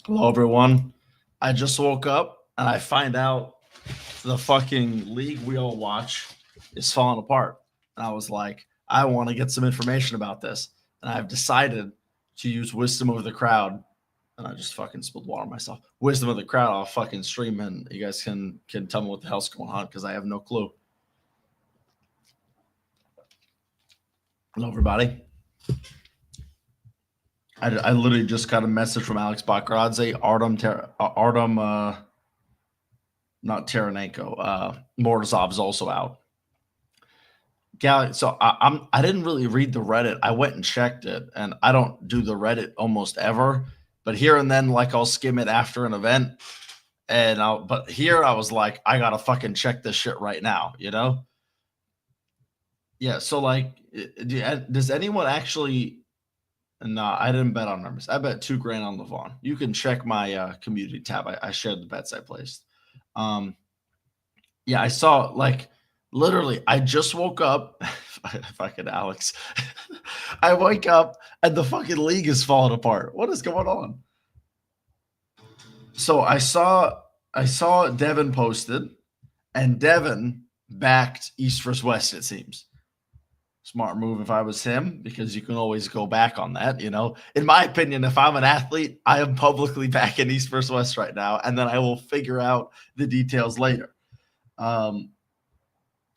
Hello, everyone. I just woke up and I find out the fucking league we all watch is falling apart. And I was like, I want to get some information about this. And I've decided to use wisdom of the crowd. And I just fucking spilled water on myself. Wisdom of the crowd. I'll fucking stream and you guys can tell me what the hell's going on because I have no clue. Hello, everybody. I literally just got a message from Alex Bakradze, Artem, not Taranenko. Morozov's also out. So I didn't really read the Reddit. I went and checked it, and I don't do the Reddit almost ever. But here and then, like I'll skim it after an event, but here I was like, I gotta fucking check this shit right now, you know? Yeah. So like, does anyone actually? No, I didn't bet on numbers. I bet $2,000 on Levon. You can check my community tab. I shared the bets I placed. Um, yeah, I saw like literally. I just woke up. Fucking Alex. I wake up and the fucking league is falling apart. What is going on? So I saw Devin posted, and Devin backed East versus West. It seems smart move if I was him because you can always go back on that. You know, in my opinion, if I'm an athlete, I am publicly backing East versus West right now, and then I will figure out the details later. Um,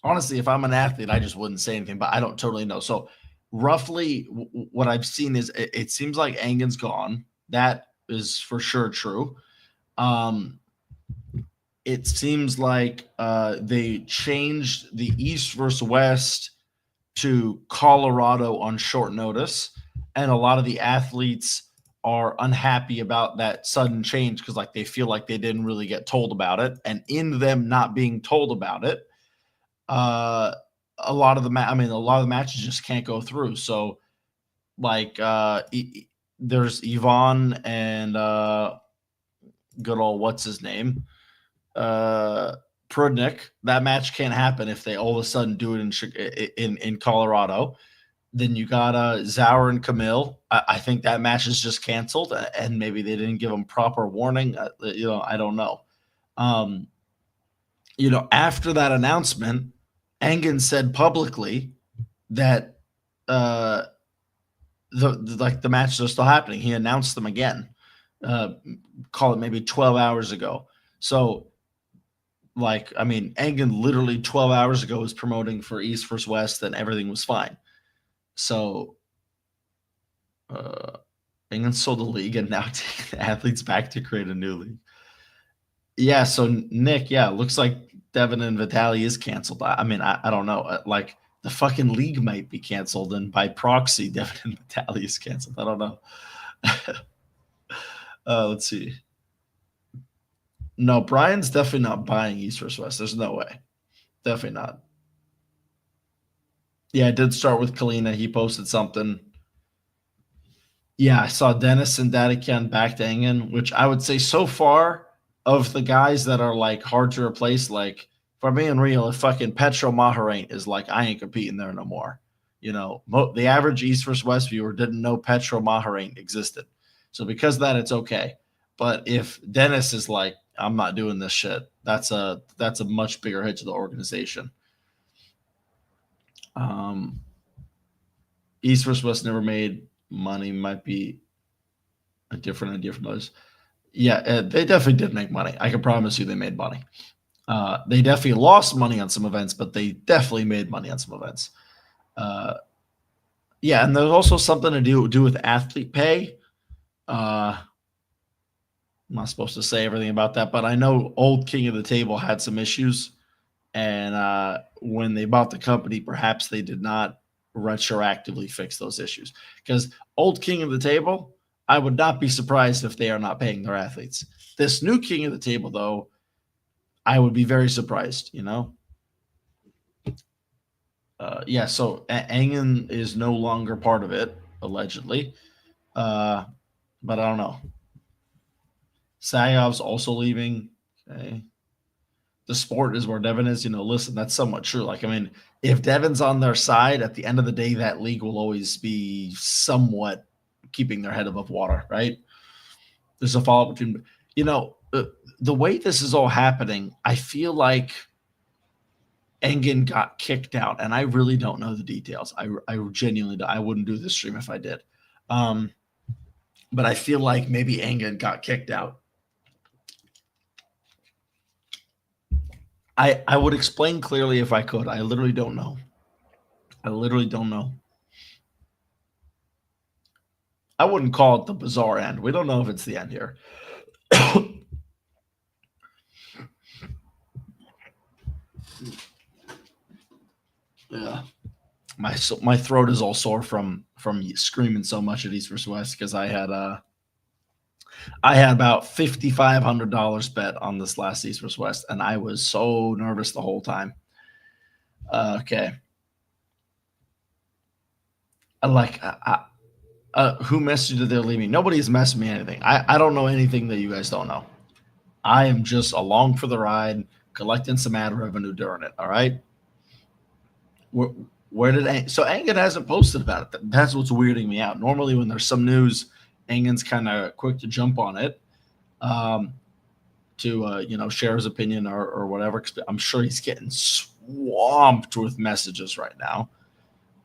Honestly, if I'm an athlete, I just wouldn't say anything, but I don't totally know. So, roughly, what I've seen is it seems like Engen's gone. That is for sure true. Um, it seems like they changed the East versus West to Colorado on short notice, and a lot of the athletes are unhappy about that sudden change because like they feel like they didn't really get told about it, and in them not being told about it, uh, a lot of the matches just can't go through. So like there's Yvonne and good old what's his name, uh, Prudnik. That match can't happen if they all of a sudden do it in Colorado. Then you got Zauer and Camille. I think that match is just canceled, and maybe they didn't give them proper warning. I don't know. Um, After that announcement, Engen said publicly that uh, the matches are still happening. He announced them again. Uh, Call it maybe 12 hours ago. So, like, I mean, Engen literally 12 hours ago was promoting for East versus West, and everything was fine. So, uh, Engen sold the league and now taking the athletes back to create a new league. Yeah. So Nick, yeah, looks like Devin and Vitali is canceled. I mean, I don't know. Like the fucking league might be canceled, and by proxy, Devin and Vitali is canceled. I don't know. Let's see. No, Brian's definitely not buying East versus West. There's no way. Definitely not. Yeah, I did start with Kalina. He posted something. Yeah, I saw Dennis and Dadikian back to Engen, which I would say so far of the guys that are like hard to replace, like for me and real, if fucking Petro Maharain is like, I ain't competing there no more. The average East versus West viewer didn't know Petro Maharain existed. So because of that, it's okay. But if Dennis is like, I'm not doing this shit, that's a much bigger hit to the organization. Um, East versus West never made money. Might be a different idea from those. Yeah, they definitely did make money. I can promise you they made money. They definitely lost money on some events, but they definitely made money on some events. Uh, yeah, and there's also something to do with athlete pay. I'm not supposed to say everything about that, but I know old King of the Table had some issues, and when they bought the company, perhaps they did not retroactively fix those issues. Because old King of the Table, I would not be surprised if they are not paying their athletes. This new King of the Table, though, I would be very surprised. Yeah. So Engen is no longer part of it, allegedly, but I don't know. Sayov's also leaving. Okay. The sport is where Devin is. Listen, that's somewhat true. Like, I mean, if Devin's on their side, at the end of the day, that league will always be somewhat keeping their head above water, right? There's a follow up between, the way this is all happening. I feel like Engen got kicked out, and I really don't know the details. I genuinely, I wouldn't do this stream if I did. But I feel like maybe Engen got kicked out. I would explain clearly if I could. I literally don't know. I literally don't know. I wouldn't call it the bizarre end. We don't know if it's the end here. Yeah, my throat is all sore from screaming so much at East vs West because I had about $5,500 bet on this last East vs West, and I was so nervous the whole time. Okay. Who messaged you they're leaving? Nobody's messaged me anything. I don't know anything that you guys don't know. I am just along for the ride, collecting some ad revenue during it. All right. Where did Engen hasn't posted about it? That's what's weirding me out. Normally, when there's some news, Engen's kind of quick to jump on it, to share his opinion or whatever. I'm sure he's getting swamped with messages right now.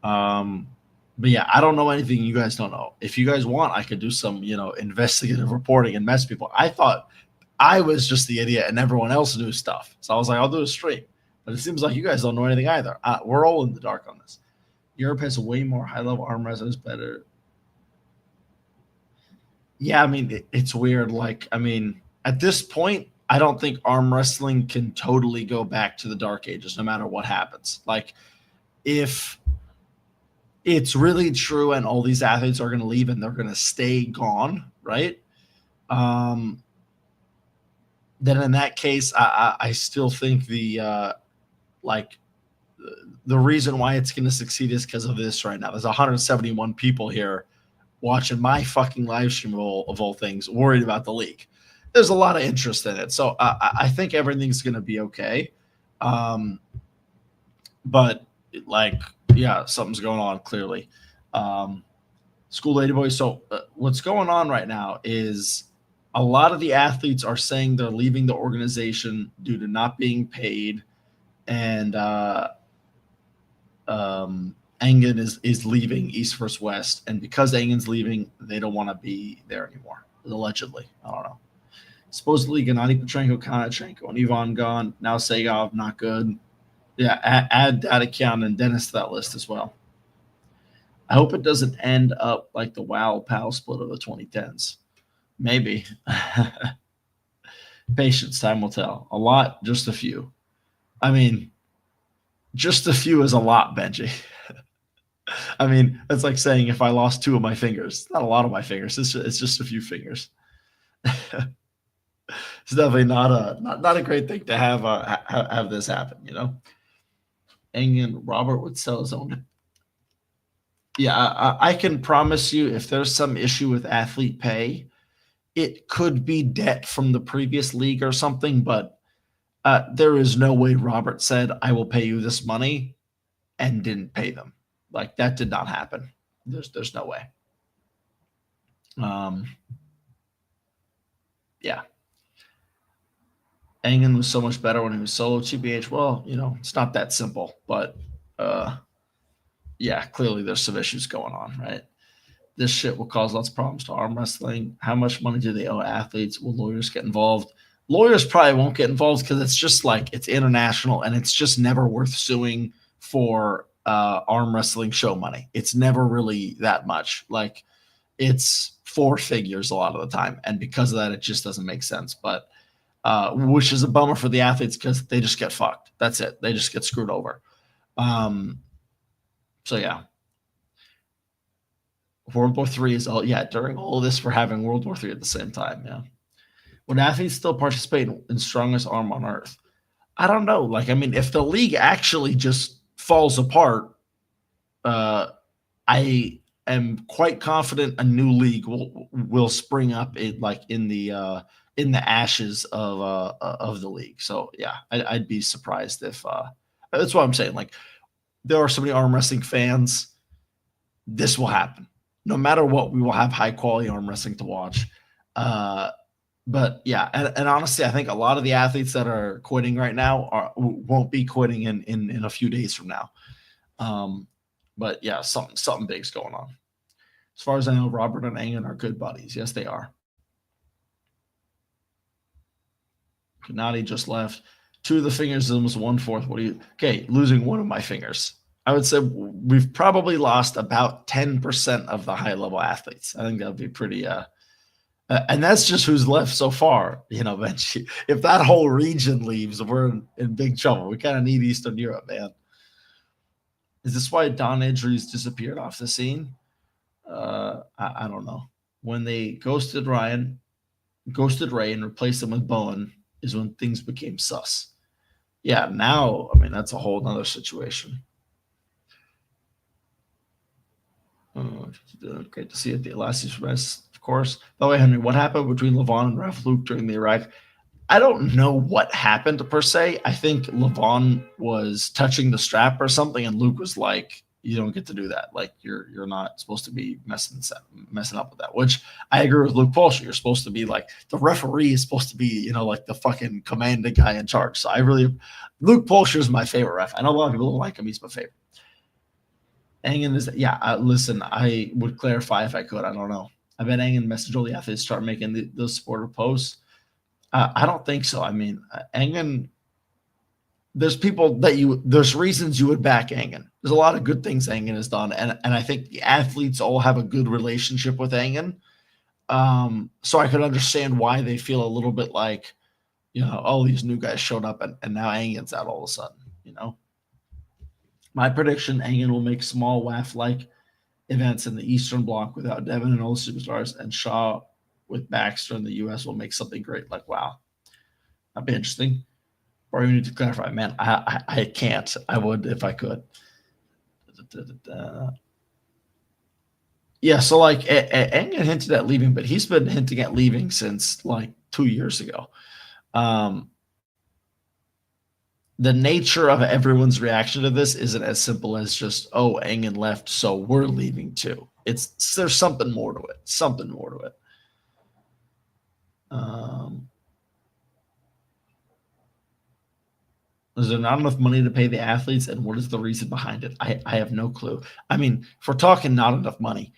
But yeah, I don't know anything you guys don't know. If you guys want, I could do some, investigative reporting and mess people. I thought I was just the idiot and everyone else knew stuff. So I was like, I'll do a stream. But it seems like you guys don't know anything either. We're all in the dark on this. Europe has way more high-level arm wrestlers, better. Yeah, I mean, it's weird. Like, I mean, at this point, I don't think arm wrestling can totally go back to the dark ages no matter what happens. Like, if it's really true and all these athletes are going to leave and they're going to stay gone, right? Then in that case, I still think the reason why it's going to succeed is because of this right now. There's 171 people here watching my fucking live stream of all things, worried about the league. There's a lot of interest in it. So I think everything's going to be okay. But yeah, something's going on clearly. School Lady Boys. So what's going on right now is a lot of the athletes are saying they're leaving the organization due to not being paid. And Engen is leaving East vs West. And because Engen's leaving, they don't want to be there anymore, allegedly. I don't know. Supposedly, Gennady Petrenko, Konachenko, and Ivan gone. Now Segov, not good. Yeah, add Dadakian and Dennis to that list as well. I hope it doesn't end up like the WoW PAL split of the 2010s. Maybe. Patience, time will tell. A lot, just a few. I mean, just a few is a lot, Benji. I mean, it's like saying if I lost 2 of my fingers. It's not a lot of my fingers. It's just a few fingers. It's definitely not a great thing to have this happen, Engen, Robert would sell his own. Yeah, I can promise you if there's some issue with athlete pay, it could be debt from the previous league or something, but there is no way Robert said, I will pay you this money and didn't pay them. Like, that did not happen. There's no way. Yeah. Engen was so much better when he was solo TBH. Well, it's not that simple, but yeah, clearly there's some issues going on, right? This shit will cause lots of problems to arm wrestling. How much money do they owe athletes? Will lawyers get involved? Lawyers probably won't get involved because it's just it's international and it's just never worth suing for arm wrestling show money. It's never really that much. Like, it's 4 figures a lot of the time. And because of that, it just doesn't make sense. But which is a bummer for the athletes because they just get fucked. That's it. They just get screwed over. So yeah. World War III is during all of this, we're having World War III at the same time. Yeah. Would athletes still participate in strongest arm on earth? I don't know. If the league actually just falls apart, I am quite confident a new league will spring up in the ashes of the league. So yeah, I'd be surprised if that's what I'm saying. There are so many arm wrestling fans. This will happen. No matter what, we will have high quality arm wrestling to watch. But yeah, and honestly, I think a lot of the athletes that are quitting right now won't be quitting in a few days from now. Um, but yeah, something big's going on. As far as I know, Robert and Engen are good buddies. Yes, they are. Gennady just left. Two of the fingers, almost 1/4. What do you? Okay, losing one of my fingers. I would say we've probably lost about 10% of the high level athletes. I think that would be pretty. And that's just who's left so far. You know, if that whole region leaves, we're in big trouble. We kind of need Eastern Europe, man. Is this why Don Edries disappeared off the scene? I don't know. When they ghosted Ray, and replaced him with Bowen, is when things became sus. Yeah, now, I mean, that's a whole nother situation. Great to see it. The last rest, of course. By the way, Henry, what happened between Levon and Ref Luke during the Iraq? I don't know what happened per se. I think Levon was touching the strap or something, and Luke was like, "You don't get to do that. Like you're not supposed to be messing up with that." Which I agree with Luke Polsher. You're supposed to be like the referee is supposed to be, like the fucking commanding guy in charge. So Luke Polsher is my favorite ref. I know a lot of people don't like him. He's my favorite. Engen is listen. I would clarify if I could. I don't know. I bet Engen messaged all the athletes start making those supporter posts. I don't think so. I mean, Engen. There's reasons you would back Engen. There's a lot of good things Engen has done, and I think the athletes all have a good relationship with Engen. So I could understand why they feel a little bit like, all these new guys showed up and now Engen's out all of a sudden. My prediction: Engen will make small WAF-like events in the Eastern Bloc without Devin and all the superstars, and Shaw with Baxter in the U.S. will make something great. Like, wow, that'd be interesting. Or you need to clarify, man. I can't. I would if I could. Yeah, so like Engen hinted at leaving, but he's been hinting at leaving since like 2 years ago. The nature of everyone's reaction to this isn't as simple as just, oh, Engen left, so we're leaving too. There's something more to it. Something more to it. Is there not enough money to pay the athletes, and what is the reason behind it? I have no clue. I mean, if we're talking not enough money,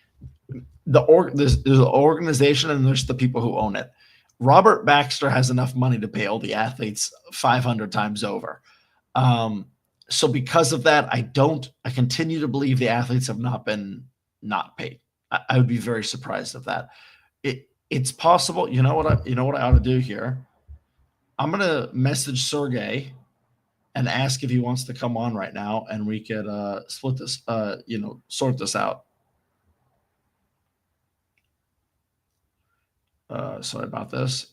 there's an organization and there's the people who own it. Robert Baxter has enough money to pay all the athletes 500 times over. So because of that, I continue to believe the athletes have not been not paid. I would be very surprised of that. It's possible. You know what I ought to do here? I'm gonna message Sergey and ask if he wants to come on right now, and we could split this, sort this out. Sorry about this.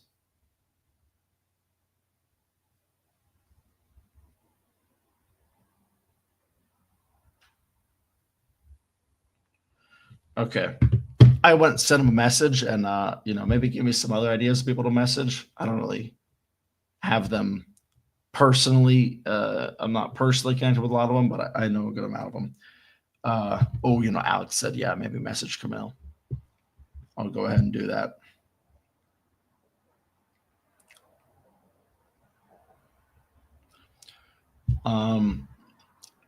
Okay. I went and sent him a message, and maybe give me some other ideas of people to message. I don't really have them personally. I'm not personally connected with a lot of them, but I know a good amount of them. Alex said, yeah, maybe message Camille. I'll go ahead and do that.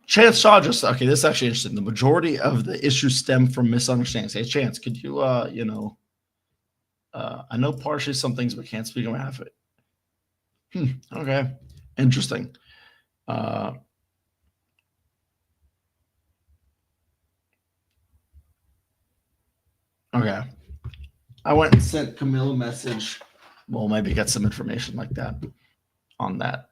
Chance Shaw this is actually interesting. The majority of the issues stem from misunderstandings. Hey, Chance, could you, I know partially some things, but can't speak on behalf of it. Okay. Interesting. Okay. I went and sent Camille a message. Well, maybe get some information like that on that.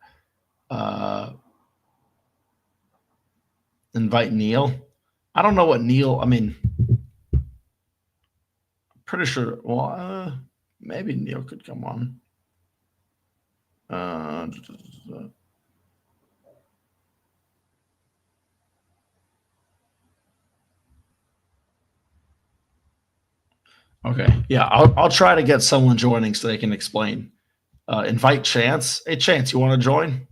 Invite Neil. I don't know what Neil, I mean, I'm pretty sure, maybe Neil could come on. Okay. Yeah, I'll try to get someone joining so they can explain. Invite Chance. Hey, Chance, you want to join?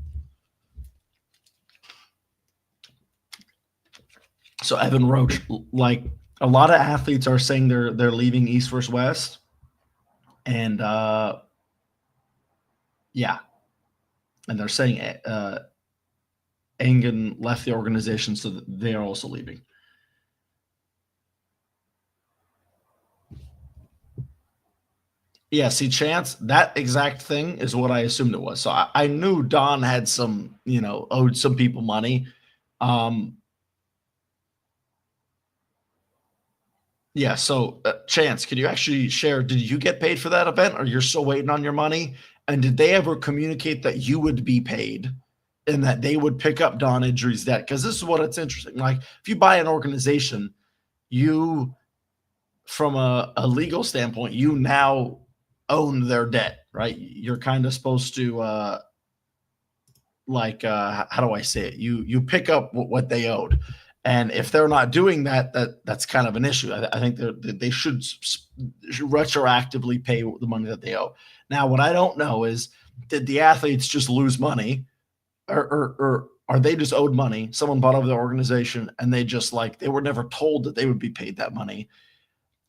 So Evan Roach, like a lot of athletes are saying they're leaving East versus West, And yeah, and they're saying Engen left the organization, so that they are also leaving. Yeah, see, Chance, that exact thing is what I assumed it was. So I knew Don had some, owed some people money. Yeah, so Chance, could you actually share? Did you get paid for that event, or you're still waiting on your money? And did they ever communicate that you would be paid and that they would pick up Don Idri's debt? Because this is what it's interesting. Like, if you buy an organization, you, from a legal standpoint, you now own their debt, right? You're kind of supposed to how do I say it? You pick up what they owed, and if they're not doing that, that's kind of an issue. I think they should retroactively pay the money that they owe. Now, what I don't know is, did the athletes just lose money, or are they just owed money? Someone bought over the organization, and they just they were never told that they would be paid that money.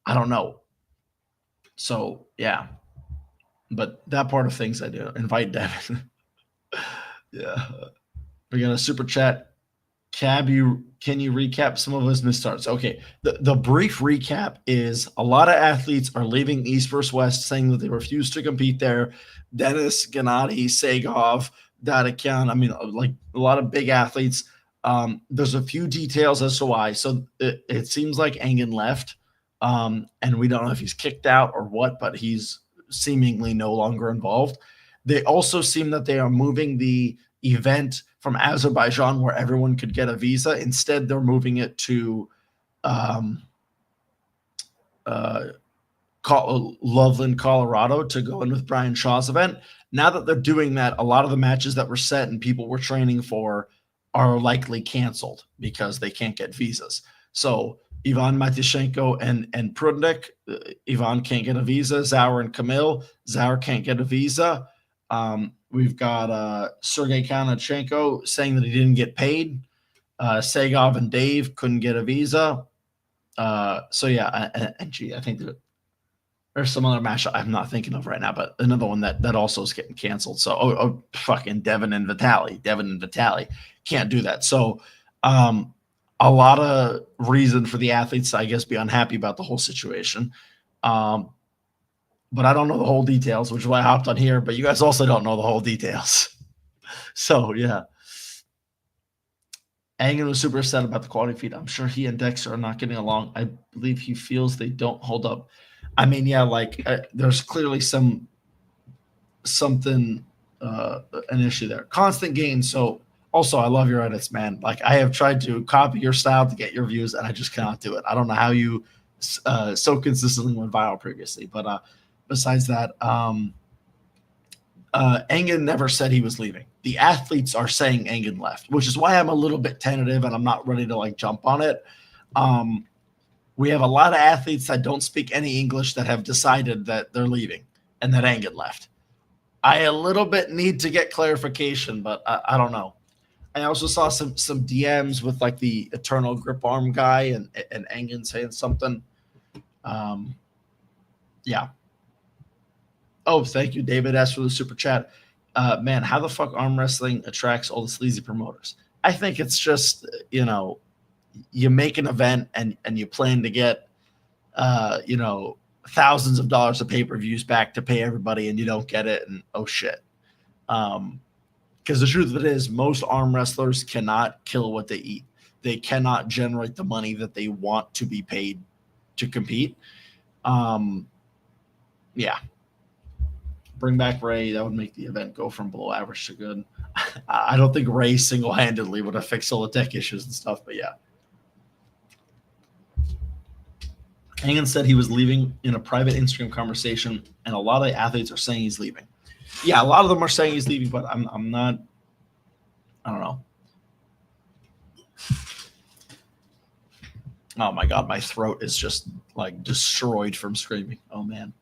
I don't know. So yeah, but that part of things I do invite Devin. Yeah. We got a super chat. Cab, can you recap some of his misstarts? Okay. The brief recap is a lot of athletes are leaving East versus West, saying that they refuse to compete there. Dennis, Gennady, Sagov, Dadakian. I mean, like a lot of big athletes. There's a few details as to why. So it seems like Engen left, and we don't know if he's kicked out or what, but he's seemingly no longer involved. They also seem that they are moving the event from Azerbaijan, where everyone could get a visa. Instead, they're moving it to Loveland, Colorado, to go in with Brian Shaw's event. Now that they're doing that, a lot of the matches that were set and people were training for are likely canceled because they can't get visas. So Ivan Matyashenko and Prudnik, Ivan can't get a visa. Zauer and Kamil, Zauer can't get a visa. We've got Sergey Kononenko saying that he didn't get paid. Sagov and Dave couldn't get a visa. So yeah, and gee, I think there's some other match I'm not thinking of right now, but another one that also is getting canceled. So fucking Devin and Vitali can't do that. So a lot of reason for the athletes to, I guess, be unhappy about the whole situation. But I don't know the whole details, which is why I hopped on here. But you guys also don't know the whole details. So, yeah. Engen was super upset about the quality feed. I'm sure he and Dexter are not getting along. I believe he feels they don't hold up. I mean, yeah, there's clearly something, an issue there. Constant gain. So, also, I love your edits, man. Like, I have tried to copy your style to get your views, and I just cannot do it. I don't know how you so consistently went viral previously, but besides that, Engen never said he was leaving. The athletes are saying Engen left, which is why I'm a little bit tentative and I'm not ready to jump on it. We have a lot of athletes that don't speak any English that have decided that they're leaving and that Engen left. I a little bit need to get clarification, but I don't know. I also saw some DMs with the Eternal Grip Arm guy and Engen saying something. Yeah. Oh, thank you, David S. for the super chat. Man, how the fuck arm wrestling attracts all the sleazy promoters? I think it's just, you make an event and you plan to get, thousands of dollars of pay-per-views back to pay everybody, and you don't get it, and oh shit. Because the truth of it is, most arm wrestlers cannot kill what they eat. They cannot generate the money that they want to be paid to compete. Yeah. Bring back Ray. That would make the event go from below average to good. I don't think Ray single-handedly would have fixed all the tech issues and stuff, but yeah. Engen said he was leaving in a private Instagram conversation, and a lot of athletes are saying he's leaving. Yeah, a lot of them are saying he's leaving, but I'm not. I don't know. Oh my god, my throat is just destroyed from screaming. Oh man.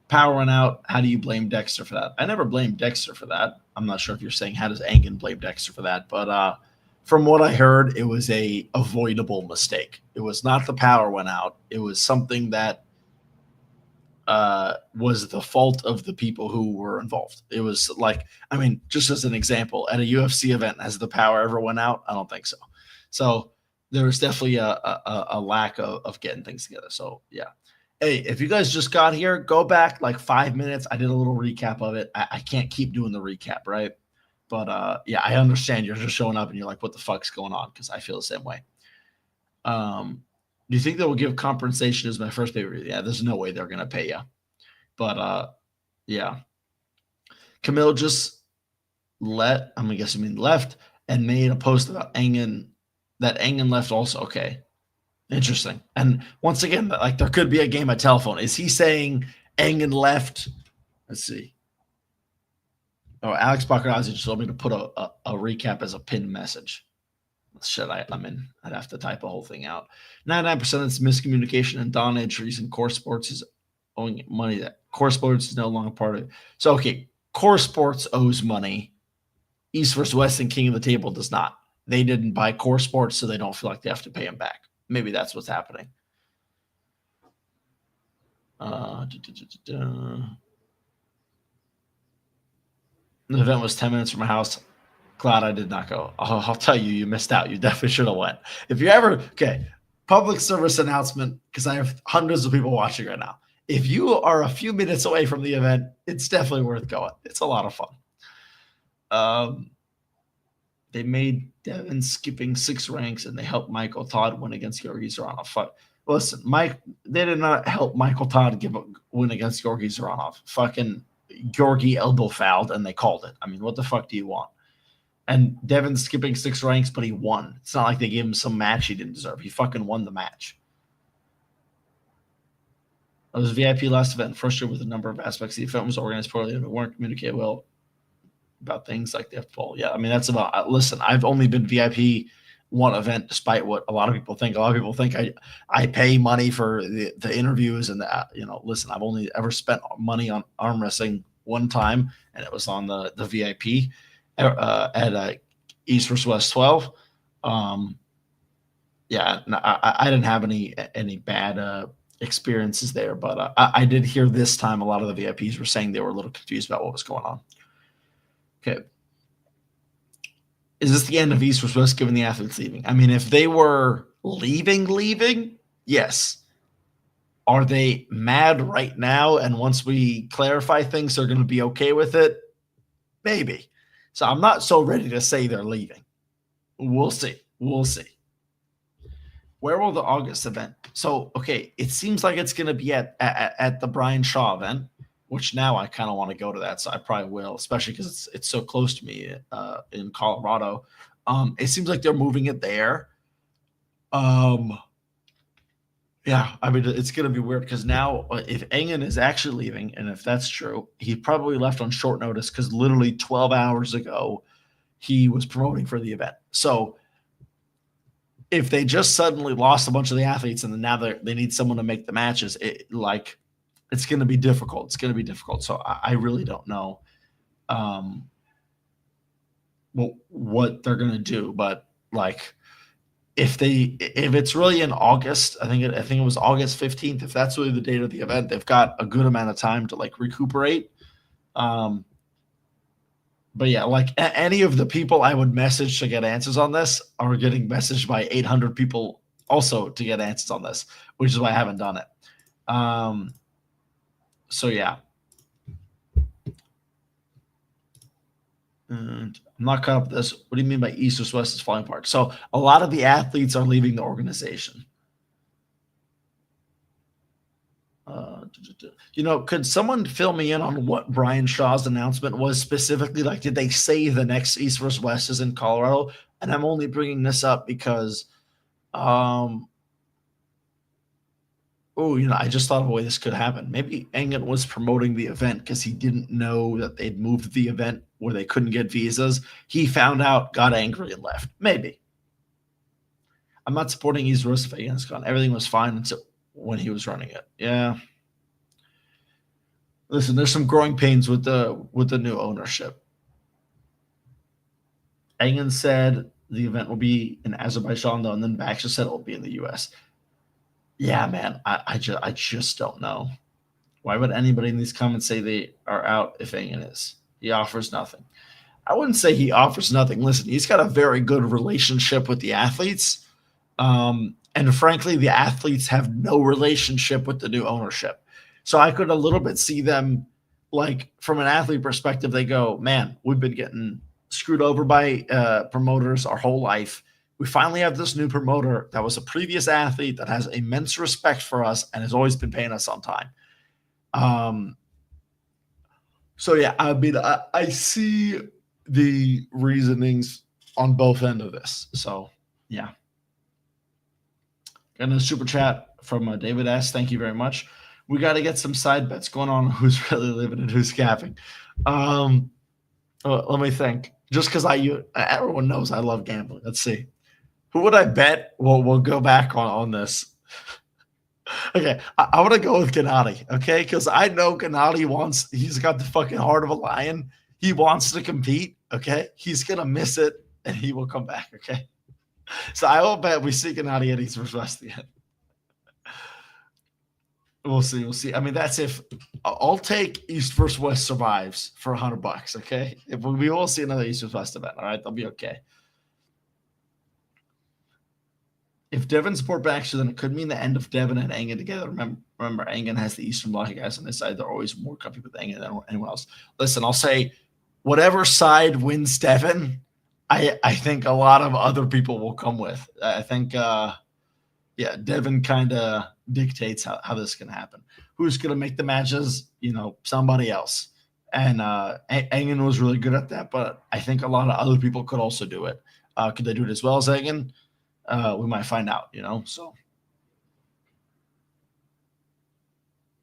Power went out. How do you blame Dexter for that? I never blamed Dexter for that. I'm not sure if you're saying how does Engen blame Dexter for that, but from what I heard, it was a avoidable mistake. It was not the power went out. It was something that was the fault of the people who were involved. It was like, I mean, just as an example, at a UFC event, has the power ever went out? I don't think so. So there was definitely a lack of getting things together. So yeah. Hey, if you guys just got here, go back like 5 minutes. I did a little recap of it. I can't keep doing the recap, right? But yeah, I understand you're just showing up and you're like, what the fuck's going on? Because I feel the same way. Do you think they will give compensation as my first pay-per-view? Yeah, there's no way they're gonna pay you. But yeah. Camille just left and made a post about Engen, that Engen left also. Okay. Interesting. And once again, like there could be a game of telephone. Is he saying Engen left? Let's see. Oh, Alex Baccarazzi just told me to put a recap as a pinned message. Shit, I'm in. I'd have to type the whole thing out. 99% it's miscommunication, and Don Edge in Core Sports is owing money that Core Sports is no longer part of it. So, okay, Core Sports owes money. East versus West and King of the Table does not. They didn't buy Core Sports, so they don't feel like they have to pay him back. Maybe that's what's happening. The event was 10 minutes from my house. Glad I did not go. I'll tell you, you missed out. You definitely should have went. If you ever, okay, public service announcement, because I have hundreds of people watching right now. If you are a few minutes away from the event, it's definitely worth going. It's a lot of fun. They made Devin skipping 6 ranks, and they helped Michael Todd win against Georgi Zaranov. Listen, they did not help Michael Todd win against Georgi Zaranov. Fucking Georgi elbow fouled, and they called it. I mean, what the fuck do you want? And Devin's skipping 6 ranks, but he won. It's not like they gave him some match he didn't deserve. He fucking won the match. I was VIP last event, frustrated with a number of aspects. The event was organized poorly and weren't communicated well about things like the football. Yeah, I mean, that's about, listen, I've only been VIP one event, despite what a lot of people think. A lot of people think I pay money for the interviews and listen, I've only ever spent money on arm wrestling one time, and it was on the VIP at East vs. West 12. Yeah, I didn't have any bad experiences there, but I did hear this time a lot of the VIPs were saying they were a little confused about what was going on. Okay. Is this the end of East vs. West given the athletes leaving? I mean, if they were leaving, yes. Are they mad right now? And once we clarify things, they're going to be okay with it? Maybe. So I'm not so ready to say they're leaving. We'll see. Where will the August event? So, okay, it seems like it's going to be at the Brian Shaw event, which now I kind of want to go to that. So I probably will, especially because it's so close to me in Colorado. It seems like they're moving it there. Yeah, I mean, it's going to be weird because now if Engen is actually leaving, and if that's true, he probably left on short notice because literally 12 hours ago, he was promoting for the event. So if they just suddenly lost a bunch of the athletes and then now they need someone to make the matches, it's going to be difficult. It's going to be difficult. So I really don't know what they're going to do. But like, if it's really in August, I think it was August 15th. If that's really the date of the event, they've got a good amount of time to like recuperate. But yeah, like any of the people I would message to get answers on this are getting messaged by 800 people also to get answers on this, which is why I haven't done it. So yeah. And I'm not caught up with this. What do you mean by East versus West is falling apart? So a lot of the athletes are leaving the organization. Could someone fill me in on what Brian Shaw's announcement was specifically? Like, did they say the next East versus West is in Colorado? And I'm only bringing this up because, I just thought of a way this could happen. Maybe Engen was promoting the event because he didn't know that they'd moved the event where they couldn't get visas. He found out, got angry, and left. Maybe. I'm not supporting East versus West. Everything was fine until when he was running it. Yeah. Listen, there's some growing pains with the new ownership. Engen said the event will be in Azerbaijan, though, and then Baxter said it will be in the U.S. Yeah, man, I just don't know. Why would anybody in these comments say they are out if Engen is? He offers nothing. I wouldn't say he offers nothing. Listen, he's got a very good relationship with the athletes. And frankly, the athletes have no relationship with the new ownership. So I could a little bit see them, like, from an athlete perspective, they go, man, we've been getting screwed over by promoters our whole life. We finally have this new promoter that was a previous athlete that has immense respect for us and has always been paying us on time. So yeah, I mean, I see the reasonings on both ends of this. So yeah. Got a super chat from David S. Thank you very much. We got to get some side bets going on who's really living and who's capping. Let me think. Just because everyone knows I love gambling. Let's see. Who would I bet? We'll go back on this. Okay, I want to go with Gennady, okay? Because I know Gennady he's got the fucking heart of a lion. He wants to compete, okay? He's going to miss it, and he will come back, okay? So I will bet we see Gennady at East versus West again. We'll see. I mean, that's if I'll take East versus West survives for $100, okay? If we will see another East versus West event, all right? They'll be okay. If Devin support Baxter, then it could mean the end of Devin and Engen together. Remember, Engen has the Eastern Bloc guys on his side. They're always more comfy with Engen than anyone else. Listen, I'll say whatever side wins Devin, I think a lot of other people will come with. I think, Devin kind of dictates how this can happen. Who's going to make the matches? Somebody else. And Engen was really good at that, but I think a lot of other people could also do it. Could they do it as well as Engen? We might find out, so.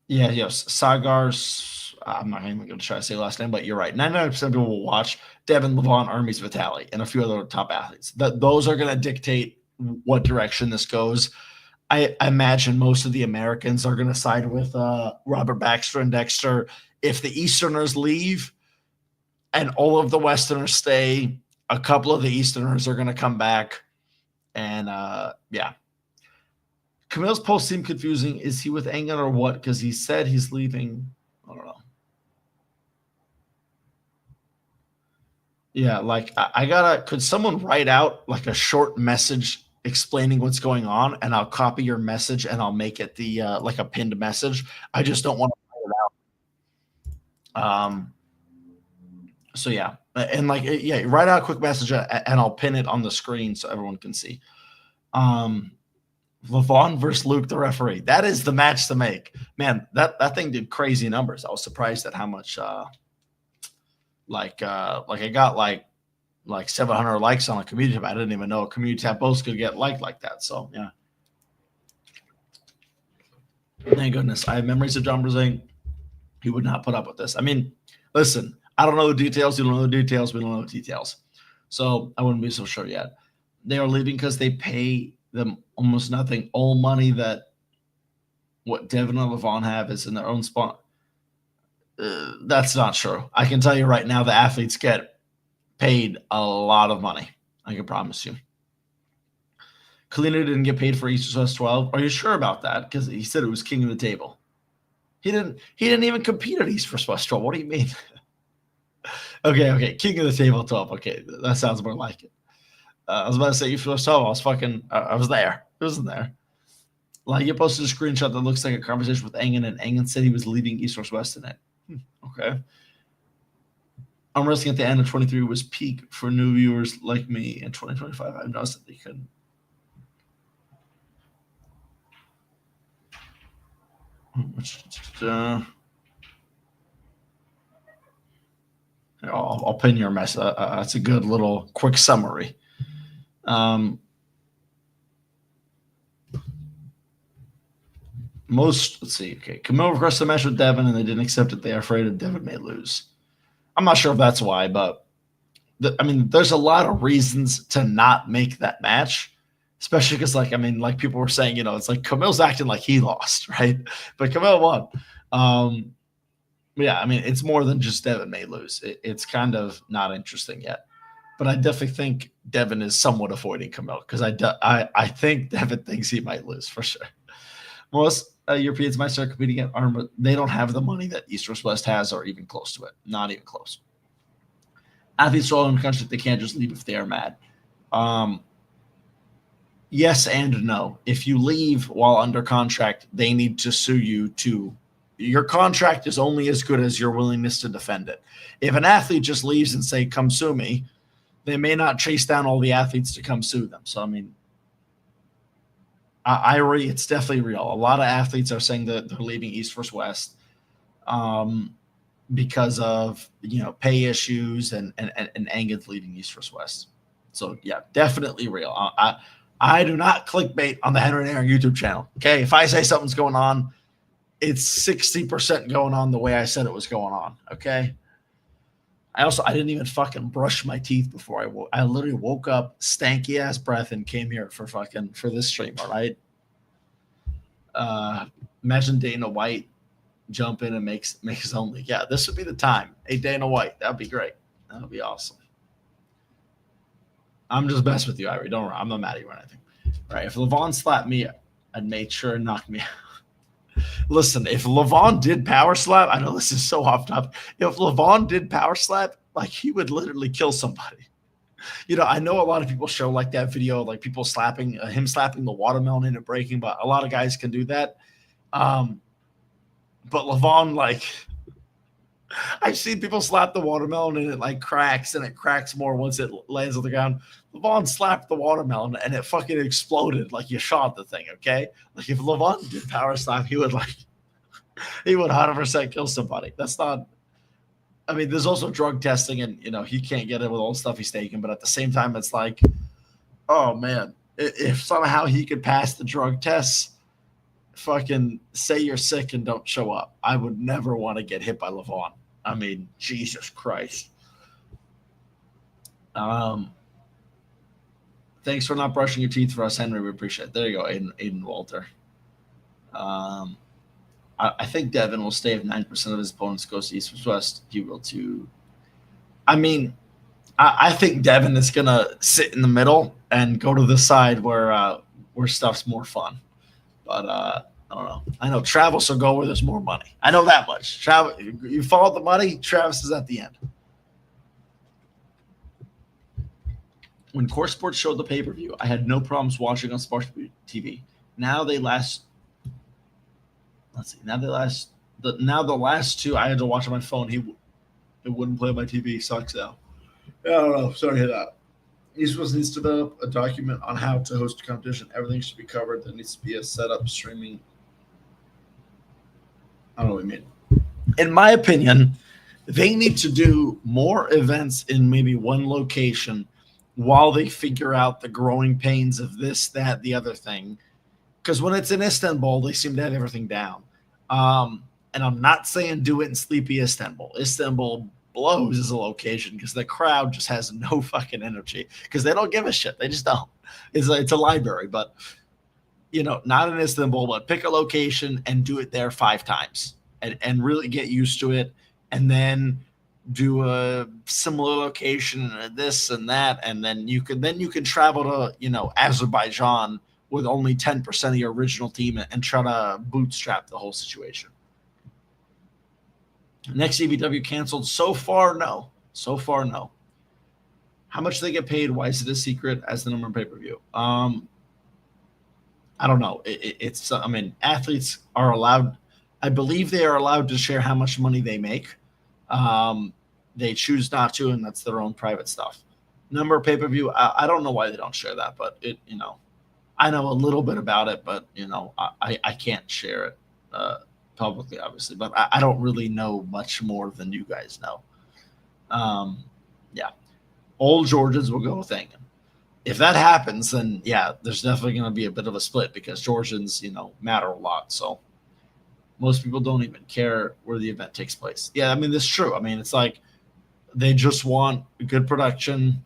Yes, Sagar's, I'm not even going to try to say the last name, but you're right. 99% of people will watch Devin, Levon, Hermes, Vitali, and a few other top athletes. Those are going to dictate what direction this goes. I imagine most of the Americans are going to side with Robert Baxter and Dexter. If the Easterners leave and all of the Westerners stay, a couple of the Easterners are going to come back. And Camille's post seemed confusing. Is he with Engen or what? Because he said he's leaving. I don't know. Yeah, could someone write out like a short message explaining what's going on, and I'll copy your message and I'll make it the like a pinned message. I just don't want to write it out. So yeah, and write out a quick message and I'll pin it on the screen so everyone can see. Levon versus Luke, the referee. That is the match to make. Man, that thing did crazy numbers. I was surprised at how much I got like 700 likes on a community tab. I didn't even know a community tab post could get liked like that. So yeah. Thank goodness. I have memories of John Brazing. He would not put up with this. I mean, listen, I don't know the details. You don't know the details. We don't know the details. So I wouldn't be so sure yet. They are leaving because they pay them almost nothing. All money that what Devin and Levon have is in their own spot. That's not true. I can tell you right now, the athletes get paid a lot of money. I can promise you. Kalina didn't get paid for East West 12. Are you sure about that? Because he said it was king of the table. He didn't even compete at East West 12. What do you mean? Okay. King of the table 12. Okay, that sounds more like it. I was about to say East West 12. I was there. It wasn't there. Like, you posted a screenshot that looks like a conversation with Engen, and Engen said he was leaving East West in it. Okay. I'm wrestling at the end of 23 was peak for new viewers like me in 2025. I've noticed that they couldn't. I'll pin your mess. That's a good little quick summary. Let's see. Okay, Camille requested a match with Devin, and they didn't accept it. They are afraid that Devin may lose. I'm not sure if that's why, but there's a lot of reasons to not make that match, especially because, people were saying, it's like Camille's acting like he lost, right? But Camille won. It's more than just Devin may lose. It's kind of not interesting yet. But I definitely think Devin is somewhat avoiding Camille because I think Devin thinks he might lose for sure. Europeans might start competing at arm, but they don't have the money that East vs. West has, or even close to it. Not even close. Athletes are all in the country. They can't just leave if they are mad. Yes and no. If you leave while under contract, they need to sue you to. Your contract is only as good as your willingness to defend it. If an athlete just leaves and say, come sue me, they may not chase down all the athletes to come sue them. So, I mean, it's definitely real. A lot of athletes are saying that they're leaving East vs. West because of, pay issues and Angus leaving East vs. West. So, yeah, definitely real. I do not clickbait on the Henry and Aaron YouTube channel. Okay, if I say something's going on, it's 60% going on the way I said it was going on. Okay. I didn't even fucking brush my teeth before I woke. I literally woke up, stanky ass breath, and came here for this stream. All right. Imagine Dana White jump in and makes only. Yeah, this would be the time. Hey, Dana White, that'd be great. That would be awesome. I'm just messing with you, Irie. Don't worry. I'm not mad at you or anything. All right. If LeVon slapped me, I'd make sure and knock me out. Listen, if LeVon did power slap, I know this is so off topic. If LeVon did power slap, like, he would literally kill somebody. I know a lot of people show like that video, like people slapping him slapping the watermelon into breaking, but a lot of guys can do that. But LeVon, like, I've seen people slap the watermelon and it like cracks, and it cracks more once it lands on the ground. LeVon slapped the watermelon and it fucking exploded like you shot the thing, okay? Like, if LeVon did power slap, he would 100% kill somebody. That's not – I mean, there's also drug testing, and, he can't get it with all the stuff he's taking, but at the same time, it's like, oh, man, if somehow he could pass the drug tests, fucking say you're sick and don't show up. I would never want to get hit by LeVon. I mean, Jesus Christ. Thanks for not brushing your teeth for us, Henry. We appreciate it. There you go, Aiden Walter. I think Devin will stay if 9% of his opponents goes to East vs. West. He will too. I mean, I think Devin is going to sit in the middle and go to the side where stuff's more fun. But I don't know. I know Travis will go where there's more money. I know that much. Travis, you follow the money, Travis is at the end. When Core Sports showed the pay-per-view, I had no problems watching on Sports TV. Now the last two I had to watch on my phone. It wouldn't play on my TV. Sucks out. I don't know. Sorry to hear that. East West needs to develop a document on how to host a competition. Everything should be covered. There needs to be a setup streaming. I don't know what you mean. In my opinion, they need to do more events in maybe one location while they figure out the growing pains of this, that, the other thing. Because when it's in Istanbul, they seem to have everything down. And I'm not saying do it in sleepy Istanbul. Istanbul blows as a location because the crowd just has no fucking energy because they don't give a shit. They just don't. It's a library, but not in Istanbul, but pick a location and do it there 5 times and really get used to it. And then do a similar location, this and that. And then you can travel to, Azerbaijan with only 10% of your original team and try to bootstrap the whole situation. Next EVW canceled. So far, no. How much do they get paid? Why is it a secret as the number of pay-per-view? I don't know. Athletes are allowed. I believe they are allowed to share how much money they make. They choose not to, and that's their own private stuff. Number of pay-per-view. I don't know why they don't share that, but I know a little bit about it, but I can't share it publicly, obviously. But I don't really know much more than you guys know. Yeah, old Georgians will go with Engen. If that happens, then yeah, there's definitely going to be a bit of a split because Georgians, matter a lot. So most people don't even care where the event takes place. Yeah, that's true. It's like they just want good production,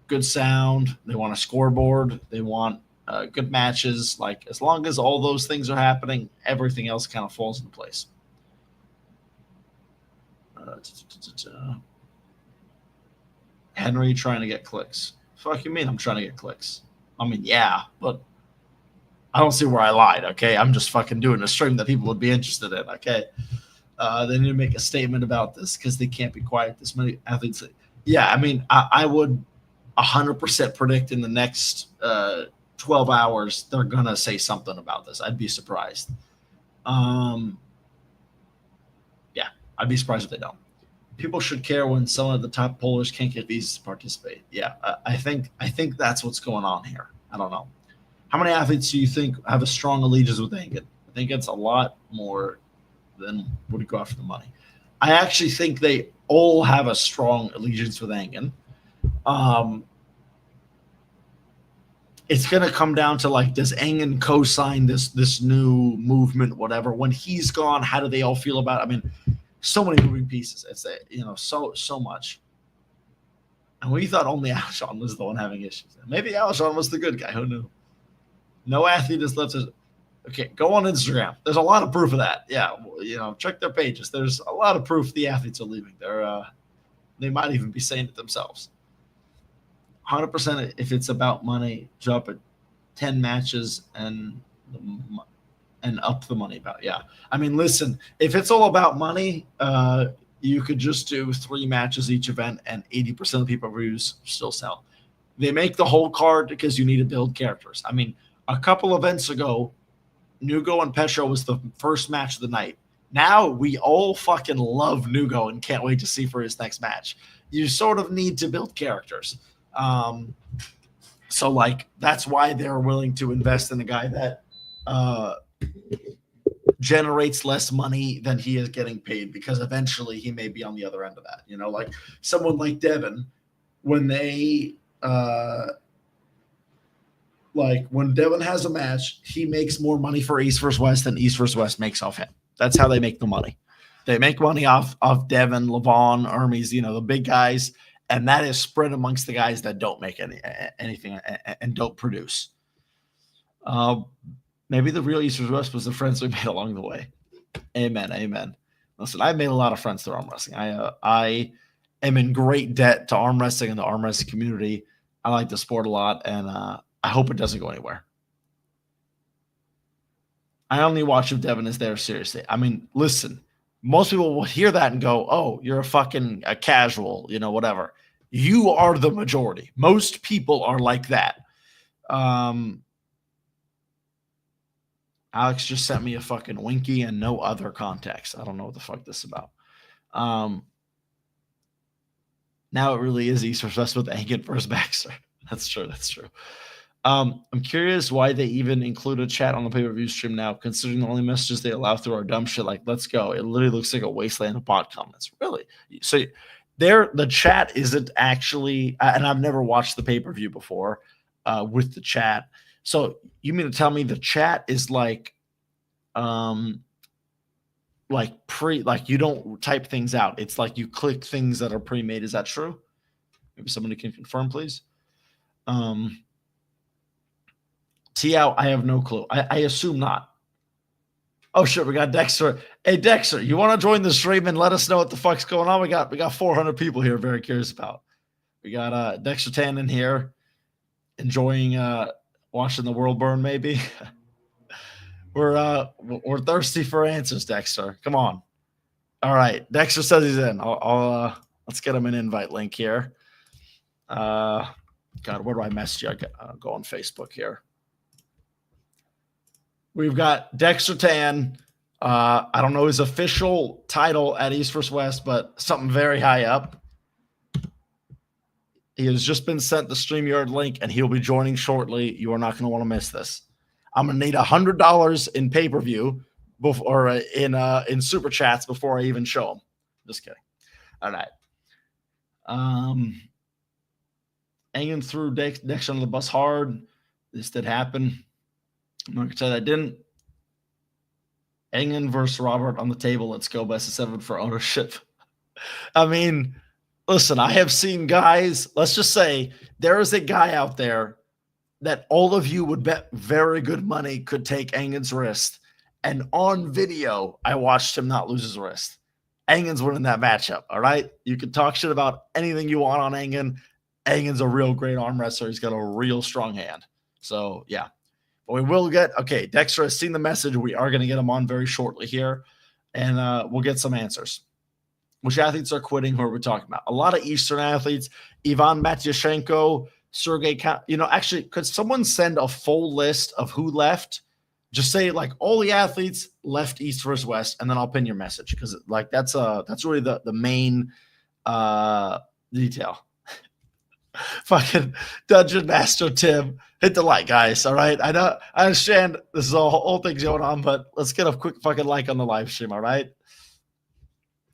good sound. They want a scoreboard. They want good matches. Like, as long as all those things are happening, everything else kind of falls into place. Henry trying to get clicks. Fuck you mean I'm trying to get clicks? Yeah, but I don't see where I lied. Okay, I'm just fucking doing a stream that people would be interested in. Okay, they need to make a statement about this because they can't be quiet. This many athletes. Yeah, I mean, I would 100% predict in the next 12 hours they're gonna say something about this. I'd be surprised. Yeah, I'd be surprised if they don't. People should care when some of the top pollers can't get visas to participate. Yeah, I think that's what's going on here. I don't know. How many athletes do you think have a strong allegiance with Engen? I think it's a lot more than would go after the money. I actually think they all have a strong allegiance with Engen. It's going to come down to like, does Engen co-sign this new movement, whatever? When he's gone, how do they all feel about it? I mean, so many moving pieces. It's so much. And we thought only Alshon was the one having issues. Maybe Alshon was the good guy. Who knew? No athlete has left his. Okay, go on Instagram. There's a lot of proof of that. Yeah, check their pages. There's a lot of proof the athletes are leaving. They might even be saying it themselves. 100% if it's about money, drop it 10 matches and up the money about. Yeah. I mean, listen, if it's all about money, you could just do 3 matches each event and 80% of the pay-per-views still sell. They make the whole card because you need to build characters. I mean, a couple events ago, Nugo and Petro was the first match of the night. Now we all fucking love Nugo and can't wait to see for his next match. You sort of need to build characters. So like that's why they're willing to invest in a guy that generates less money than he is getting paid, because eventually he may be on the other end of that. Like someone like Devin, when they like when Devin has a match, he makes more money for East vs. West than East vs. West makes off him. That's how they make the money. They make money off Devin, Levon, Hermes, the big guys, and that is spread amongst the guys that don't make anything and don't produce. Maybe the real East vs. West was the friends we made along the way. Amen, amen. Listen, I've made a lot of friends through arm wrestling. I am in great debt to arm wrestling and the arm wrestling community. I like the sport a lot, and I hope it doesn't go anywhere. I only watch if Devin is there seriously. I mean, listen, most people will hear that and go, oh, you're a casual, whatever. You are the majority. Most people are like that. Alex just sent me a fucking winky and no other context. I don't know what the fuck this is about. Now it really is East vs. West with Engen versus Baxter. That's true. That's true. I'm curious why they even include a chat on the pay-per-view stream now, considering the only messages they allow through are dumb shit like "let's go." It literally looks like a wasteland of bot comments. Really? So the chat isn't actually, and I've never watched the pay-per-view before with the chat. So you mean to tell me the chat is like you don't type things out. It's like you click things that are pre-made. Is that true? Maybe somebody can confirm, please. T-out, I have no clue. I assume not. Oh, shit, we got Dexter. Hey, Dexter, you want to join the stream and let us know what the fuck's going on? We got 400 people here very curious about. We got Dexter Tan in here enjoying watching the world burn, maybe. We're thirsty for answers, Dexter. Come on. All right. Dexter says he's in. I'll let's get him an invite link here. God, where do I message you? I go on Facebook here. We've got Dexter Tan. I don't know his official title at East vs. West, but something very high up. He has just been sent the StreamYard link, and he'll be joining shortly. You are not going to want to miss this. I'm going to need $100 in pay-per-view before in super chats before I even show him. Just kidding. All right. Engen threw Dexter under the bus hard. This did happen. I'm not going to say that didn't. Engen versus Robert on the table. Let's go best of 7 for ownership. I mean, listen, I have seen guys. Let's just say there is a guy out there that all of you would bet very good money could take Engen's wrist. And on video, I watched him not lose his wrist. Engen's winning that matchup, all right? You can talk shit about anything you want on Engen. Engen's a real great arm wrestler. He's got a real strong hand. So, yeah. But we will get Dexter has seen the message. We are going to get him on very shortly here, and we'll get some answers. Which athletes are quitting? Who are we talking about? A lot of Eastern athletes. Ivan Matyashenko, Sergey. Actually, could someone send a full list of who left? Just say like all the athletes left East versus West, and then I'll pin your message because like that's really the main detail. Fucking Dungeon Master Tim, hit the like, guys. All right, I understand this is a whole thing going on, but let's get a quick fucking like on the live stream. All right.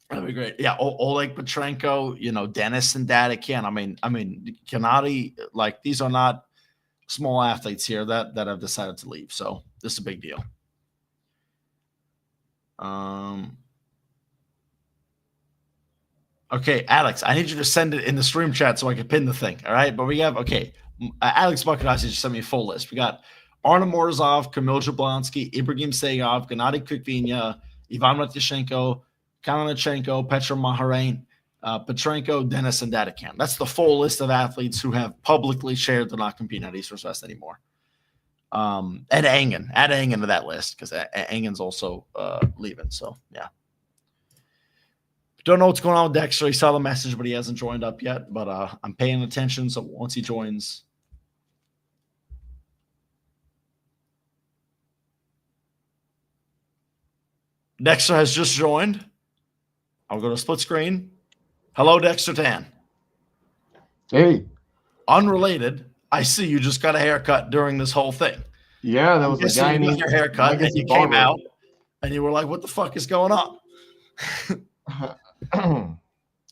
That'd be great. Yeah, Oleg Petrenko, Dennis and Dadikian. I mean, Gennady, like these are not small athletes here that have decided to leave. So this is a big deal. Okay, Alex, I need you to send it in the stream chat so I can pin the thing. All right, but we have Alex Buckadasi just sent me a full list. We got Arna Morozov, Kamil Jablonski, Ibrahim Segov, Gennady Kukvina, Ivan Matyashenko, Kalinichenko, Petra Maharain, Petrenko, Dennis, and Dadikian. That's the full list of athletes who have publicly shared they're not competing at East versus West anymore. And Engen. Add Engen to that list because Engen's also leaving. So, yeah. Don't know what's going on with Dexter. He saw the message, but he hasn't joined up yet. But I'm paying attention, so once he joins... Dexter has just joined. I'll go to split screen. Hello, Dexter Tan. Hey. Unrelated, I see you just got a haircut during this whole thing. Yeah, that was a guy named your haircut, and you came out, and you were like, "What the fuck is going on?" All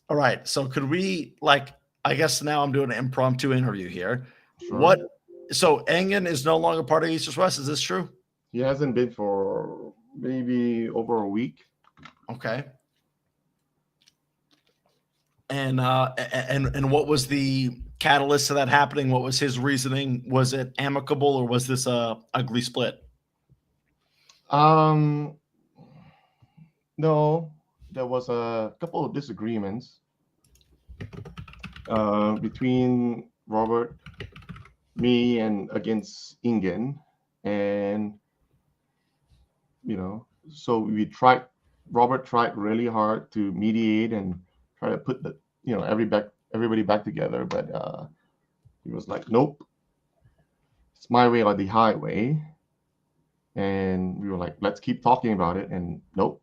right, so could we I guess now I'm doing an impromptu interview here. Sure. So Engen is no longer part of East versus West. Is this true? He hasn't been for maybe over a week. Okay. And what was the catalyst to that happening? What was his reasoning? Was it amicable or was this a ugly split? No, there was a couple of disagreements between Robert, me, and against Engen, and so Robert tried really hard to mediate and try to put everybody back together, but he was like, nope, it's my way or the highway. And we were like, let's keep talking about it, and nope,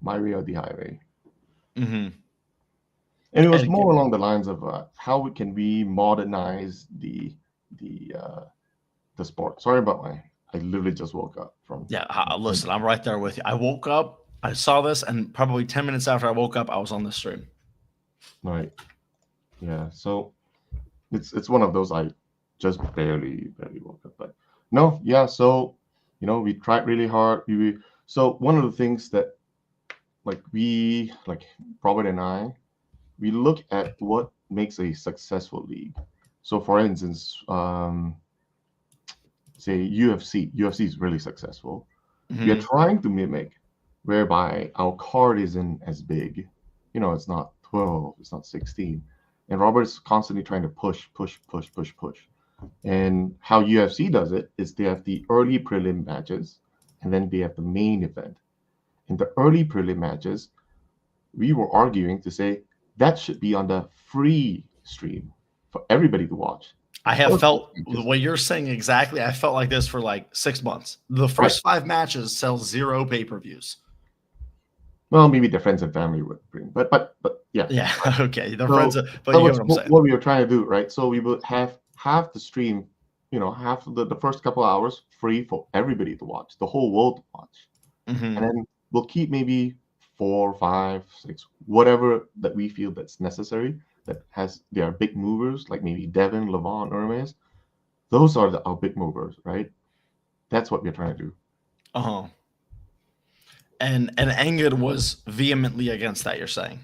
my way or the highway. Mm-hmm. And it was more along the lines of how can we modernize the sport. Sorry about I literally just woke up from. Yeah, listen, I'm right there with you. I woke up, I saw this, and probably 10 minutes after I woke up, I was on the stream. Right. Yeah. So it's one of those I just barely woke up. But no, yeah. So we tried really hard. So one of the things that Robert and I, we look at what makes a successful league. So for instance, say UFC is really successful. Mm-hmm. We are trying to mimic, whereby our card isn't as big. It's not 12, it's not 16. And Robert's constantly trying to push. And how UFC does it is they have the early prelim matches, and then they have the main event. In the early prelim matches, we were arguing to say that should be on the free stream for everybody to watch. I have felt what you're saying exactly. I felt like this for like 6 months. The first 5 matches sell 0 pay-per-views. Well, maybe the friends and family would bring, but yeah. Yeah, okay. The friends, but you know what I'm saying. What we were trying to do, right? So we would have half the stream, half of the first couple of hours free for everybody to watch, the whole world to watch. Mm-hmm. And then we'll keep maybe 4, 5, 6, whatever that we feel that's necessary, they are big movers, like maybe Devin, Levon, Hermes. Those are our big movers, right? That's what we're trying to do. Uh-huh. And Engen was vehemently against that, you're saying?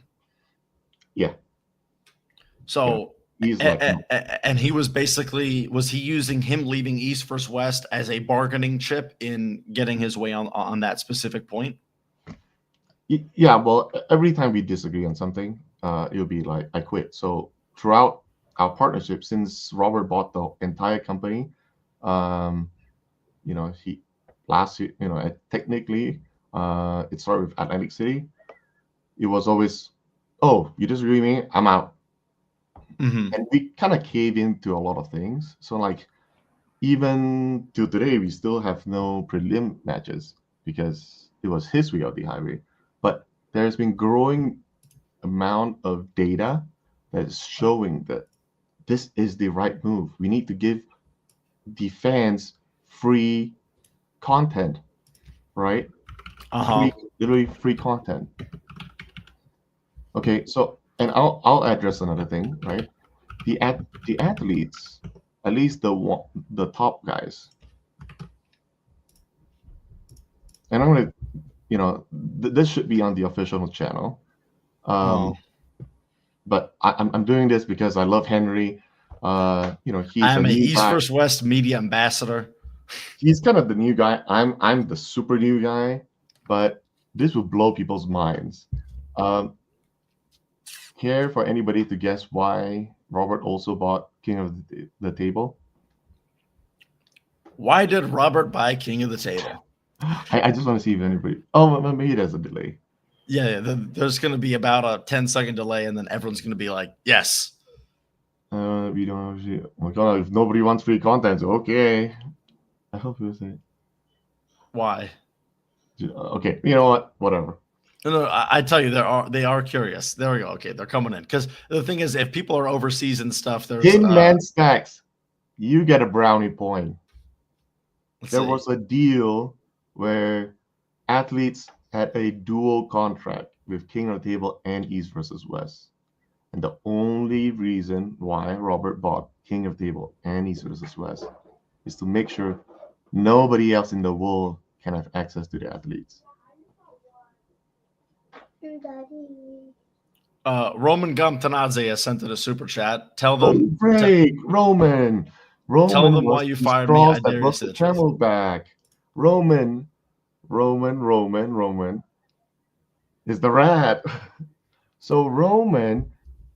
Yeah. So, and he was he using him leaving East versus West as a bargaining chip in getting his way on that specific point? Yeah, well, every time we disagree on something, it'll be like, I quit. So throughout our partnership, since Robert bought the entire company, he last year, technically, it started with Atlantic City. It was always, oh, you disagree with me, I'm out. And we kind of cave into a lot of things. So like even till today, we still have no prelim matches because it was his way or the highway. But there's been growing amount of data that is showing that this is the right move. We need to give the fans free content, right? Literally free content. Okay, so and I'll address another thing, right? The athletes, at least the top guys, and I'm gonna, this should be on the official channel. But I'm doing this because I love Henry. He's I'm a an new East guy. vs. West media ambassador. He's kind of the new guy. I'm the super new guy, but this will blow people's minds. Care for anybody to guess why Robert also bought King of the Table? Why did Robert buy King of the Table? I just want to see if anybody. Oh, maybe there's a delay. Yeah, there's going to be about a 10-second delay, and then everyone's going to be like, yes. We don't have. Oh my God, if nobody wants free content, so okay. I hope you say. Why? Okay, you know what? Whatever. No, I tell you, they are curious. There we go. Okay, they're coming in because the thing is, if people are overseas and stuff, there's Hinman Stacks. You get a brownie point. There was a deal where athletes had a dual contract with King of the Table and East versus West. And the only reason why Robert bought King of the Table and East versus West is to make sure nobody else in the world can have access to the athletes. Roman Gamtanadze has sent in a super chat. Tell them, Roman. Tell them why you fired me. I dare you to say the truth. Camelback. Roman is the rat. So Roman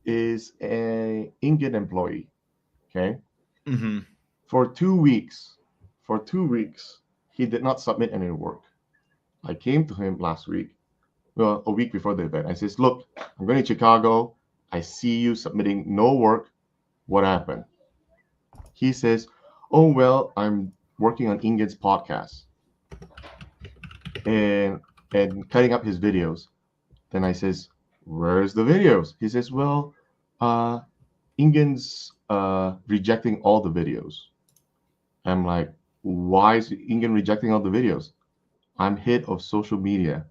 is an Indian employee. Okay. For 2 weeks, he did not submit any work. I came to him last week, well, a week before the event. I says, look, I'm going to Chicago. I see you submitting no work. What happened? He says, oh, well, I'm working on Ingen's podcast and cutting up his videos. Then I says, where's the videos? He says, well, Ingen's rejecting all the videos. I'm like, why is Ingen rejecting all the videos? I'm head of social media.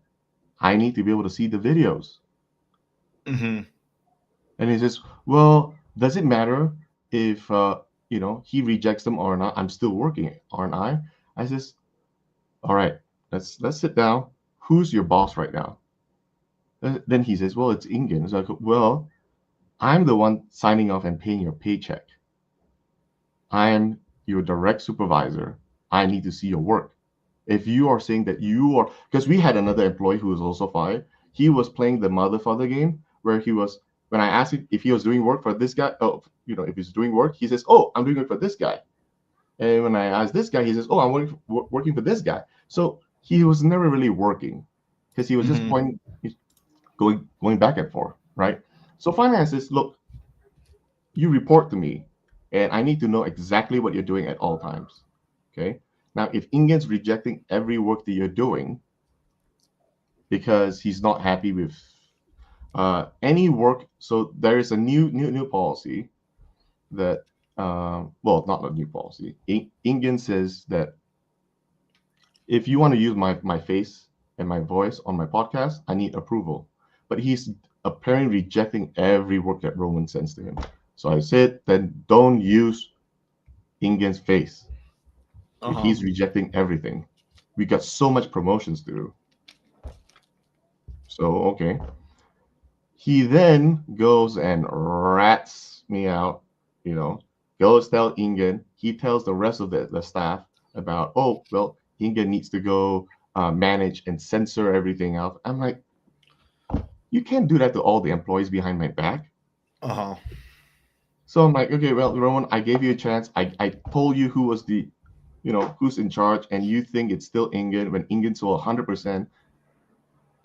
I need to be able to see the videos. And he says, well, does it matter if he rejects them or not? I'm still working, aren't I? I says, all right, let's sit down. Who's your boss right now? Then he says, well, it's Ingen. So I go, well, I'm the one signing off and paying your paycheck. I am your direct supervisor. I need to see your work. If you are saying that you are, because we had another employee who was also fired. He was playing the mother-father game where he was, when I asked him if he was doing work for this guy, if he's doing work, he says, oh, I'm doing it for this guy. And when I asked this guy, he says, oh, I'm working for this guy. So he was never really working because he was just going back and forth, right? So finance says, look, you report to me and I need to know exactly what you're doing at all times. Okay. Now, if Ingen's rejecting every work that you're doing because he's not happy with any work, so there is a new policy that, well, not a new policy. Ingen says that if you want to use my face and my voice on my podcast, I need approval. But he's apparently rejecting every work that Roman sends to him. So I said, then don't use Ingen's face. He's rejecting everything. We got so much promotions to do. So, okay. He then goes and rats me out, goes tell Ingen. He tells the rest of the staff about, oh, well, Ingen needs to go manage and censor everything out. I'm like, you can't do that to all the employees behind my back. So I'm like, okay, well, Roman, I gave you a chance. I told you who was the who's in charge, and you think it's still Ingen when Ingen sold 100%.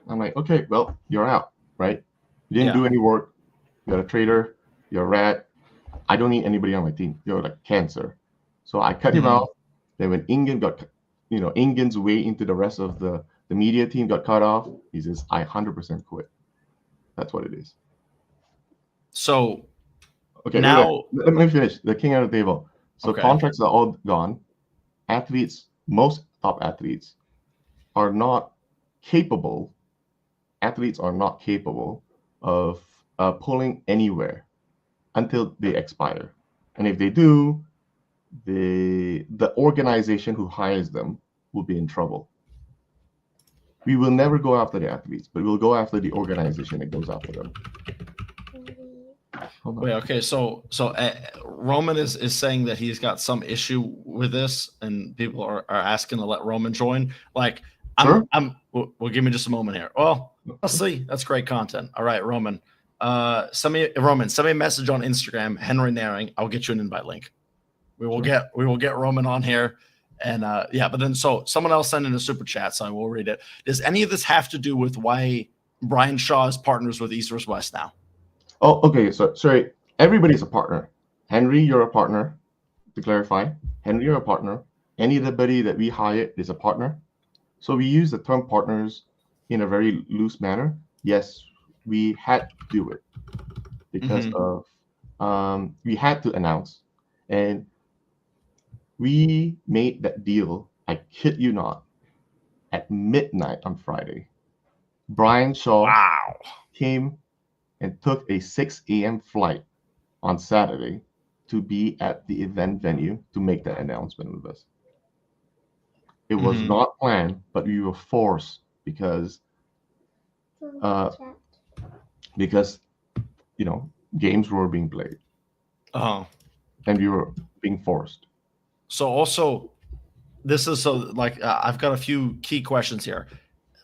I'm like, okay, well, you're out, right? You didn't do any work. You're a traitor. You're a rat. I don't need anybody on my team. You're like cancer. So I cut him out. Then when Ingen got, Ingen's way into the rest of the media team got cut off, he says, I 100% quit. That's what it is. So okay, now let me finish. The king of the table. So contracts are all gone. Athletes, most top athletes, are not capable. Athletes are not capable of pulling anywhere until they expire. And if they do, the organization who hires them will be in trouble. We will never go after the athletes, but we'll go after the organization that goes after them. Wait, okay, so Roman is saying that he's got some issue with this, and people are asking to let Roman join. Like, well, give me just a moment here. Well, let's see. That's great content. All right, Roman. Send me a message on Instagram, Henry Naring. I'll get you an invite link. We will get Roman on here. And but then so someone else sent in a super chat, so I will read it. Does any of this have to do with why Brian Shaw is partners with East vs. West now? Oh, okay. So sorry, everybody's a partner. Henry, you're a partner. To clarify, Henry, you're a partner. Anybody that we hire is a partner. So we use the term partners in a very loose manner. Yes, we had to do it because of we had to announce, and we made that deal. I kid you not, at midnight on Friday. Brian Shaw came and took a 6 a.m. flight on Saturday to be at the event venue to make that announcement with us. It was not planned, but we were forced because games were being played. And we were being forced. So also, this is I've got a few key questions here,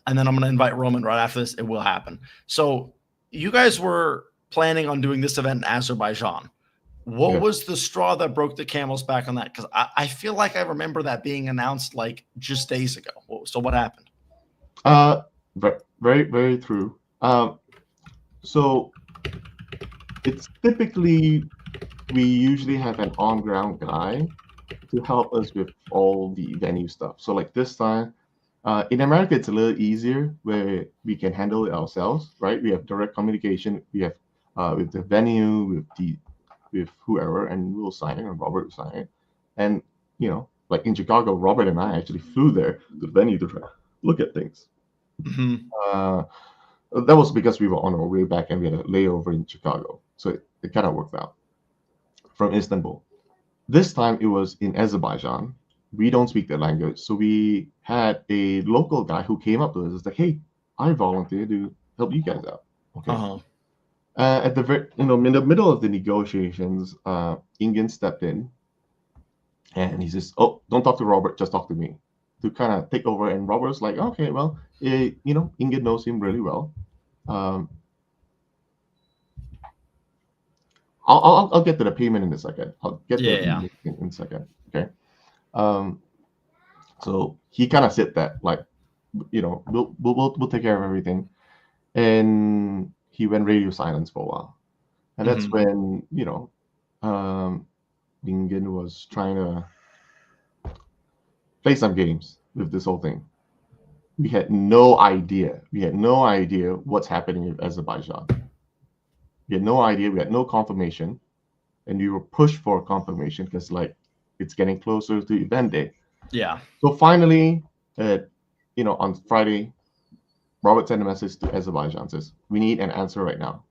and then I'm going to invite Roman right after this. It will happen. So you guys were planning on doing this event in Azerbaijan. What was the straw that broke the camel's back on that? Because I feel like I remember that being announced like just days ago. So what happened? Very, very true. So it's typically we usually have an on-ground guy to help us with all the venue stuff. So like this time, in America, it's a little easier where we can handle it ourselves, right? We have direct communication. We have with the venue, with whoever, and we'll sign it, and Robert will sign it. And like in Chicago, Robert and I actually flew there to the venue to try to look at things. That was because we were on our way back and we had a layover in Chicago, so it kind of worked out from Istanbul. This time it was in Azerbaijan. We don't speak the language, so we had a local guy who came up to us. It's like, hey, I volunteer to help you guys out. Okay. At the in the middle of the negotiations, Ingen stepped in, and he says, "Oh, don't talk to Robert, just talk to me," to kind of take over. And Robert's like, "Okay, well, Ingen knows him really well. I'll get to the payment in a second. I'll get to the in a second. Okay." So he kind of said that, like, we'll take care of everything, and he went radio silence for a while, and that's when Ingen was trying to play some games with this whole thing. We had no idea. We had no idea what's happening with Azerbaijan. We had no idea. We had no confirmation, and we were pushed for confirmation because it's getting closer to event day. Yeah. So finally, on Friday, Robert sent a message to Azerbaijan, says, "We need an answer right now."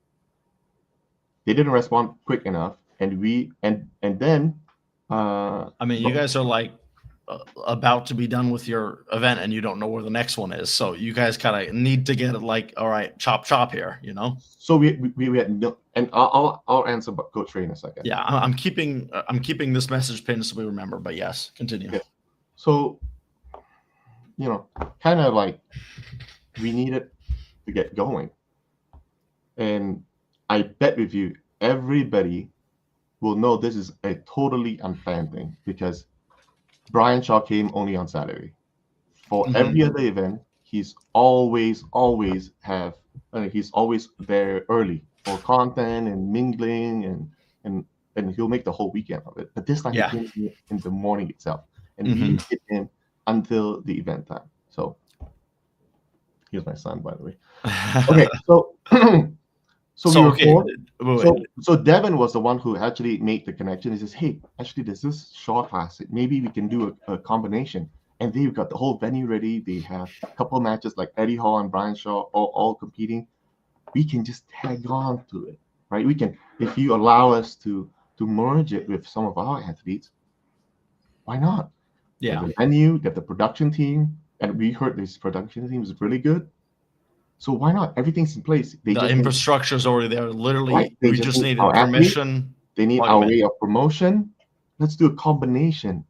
They didn't respond quick enough, and then. You guys are like about to be done with your event, and you don't know where the next one is. So you guys kind of need to get it like, all right, chop here, So we had no, and I'll answer Coach Ray in a second. Yeah, I'm keeping this message pinned so we remember. But yes, continue. Yeah. So, kind of like we needed to get going, and I bet with you, everybody will know this is a totally unplanned thing because Brian Shaw came only on Saturday. For Mhm. every other event, he's always he's always there early for content and mingling and he'll make the whole weekend of it. But this time Yeah. he came in the morning itself, and we Mhm. hit him until the event time. So here's my son, by the way. Okay, so so we So okay, record. wait. So Devin was the one who actually made the connection. He says, "Hey, actually, there's this Shaw Classic. Maybe we can do a combination." And they've got the whole venue ready. They have a couple matches like Eddie Hall and Brian Shaw all competing. We can just tag on to it, right? We can, if you allow us to merge it with some of our athletes, why not? Yeah. Get the venue, get the production team, and we heard this production team is really good. So why not? Everything's in place. They The just need, infrastructure is already there. Literally, right. They we just just need needed our athletes. permission. They need Plug our 'em in. way of promotion. Let's do a combination.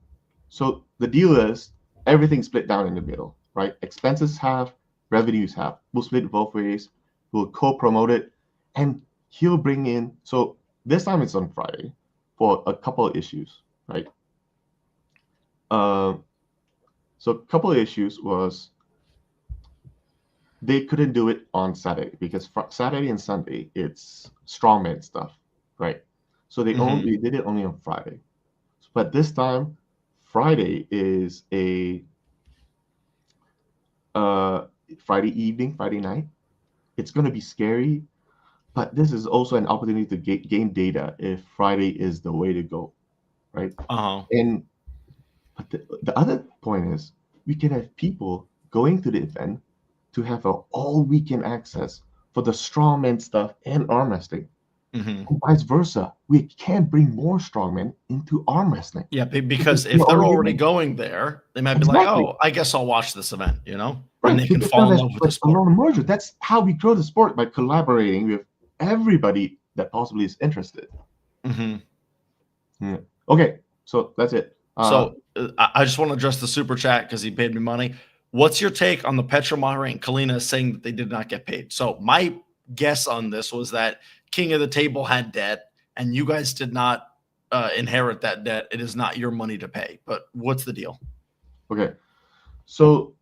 So the deal is everything split down in the middle, right? Expenses half, revenues half. We'll split both ways. We'll co-promote it, and he'll bring in. So this time it's on Friday for a couple of issues, right? So a couple of issues was they couldn't do it on Saturday because Saturday and Sunday it's strongman stuff, right? So they only did it only on Friday. But this time, Friday is a Friday evening, Friday night. It's going to be scary, but this is also an opportunity to gain data if Friday is the way to go, right? Uh-huh. And but the other point is we can have people going to the event to have an all weekend access for the strongman stuff and arm wrestling. Mhm. And vice versa. We can bring more strongmen into arm wrestling. Yeah, because They're if they're already already in. going there, they might be like, Exactly. "Oh, I guess I'll watch this event," you know? And Right. they So can this fall time in as love with the like a sport. lot of merger. That's how we grow the sport, by collaborating with everybody that possibly is interested. Mhm. Yeah. Okay, so that's it. So, I just wanna address the super chat because he paid me money. What's your take on the Petra Mahere and Kalina saying that they did not get paid? So, my guess on this was that King of the Table had debt, and you guys did not, inherit that debt. It is not your money to pay, but what's the deal? Okay, so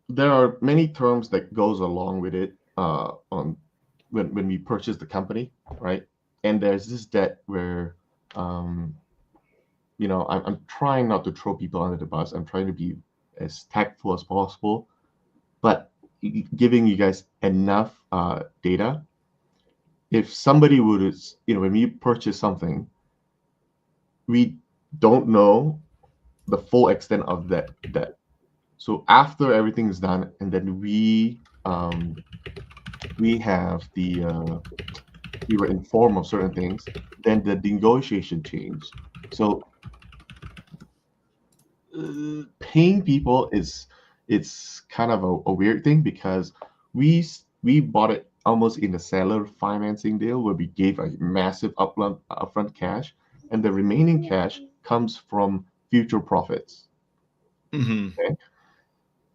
there are many terms that goes along with it on when we purchase the company, right? And there's this debt where I'm trying not to throw people under the bus. I'm trying to be as tactful as possible, but giving you guys enough data. If somebody would, when we purchase something, we don't know the full extent of that debt. So after everything is done, and then we have we were informed of certain things, then the negotiation changed. So paying people it's kind of a weird thing because we bought it almost in a seller financing deal where we gave a massive upfront cash, and the remaining cash comes from future profits. Mhm. Okay,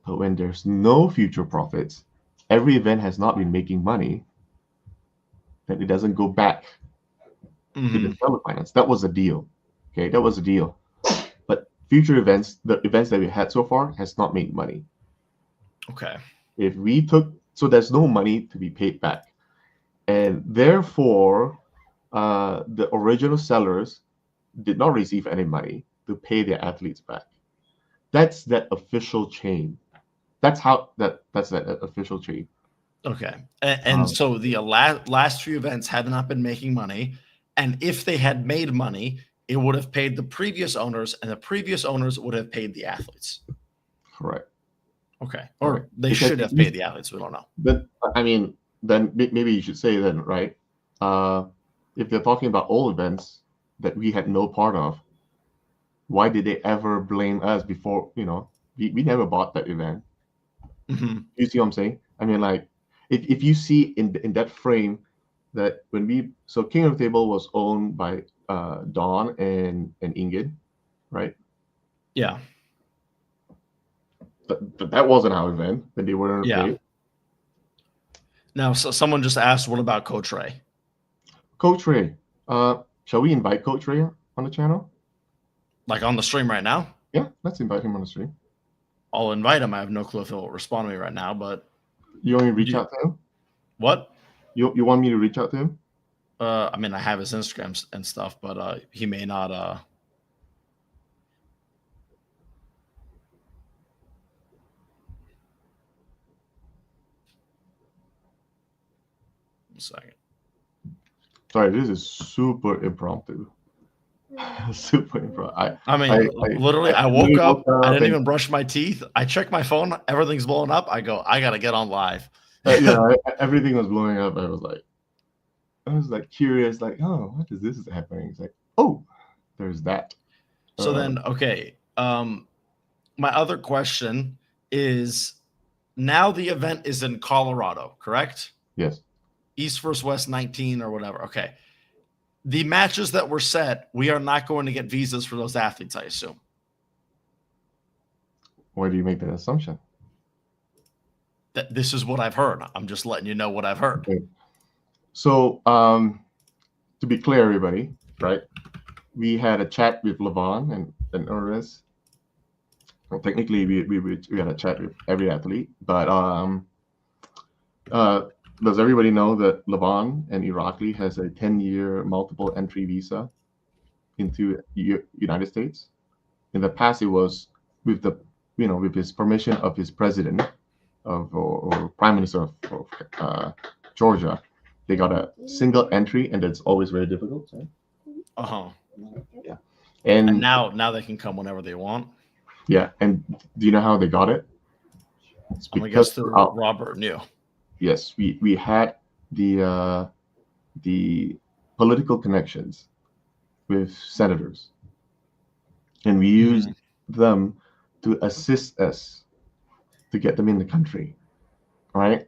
but when there's no future profits, every event has not been making money, then it doesn't go back to the Mhm. seller finance. That was a deal. Okay, that was a deal. But future events, the events that we had so far, has not made money. Okay. If we took, so there's no money to be paid back, and therefore the original sellers did not receive any money to pay their athletes back. That's that official chain. That's that official chain. Okay. And so the last few events had not been making money, and if they had made money, it would have paid the previous owners, and the previous owners would have paid the athletes. Correct. Okay. Correct. Or they Because should have paid the athletes. We don't know. then I mean, then maybe you should say then, right? If they're talking about all events that we had no part of, why did they ever blame us before? We never bought that event. Mhm. You see what I'm saying? I mean, like, if you see in that frame that so King of the Table was owned by Don and Ingrid, right? Yeah. But that wasn't our event. Then they weren't Yeah. paid. Now, so someone just asked, what about Coach Ray? Coach Ray, shall we invite Coach Ray on the channel? Like on the stream right now? Yeah, let's invite him on the stream. I'll invite him. I have no clue if he'll respond to me right now, but You want me to reach out to him? What? You want me to reach out to him? I mean, I have his Instagram and stuff, but he may not. 1 second. Sorry, this is super impromptu. Super impromptu. Literally, I woke up. I didn't even brush my teeth. I checked my phone. Everything's blowing up. I go, I gotta get on live. Everything was blowing up. I was like curious, like, oh, what is this happening? It's like, oh, there's that. So then, okay. My other question is, now the event is in Colorado, correct? Yes. East versus West 19 or whatever. Okay. The matches that were set, we are not going to get visas for those athletes, I assume. Why do you make that assumption? That this is what I've heard. I'm just letting you know what I've heard. Okay. So, to be clear, everybody, right? We had a chat with Levon and Ernest. Well, technically, we had a chat with every athlete, but does everybody know that Levon and Irakli has a 10-year multiple entry visa into United States? In the past, it was with with his permission of his president or prime minister of Georgia. They got a single entry, and it's always very difficult. Right? Yeah. And now they can come whenever they want. Yeah. And do you know how they got it? It's because through Robert New. Yes, we had the political connections with senators, and we used them to assist us to get them in the country, right?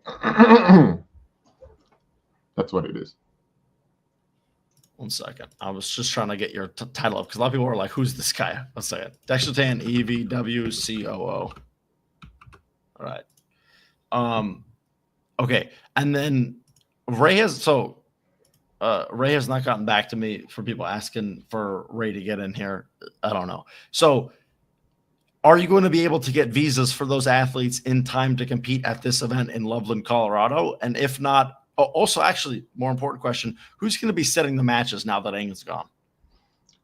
That's what it is. 1 second. I was just trying to get your title up because a lot of people are like, "Who's this guy?" Let's say it. Dexter Tan, EVWCOO. All right. Okay, and then Ray has not gotten back to me for people asking for Ray to get in here. I don't know. So, are you going to be able to get visas for those athletes in time to compete at this event in Loveland, Colorado? And if not, also, actually, more important question: who's going to be setting the matches now that Engen's gone?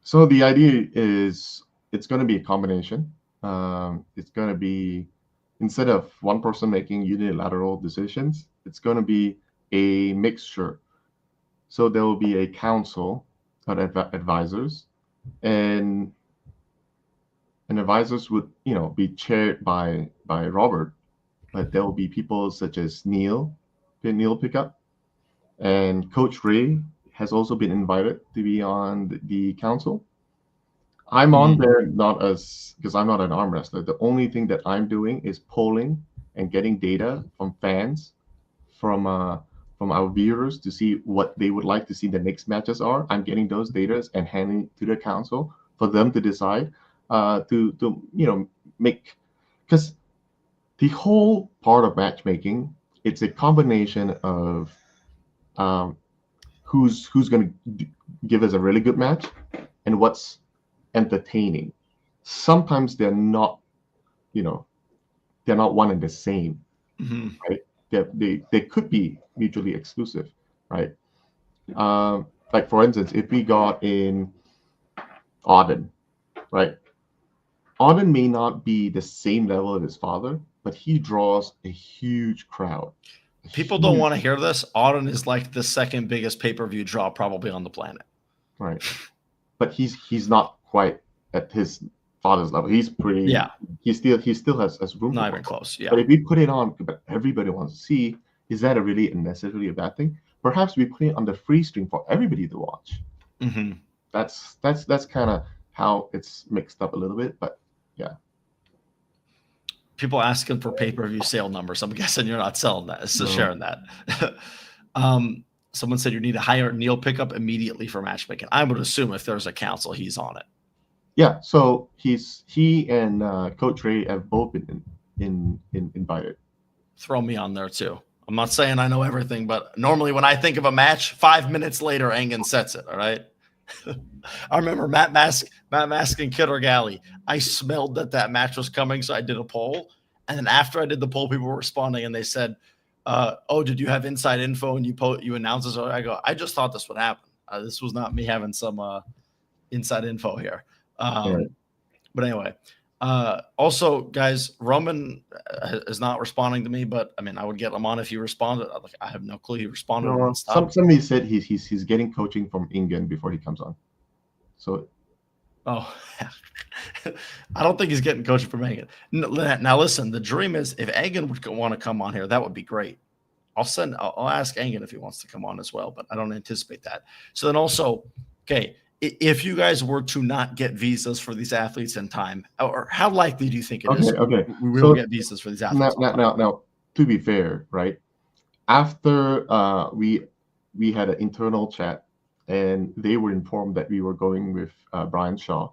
So the idea is it's going to be a combination. It's going to be, instead of one person making unilateral decisions, it's going to be a mixture. So there will be a council of advisors, and advisors would, be chaired by Robert, but there will be people such as Neil Pickup, and Coach Ray has also been invited to be on the council. I'm on there because I'm not an arm wrestler. The only thing that I'm doing is polling and getting data from fans, from our viewers to see what they would like to see the next matches are. I'm getting those data and handing to the council for them to decide to make, because the whole part of matchmaking, it's a combination of who's going to give us a really good match and what's entertaining. Sometimes they're not one and the same, right? They could be mutually exclusive, right? Like for instance, if we got in Auden, right? Auden may not be the same level of his father, but he draws a huge crowd. People don't want to hear this. Auden is like the second biggest pay-per-view draw probably on the planet. Right. But he's not quite at his father's level. He's pretty. Yeah. He still has room. Not even close. Yeah. But if we put it on, but everybody wants to see, is that really necessarily a bad thing? Perhaps we put it on the free stream for everybody to watch. Mm-hmm. That's kind of how it's mixed up a little bit, but yeah. People asking for pay-per-view sale numbers. I'm guessing you're not selling that. It's just sharing that. Someone said you need to hire Neil Pickup immediately for matchmaking. I would assume if there's a council, he's on it. Yeah. So he and Coach Ray have both been invited. Throw me on there too. I'm not saying I know everything, but normally when I think of a match, 5 minutes later, Engen sets it. All right. I remember Matt Mask and Kidder Galley. I smelled that match was coming, so I did a poll. And then after I did the poll, people were responding and they said, "Oh, did you have inside info and you announced this?" I go, "I just thought this would happen. This was not me having some inside info here." Right. But anyway, also, guys, Roman is not responding to me, but I mean, I would get him on if he responded. I have no clue he responded. No, somebody said he's getting coaching from Ingen before he comes on. So, oh, I don't think he's getting coaching from Engen. Now, listen, the dream is if Engen would want to come on here, that would be great. I'll ask Engen if he wants to come on as well, but I don't anticipate that. So then also, okay, if you guys were to not get visas for these athletes in time, or how likely do you think it is we will get visas for these athletes? Now, to be fair, right? After we had an internal chat, and they were informed that we were going with Brian Shaw.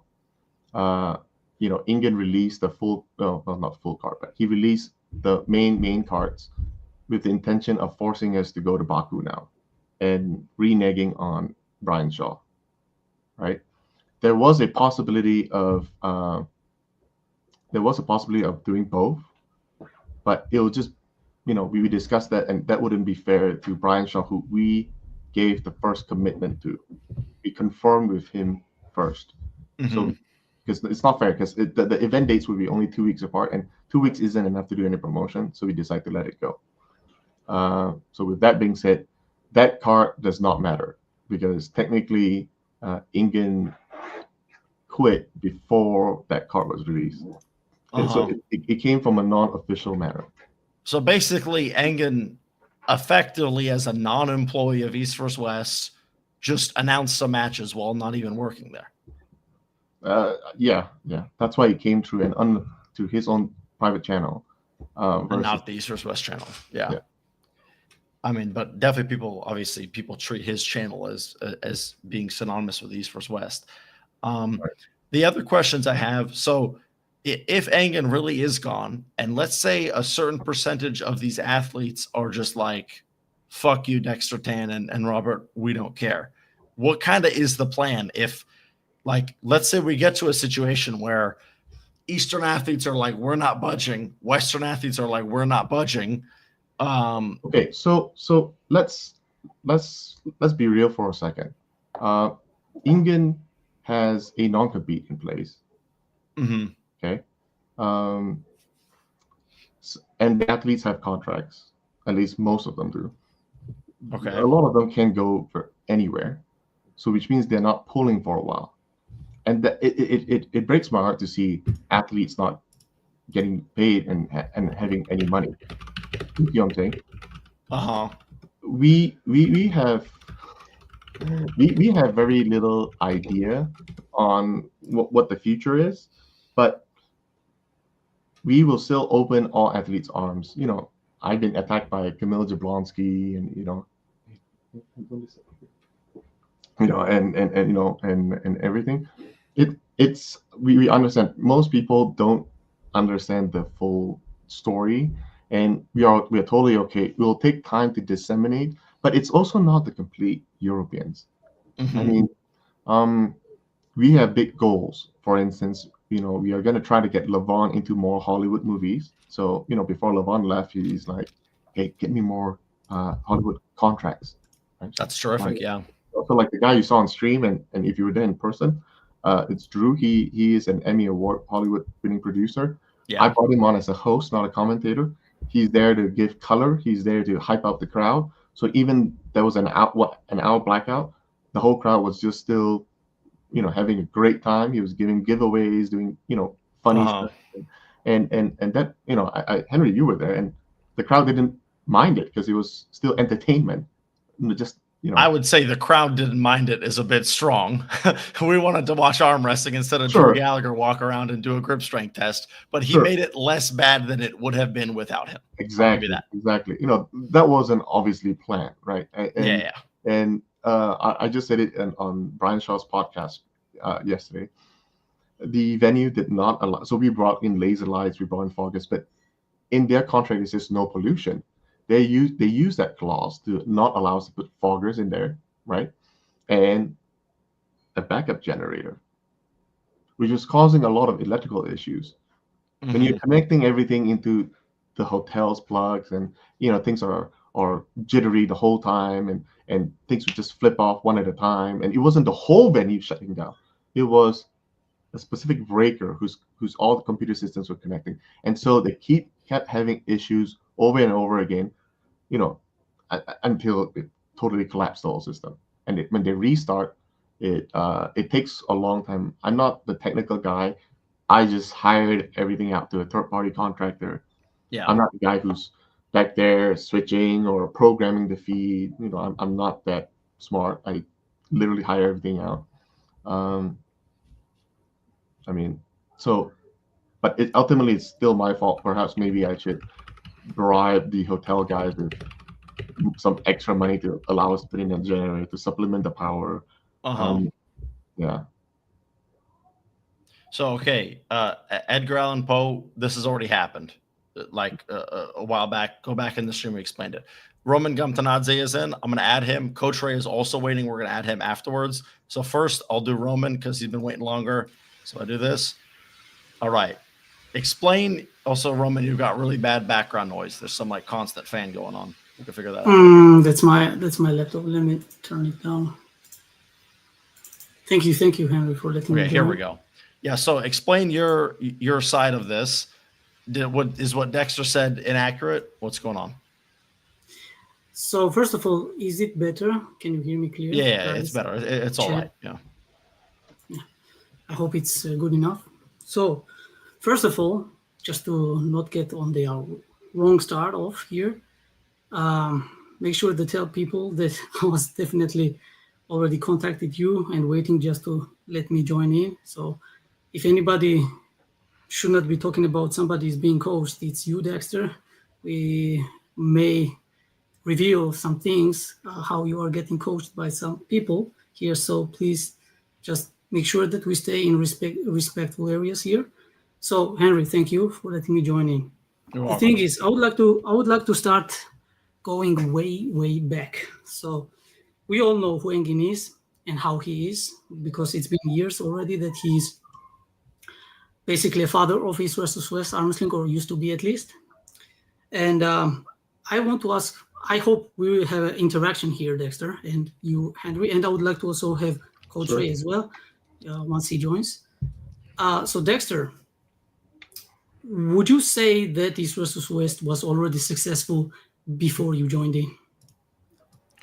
Ingen released the full, well, not full card, but he released the main cards with the intention of forcing us to go to Baku now and reneging on Brian Shaw. Right? There was a possibility of doing both, but it was just, we discussed that, and that wouldn't be fair to Brian Shaw, who we gave the first commitment to. We confirmed with him first. Mm-hmm. So, because it's not fair, because the event dates would be only 2 weeks apart, and 2 weeks isn't enough to do any promotion, so we decided to let it go. So with that being said, that card does not matter, because technically Ingen quit before that card was released. So it came from a non-official manner. So basically, Engen, effectively as a non-employee of East vs. West, just announced some matches while not even working there. Yeah. That's why he came through and to his own private channel, and not the East vs. West channel. Yeah. I mean, but definitely people treat his channel as being synonymous with East vs. West. Right. The other questions I have, so if Engen really is gone, and let's say a certain percentage of these athletes are just like, fuck you, Dexter Tan and Robert, we don't care. What kind of is the plan if, like, let's say we get to a situation where Eastern athletes are like, we're not budging. Western athletes are like, we're not budging. Okay, so let's be real for a second. Ingen has a non-compete in place. Mm-hmm. Okay. And the athletes have contracts. At least most of them do. Okay. A lot of them can go for anywhere. So which means they're not pulling for a while. And it breaks my heart to see athletes not getting paid and having any money. You know what I'm saying? We have very little idea on what the future is, but we will still open all athletes' arms. I've been attacked by Kamil Jablonski, and and everything. We understand. Most people don't understand the full story, and we are totally okay. We'll take time to disseminate, but it's also not the complete Europeans. Mm-hmm. I mean, we have big goals. For instance, we are going to try to get Levon into more Hollywood movies. So, before Levon left, he's like, hey, get me more Hollywood contracts. Right? That's terrific, yeah. So like the guy you saw on stream, and if you were there in person, it's Drew. He is an Emmy Award Hollywood winning producer. Yeah. I brought him on as a host, not a commentator. He's there to give color. He's there to hype up the crowd. So even there was an hour blackout, the whole crowd was just still, having a great time. He was giving giveaways, doing, funny stuff. And that, Henry, you were there, and the crowd didn't mind it because it was still entertainment. Just, I would say the crowd didn't mind it is a bit strong. We wanted to watch arm wrestling instead of Drew Gallagher walk around and do a grip strength test, but he made it less bad than it would have been without him. Exactly. Exactly. That wasn't obviously planned, right? And I just said it on Brian Shaw's podcast yesterday. The venue did not allow. So we brought in laser lights, we brought in foggers, but in their contract it says no pollution. They use that clause to not allow us to put foggers in there, right? And a backup generator, which was causing a lot of electrical issues. When you're connecting everything into the hotel's plugs, and things are jittery the whole time, and things would just flip off one at a time, and it wasn't the whole venue shutting down. It was a specific breaker whose all the computer systems were connecting, and so they kept having issues over and over again, until it totally collapsed the whole system. And when they restart, it takes a long time. I'm not the technical guy. I just hired everything out to a third-party contractor. Yeah. I'm not the guy who's back there switching or programming the feed. I'm not that smart. I literally hire everything out. But ultimately it's still my fault. Perhaps maybe I should bribe the hotel guys with some extra money to allow us to put in a generator to supplement the power. Yeah. So, okay, Edgar Allan Poe, this has already happened. Like a while back. Go back in the stream, we explained it. Roman Gamtanadze is in. I'm going to add him. Coach Ray is also waiting. We're going to add him afterwards. So first, I'll do Roman because he's been waiting longer. So I do this. All right. Explain. Also, Roman, you've got really bad background noise. There's some like constant fan going on. We can figure that out. That's my laptop. Let me turn it down. Thank you, Henry, for letting me. Okay, here we go. Yeah, so explain your side of this. What Dexter said inaccurate? What's going on? So first of all, is it better? Can you hear me clearly? Yeah, it's better. It's all right. Yeah. I hope it's good enough. So first of all, just to not get on the wrong start off here, make sure to tell people that I was definitely already contacted you and waiting just to let me join in. So if anybody should not be talking about somebody is being coached, it's you, Dexter. We may reveal some things, how you are getting coached by some people here. So please just make sure that we stay in respectful areas here. So Henry, thank you for letting me join in. The thing is, I would like to start going way back. So we all know who Engin is and how he is, because it's been years already that he's basically a father of East versus West arm wrestling, or used to be at least. And I want to ask, I hope we will have an interaction here, Dexter, and you, Henry, and I would like to also have Coach Ray as well, once he joins. So Dexter, would you say that East versus West was already successful before you joined in?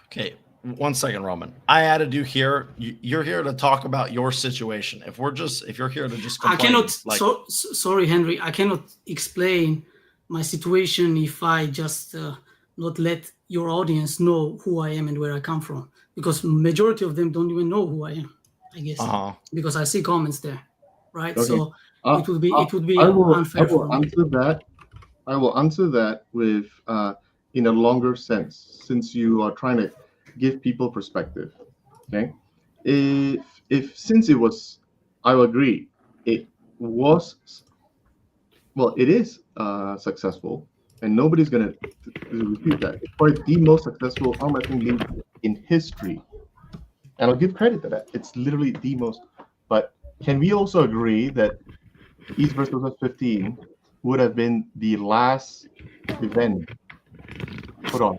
Okay, 1 second, Roman. I added you here. You're here to talk about your situation. If you're here to just complain, I cannot. Sorry, Henry. I cannot explain my situation if I just not let your audience know who I am and where I come from, because majority of them don't even know who I am. I guess because I see comments there, right? Okay. So it would be unfair for me. I will answer that with in a longer sense, since you are trying to give people perspective. Okay, since it was, I will agree, it is successful, and nobody's gonna refute that. It's probably the most successful arm wrestling league in history, and I'll give credit to that. It's literally the most. But can we also agree that East versus West 15 would have been the last event put on?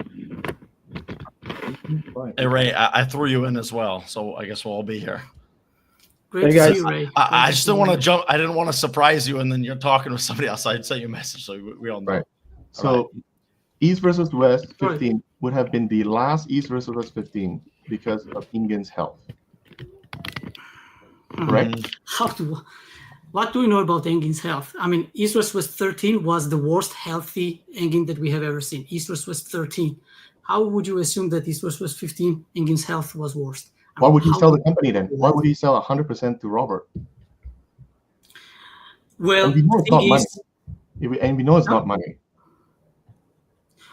Hey Ray, I threw you in as well, so I guess we'll all be here. Great to see you, Ray. I just didn't want to jump. I didn't want to surprise you, and then you're talking with somebody else. I'd send you a message, so we all know. Right. So East versus West 15 would have been the last East versus West 15 because of Engin's health. Correct? What do we know about Engin's health? I mean, East versus West 13 was the worst healthy Engin that we have ever seen. East versus West 13. How would you assume that East versus West 15 Engin's health was worst? Why would he sell the company then? Why would he sell 100% to Robert? Well, and we know it's not money. And we know it's not money.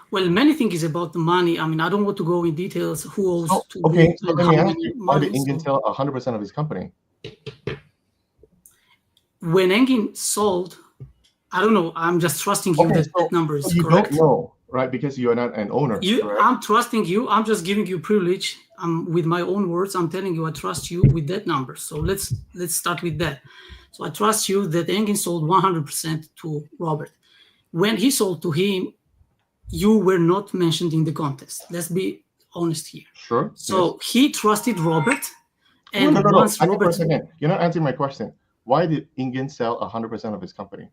Well, many things is about the money. I mean, I don't want to go in details who owes to okay, so let me ask you, why did Engin sell 100% of his company? When Engin sold, I don't know. I'm just trusting you that number is correct. You don't know, right? Because you are not an owner. I'm trusting you. I'm just giving you privilege. with my own words, I'm telling you, I trust you with that number. So let's start with that. So I trust you that Engin sold 100% to Robert. When he sold to him, you were not mentioned in the contest. Let's be honest here. Sure. So he trusted Robert. And no. once I think for a Robert, second, you're not answering my question. Why did Engin sell 100% of his company?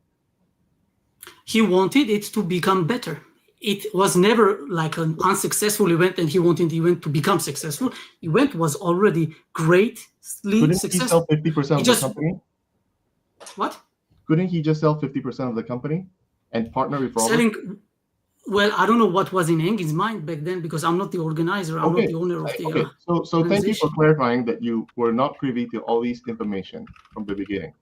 he wanted it to become better. It was never like an unsuccessful event and he wanted the event to become successful. Event was already greatly Couldn't he successful. sell 50% of just- the company? What? Couldn't he just sell 50% of the company and partner with Robert? Selling, well, I don't know what was in Engin's mind back then because I'm not the organizer. I'm not the owner of the. Okay, so thank you for organization. clarifying that you were not privy to all these information from the beginning.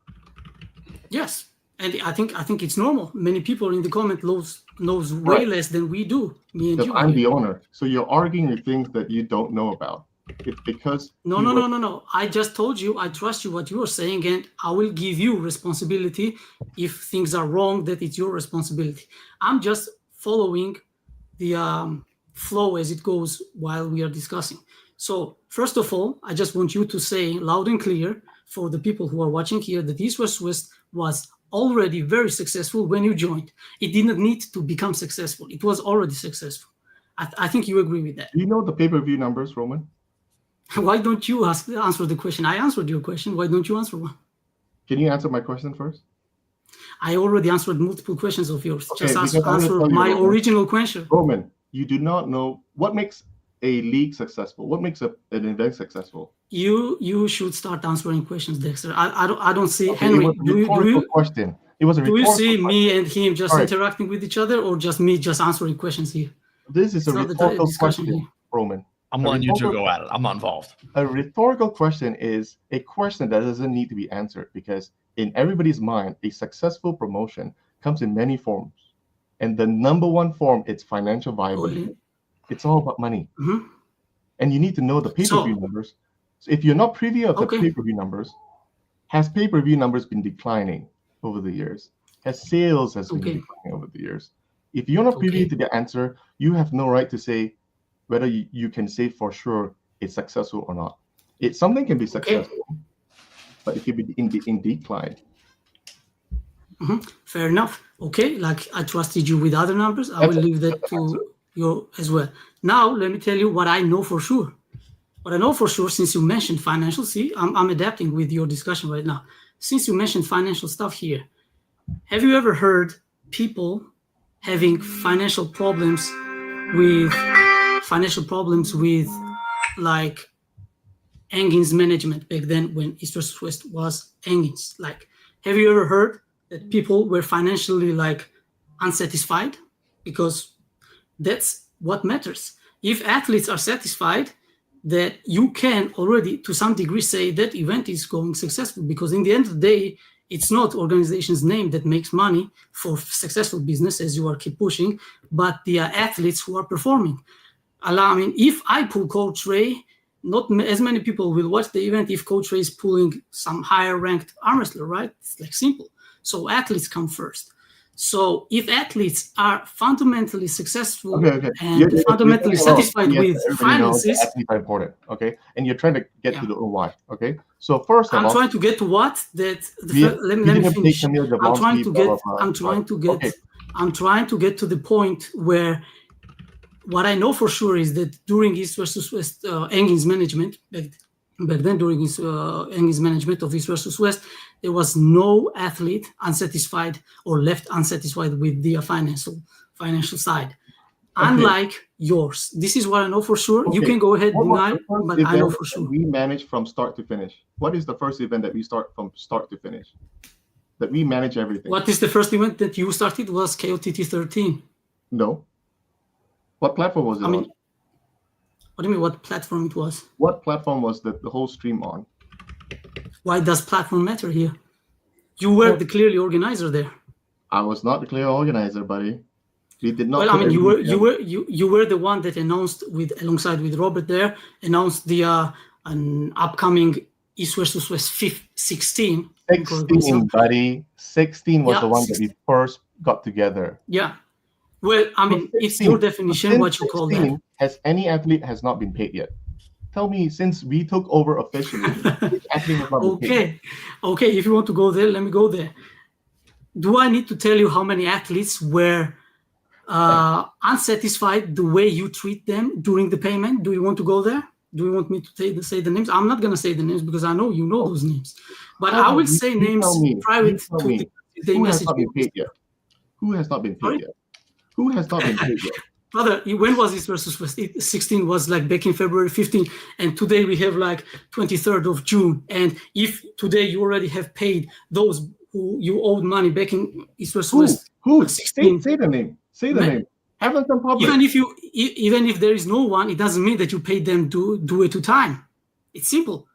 Yes, and I think it's normal. Many people in the comment knows way Right. less than we do. Me and Because you. I'm the owner, so you're arguing with things that you don't know about. It's because No. I just told you I trust you what you are saying, and I will give you responsibility if things are wrong. That it's your responsibility. I'm just following the flow as it goes while we are discussing. So first of all, I just want you to say loud and clear for the people who are watching here that East West West was already very successful when you joined. It didn't need to become successful. It was already successful. I think you agree with that. Do you know the pay-per-view numbers, Roman? Why don't you answer the question? I answered your question. Why don't you answer one? Can you answer my question first? I already answered multiple questions of yours. Okay, Just because I'm gonna answer tell you, my Roman. original question. Roman, you do not know what makes a league successful. What makes an event successful? You should start answering questions, Dexter. I don't see Okay, Henry. it was a Do rhetorical question. It was a you rhetorical see question. me and him just Alright. interacting with each other, or just me just answering questions here? This is a It's not the rhetorical discussion question, here. Roman. I'm A letting you two rhetorical- go at it. I'm not involved. A rhetorical question is a question that doesn't need to be answered because in everybody's mind, a successful promotion comes in many forms. And the number one form, it's financial viability. Only- It's all about money. Mhm. And you need to know the pay-per-view So- numbers. So if you're not privy of the Okay. pay-per-view numbers, has pay-per-view numbers been declining over the years? Has sales been Okay. declining over the years? If you're not privy Okay. to the answer, you have no right to say whether you can say for sure it's successful or not. Something can be successful, but it can be in decline. Fair enough. Okay, like I trusted you with other numbers. I will That's- leave that to you as well. Now, let me tell you what I know for sure. What I know for sure, since you mentioned financial, see, I'm adapting with your discussion right now. Since you mentioned financial stuff here, have you ever heard people having financial problems with like Engin's management back then when East West West was Engin's? Like, have you ever heard that people were financially like unsatisfied? Because that's what matters. If athletes are satisfied, that you can already to some degree say that event is going successful, because in the end of the day, it's not organization's name that makes money for successful business as you are keep pushing, but the athletes who are performing. I mean, if I pull Coach Ray, not as many people will watch the event if Coach Ray is pulling some higher ranked arm wrestler, right? It's like simple. So athletes come first. So if athletes are fundamentally successful Okay. and You're fundamentally thinking, satisfied yes, with everybody knows that finances, athletes are important. Okay, and you're trying to get Yeah. to the why. Okay, so first of I'm all, trying to get to what that. Let me didn't finish. take Camille I'm trying Jablonski, to blah, get. blah, blah. I'm trying to get. Okay. I'm trying to get to the point where what I know for sure is that during East versus West, Engin's management back then, during Engin's management of East versus West, there was no athlete unsatisfied or left unsatisfied with the financial side. Okay. Unlike yours, this is what I know for sure. You Okay. can go ahead What was deny, the first but I know event for that sure. we managed from start to finish? What is the first event that we start from start to finish? That we manage everything? What is the first event that you started? Was KOTT 13. No. What platform was it I mean, on? what do you mean? What platform it was? What platform was the whole stream on? Why does platform matter here? You were Oh. the clearly organizer there. I was not the clear organizer, buddy. We did not. Well, I put mean, everything you were the one that announced alongside with Robert there, announced the an upcoming East versus West 16. 16, buddy. 16 was Yeah, the one 16. that we first got together. Yeah. Well, I mean, So it's your 16. definition Since what you call that. 16, has any athlete has not been paid yet? Tell me, since we took over officially, which athlete has not been paid? Okay. If you want to go there, let me go there. Do I need to tell you how many athletes were unsatisfied the way you treat them during the payment? Do you want to go there? Do you want me to say the names? I'm not going to say the names because I know you know those names. But I will say names private to the Who has message. not been paid yet? Who has not been paid yet? Who has not been paid yet? Brother, when was East versus West? 16 was like back in February 15, and today we have like 23rd of June. And if today you already have paid those who you owed money back in East versus West, Who? 16, Say the name. Say the name. Have them come public. even if there is no one, it doesn't mean that you paid them do it to time. It's simple.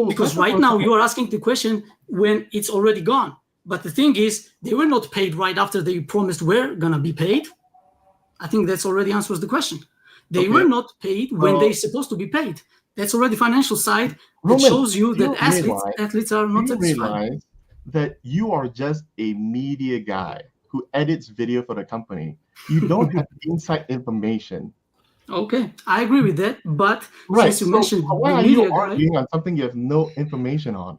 Because right now you are asking the question when it's already gone. But the thing is, they were not paid right after they promised we're gonna be paid. I think that's already answers the question. They were not paid when they're supposed to be paid. That's already financial side that shows you that athletes are not satisfied. Realize that you are just a media guy who edits video for the company. You don't have inside information. Okay, I agree with that. But since you mentioned why are you arguing on something you have no information on?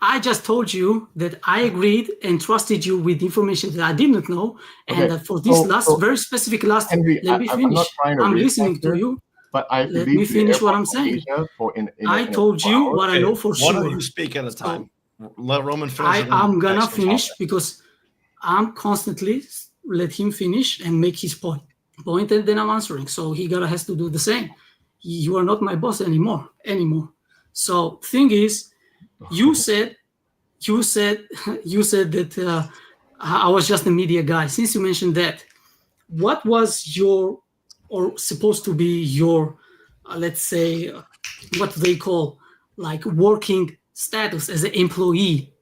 I just told you that I agreed and trusted you with information that I didn't know, and that for this very specific Henry, let me finish. I'm listening to you. But let me finish what I'm saying. I told you what I know for sure. Why don't you speak at a time? Let Roman finish. I'm gonna finish because I'm constantly let him finish and make his point, and then I'm answering. So he has to do the same. You are not my boss anymore. So thing is, you said that I was just a media guy. Since you mentioned that, what was your or supposed to be your, let's say, what they call like working status as an employee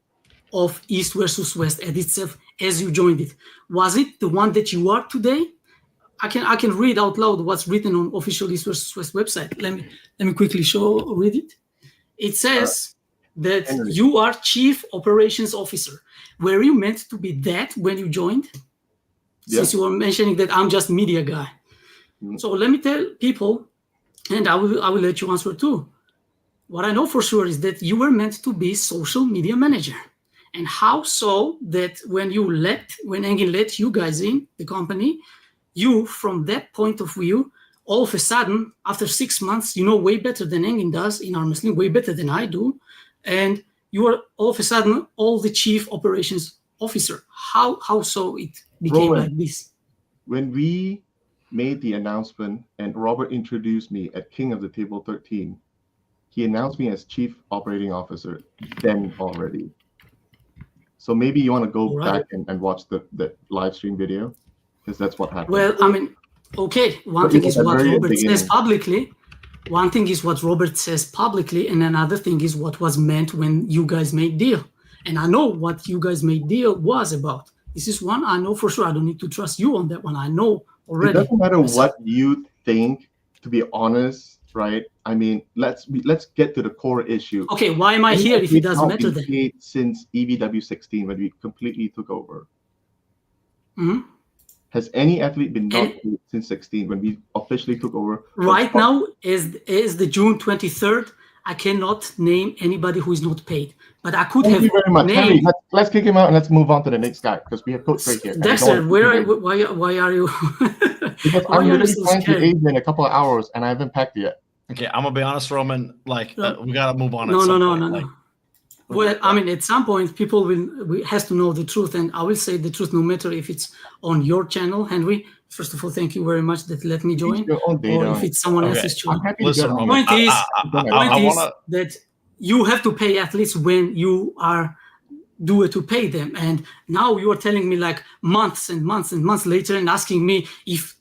of East versus West at itself as you joined it? Was it the one that you are today? I can read out loud what's written on official East versus West website. Let me quickly read it. It says that you are Chief Operations Officer. Were you meant to be that when you joined? Yeah. Since you were mentioning that I'm just media guy. Mm-hmm. So let me tell people, and I will let you answer too. What I know for sure is that you were meant to be social media manager. And how so that when Engin let you guys in the company, you, from that point of view, all of a sudden, after 6 months, you know way better than Engin does in arm wrestling, way better than I do. And you are all of a sudden all the Chief Operations Officer. How so it became like this? When we made the announcement and Robert introduced me at King of the Table 13, he announced me as Chief Operating Officer then already. So maybe you want to go back and watch the live stream video, because that's what happened. Well, I mean, okay. One thing is what Robert says publicly. One thing is what Robert says publicly, and another thing is what was meant when you guys made deal. And I know what you guys made deal was about. This is one I know for sure. I don't need to trust you on that one. I know already. It doesn't matter what you think, to be honest, right? I mean, let's get to the core issue. Okay, why am I here if it doesn't matter then? Since EVW 16, when we completely took over. Mm-hmm. Has any athlete been not paid since 16 when we officially took over? Right now, is the June 23rd, I cannot name anybody who is not paid. But I could have. Thank you very much, Henry. Let's kick him out and let's move on to the next guy, because we have Coach right here. Dexter, why are you? Because I'm really trying to age in a couple of hours and I haven't packed yet. Okay, I'm gonna be honest, Roman. Like we gotta move on. No. Well, I mean, at some point, people has to know the truth, and I will say the truth, no matter if it's on your channel, Henry. First of all, thank you very much that let me join, or if it's someone else's channel. Listen, the point is that you have to pay athletes when you are due to pay them, and now you are telling me like months and months and months later, and asking me if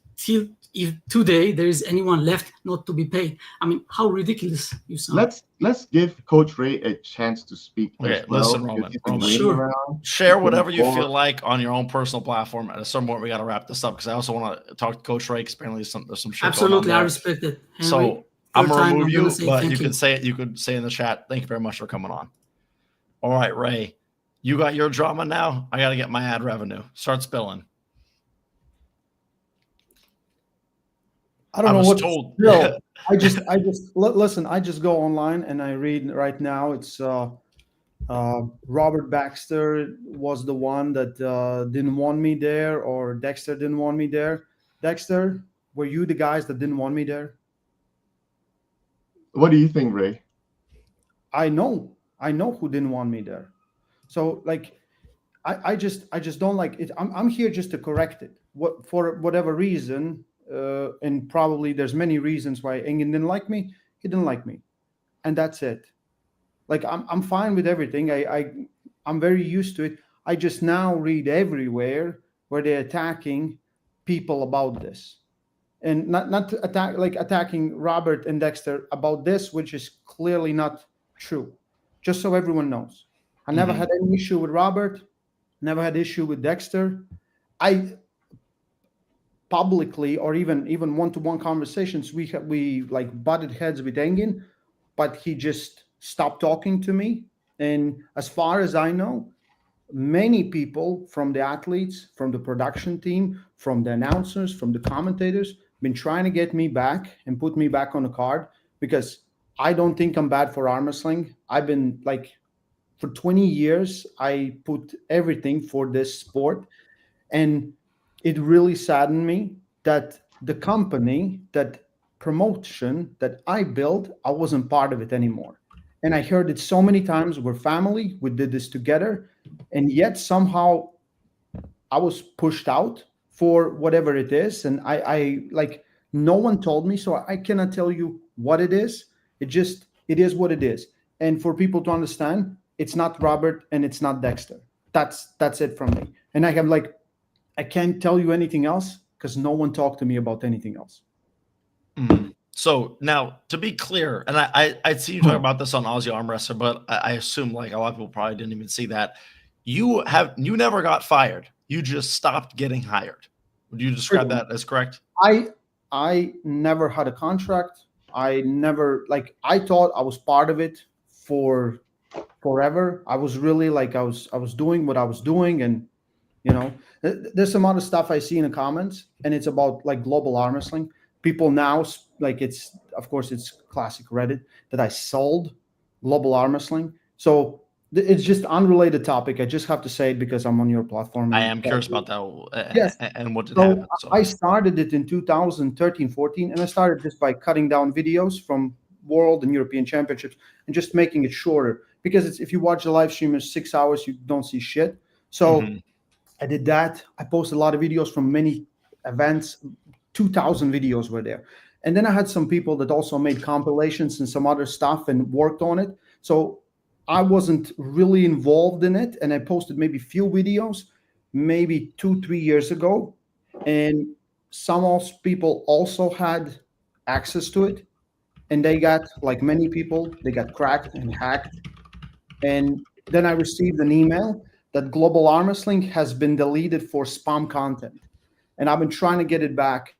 today there is anyone left not to be paid. I mean, how ridiculous you sound. Let's give Coach Ray a chance to speak. Okay, listen, Roman. Sure. Share whatever you feel like on your own personal platform. At some point, we got to wrap this up because I also want to talk to Coach Ray. Because apparently, there's some shit. Absolutely, I respect it. Henry, so I'm gonna remove you, but you can say it. You could say in the chat. Thank you very much for coming on. All right, Ray, you got your drama now. I got to get my ad revenue. Start spilling. I don't I know was what. told. No, listen. I just go online and I read right now. It's Robert Baxter was the one that didn't want me there, or Dexter didn't want me there. Dexter, were you the guys that didn't want me there? What do you think, Ray? I know who didn't want me there. So like, I just don't like it. I'm here just to correct it. What for whatever reason, and probably there's many reasons why Engin didn't like me. He didn't like me, and that's it. Like I'm fine with everything. I'm very used to it. I just now read everywhere where they're attacking people about this, and not to attack like attacking Robert and Dexter about this, which is clearly not true. Just so everyone knows, I never Mhm. had any issue with Robert. Never had issue with Dexter. I publicly or even one-to-one conversations we like butted heads with Engin, but he just stopped talking to me. And as far as I know, many people from the athletes, from the production team, from the announcers, from the commentators, been trying to get me back and put me back on the card because I don't think I'm bad for arm wrestling. I've been like for 20 years, I put everything for this sport. And it really saddened me that the company, that promotion that I built, I wasn't part of it anymore. And I heard it so many times. We're family, we did this together. And yet somehow I was pushed out for whatever it is. And I like, no one told me. So I cannot tell you what it is. It is what it is. And for people to understand, it's not Robert and it's not Dexter. That's it from me. And I have like, I can't tell you anything else because no one talked to me about anything else. Mhm. So now, to be clear, and I see you talking about this on Aussie Arm Wrestler, but I assume like a lot of people probably didn't even see that. You never got fired. You just stopped getting hired. Would you describe that as correct? I never had a contract. I never like I thought I was part of it for forever. I was really like I was doing what I was doing, and you know, there's some other stuff I see in the comments, and it's about like global arm wrestling. People now like it's of course it's classic Reddit that I sold global arm wrestling. So it's just unrelated topic. I just have to say it because I'm on your platform. I And am curious about that yes, and what did so happen. So I started it in 2013, 14, and I started just by cutting down videos from world and European championships and just making it shorter because it's if you watch the live stream in 6 hours, you don't see shit. So Mhm. I did that. I posted a lot of videos from many events. 2,000 videos were there. And then I had some people that also made compilations and some other stuff and worked on it. So I wasn't really involved in it. And I posted maybe few videos, maybe 2, 3 years ago. And some else people also had access to it. And they got, like many people, they got cracked and hacked. And then I received an email that Global Arm Wrestling has been deleted for spam content. And I've been trying to get it back.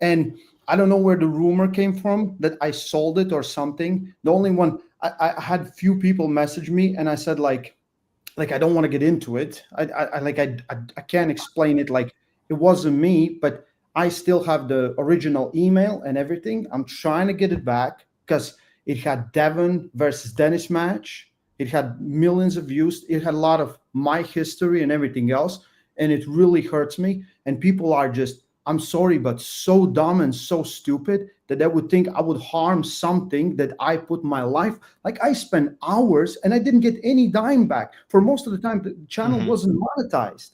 And I don't know where the rumor came from that I sold it or something. The only one I had few people message me and I said like I don't want to get into it. I can't explain it. Like it wasn't me, but I still have the original email and everything. I'm trying to get it back because it had Devon versus Dennis match. It had millions of views. It had a lot of my history and everything else, and it really hurts me. And people are just, I'm sorry, but so dumb and so stupid that they would think I would harm something that I put my life. Like I spent hours and I didn't get any dime back. For most of the time, the channel Mhm. wasn't monetized.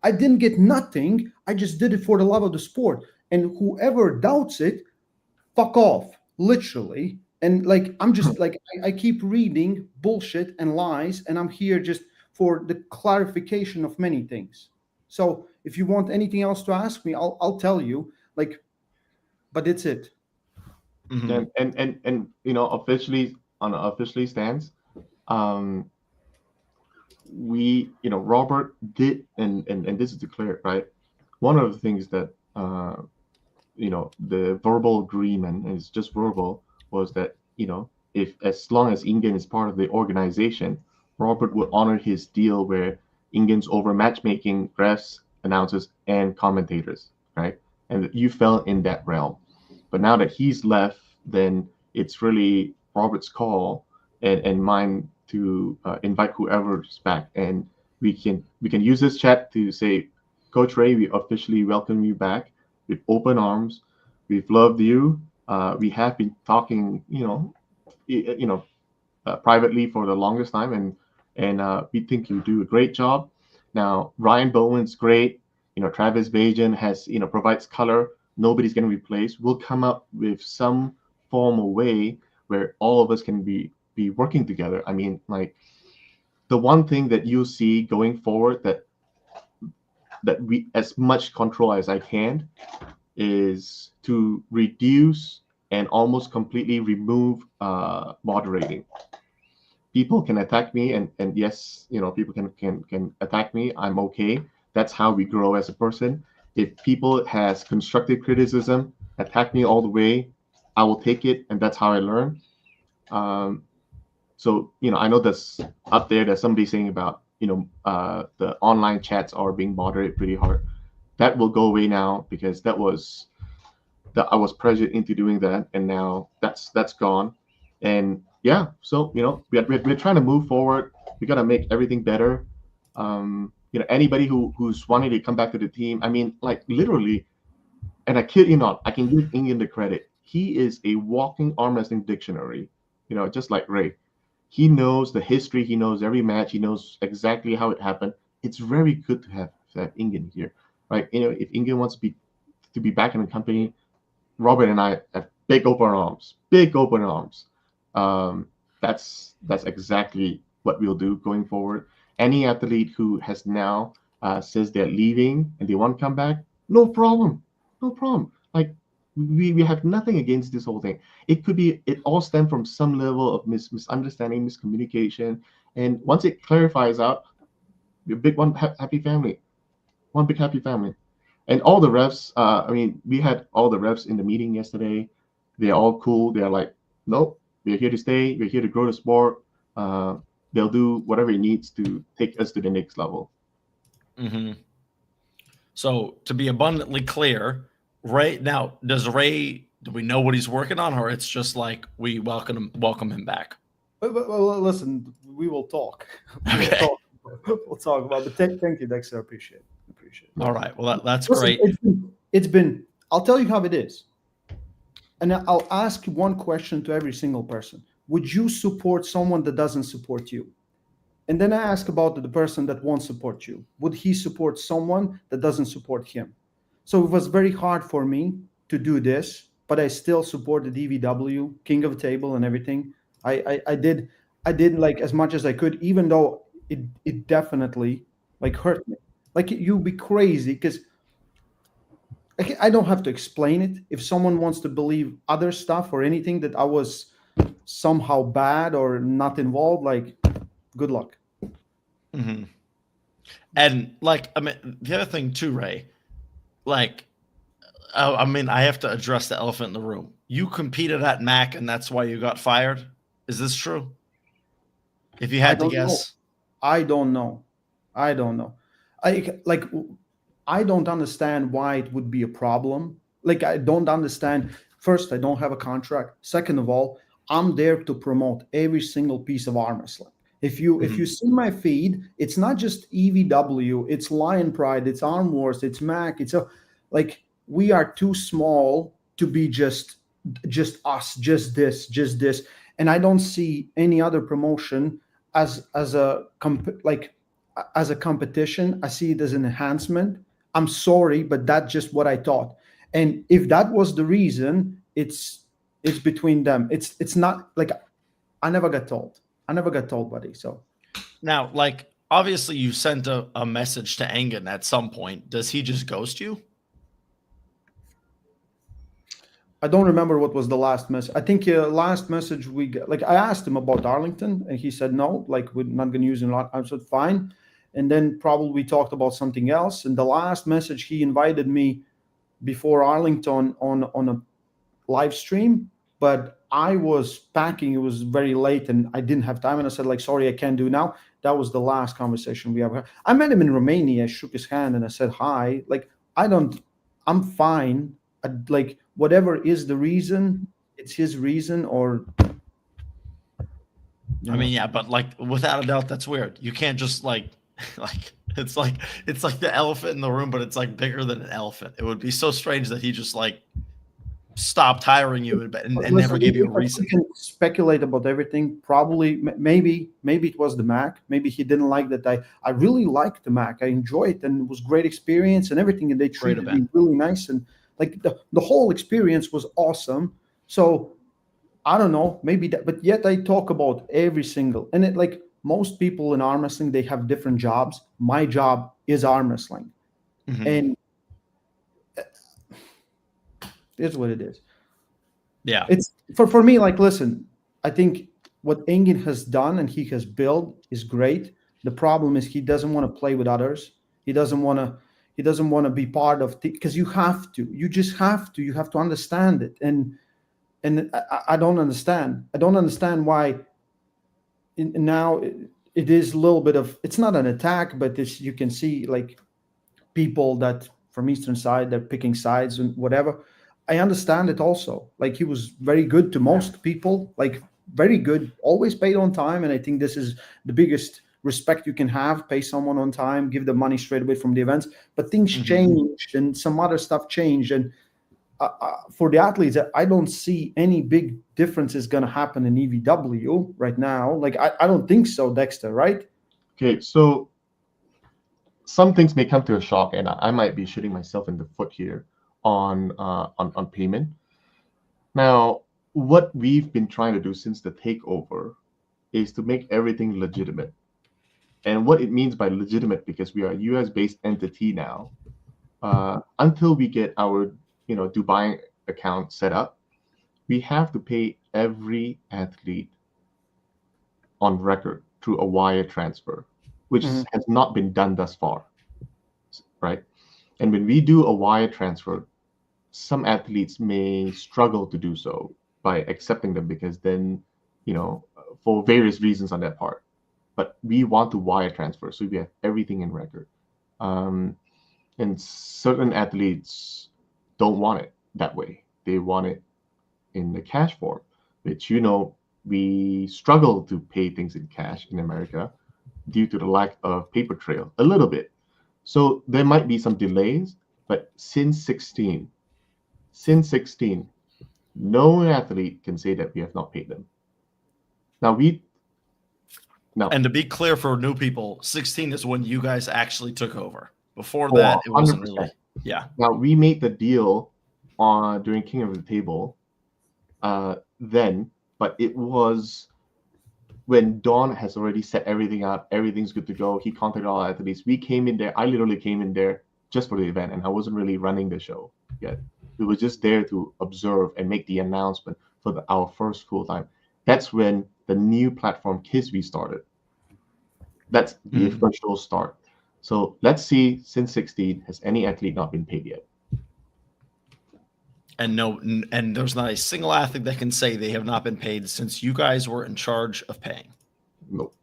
I didn't get nothing. I just did it for the love of the sport. And whoever doubts it, fuck off, literally. And like, I'm just like, I keep reading bullshit and lies, and I'm here just for the clarification of many things. So if you want anything else to ask me, I'll tell you. Like, but it's it. Mhm. And you know, officially stands, um, we you know Robert did and this is declared right. One of the things that you know the verbal agreement, and it's just verbal, was that you know if as long as Ingen is part of the organization, Robert would honor his deal where Ingen's over matchmaking refs, announcers, and commentators, right? and you fell in that realm. But now that he's left, then it's really Robert's call and mine to invite whoever's back, and we can use this chat to say, Coach Ray, we officially welcome you back with open arms. We've loved you. We have been talking, privately for the longest time, and we think you do a great job. Now, Ryan Bowen's great. Travis Bajan has, provides color. Nobody's going to replace. We'll come up with some formal way where all of us can be working together. I mean, like, the one thing that you'll see going forward that we, as much control as I can, is to reduce and almost completely remove moderating. People can attack me, and yes, people can attack me. I'm okay. That's how we grow as a person. If people has constructive criticism, attack me all the way, I will take it, and that's how I learn. So I know there's up there's somebody saying about the online chats are being moderated pretty hard. That will go away now, because I was pressured into doing that, and now that's gone. And yeah, so we're trying to move forward. We got to make everything better. Anybody who's wanting to come back to the team, I mean, like, literally, and I kid you not, I can give Ingen the credit. He is a walking arm wrestling dictionary, just like Ray. He knows the history. He knows every match. He knows exactly how it happened. It's very good to have Ingen here, right? If Ingen wants to be back in the company, Robert and I have big open arms. That's exactly what we'll do going forward. Any athlete who has now says they're leaving and they want to come back, no problem. Like, we have nothing against this whole thing. It all stemmed from some level of misunderstanding, miscommunication, and once it clarifies out, we're big happy family, one big happy family. And all the refs, we had all the refs in the meeting yesterday. They're all cool. They're like, nope, we're here to stay. We're here to grow the sport. They'll do whatever it needs to take us to the next level. Mm-hmm. So, to be abundantly clear, Ray, now, do we know what he's working on, or it's just like we welcome him back? Well, listen, we will talk. Okay. We'll talk about it. But thank you, Dexter. I appreciate it. All right. Well, that's Listen, great. It's been, I'll tell you how it is. And I'll ask one question to every single person. Would you support someone that doesn't support you? And then I ask about the person that won't support you. Would he support someone that doesn't support him? So it was very hard for me to do this, but I still supported EVW, King of the Table, and everything. I did like as much as I could, even though it definitely like hurt me. Like, you'd be crazy, because I don't have to explain it. If someone wants to believe other stuff or anything that I was somehow bad or not involved, like, good luck. Mm-hmm. And the other thing too, Ray, I have to address the elephant in the room. You competed at MAC, and that's why you got fired. Is this true? If you had to guess. I don't know. I don't understand why it would be a problem. Like, I don't understand. First, I don't have a contract. Second of all, I'm there to promote every single piece of arm wrestling. If you see my feed, it's not just EVW, it's Lion Pride, it's Arm Wars, it's MAC. We are too small to be just us, just this. And I don't see any other promotion as a competition. I see it as an enhancement. I'm sorry, but that's just what I thought. And if that was the reason, it's between them. It's not like I never got told, buddy. So now, obviously you sent a message to Engen at some point. Does he just ghost you? I don't remember what was the last message. I think last message we got, I asked him about Darlington, and he said no, we're not going to use it a lot. I said fine. And then probably we talked about something else. And the last message, he invited me before Arlington on a live stream, but I was packing. It was very late and I didn't have time. And I said, sorry, I can't do now. That was the last conversation we ever had. I met him in Romania. I shook his hand and I said hi. I'm fine. Like whatever is the reason, it's his reason, or I mean, yeah, but like without a doubt, that's weird. You can't just like like it's like the elephant in the room, but it's like bigger than an elephant. It would be so strange that he just like stopped hiring you and never gave you a reason. We can speculate about everything. Probably, maybe it was the Mac. Maybe he didn't like that. I really liked the Mac. I enjoyed it, and it was great experience and everything. And they treated me really nice, and like the whole experience was awesome. So I don't know, maybe that. But yet I talk about every single, and it like most people in arm wrestling, they have different jobs. My job is arm wrestling, and it's what it is. Yeah. It's for me, like, listen, I think what Engin has done and he has built is great. The problem is he doesn't want to play with others. He doesn't want to be part of because you have to. You just have to. You have to understand it. And I don't understand. I don't understand why now it is a little bit of, it's not an attack, but this, you can see like people that from Eastern side, they're picking sides and whatever. I understand it also. Like he was very good to most people, like very good, always paid on time. And I think this is the biggest respect you can have, pay someone on time, give the money straight away from the events. But things changed and some other stuff changed. And for the athletes, I don't see any big differences going to happen in EVW right now. Like, I don't think so, Dexter, right? Okay, so some things may come to a shock, and I might be shooting myself in the foot here on payment. Now, what we've been trying to do since the takeover is to make everything legitimate. And what it means by legitimate, because we are a US-based entity now, until we get our Dubai account set up, we have to pay every athlete on record through a wire transfer, which has not been done thus far, right? And when we do a wire transfer, some athletes may struggle to do so by accepting them because then, for various reasons on that part. But we want to wire transfer, so we have everything in record. And certain athletes don't want it that way. They want it in the cash form, which, we struggle to pay things in cash in America due to the lack of paper trail a little bit. So there might be some delays, but since 16, no athlete can say that we have not paid them. And to be clear for new people, 16 is when you guys actually took over. Before that, it wasn't 100%. really. Yeah. Now, we made the deal during King of the Table then, but it was when Don has already set everything up, everything's good to go. He contacted all athletes. We came in there. I literally came in there just for the event, and I wasn't really running the show yet. We were just there to observe and make the announcement for our first full time. That's when the new platform Kisvi started. That's the official start. So let's see, since 16, has any athlete not been paid yet? And there's not a single athlete that can say they have not been paid since you guys were in charge of paying. Nope.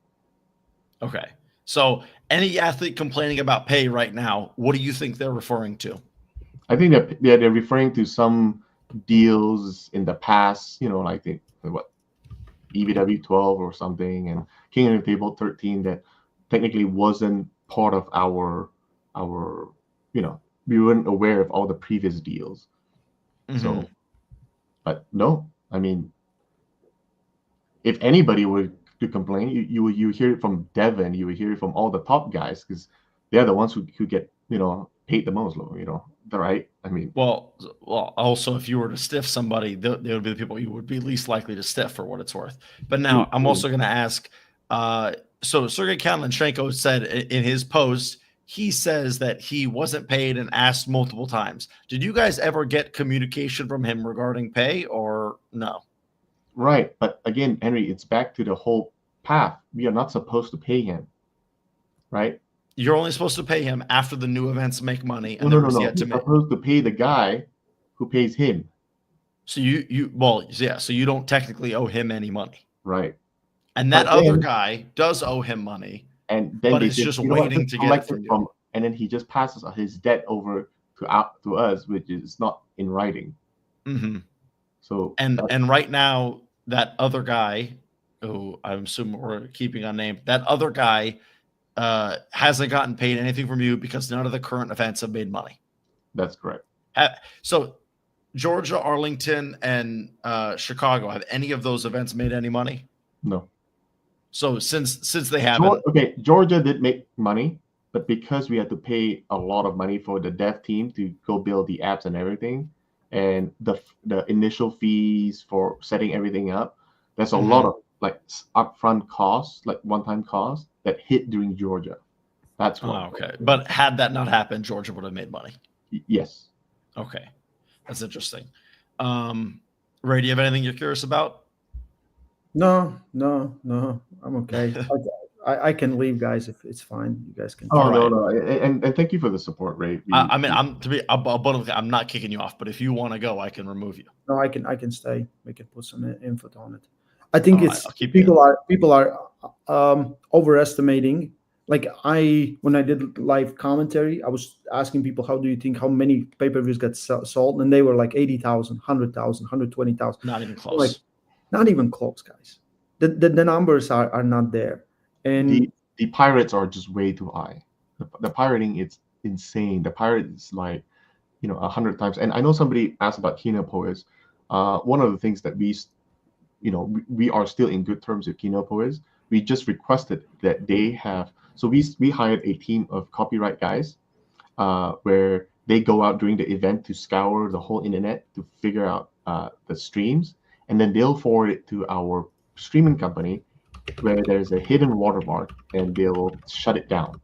Okay. So any athlete complaining about pay right now, what do you think they're referring to? I think that they're referring to some deals in the past, like EVW 12 or something, and King of the Table 13 that technically wasn't part of our we weren't aware of all the previous deals. So, but no, I mean, if anybody were to complain, you hear it from Devin, you would hear it from all the top guys, because they're the ones who get paid the most, right? I mean, well, also if you were to stiff somebody, they would be the people you would be least likely to stiff for what it's worth. But now I'm also going to ask. So Sergey Kalinchenkov said in his post, he says that he wasn't paid and asked multiple times. Did you guys ever get communication from him regarding pay or no? Right. But again, Henry, it's back to the whole path. We are not supposed to pay him, right? You're only supposed to pay him after the new events make money. And No. Yet You're supposed to pay the guy who pays him. So so you don't technically owe him any money. Right. And that other guy does owe him money. And then but it's just waiting to get it from you. And then he just passes his debt over to us, which is not in writing. Mm-hmm. So And right now, that other guy, who I'm assuming we're keeping unnamed, that other guy hasn't gotten paid anything from you because none of the current events have made money. that's correct. So Georgia, Arlington, and Chicago, have any of those events made any money? No. So since they haven't, Georgia did make money, but because we had to pay a lot of money for the dev team to go build the apps and everything, and the initial fees for setting everything up, there's a lot of like upfront costs, like one-time costs that hit during Georgia. That's why. Oh, okay. But had that not happened, Georgia would have made money. Yes. Okay, that's interesting. Ray, do you have anything you're curious about? No, I'm okay. I can leave, guys, if it's fine. You guys can. Oh, All no, right. no, and thank you for the support, Ray. I mean, I'm not kicking you off, but if you want to go, I can remove you. No, I can stay. We can put some input on it. I think All right, it's I'll keep people are overestimating. Like when I did live commentary, I was asking people, how many pay-per-views got sold, and they were like 80,000, 100,000, 120,000. Not even close. Like, not even close, guys. The numbers are not there, and the pirates are just way too high. The pirating is insane. The pirate is like 100 times. And I know somebody asked about Kinopoiz. One of the things that we are still in good terms with Kinopoiz. We just requested that they have. So we hired a team of copyright guys, where they go out during the event to scour the whole internet to figure out the streams, and then they'll forward it to our streaming company, where there's a hidden watermark, and they'll shut it down,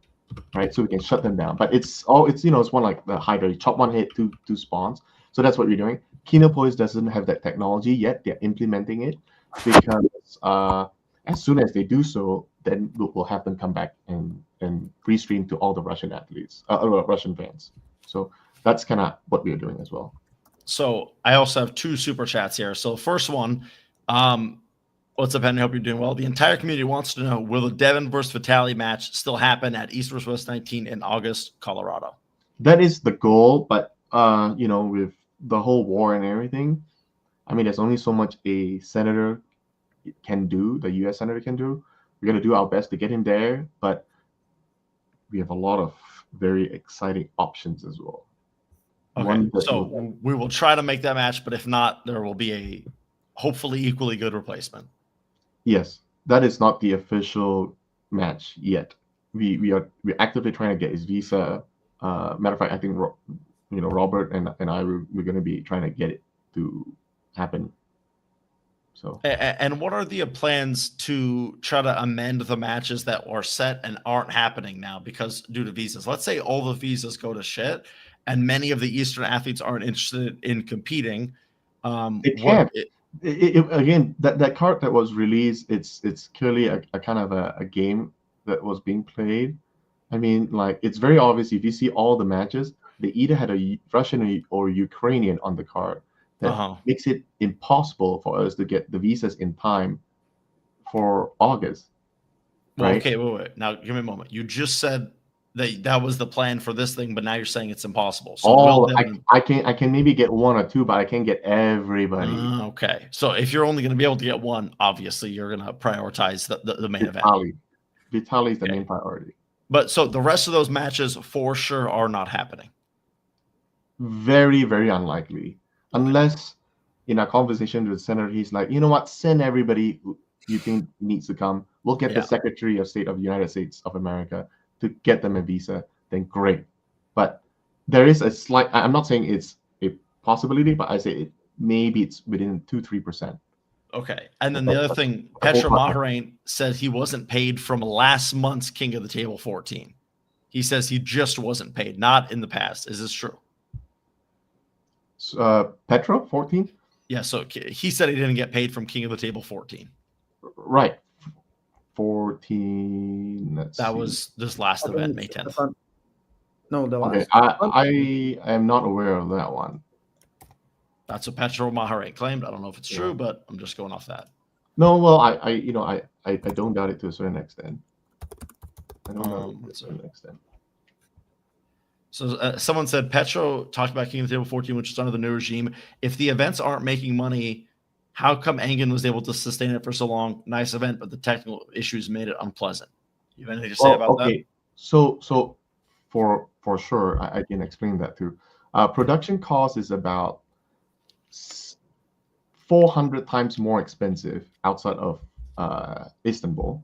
right? So we can shut them down. But it's one like the Hydra, you chop one hit, two spawns. So that's what we're doing. Kinopoiz doesn't have that technology yet. They're implementing it because as soon as they do so, then we'll have them come back and restream to all the Russian athletes, Russian fans. So that's kind of what we're doing as well. So I also have 2 super chats here. So first one, what's up, Henry? Hope you're doing well. The entire community wants to know, will the Devin versus Vitaly match still happen at East vs. West 19 in August, Colorado? That is the goal, but with the whole war and everything, I mean, there's only so much a senator can do, the U.S. senator can do. We're going to do our best to get him there, but we have a lot of very exciting options as well. Okay, so we will try to make that match, but if not, there will be a hopefully equally good replacement. Yes, that is not the official match yet. We're actively trying to get his visa. Matter of fact, I think Robert and I we're going to be trying to get it to happen. So. And what are the plans to try to amend the matches that are set and aren't happening now because due to visas? Let's say all the visas go to shit, and many of the Eastern athletes aren't interested in competing. They can't. Again, that card that was released, it's clearly a kind of a game that was being played. I mean, like, it's very obvious if you see all the matches, they either had a Russian or Ukrainian on the card. That makes it impossible for us to get the visas in time for August. Well, right? okay, wait. Now, give me a moment. You just said that was the plan for this thing, but now you're saying it's impossible. So I can maybe get 1 or 2, but I can't get everybody. Okay, so if you're only going to be able to get 1, obviously you're going to prioritize the main event. Vitaly is the main priority. But so the rest of those matches for sure are not happening. Very, very unlikely. Unless in a conversation with the senator, he's like, you know what, send everybody who you think needs to come. We'll get the Secretary of State of the United States of America to get them a visa. Then great. But there is a slight, I'm not saying it's a possibility, but I say maybe it's within 2-3%. Okay. And then the other thing, Petro Maharain said he wasn't paid from last month's King of the Table 14. He says he just wasn't paid, not in the past. Is this true? Petro 14? Yeah, so he said he didn't get paid from King of the Table 14. Right. 14. That was this last event, May 10th. No, the last. Okay, I am not aware of that one. That's what Petro Maharain claimed. I don't know if it's true, but I'm just going off that. No, well, I don't doubt it to a certain extent. I don't know to a certain extent. So someone said Petro talked about King of the Table 14, which is under the new regime. If the events aren't making money, how come Engen was able to sustain it for so long? Nice event, but the technical issues made it unpleasant. You have anything to say about that? So for sure, I can explain that too. Production cost is about 400 times more expensive outside of Istanbul.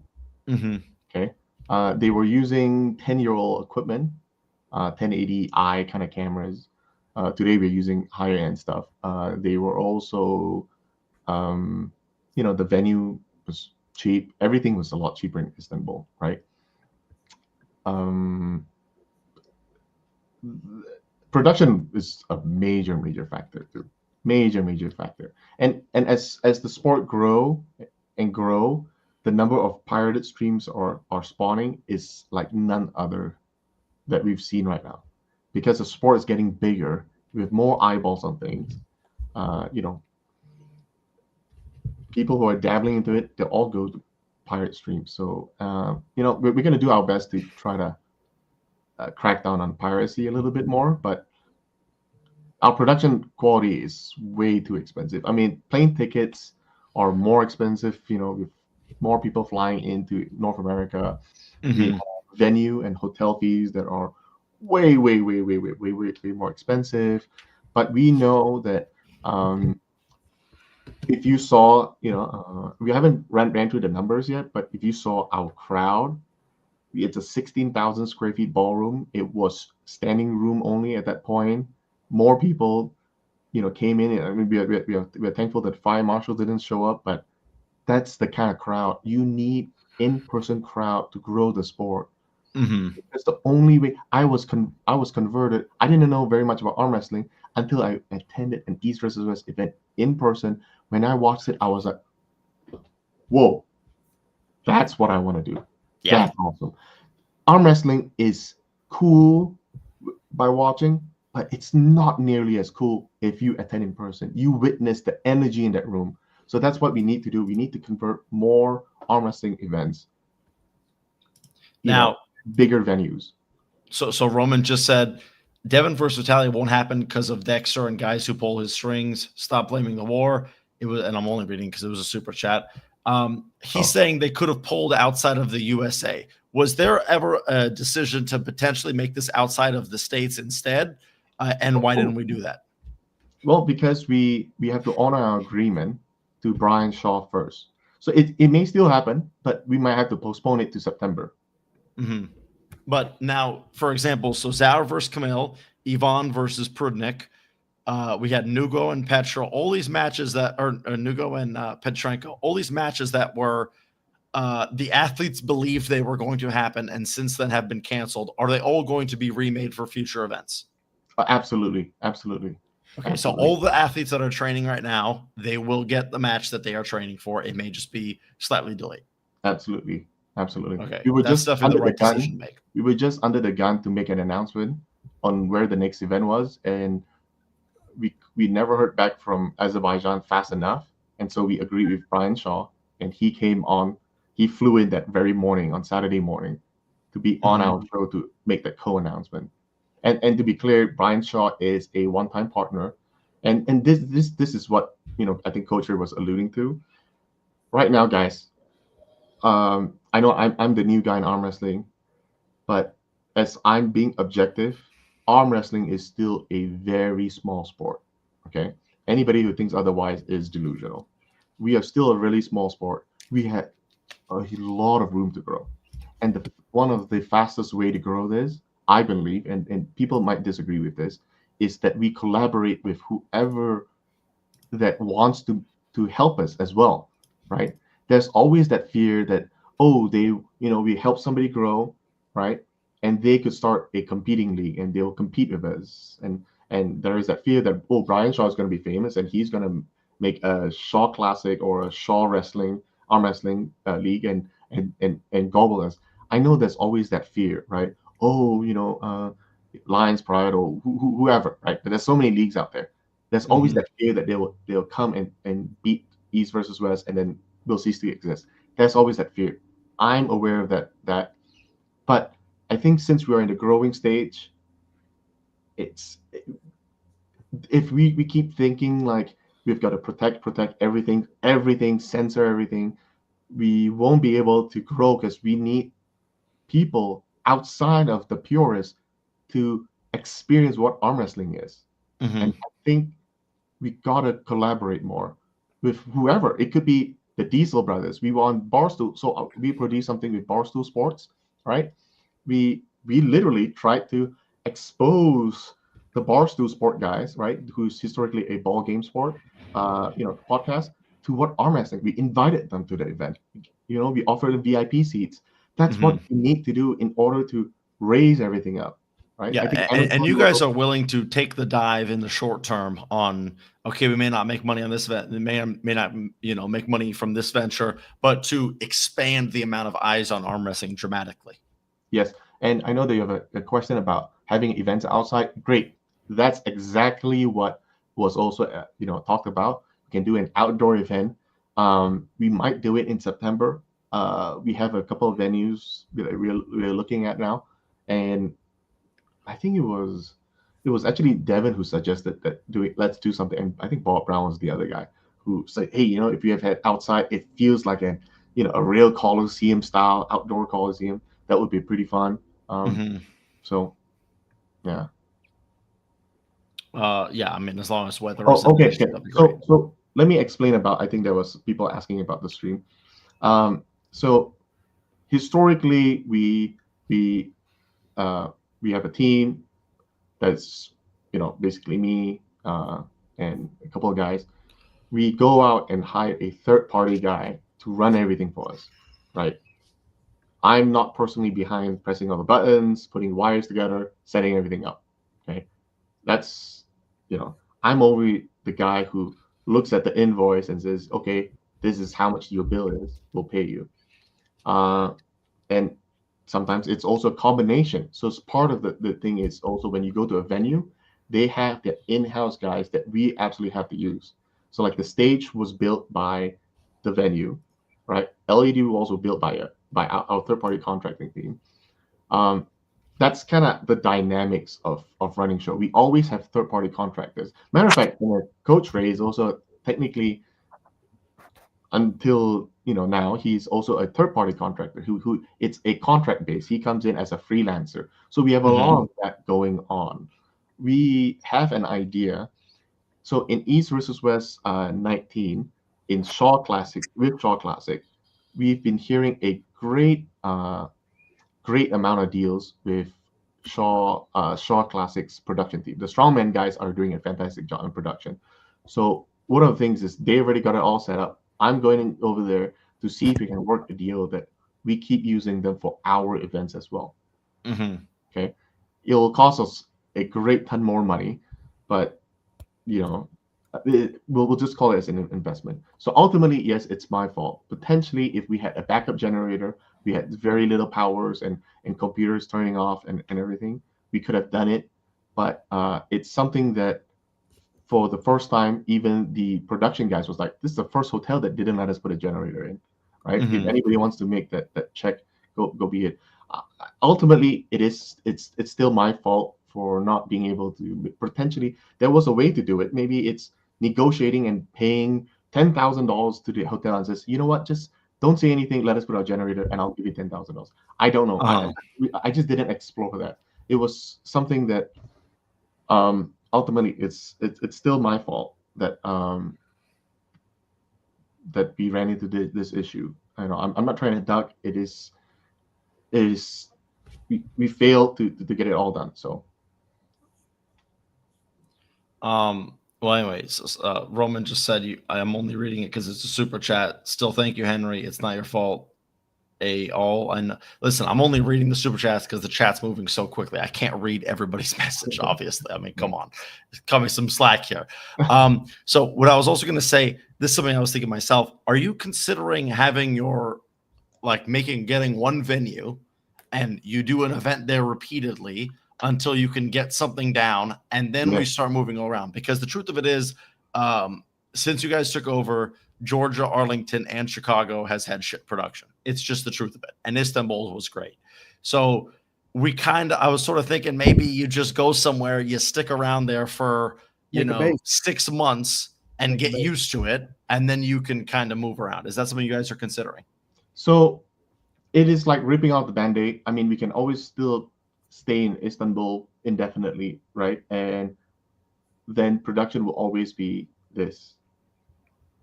Mm-hmm. Okay, they were using 10-year-old equipment, 1080i kind of cameras. Today we're using higher end stuff. They were also, the venue was cheap. Everything was a lot cheaper in Istanbul, right? Production is a major factor too. Major factor. And as the sport grow, the number of pirated streams are spawning is like none other that we've seen right now, because the sport is getting bigger with more eyeballs on things. People who are dabbling into it, they all go to pirate streams. So we're going to do our best to try to crack down on piracy a little bit more, but our production quality is way too expensive. I mean, plane tickets are more expensive, with more people flying into North America. Mm-hmm. We have venue and hotel fees that are way more expensive. But we know that if you saw, we haven't ran through the numbers yet, but if you saw our crowd, it's a 16,000 square feet ballroom. It was standing room only at that point. More people, came in. I mean, we are thankful that fire marshal didn't show up, but that's the kind of crowd you need. In-person crowd to grow the sport. Mm-hmm. That's the only way. I was converted. I didn't know very much about arm wrestling until I attended an East versus West event in person. When I watched it, I was like, "Whoa, that's what I want to do. Yeah. That's awesome." Arm wrestling is cool by watching, but it's not nearly as cool if you attend in person. You witness the energy in that room. So that's what we need to do. We need to convert more arm wrestling events. Now, bigger venues. So Roman just said Devin versus Vitaly won't happen because of Dexter and guys who pull his strings. Stop blaming the war. It was, and I'm only reading because it was a super chat. He's saying they could have pulled outside of the USA. Was there ever a decision to potentially make this outside of the States instead? And why didn't we do that? Well, because we have to honor our agreement to Brian Shaw first. So it may still happen, but we might have to postpone it to September. Mm-hmm. But now, for example, so Zauer versus Camille, Ivan versus Prudnik. We had Nugo and Petra. All these matches that are Nugo and Petrenko. All these matches that were the athletes believed they were going to happen, and since then have been canceled. Are they all going to be remade for future events? Absolutely. Okay, absolutely. So all the athletes that are training right now, they will get the match that they are training for. It may just be slightly delayed. Absolutely. Okay, We were that's just definitely under the right decision to make. We were just under the gun to make an announcement on where the next event was, and we never heard back from Azerbaijan fast enough, and so we agreed with Brian Shaw, and he came on. He flew in that very morning, on Saturday morning, to be on our show to make that co-announcement. And to be clear, Brian Shaw is a one-time partner, and this is what I think Coach was alluding to. Right now, guys, I know I'm the new guy in arm wrestling, but as I'm being objective, arm wrestling is still a very small sport. Okay, anybody who thinks otherwise is delusional. We are still a really small sport. We have a lot of room to grow, and one of the fastest way to grow this, I believe, and people might disagree with this, is that we collaborate with whoever that wants to help us as well, right? There's always that fear that, we help somebody grow, right? And they could start a competing league and they'll compete with us. And there is that fear that, Brian Shaw is going to be famous and he's going to make a Shaw Classic or a Shaw arm wrestling league and gobble us. I know there's always that fear, right? Lions Pride or whoever, right? But there's so many leagues out there. There's always that fear that they'll come and beat East versus West and then will cease to exist. There's always that fear. I'm aware of that. But I think since we are in the growing stage, it's if we keep thinking like we've got to protect everything, censor everything, we won't be able to grow because we need people outside of the purists to experience what arm wrestling is. And I think we gotta collaborate more with whoever. It could be the Diesel brothers. We want Barstool, so we produce something with Barstool Sports, right? We literally tried to expose the Barstool Sport guys, right, who's historically a ball game sport, podcast, to what arm wrestling. We invited them to the event. We offered them VIP seats. That's what we need to do in order to raise everything up. Right? Yeah, I think and you guys are willing to take the dive in the short term on, okay, we may not make money on this event, we may not, make money from this venture, but to expand the amount of eyes on arm wrestling dramatically. Yes, and I know that you have a question about having events outside. Great, that's exactly what was also talked about. We can do an outdoor event. We might do it in September. We have a couple of venues that we're looking at now, and I think it was actually Devin who suggested that let's do something. And I think Bob Brown was the other guy who said, hey, if you have had outside, it feels like a real Coliseum style outdoor Coliseum. That would be pretty fun. So, yeah. I mean, as long as weather. Oh, okay. So let me explain about. I think there was people asking about the stream. So historically, we have a team that's basically me and a couple of guys. We go out and hire a third-party guy to run everything for us, right? I'm not personally behind pressing all the buttons, putting wires together, setting everything up. Okay, that's I'm only the guy who looks at the invoice and says, okay, this is how much your bill is. We'll pay you. And sometimes it's also a combination. So it's part of the thing is also when you go to a venue, they have their in-house guys that we absolutely have to use. So like the stage was built by the venue, right? LED was also built by our third-party contracting team. That's kind of the dynamics of running show. We always have third-party contractors. Matter of fact, Coach Ray is also technically, until now, he's also a third-party contractor who it's a contract base. He comes in as a freelancer. So we have a lot of that going on. We have an idea. So in East versus West 19 in Shaw Classic, we've been hearing a great amount of deals with Shaw Classic's production team. The Strongman guys are doing a fantastic job in production. So one of the things is they already got it all set up. I'm going over there to see if we can work a deal that we keep using them for our events as well. Okay, it'll cost us a great ton more money, but we'll just call it as an investment. So ultimately, yes, it's my fault. Potentially, if we had a backup generator, we had very little powers and computers turning off and everything, we could have done it. But it's something that for the first time, even the production guys was like, this is the first hotel that didn't let us put a generator in, right? If anybody wants to make that check, go be it. Ultimately, it's still my fault for not being able to. Potentially, there was a way to do it. Maybe it's negotiating and paying $10,000 to the hotel and says, you know what, just don't say anything. Let us put our generator, and I'll give you $10,000. I don't know. I just didn't explore that. It was something that ultimately it's still my fault that that we ran into this issue. I know I'm not trying to duck. It is we failed to get it all done. So well, anyways, Roman just said I'm only reading it because it's a super chat. Still, thank you, Henry. It's not your fault. And listen, I'm only reading the super chats because the chat's moving so quickly. I can't read everybody's message, obviously. I mean, come on, cut me some slack here. So what I was also going to say, this is something I was thinking myself. Are you considering having getting one venue and you do an event there repeatedly until you can get something down, and then we start moving around? Because the truth of it is, since you guys took over, Georgia, Arlington, and Chicago has had shit production. It's just the truth of it. And Istanbul was great. So I was sort of thinking maybe you just go somewhere, you stick around there for, Make a base. 6 months and Make a get base. used to it. And then you can kind of move around. Is that something you guys are considering? So it is like ripping out the band-aid. I mean, we can always still stay in Istanbul indefinitely, right? And then production will always be this.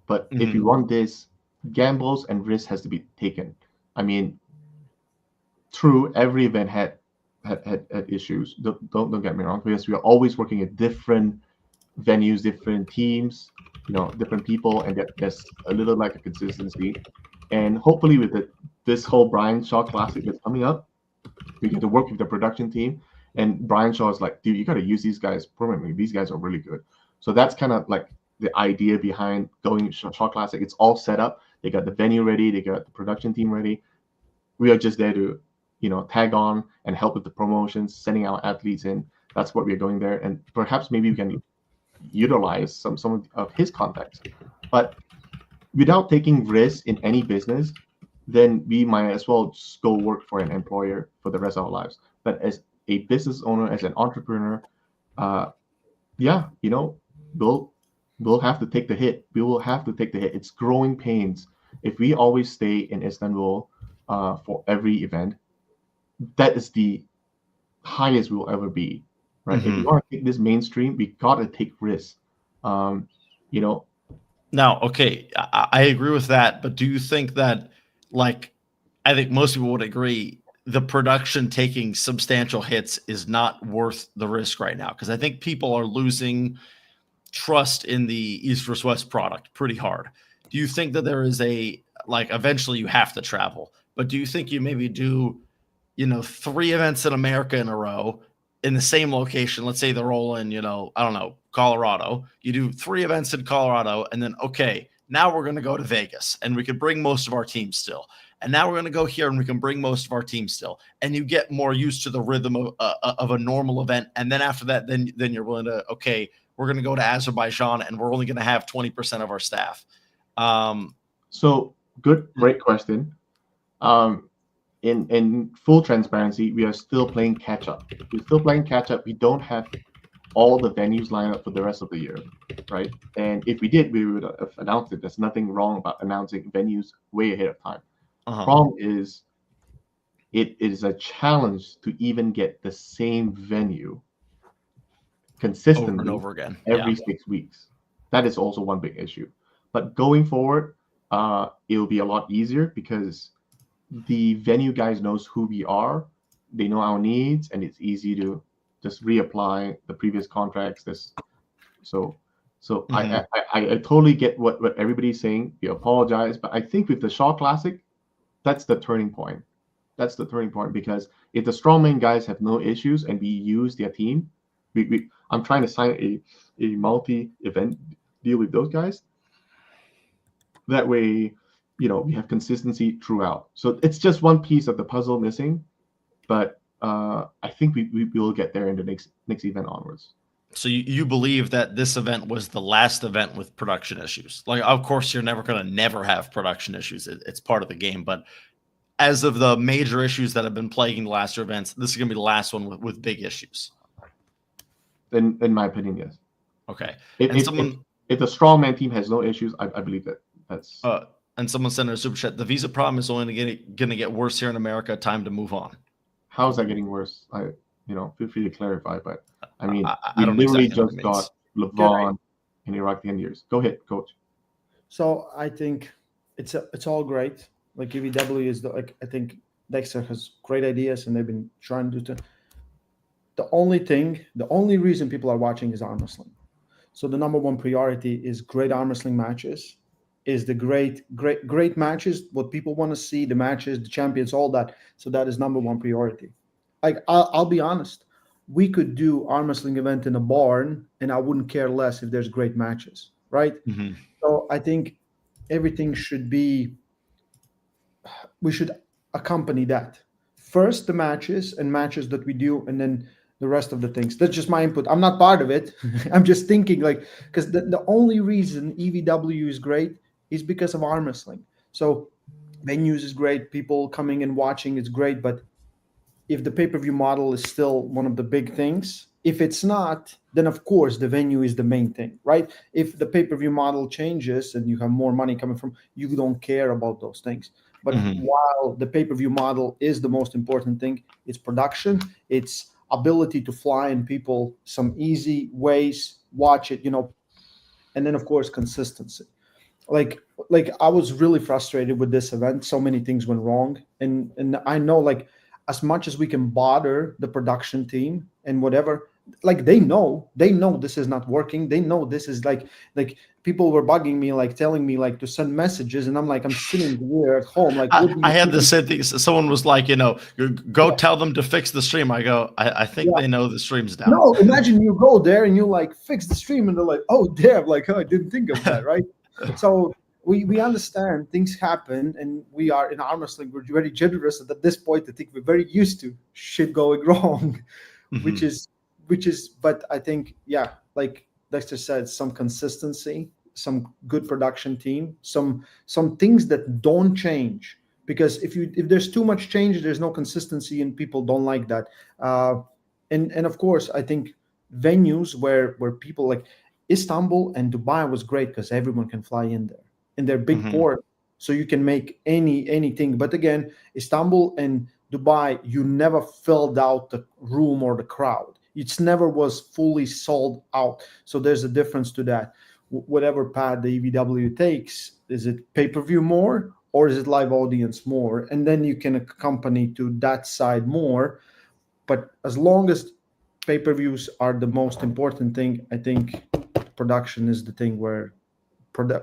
But if you want this, gambles and risks has to be taken. I mean, true, every event had issues. Don't get me wrong, because we are always working at different venues, different teams, different people, and there's a little lack of consistency. And hopefully, with this whole Brian Shaw Classic that's coming up, we get to work with the production team. And Brian Shaw is like, dude, you got to use these guys permanently. These guys are really good. So that's kind of like the idea behind going Shaw Classic. It's all set up. They got the venue ready. They got the production team ready. We are just there to, tag on and help with the promotions, sending our athletes in. That's what we're going there. And perhaps maybe we can utilize some of his contacts. But without taking risks in any business, then we might as well just go work for an employer for the rest of our lives. But as a business owner, as an entrepreneur, we'll have to take the hit. We will have to take the hit. It's growing pains. If we always stay in Istanbul for every event, that is the highest we will ever be, right? If we want to take this mainstream, we got to take risks. Now, okay, I agree with that, but do you think that, like, I think most people would agree, the production taking substantial hits is not worth the risk right now? Because I think people are losing trust in the East vs. West product pretty hard. Do you think that there is eventually you have to travel, but do you think you maybe do, 3 events in America in a row in the same location? Let's say they're all in, I don't know, Colorado. You do 3 events in Colorado, and then, okay, now we're going to go to Vegas, and we can bring most of our team still. And now we're going to go here, and we can bring most of our team still. And you get more used to the rhythm of a normal event. And then after that, then you're willing to, okay, we're going to go to Azerbaijan, and we're only going to have 20% of our staff. So great question. In full transparency, we are still playing catch up. We're still playing catch up. We don't have all the venues lined up for the rest of the year, right? And if we did, we would have announced it. There's nothing wrong about announcing venues way ahead of time. Problem is, it is a challenge to even get the same venue consistently over and over again every 6 weeks. That is also one big issue. But going forward, it'll be a lot easier because the venue guys knows who we are. They know our needs, and it's easy to just reapply the previous contracts. I totally get what everybody's saying. We apologize, but I think with the Shaw Classic, that's the turning point. That's the turning point, because if the strongman guys have no issues and we use their team, I'm trying to sign a multi-event deal with those guys. That way, we have consistency throughout. So it's just one piece of the puzzle missing, but I think we will get there in the next event onwards. So you believe that this event was the last event with production issues? Like, of course, you're never going to never have production issues. It's part of the game. But as of the major issues that have been plaguing the last 2 events, this is going to be the last one with big issues. In my opinion, yes. Okay. If the strongman team has no issues, I believe that's. And someone sent a super chat. The visa problem is only going to get worse here in America. Time to move on. How is that getting worse? Feel free to clarify. But I mean, we literally just got Levon and Iraq the end years. Go ahead, coach. So I think it's all great. Like EVW is I think Dexter has great ideas, and they've been trying to do. The only reason people are watching is arm wrestling. So the number one priority is great arm wrestling matches. Is the great matches, what people want to see, the matches, the champions, all that. So that is number one priority. Like, I'll be honest, we could do arm wrestling event in a barn, and I wouldn't care less if there's great matches, right? So I think everything we should accompany that. First, the matches that we do, and then the rest of the things. That's just my input. I'm not part of it. I'm just thinking, because the only reason EVW is great is because of arm wrestling. So venues is great. People coming and watching is great. But if the pay-per-view model is still one of the big things. If it's not, then of course the venue is the main thing, right? If the pay-per-view model changes and you have more money coming from, you don't care about those things. But while the pay-per-view model is the most important thing, it's production, it's ability to fly in people some easy ways, watch it, and then of course consistency. Like I was really frustrated with this event. So many things went wrong, and I know, like, as much as we can bother the production team and whatever, like they know this is not working. They know this is like people were bugging me, like telling me like to send messages, and I'm like, I'm sitting here at home, like I had the same thing. Someone was like, go tell them to fix the stream. I go, I think they know the stream's down. No, imagine you go there and you like fix the stream, and they're like, oh damn, like, oh, I didn't think of that, right? So we understand things happen, and we are in arm wrestling. We're very generous, and at this point, I think we're very used to shit going wrong, which is. But I think, yeah, like Dexter said, some consistency, some good production team, some things that don't change. Because if there's too much change, there's no consistency, and people don't like that. And of course, I think venues where people like Istanbul and Dubai was great because everyone can fly in there, and they're big port, so you can make anything. But again, Istanbul and Dubai, you never filled out the room or the crowd. It never was fully sold out. So there's a difference to that. Whatever path the EVW takes, is it pay-per-view more or is it live audience more? And then you can accompany to that side more. But as long as pay-per-views are the most important thing, I think production is the thing where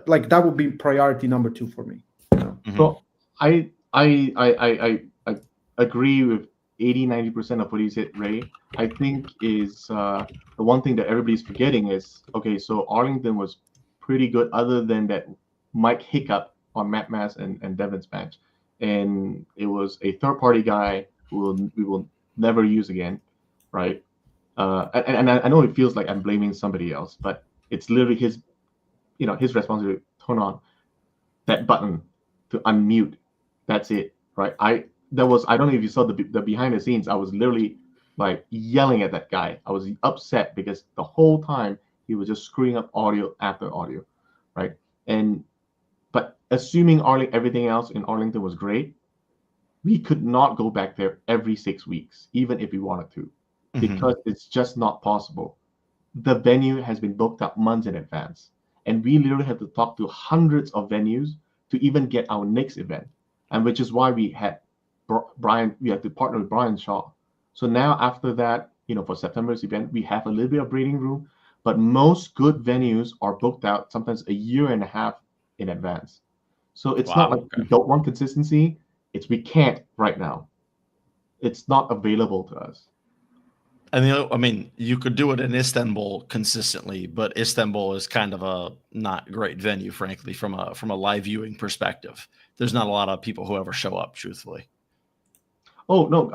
like that would be priority number 2 for me. So I agree with 80-90% of what you said, Ray. I think is the one thing that everybody's forgetting is, okay, so Arlington was pretty good other than that Mike hiccup on Matt Mass and Devin's match. And it was a third-party guy who we will never use again, right? And I know it feels like I'm blaming somebody else, but it's literally his responsibility to turn on that button to unmute. That's it, right? I don't know if you saw the behind the scenes. I was literally like yelling at that guy. I was upset because the whole time he was just screwing up audio after audio, right? But assuming everything else in Arlington was great, we could not go back there every 6 weeks, even if we wanted to, because it's just not possible. The venue has been booked up months in advance, and we literally have to talk to hundreds of venues to even get our next event, and which is why we had we had to partner with Brian Shaw. So now after that, for September's event, we have a little bit of breathing room, but most good venues are booked out sometimes a year and a half in advance. So it's not like we don't want consistency. It's we can't right now. It's not available to us. And I mean, you could do it in Istanbul consistently, but Istanbul is kind of a not great venue, frankly, from a live viewing perspective. There's not a lot of people who ever show up, truthfully. Oh no,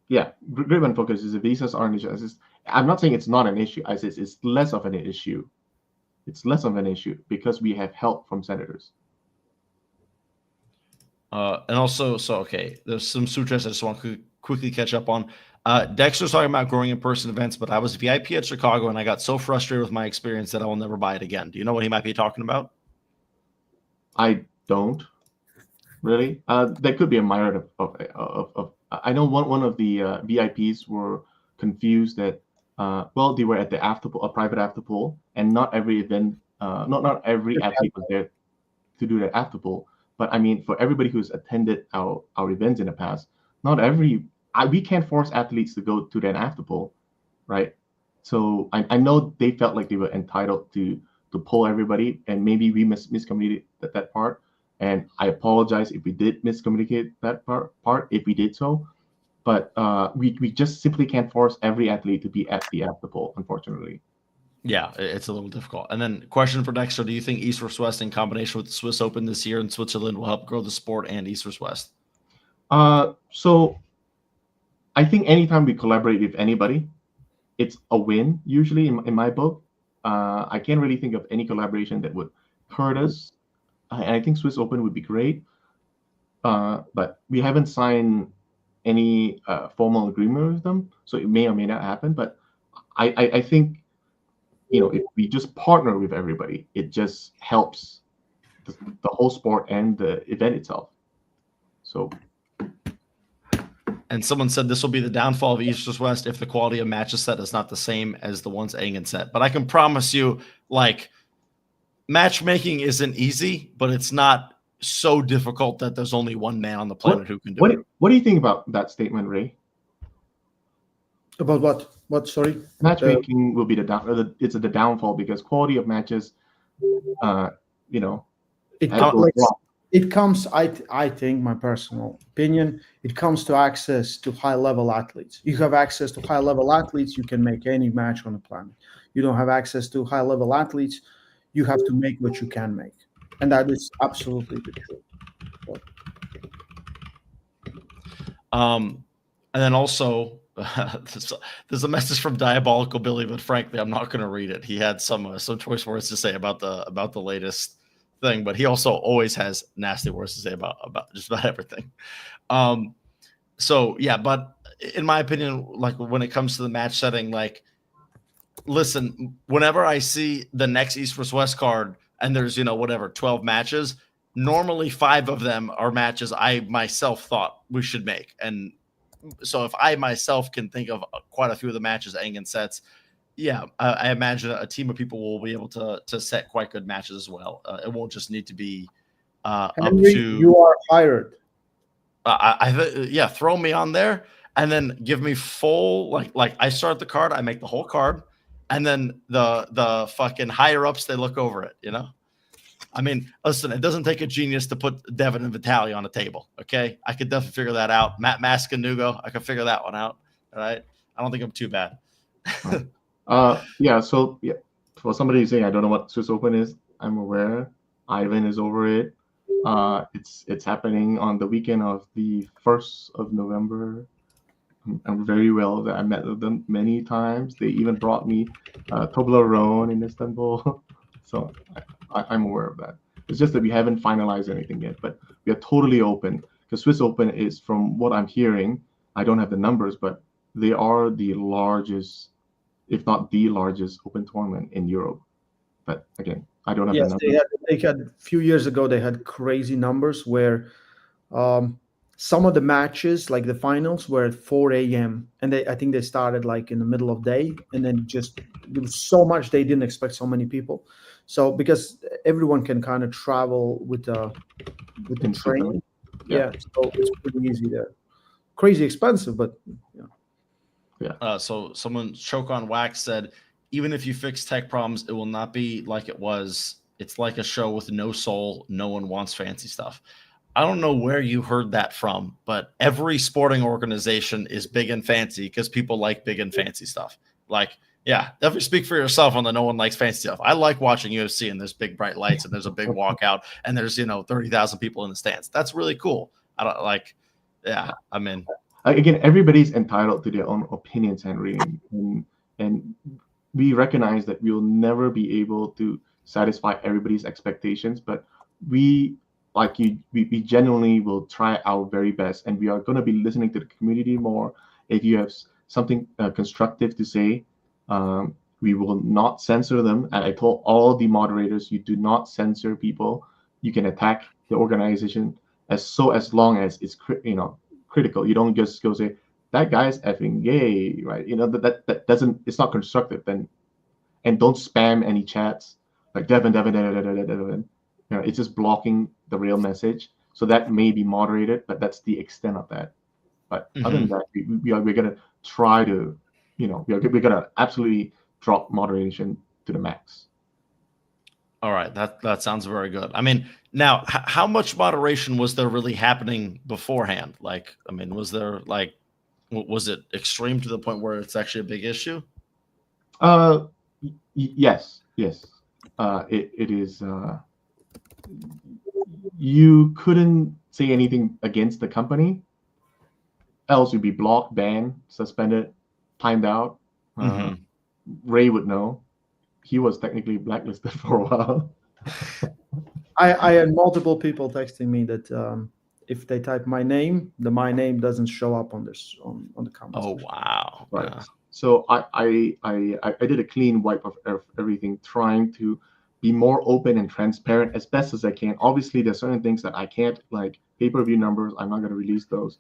yeah, great one focus is the visas aren't an issue. I'm not saying it's not an issue. I said it's less of an issue. It's less of an issue because we have help from senators. And also, okay, there's some sutras I just want to quickly catch up on. Dexter's talking about growing in-person events, but I was VIP at Chicago, and I got so frustrated with my experience that I will never buy it again. Do you know what he might be talking about? I don't really. That could be a myriad of. I know one of the VIPs were confused that they were at the a private after pool, and not every event, not every athlete was there to do that after pool. But I mean, for everybody who's attended our events in the past, we can't force athletes to go to that after pool, right? So I know they felt like they were entitled to poll everybody, and maybe we miscommunicated that part. And I apologize if we did miscommunicate that part if we did so. But we just simply can't force every athlete to be at the after pool, unfortunately. Yeah, it's a little difficult. And then question for Dexter, do you think East vs. West in combination with the Swiss Open this year in Switzerland will help grow the sport and East vs. West? So I think anytime we collaborate with anybody, it's a win, usually in my book. I can't really think of any collaboration that would hurt us. And I think Swiss Open would be great. But we haven't signed any formal agreement with them, so it may or may not happen. But I think, if we just partner with everybody, it just helps the whole sport and the event itself. So. And someone said this will be the downfall of East vs. West if the quality of matches set is not the same as the ones Engen set. But I can promise you, like, matchmaking isn't easy, but it's not so difficult that there's only one man on the planet who can do it. What do you think about that statement, Ray? About what? What? Sorry. Matchmaking will be the downfall because quality of matches, It comes, I think, my personal opinion, it comes to access to high-level athletes. You have access to high-level athletes, you can make any match on the planet. You don't have access to high-level athletes, you have to make what you can make. And that is absolutely the truth. And then also, there's a message from Diabolical Billy, but frankly, I'm not going to read it. He had some choice words to say about the latest thing, but he also always has nasty words to say about just about everything. So yeah, but in my opinion, like when it comes to the match setting, like, listen, whenever I see the next East vs. West card and there's 12 matches, normally 5 of them are matches I myself thought we should make. And so if I myself can think of quite a few of the matches Engen sets, yeah, I imagine a team of people will be able to set quite good matches as well. It won't just need to be Henry, up to. You are hired. Yeah, throw me on there and then give me full like I start the card, I make the whole card, and then the fucking higher ups they look over it. I mean, listen, it doesn't take a genius to put Devin and Vitaly on a table. Okay, I could definitely figure that out. Matt Mascanugo, I could figure that one out. All right, I don't think I'm too bad. So for somebody saying I don't know what Swiss Open is, I'm aware. Ivan is over it. It's happening on the weekend of the 1st of November. I'm very well. I met with them many times. They even brought me Toblerone in Istanbul. So I'm aware of that. It's just that we haven't finalized anything yet, but we are totally open because Swiss Open is, from what I'm hearing, I don't have the numbers, but they are the largest, if not the largest, open tournament in Europe. But again, I don't have the numbers. They had a few years ago, they had crazy numbers where some of the matches, like the finals, were at 4 a.m. And I think they started like in the middle of the day, and then there was so much they didn't expect so many people. So because everyone can kind of travel with the train, so it's pretty easy there. Crazy expensive, but yeah. So someone Choke on Wax said, even if you fix tech problems, it will not be like it was. It's like a show with no soul. No one wants fancy stuff. I don't know where you heard that from, but every sporting organization is big and fancy because people like big and fancy stuff. Like, yeah, definitely speak for yourself on the no one likes fancy stuff. I like watching UFC and there's big bright lights and there's a big walkout and there's 30,000 people in the stands. That's really cool. I don't like. Yeah, I mean, again, everybody's entitled to their own opinions, Henry, and we recognize that we'll never be able to satisfy everybody's expectations, but we genuinely will try our very best, and we are going to be listening to the community more. If you have something constructive to say, we will not censor them. And I told all the moderators, you do not censor people. You can attack the organization as long as it's critical. You don't just go say that guy's effing gay, right? That doesn't. It's not constructive. Then, and don't spam any chats like Devin. It's just blocking the real message. So that may be moderated, but that's the extent of that. But other than that, we're gonna try to, we're gonna absolutely drop moderation to the max. All right, that sounds very good. I mean, now, how much moderation was there really happening beforehand? Like, I mean, was it extreme to the point where it's actually a big issue? Yes. It is. You couldn't say anything against the company, else you'd be blocked, banned, suspended, timed out. Ray would know. He was technically blacklisted for a while. I had multiple people texting me that if they type my name, my name doesn't show up on this on the comment Oh section. wow! Right. Yeah. So I did a clean wipe of everything, trying to be more open and transparent as best as I can. Obviously, there's certain things that I can't, like pay-per-view numbers. I'm not going to release those,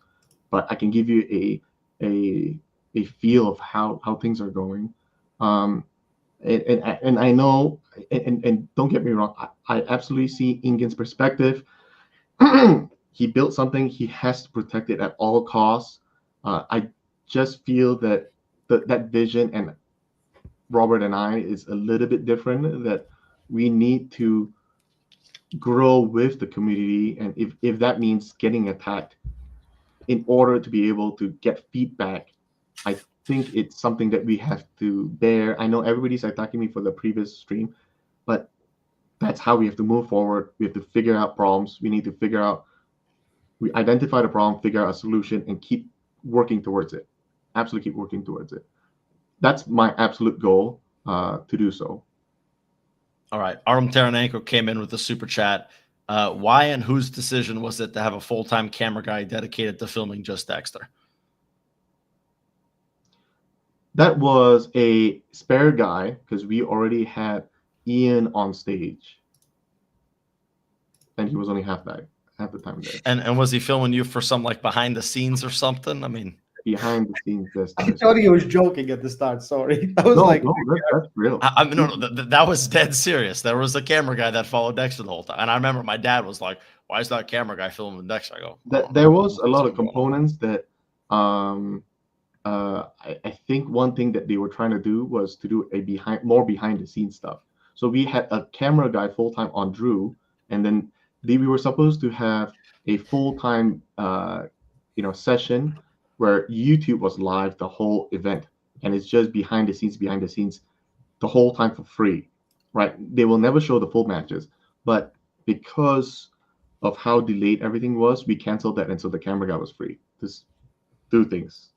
but I can give you a feel of how things are going. And I know, and don't get me wrong, I absolutely see Ingen's perspective. He built something, he has to protect it at all costs. I just feel that that vision and Robert and I is a little bit different, that we need to grow with the community, and if that means getting attacked in order to be able to get feedback, I think it's something that we have to bear. I know everybody's attacking me for the previous stream, but that's how we have to move forward. We have to figure out problems. We need to we identify the problem, figure out a solution, and keep working towards it. Absolutely keep working towards it. That's my absolute goal, to do so. All right. Artem Taranenko came in with the super chat. Why and whose decision was it to have a full-time camera guy dedicated to filming just Dexter? That was a spare guy because we already had Ian on stage, and he was only half the time there. And was he filming you for some like behind the scenes or something? I mean, behind the scenes, this. I thought he was joking at the start. Sorry, I was that's real. I mean, no, that was dead serious. There was a camera guy that followed Dexter the whole time, and I remember my dad was like, "Why is that camera guy filming Dexter?" I go, There was a lot of components that, I think one thing that they were trying to do was to do more behind the scenes stuff. So we had a camera guy full time on Drew, and then we were supposed to have a full time, session where YouTube was live the whole event, and it's just behind the scenes the whole time for free, right? They will never show the full matches, but because of how delayed everything was, we canceled that, and so the camera guy was free. Just do things.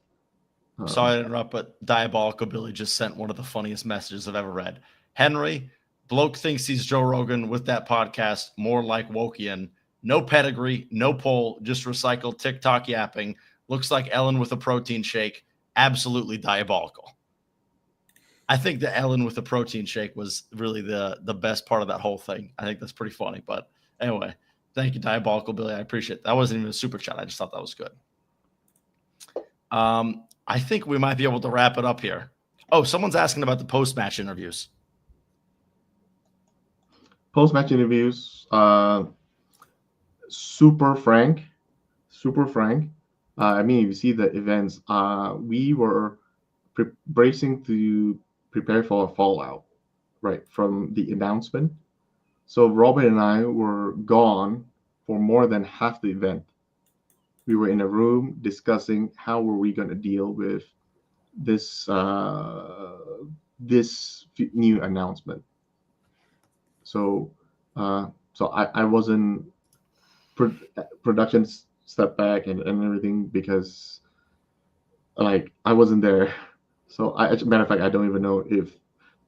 Sorry to interrupt, but Diabolical Billy just sent one of the funniest messages I've ever read. Henry, bloke thinks he's Joe Rogan with that podcast, more like Wokian. No pedigree, no poll, just recycled TikTok yapping. Looks like Ellen with a protein shake. Absolutely diabolical. I think the Ellen with the protein shake was really the best part of that whole thing. I think that's pretty funny. But anyway, thank you, Diabolical Billy. I appreciate it. That wasn't even a super chat. I just thought that was good. I think we might be able to wrap it up here. Oh, someone's asking about the post-match interviews. Post-match interviews, super frank. I mean, if you see the events, we were bracing to prepare for a fallout, right, from the announcement. So Robin and I were gone for more than half the event. We were in a room discussing how were we going to deal with this new announcement. So I wasn't production step back and everything because like I wasn't there. So as a matter of fact, I don't even know if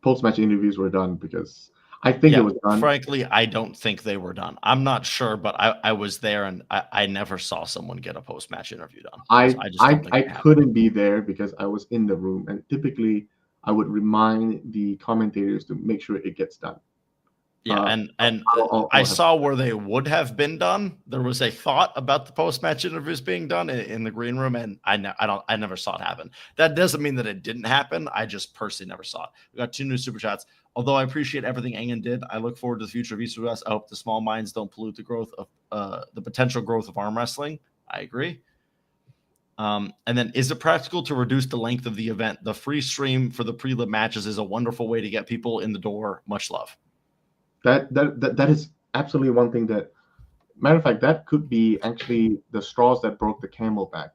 post-match interviews were done because I think it was done. Frankly, I don't think they were done. I'm not sure, but I was there and I never saw someone get a post-match interview done. I couldn't be there because I was in the room, and typically I would remind the commentators to make sure it gets done. Yeah, and I saw where they would have been done. There was a thought about the post-match interviews being done in the green room, and I never saw it happen. That doesn't mean that it didn't happen. I just personally never saw it. We got 2 new super chats. Although I appreciate everything Engen did, I look forward to the future of East West. I hope the small minds don't pollute the growth of the potential growth of arm wrestling. I agree. And then, is it practical to reduce the length of the event? The free stream for the prelim matches is a wonderful way to get people in the door. Much love. That is absolutely one thing that, matter of fact, that could be actually the straws that broke the camel back,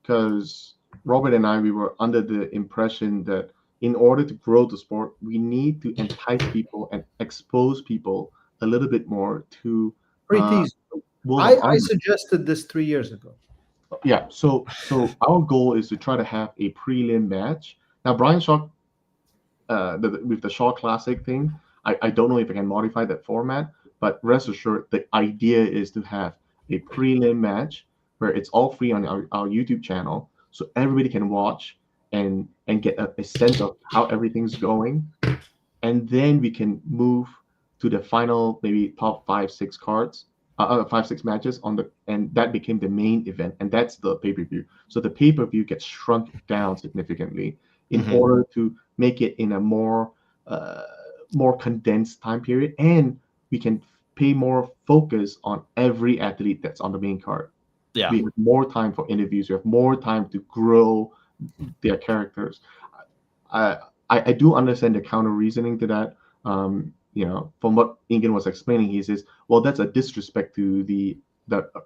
because Robert and I, we were under the impression that in order to grow the sport, we need to entice people and expose people a little bit more to. I suggested this 3 years ago. Yeah, so our goal is to try to have a prelim match. Now, Brian Shaw, with the Shaw Classic thing, I don't know if I can modify that format, but rest assured, the idea is to have a prelim match where it's all free on our YouTube channel, so everybody can watch and get a sense of how everything's going, and then we can move to the final, maybe top 5-6 cards, 5-6 matches and that became the main event, and that's the pay-per-view. So the pay-per-view gets shrunk down significantly in order to make it in a more condensed time period, and we can pay more focus on every athlete that's on the main card. Yeah, we have more time for interviews. We have more time to grow their characters. I do understand the counter reasoning to that. From what Ingen was explaining, he says, well, that's a disrespect to the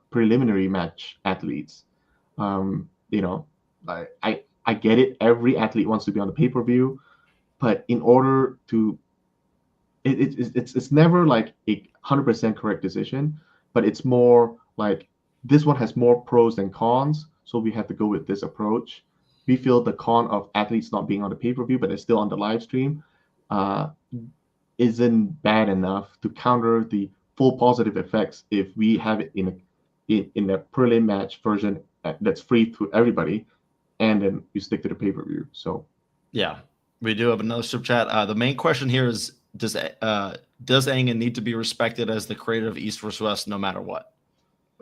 preliminary match athletes. I get it. Every athlete wants to be on the pay-per-view, but in order to, it's never like a 100% correct decision, but it's more like this one has more pros than cons, so we have to go with this approach. We feel the con of athletes not being on the pay-per-view, but they're still on the live stream, isn't bad enough to counter the full positive effects if we have it in a prelim match version that's free to everybody, and then you stick to the pay-per-view. So yeah, we do have another super chat. The main question here is, does Engen need to be respected as the creator of East vs. West no matter what?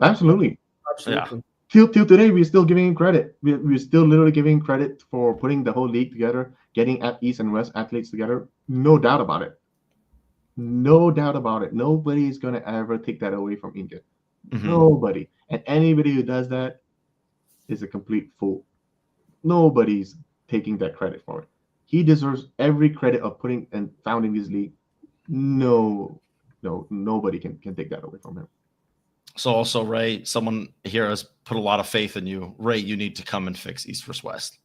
Absolutely. Absolutely. Till today, we're still giving him credit. We're still literally giving credit for putting the whole league together, getting East and West athletes together. No doubt about it. No doubt about it. Nobody's going to ever take that away from Ingen. Nobody. And anybody who does that is a complete fool. Nobody's taking that credit for it. He deserves every credit of putting and founding this league. Nobody can take that away from him. So also, Ray, someone here has put a lot of faith in you. Ray, you need to come and fix East vs. West.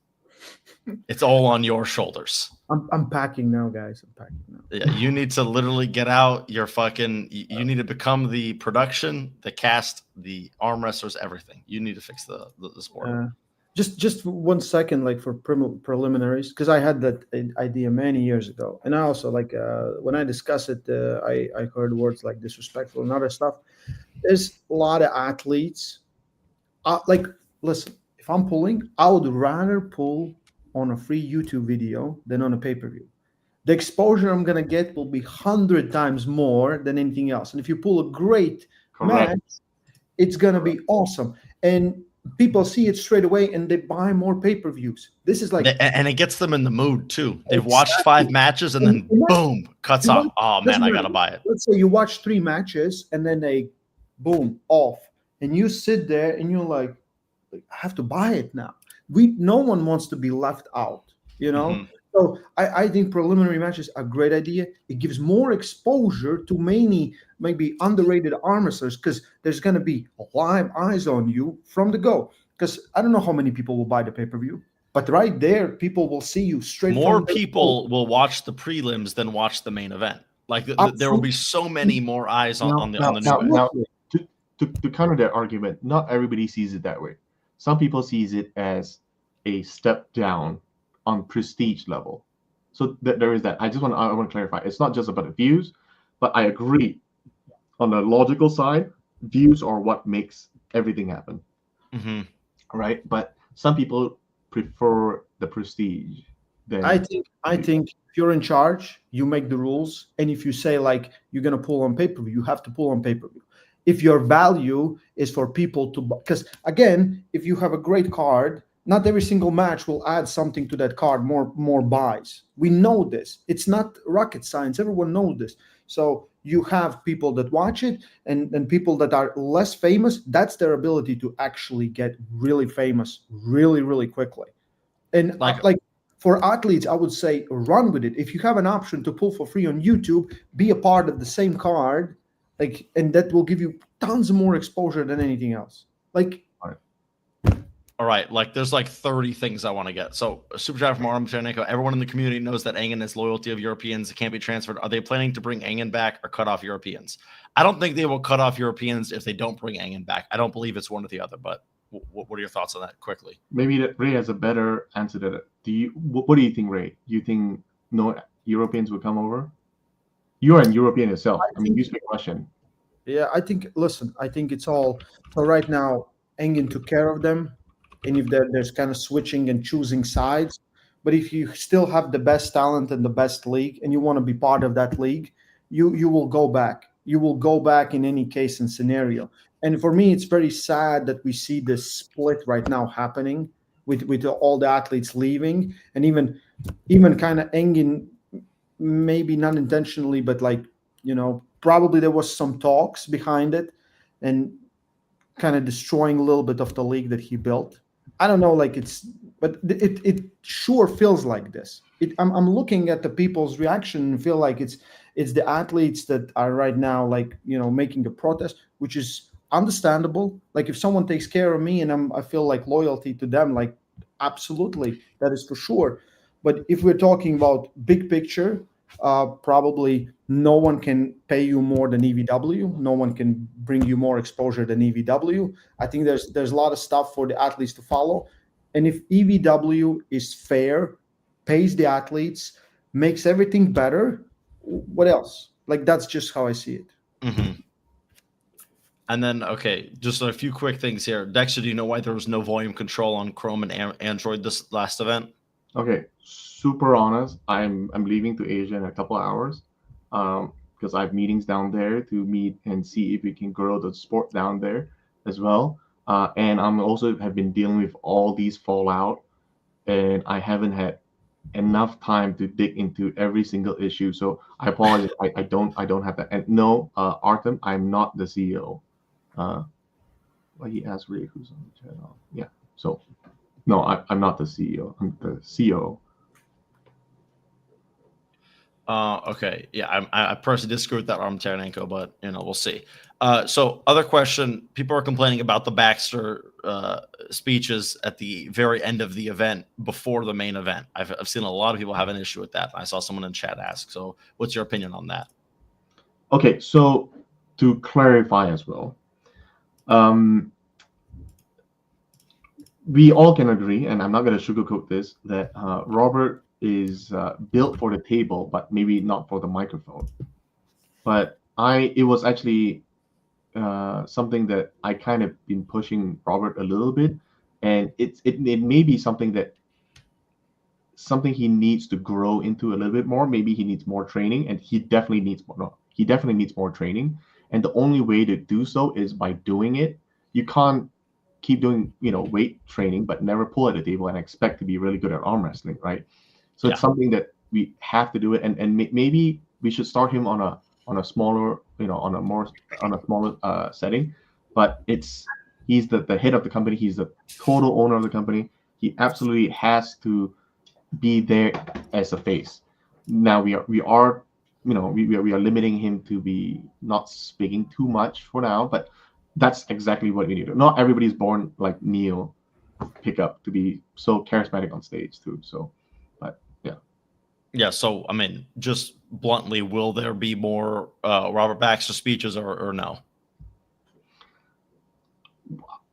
It's all on your shoulders. I'm packing now, guys. I'm packing now. Yeah, you need to literally get out your fucking. You need to become the production, the cast, the arm wrestlers, everything. You need to fix the sport. Just 1 second, like for preliminaries, because I had that idea many years ago, and I also when I discuss it, I heard words like disrespectful and other stuff. There's a lot of athletes. Listen, if I'm pulling, I would rather pull on a free YouTube video than on a pay-per-view. The exposure I'm gonna get will be 100 times more than anything else. And if you pull a great match, it's gonna be awesome. And people see it straight away and they buy more pay-per-views. This is and it gets them in the mood too. They've watched 5 matches and then boom, cuts off. Oh man, I gotta buy it. Let's say you watch 3 matches and then they boom off, and you sit there and you're like, I have to buy it now. No one wants to be left out, So I think preliminary matches are a great idea. It gives more exposure to maybe underrated arm wrestlers, because there's going to be live eyes on you from the go. Because I don't know how many people will buy the pay-per-view, but right there, people will see you straight. More people will watch the prelims than watch the main event. Like there will be so many more eyes on the new. Now, to counter that argument, not everybody sees it that way. Some people sees it as a step down on prestige level. So there is that. I want to clarify. It's not just about the views, but I agree. On the logical side, views are what makes everything happen. Right? But some people prefer the prestige. I think if you're in charge, you make the rules. And if you say you're going to pull on pay-per-view, you have to pull on pay-per-view. If your value is for people to, because again, if you have a great card, not every single match will add something to that card, more buys. We know this. It's not rocket science. Everyone knows this. So you have people that watch it and people that are less famous. That's their ability to actually get really famous really, really quickly. And for athletes, I would say run with it. If you have an option to pull for free on YouTube, be a part of the same card. And that will give you tons more exposure than anything else. All right, there's 30 things I want to get. So, super chat from Armchair Nico. Everyone in the community knows that Engen is loyalty of Europeans. It can't be transferred. Are they planning to bring Engen back or cut off Europeans? I don't think they will cut off Europeans if they don't bring Engen back. I don't believe it's one or the other. But what are your thoughts on that? Quickly. Maybe that Ray has a better answer to that. What do you think, Ray? Do you think no Europeans will come over? You are a European yourself. You speak Russian. Yeah, I think. Listen, I think it's all. So right now, Engen took care of them, and if there's kind of switching and choosing sides, but if you still have the best talent and the best league, and you want to be part of that league, you will go back. You will go back in any case and scenario. And for me, it's very sad that we see this split right now happening with all the athletes leaving, and even kind of Engen, maybe not intentionally, but like probably there was some talks behind it, and kind of destroying a little bit of the league that he built. I don't know, like but it sure feels like this. I'm looking at the people's reaction and feel like it's the athletes that are right now like making a protest, which is understandable. Like if someone takes care of me and I feel like loyalty to them, like absolutely, that is for sure. But if we're talking about big picture, probably no one can pay you more than EVW. No one can bring you more exposure than EVW. I think there's a lot of stuff for the athletes to follow. And if EVW is fair, pays the athletes, makes everything better, what else? Like that's just how I see it. Mm-hmm. And then, okay, just a few quick things here. Dexter, do you know why there was no volume control on Chrome and Android this last event? Okay, super honest. I'm leaving to Asia in a couple of hours, because I have meetings down there to meet and see if we can grow the sport down there as well. And I'm also have been dealing with all these fallout, and I haven't had enough time to dig into every single issue. So I apologize. I don't have that. And no, Artem, I'm not the CEO. Well, he asked Ray who's on the channel. Yeah. So no, I'm not the CEO. I'm the COO. Okay. Yeah, I personally disagree with that, Artem, but we'll see. So other question, people are complaining about the Baxter speeches at the very end of the event before the main event. I've seen a lot of people have an issue with that. I saw someone in chat ask. So what's your opinion on that? Okay, so to clarify as well, we all can agree, and I'm not going to sugarcoat this, that Robert is built for the table, but maybe not for the microphone. But it was actually something that I kind of been pushing Robert a little bit, and it may be something he needs to grow into a little bit more. Maybe he needs more training, and he definitely needs more. No, he definitely needs more training, and the only way to do so is by doing it. You can't keep doing weight training but never pull at the table and expect to be really good at arm wrestling, right? So it's something that we have to do it, and maybe we should start him on a smaller, on a smaller setting. But he's the head of the company. He's the total owner of the company. He absolutely has to be there as a face. Now we are limiting him to be not speaking too much for now, but that's exactly what we need. Not everybody's born like Neil Pickup to be so charismatic on stage too. So, but yeah. Yeah. So, I mean, just bluntly, will there be more Robert Baxter speeches or no?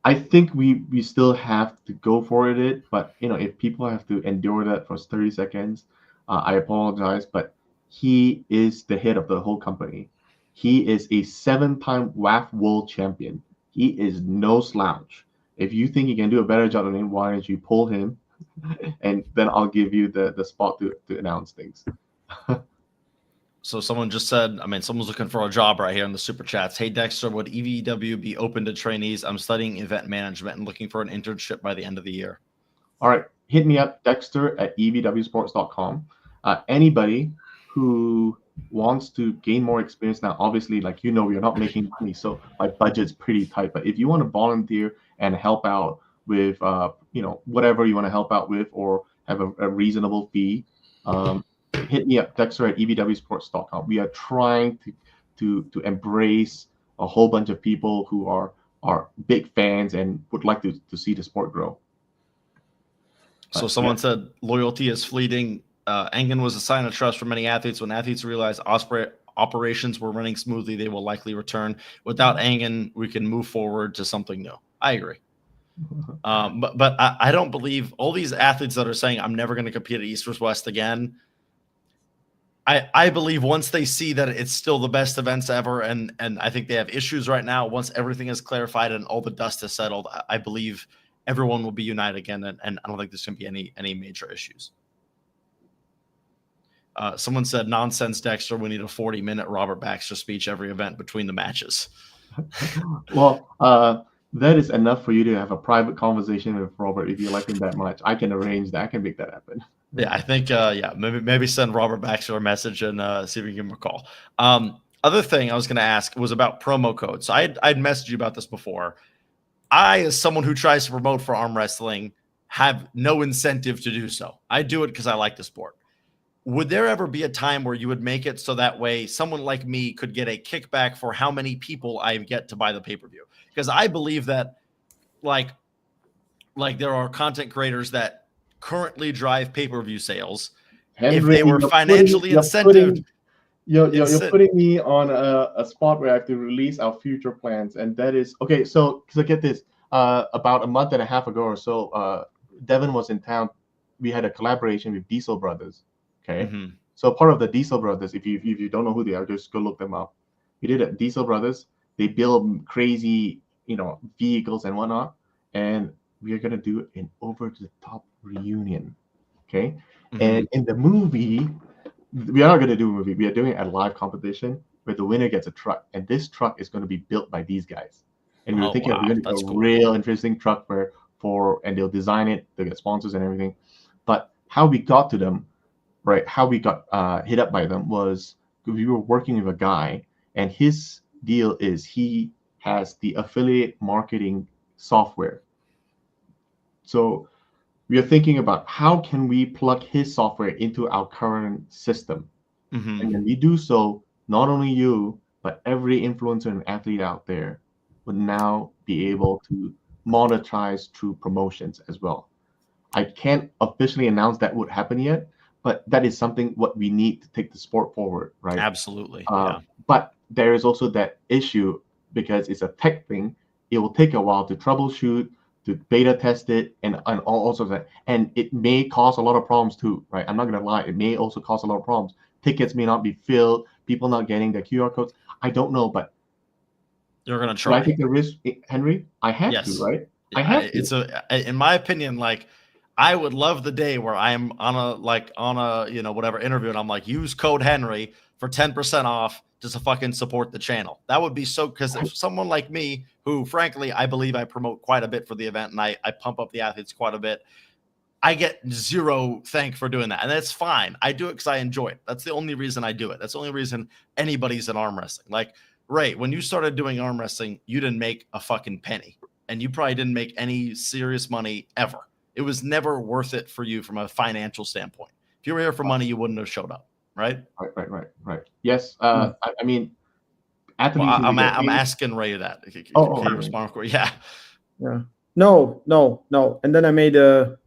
I think we still have to go for it, but if people have to endure that for 30 seconds, I apologize, but he is the head of the whole company. He is a 7-time WAF world champion. He is no slouch. If you think he can do a better job than him, why don't you pull him, and then I'll give you the spot to announce things. So someone just said, someone's looking for a job right here in the super chats. Hey, Dexter, would EVW be open to trainees? I'm studying event management and looking for an internship by the end of the year. All right. Hit me up, dexter@evwsports.com. Anybody who wants to gain more experience now, obviously, we're not making money, so my budget's pretty tight. But if you want to volunteer and help out with, whatever you want to help out with, or have a reasonable fee, hit me up, dexter@evwsports.com. We are trying to embrace a whole bunch of people who are big fans and would like to see the sport grow. So someone said loyalty is fleeting. Engen was a sign of trust for many athletes. When athletes realize operations were running smoothly, they will likely return. Without Engen, we can move forward to something new. I agree. But I don't believe all these athletes that are saying, I'm never going to compete at East vs. West again. I believe once they see that it's still the best events ever, and I think they have issues right now. Once everything is clarified and all the dust is settled, I believe everyone will be united again, and I don't think there's going to be any major issues. Someone said, "Nonsense, Dexter. We need a 40-minute Robert Baxter speech every event between the matches." Well, that is enough for you to have a private conversation with Robert if you like him that much. I can arrange that. I can make that happen. Yeah, I think maybe send Robert Baxter a message and see if we can give him a call. Other thing I was going to ask was about promo codes. So I'd messaged you about this before. I, as someone who tries to promote for arm wrestling, have no incentive to do so. I do it because I like the sport. Would there ever be a time where you would make it so that way someone like me could get a kickback for how many people I get to buy the pay-per-view? Because I believe that like there are content creators that currently drive pay-per-view sales. Henry, if they were financially incentivized, you're putting me on a spot where I have to release our future plans, and that is okay. So get this, about a month and a half ago or so, Devin was in town. We had a collaboration with Diesel Brothers. Okay, so part of the Diesel Brothers, if you don't know who they are, just go look them up. We did it. Diesel Brothers. They build crazy, vehicles and whatnot, and we are gonna do an over the top reunion. Okay, and in the movie, we are not gonna do a movie. We are doing a live competition where the winner gets a truck, and this truck is going to be built by these guys. And we were thinking we're going to do a real interesting truck and they'll design it, they'll get sponsors and everything. But how we got to them, right? How we got hit up by them was we were working with a guy, and his deal is he has the affiliate marketing software. So we are thinking about how can we plug his software into our current system. And when we do so, not only you, but every influencer and athlete out there would now be able to monetize through promotions as well. I can't officially announce that would happen yet, but that is something what we need to take the sport forward, right? Absolutely. But there is also that issue because it's a tech thing. It will take a while to troubleshoot, to beta test it, and all sorts of that. And it may cause a lot of problems too, right? I'm not going to lie. It may also cause a lot of problems. Tickets may not be filled, people not getting the QR codes. I don't know, but you're going to try. I take the risk, Henry. I have to, right? I have to. In my opinion, like, I would love the day where I'm on a whatever interview, and I'm like, use code Henry for 10% off just to fucking support the channel. That would be so, because if someone like me, who frankly I believe I promote quite a bit for the event and I pump up the athletes quite a bit, I get zero thank for doing that. And that's fine. I do it because I enjoy it. That's the only reason I do it. That's the only reason anybody's in arm wrestling. Like, Ray, when you started doing arm wrestling, you didn't make a fucking penny. And you probably didn't make any serious money ever. It was never worth it for you from a financial standpoint. If you were here for money, you wouldn't have showed up, right? Right. Yes. I mean, I'm asking Ray that. Can you respond? Yeah. No. And then I made a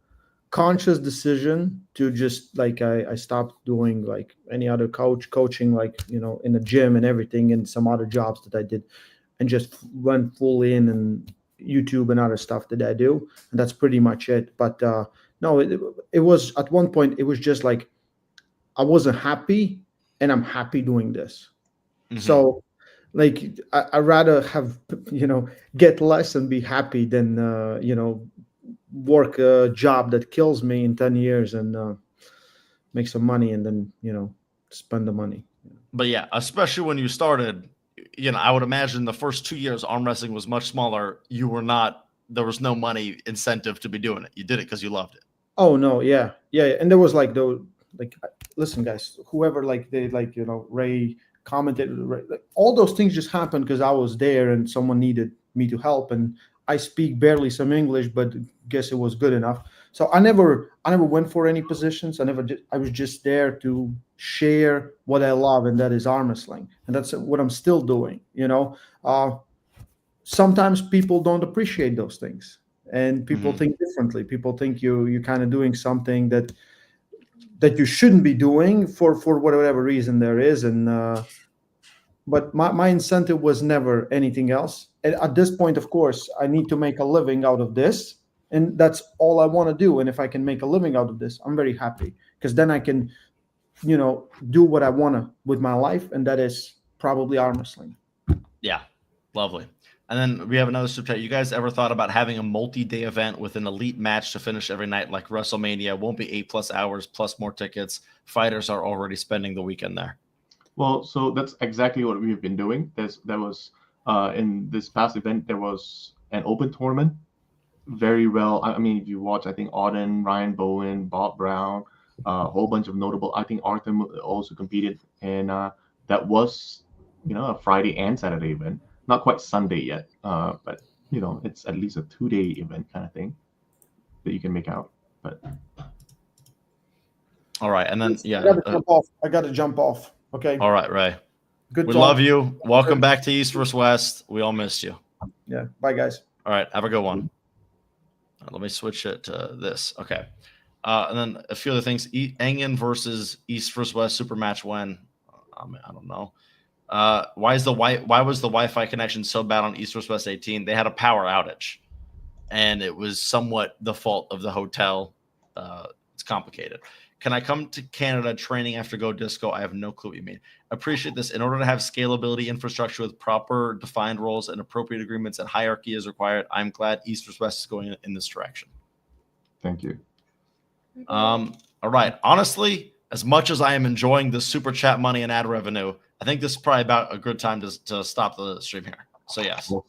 conscious decision to just I stopped doing like any other coaching, in the gym and everything, and some other jobs that I did, and just went fully in and YouTube and other stuff that I do, and that's pretty much it. But no, it was at one point it was just like I wasn't happy, and I'm happy doing this. So I rather have get less and be happy than work a job that kills me in 10 years and make some money and then spend the money. But yeah, especially when you started, I would imagine the first 2 years arm wrestling was much smaller. There was no money incentive to be doing it. You did it because you loved it. Oh no, yeah. And there was listen guys, whoever Ray commented, all those things just happened because I was there and someone needed me to help, and I speak barely some English, but guess it was good enough. So I never went for any positions. I was just there to share what I love, and that is arm wrestling, and that's what I'm still doing. Sometimes people don't appreciate those things, and people think differently. People think you're kind of doing something that you shouldn't be doing for whatever reason there is, and but my incentive was never anything else. And at this point, of course, I need to make a living out of this, and that's all I want to do. And if I can make a living out of this, I'm very happy, because then I can do what I want to with my life, and that is probably arm wrestling. Yeah, lovely. And then we have another super chat. You guys ever thought about having a multi-day event with an elite match to finish every night, like WrestleMania? Won't be 8+ hours plus more tickets. Fighters are already spending the weekend there. Well, so that's exactly what we've been doing. There was in this past event, there was an open tournament. Very well. I mean, if you watch, I think Auden, Ryan Bowen, Bob Brown, a whole bunch of notable. I think Arthur also competed, and that was, a Friday and Saturday event. Not quite Sunday yet, but it's at least a 2-day event kind of thing that you can make out. But all right, and then I got to jump off. Okay. All right, Ray. Good. We love you. Welcome back to East vs. West. We all missed you. Yeah. Bye, guys. All right. Have a good one. Let me switch it to this. Okay. And then a few other things. Engen versus East vs. West super match when? I don't know. Why was the Wi-Fi connection so bad on East vs. West 18? They had a power outage, and it was somewhat the fault of the hotel. It's complicated. Can I come to Canada training after Go Disco? I have no clue what you mean. Appreciate this. In order to have scalability infrastructure with proper defined roles and appropriate agreements and hierarchy is required, I'm glad East vs. West is going in this direction. Thank you. All right. Honestly, as much as I am enjoying the super chat money and ad revenue, I think this is probably about a good time to stop the stream here. So yes. Well,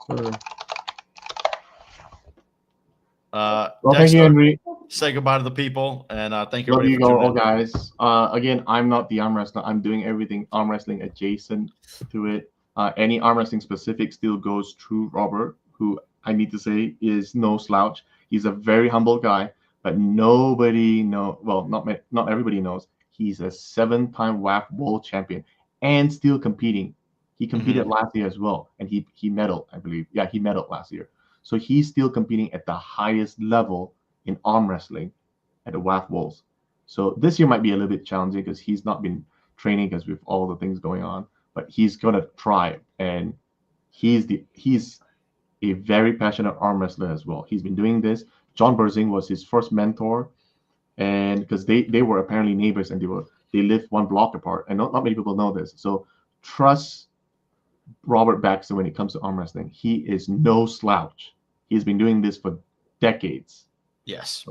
Dexter, thank you, Henry. say goodbye to the people, and thank you. Love you for tuning all, in. guys. Again, I'm not the arm wrestler. I'm doing everything arm wrestling adjacent to it. Any arm wrestling specific still goes through Robert, who I need to say is no slouch. He's a very humble guy, but nobody knows. Well, not everybody knows. He's a 7-time WAF world champion and still competing. He competed last year as well, and he medaled, I believe. Yeah, he medaled last year. So he's still competing at the highest level in arm wrestling at the WAF Worlds. So this year might be a little bit challenging because he's not been training because with all the things going on, but he's gonna try, and he's a very passionate arm wrestler as well. He's been doing this. John Berzing was his first mentor, and because they were apparently neighbors and they lived one block apart, and not many people know this. So trust Robert Baxter when it comes to arm wrestling. He is no slouch. He's been doing this for decades. Yes.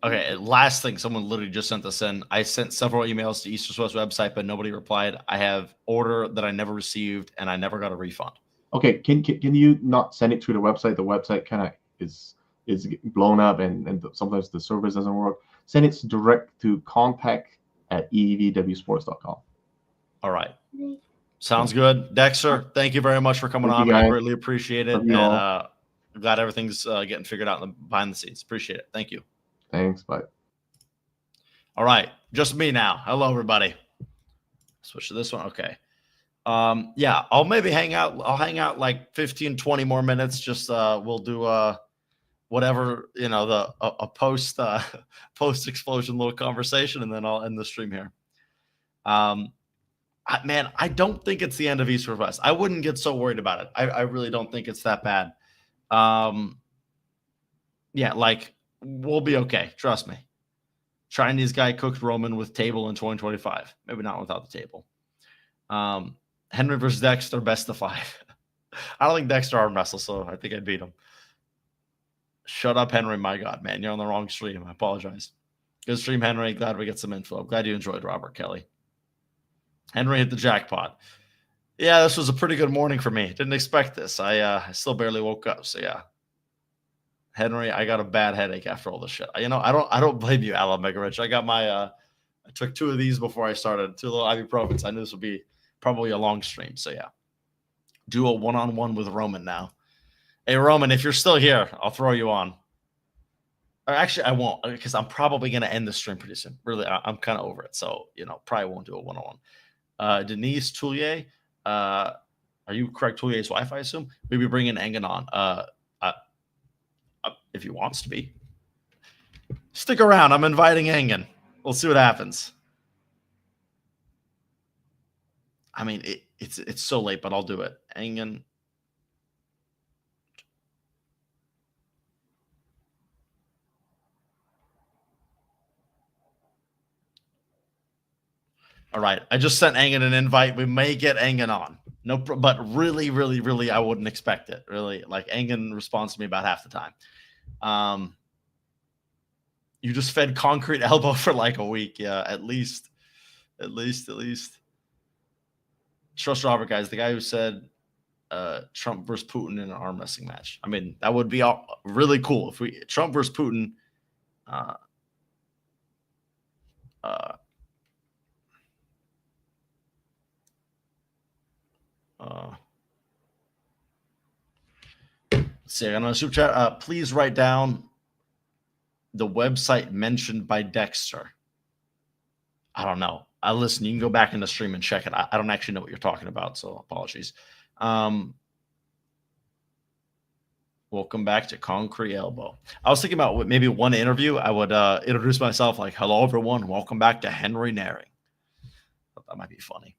Okay. Last thing, someone literally just sent this in. I sent several emails to East vs. West website, but nobody replied. I have order that I never received, and I never got a refund. Okay. Can you not send it through the website? The website kind of is blown up, and sometimes the service doesn't work. Send it direct to contact@eevwsports.com. All right. Sounds good. Dexter, thank you very much for coming on. I greatly appreciate it. And I'm glad everything's getting figured out behind the scenes. Appreciate it. Thank you. Thanks. Bye. All right. Just me now. Hello, everybody. Switch to this one. Okay. Yeah, I'll maybe hang out. I'll hang out like 15, 20 more minutes. Just we'll do whatever, a post explosion little conversation, and then I'll end the stream here. Man, I don't think it's the end of East vs. West. I wouldn't get so worried about it. I really don't think it's that bad. Yeah, like we'll be okay. Trust me. Chinese guy cooked Roman with table in 2025. Maybe not without the table. Henry versus Dexter, best of 5. I don't think Dexter arm wrestles, so I think I'd beat him. Shut up, Henry. My God, man, you're on the wrong stream. I apologize. Good stream, Henry. Glad we get some info. I'm glad you enjoyed Robert Kelly. Henry hit the jackpot. Yeah, this was a pretty good morning for me. Didn't expect this. I still barely woke up. So yeah, Henry, I got a bad headache after all this shit. I don't blame you, Alan Megarich. I got my I took 2 of these before I started. 2 little ibuprofens. I knew this would be probably a long stream. So yeah, do a one-on-one with Roman now. Hey Roman, if you're still here, I'll throw you on. Or actually, I won't, because I'm probably gonna end the stream pretty soon. Really, I'm kind of over it. So probably won't do a one-on-one. Denise Toulier, are you correct? Toulier's wife, I assume. Maybe bring in Engen on, if he wants to be. Stick around. I'm inviting Engen. We'll see what happens. I mean, it's so late, but I'll do it. Engen. All right. I just sent Engen an invite. We may get Engen on. No, but really, really, really, I wouldn't expect it. Really, like Engen responds to me about half the time. You just fed Concrete Elbow for like a week. Yeah, at least. Trust Robert, guys. The guy who said Trump versus Putin in an arm wrestling match. I mean, that would be really cool if we Trump versus Putin. Let's see, I got another super chat. Please write down the website mentioned by Dexter. I don't know. Listen, you can go back in the stream and check it. I don't actually know what you're talking about, so apologies. Welcome back to Concrete Elbow. I was thinking about maybe one interview. I would introduce myself like, hello, everyone. Welcome back to Henry Naring. That might be funny.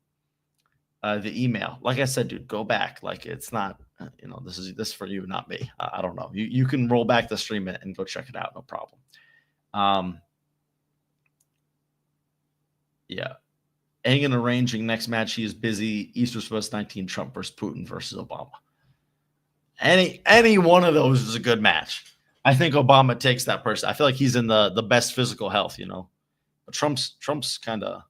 The email, like I said, dude, go back. Like it's not, this is for you, not me. I don't know. You can roll back the stream and go check it out. No problem. Yeah. Engen arranging next match. He is busy. East or West 19, Trump versus Putin versus Obama. Any one of those is a good match. I think Obama takes that person. I feel like he's in the best physical health, But Trump's kind of.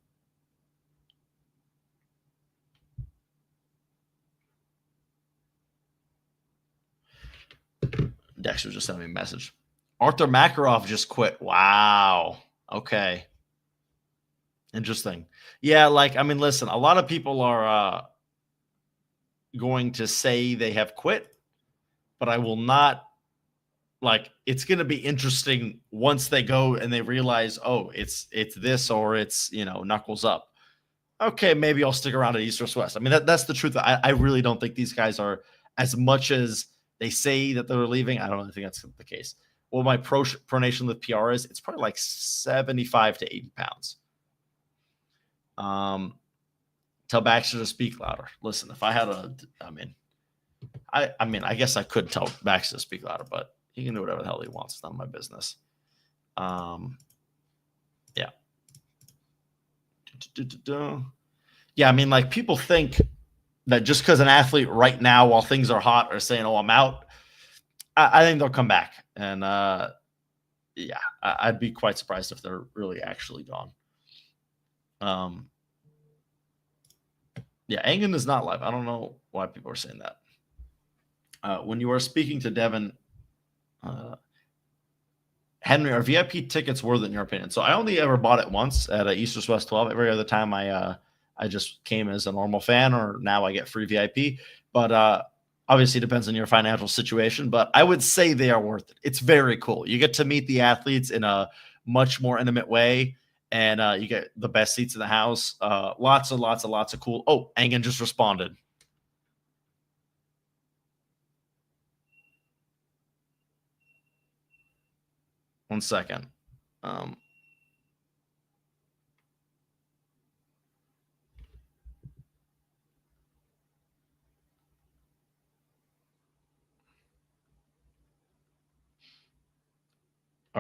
Dexter just sent me a message. Arthur Makarov just quit. Wow. Okay. Interesting. Yeah, listen, a lot of people are going to say they have quit, but I will not. It's going to be interesting once they go and they realize, oh, it's this or it's, knuckles up. Okay, maybe I'll stick around at East or West. I mean, that's the truth. I really don't think these guys are, as much as they say that they're leaving, I don't really think that's the case. Well, my pronation with PR is, it's probably like 75 to 80 pounds. Tell Baxter to speak louder. Listen, if I had I guess I could tell Baxter to speak louder, but he can do whatever the hell he wants. It's not my business. Yeah. Yeah, I mean, people think that just because an athlete right now, while things are hot, are saying, oh, I'm out, I think they'll come back. And yeah, I'd be quite surprised if they're really actually gone. Yeah, Engen is not live. I don't know why people are saying that. When you are speaking to Devin, Henry, are VIP tickets worth it in your opinion? So I only ever bought it once at East or West 12. Every other time I just came as a normal fan, or now I get free VIP. But obviously it depends on your financial situation. But I would say they are worth it. It's very cool. You get to meet the athletes in a much more intimate way. And you get the best seats in the house. Lots of cool. Oh, Engen just responded. One second. All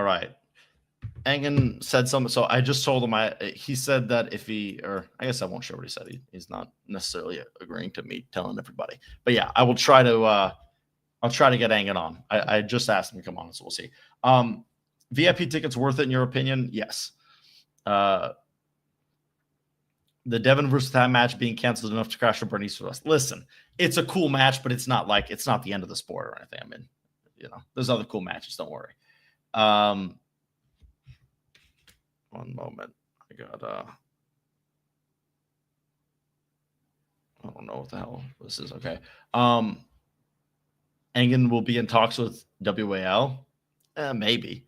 right. Engen said something. So I just told him he said that I guess I won't show what he said. He's not necessarily agreeing to me telling everybody. But yeah, I will try to I'll try to get Engen on. I just asked him to come on, so we'll see. VIP tickets worth it in your opinion? Yes. The Devin versus Time match being canceled enough to crash or burn East or West. Listen, it's a cool match, but it's not the end of the sport or anything. I mean, there's other cool matches. Don't worry. One moment. I got I don't know what the hell this is. Okay. Engen will be in talks with WAL. Maybe.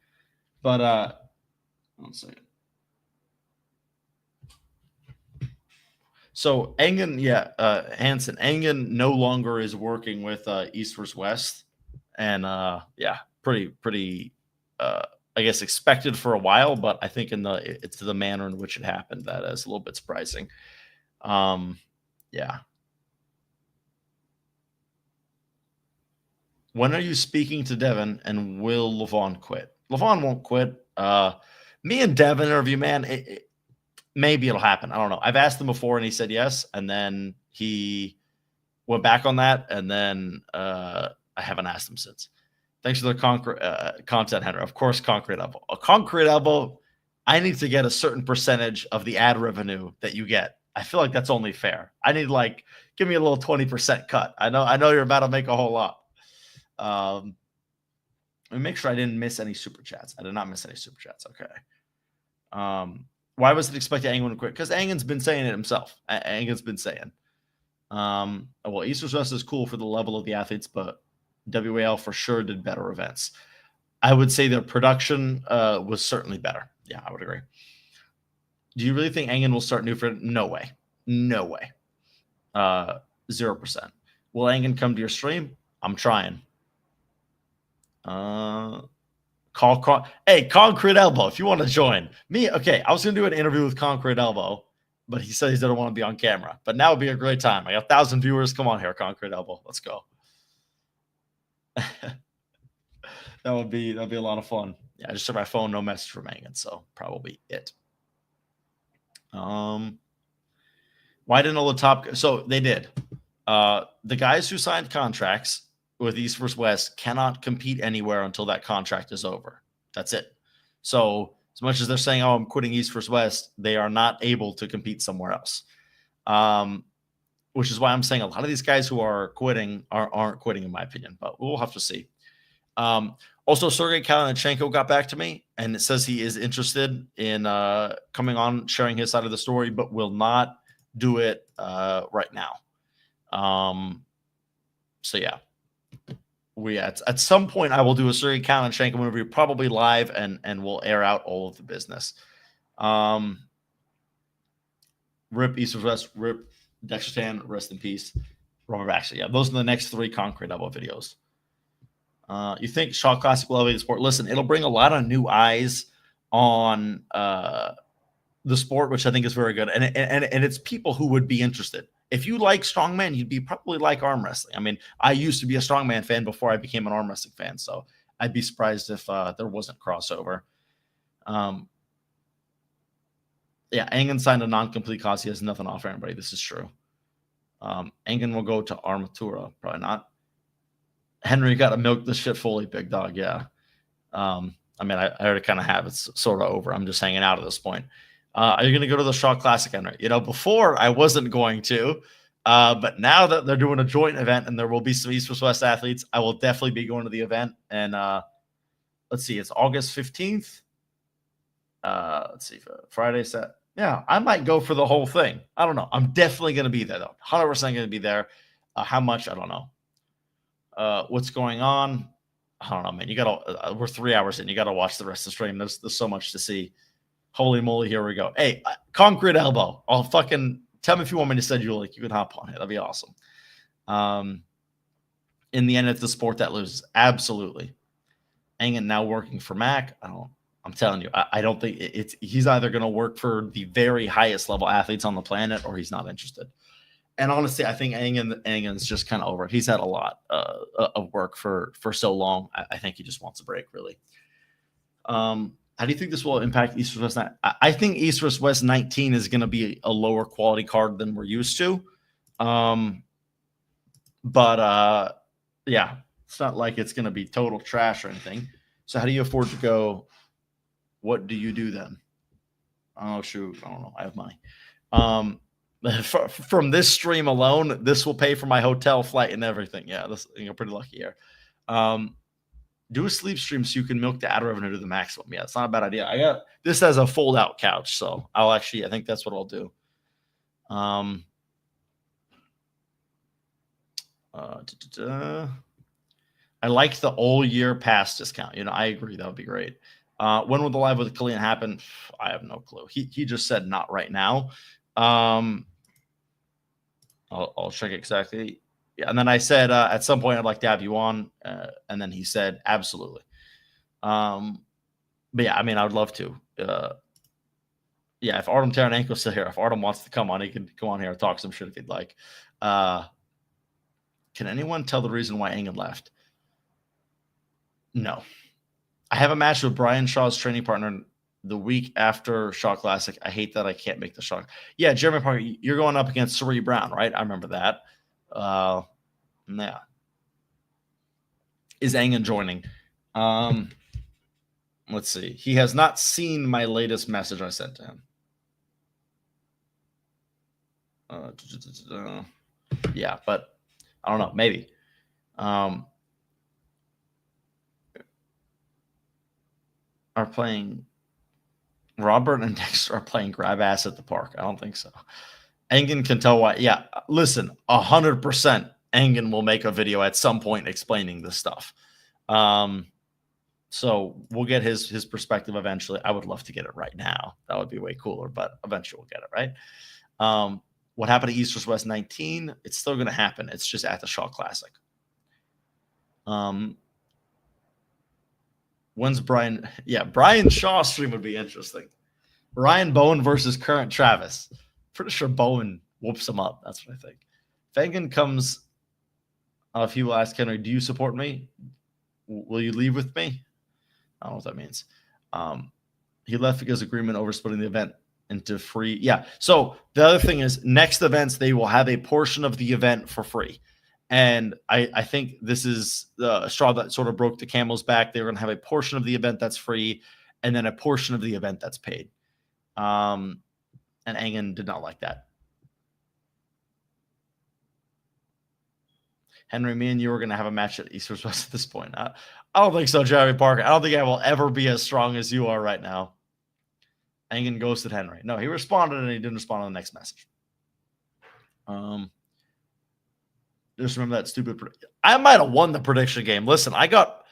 But one second. So Engen, Hansen, Engen no longer is working with East vs. West. And yeah, pretty I guess expected for a while, but I think it's the manner in which it happened that is a little bit surprising. Yeah. When are you speaking to Devin, and will Levon quit? Levon won't quit. Me and Devin interview, man. maybe it'll happen. I don't know. I've asked him before and he said yes, and then he went back on that, and then I haven't asked him since. Thanks for the content, Henry. Of course, Concrete Elbow. A Concrete Elbow, I need to get a certain percentage of the ad revenue that you get. I feel like that's only fair. I need give me a little 20% cut. I know you're about to make a whole lot. Let me make sure I didn't miss any super chats. I did not miss any super chats. Okay. Why was it expected Angan to quit? Because Angan's been saying it himself. Angan's been saying, well, East vs. West is cool for the level of the athletes, but WAL for sure did better events. I would say their production was certainly better. Yeah, I would agree. Do you really think Angan will start new for? No way. No way. 0%. Will Angan come to your stream? I'm trying. Hey, Concrete Elbow, if you want to join me. Okay, I was going to do an interview with Concrete Elbow, but he said he didn't want to be on camera. But now would be a great time. I got 1,000 viewers. Come on here, Concrete Elbow. Let's go. that'd be a lot of fun. Yeah, I just took my phone, no message from Angan, so probably it. Why didn't all the top? So they did. The guys who signed contracts with East vs. West cannot compete anywhere until that contract is over. That's it. So as much as they're saying, "Oh, I'm quitting East vs. West," they are not able to compete somewhere else. Which is why I'm saying a lot of these guys who are quitting aren't quitting, in my opinion. But we'll have to see. Also, Sergey Kalinichenko got back to me, and it says he is interested in coming on, sharing his side of the story, but will not do it right now. So yeah, at some point I will do a Sergey Kalinichenko interview, probably live, and we'll air out all of the business. Rip East vs. West, rip Dexter Stan, rest in peace. Robert Baxter. Yeah, those are the next 3 Concrete Elbow videos. You think Shaw Classic will elevate the sport? Listen, it'll bring a lot of new eyes on the sport, which I think is very good. And it's people who would be interested. If you like strongman, you'd be probably like arm wrestling. I mean, I used to be a strongman fan before I became an arm wrestling fan, so I'd be surprised if there wasn't crossover. Yeah, Angan signed a non-complete clause. He has nothing to offer anybody. This is true. Angan will go to Armatura. Probably not. Henry got to milk this shit fully, big dog. Yeah. I mean, I already kind of have. It's sort of over. I'm just hanging out at this point. Are you going to go to the Shaw Classic, Henry? Before I wasn't going to, but now that they're doing a joint event and there will be some East vs. West athletes, I will definitely be going to the event. And let's see, it's August 15th. Let's see, Friday set. Yeah, I might go for the whole thing. I don't know. I'm definitely going to be there, though. 100% going to be there. How much? I don't know. What's going on? I don't know, man. You got to. We're 3 hours in. You got to watch the rest of the stream. There's so much to see. Holy moly! Here we go. Hey, Concrete Elbow. I'll fucking tell me if you want me to send you a link. You can hop on it. That'd be awesome. In the end, it's the sport that loses. Absolutely. Angan now working for Mac. I'm telling you, I don't think he's either going to work for the very highest level athletes on the planet or he's not interested. And honestly, I think Angan's just kind of over it. He's had a lot of work for so long. I think he just wants a break, really. How do you think this will impact East vs. West? I think East vs. West 19 is going to be a lower quality card than we're used to. But yeah, it's not like it's going to be total trash or anything. So how do you afford to go? What do you do then? Oh, shoot. I don't know. I have money. From this stream alone, this will pay for my hotel, flight, and everything. Yeah, you're pretty lucky here. Do a sleep stream so you can milk the ad revenue to the maximum. Yeah, it's not a bad idea. I got this as a fold-out couch, so I think that's what I'll do. I like the all-year pass discount. I agree. That would be great. When will the live with Killian happen? I have no clue. He just said not right now. I'll check exactly. Yeah, and then I said at some point I'd like to have you on, and then he said absolutely. But yeah, I mean, I would love to. Yeah, if Artem Taranenko's still here, if Artem wants to come on, he can come on here and talk some shit if he'd like. Can anyone tell the reason why Angan left? No. I have a match with Brian Shaw's training partner the week after Shaw Classic. I hate that I can't make the Shaw. Yeah, Jeremy Parker, you're going up against Suri Brown, right? I remember that. Yeah. Is Engen joining? Let's see. He has not seen my latest message I sent to him. Yeah, but I don't know. Maybe. Are playing Robert and Dexter are playing grab ass at the park. I don't think so. Engen can tell why. Yeah, listen, 100% Engen will make a video at some point explaining this stuff. So we'll get his perspective eventually. I would love to get it right now. That would be way cooler, but eventually we'll get it, right? What happened to East vs. West 19? It's still going to happen. It's just at the Shaw Classic. When's Brian? Yeah, Brian Shaw stream would be interesting. Ryan Bowen versus current Travis. Pretty sure Bowen whoops him up. That's what I think. If Engen comes, if he will ask Henry, do you support me? Will you leave with me? I don't know what that means. He left because agreement over splitting the event into free. Yeah. So the other thing is next events, they will have a portion of the event for free. And I think this is the straw that sort of broke the camel's back. They're going to have a portion of the event that's free and then a portion of the event that's paid. And Engen did not like that. Henry, me and you are going to have a match at East vs. West at this point. I don't think so, Jeremy Parker. I don't think I will ever be as strong as you are right now. Engen ghosted Henry. No, he responded and he didn't respond on the next message. Just remember that stupid. I might have won the prediction game. Listen, I got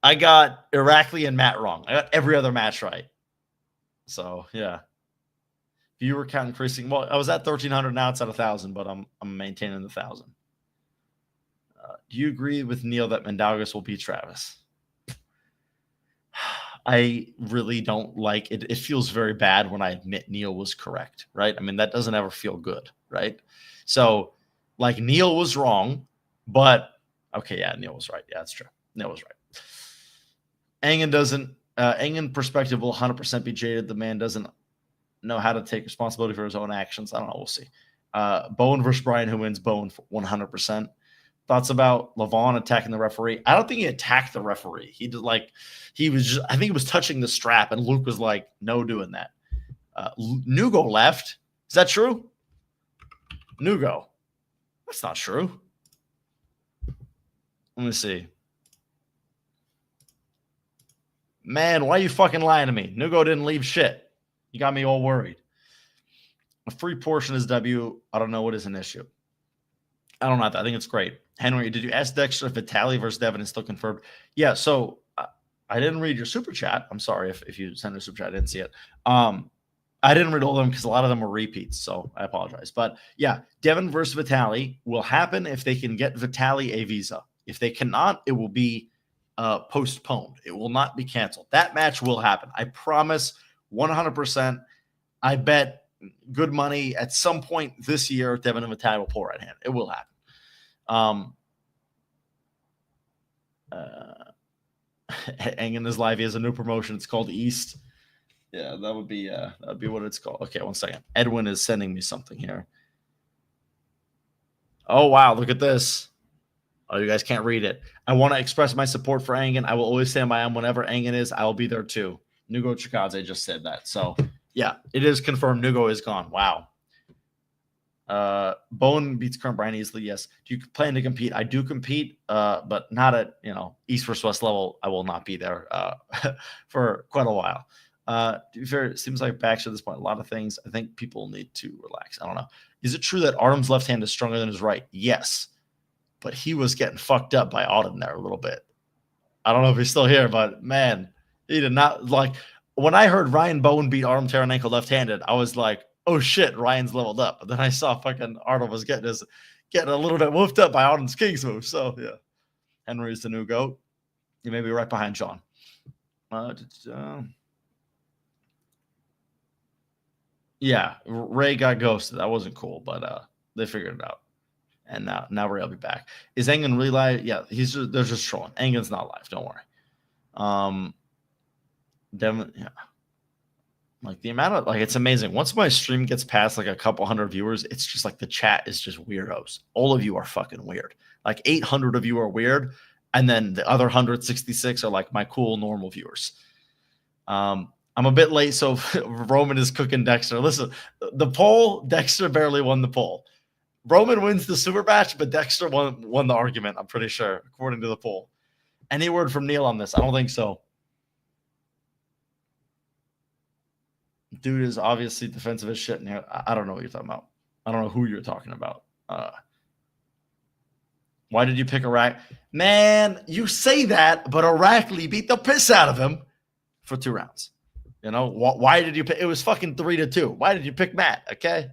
Irakli and Matt wrong. I got every other match right. So yeah, viewer count increasing. Well, I was at 1,300. Now it's at 1,000, but I'm maintaining the 1,000. Do you agree with Neil that Mindaugas will beat Travis? I really don't like it. It feels very bad when I admit Neil was correct, right? I mean, that doesn't ever feel good, right? So, like, Neil was wrong, but okay, yeah, Neil was right. Yeah, that's true. Neil was right. Engen perspective will 100% be jaded. The man doesn't know how to take responsibility for his own actions. I don't know. We'll see. Bowen versus Brian, who wins? Bowen 100%. Thoughts about Levon attacking the referee? I don't think he attacked the referee. He did I think he was touching the strap, and Luke was like, no doing that. Nugo left. Is that true? Nugo. That's not true. Let me see. Man, why are you fucking lying to me? Nugo didn't leave shit. You got me all worried. A free portion is W. I don't know what is an issue. I don't know. I think it's great. Henry, did you ask Dexter if Vitali versus Devin is still confirmed? Yeah, so I didn't read your super chat. I'm sorry if you sent a super chat. I didn't see it. I didn't read all of them because a lot of them were repeats, so I apologize. But yeah, Devin versus Vitali will happen if they can get Vitali a visa. If they cannot, it will be postponed. It will not be canceled. That match will happen. I promise 100%. I bet good money at some point this year, Devin and Vitali will pull right hand. It will happen. Engen is live. He has a new promotion. It's called East. Yeah, that would be what it's called. Okay, 1 second. Edwin is sending me something here. Oh wow, look at this. Oh, you guys can't read it. I want to express my support for Engen. I will always stand by him whenever Engen is. I will be there too. Nugo Chikadze just said that. So yeah, it is confirmed. Nugo is gone. Wow. Bone beats current Brian easily. Yes. Do you plan to compete? I do compete, but not at East versus West level. I will not be there for quite a while. To be fair, it seems like Baxter at this point, a lot of things. I think people need to relax. I don't know. Is it true that Artem's left hand is stronger than his right? Yes, but he was getting fucked up by Autumn there a little bit. I don't know if he's still here, but man, he did not like. When I heard Ryan Bowen beat Artem Taranenko left-handed, I was like, oh shit, Ryan's leveled up. But then I saw fucking Artem was getting a little bit woofed up by Autumn's King's move. So yeah, Henry's the new GOAT. You may be right behind John. Yeah, Ray got ghosted. That wasn't cool, but they figured it out. And now Ray will be back. Is Engen really live? Yeah, they're just trolling. Engen's not live. Don't worry. Devin, yeah. Like the amount of like it's amazing. Once my stream gets past like a couple hundred viewers, it's just like the chat is just weirdos. All of you are fucking weird. Like 800 of you are weird, and then the other 166 are like my cool normal viewers. I'm a bit late, so Roman is cooking Dexter. Listen, the poll, Dexter barely won the poll. Roman wins the super match, but Dexter won the argument, I'm pretty sure, according to the poll. Any word from Neil on this? I don't think so. Dude is obviously defensive as shit in here. I don't know what you're talking about. I don't know who you're talking about. Why did you pick Iraq? Man, you say that, but Irakli beat the piss out of him for 2 rounds. You know, why did you pick? It was fucking 3-2. Why did you pick Matt? Okay.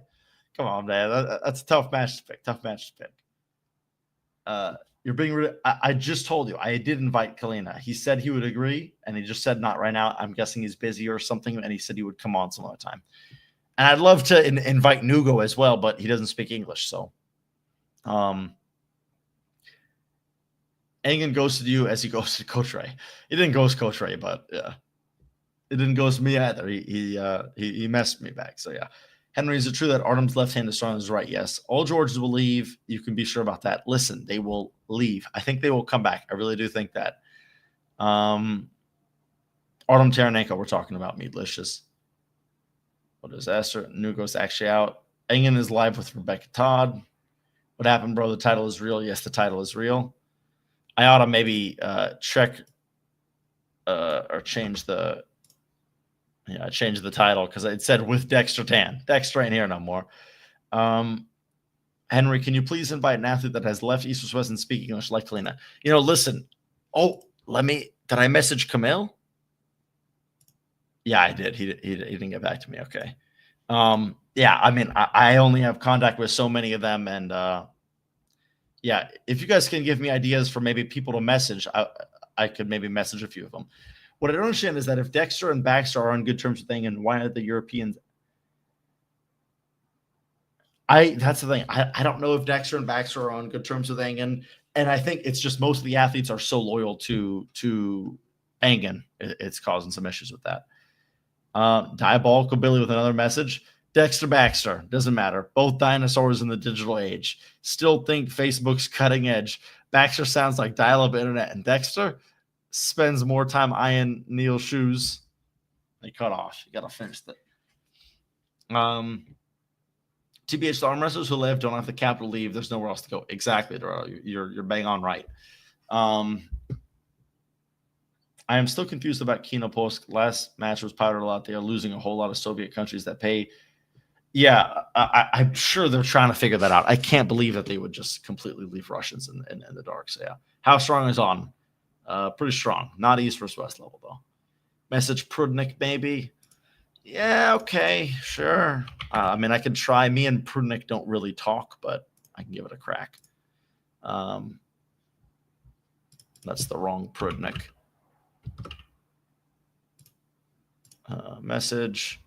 Come on, man. That's a tough match to pick. Tough match to pick. You're being rude. I just told you. I did invite Kalina. He said he would agree, and he just said not right now. I'm guessing he's busy or something, and he said he would come on some other time. And I'd love to invite Nugo as well, but he doesn't speak English. So, Engen ghosted you as he ghosted Coach Ray. He didn't ghost Coach Ray, but yeah, it didn't ghost me either. He messed me back. So yeah. Henry, is it true that Artem's left hand is strong as right? Yes. All Georges will leave. You can be sure about that. Listen, they will leave. I think they will come back. I really do think that. Artem Taranenko, we're talking about Meatlicious. What is Esther? Nugo's actually out. Engen is live with Rebecca Todd. What happened, bro? The title is real. Yes, the title is real. I ought to maybe check or change the title because it said with Dexter Tan. Dexter ain't here no more. Henry, can you please invite an athlete that has left East West and speak English like Kalina? You know, listen. Oh, did I message Camille? Yeah, I did. He didn't get back to me. Okay. Yeah, I mean, I only have contact with so many of them. And yeah, if you guys can give me ideas for maybe people to message, I could maybe message a few of them. What I don't understand is that if Dexter and Baxter are on good terms with Engen, why are the Europeans? That's the thing. I don't know if Dexter and Baxter are on good terms with Engen, and I think it's just most of the athletes are so loyal to Engen. It's causing some issues with that. Diabolical Billy with another message. Dexter Baxter, doesn't matter. Both dinosaurs in the digital age. Still think Facebook's cutting edge. Baxter sounds like dial-up internet, and Dexter spends more time eyeing Neil's shoes. They cut off. You got to finish that. TBH, the arm wrestlers who live don't have the capital leave. There's nowhere else to go. Exactly, Dorado. You're bang on right. I am still confused about Kino Post. Last match was powdered a lot. They are losing a whole lot of Soviet countries that pay. Yeah, I'm sure they're trying to figure that out. I can't believe that they would just completely leave Russians in the dark. So yeah, how strong is on? Pretty strong. Not East versus West level though. Message Prudnik maybe. Yeah, okay, sure. I mean, I could try. Me and Prudnik don't really talk, but I can give it a crack. That's the wrong Prudnik. Message.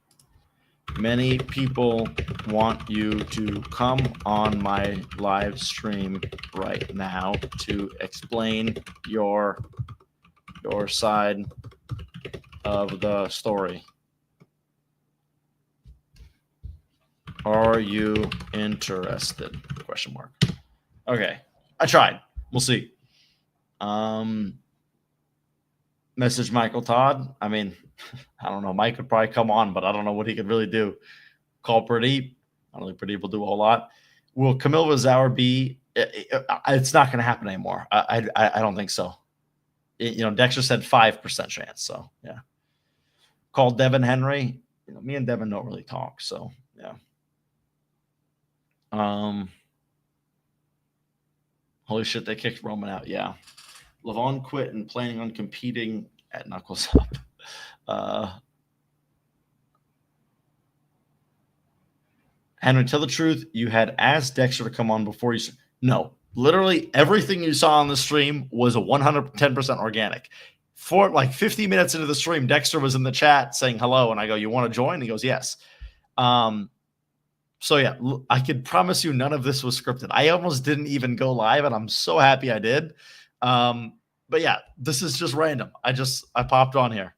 Many people want you to come on my live stream right now to explain your side of the story. Are you interested? Question mark. Okay. I tried. We'll see. Message Michael Todd. I mean, I don't know. Mike could probably come on, but I don't know what he could really do. Call Pradeep. I don't think Pradeep will do a whole lot. Will Camille Vazauer be? It's not going to happen anymore. I don't think so. Dexter said 5% chance. So yeah. Call Devin Henry. Me and Devin don't really talk. So yeah. Holy shit, they kicked Roman out. Yeah. Levon quit and planning on competing at Knuckles Up. Henry, tell the truth. You had asked Dexter to come on before you. No, literally everything you saw on the stream was 110% organic. For like 50 minutes into the stream, Dexter was in the chat saying hello, and I go, "You want to join?" He goes, "Yes." So yeah, I could promise you none of this was scripted. I almost didn't even go live, and I'm so happy I did. But yeah, this is just random. I popped on here.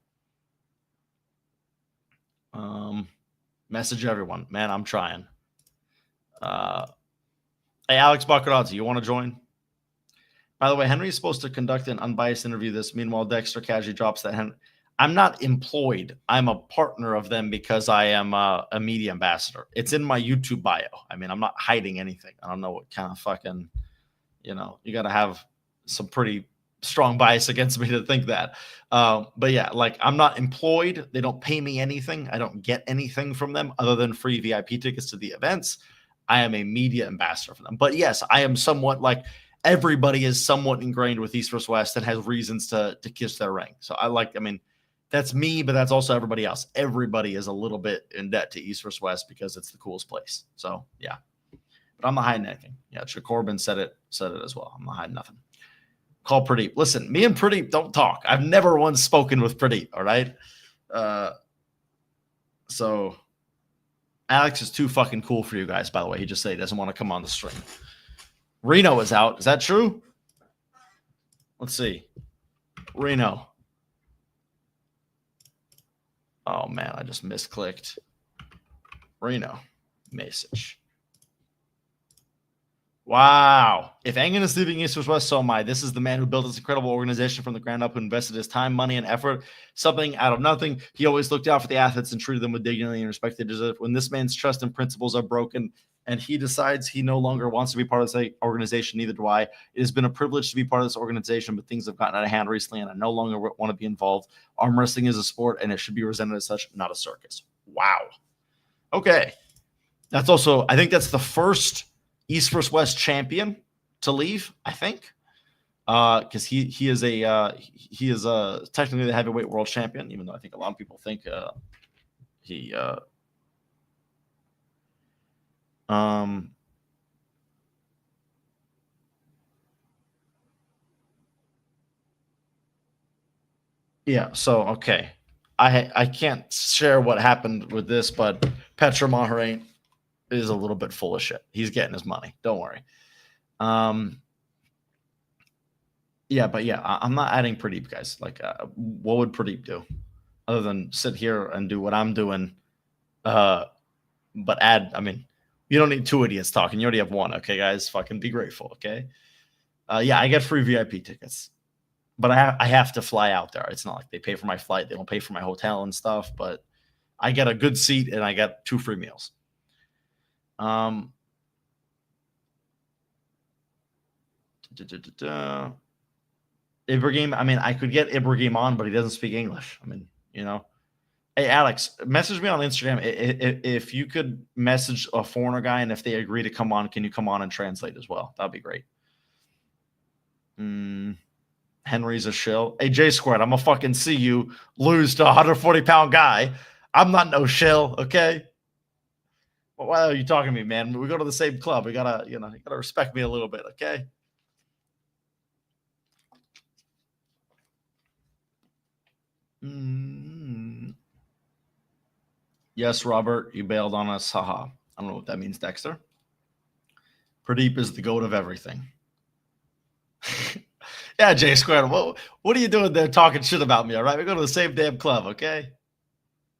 Message everyone. Man, I'm trying. Hey, Alex Baccarazzi, you want to join? By the way, Henry is supposed to conduct an unbiased interview this. Meanwhile, Dexter casually drops that I'm not employed. I'm a partner of them because I am a media ambassador. It's in my YouTube bio. I mean, I'm not hiding anything. I don't know what kind of fucking, you got to have some pretty strong bias against me to think that. But yeah, like I'm not employed. They don't pay me anything. I don't get anything from them other than free VIP tickets to the events. I am a media ambassador for them. But yes, I am somewhat like everybody is somewhat ingrained with East vs. West and has reasons to kiss their ring. So I mean, that's me, but that's also everybody else. Everybody is a little bit in debt to East vs. West because it's the coolest place. So yeah, but I'm not hiding anything. Yeah, Corbin said it as well. I'm not hiding nothing. Call Pradeep. Listen, me and Pradeep don't talk. I've never once spoken with Pradeep. All right. So Alex is too fucking cool for you guys, by the way. He just said he doesn't want to come on the stream. Reno is out. Is that true? Let's see. Reno. Oh, man. I just misclicked. Reno. Message. Wow. If Engen is leaving East vs. West, so am I. This is the man who built this incredible organization from the ground up, who invested his time, money, and effort, something out of nothing. He always looked out for the athletes and treated them with dignity and respect they deserve. When this man's trust and principles are broken and he decides he no longer wants to be part of this organization, neither do I. It has been a privilege to be part of this organization, but things have gotten out of hand recently, and I no longer want to be involved. Arm wrestling is a sport, and it should be presented as such, not a circus. Wow. Okay. That's also, I think that's the first East vs. West champion to leave, I think, because he is technically the heavyweight world champion, even though I think a lot of people think yeah. So okay, I can't share what happened with this, but Petra Maharane is a little bit full of shit. He's getting his money. Don't worry. Yeah, but yeah, I'm not adding Pradeep, guys. Like, what would Pradeep do other than sit here and do what I'm doing? But add, I mean, you don't need two idiots talking. You already have one. Okay, guys, fucking be grateful. Okay. Yeah, I get free VIP tickets, but I have to fly out there. It's not like they pay for my flight. They don't pay for my hotel and stuff, but I get a good seat and I get 2 free meals. Ibrahim, I mean, I could get Ibrahim on, but he doesn't speak English. I mean, Hey, Alex, message me on Instagram. If you could message a foreigner guy, and if they agree to come on, can you come on and translate as well? That'd be great. Henry's a shill. Hey, J Squared, I'm going to fucking see you lose to a 140-pound guy. I'm not no shill, okay? Well, why are you talking to me, man? We go to the same club. We gotta, you gotta respect me a little bit, okay? Yes, Robert, you bailed on us. Haha. I don't know what that means, Dexter. Pradeep is the goat of everything. Yeah, J Squared. What are you doing there talking shit about me? All right, we go to the same damn club, okay?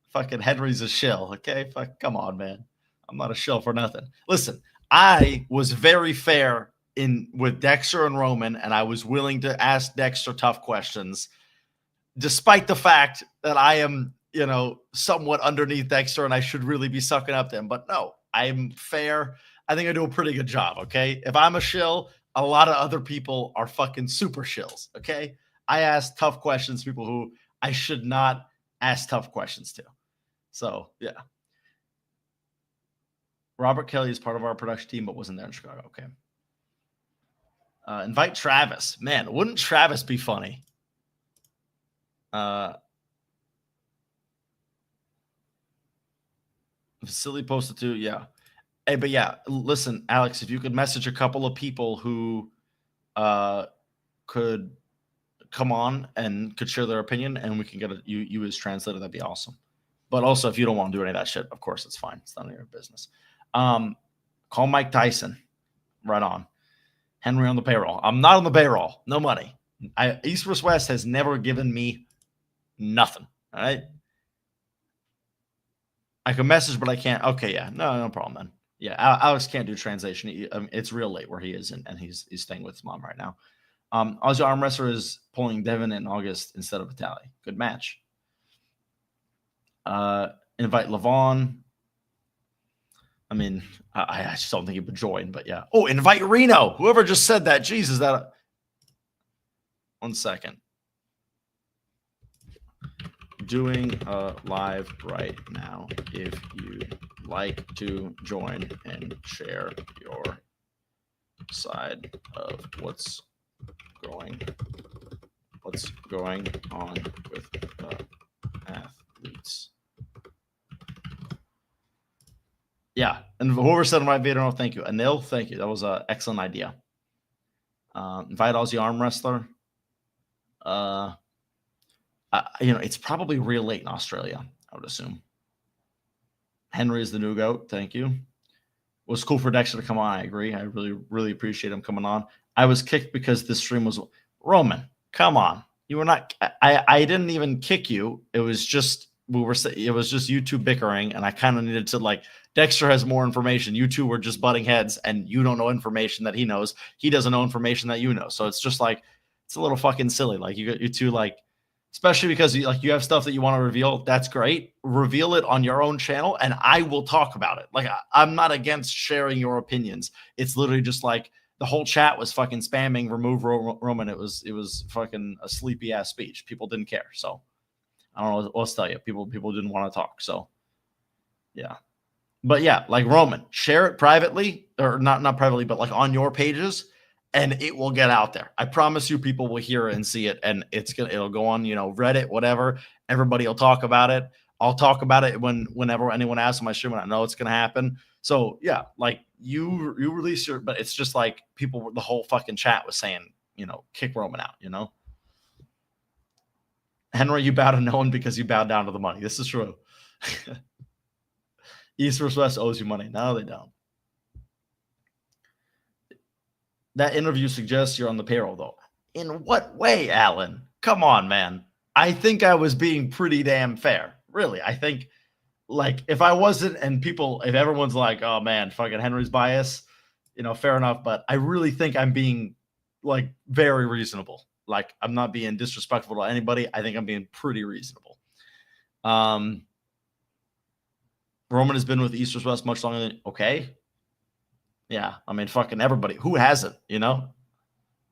Fucking Henry's a shill, okay? Fuck, come on, man. I'm not a shill for nothing. Listen, I was very fair with Dexter and Roman, and I was willing to ask Dexter tough questions, despite the fact that I am, somewhat underneath Dexter and I should really be sucking up to him. But no, I'm fair. I think I do a pretty good job, okay? If I'm a shill, a lot of other people are fucking super shills, okay? I ask tough questions to people who I should not ask tough questions to. So, yeah. Robert Kelly is part of our production team, but wasn't there in Chicago. Okay. Invite Travis. Man, wouldn't Travis be funny? Vasily posted too. Yeah. Hey, but yeah, listen, Alex, if you could message a couple of people who could come on and could share their opinion, and we can get you as translator, that'd be awesome. But also, if you don't want to do any of that shit, of course, it's fine. It's none of your business. Call Mike Tyson. Right on. Henry on the payroll. I'm not on the payroll. No money. East vs. West has never given me nothing. All right. I can message, but I can't. Okay, yeah, no problem then. Yeah, Alex can't do translation. It's real late where he is, and he's staying with his mom right now. Aussie arm wrestler is pulling Devin in August instead of Vitaly. Good match. Invite Levon. I mean, I just don't think he would join, but yeah. Oh, invite Reno. Whoever just said that. Jesus, that. 1 second. Doing a live right now. If you like to join and share your side of what's going on with the athletes. Yeah, and whoever said invite Vader, thank you. Anil, thank you. That was an excellent idea. Invite Aussie arm wrestler. It's probably real late in Australia, I would assume. Henry is the new goat. Thank you. It was cool for Dexter to come on. I agree. I really, really appreciate him coming on. I was kicked because this stream was Roman. Come on, you were not. I didn't even kick you. It was just it was just you two bickering, and I kind of needed to like. Dexter has more information. You two were just butting heads, and you don't know information that he knows. He doesn't know information that you know. So it's just like it's a little fucking silly. Like you two like. Especially because you have stuff that you want to reveal. That's great. Reveal it on your own channel, and I will talk about it. Like I'm not against sharing your opinions. It's literally just like the whole chat was fucking spamming remove Roman. It was fucking a sleepy ass speech. People didn't care. So I don't know what else to tell you. People didn't want to talk. So yeah, but yeah, like Roman, share it privately or not privately, but like on your pages. And it will get out there. I promise you, people will hear it and see it, and it'll go on, Reddit, whatever. Everybody will talk about it. I'll talk about it whenever anyone asks on my stream, and I know it's gonna happen. So yeah, like you release but it's just like people, the whole fucking chat was saying, kick Roman out. Henry, you bow to no one because you bowed down to the money. This is true. East vs. West owes you money. No, they don't. That interview suggests you're on the payroll, though. In what way, Alan? Come on, man. I think I was being pretty damn fair. Really. I think, like, if I wasn't, and if everyone's like, oh, man, fucking Henry's bias, fair enough. But I really think I'm being, like, very reasonable. Like, I'm not being disrespectful to anybody. I think I'm being pretty reasonable. Roman has been with East vs. West much longer than, okay. Yeah, I mean, fucking everybody. Who hasn't,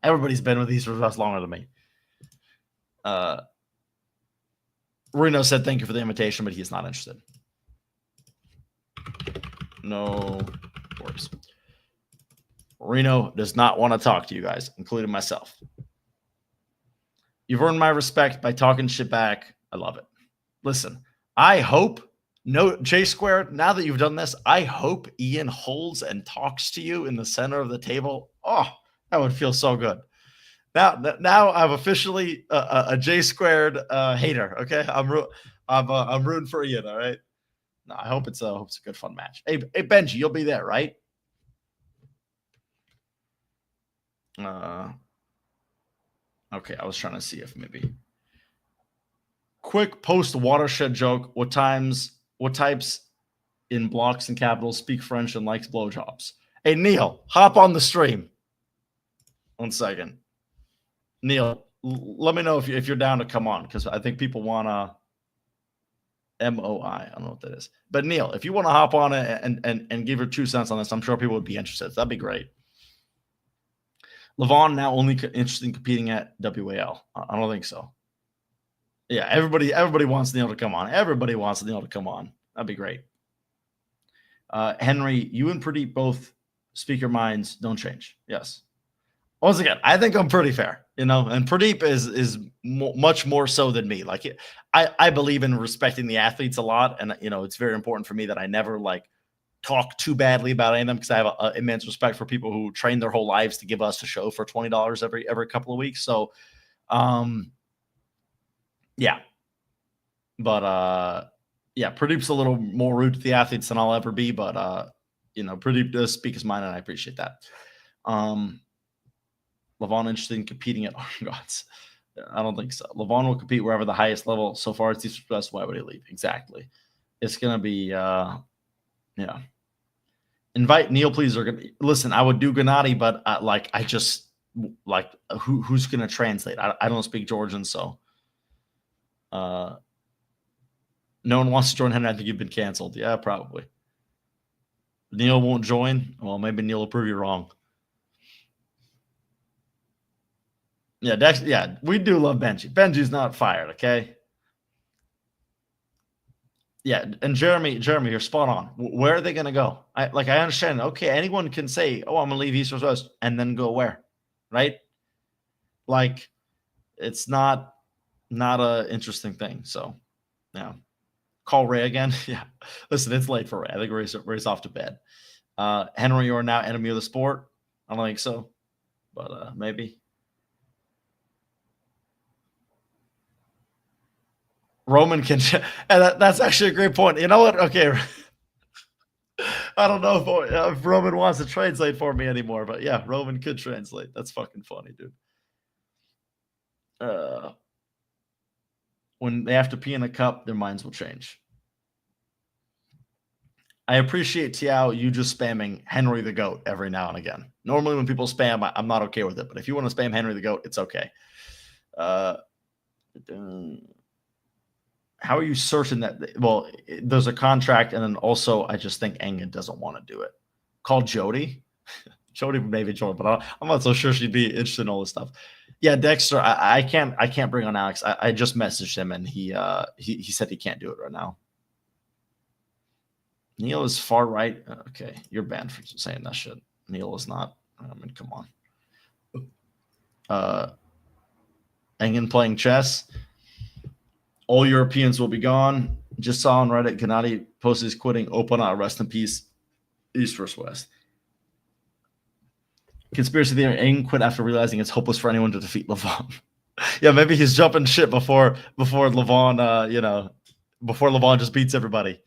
Everybody's been with East vs. West longer than me. Reno said thank you for the invitation, but he's not interested. No worries. Reno does not want to talk to you guys, including myself. You've earned my respect by talking shit back. I love it. Listen, I hope... No, J Squared, now that you've done this, I hope Ian holds and talks to you in the center of the table. Oh, that would feel so good. Now I'm officially a J Squared hater. Okay, I'm rooting for Ian. All right. No, I hope it's a good fun match. Hey Benji, you'll be there, right? Okay, I was trying to see if maybe quick post watershed joke. What types in blocks and capitals speak French and likes blowjobs? Hey, Neil, hop on the stream. 1 second. Neil, let me know if you're down to come on, because I think people want to MOI. I don't know what that is. But Neil, if you want to hop on it and give your 2 cents on this, I'm sure people would be interested. That'd be great. Levon now only interested in competing at WAL. I don't think so. Yeah, everybody wants Neil to come on. Everybody wants Neil to come on. That'd be great. Henry, you and Pradeep both speak your minds. Don't change. Yes. Once again, I think I'm pretty fair, and Pradeep is much more so than me. Like, I believe in respecting the athletes a lot, and it's very important for me that I never like talk too badly about any of them, because I have an immense respect for people who train their whole lives to give us a show for $20 every couple of weeks. So, yeah, but yeah, Pradeep's a little more rude to the athletes than I'll ever be, but Pradeep does speak his mind, and I appreciate that. Levon interested in competing at Argots? I don't think so. Levon will compete wherever the highest level. So far, it's East West. Why would he leave? Exactly. it's gonna be yeah. Invite Neil, please. Or listen, I would do Gennady, but I just like who's gonna translate? I don't speak Georgian, so no one wants to join Henry. I think you've been canceled. Yeah, probably. Neil won't join. Well, maybe Neil will prove you wrong. Yeah, Dex. Yeah, we do love Benji. Benji's not fired. Okay. Yeah, and Jeremy, you're spot on. Where are they going to go? I understand. Okay, anyone can say, "Oh, I'm going to leave East West," and then go where, right? Like, it's not a interesting thing. So, yeah. Call Ray again. Yeah. Listen, it's late for Ray. I think Ray's off to bed. Henry, you are now enemy of the sport. I don't think so, but maybe. Roman can, and that's actually a great point. You know what? Okay. I don't know if Roman wants to translate for me anymore, but yeah, Roman could translate. That's fucking funny, dude. When they have to pee in a cup, their minds will change. I appreciate, Tiao, you just spamming Henry the GOAT every now and again. Normally when people spam, I'm not okay with it, but if you want to spam Henry the GOAT, it's okay. How are you certain that, well, there's a contract, and then also I just think Engen doesn't want to do it. Call Jody. Jody maybe join, but I'm not so sure she'd be interested in all this stuff. Yeah, Dexter, I can't bring on Alex. I just messaged him, and he said he can't do it right now. Neil is far right. Okay, you're banned for saying that shit. Neil is not. I mean, come on. Engen playing chess. All Europeans will be gone. Just saw on Reddit, Gennady posted his quitting. Open rest in peace. East versus West. Conspiracy theory: Engen quit after realizing it's hopeless for anyone to defeat Levon. Yeah, maybe he's jumping shit before Levon. Before Levon just beats everybody.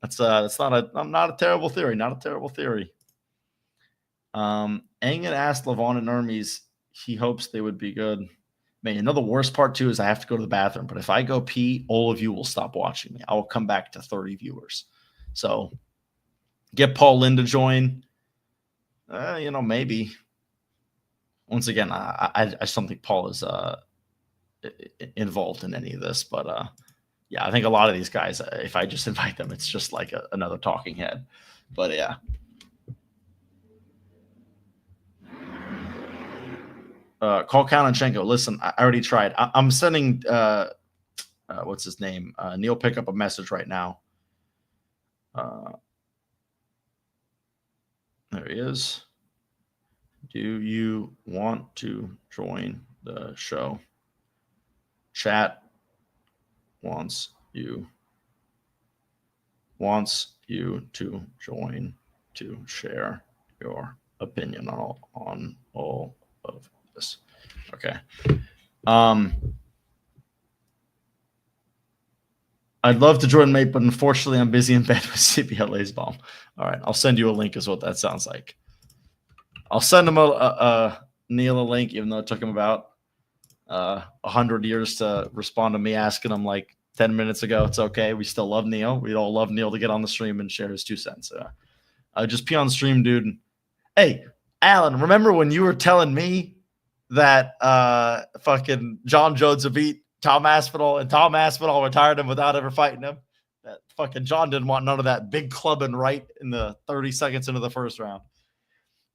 That's not a terrible theory. Not a terrible theory. Engen asked Levon and Hermes. He hopes they would be good. Man, you know the worst part too is I have to go to the bathroom. But if I go pee, all of you will stop watching me. I will come back to 30 viewers. So get Paul Lynn to join. Maybe. Once again, I just don't think Paul is involved in any of this. But yeah, I think a lot of these guys, if I just invite them, it's just like another talking head. But yeah. Call Kalinchenko. Listen, I already tried. I'm sending what's his name? Neil, pick up a message right now. There he is. Do you want to join the show? Chat wants you to join to share your opinion on all of this. Okay. I'd love to join, mate, but unfortunately I'm busy in bed with CPL Lacebalm. All right, I'll send you a link is what that sounds like. I'll send him Neil a link, even though it took him about 100 years to respond to me asking him like 10 minutes ago. It's okay. We still love Neil. We'd all love Neil to get on the stream and share his 2 cents. Just pee on the stream, dude. Hey, Alan, remember when you were telling me that fucking John Jones beat Tom Aspinall and Tom Aspinall retired him without ever fighting him? That fucking John didn't want none of that big clubbing right in the 30 seconds into the first round.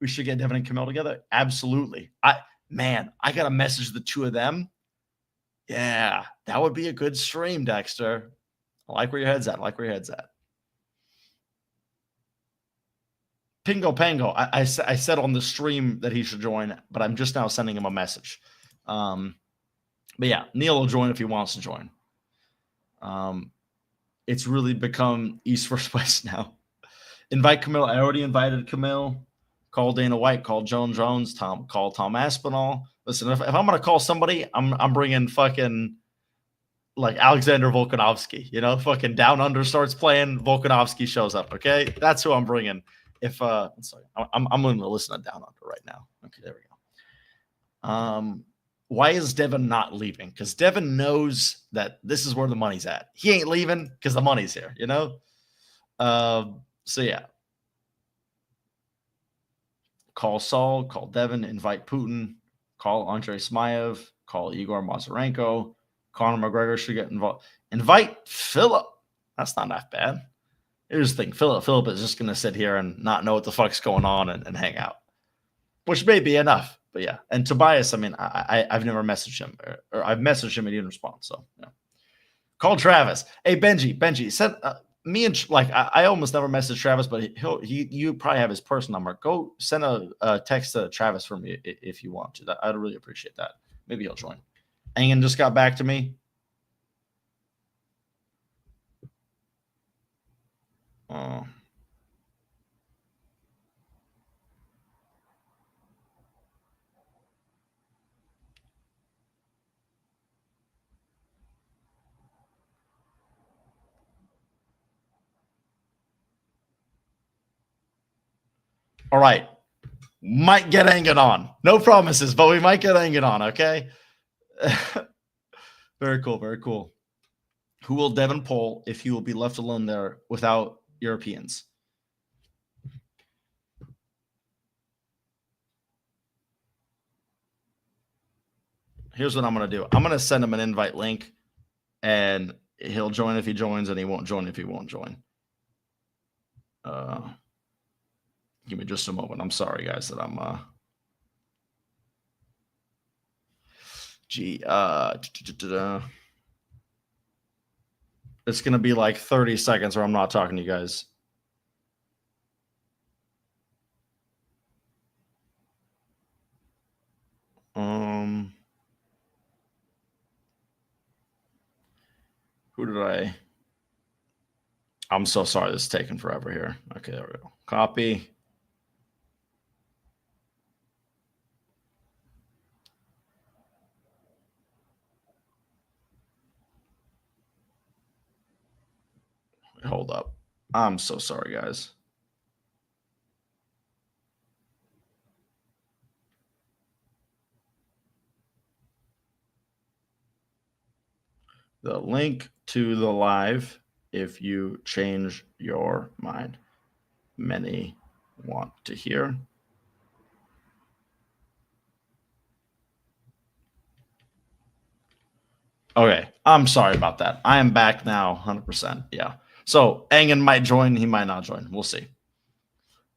We should get Devin and Camille together. Absolutely. I got to message the 2 of them. Yeah, that would be a good stream, Dexter. I like where your head's at. Pingo Pango. I said on the stream that he should join, but I'm just now sending him a message. But yeah, Neil will join if he wants to join. It's really become East versus West now. Invite Camille. I already invited Camille. Call Dana White. Call Joan Jones. Call Tom Aspinall. Listen, if I'm gonna call somebody, I'm bringing fucking like Alexander Volkanovski. Fucking Down Under starts playing, Volkanovski shows up. Okay, that's who I'm bringing. If sorry, I'm going to listen to Down Under right now. Okay, there we go. why is Devin not leaving? Because Devin knows that this is where the money's at. He ain't leaving because the money's here, you know? So yeah. Call Saul, call Devin, invite Putin, call Andrei Smaev, call Igor Mazurenko, Conor McGregor should get involved. Invite Philip. That's not that bad. Here's the thing. Philip is just going to sit here and not know what the fuck's going on and hang out, which may be enough. But yeah. And Tobias, I mean, I've never messaged him or I've messaged him and he didn't respond. So yeah. Call Travis. Hey, Benji, send me and like I almost never message Travis, but you probably have his personal number. Go send a text to Travis for me if you want to. I'd really appreciate that. Maybe he'll join. Engen just got back to me. All right. Might get Engen on. No promises, but we might get Engen on, okay? Very cool, very cool. Who will Devin poll if he will be left alone there without Europeans? Here's what I'm going to do. I'm going to send him an invite link, and he'll join if he joins, and he won't join if he won't join. Give me just a moment. I'm sorry, guys, that I'm it's gonna be like 30 seconds where I'm not talking to you guys. Who did I? I'm so sorry. This is taking forever here. Okay, there we go. Copy. Hold up. I'm so sorry, guys. The link to the live, if you change your mind. Many want to hear. Okay, I'm sorry about that. I am back now, 100%. Yeah. So Engen might join, he might not join. We'll see.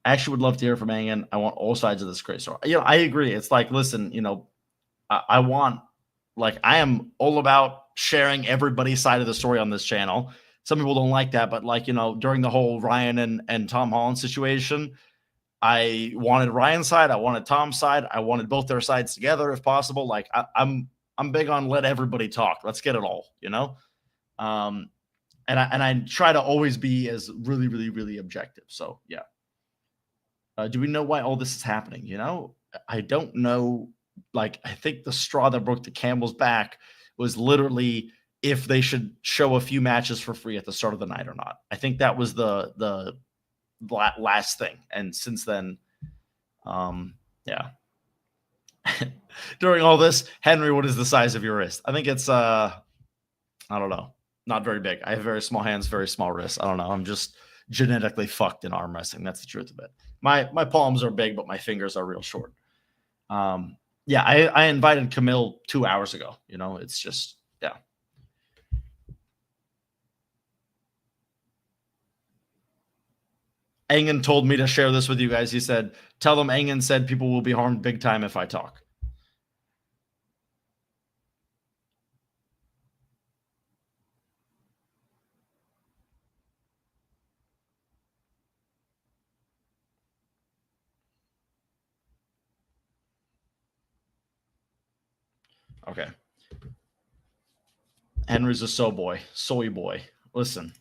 I actually would love to hear from Engen. I want all sides of this crazy story. You know, I agree. It's like, listen, you know, I want, like, I am all about sharing everybody's side of the story on this channel. Some people don't like that, but like, you know, during the whole Ryan and Tom Holland situation, I wanted Ryan's side. I wanted Tom's side. I wanted both their sides together if possible. Like I'm big on let everybody talk. Let's get it all, you know? And I try to always be as really, really, really objective. So yeah. Do we know why all this is happening? You know, I don't know. Like, I think the straw that broke the camel's back was literally if they should show a few matches for free at the start of the night or not. I think that was the last thing. And since then, yeah. During all this, Henry, what is the size of your wrist? I think it's I don't know, not very big. I have very small hands, very small wrists. I don't know. I'm just genetically fucked in arm wrestling. That's the truth of it. My palms are big, but my fingers are real short. Yeah, I invited Camille 2 hours ago. You know, it's just, yeah. Engen told me to share this with you guys. He said, tell them Engen said people will be harmed big time if I talk. Okay. Henry's a soy boy. Listen,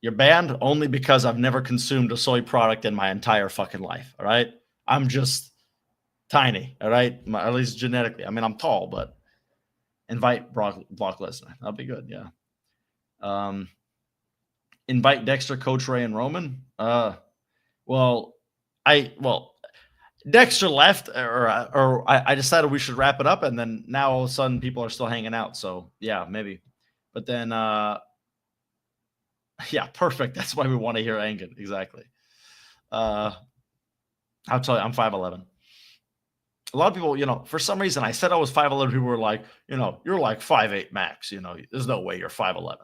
you're banned only because I've never consumed a soy product in my entire fucking life. All right. I'm just tiny. All right. At least genetically. I mean, I'm tall, but invite Brock Lesnar. That'll be good. Yeah. Invite Dexter, Coach Ray, and Roman. Dexter left, or I decided we should wrap it up, and then now all of a sudden people are still hanging out. So yeah, maybe. But then, yeah, perfect. That's why we want to hear Engen. Exactly. I'll tell you, I'm 5'11". A lot of people, for some reason, I said I was 5'11". People were like, you're like 5'8" max. There's no way you're 5'11".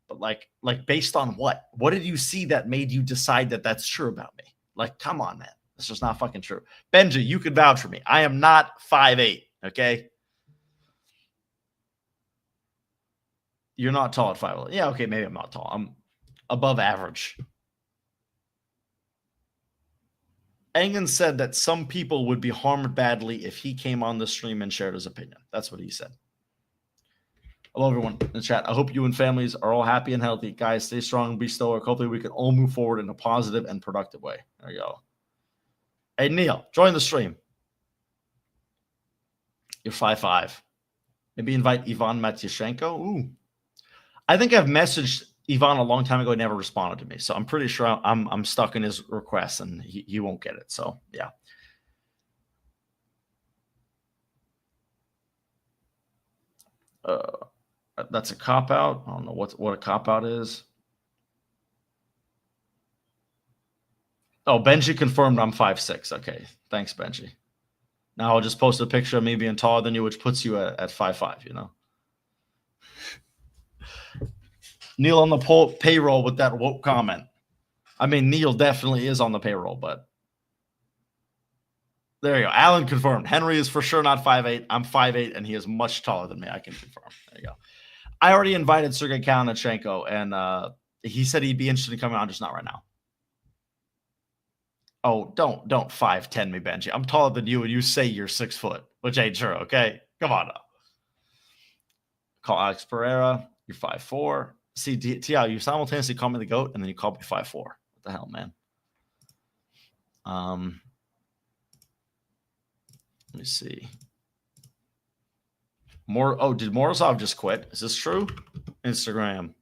But like based on what? What did you see that made you decide that that's true about me? Like, come on, man. It's just not fucking true. Benji, you could vouch for me. I am not 5'8", okay? You're not tall at 5'11". Yeah, okay, maybe I'm not tall. I'm above average. Engen said that some people would be harmed badly if he came on the stream and shared his opinion. That's what he said. Hello, everyone in the chat. I hope you and families are all happy and healthy. Guys, stay strong, be stoic. Hopefully we can all move forward in a positive and productive way. There you go. Hey, Neil, join the stream. You're 5'5". Maybe invite Ivan Matyashenko. Ooh. I think I've messaged Ivan a long time ago. He never responded to me. So I'm pretty sure I'm stuck in his requests and he won't get it. So, yeah. That's a cop-out. I don't know what a cop-out is. Oh, Benji confirmed I'm 5'6". Okay, thanks, Benji. Now I'll just post a picture of me being taller than you, which puts you at 5'5", Neil on the payroll with that woke comment. I mean, Neil definitely is on the payroll, but there you go. Alan confirmed. Henry is for sure not 5'8". I'm 5'8", and he is much taller than me. I can confirm. There you go. I already invited Sergey Kalashnikov, and he said he'd be interested in coming on, just not right now. Oh, don't 5'10" me, Benji. I'm taller than you, and you say you're 6 foot, which ain't true, okay? Come on now. Call Alex Pereira. You're 5'4". See, T.I., you simultaneously call me the GOAT, and then you call me 5'4". What the hell, man? Let me see. Did Morozov just quit? Is this true? Instagram.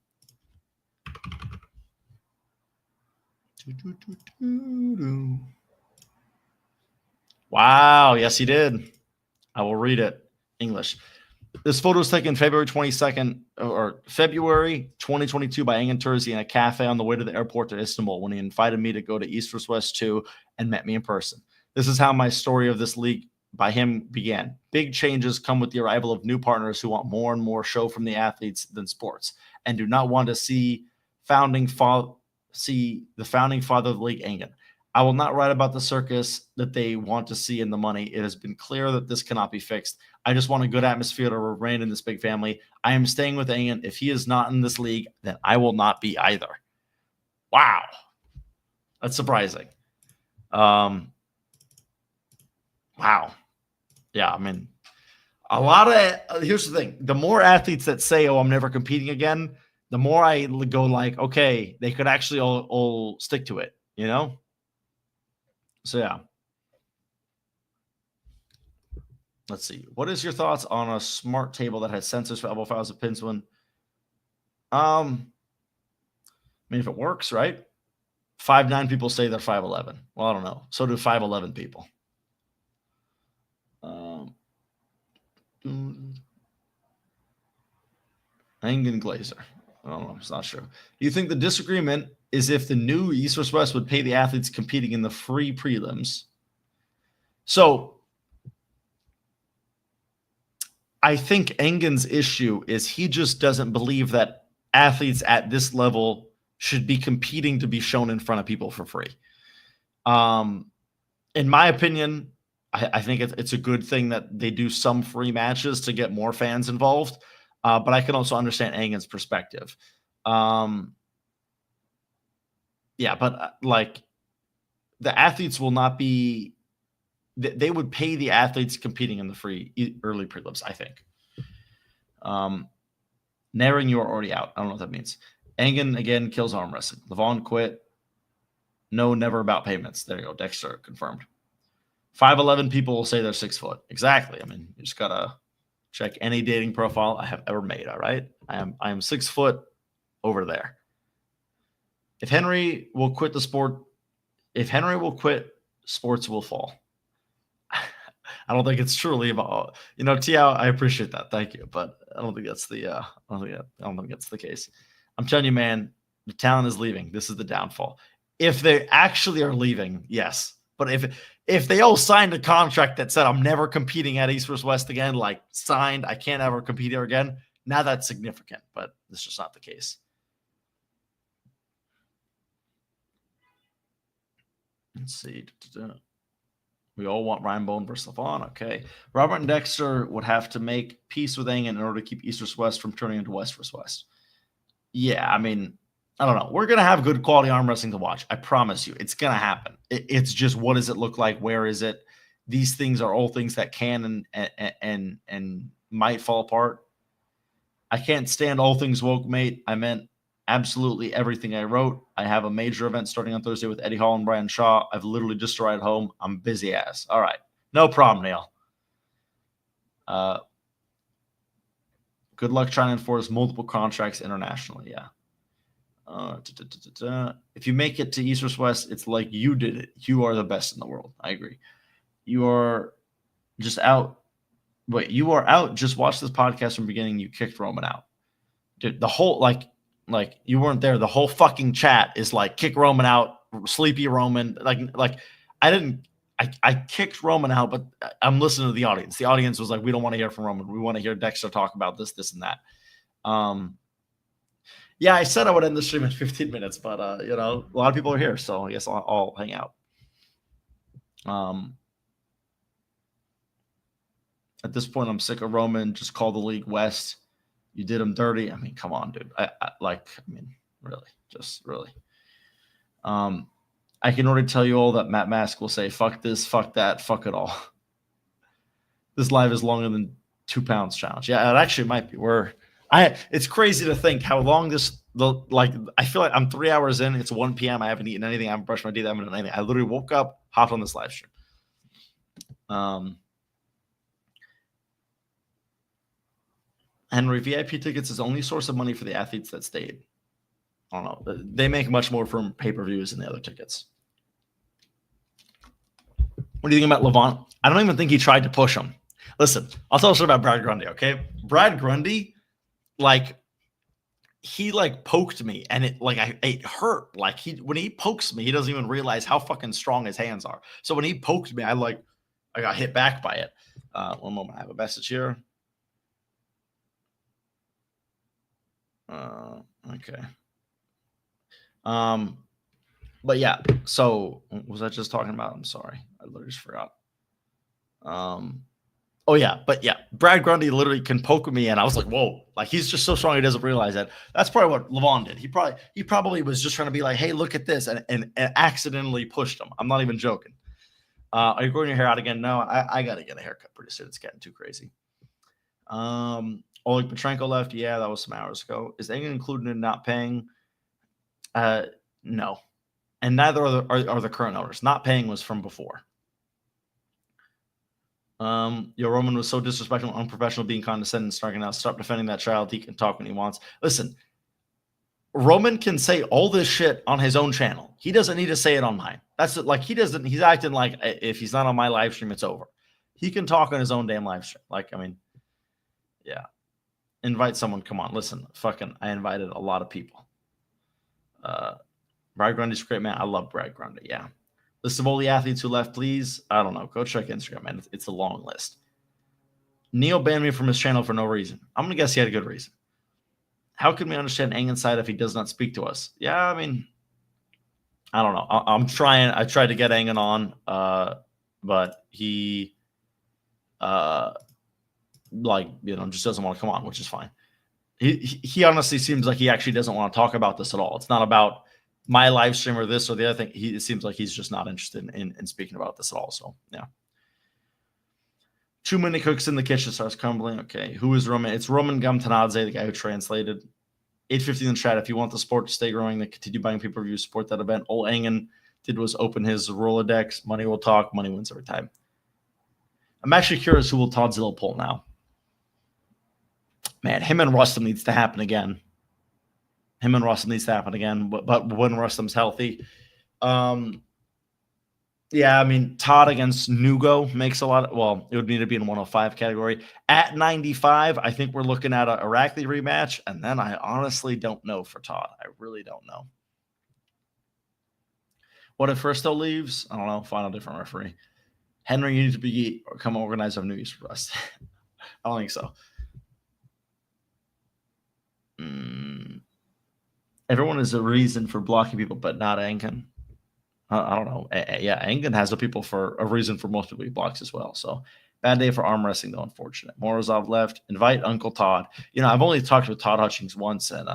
Wow. Yes, he did. I will read it. English. This photo was taken February 22nd or February 2022 by Engen Terzi in a cafe on the way to the airport to Istanbul when he invited me to go to East vs. West 2 and met me in person. This is how my story of this league by him began. Big changes come with the arrival of new partners who want more and more show from the athletes than sports and do not want to see the founding father of the league, Engen. I will not write about the circus that they want to see in the money. It has been clear that this cannot be fixed. I just want a good atmosphere to remain in this big family. I am staying with Engen. If he is not in this league, then I will not be either. Wow. That's surprising. Wow. Yeah, I mean, a lot of here's the thing. The more athletes that say, oh, I'm never competing again, the more I go like, okay, they could actually all stick to it, So, yeah. Let's see. What is your thoughts on a smart table that has sensors for elbow files and pins when? I mean, if it works, right? 5'9" people say they're 5'11". Well, I don't know. So do 5'11" people. Engen Glazer. I don't know. It's not sure. Do you think the disagreement is if the new East vs. West would pay the athletes competing in the free prelims? So I think Engen's issue is he just doesn't believe that athletes at this level should be competing to be shown in front of people for free. In my opinion, I think it's a good thing that they do some free matches to get more fans involved. But I can also understand Engen's perspective. Yeah, but like the athletes will not be. They would pay the athletes competing in the free early prelims, I think. Narrowing, you are already out. I don't know what that means. Engen, again, kills arm wrestling. Levon quit. No, never about payments. There you go. Dexter confirmed. 5'11" people will say they're 6 foot. Exactly. I mean, you just got to check any dating profile I have ever made, all right? I am 6 foot over there. If Henry will quit, sports will fall. I don't think it's truly about, Tiao, I appreciate that. Thank you. But I don't think that's I don't think that's the case. I'm telling you, man, the talent is leaving. This is the downfall. If they actually are leaving, yes. But if they all signed a contract that said I'm never competing at East vs. West again, like signed, I can't ever compete here again, now that's significant, but it's just not the case. Let's see. We all want Ryan Bone versus Levon. Okay. Robert and Dexter would have to make peace with Engen in order to keep East vs. West from turning into West vs. West. Yeah, I mean, I don't know. We're going to have good quality arm wrestling to watch. I promise you. It's going to happen. It's just, what does it look like? Where is it? These things are all things that can and might fall apart. I can't stand all things woke, mate. I meant absolutely everything I wrote. I have a major event starting on Thursday with Eddie Hall and Brian Shaw. I've literally just arrived home. I'm busy ass. All right. No problem, Neil. Good luck trying to enforce multiple contracts internationally. Yeah. If you make it to East vs. West, it's like you did it. You are the best in the world. I agree. You are just out. Wait, you are out. Just watch this podcast from the beginning. You kicked Roman out. Dude, the whole, like you weren't there. The whole fucking chat is like, kick Roman out, sleepy Roman. Like I kicked Roman out, but I'm listening to the audience. The audience was like, we don't want to hear from Roman. We want to hear Dexter talk about this, and that. Yeah, I said I would end the stream in 15 minutes, but a lot of people are here, so I guess I'll hang out. At this point, I'm sick of Roman. Just call the league West. You did him dirty. I mean, come on, dude. Really. I can already tell you all that Matt Mask will say, fuck this, fuck that, fuck it all. This live is longer than 2 pounds challenge. Yeah, it actually might be. It's crazy to think how long I feel like I'm 3 hours in. It's 1 p.m. I haven't eaten anything. I haven't brushed my teeth. I haven't done anything. I literally woke up, hopped on this live stream. Henry, VIP tickets is the only source of money for the athletes that stayed. I don't know. They make much more from pay-per-views than the other tickets. What do you think about Levon? I don't even think he tried to push him. Listen, I'll tell you something about Brad Grundy, okay? Brad Grundy, he poked me, and it hurt. When he pokes me, he doesn't even realize how fucking strong his hands are. So when he poked me, I got hit back by it. One moment, I have a message here. Okay. But yeah, so what was I just talking about? I'm sorry. I literally just forgot. Oh yeah, but yeah, Brad Grundy literally can poke me, and I was like, whoa, he's just so strong he doesn't realize that. That's probably what Levon did. He probably was just trying to be like, hey, look at this, and accidentally pushed him. I'm not even joking. Are you growing your hair out again? No, I gotta get a haircut pretty soon. It's getting too crazy. Oleg Petrenko left. Yeah, that was some hours ago. Is Engen included in not paying? No. And neither are the current owners. Not paying was from before. Roman was so disrespectful and unprofessional, being condescending and snarking out. Stop defending that child. He can talk when he wants. Listen, Roman can say all this shit on his own channel. He doesn't need to say it on mine. That's he's acting like if he's not on my live stream, it's over. He can talk on his own damn live stream. Yeah. Invite someone. Come on, listen. I invited a lot of people. Brad Grundy's a great man. I love Brad Grundy. Yeah. List of all the athletes who left, please. I don't know. Go check Instagram, man. It's a long list. Neo banned me from his channel for no reason. I'm going to guess he had a good reason. How can we understand Engen's side if he does not speak to us? Yeah, I mean, I don't know. I'm trying. I tried to get Engen on, but he, just doesn't want to come on, which is fine. He honestly seems like he actually doesn't want to talk about this at all. It's not about my live stream or this or the other thing. It seems like he's just not interested in speaking about this at all. So, yeah. Too many cooks in the kitchen starts crumbling. Okay. Who is Roman? It's Roman Gamtanadze, the guy who translated. 850 in the chat. If you want the sport to stay growing, then continue buying pay-per-view, support that event. All Engen did was open his Rolodex. Money will talk. Money wins every time. I'm actually curious who will Toddzilla pull now. Man, him and Rustam needs to happen again. But when Rustam's healthy. Yeah, I mean, Todd against Nugo makes a lot of, well, it would need to be in 105 category. At 95, I think we're looking at a Irakli rematch, and then I honestly don't know for Todd. I really don't know. What if Fristo leaves? I don't know. Find a different referee. Henry, you need to become organizer of New East for us. I don't think so. Everyone is a reason for blocking people, but not Engen. I don't know. Yeah, Engen has the people for a reason for most people he blocks as well. So bad day for arm wrestling, though, unfortunate. Morozov left. Invite Uncle Todd. You know, I've only talked with Todd Hutchings once, and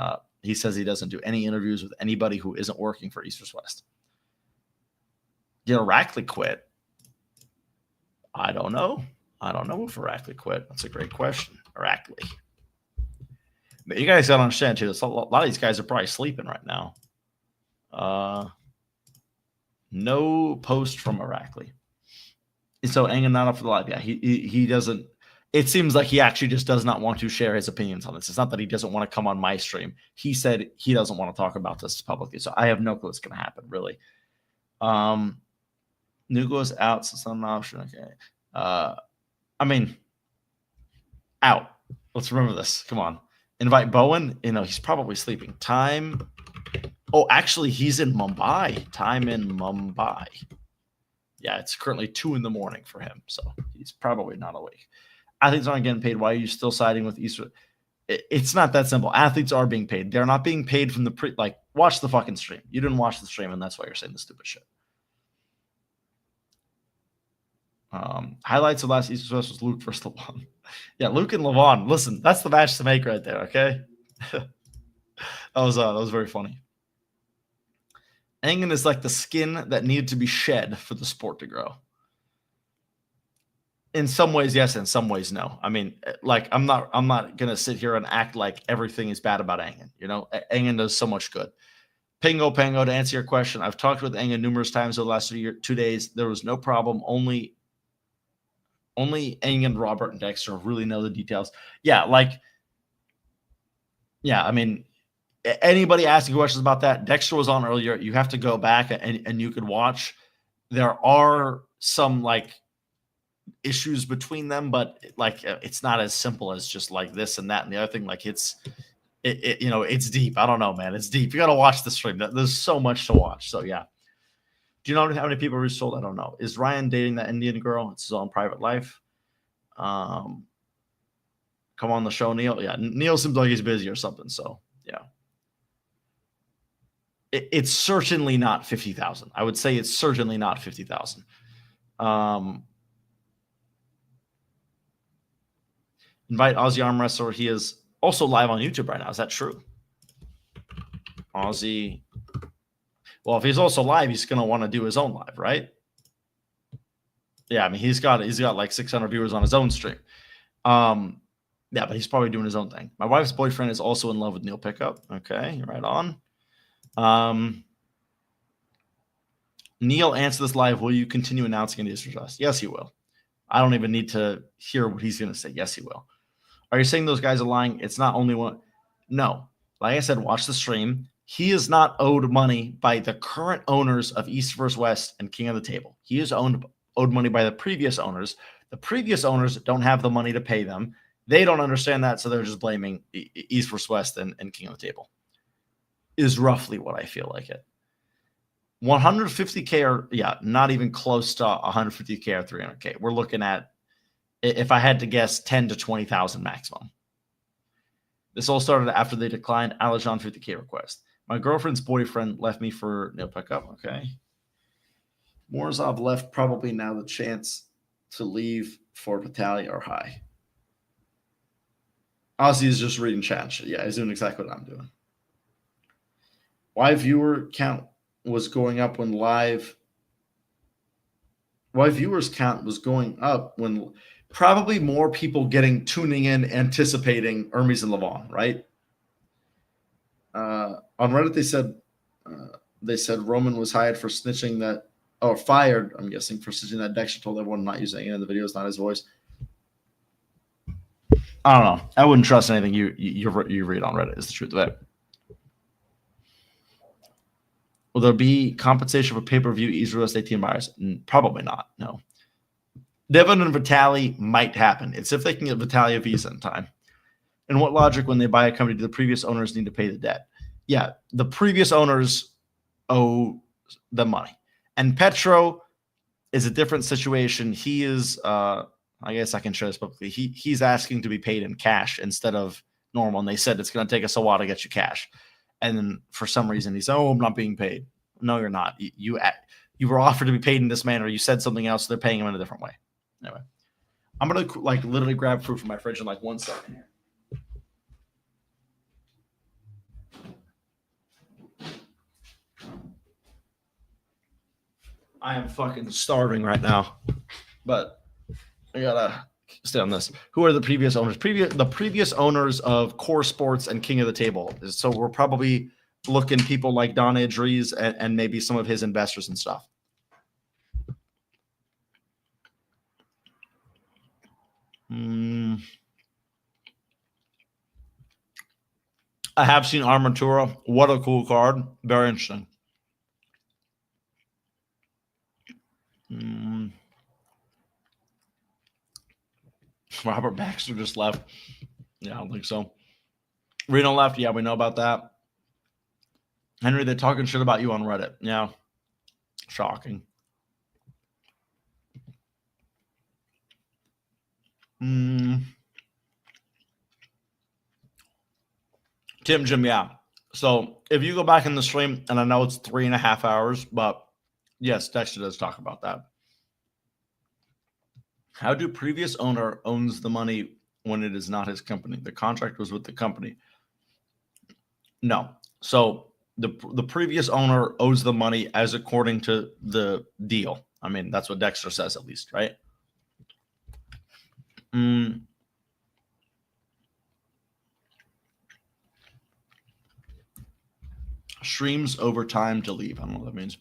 he says he doesn't do any interviews with anybody who isn't working for East vs. West. Did Irakli quit? I don't know. I don't know if Irakli quit. That's a great question. Irakli. But you guys got to understand, too, a lot of these guys are probably sleeping right now. No post from Irakli. So Engen not up for the live. Yeah, he doesn't. It seems like he actually just does not want to share his opinions on this. It's not that he doesn't want to come on my stream. He said he doesn't want to talk about this publicly. So I have no clue what's going to happen, really. Nugo's out, so it's not an option. Okay. I mean, out. Let's remember this. Come on. Invite Bowen. You know, he's probably sleeping. Time. Oh, actually, he's in Mumbai. Time in Mumbai. Yeah, it's currently 2 a.m. for him, so he's probably not awake. Athletes aren't getting paid. Why are you still siding with East? It's not that simple. Athletes are being paid. They're not being paid from the like, watch the fucking stream. You didn't watch the stream, and that's why you're saying the stupid shit. Highlights of last East vs. West was Luke versus Levon. Yeah, Luke and Levon. Listen, that's the match to make right there, okay? that was very funny. Engen is like the skin that needed to be shed for the sport to grow. In some ways, yes. In some ways, no. I mean, like, I'm not gonna sit here and act like everything is bad about Engen. You know, Engen does so much good. Pingo Pango, to answer your question, I've talked with Engen numerous times over the last 2 days. There was no problem. Only Engen, Robert, and Dexter really know the details. Yeah, like, yeah. I mean, anybody asking questions about that, Dexter was on earlier. You have to go back and you could watch. There are some like issues between them, but like it's not as simple as just like this and that and the other thing. Like it's deep. I don't know, man. It's deep. You got to watch the stream. There's so much to watch. So yeah. Do you know how many people resold? I don't know. Is Ryan dating that Indian girl? It's his own private life. Come on the show, Neil. Yeah, Neil seems like he's busy or something. So yeah. It's certainly not 50,000. I would say it's certainly not 50,000. Invite Aussie Arm Wrestler. He is also live on YouTube right now. Is that true? Aussie. Well, if he's also live, he's going to want to do his own live, right? Yeah, I mean, he's got like 600 viewers on his own stream. Yeah, but he's probably doing his own thing. My wife's boyfriend is also in love with Neil Pickup. Okay, right on. Neil, answer this live. Will you continue announcing East vs. West? Yes, he will. I don't even need to hear what he's going to say. Yes, he will. Are you saying those guys are lying? It's not only one. No. Like I said, watch the stream. He is not owed money by the current owners of East vs. West and King of the Table. He is owed money by the previous owners. The previous owners don't have the money to pay them. They don't understand that, so they're just blaming East vs. West and King of the Table. Is roughly what I feel like it. 150K or, yeah, not even close to 150K or 300K. We're looking at, if I had to guess, 10 to 20,000 maximum. This all started after they declined Alajon 50K request. My girlfriend's boyfriend left me for Neil Pickup. Okay. Morozov left, probably now the chance to leave for Vitaly or High. Ozzy is just reading chat. Yeah, he's doing exactly what I'm doing. Why viewer count was going up when live? Why viewers count was going up when probably more people tuning in, anticipating Hermes and Levon, right? On Reddit, they said Roman was hired for snitching that, or fired, I'm guessing, for snitching that Dexter told everyone not using it in the video. It's not his voice. I don't know. I wouldn't trust anything you read on Reddit. Is the truth of it. Will there be compensation for pay-per-view East USA team buyers? Probably not. No. Devin and Vitali might happen. It's if they can get Vitali a visa in time. And what logic when they buy a company do the previous owners need to pay the debt? Yeah, the previous owners owe the money. And Petro is a different situation. He is, I guess I can share this publicly. He's asking to be paid in cash instead of normal. And they said it's going to take us a while to get you cash. And then for some reason he's, I'm not being paid. No, you're not. You were offered to be paid in this manner. You said something else. So they're paying him in a different way. Anyway, I'm going to like literally grab fruit from my fridge in like 1 second here. I am fucking starving right now, but I gotta stay on this. Who are the previous owners? The previous owners of Core Sports and King of the Table. So we're probably looking people like Don Idris and maybe some of his investors and stuff. I have seen Armatura. What a cool card. Very interesting. Robert Baxter just left. Yeah, I don't think so. Reno left. Yeah, we know about that. Henry, they're talking shit about you on Reddit. Yeah. Shocking. Tim Jim, yeah. So if you go back in the stream, and I know it's 3.5 hours, but yes, Dexter does talk about that. How do previous owner owns the money when it is not his company? The contract was with the company. No. So the previous owner owes the money as according to the deal. I mean, that's what Dexter says at least, right? Streams over time to leave. I don't know what that means.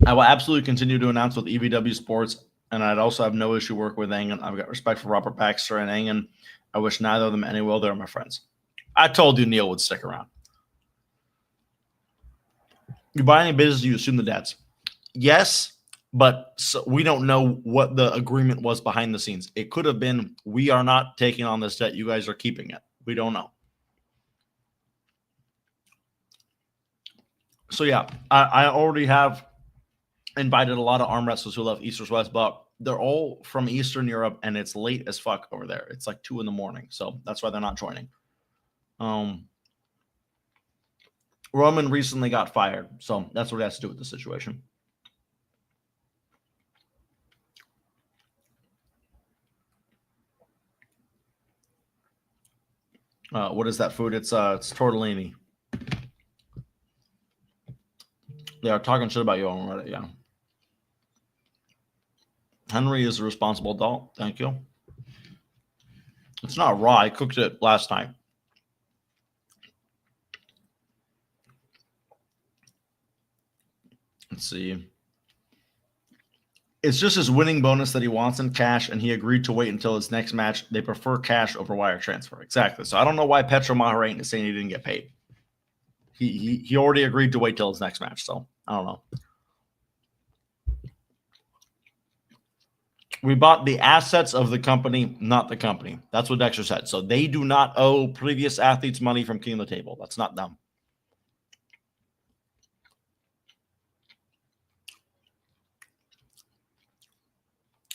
I will absolutely continue to announce with EVW Sports, and I'd also have no issue working with Engen. I've got respect for Robert Baxter and Engen. I wish neither of them any well. They're my friends. I told you Neil would stick around. You buy any business, you assume the debts. Yes, but so we don't know what the agreement was behind the scenes. It could have been, we are not taking on this debt. You guys are keeping it. We don't know. So, yeah, I already have invited a lot of arm wrestlers who love East or West, but they're all from Eastern Europe, and it's late as fuck over there. It's like 2 a.m, so that's why they're not joining. Roman recently got fired, so that's what it has to do with the situation. What is that food? It's tortellini. They are talking shit about you on Reddit, yeah. Henry is a responsible adult. Thank you. It's not raw. I cooked it last night. Let's see. It's just his winning bonus that he wants in cash, and he agreed to wait until his next match. They prefer cash over wire transfer. Exactly. So I don't know why Petro Maharain is saying he didn't get paid. He already agreed to wait till his next match, so I don't know. We bought the assets of the company, not the company. That's what Dexter said. So they do not owe previous athletes money from King of the Table. That's not them.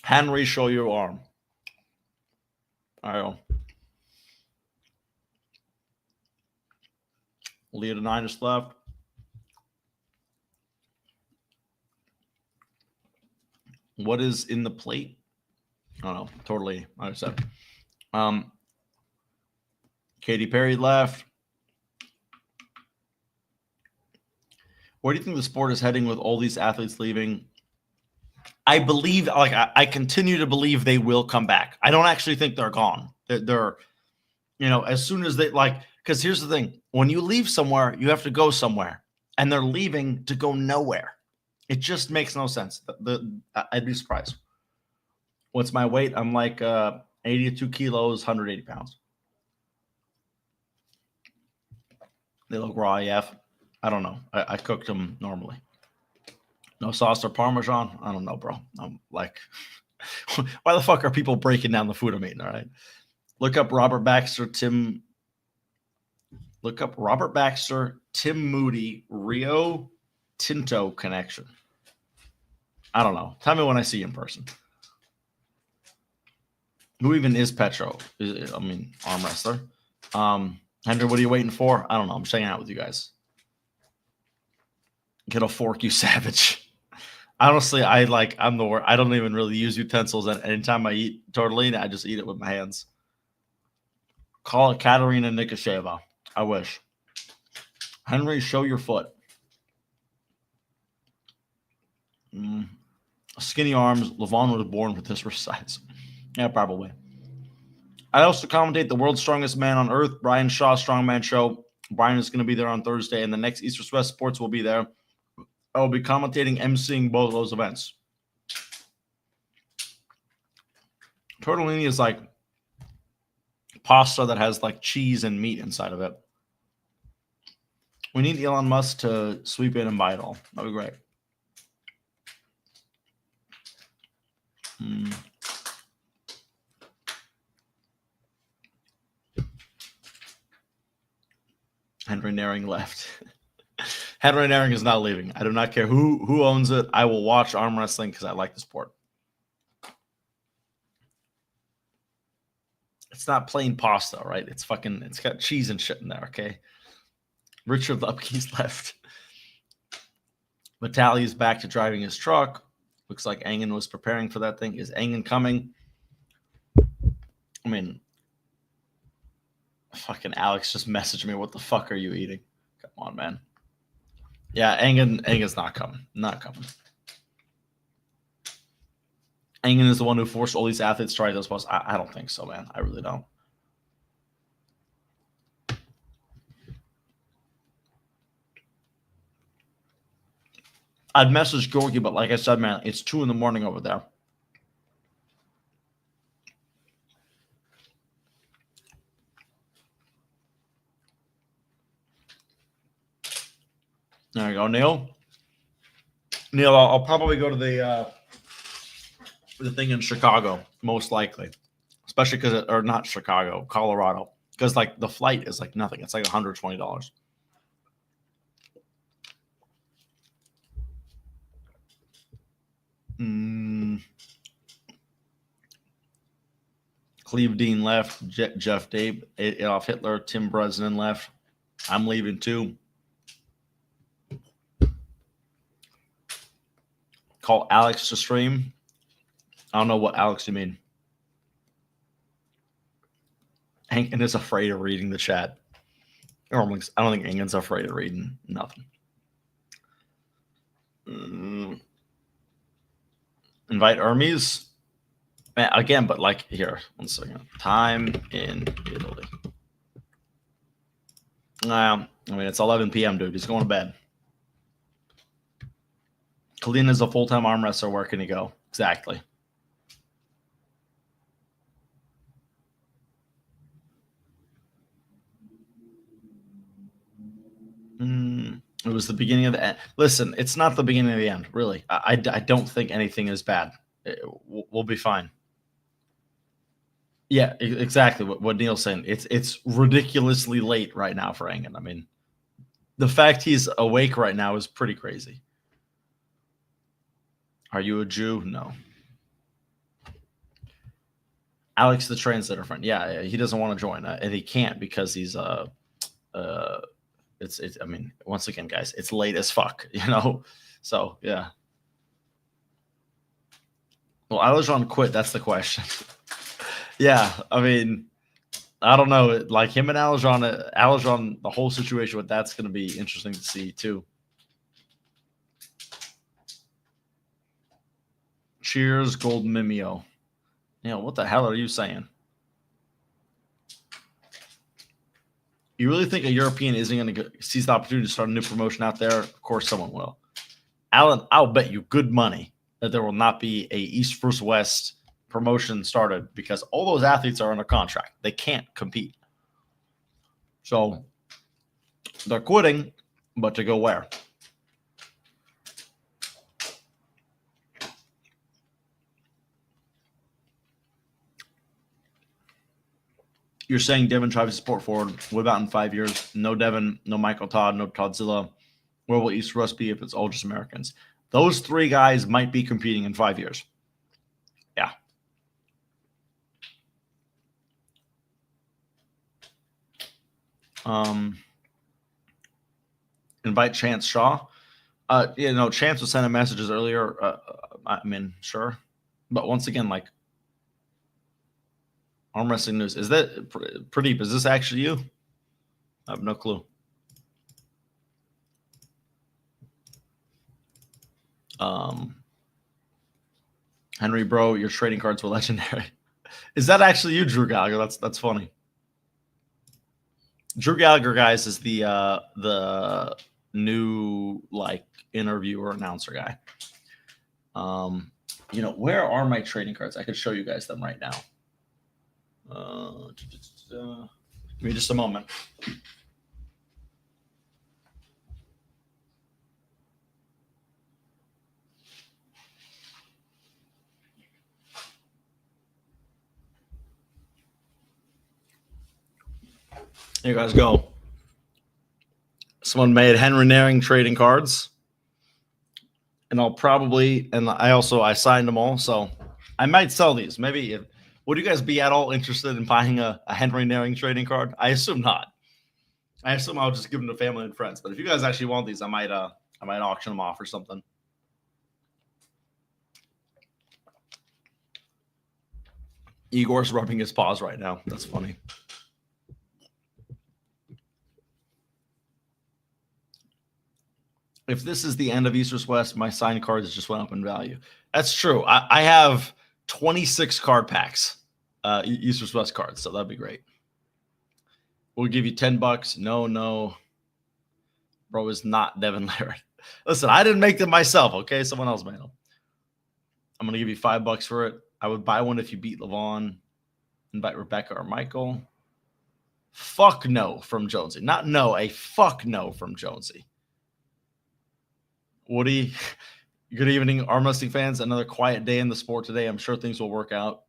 Henry, show your arm. All right. Leonidas left. What is in the plate? I don't know. Totally. Like I said. Katy Perry left. Where do you think the sport is heading with all these athletes leaving? I believe, like, I continue to believe they will come back. I don't actually think they're gone. They're you know, as soon as they, like, because here's the thing. When you leave somewhere, you have to go somewhere. And they're leaving to go nowhere. It just makes no sense. I'd be surprised. What's my weight? I'm like 82 kilos, 180 pounds. They look raw AF. I don't know. I cooked them normally. No sauce or Parmesan? I don't know, bro. I'm like, why the fuck are people breaking down the food I'm eating? All right. Look up Robert Baxter, Tim Moody, Rio Tinto connection. I don't know. Tell me when I see you in person. Who even is Petro? Arm wrestler. Henry, what are you waiting for? I don't know. I'm just hanging out with you guys. Get a fork, you savage. Honestly, I'm the worst. I don't even really use utensils. And anytime I eat tortellini, I just eat it with my hands. Call it Katerina Nikasheva. I wish. Henry, show your foot. Skinny arms. Levon was born with this size. Yeah, probably. I also commentate the World's Strongest Man on Earth, Brian Shaw Strongman Show. Brian is going to be there on Thursday, and the next East vs. West Sports will be there. I will be commentating, emceeing both of those events. Tortellini is like pasta that has like cheese and meat inside of it. We need Elon Musk to sweep in and buy it all. That'd be great. Henry Naring left. Henry Naring is not leaving. I do not care who owns it. I will watch arm wrestling because I like the sport. It's not plain pasta, right? It's got cheese and shit in there, okay? Richard Lupke's left. Vitaly's back to driving his truck. Looks like Engen was preparing for that thing. Is Engen coming? I mean, fucking Alex just messaged me. What the fuck are you eating? Come on, man. Yeah, Engen's not coming. Not coming. Engen is the one who forced all these athletes to try those posts. I don't think so, man. I really don't. I'd message Gorky, but like I said, man, it's 2 a.m. over there. There you go, Neil. Neil, I'll probably go to the thing in Chicago, most likely, especially because or not Chicago, Colorado, because like the flight is like nothing. It's like $120. Cleve Dean left. Jeff Dave, Adolf Hitler, Tim Bresnan left. I'm leaving too. Call Alex to stream. I don't know what Alex you mean. Engen is afraid of reading the chat. I don't think Engen's afraid of reading nothing. Invite Hermes. Again, but like here, 1 second. Time in Italy. It's 11 p.m., dude. He's going to bed. Kalina is a full-time arm wrestler. Where can he go? Exactly. It was the beginning of the end. Listen, it's not the beginning of the end, really. I don't think anything is bad. We'll be fine. Yeah, exactly what Neil's saying. It's ridiculously late right now for Engen. I mean, the fact he's awake right now is pretty crazy. Are you a Jew? No. Alex, the translator friend. Yeah, he doesn't want to join, and he can't because he's It's. I mean, once again, guys, it's late as fuck, you know. So yeah. Well, Alajon quit. That's the question. Yeah, I mean, I don't know. Like him and Alajon, the whole situation with that's going to be interesting to see too. Cheers, Gold Mimeo. Neil, what the hell are you saying? You really think a European isn't going to seize the opportunity to start a new promotion out there? Of course someone will. Alan, I'll bet you good money that there will not be a East versus West promotion started because all those athletes are under contract. They can't compete. So They're quitting, but to go where? You're saying Devin Travis support forward. What about in 5 years? No Devin, no Michael Todd, no Toddzilla. Where will East West be if it's all just Americans? Those three guys might be competing in 5 years. Yeah. Invite Chance Shaw. Chance was sending messages earlier. I mean, sure. But once again, like, arm wrestling news. Is that Pradeep? Is this actually you? I have no clue. Henry, bro, your trading cards were legendary. Is that actually you, Drew Gallagher? That's funny. Drew Gallagher, guys, is the new like interviewer announcer guy. Where are my trading cards? I could show you guys them right now. Give me just a moment. Here you guys go. Someone made Henry Naring trading cards. And I signed them all. So I might sell these. Maybe. Would you guys be at all interested in buying a Henry Naring trading card? I assume not. I assume I'll just give them to family and friends. But if you guys actually want these, I might auction them off or something. Igor's rubbing his paws right now. That's funny. If this is the end of East West, my signed cards just went up in value. That's true. I have 26 card packs, East West cards, so that'd be great. We'll give you $10. No. Bro is not Devin Larry. Listen, I didn't make them myself, okay? Someone else made them. I'm going to give you $5 for it. I would buy one if you beat Levon. Invite Rebecca or Michael. Fuck no from Jonesy. Not no, a fuck no from Jonesy. Woody, good evening, arm wrestling fans. Another quiet day in the sport today. I'm sure things will work out.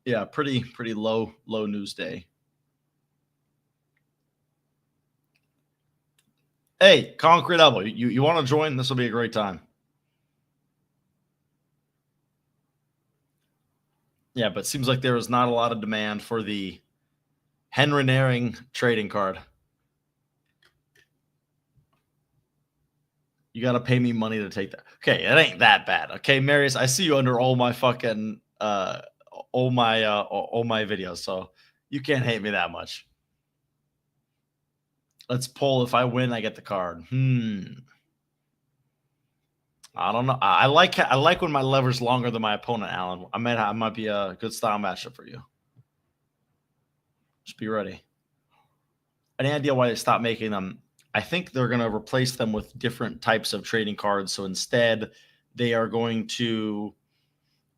Yeah, pretty low news day. Hey, Concrete Elbow, you want to join? This will be a great time. Yeah, but it seems like there is not a lot of demand for the Henry Naring trading card. You got to pay me money to take that. Okay, it ain't that bad. Okay, Marius, I see you under all my fucking all my videos, so you can't hate me that much. Let's pull. If I win, I get the card. I don't know. I like when my lever's longer than my opponent, Alan. I might be a good style matchup for you. Just be ready. Any idea why they stopped making them? I think they're going to replace them with different types of trading cards. So instead, they are going to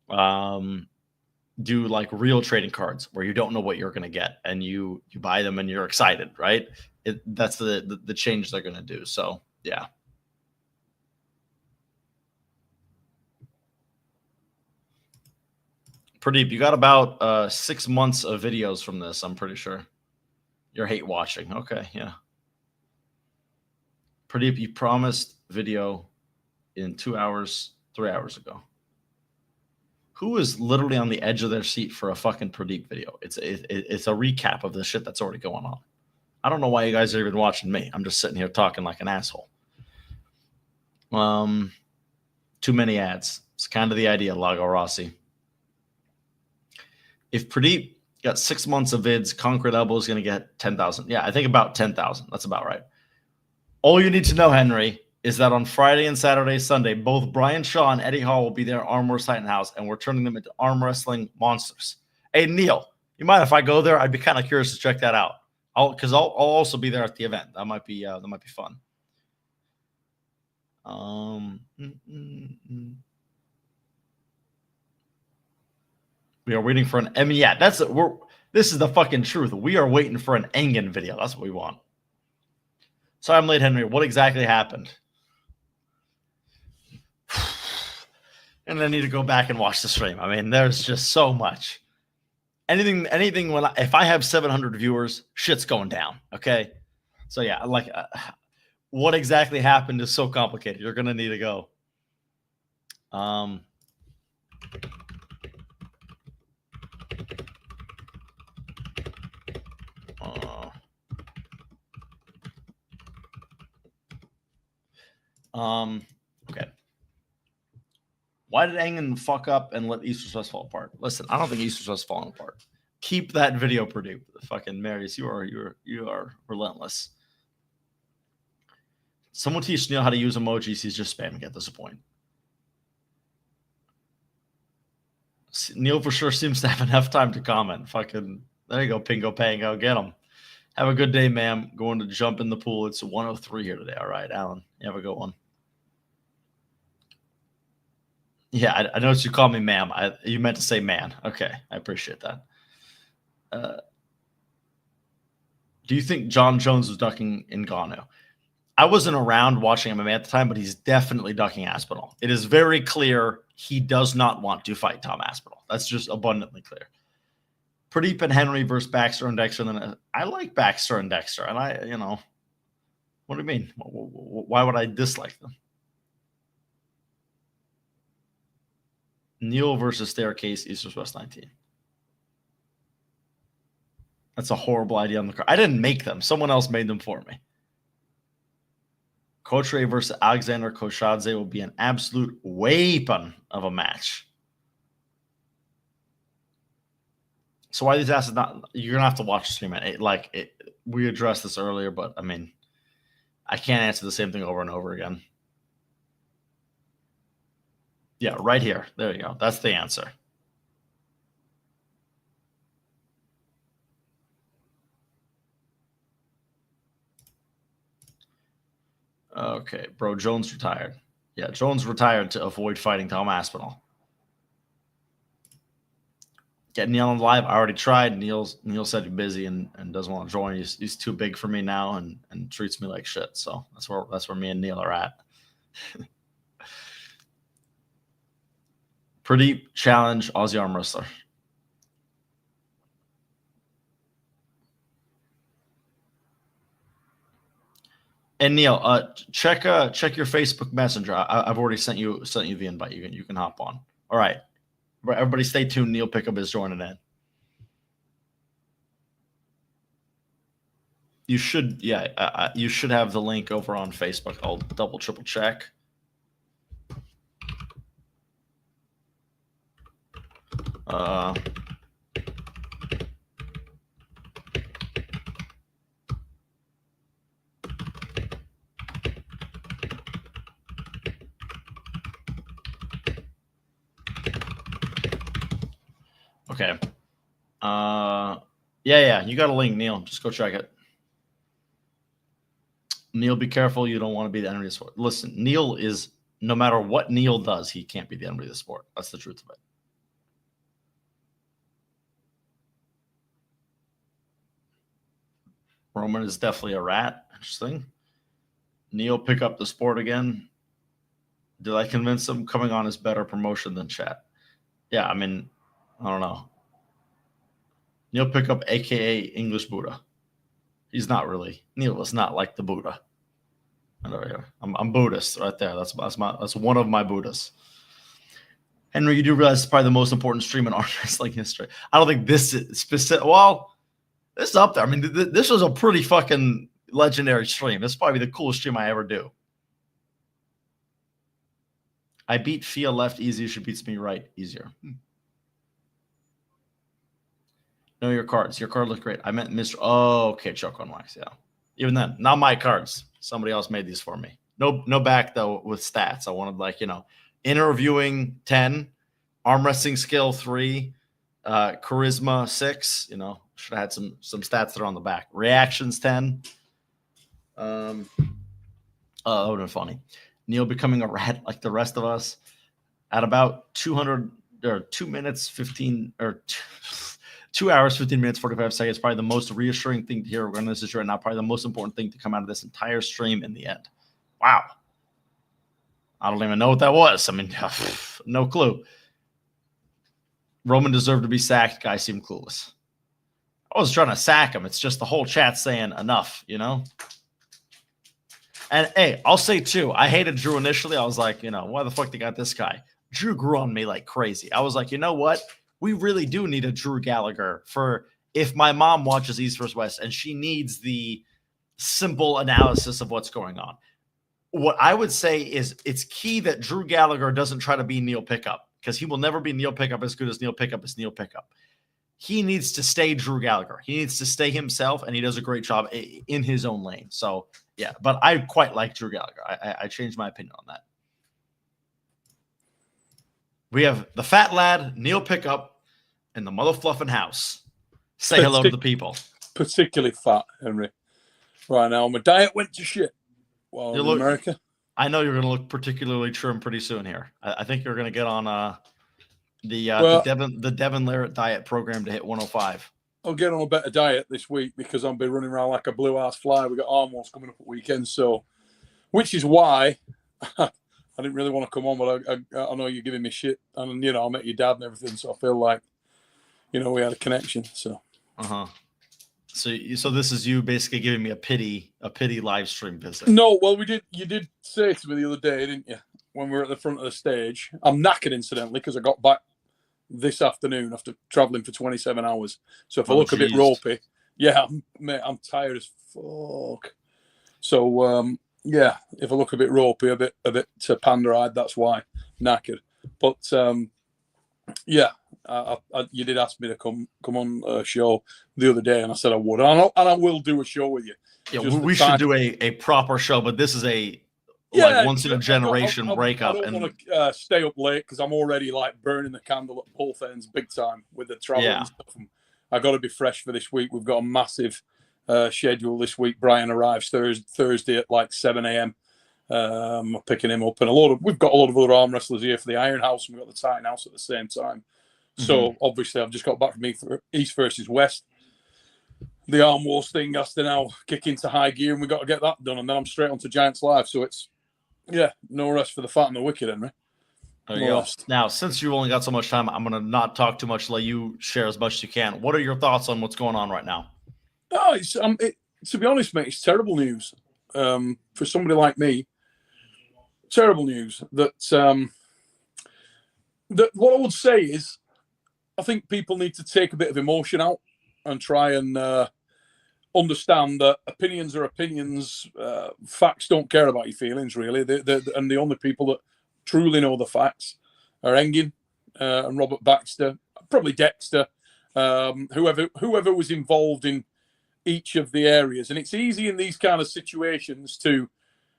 do like real trading cards where you don't know what you're going to get, and you buy them and you're excited, right? That's the change they're going to do. So yeah. Pradeep, you got about 6 months of videos from this, I'm pretty sure. You're hate watching. Okay, yeah. Pradeep, you promised video in 2 hours, 3 hours ago. Who is literally on the edge of their seat for a fucking Pradeep video? It's a recap of the shit that's already going on. I don't know why you guys are even watching me. I'm just sitting here talking like an asshole. Too many ads. It's kind of the idea, Lago Rossi. If Pradeep got 6 months of vids, Concrete Elbow is going to get 10,000. Yeah, I think about 10,000. That's about right. All you need to know, Henry, is that on Friday and Saturday, Sunday, both Brian Shaw and Eddie Hall will be there at Arm Wrestling House, and we're turning them into arm wrestling monsters. Hey, Neil, you mind if I go there? I'd be kind of curious to check that out. I'll also be there at the event. That might be fun. We are waiting for an yeah. This is the fucking truth. We are waiting for an Engen video. That's what we want. Sorry I'm late, Henry. What exactly happened? And I need to go back and watch the stream. I mean, there's just so much. Anything if I have 700 viewers, shit's going down. Okay. So yeah, like what exactly happened is so complicated. You're going to need to go. Okay. Why did Engen fuck up and let East West fall apart? Listen, I don't think East West falling apart. Keep that video produced. Fucking Marius, you are relentless. Someone teach Neil how to use emojis. He's just spamming at this point. Neil for sure seems to have enough time to comment. Fucking there you go, Pingo Pango. Get him. Have a good day, ma'am. Going to jump in the pool. It's 1:03 here today. All right, Alan. You have a good one. Yeah, I noticed you called me ma'am. You meant to say man. Okay, I appreciate that. Do you think John Jones was ducking Ngannou? I wasn't around watching MMA at the time, but he's definitely ducking Aspinall. It is very clear he does not want to fight Tom Aspinall. That's just abundantly clear. Pradeep and Henry versus Baxter and Dexter. Then I like Baxter and Dexter, and what do you mean? Why would I dislike them? Neil versus Staircase, East vs. West 19. That's a horrible idea on the card. I didn't make them. Someone else made them for me. Kotre versus Alexander Koshadze will be an absolute weapon of a match. So why these asses not? You're gonna have to watch the stream. We addressed this earlier, but I mean, I can't answer the same thing over and over again. Yeah, right here. There you go. That's the answer. Okay, bro. Jones retired. Yeah, Jones retired to avoid fighting Tom Aspinall. Get Neil on live. I already tried. Neil said he's busy and doesn't want to join. He's too big for me now and treats me like shit. So that's where me and Neil are at. Pretty challenge Aussie arm wrestler. And Neil, check your Facebook Messenger. I've already sent you the invite. You can hop on. All right, everybody, stay tuned. Neil Pickup is joining in. You should, you should have the link over on Facebook. I'll double triple check. Okay. Yeah, you got a link, Neil. Just go check it. Neil, be careful. You don't want to be the enemy of the sport. Listen, Neil is, no matter what Neil does, he can't be the enemy of the sport. That's the truth of it. Roman is definitely a rat. Interesting. Neil, pick up the sport again. Did I convince him coming on is better promotion than chat? Yeah, I mean, I don't know. Neil pick up, aka English Buddha. He's not really. Neil is not like the Buddha. I'm Buddhist right there. That's one of my Buddhas. Henry, you do realize it's probably the most important stream in arm wrestling history. I don't think this is specific. Well, this is up there. I mean, this was a pretty fucking legendary stream. This is probably the coolest stream I ever do. I beat Fia left easier. She beats me right easier. Know your cards. Your card looked great. I meant Mr. Oh, okay, Choke on Wax. Yeah. Even then, not my cards. Somebody else made these for me. No back though with stats. I wanted interviewing 10, arm wrestling skill 3, charisma 6. Should have had some stats that are on the back. Reactions 10. That would have been funny. Neil becoming a rat like the rest of us at about 200 or 2 minutes 15 or 2 hours, 15 minutes, 45 seconds. Probably the most reassuring thing to hear. We're going to this right now. Probably the most important thing to come out of this entire stream in the end. Wow. I don't even know what that was. I mean, no clue. Roman deserved to be sacked. Guy seemed clueless. I was trying to sack him. It's just the whole chat saying enough, you know? And hey, I'll say too, I hated Drew initially. I was like, you know, why the fuck they got this guy? Drew grew on me like crazy. I was like, you know what? We really do need a Drew Gallagher for if my mom watches East vs. West and she needs the simple analysis of what's going on. What I would say is it's key that Drew Gallagher doesn't try to be Neil Pickup because he will never be Neil Pickup as good as Neil Pickup is Neil Pickup. He needs to stay Drew Gallagher. He needs to stay himself, and he does a great job in his own lane. So, yeah, but I quite like Drew Gallagher. I changed my opinion on that. We have the fat lad, Neil Pickup, in the mother fluffing house. Say hello to the people. Particularly fat, Henry. Right now, my diet went to shit while in America. I know you're going to look particularly trim pretty soon here. I think you're going to get on the Devin Larratt diet program to hit 105. I'll get on a better diet this week because I'll be running around like a blue ass fly. We got arm wars coming up at weekend, so which is why I didn't really want to come on, but I know you're giving me shit, and you know I met your dad and everything, so I feel like you know we had a connection. So So this is you basically giving me a pity live stream visit. No, well you did say to me the other day, didn't you? When we were at the front of the stage, I'm knackered incidentally because I got back this afternoon after traveling for 27 hours. So if I look a bit ropey, yeah, I'm tired as fuck. So yeah, if I look a bit ropey, a bit panda-eyed, that's why knackered. But yeah, you did ask me to come on a show the other day, and I said I would, and I will do a show with you. Yeah, we should do a proper show, but this is a once in a generation breakup. I don't want to stay up late because I'm already like burning the candle at both ends big time with the travel and stuff. And I got to be fresh for this week. We've got a massive schedule this week. Brian arrives Thursday at like 7 a.m. I'm picking him up, and we've got a lot of other arm wrestlers here for the Iron House, and we've got the Titan House at the same time. So obviously, I've just got back from East versus West. The Arm Wars thing has to now kick into high gear, and we've got to get that done, and then I'm straight on to Giants Live. So it's no rest for the fat and the wicked, Henry. There you go. Now, since you only got so much time, I'm going to not talk too much. Let you share as much as you can. What are your thoughts on what's going on right now? Oh, to be honest, mate, it's terrible news for somebody like me. Terrible news that what I would say is I think people need to take a bit of emotion out and try and understand that opinions are opinions. Facts don't care about your feelings, really. And the only people that truly know the facts are Engin and Robert Baxter, probably Dexter, whoever was involved in each of the areas. And it's easy in these kind of situations to,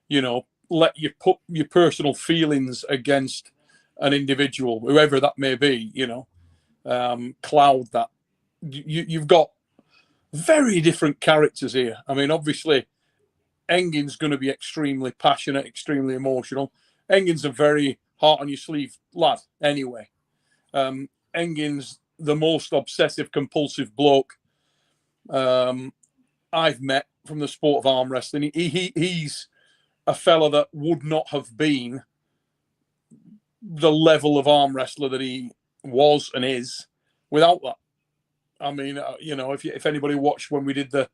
you know, let you put your personal feelings against an individual, whoever that may be, you know, cloud that. You've got very different characters here. I mean, obviously, Engin's going to be extremely passionate, extremely emotional. Engin's a very heart on your sleeve lad, anyway. Engin's the most obsessive, compulsive bloke I've met from the sport of arm wrestling. He's a fella that would not have been the level of arm wrestler that he was and is without that. I mean, you know, if anybody watched when we did the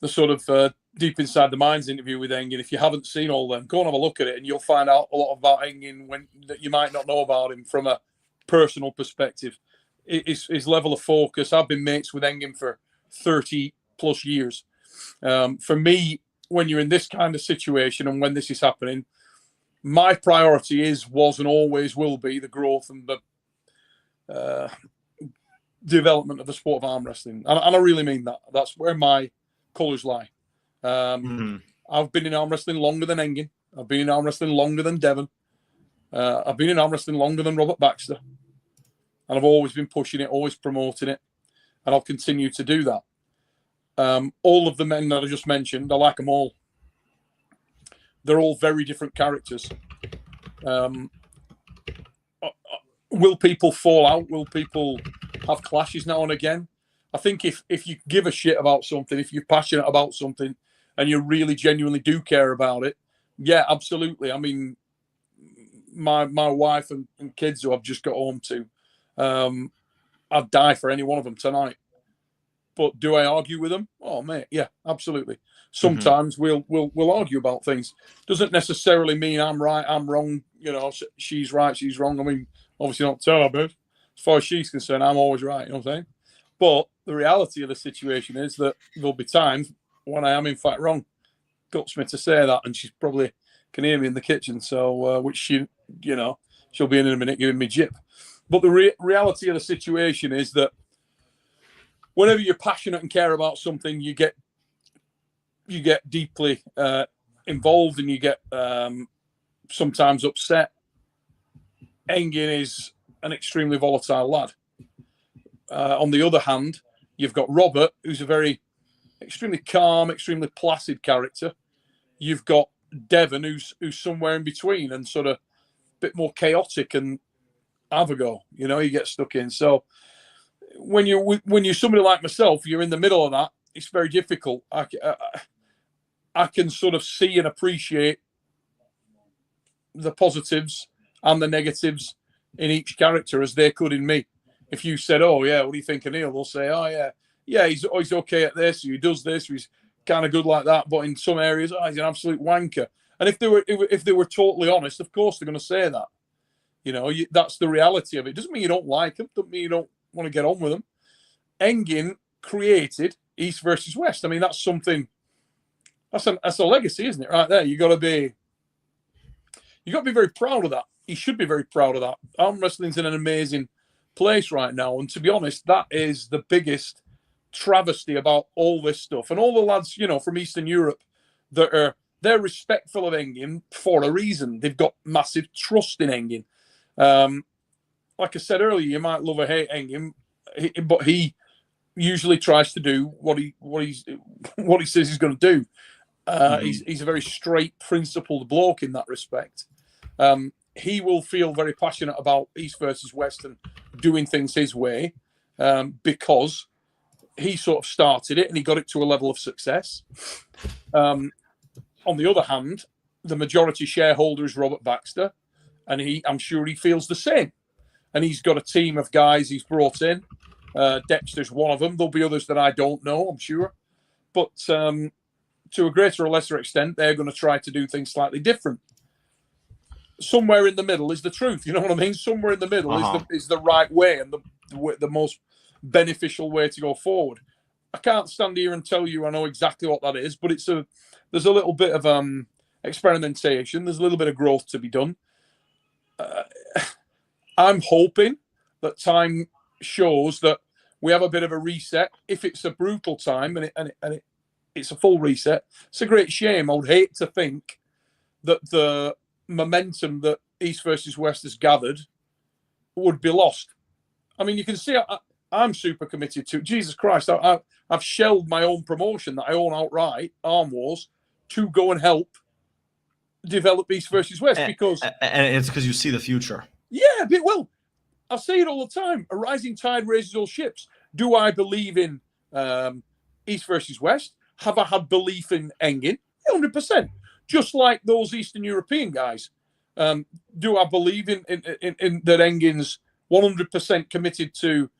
sort of Deep Inside the Minds interview with Engin, if you haven't seen all them, go and have a look at it, and you'll find out a lot about Engin that you might not know about him from a personal perspective. His level of focus. I've been mates with Engin for 30 plus years. For me, when you're in this kind of situation and when this is happening, my priority was and always will be the growth and the development of the sport of arm wrestling. And I really mean that. That's where my colours lie. I've been in arm wrestling longer than Engin. I've been in arm wrestling longer than Devon. I've been in arm wrestling longer than Robert Baxter. And I've always been pushing it, always promoting it. And I'll continue to do that. All of the men that I just mentioned, I like them all. They're all very different characters. Will people fall out? Will people have clashes now and again. I think if you give a shit about something, if you're passionate about something, and you really genuinely do care about it, yeah, absolutely. I mean, my wife and kids who I've just got home to, I'd die for any one of them tonight. But do I argue with them? Oh, mate, yeah, absolutely. Sometimes we'll argue about things. Doesn't necessarily mean I'm right, I'm wrong. You know, she's right, she's wrong. I mean, obviously not tell her, but as far as she's concerned, I'm always right. You know what I'm saying? But the reality of the situation is that there'll be times when I am in fact wrong. Guts me to say that, and she's probably can hear me in the kitchen. So, which she, you know, she'll be in a minute giving me jip. But the reality of the situation is that whenever you're passionate and care about something, you get deeply involved, and you get sometimes upset. Engin is an extremely volatile lad. On the other hand, you've got Robert, who's a very extremely calm, extremely placid character. You've got Devon, who's somewhere in between and sort of a bit more chaotic and have a go. You know, he gets stuck in. So when you're somebody like myself, you're in the middle of that. It's very difficult. I can sort of see and appreciate the positives and the negatives in each character as they could in me. If you said, "Oh yeah, what do you think of Neil?" They'll say, "Oh yeah, he's okay at this. He does this. He's kind of good like that." But in some areas, he's an absolute wanker. And if they were totally honest, of course they're going to say that. You know, that's the reality of it. Doesn't mean you don't like him. Doesn't mean you don't want to get on with him. Engin created East versus West. I mean, that's something. That's a legacy, isn't it? Right there. You got to be very proud of that. He should be very proud of that. Arm wrestling's in an amazing place right now, and to be honest, that is the biggest travesty about all this stuff. And all the lads, you know, from Eastern Europe, they're respectful of Engin for a reason. They've got massive trust in Engin. Like I said earlier, you might love or hate Engin, but he usually tries to do what he says he's going to do. He's a very straight, principled bloke in that respect. He will feel very passionate about East versus West and doing things his way because he sort of started it and he got it to a level of success. On the other hand, the majority shareholder is Robert Baxter, and I'm sure he feels the same. And he's got a team of guys he's brought in. Dexter's one of them. There'll be others that I don't know, I'm sure. But to a greater or lesser extent, they're going to try to do things slightly different. Somewhere in the middle is the truth. You know what I mean? Somewhere in the middle is the right way and the most beneficial way to go forward. I can't stand here and tell you I know exactly what that is, but there's a little bit of experimentation. There's a little bit of growth to be done. I'm hoping that time shows that we have a bit of a reset. If it's a brutal time and it's a full reset, it's a great shame. I would hate to think that the momentum that East versus West has gathered would be lost. I mean, you can see I'm super committed to Jesus Christ. I've shelled my own promotion that I own outright, Arm Wars, to go and help develop East versus West because it's because you see the future. Yeah, well, I say it all the time. A rising tide raises all ships. Do I believe in East versus West? Have I had belief in Engin? 100%. Just like those Eastern European guys. Do I believe in that Engin's 100% committed to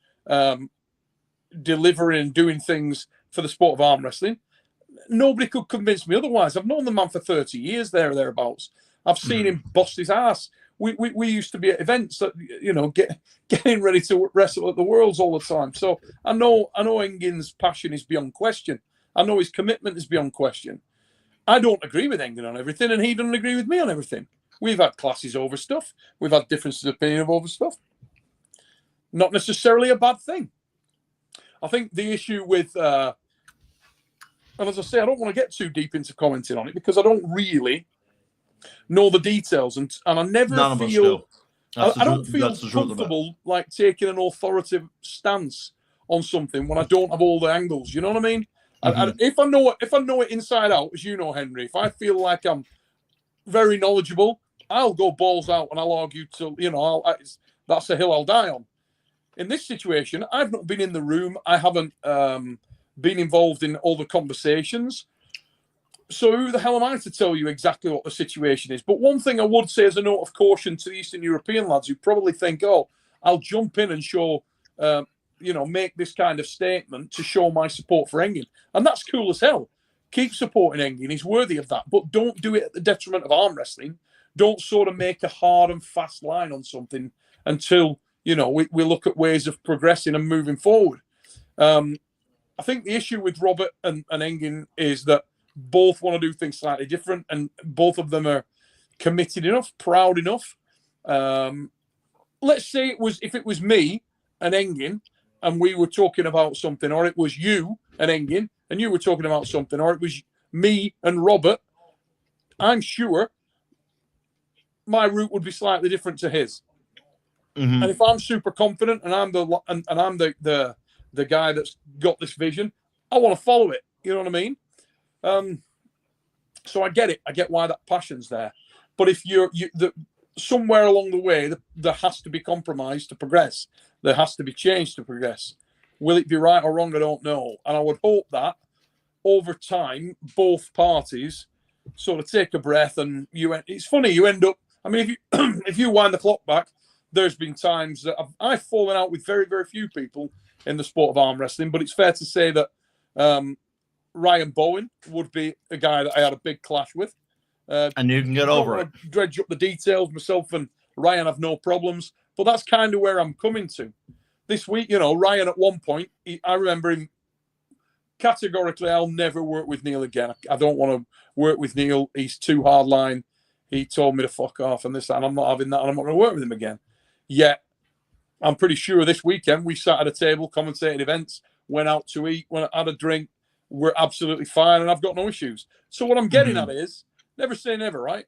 delivering and doing things for the sport of arm wrestling? Nobody could convince me otherwise. I've known the man for 30 years there or thereabouts. I've seen him bust his ass. We used to be at events that, you know, getting ready to wrestle at the Worlds all the time. So I know Engin's passion is beyond question. I know his commitment is beyond question. I don't agree with Engin on everything, and he doesn't agree with me on everything. We've had clashes over stuff. We've had differences of opinion over stuff. Not necessarily a bad thing. I think the issue with, and as I say, I don't want to get too deep into commenting on it because I don't really know the details, and I never feel, I don't feel comfortable like taking an authoritative stance on something when I don't have all the angles. You know what I mean? If I know it inside out, as you know, Henry, if I feel like I'm very knowledgeable, I'll go balls out and I'll argue till, you know, that's a hill I'll die on. in this situation, I've not been in the room. I haven't been involved in all the conversations. So who the hell am I to tell you exactly what the situation is? But one thing I would say as a note of caution to the Eastern European lads who probably think, oh, I'll jump in and show, make this kind of statement to show my support for Engin. And that's cool as hell. Keep supporting Engin. He's worthy of that. But don't do it at the detriment of arm wrestling. Don't sort of make a hard and fast line on something until, we look at ways of progressing and moving forward. I think the issue with Robert and Engin is that both want to do things slightly different, and both of them are committed enough, proud enough. Let's say if it was me and Engin, and we were talking about something, or it was you and Engin, and you were talking about something, or it was me and Robert, I'm sure my route would be slightly different to his. Mm-hmm. And if I'm super confident and I'm the guy that's got this vision, I want to follow it. You know what I mean? So I get it. I get why that passion's there. But if somewhere along the way, there has to be compromise to progress. There has to be change to progress. Will it be right or wrong? I don't know. And I would hope that over time, both parties sort of take a breath. And it's funny, you end up. I mean, if you wind the clock back, there's been times that I've fallen out with very, very few people in the sport of arm wrestling. But it's fair to say that Ryan Bowen would be a guy that I had a big clash with. And you can get over it. Dredge up the details. Myself and Ryan have no problems. But that's kind of where I'm coming to. This week, Ryan at one point, I remember him categorically, I'll never work with Neil again. I don't want to work with Neil. He's too hardline. He told me to fuck off and this, and I'm not having that, and I'm not going to work with him again. Yet, I'm pretty sure this weekend we sat at a table, commentated events, went out to eat, had a drink. We're absolutely fine, and I've got no issues. So what I'm getting at is, never say never, right?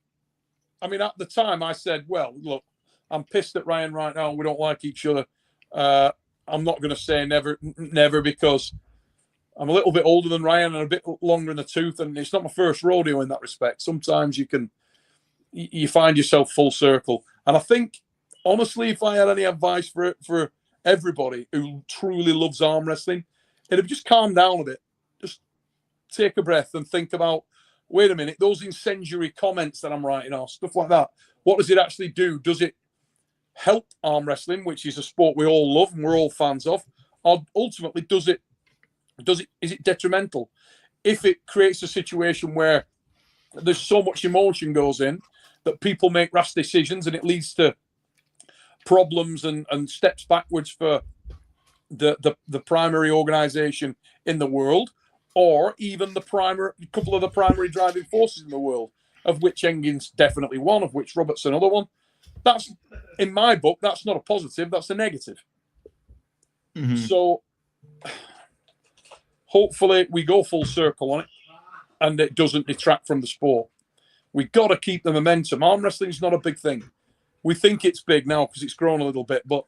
I mean, at the time, I said, well, look, I'm pissed at Ryan right now, and we don't like each other. I'm not going to say never, because I'm a little bit older than Ryan and a bit longer in the tooth, and it's not my first rodeo in that respect. Sometimes you find yourself full circle. And I think, honestly, if I had any advice for everybody who truly loves arm wrestling, it'd just calm down a bit. Just take a breath and think about, wait a minute, those incendiary comments that I'm writing or stuff like that, what does it actually do? Does it help arm wrestling, which is a sport we all love and we're all fans of? Or ultimately, is it detrimental? If it creates a situation where there's so much emotion goes in that people make rash decisions and it leads to problems and steps backwards for the primary organization in the world, or even couple of the primary driving forces in the world, of which Engin's definitely one, of which Robert's another one. That's, in my book, that's not a positive, that's a negative. Mm-hmm. So hopefully we go full circle on it and it doesn't detract from the sport. We've got to keep the momentum. Arm wrestling is not a big thing. We think it's big now because it's grown a little bit, but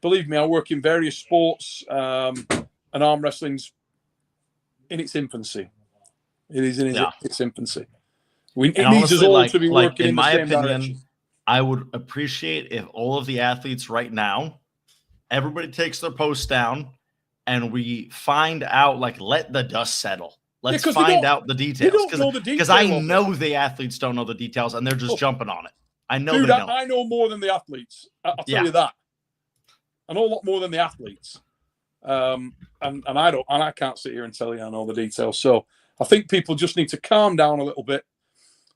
believe me, I work in various sports, and arm wrestling's in its infancy. It is in its infancy. It needs us all to be working in the same direction. I would appreciate if all of the athletes right now, everybody takes their posts down and we find out, let the dust settle. Let's find out the details. Because I know the athletes don't know the details and they're just jumping on it. I know they don't. I know more than the athletes. I'll tell you that. I know a lot more than the athletes. And I can't sit here and tell you I know the details. So I think people just need to calm down a little bit,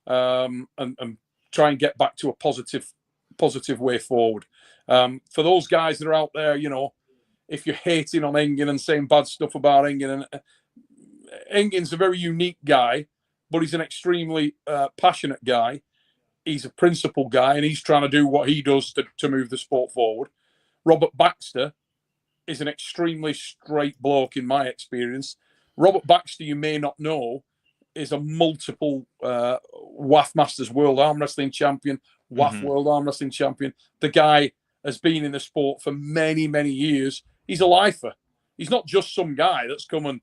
and try and get back to a positive way forward. For those guys that are out there, if you're hating on Engin and saying bad stuff about Engin, and Engin's a very unique guy, but he's an extremely passionate guy. He's a principled guy, and he's trying to do what he does to move the sport forward. Robert Baxter is an extremely straight bloke in my experience. Robert Baxter, you may not know, is a multiple WAF Masters World Arm Wrestling Champion, WAF World Arm Wrestling Champion. The guy has been in the sport for many, many years. He's a lifer. He's not just some guy that's come and,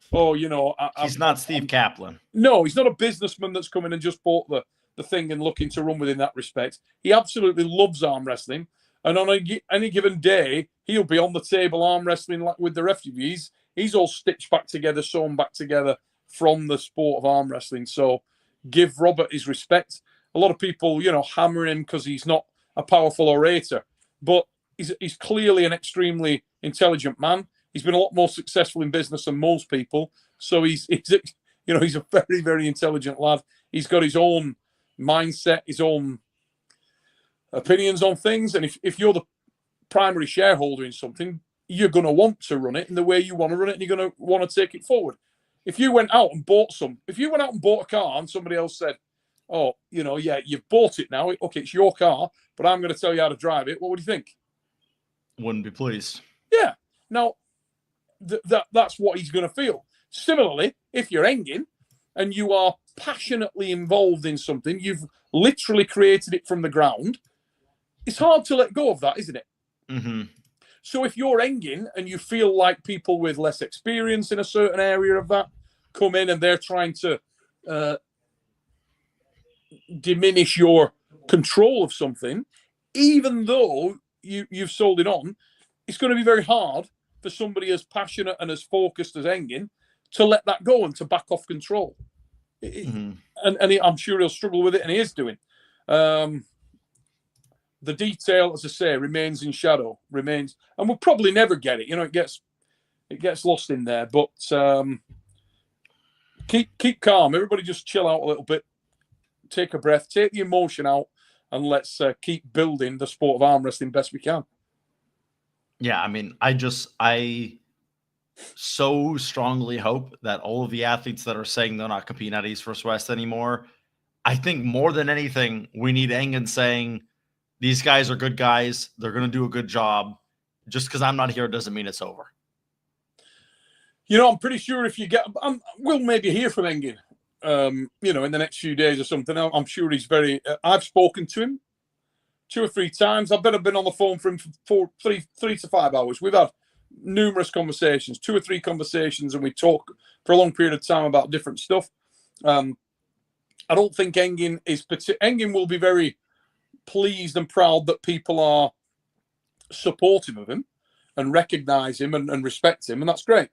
he's not Steve Kaplan. No, he's not a businessman that's come in and just bought the thing and looking to run within that respect. He absolutely loves arm wrestling And on any given day, he'll be on the table arm wrestling with the referees. He's all stitched back together, sewn back together from the sport of arm wrestling. So give Robert his respect. A lot of people, hammer him because he's not a powerful orator, but he's clearly an extremely intelligent man. He's been a lot more successful in business than most people. So he's a very, very intelligent lad. He's got his own mindset, his own opinions on things. And if you're the primary shareholder in something, you're going to want to run it in the way you want to run it, and you're going to want to take it forward. If you went out and bought a car and somebody else said, oh, you've bought it now. Okay, it's your car, but I'm going to tell you how to drive it. What would you think? Wouldn't be pleased. Yeah. Now, that's what he's going to feel. Similarly, if you're Engin and you are passionately involved in something, you've literally created it from the ground, it's hard to let go of that, isn't it? Mm-hmm. So if you're Engin and you feel like people with less experience in a certain area of that come in and they're trying to diminish your control of something, even though you've sold it on, it's going to be very hard for somebody as passionate and as focused as Engin to let that go and to back off control. Mm-hmm. And I'm sure he'll struggle with it, and he is doing. The detail, as I say, remains in shadow, and we'll probably never get it. It gets lost in there. But keep calm. Everybody just chill out a little bit. Take a breath. Take the emotion out, and let's keep building the sport of arm wrestling best we can. Yeah, I mean, I so strongly hope that all of the athletes that are saying they're not competing at East vs. West anymore, I think more than anything, we need Engin saying, these guys are good guys. They're going to do a good job. Just because I'm not here doesn't mean it's over. I'm pretty sure if you we'll maybe hear from Engin, in the next few days or something. I'm sure he's very, I've spoken to him 2 or 3 times. I've been on the phone for him for 3 to 5 hours. We've had numerous conversations, 2 or 3 conversations, and we talk for a long period of time about different stuff. I don't think Engin will be very pleased and proud that people are supportive of him and recognize him and respect him, and that's great.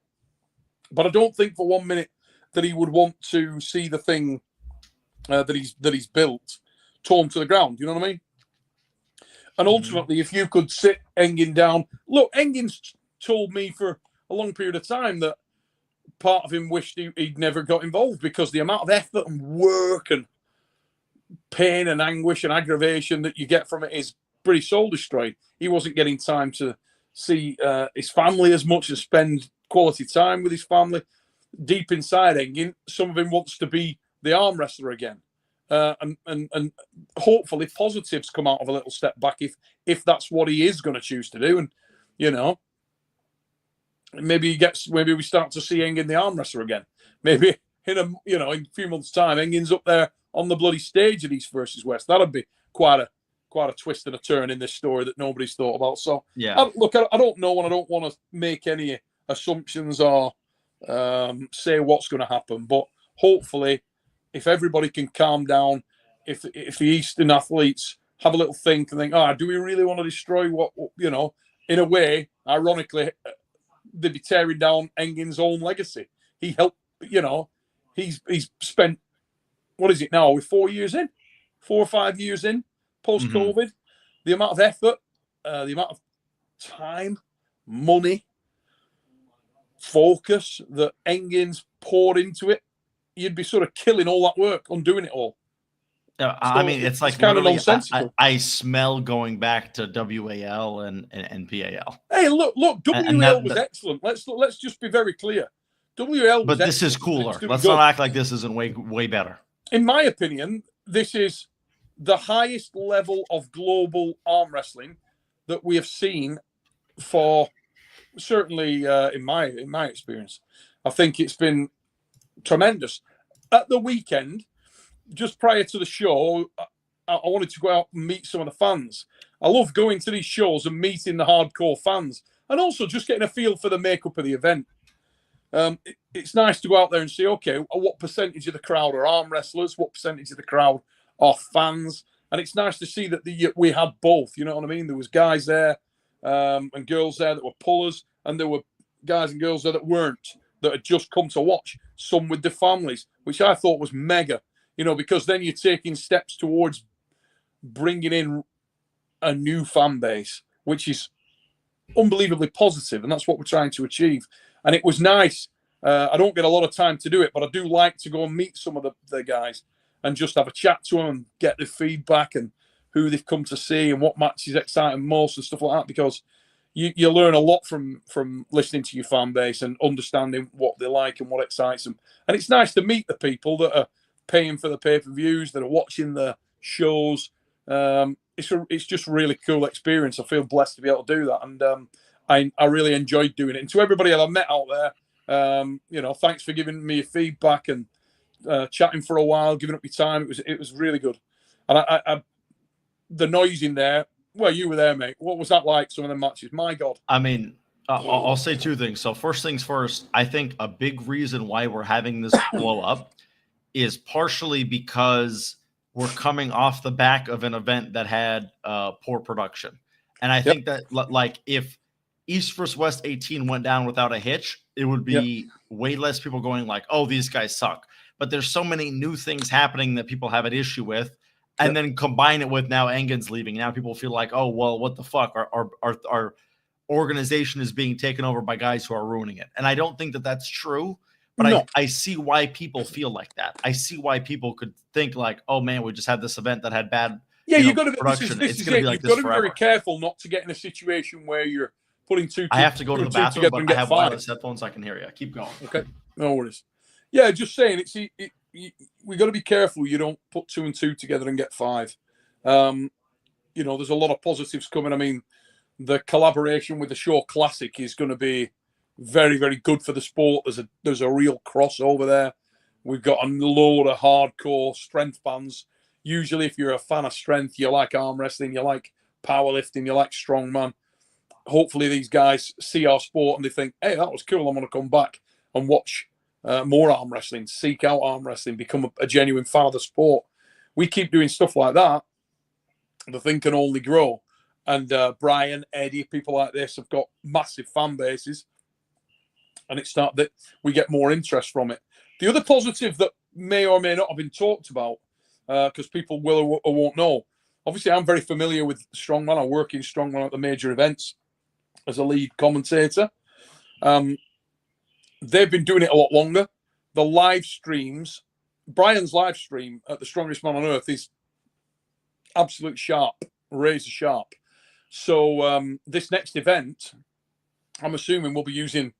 But I don't think for 1 minute that he would want to see the thing that he's built torn to the ground. You know what I mean? And ultimately, if you could sit Engin down, look, Engin's told me for a long period of time that part of him wished he'd never got involved because the amount of effort and work and pain and anguish and aggravation that you get from it is pretty soul destroying. He wasn't getting time to see his family as much as spend quality time with his family. Deep inside Engin, some of him wants to be the arm wrestler again. And hopefully positives come out of a little step back if that's what he is going to choose to do. And, maybe we start to see Engin the arm wrestler again. Maybe in a few months' time, Engin's up there on the bloody stage at East vs. West. That'd be quite a twist and a turn in this story that nobody's thought about. So, yeah, I don't know, and I don't want to make any assumptions or say what's going to happen. But hopefully, if everybody can calm down, if the Eastern athletes have a little think and think, do we really want to destroy what, in a way, ironically, they'd be tearing down Engin's own legacy. He helped, he's spent, what is it now? We're 4 or 5 years in, post-COVID. The amount of effort, the amount of time, money, focus that Engin's poured into it, you'd be sort of killing all that work on doing it all. I mean, it's like kind of nonsensical. I smell going back to WAL and PAL. Hey, look, WL was excellent. Let's just be very clear. WL was But this is cooler. Let's not act like this isn't way better. In my opinion, this is the highest level of global arm wrestling that we have seen for certainly in my experience. I think it's been tremendous. At the weekend, just prior to the show, I wanted to go out and meet some of the fans. I love going to these shows and meeting the hardcore fans, and also just getting a feel for the makeup of the event. It's nice to go out there and see, okay, what percentage of the crowd are arm wrestlers? What percentage of the crowd are fans? And it's nice to see that we had both. You know what I mean? There was guys there and girls there that were pullers, and there were guys and girls there that weren't, that had just come to watch. Some with their families, which I thought was mega. You know, because then you're taking steps towards bringing in a new fan base, which is unbelievably positive, and that's what we're trying to achieve. And it was nice. I don't get a lot of time to do it, but I do like to go and meet some of the guys and just have a chat to them and get their feedback and who they've come to see and what matches excite them most and stuff like that, because you learn a lot from listening to your fan base and understanding what they like and what excites them. And it's nice to meet the people that are paying for the pay-per-views, that are watching the shows. It's just a really cool experience. I feel blessed to be able to do that, and I really enjoyed doing it. And to everybody that I met out there, you know, thanks for giving me your feedback and chatting for a while, giving up your time. It was really good. And I the noise in there. Well, you were there, mate. What was that like? Some of the matches. My God. I mean, I'll say two things. So first things first, I think a big reason why we're having this blow up is partially because we're coming off the back of an event that had poor production. And I think that, like, if East vs. West 18 went down without a hitch, it would be way less people going like, oh, these guys suck. But there's so many new things happening that people have an issue with. And then combine it with now Engen's leaving. Now people feel like, oh, well, what the fuck? Our organization is being taken over by guys who are ruining it. And I don't think that that's true. But no. I see why people feel like that. I see why people could think like, oh, man, we just had this event that had bad you've got to be, production. This is going to be like this forever. Very careful not to get in a situation where you're putting two. I have to go to the bathroom, but I have wireless headphones. I can hear you. Keep going. Okay, no worries. Yeah, just saying, we got to be careful. You don't put 2 and 2 together and get 5. You know, there's a lot of positives coming. I mean, the collaboration with the Shaw Classic is going to be very, very good for the sport. There's a real crossover there. We've got a load of hardcore strength fans. Usually, if you're a fan of strength, you like arm wrestling, you like powerlifting, you like strongman. Hopefully, these guys see our sport and they think, hey, that was cool. I'm going to come back and watch more arm wrestling, seek out arm wrestling, become a genuine fan of the sport. We keep doing stuff like that, the thing can only grow. And Brian, Eddie, people like this have got massive fan bases, and it's not that we get more interest from it. The other positive that may or may not have been talked about, because people will or won't know, obviously I'm very familiar with Strongman. I work in Strongman at the major events as a lead commentator. They've been doing it a lot longer. The live streams, Brian's live stream at the Strongest Man on Earth is absolute sharp, razor sharp. So this next event, I'm assuming we'll be using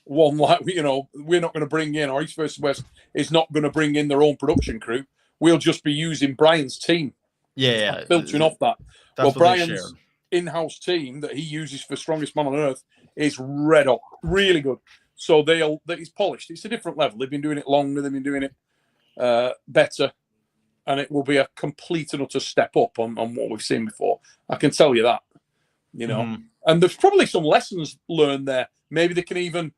one, like, you know, we're not going to bring in, or East vs. West is not going to bring in their own production crew. We'll just be using Brian's team. Yeah. Filtering off that. Well, Brian's in-house team that he uses for Strongest Man on Earth is red hot, really good. So it's polished. It's a different level. They've been doing it longer. They've been doing it better. And it will be a complete and utter step up on what we've seen before. I can tell you that, you know. Mm-hmm. And there's probably some lessons learned there. Maybe they can even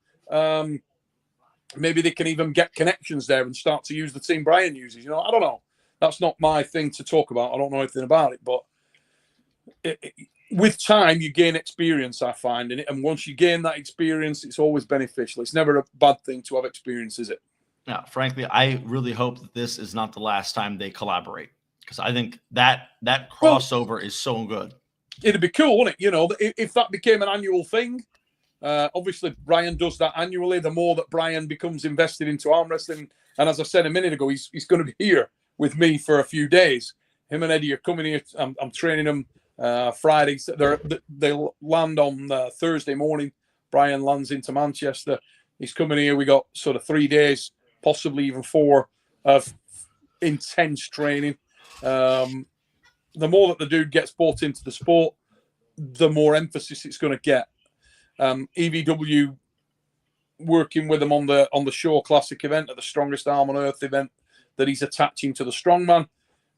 get connections there and start to use the team Brian uses. You know, I don't know. That's not my thing to talk about. I don't know anything about it. But with time, you gain experience, I find, in it. And once you gain that experience, it's always beneficial. It's never a bad thing to have experience, is it? Yeah, frankly, I really hope that this is not the last time they collaborate, because I think that crossover is so good. It'd be cool, wouldn't it? You know, if that became an annual thing. Obviously, Brian does that annually. The more that Brian becomes invested into arm wrestling, and as I said a minute ago, he's going to be here with me for a few days. Him and Eddie are coming here. I'm training them Fridays. They land on Thursday morning. Brian lands into Manchester. He's coming here. We got sort of 3 days, possibly even 4 of intense training. The more that the dude gets bought into the sport, the more emphasis it's going to get. EVW working with him on the Shaw Classic event, at the Strongest Arm on Earth event that he's attaching to the Strongman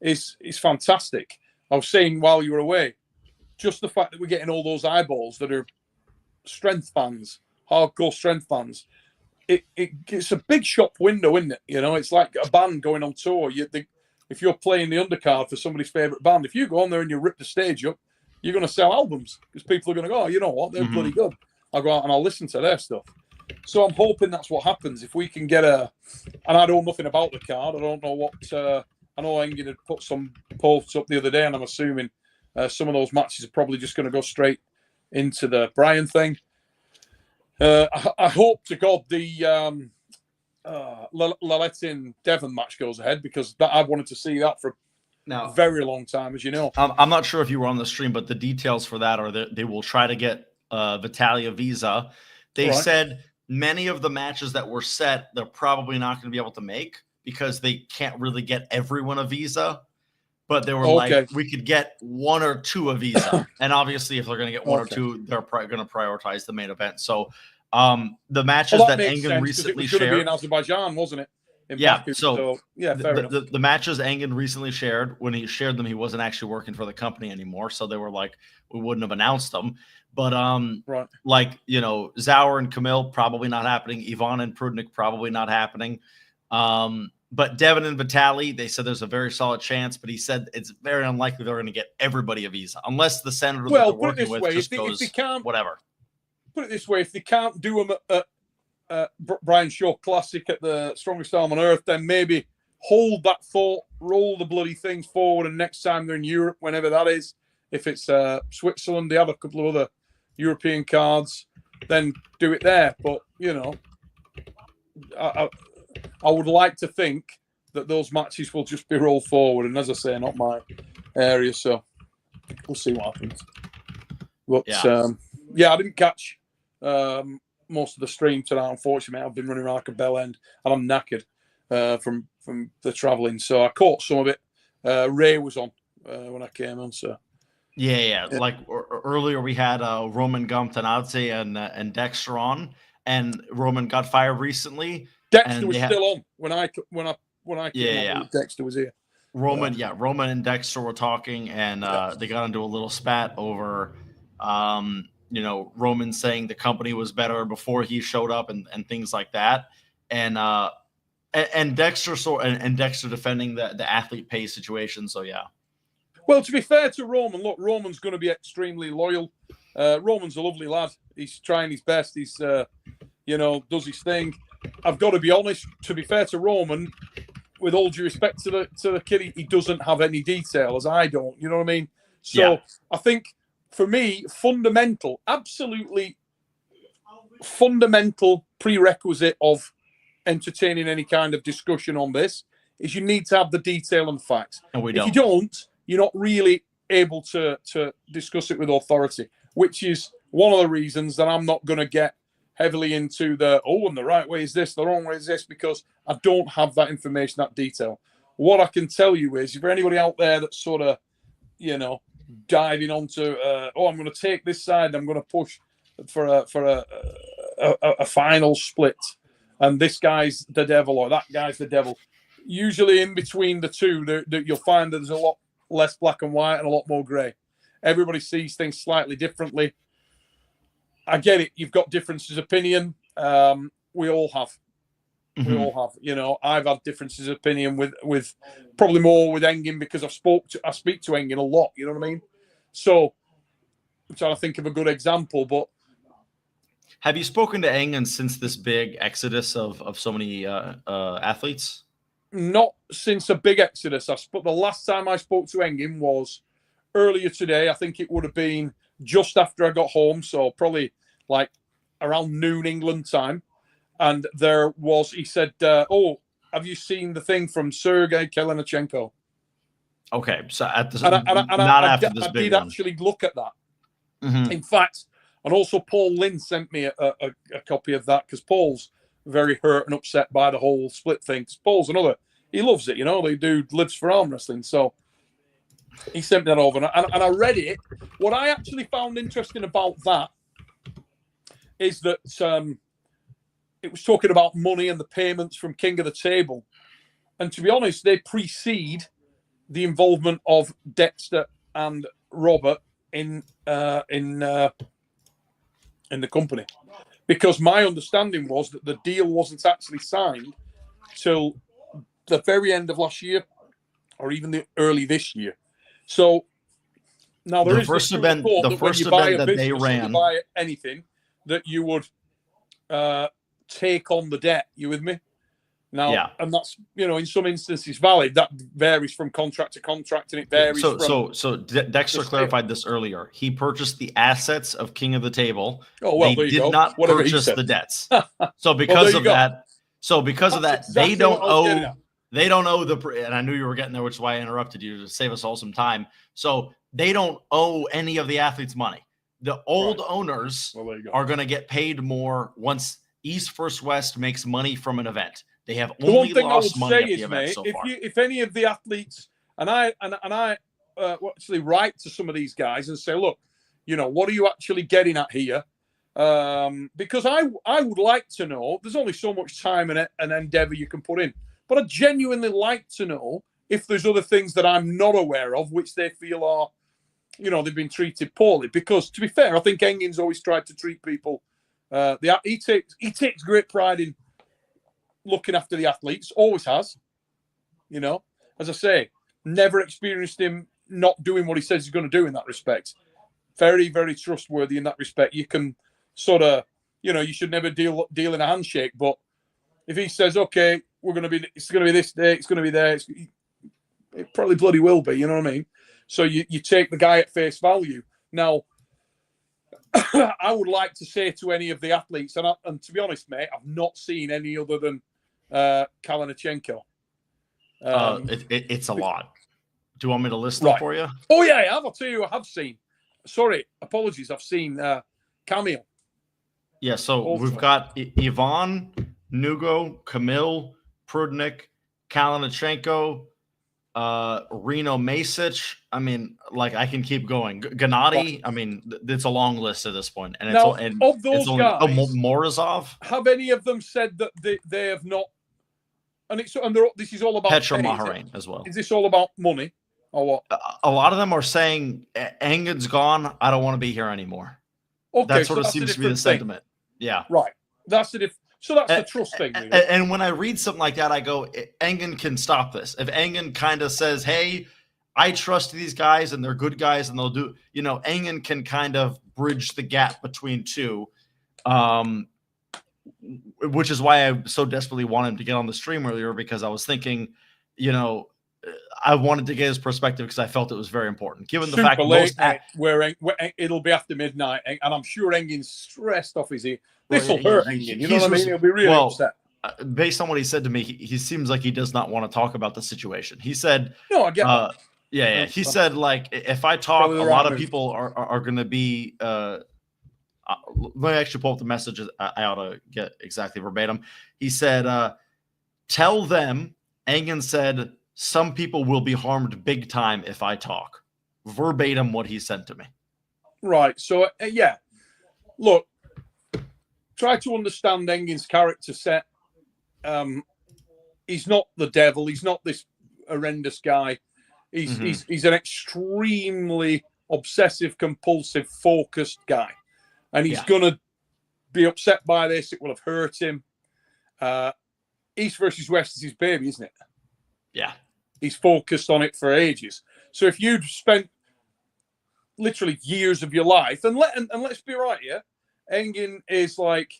is fantastic. I was saying while you were away, just the fact that we're getting all those eyeballs that are strength fans, hardcore strength fans, it's a big shop window, isn't it? You know, it's like a band going on tour. if you're playing the undercard for somebody's favorite band, if you go on there and you rip the stage up, you're going to sell albums because people are going to go, oh, you know what, they're bloody good. I'll go out and I'll listen to their stuff. So I'm hoping that's what happens. If we can get and I know nothing about the card. I don't know what, I know Engin had put some posts up the other day, and I'm assuming some of those matches are probably just going to go straight into the Brian thing. I hope to God the Laletin Devon match goes ahead, because I've wanted to see that for a very long time, as you know. I'm not sure if you were on the stream, but the details for that are that they will try to get Vitalia visa. They said many of the matches that were set, they're probably not going to be able to make because they can't really get everyone a visa. But they were like, we could get one or two a visa. And obviously, if they're going to get one or two, they're going to prioritize the main event. So the matches that Engin recently shared. It was going to be in Azerbaijan, wasn't it? Baku, so fair enough. The matches Engin recently shared, when he shared them, he wasn't actually working for the company anymore. So they were like, we wouldn't have announced them. But like, you know, Zauer and Camille probably not happening. Ivan and Prudnik probably not happening. But Devon and Vitali, they said there's a very solid chance, but he said it's very unlikely they're going to get everybody a visa unless the senator that they're working with just goes whatever. Put it this way: if they can't do them at Brian Shaw Classic at the Strongest Arm on Earth, then maybe hold that thought, roll the bloody things forward, and next time they're in Europe, whenever that is, if it's Switzerland, they have a couple of other European cards, then do it there. But you know, I would like to think that those matches will just be rolled forward, and as I say, not my area, so we'll see what happens. But I didn't catch most of the stream tonight. Unfortunately, I've been running around like a bell end, and I'm knackered from the travelling. So I caught some of it. Ray was on when I came on, so. Yeah. Like earlier, we had Roman Gamtanadze and Dexter on, and Roman got fired recently. Dexter was still on when I came on. Dexter was here. Roman and Dexter were talking, and they got into a little spat over, you know, Roman saying the company was better before he showed up, and things like that, and Dexter Dexter defending the athlete pay situation. So yeah. Well, to be fair to Roman, look, Roman's going to be extremely loyal. Roman's a lovely lad. He's trying his best. He's does his thing. I've got to be honest. To be fair to Roman, with all due respect to the kid, he doesn't have any detail, as I don't. You know what I mean? So I think for me, absolutely fundamental prerequisite of entertaining any kind of discussion on this is you need to have the detail and facts. And if you don't, you're not really able to discuss it with authority, which is one of the reasons that I'm not going to get heavily into and the right way is this, the wrong way is this, because I don't have that information, that detail. What I can tell you is, if anybody out there that's sort of, you know, diving onto, I'm going to take this side, I'm going to push for a final split, and this guy's the devil or that guy's the devil. Usually in between the two, you'll find that there's a lot less black and white and a lot more grey. Everybody sees things slightly differently. I get it. You've got differences of opinion. We all have. We all have. You know, I've had differences of opinion with probably more with Engin because I speak to Engin a lot. You know what I mean? So I'm trying to think of a good example. But have you spoken to Engin since this big exodus of so many athletes? Not since a big exodus. The last time I spoke to Engin was earlier today. I think it would have been just after I got home, so probably like around noon England time. And he said, have you seen the thing from Sergei Kelenichenko? Okay, so at this, I did actually look at that. Mm-hmm. In fact, and also Paul Lynn sent me a copy of that, because Paul's very hurt and upset by the whole split thing. Because Paul's he loves it, you know, the dude lives for arm wrestling. So he sent me that over, and I read it. What I actually found interesting about that is that it was talking about money and the payments from King of the Table. And to be honest, they precede the involvement of Dexter and Robert in the company. Because my understanding was that the deal wasn't actually signed till the very end of last year, or even the early this year. So now there The is first this school of event- thought the that when first you buy event a that they business or you ran- buy anything, that you would take on the debt. You with me? Now, Yeah. and that's, in some instances valid. That varies from contract to contract, and it varies So Dexter the clarified this earlier. He purchased the assets of King of the Table. Oh, well, they there you did go. not Whatever he purchase said. the debts. there So because you of go. that, That's they exactly don't what I was getting owe. at. They don't owe and I knew you were getting there, which is why I interrupted you to save us all some time. So they don't owe any of the athletes money. The old Right. owners Well, there you go. are going to get paid more once East First West makes money from an event. They have The one only thing I would lost money say at the is, event mate, so if far. if any of the athletes and I actually write to some of these guys and say, look, what are you actually getting at here? Because I would like to know. There's only so much time and endeavor you can put in, but I genuinely like to know if there's other things that I'm not aware of, which they feel are, they've been treated poorly. Because to be fair, I think Engin's always tried to treat people. He takes great pride in looking after the athletes, always has. As I say, never experienced him not doing what he says he's going to do in that respect. Very, very trustworthy in that respect. You can sort of, you should never deal in a handshake, but if he says, okay, it's going to be this day, it's going to be there, it probably bloody will be, you know what I mean? So you take the guy at face value. Now, I would like to say to any of the athletes, and to be honest, mate, I've not seen any other than Kalinachenko. It's a lot. Do you want me to list them Right. for you? Oh, yeah, I have. I'll tell you, I have seen. Sorry, apologies. I've seen Camille. Yeah, so Also. we've got Ivan, Nugo, Camille, Prudnik, Kalinachenko, Reno Masic. I mean, like I can keep going. Gennady. I mean, it's a long list at this point, and Now, it's of those guys, Morozov, have any of them said that they have not? And this is all about Petra pay, is it? Maharain as well. Is this all about money or what? A lot of them are saying Engin's gone. I don't want to be here anymore. Okay, That sort so of that's a seems to be the different thing. sentiment. Yeah. Right. That's the So that's the trust thing. Really. And when I read something like that, I go, Engin can stop this. If Engin kind of says, hey, I trust these guys and they're good guys and they'll do, Engin can kind of bridge the gap between two, which is why I so desperately wanted him to get on the stream earlier, because I was thinking, I wanted to get his perspective because I felt it was very important. Given the Super fact that late, most mate, where it'll be after midnight, and I'm sure Engin's stressed off his ear. This will Well, hurt Engin. You know what I mean? He'll be really upset. Based on what he said to me, he seems like he does not want to talk about the situation. He said, No, I get that. Yeah. He said, like, if I talk, Probably a the lot right of move. people are going to be. Let me actually pull up the messages. I ought to get exactly verbatim. He said, tell them, Engin said, some people will be harmed big time if I talk. Verbatim what he sent to me. Right. So, yeah. Look, try to understand Engin's character set. He's not the devil. He's not this horrendous guy. He's an extremely obsessive, compulsive, focused guy. And he's going to be upset by this. It will have hurt him. East versus West is his baby, isn't it? Yeah. He's focused on it for ages. So if you'd spent literally years of your life, and let's be right here, Engin is like,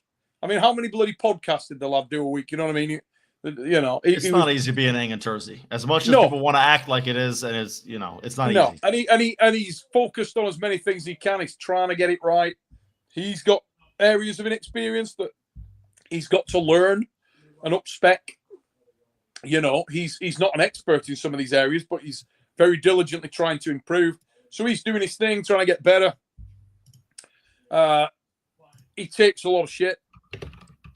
I mean, how many bloody podcasts did the lad do a week? You know what I mean? It's not easy being Engin Terzi. As much as people want to act like it is, and it's it's not easy. And he's focused on as many things he can. He's trying to get it right. He's got areas of inexperience that he's got to learn and up spec. He's not an expert in some of these areas, but he's very diligently trying to improve. So he's doing his thing, trying to get better. He takes a lot of shit.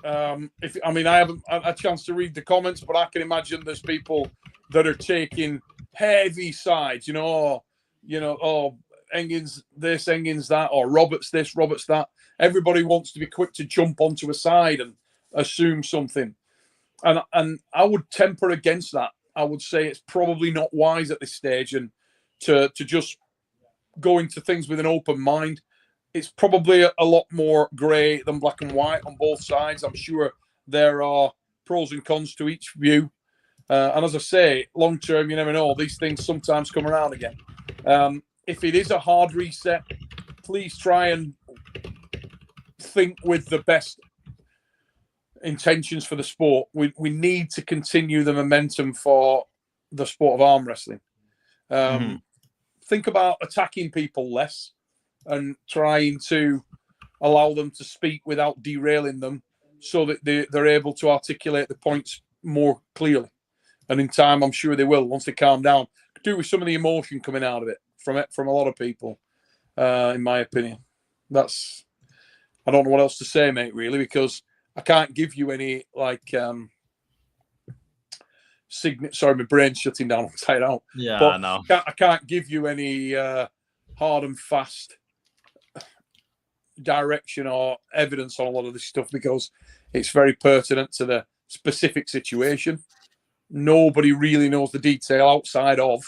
I haven't had a chance to read the comments, but I can imagine there's people that are taking heavy sides. Engin's this, Engin's that, or Roberts this, Roberts that. Everybody wants to be quick to jump onto a side and assume something. And I would temper against that. I would say it's probably not wise at this stage, and to just go into things with an open mind. It's probably a lot more grey than black and white on both sides. I'm sure there are pros and cons to each view. And as I say, long term, you never know. These things sometimes come around again. If it is a hard reset, please try and think with the best intentions for the sport. We need to continue the momentum for the sport of arm wrestling. Think about attacking people less and trying to allow them to speak without derailing them, so that they're able to articulate the points more clearly. And in time, I'm sure they will, once they calm down. Could do with some of the emotion coming out of it from a lot of people, in my opinion. I don't know what else to say, mate, really, because I can't give you any, like, sorry, my brain's shutting down upside down. Yeah, but I know. I can't give you any hard and fast direction or evidence on a lot of this stuff, because it's very pertinent to the specific situation. Nobody really knows the detail outside of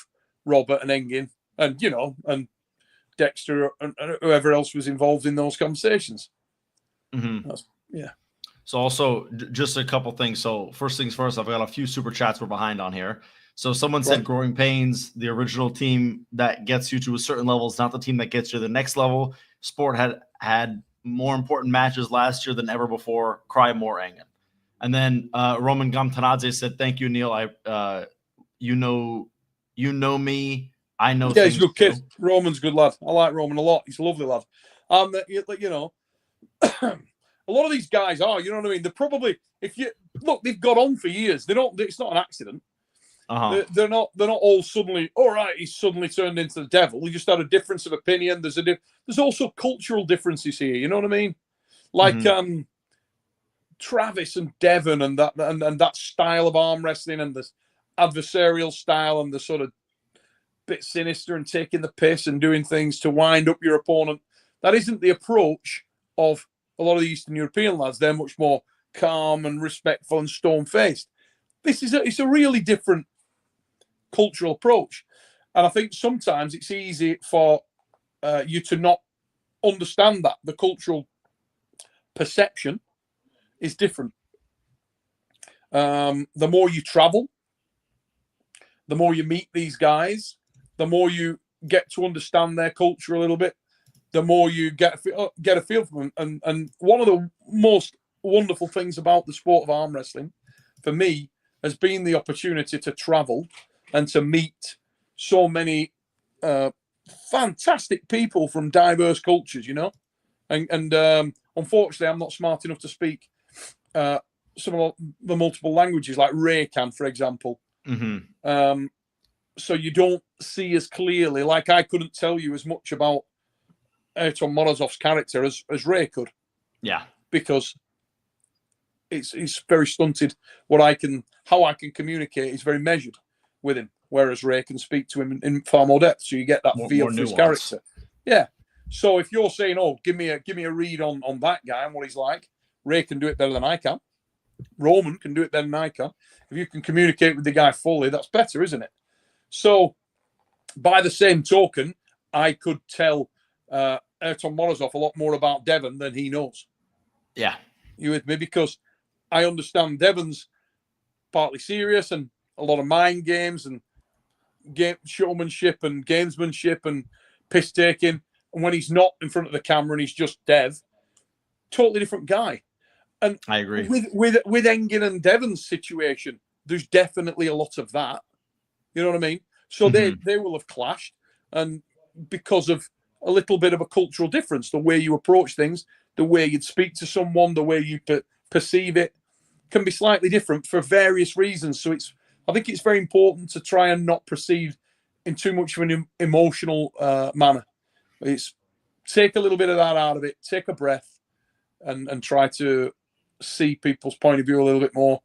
Robert and Engin and, and Dexter and whoever else was involved in those conversations. Yeah. So also just a couple things. So first things first, I've got a few super chats we're behind on here. So someone said Growing Pains, the original team that gets you to a certain level is not the team that gets you to the next level. Sport had more important matches last year than ever before. Cry more, Engin. And then Roman Gamtanadze said, "Thank you, Neil. You know me. I know." Yeah, he's a good kid. Roman's a good lad. I like Roman a lot. He's a lovely lad. A lot of these guys are. You know what I mean? They're probably, they've got on for years. It's not an accident. They're not all suddenly, all right, he's suddenly turned into the devil. He just had a difference of opinion. There's also cultural differences here. You know what I mean? Like Travis and Devon and that style of arm wrestling and the adversarial style and the sort of bit sinister and taking the piss and doing things to wind up your opponent. That isn't the approach of a lot of the Eastern European lads. They're much more calm and respectful and stone-faced. It's a really different cultural approach. And I think sometimes it's easy for you to not understand that. The cultural perception is different. The more you travel, the more you meet these guys, the more you get to understand their culture a little bit, the more you get a feel from them. And one of the most wonderful things about the sport of arm wrestling, for me, has been the opportunity to travel and to meet so many fantastic people from diverse cultures, And unfortunately, I'm not smart enough to speak some of the multiple languages, like Ray can, for example. So you don't see as clearly. Like, I couldn't tell you as much about Airton Morozov's character as Ray could. Yeah. Because it's very stunted. How I can communicate is very measured with him, whereas Ray can speak to him in far more depth. So you get that feel for his character. Yeah. So if you're saying, "Oh, give me a read on that guy and what he's like," Ray can do it better than I can. Roman can do it better than I can. If you can communicate with the guy fully, that's better, isn't it? So, by the same token, I could tell Airton Morozov a lot more about Devon than he knows. Yeah. You with me? Because I understand Devon's partly serious and a lot of mind games and showmanship and gamesmanship and piss taking. And when he's not in front of the camera and he's just Dev, totally different guy. And I agree. With Engin and Devon's situation, there's definitely a lot of that. You know what I mean? So they will have clashed, and because of a little bit of a cultural difference, the way you approach things, the way you'd speak to someone, the way you perceive it, can be slightly different for various reasons. So I think it's very important to try and not perceive in too much of an emotional manner. It's take a little bit of that out of it, take a breath, and try to see people's point of view a little bit more.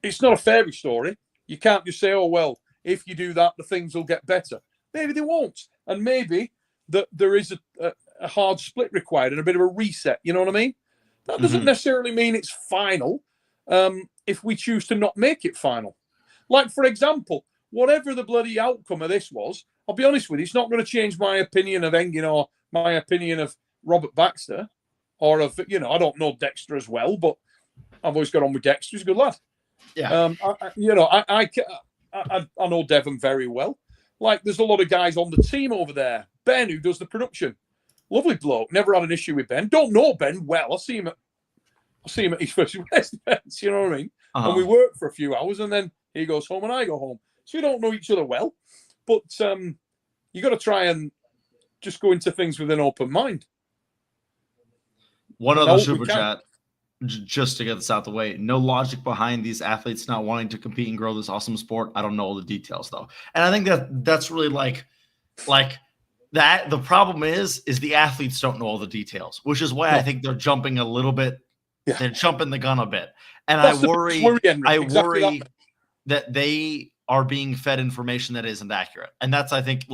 It's not a fairy story. You can't just say, "Oh, well, if you do that, the things will get better." Maybe they won't. And maybe that there is a hard split required and a bit of a reset. You know what I mean? That doesn't necessarily mean it's final if we choose to not make it final. Like, for example, whatever the bloody outcome of this was, I'll be honest with you, it's not going to change my opinion of Engin or my opinion of Robert Baxter or of, I don't know Dexter as well, but I've always got on with Dexter. He's a good lad. Yeah. I know Devon very well. Like, there's a lot of guys on the team over there. Ben, who does the production, lovely bloke. Never had an issue with Ben. Don't know Ben well. I see him at East West events. You know what I mean? And we work for a few hours, and then he goes home and I go home. So we don't know each other well. But you got to try and just go into things with an open mind. One other super chat, just to get this out the way. No logic behind these athletes not wanting to compete and grow this awesome sport. I don't know all the details though, and I think that's really like that. The problem is the athletes don't know all the details, which is why I think they're jumping a little bit. Yeah. They're jumping the gun a bit, and I worry that they are being fed information that isn't accurate, and that's I think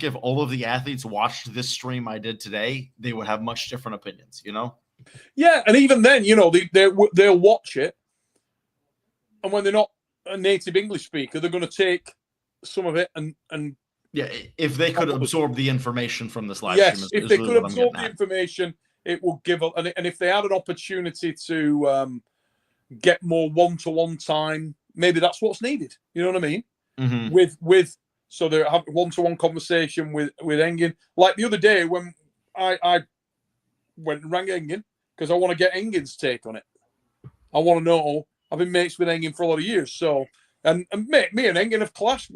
if all of the athletes watched this stream I did today, they would have much different opinions, you know? Yeah, and even then, you know, they'll watch it, and when they're not a native English speaker, they're going to take some of it and yeah, if they could absorb the information from this live yes, stream, if they could absorb the information, it would give and if they had an opportunity to get more one-to-one time, maybe that's what's needed. You know what I mean? Mm-hmm. So they're having one-to-one conversation with Engin. Like the other day when I went and rang Engin because I want to get Engin's take on it. I want to know. I've been mates with Engin for a lot of years. So and me and Engin have clashed.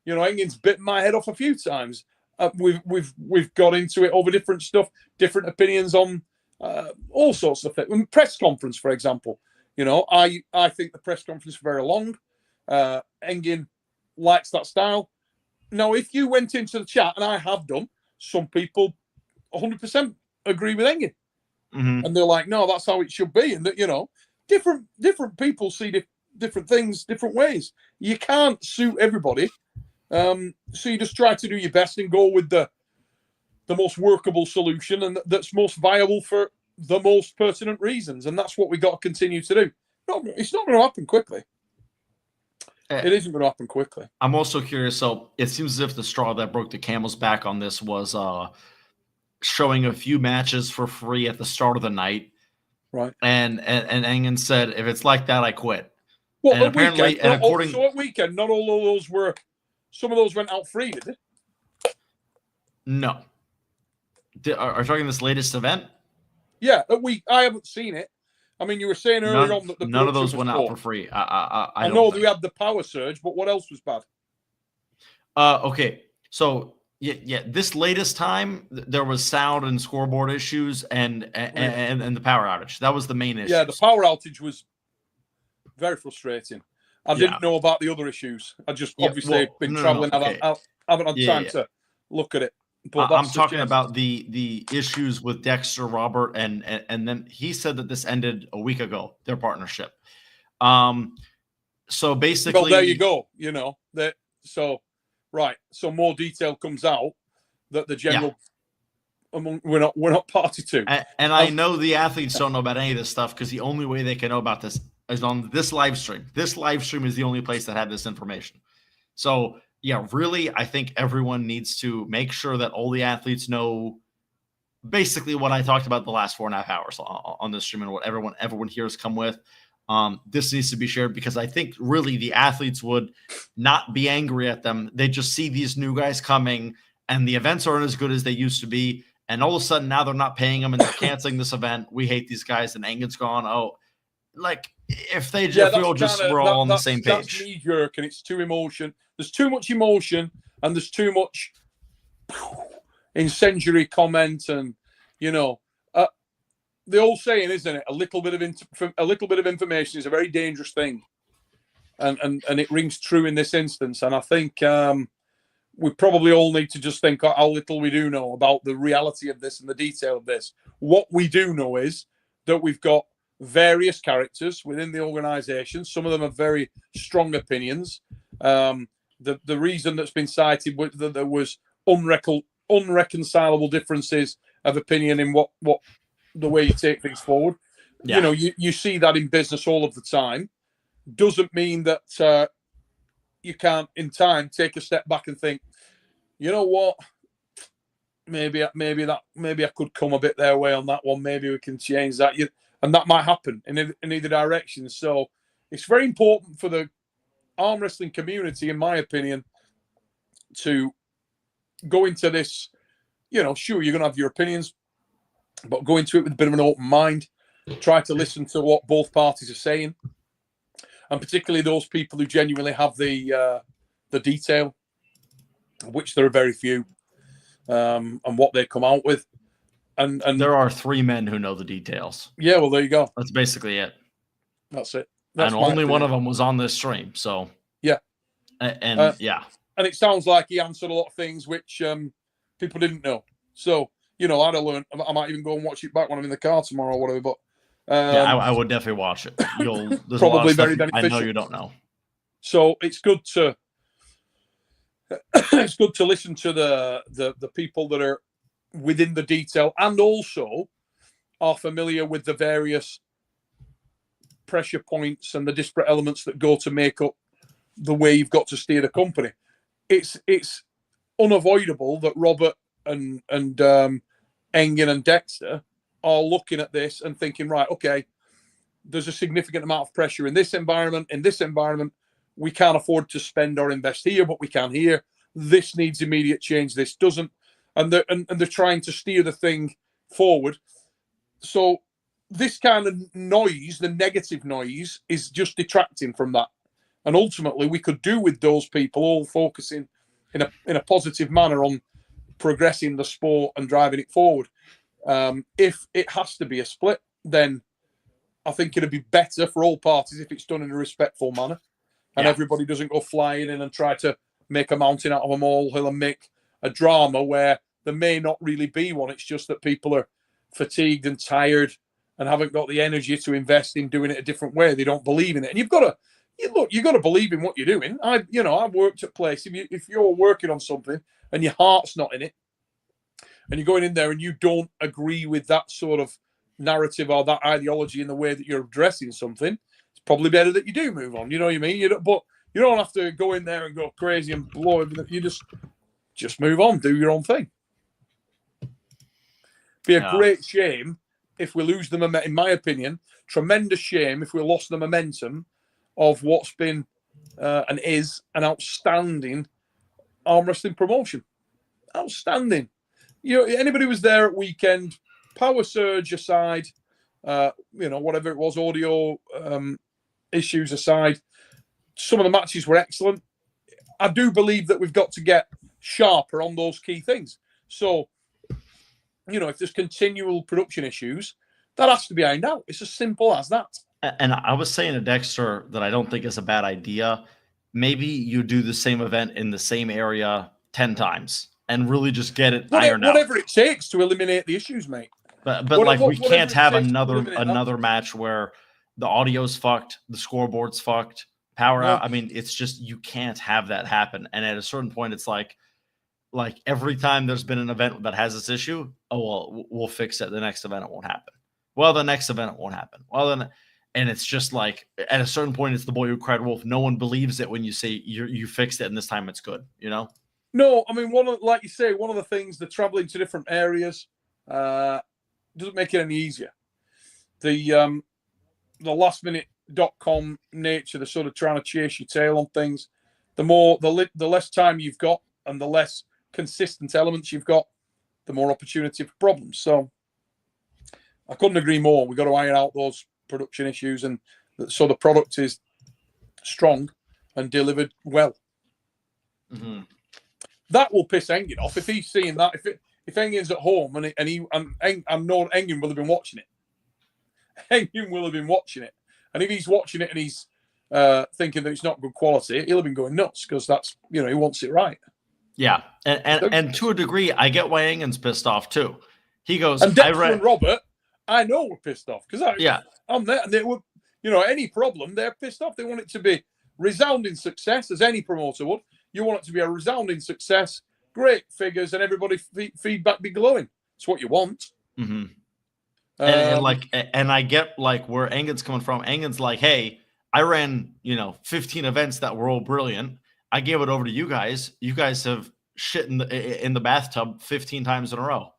Engin's bitten my head off a few times. We've got into it over different stuff, different opinions on all sorts of things. Press conference, for example. You know, I think the press conference is very long. Engin likes that style. Now, if you went into the chat, and I have done, some people 100% agree with Engin. Mm-hmm. And they're like, no, that's how it should be. And, different people see different things different ways. You can't suit everybody. So you just try to do your best and go with the most workable solution and that's most viable for the most pertinent reasons. And that's what we got to continue to do. No, it's not going to happen quickly. It isn't going to happen quickly. I'm also curious. So it seems as if the straw that broke the camel's back on this was showing a few matches for free at the start of the night. Right. And Engin said, if it's like that, I quit. Well, and apparently, weekend, so at weekend, not all of those were. Some of those went out free, did it? No. Are you talking this latest event? Yeah, I haven't seen it. I mean, you were saying earlier on that none of those went out for free. I know we had the power surge, but what else was bad? Okay, so yeah, this latest time there was sound and scoreboard issues and the power outage. That was the main issue. Yeah, the power outage was very frustrating. I didn't know about the other issues. I just obviously been traveling. Okay. I haven't had time to look at it. But I'm talking about the issues with Dexter, Robert, and then he said that this ended a week ago, their partnership. So basically, well, there you go. You know that. So more detail comes out that the general. We're not party to. And I know the athletes don't know about any of this stuff because the only way they can know about this is on this live stream. This live stream is the only place that had this information. So yeah, really, I think everyone needs to make sure that all the athletes know basically what I talked about the last 4.5 hours on this stream and what everyone here has come with. This needs to be shared because I think really the athletes would not be angry at them. They just see these new guys coming and the events aren't as good as they used to be. And all of a sudden now they're not paying them and they're canceling this event. We hate these guys and Engin's gone. Oh, like if we're all on the same page. That's knee-jerk and it's too emotion. There's too much emotion and there's too much incendiary comment and the old saying, isn't it? A little bit of information is a very dangerous thing, and it rings true in this instance. And I think we probably all need to just think how little we do know about the reality of this and the detail of this. What we do know is that we've got various characters within the organisation. Some of them have very strong opinions. The reason that's been cited was that there was unreconcilable differences of opinion in what the way you take things forward. Yeah. You see that in business all of the time. Doesn't mean that you can't in time take a step back and think, you know what, maybe I could come a bit their way on that one. Maybe we can change that. And that might happen in either direction. So it's very important for the arm wrestling community, in my opinion, to go into this. Sure, you're going to have your opinions, but go into it with a bit of an open mind. Try to listen to what both parties are saying, and particularly those people who genuinely have the detail, which there are very few, and what they come out with. And there are 3 men who know the details. Yeah, well, there you go. That's basically it. That's it. That's and only one of them was on this stream. So yeah, and yeah, and it sounds like he answered a lot of things which people didn't know. So I'd have learned. I might even go and watch it back when I'm in the car tomorrow or whatever. But yeah, I would definitely watch it. There's probably a lot of very stuff beneficial. I know you don't know. So it's good to listen to the people that are within the detail and also are familiar with the various pressure points and the disparate elements that go to make up the way you've got to steer the company. It's unavoidable that Robert and Engen and Dexter are looking at this and thinking, right, okay, there's a significant amount of pressure in this environment. In this environment, we can't afford to spend or invest here, but we can here. This needs immediate change. This doesn't. And they're trying to steer the thing forward. So this kind of noise, the negative noise, is just detracting from that. And ultimately, we could do with those people all focusing in a positive manner on progressing the sport and driving it forward. If it has to be a split, then I think it'd be better for all parties if it's done in a respectful manner, and everybody doesn't go flying in and try to make a mountain out of a molehill and make a drama where there may not really be one. It's just that people are fatigued and tired and haven't got the energy to invest in doing it a different way. They don't believe in it, and you've got to believe in what you're doing. I've worked at places. If you're working on something and your heart's not in it, and you're going in there and you don't agree with that sort of narrative or that ideology in the way that you're addressing something, it's probably better that you do move on. You know what I mean? But you don't have to go in there and go crazy and blow everything. You just move on, do your own thing. Be a great shame if we lose the momentum. In my opinion, tremendous shame if we lost the momentum of what's been and is an outstanding arm wrestling promotion. Outstanding. Anybody who was there at weekend, Power Surge aside, whatever it was, audio issues aside, some of the matches were excellent. I do believe that we've got to get sharper on those key things. So, if there's continual production issues, that has to be ironed out. It's as simple as that. And I was saying to Dexter that I don't think it's a bad idea. Maybe you do the same event in the same area 10 times and really just get it ironed out. Whatever it takes to eliminate the issues, mate. But we can't have another match where the audio's fucked, the scoreboard's fucked, power out. I mean, it's just, you can't have that happen. And at a certain point, it's like every time there's been an event that has this issue, we'll fix it. The next event, it won't happen. Well, the next event, it won't happen. Well, then, and it's just like, at a certain point, it's the boy who cried wolf. No one believes it when you say you fixed it and this time it's good, No, I mean, one of the things, the traveling to different areas doesn't make it any easier. The lastminute.com nature, the sort of trying to chase your tail on things, the less time you've got and the less consistent elements you've got, the more opportunity for problems. So I couldn't agree more. We've got to iron out those production issues, and so the product is strong and delivered well. Mm-hmm. That will piss Engen off if he's seeing that. If Engen's at home and I know Engen will have been watching it. Engen will have been watching it, and if he's watching it and he's thinking that it's not good quality, he'll have been going nuts because that's he wants it right. Yeah, and to a degree, I get why Engen's pissed off too. He goes, and Dexter and Robert, I know we're pissed off because I'm there, and they were, any problem, they're pissed off. They want it to be resounding success, as any promoter would. You want it to be a resounding success, great figures, and everybody feedback be glowing. It's what you want. Mm-hmm. And I get where Engen's coming from. Engen's like, hey, I ran 15 events that were all brilliant. I gave it over to you guys. You guys have shit in the bathtub 15 times in a row.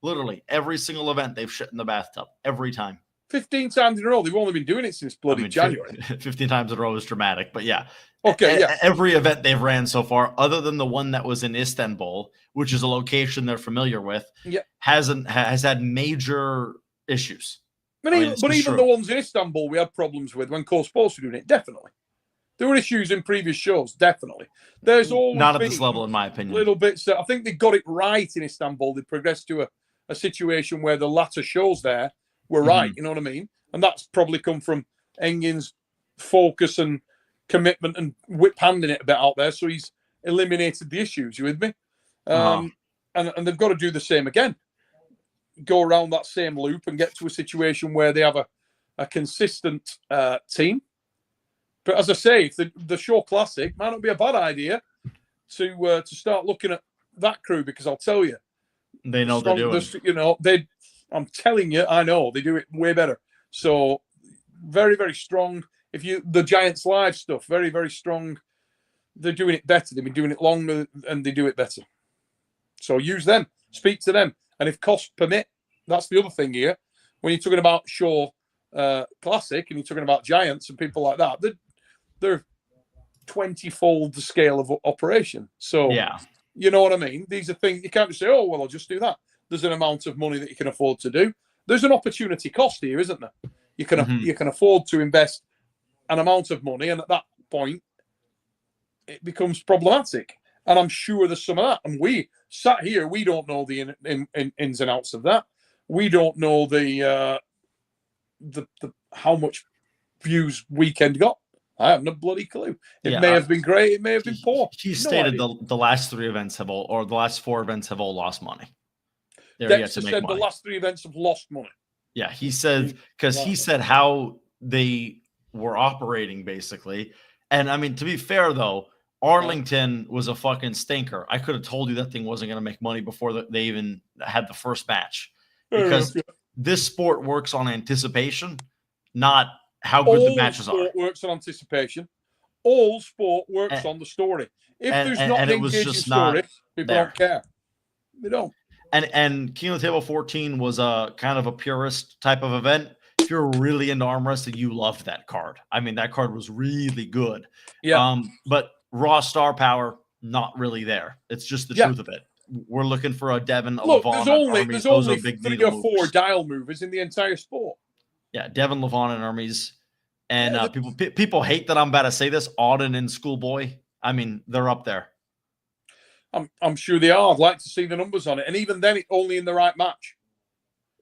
Literally every single event they've shit in the bathtub every time. 15 times in a row. They've only been doing it since bloody January. 15 times in a row is dramatic, but yeah. Okay, yeah. Every event they've ran so far, other than the one that was in Istanbul, which is a location they're familiar with, has had major issues. But even the ones in Istanbul, we had problems with when Core Sports were doing it. Definitely, there were issues in previous shows. Definitely, there's always not at this level, in my opinion. Little bits. I think they got it right in Istanbul. They progressed to a situation where the latter shows there were right. You know what I mean? And that's probably come from Engin's focus and commitment and whip-handing it a bit out there, so he's eliminated the issues. You with me? And they've got to do the same again. Go around that same loop and get to a situation where they have a consistent team. But as I say, if the Show Classic might not be a bad idea to start looking at that crew, because I'll tell you, they know they're doing. You know, I'm telling you, I know they do it way better. So very, very strong. The Giants Live stuff, very, very strong. They're doing it better. They've been doing it longer and they do it better. So use them, speak to them. And if costs permit, that's the other thing here. When you're talking about Show Classic and you're talking about Giants and people like that, they're 20-fold the scale of operation. So, yeah, you know what I mean? These are things you can't just say, oh, well, I'll just do that. There's an amount of money that you can afford to do. There's an opportunity cost here, isn't there? You can afford to invest an amount of money, and at that point, it becomes problematic. And I'm sure there's some of that. And we sat here, we don't know the ins and outs of that. We don't know the how much views Weekend got. I have no bloody clue. It may have been great. It may have been poor. He stated the last 3 events the last 4 events have all lost money. Dexter said the last 3 events have lost money. Yeah, he said, because he said how they were operating basically. And I mean, to be fair though, Arlington was a fucking stinker. I could have told you that thing wasn't going to make money before they even had the first match, because this sport works on anticipation, not how good the matches are. All sport works on anticipation. All sport works on the story. If there's not an engaging story, people don't care. They don't. And King of the Table 14 was a kind of a purist type of event. If you're really into arm wrestling, you loved that card. I mean, that card was really good. Yeah. But raw star power, not really there. It's just the truth of it. We're looking for a Devin, a Levon. There's only 3 or 4 dial movers in the entire sport. Yeah, Devin, Levon, and Hermes. And people hate that I'm about to say this. Auden and Schoolboy. I mean, they're up there. I'm sure they are. I'd like to see the numbers on it, and even then, only in the right match.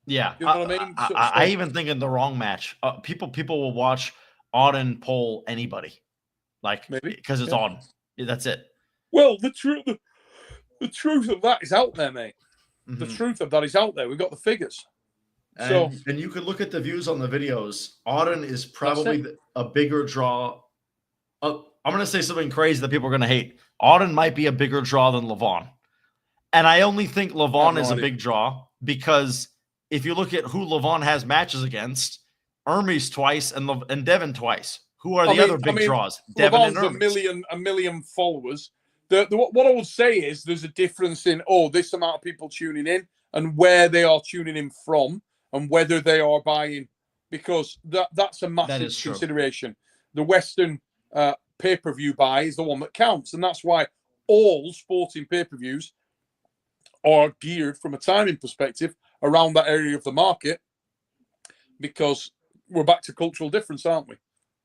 Yeah, you know what I mean. I even think in the wrong match, people will watch Auden pull anybody, like because it's Auden. That's it. Well, the truth of that is out there, mate. Mm-hmm. The truth of that is out there. We've got the figures. And you could look at the views on the videos. Auden is probably a bigger draw. I'm going to say something crazy that people are going to hate. Auden might be a bigger draw than Levon. And I only think Levon is a big draw because if you look at who Levon has matches against, Hermes twice and Devin twice. Who are the other big draws? Devin Levon's and Hermes. a million followers. What I would say is there's a difference in, this amount of people tuning in and where they are tuning in from and whether they are buying, because that's a massive consideration. The Western pay-per-view buy is the one that counts, and that's why all sporting pay-per-views are geared from a timing perspective around that area of the market, because we're back to cultural difference, aren't we?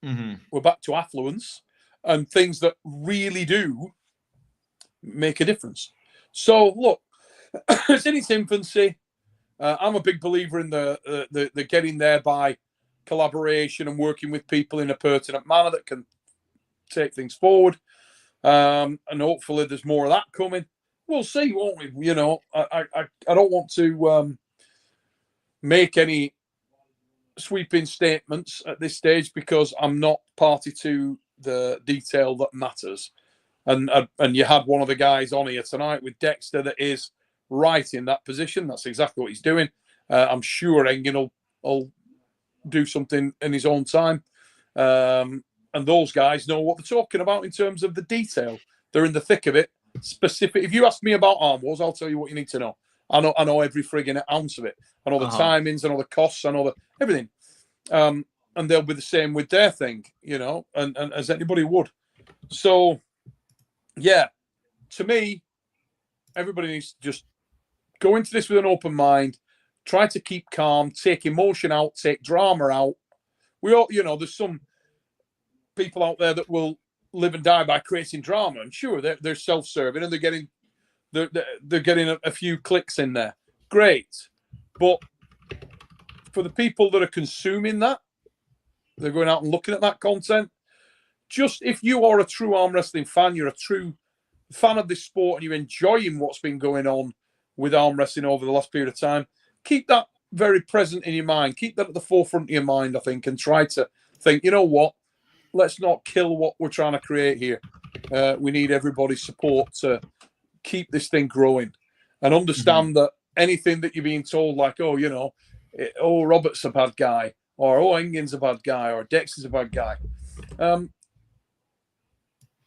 Mm-hmm. We're back to affluence and things that really do make a difference. So look, it's in its infancy. I'm a big believer in the getting there by collaboration and working with people in a pertinent manner that can take things forward. And hopefully there's more of that coming. We'll see, won't we? You know, I don't want to make any sweeping statements at this stage because I'm not party to the detail that matters. And you had one of the guys on here tonight with Dexter that is right in that position. That's exactly what he's doing. I'm sure Engin will do something in his own time. And those guys know what they're talking about in terms of the detail. They're in the thick of it. Specific. If you ask me about Arm Wars, I'll tell you what you need to know. I know every frigging ounce of it. I know the timings, I know the costs, I know everything. And they'll be the same with their thing, you know, and as anybody would. So, yeah, to me, everybody needs to just go into this with an open mind, try to keep calm, take emotion out, take drama out. We all, you know, there's some people out there that will live and die by creating drama, and sure, they're self-serving and they're getting a few clicks in there. Great, but for the people that are consuming that, they're going out and looking at that content. Just if you are a true arm wrestling fan, you're a true fan of this sport, and you're enjoying what's been going on with arm wrestling over the last period of time, keep that very present in your mind. Keep that at the forefront of your mind, I think, and try to think, you know what? Let's not kill what we're trying to create here. We need everybody's support to keep this thing growing, and understand that anything that you're being told, like, oh, you know, oh, Robert's a bad guy, or oh, Engin's a bad guy, or Dex is a bad guy.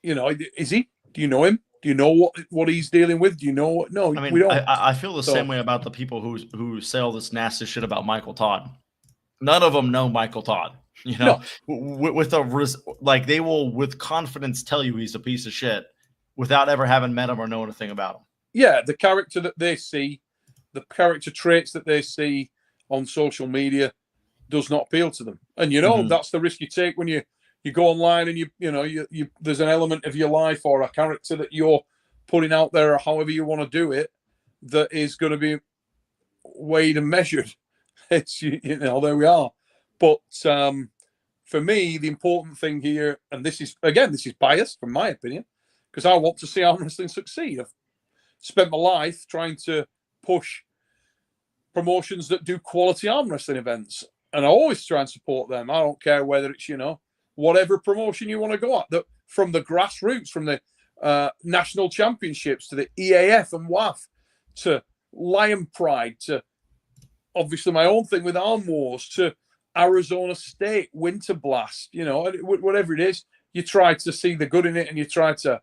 You know, is he? Do you know him? Do you know what he's dealing with? Do you know what? No, I mean, we don't. I feel the same way about the people who say all this nasty shit about Michael Todd. None of them know Michael Todd. You know, like they will with confidence tell you he's a piece of shit without ever having met him or knowing a thing about him. Yeah, the character that they see, the character traits that they see on social media does not appeal to them. And you know, that's the risk you take when you go online and you know there's an element of your life or a character that you're putting out there, or however you want to do it, that is going to be weighed and measured. It's, you know, there we are. But for me, the important thing here, and this is biased from my opinion, because I want to see arm wrestling succeed. I've spent my life trying to push promotions that do quality arm wrestling events, and I always try and support them. I don't care whether it's, you know, whatever promotion you want to go at, from the grassroots, from the national championships to the EAF and WAF to Lion Pride to obviously my own thing with Arm Wars to Arizona State, Winter Blast, you know, whatever it is, you try to see the good in it and you try to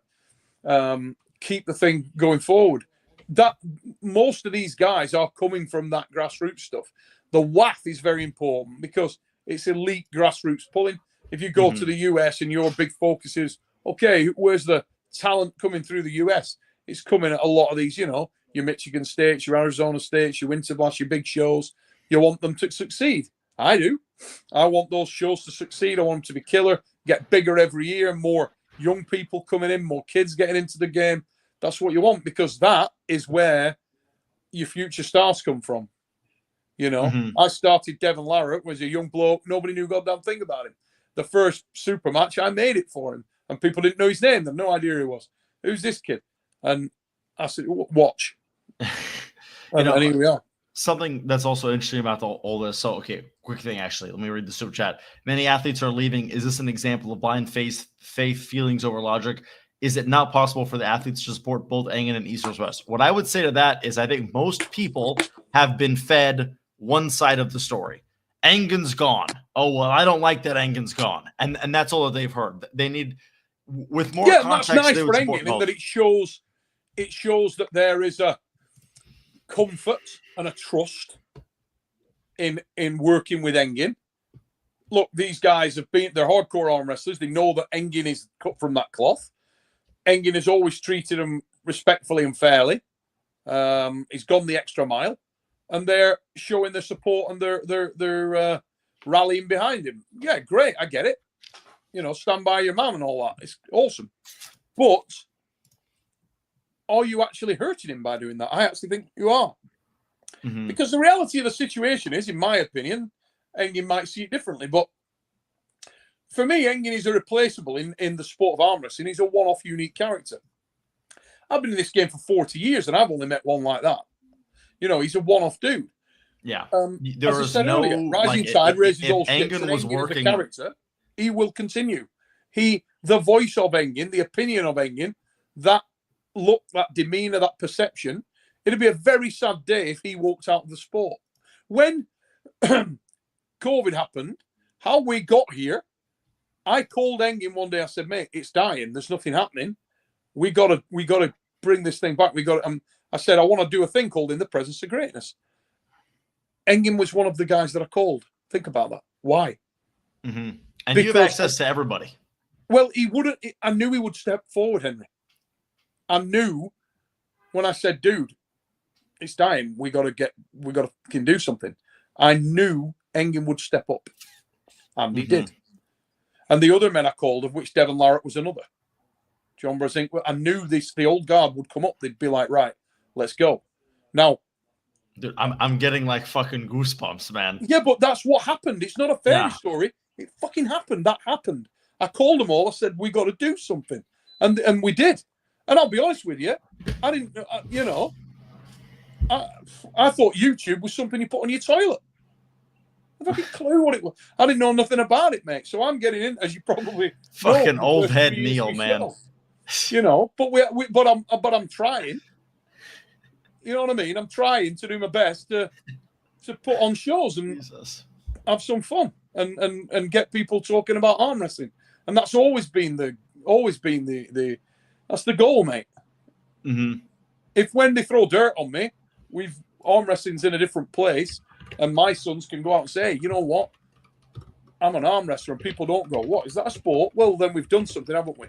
keep the thing going forward. That most of these guys are coming from that grassroots stuff. The WAF is very important because it's elite grassroots pulling. If you go to the US and your big focus is, okay, where's the talent coming through the US? It's coming at a lot of these, you know, your Michigan States, your Arizona States, your Winter Blast, your big shows. You want them to succeed. I do. I want those shows to succeed. I want them to be killer, get bigger every year, more young people coming in, more kids getting into the game. That's what you want, because that is where your future stars come from. You know, I started Devin Larratt, was a young bloke. Nobody knew goddamn thing about him. The first super match, I made it for him, and people didn't know his name. They had no idea who he was. Who's this kid? And I said, watch. And here we are. Something that's also interesting about all this. So, okay, quick thing, actually. Let me read the super chat. Many athletes are leaving. Is this an example of blind faith, feelings over logic? Is it not possible for the athletes to support both Engen and East West? What I would say to that is I think most people have been fed one side of the story. Engen's gone. Oh, well, I don't like that Engen's gone. And that's all that they've heard. They need, with more context, that's nice they for would Engen, support in both. that it shows that there is a comfort and a trust in working with Engen. Look, these guys they're hardcore arm wrestlers. They know that Engen is cut from that cloth. Engen has always treated them respectfully and fairly. He's gone the extra mile, and they're showing their support and they're rallying behind him. Yeah, great, I get it. You know, stand by your man and all that. It's awesome. But are you actually hurting him by doing that? I actually think you are. Because the reality of the situation is, in my opinion, Engen might see it differently, but for me, Engen is irreplaceable in the sport of arm wrestling. He's a one-off, unique character. I've been in this game for 40 years, and I've only met one like that. You know, he's a one-off dude. Yeah. As I said earlier, Rising Tide raises all ships, and was Engen working is a character. He will continue. The voice of Engen, the opinion of Engen, that look, that demeanor, that perception, it'd be a very sad day if he walked out of the sport. When COVID happened, how we got here, I called Engen one day. I said, mate, it's dying. There's nothing happening. We got to bring this thing back. I said, I want to do a thing called In the Presence of Greatness. Engen was one of the guys that I called. Think about that. Why? Mm-hmm. And you have access to everybody. Well, he wouldn't. I knew he would step forward, Henry. I knew when I said, "Dude, it's time. We got to can do something." I knew Engen would step up, and he did. And the other men I called, of which Devon Larratt was another. John Brasink. I knew the old guard would come up. They'd be like, "Right, let's go." Now, dude, I'm getting like fucking goosebumps, man. Yeah, but that's what happened. It's not a fairy story. It fucking happened. That happened. I called them all. I said, "We got to do something," and we did. And I'll be honest with you, I didn't. I thought YouTube was something you put on your toilet. I have a clue what it was. I didn't know nothing about it, mate. So I'm getting in, as you probably fucking know, old head Neil, man. But I'm trying. You know what I mean? I'm trying to do my best to put on shows and have some fun and get people talking about arm wrestling. And that's always been the that's the goal, mate. Mm-hmm. If when they throw dirt on me, arm wrestling's in a different place, and my sons can go out and say, "You know what? I'm an arm wrestler," and people don't go, "What, is that a sport?" Well, then we've done something, haven't we?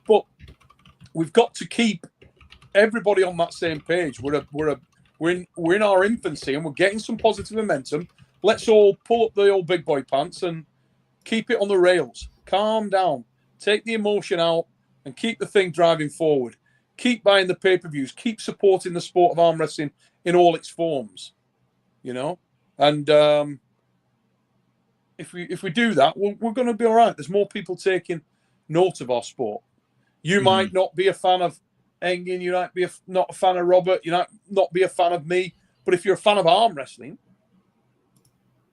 But we've got to keep everybody on that same page. We're in our infancy, and we're getting some positive momentum. Let's all pull up the old big boy pants and keep it on the rails. Calm down, take the emotion out, and keep the thing driving forward. Keep buying the pay-per-views. Keep supporting the sport of arm wrestling in all its forms. And if we do that, we're going to be all right. There's more people taking note of our sport. You might not be a fan of Engen, you might be not a fan of Robert, you might not be a fan of me, but if you're a fan of arm wrestling,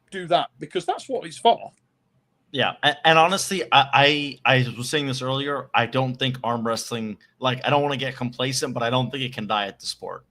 do that, because that's what it's for. Yeah, and honestly, I was saying this earlier, I don't think arm wrestling, like, I don't want to get complacent, but I don't think it can die at the sport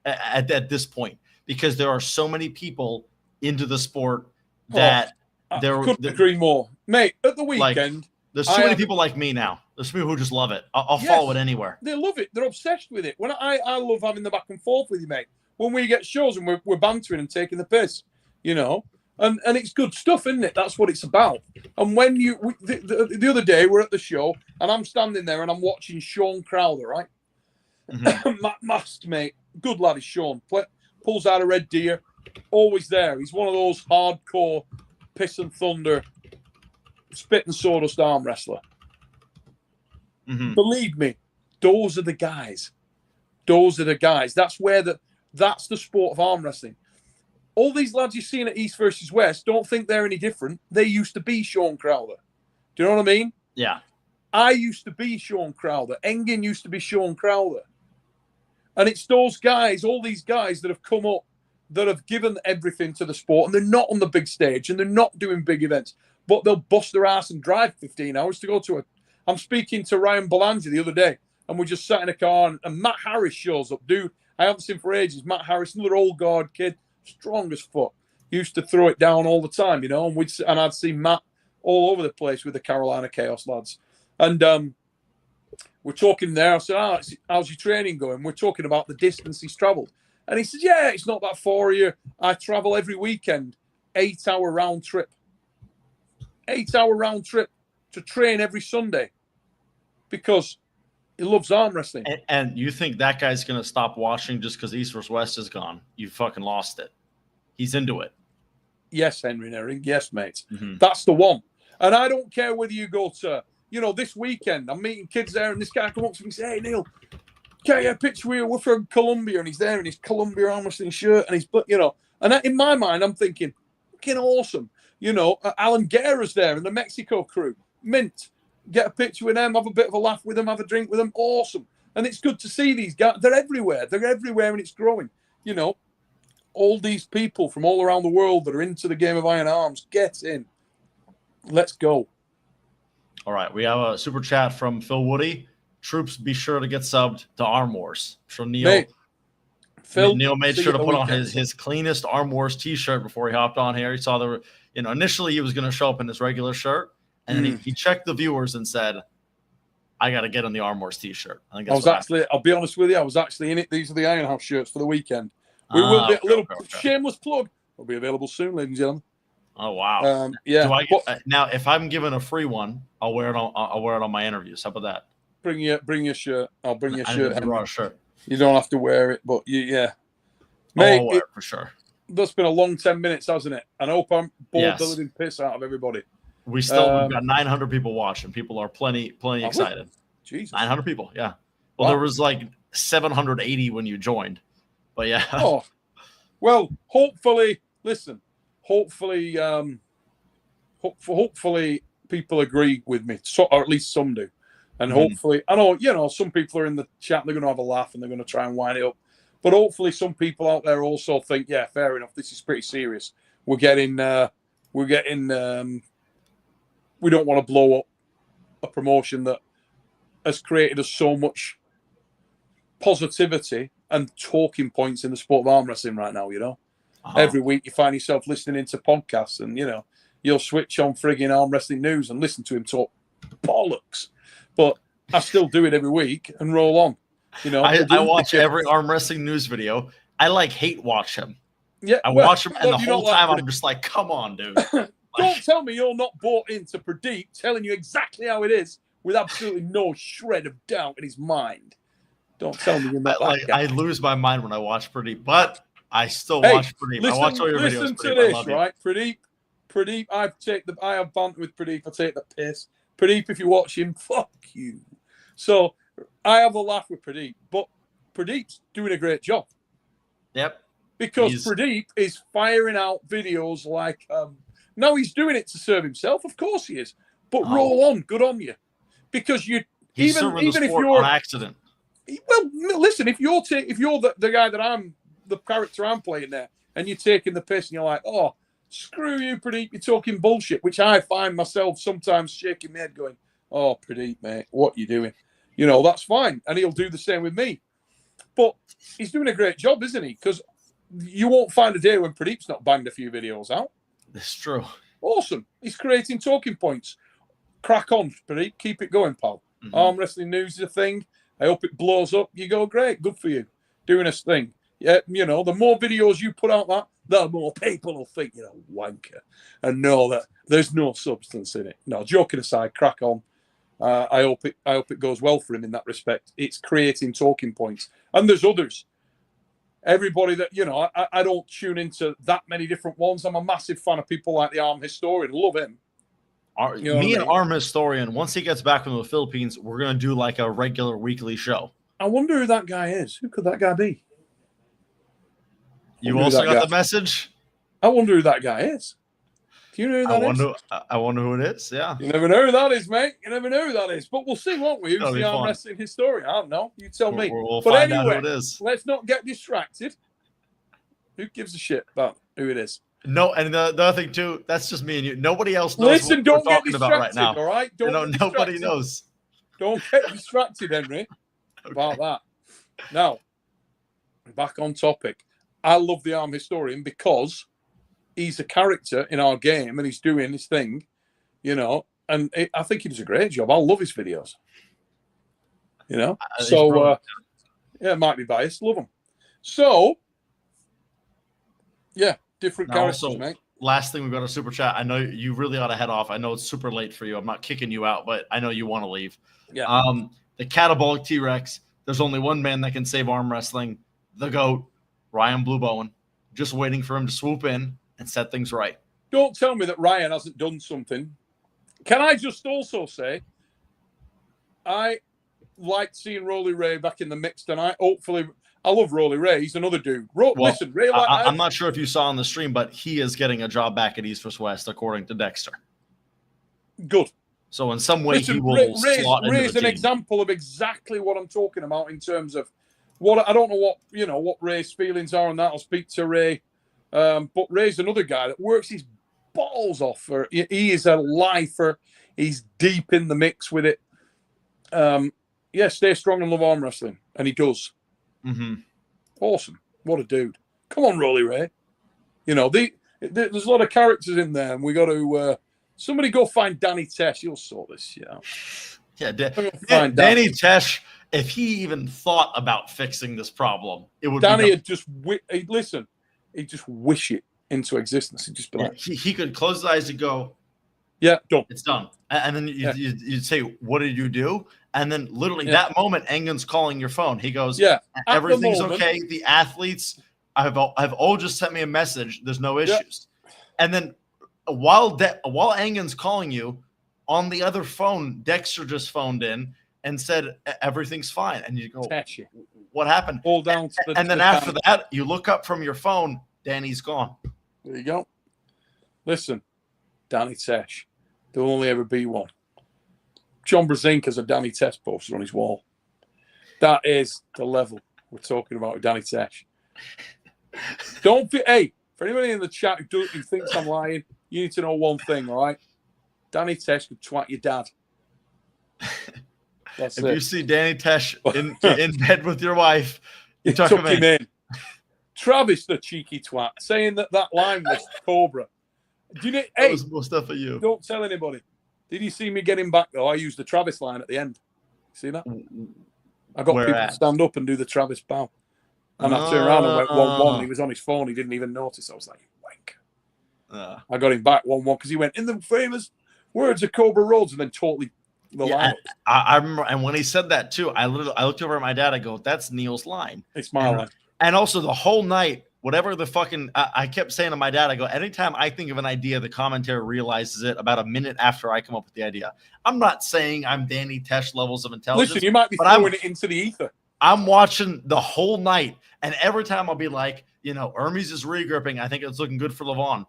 at this point, because there are so many people into the sport that I couldn't agree more, mate. At the weekend, like, there's too many people like me now. There's people who just love it. I'll follow it anywhere. They love it. They're obsessed with it. When I love having the back and forth with you, mate. When we get shows and we're bantering and taking the piss, and it's good stuff, isn't it? That's what it's about. And when the other day we're at the show and I'm standing there and I'm watching Sean Crowder, right? Matt Mast, mate, good lad is Sean. Pulls out a Red Deer, always there. He's one of those hardcore piss and thunder, spit and sawdust arm wrestler. Believe me, those are the guys. Those are the guys. That's the sport of arm wrestling. All these lads you're seeing at East versus West, don't think they're any different. They used to be Sean Crowder. Do you know what I mean? Yeah. I used to be Sean Crowder. Engen used to be Sean Crowder. And it's those guys, all these guys that have come up, that have given everything to the sport, and they're not on the big stage, and they're not doing big events, but they'll bust their ass and drive 15 hours to go to it. I'm speaking to Ryan Belangi the other day, and we just sat in a car, and Matt Harris shows up. Dude, I haven't seen for ages. Matt Harris, another old guard kid, strong as fuck. Used to throw it down all the time, and I'd see Matt all over the place with the Carolina Chaos lads. And we're talking there. I said, how's your training going? We're talking about the distance he's travelled. And he said, yeah, it's not that far a year. I travel every weekend, 8-hour round trip. 8-hour round trip to train every Sunday because he loves arm wrestling. And you think that guy's going to stop watching just because East vs. West is gone? You fucking lost it. He's into it. Yes, Henry Nering. Yes, mate. That's the one. And I don't care whether you go to, this weekend, I'm meeting kids there, and this guy comes up to me and says, "Hey, Neil, can I get a picture with you? We're from Colombia," and he's there in his Colombia arm wrestling shirt, and and in my mind, I'm thinking, fucking awesome. Alan Guerra's there and the Mexico crew. Mint. Get a picture with them, have a bit of a laugh with them, have a drink with them. Awesome. And it's good to see these guys. They're everywhere. They're everywhere, and it's growing. All these people from all around the world that are into the game of Iron Arms, get in. Let's go. All right. We have a super chat from Phil Woody. Troops, be sure to get subbed to Arm Wars. So Neil made sure to put on his cleanest Arm Wars t-shirt before he hopped on here. He saw initially he was going to show up in his regular shirt, and then he checked the viewers and said, I got to get on the Arm Wars t-shirt. I'll be honest with you, I was actually in it. These are the Iron House shirts for the weekend. We will be a little shameless plug. Will be available soon, ladies and gentlemen. Oh wow. Yeah. Do I get, now if I'm given a free one, I'll wear it on my interviews. How about that? Bring your shirt. I'll bring your I shirt. need to draw a shirt. You don't have to wear it, but yeah. Mate, Mate, I'll wear it for sure. That's been a long 10 minutes, hasn't it? And I hope I'm bored Yes. the living piss out of everybody. We've got 900 people watching. People are plenty excited. Jesus. 900 people, yeah. Well, there was like 780 when you joined. But yeah. Oh. Well, hopefully, listen. Hopefully people agree with me, or at least some do. And hopefully, I know, some people are in the chat, they're going to have a laugh and they're going to try and wind it up. But hopefully some people out there also think, yeah, fair enough, this is pretty serious. We don't want to blow up a promotion that has created us so much positivity and talking points in the sport of arm wrestling right now, you know. Every week you find yourself listening into podcasts and, you know, you'll switch on frigging Arm Wrestling News and listen to him talk bollocks. But I still do it every week and roll on. You know, I watch every Arm Wrestling News video. I hate watch him. Yeah, I watch him, and the whole time I'm just like, come on, dude. Don't tell me you're not bought into Pradeep telling you exactly how it is with absolutely no shred of doubt in his mind. Don't tell me you're not that guy. I lose my mind when I watch Pradeep, but I still watch Pradeep. Listen, I watch all your videos. Listen to Pradeep. this, right? Pradeep, I have banter with Pradeep. I take the piss. Pradeep, if you watch him, fuck you. So I have a laugh with Pradeep, but Pradeep's doing a great job. Yep. Because Pradeep is firing out videos like, no, he's doing it to serve himself. Of course he is. But roll on, good on you. Because he's even if you're on accident. Well, listen, if you're the guy that I'm, the character I'm playing there, and you're taking the piss and you're like, oh, screw you, Pradeep, you're talking bullshit, which I find myself sometimes shaking my head going, oh, Pradeep, mate, what you doing? You know, that's fine. And he'll do the same with me. But he's doing a great job, isn't he? Because you won't find a day when Pradeep's not banged a few videos out. It's true. Awesome. He's creating talking points. Crack on, Pradeep. Keep it going, pal. Mm-hmm. Arm Wrestling News is a thing. I hope it blows up. You go, great. Good for you. Doing this thing. Yeah, you know, the more videos you put out the more people will think you're a wanker and know that there's no substance in it. No, joking aside, crack on. I hope it goes well for him in that respect. It's creating talking points. And there's others. Everybody that, you know, I don't tune into that many different ones. I'm a massive fan of people like the Arm Historian. Love him. Me and Arm Historian, once he gets back from the Philippines, we're going to do like a regular weekly show. I wonder who that guy is. Who could that guy be? You also got the message? I wonder who that guy is. Do you know who that is? I wonder who it is, yeah. You never know who that is, mate. You never know who that is. But we'll see, won't we? Who's the Arm Wrestling Historian? I don't know. You tell me. We'll find out who it is. Let's not get distracted. Who gives a shit about who it is? No, and the other thing, too, that's just me and you. Nobody else knows Listen, what don't we're get talking distracted, about right now. all right? Nobody knows. Don't get distracted, Henry, about that. Now, back on topic. I love the Arm Historian because he's a character in our game and he's doing his thing, you know, and I think he does a great job. I love his videos, you know. So, yeah, might be biased. Love him. So, yeah, different characters, also, mate. Last thing, we've got a super chat. I know you really ought to head off. I know it's super late for you. I'm not kicking you out, but I know you want to leave. Yeah. The Catabolic T-Rex. There's only one man that can save arm wrestling. The GOAT, Ryan Blue Bowen. Just waiting for him to swoop in and set things right. Don't tell me that Ryan hasn't done something. Can I just also say, I liked seeing Rolly Ray back in the mix tonight. Hopefully, I love Rolly Ray. He's another dude. Listen, Ray, I'm not sure if you saw on the stream, but he is getting a job back at East vs. West, according to Dexter. Good. So in some way, he will slot into Ray's the an team. example of exactly what I'm talking about in terms of what I don't know what Ray's feelings are on that. I'll speak to Ray. But Ray's another guy that works his balls off. He is a lifer. He's deep in the mix with it. Yeah, stay strong and love arm wrestling. And he does. Mm-hmm. Awesome. What a dude. Come on, Rolly Ray. You know, there's a lot of characters in there, and we got to somebody go find Danny Tesh. He'll sort this shit out. Yeah, Danny Tesh, if he even thought about fixing this problem, it would Danny would just listen. He'd just wish it into existence. He'd just be like, he could close his eyes and go, yeah, done. it's done. And then you'd say, what did you do? And then literally that moment, Engen's calling your phone. He goes, everything's okay. The athletes have all just sent me a message. There's no issues. And then while Engen's calling you, on the other phone, Dexter just phoned in and said, everything's fine. And you go, what happened? All down to and then after that, you look up from your phone, Danny's gone. There you go. Listen, Danny Tesh, there'll only ever be one. John Brzezinski has a Danny Tesh poster on his wall. That is the level we're talking about with Danny Tesh. Hey, for anybody in the chat who thinks I'm lying, you need to know one thing, all right? Danny Tesh could twat your dad. That's if it. you see Danny Tesh in bed with your wife, you tuck him in. Travis, the cheeky twat, saying that line was Cobra. Do you know? Hey, was more stuff for you. Don't tell anybody. Did you see me getting back though? I used the Travis line at the end. See that? I got people to stand up and do the Travis bow, and I turned around and went 1-1. He was on his phone. He didn't even notice. I was like, wank. I got him back 1-1 because he went in the famous words of Cobra Rhodes and then totally the line. I remember, and when he said that too, I looked over at my dad. I go, "That's Neil's line." It's my line. And also the whole night, whatever the fucking, I kept saying to my dad, I go, anytime I think of an idea, the commentary realizes it about a minute after I come up with the idea. I'm not saying I'm Danny Tesh levels of intelligence. Listen, you might be throwing it into the ether. I'm watching the whole night, and every time I'll be like, Hermes is regripping. I think it's looking good for Levon.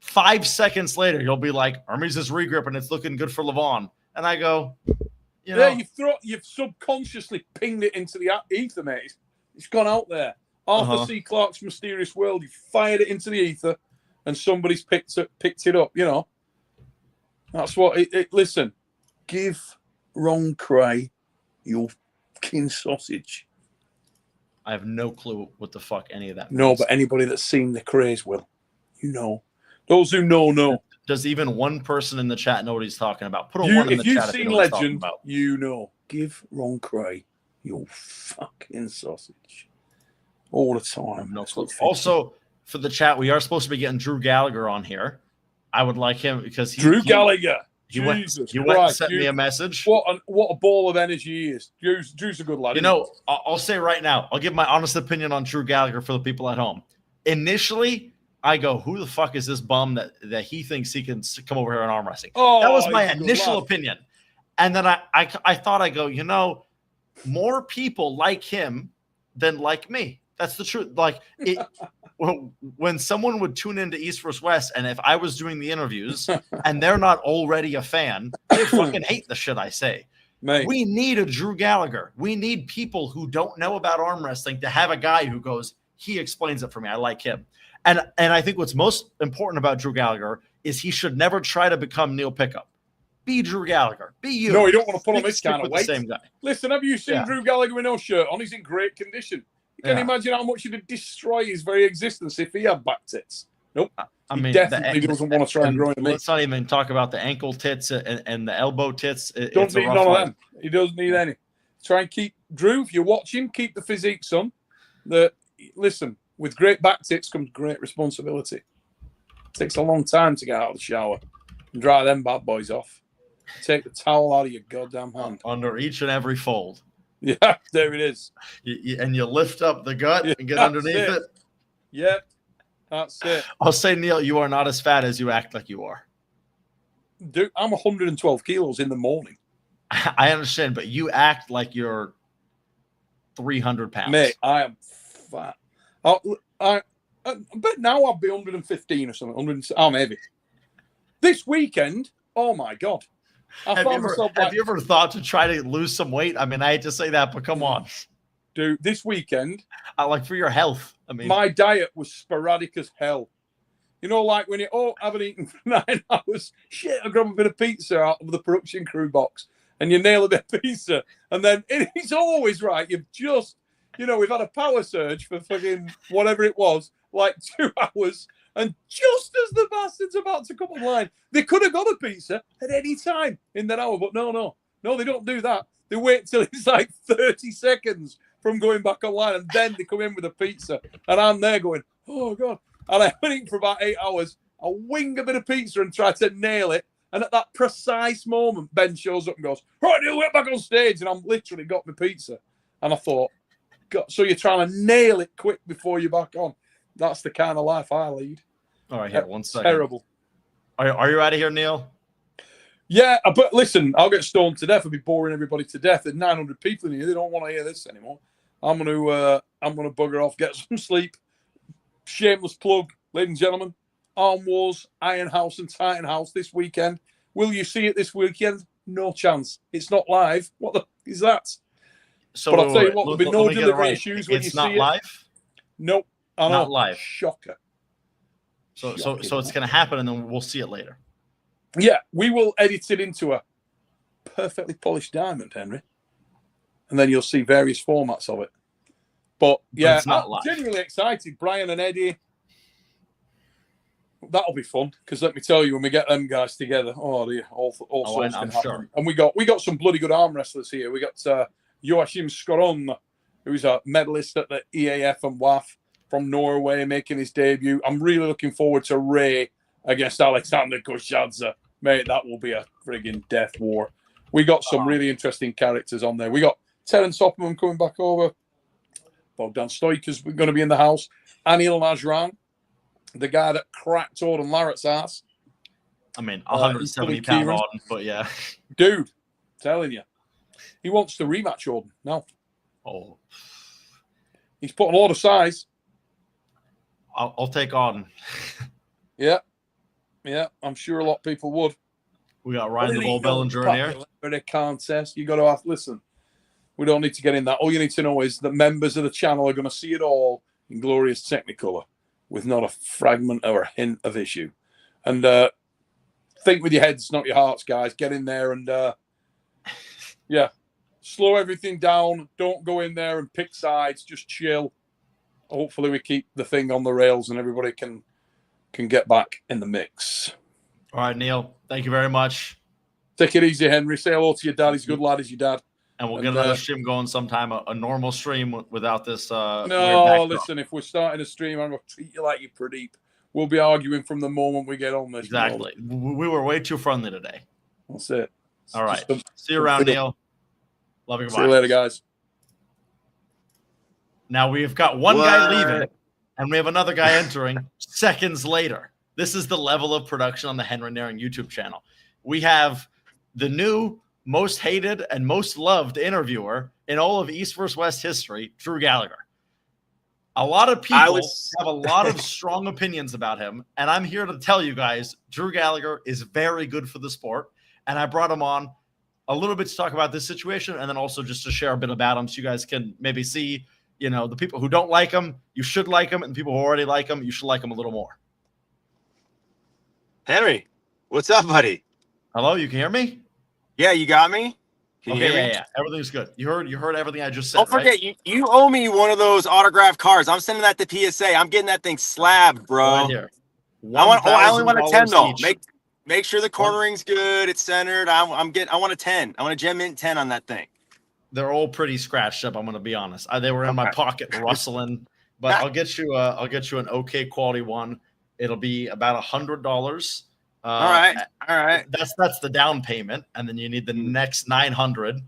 5 seconds later, you'll be like, Hermes is regripping. It's looking good for Levon. And I go, you've subconsciously pinged it into the ether, mate. It's gone out there. Arthur C. Clarke's Mysterious World. You fired it into the ether, and somebody's picked it up. That's what it. Listen, give Ron Cray your fucking sausage. I have no clue what the fuck any of that means. No, but anybody that's seen the Craze will. Those who know. Does even one person in the chat know what he's talking about? Put a one in the chat. If you've seen Legend, Give Ron Cray your fucking sausage. All the time. No clue. Also, for the chat, we are supposed to be getting Drew Gallagher on here. I would like him because Drew Gallagher. He went and sent me a message. What a ball of energy he is. Drew's a good lad. I'll say right now, I'll give my honest opinion on Drew Gallagher for the people at home. Initially, I go, who the fuck is this bum that he thinks he can come over here and arm wrestling? That was my initial opinion. And then I thought, more people like him than like me. That's the truth. When someone would tune into East vs. West, and if I was doing the interviews and they're not already a fan, they fucking hate the shit I say. Mate. We need a Drew Gallagher. We need people who don't know about arm wrestling to have a guy who goes, he explains it for me. I like him. And I think what's most important about Drew Gallagher is he should never try to become Neil Pickup. Be Drew Gallagher. Be you. No, you don't want to put on this kind of weight. The same guy. Listen, have you seen Drew Gallagher with no shirt on? He's in great condition. You can imagine how much he'd destroy his very existence if he had back tits. Nope. He definitely doesn't want to try and grow in. Let's not even talk about the ankle tits and the elbow tits. Don't need none of them. He doesn't need any. Try and keep Drew. If you're watching, keep the physique, son. Listen, with great back tits comes great responsibility. It takes a long time to get out of the shower and dry them bad boys off. Take the towel out of your goddamn hand. Under each and every fold. Yeah, there it is. And you lift up the gut and get underneath it. Yeah, that's it. I'll say, Neil, you are not as fat as you act like you are. Dude, I'm 112 kilos in the morning. I understand, but you act like you're 300 pounds. Mate, I am fat. But now I'll be 115 or something. I'm heavy. This weekend, oh my God. Have you ever thought to try to lose some weight? I mean, I hate to say that, but come on. Dude, this weekend. Like for your health. I mean, my diet was sporadic as hell. Like when I haven't eaten for 9 hours. Shit, I grab a bit of pizza out of the production crew box and you nail a bit of pizza. And then it's always right. You've just, we've had a power surge for fucking whatever it was, like 2 hours. And just as the bastard's about to come online, they could have got a pizza at any time in that hour. But no, they don't do that. They wait till it's like 30 seconds from going back online, and then they come in with a pizza. And I'm there going, oh, God, And I went in for about 8 hours. I wing a bit of pizza and try to nail it. And at that precise moment, Ben shows up and goes, right, Neil, get back on stage. And I'm literally got my pizza. And I thought, God, so you're trying to nail it quick before you're back on. That's the kind of life I lead. All right, here, 1 second. Terrible. Are you out of here, Neil? Yeah, but listen, I'll get stoned to death. I'll be boring everybody to death. There's 900 people in here. They don't want to hear this anymore. I'm gonna bugger off, get some sleep. Shameless plug, ladies and gentlemen. Arm Wars, Iron House and Titan House this weekend. Will you see it this weekend? No chance. It's not live. What the is that? So, but I'll tell you what, there'll be no delivery issues when you see it. It's not live? Nope. I know. Not live. Shocker. So it's going to happen, and then we'll see it later. Yeah, we will edit it into a perfectly polished diamond, Henry. And then you'll see various formats of it. But yeah, I'm genuinely excited. Brian and Eddie. That'll be fun, because let me tell you, when we get them guys together, all sorts can happen. Sure. And we got some bloody good arm wrestlers here. We got Joachim Skoron, who's a medalist at the EAF and WAF from Norway, making his debut. I'm really looking forward to Ray against Alexander Koshadze. Mate, that will be a frigging death war. We got some really interesting characters on there. We got Terence Opperman coming back over. Bogdan Stoiker's going to be in the house. Anil Najran, the guy that cracked Auden Larratt's ass. I mean, 170-pound Auden, but yeah. Dude, telling you. He wants to rematch Auden now. Oh. He's put a lot of size. I'll take Auden. Yeah. Yeah, I'm sure a lot of people would. We got Ryan the Bull Bellinger in here. For a contest, you got to have, listen, we don't need to get in that. All you need to know is that members of the channel are going to see it all in glorious Technicolor with not a fragment or a hint of issue. And think with your heads, not your hearts, guys. Get in there and, yeah, slow everything down. Don't go in there and pick sides. Just chill. Hopefully we keep the thing on the rails and everybody can get back in the mix. All right, Neil. Thank you very much. Take it easy, Henry. Say hello to your dad. He's a good lad as your dad. And we'll get another stream going sometime, a normal stream without this. No, listen, if we're starting a stream, I'm going to treat you like you Pradeep. We'll be arguing from the moment we get on this. Exactly. We were way too friendly today. That's it. All right. See you around, Neil. Love you. See you later, guys. Now we've got one guy leaving, and we have another guy entering seconds later. This is the level of production on the Henry Naring YouTube channel. We have the new most hated and most loved interviewer in all of East vs. West history, Drew Gallagher. A lot of people have a lot of strong opinions about him, and I'm here to tell you guys, Drew Gallagher is very good for the sport, and I brought him on a little bit to talk about this situation, and then also just to share a bit about him so you guys can maybe see, you know, the people who don't like him, you should like him, and the people who already like him, you should like him a little more. Henry, what's up, buddy? Hello, you can hear me? Yeah, you got me? Can you hear me? Yeah. Everything's good. You heard everything I just said. Don't forget, right? you owe me one of those autographed cards. I'm sending that to PSA. I'm getting that thing slabbed, bro. Right here. I only want a 10 though. Make sure the cornering's good. It's centered. I want a 10. I want a Gem Mint 10 on that thing. They're all pretty scratched up. I'm going to be honest. They were in my pocket rustling, but I'll get you an okay quality one. It'll be about $100. All right. That's the down payment, and then you need the next 900.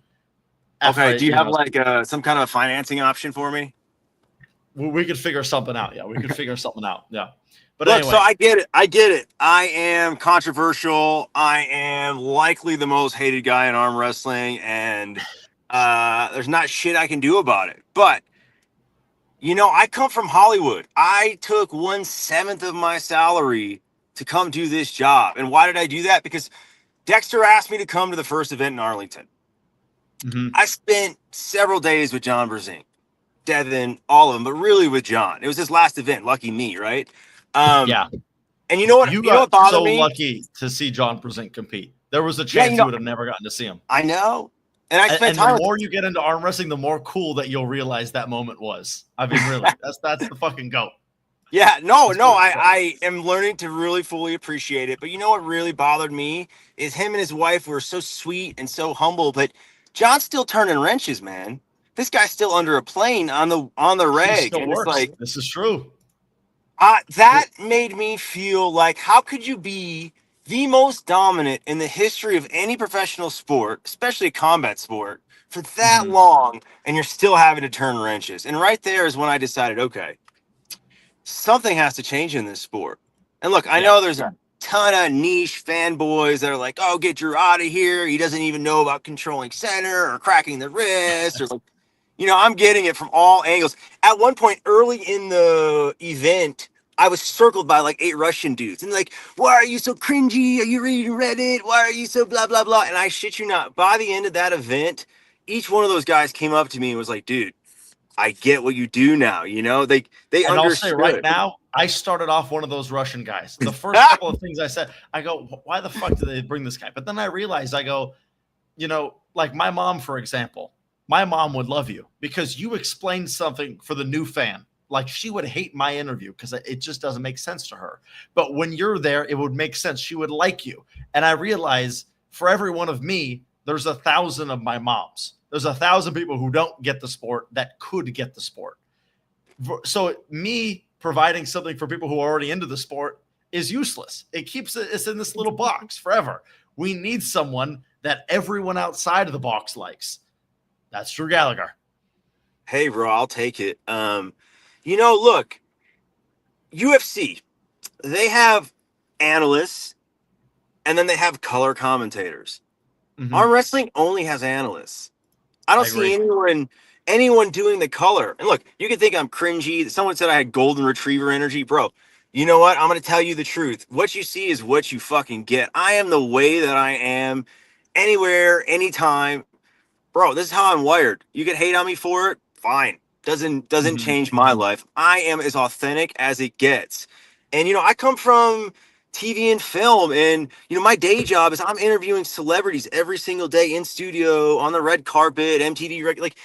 Okay. Do you have like some kind of a financing option for me? We could figure something out. Yeah, we could figure something out. Yeah. But look, anyway. So I get it. I am controversial. I am likely the most hated guy in arm wrestling, and there's not shit I can do about it. But you know, I come from Hollywood. I took 1/7 of my salary to come do this job. And why did I do that? Because Dexter asked me to come to the first event in Arlington. Mm-hmm. I spent several days with John Brzezinski, Devin, all of them, but really with John. It was his last event. Lucky me, right? Yeah. And you know what? You got so lucky to see John Brzezinski compete. There was a chance you would have never gotten to see him. I know. And I spent time. The more you get into arm wrestling, the more cool that you'll realize that moment was. I mean, really, that's the fucking GOAT. Yeah, no, I am learning to really fully appreciate it. But you know what really bothered me is him and his wife were so sweet and so humble, but John's still turning wrenches, man. This guy's still under a plane on the reg. And it's like, this is true. That made me feel like, how could you be the most dominant in the history of any professional sport, especially a combat sport, for that long, and you're still having to turn wrenches? And right there is when I decided, okay, something has to change in this sport. And look, I know there's a ton of niche fanboys that are like, oh, get Drew out of here. He doesn't even know about controlling center or cracking the wrist, or like, I'm getting it from all angles. At one point early in the event, I was circled by like 8 Russian dudes and like, why are you so cringy? Are you reading Reddit? Why are you so blah, blah, blah? And I shit you not, by the end of that event, each one of those guys came up to me and was like, dude, I get what you do now. They And I'll say understood. right now, I started off one of those Russian guys. The first couple of things I said, I go, why the fuck did they bring this guy? But then I realized, I go, like my mom, for example, my mom would love you because you explained something for the new fan. Like she would hate my interview because it just doesn't make sense to her. But when you're there, it would make sense. She would like you. And I realize for every one of me, there's 1,000 of my moms. There's 1,000 people who don't get the sport that could get the sport. So me providing something for people who are already into the sport is useless. It keeps it's in this little box forever. We need someone that everyone outside of the box likes. That's Drew Gallagher. Hey, bro, I'll take it. Look, UFC, they have analysts and then they have color commentators. Arm wrestling only has analysts. I don't see anyone doing the color. And look, you can think I'm cringy. Someone said I had golden retriever energy. Bro, you know what? I'm going to tell you the truth. What you see is what you fucking get. I am the way that I am anywhere, anytime. Bro, this is how I'm wired. You can hate on me for it. Fine. Doesn't change my life. I am as authentic as it gets. And, I come from TV and film, and my day job is I'm interviewing celebrities every single day in studio, on the red carpet, MTV, like,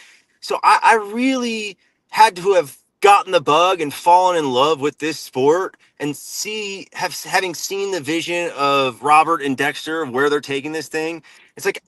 so I really had to have gotten the bug and fallen in love with this sport and having seen the vision of Robert and Dexter of where they're taking this thing. It's like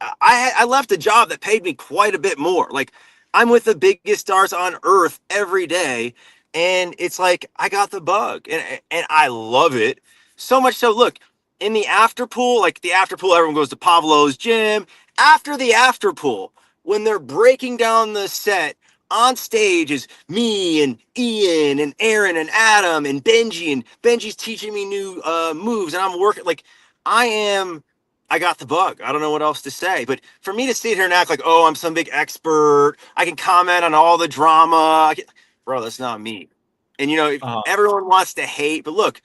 I left a job that paid me quite a bit more. Like, I'm with the biggest stars on earth every day, and it's like I got the bug, and I love it. So much so, look, in the after pool, everyone goes to Pablo's gym. After the after pool, when they're breaking down the set, on stage is me and Ian and Aaron and Adam and Benji, and Benji's teaching me new moves, and I'm working like I got the bug. I don't know what else to say. But for me to sit here and act like, oh, I'm some big expert, I can comment on all the drama. Bro, that's not me. And, everyone wants to hate, but look,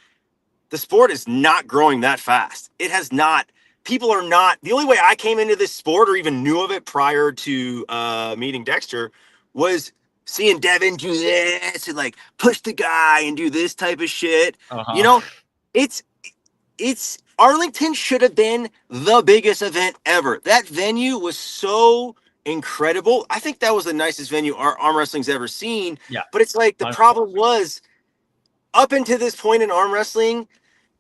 the sport is not growing that fast. It has not. People are not. The only way I came into this sport or even knew of it prior to meeting Dexter was seeing Devin do this and like push the guy and do this type of shit. It's Arlington should have been the biggest event ever. That venue was so incredible. I think that was the nicest venue arm wrestling's ever seen. Yeah. But it's like the problem was up until this point in arm wrestling,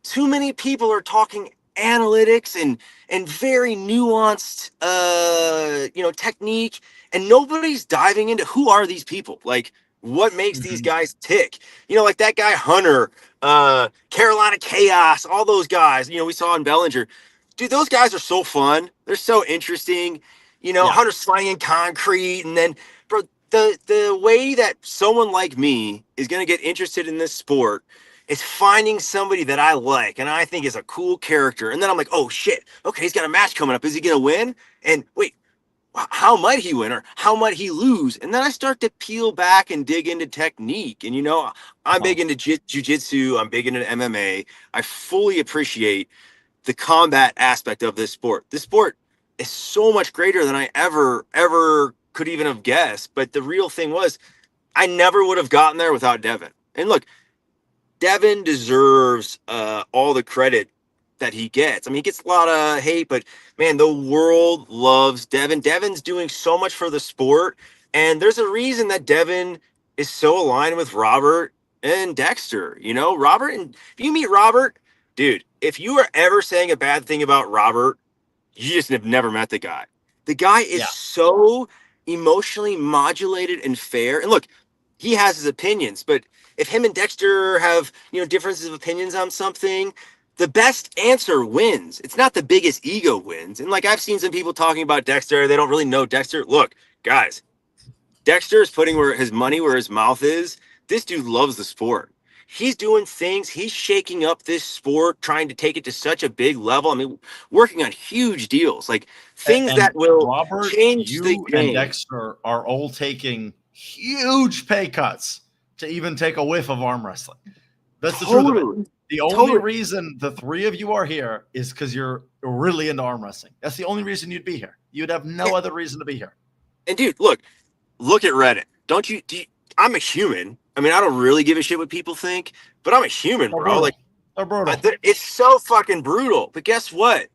too many people are talking analytics and very nuanced technique, and nobody's diving into who are these people, like what makes these guys tick. Like that guy Hunter, Carolina Chaos, all those guys we saw in Bellinger. Dude, those guys are so fun. They're so interesting. Hunter slanging concrete, and then bro, the way that someone like me is going to get interested in this sport is finding somebody that I like and I think is a cool character. And then I'm like, oh shit, okay, he's got a match coming up. Is he going to win? And wait, how might he win or how might he lose? And then I start to peel back and dig into technique. And, I'm big into jiu-jitsu. I'm big into MMA. I fully appreciate the combat aspect of this sport. This sport is so much greater than I ever could even have guessed. But the real thing was I never would have gotten there without Devin. And look, Devin deserves all the credit that he gets. I mean, he gets a lot of hate, but man, the world loves Devin. Devin's doing so much for the sport, and there's a reason that Devin is so aligned with Robert and Dexter. Robert, and if you meet Robert, dude, if you are ever saying a bad thing about Robert, you just have never met the guy. The guy is so emotionally modulated and fair. And look, he has his opinions, but if him and Dexter have, differences of opinions on something, the best answer wins. It's not the biggest ego wins. And like I've seen some people talking about Dexter, they don't really know Dexter. Look, guys, Dexter is putting his money where his mouth is. This dude loves the sport. He's doing things. He's shaking up this sport, trying to take it to such a big level. I mean, working on huge deals, like things that will Robert, change you the game. and Dexter are all taking huge pay cuts to even take a whiff of arm wrestling. That's the truth of it. The only reason the three of you are here is because you're really into arm wrestling. That's the only reason you'd be here. You'd have no other reason to be here. And dude, look at Reddit. I'm a human. I mean, I don't really give a shit what people think, but I'm a human, bro. Brutal. Like, they're brutal. It's so fucking brutal. But guess what?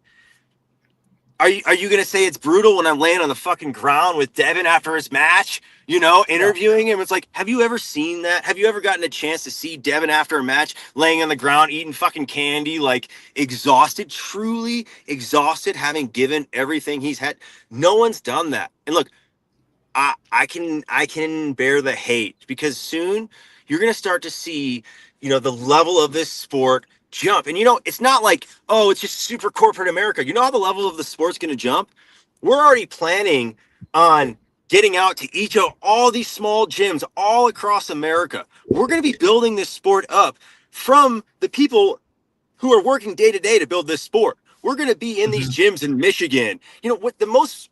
Are you gonna say it's brutal when I'm laying on the fucking ground with Devin after his match? Interviewing him. It's like, have you ever seen that? Have you ever gotten a chance to see Devin after a match laying on the ground eating fucking candy, like exhausted, truly exhausted, having given everything he's had? No one's done that. And look, I can bear the hate, because soon you're gonna start to see, the level of this sport jump. And it's not like, oh, it's just super corporate America. You know how the level of the sport's gonna jump? We're already planning on getting out to each of all these small gyms all across America. We're gonna be building this sport up from the people who are working day to day to build this sport. We're gonna be in these gyms in Michigan. What the most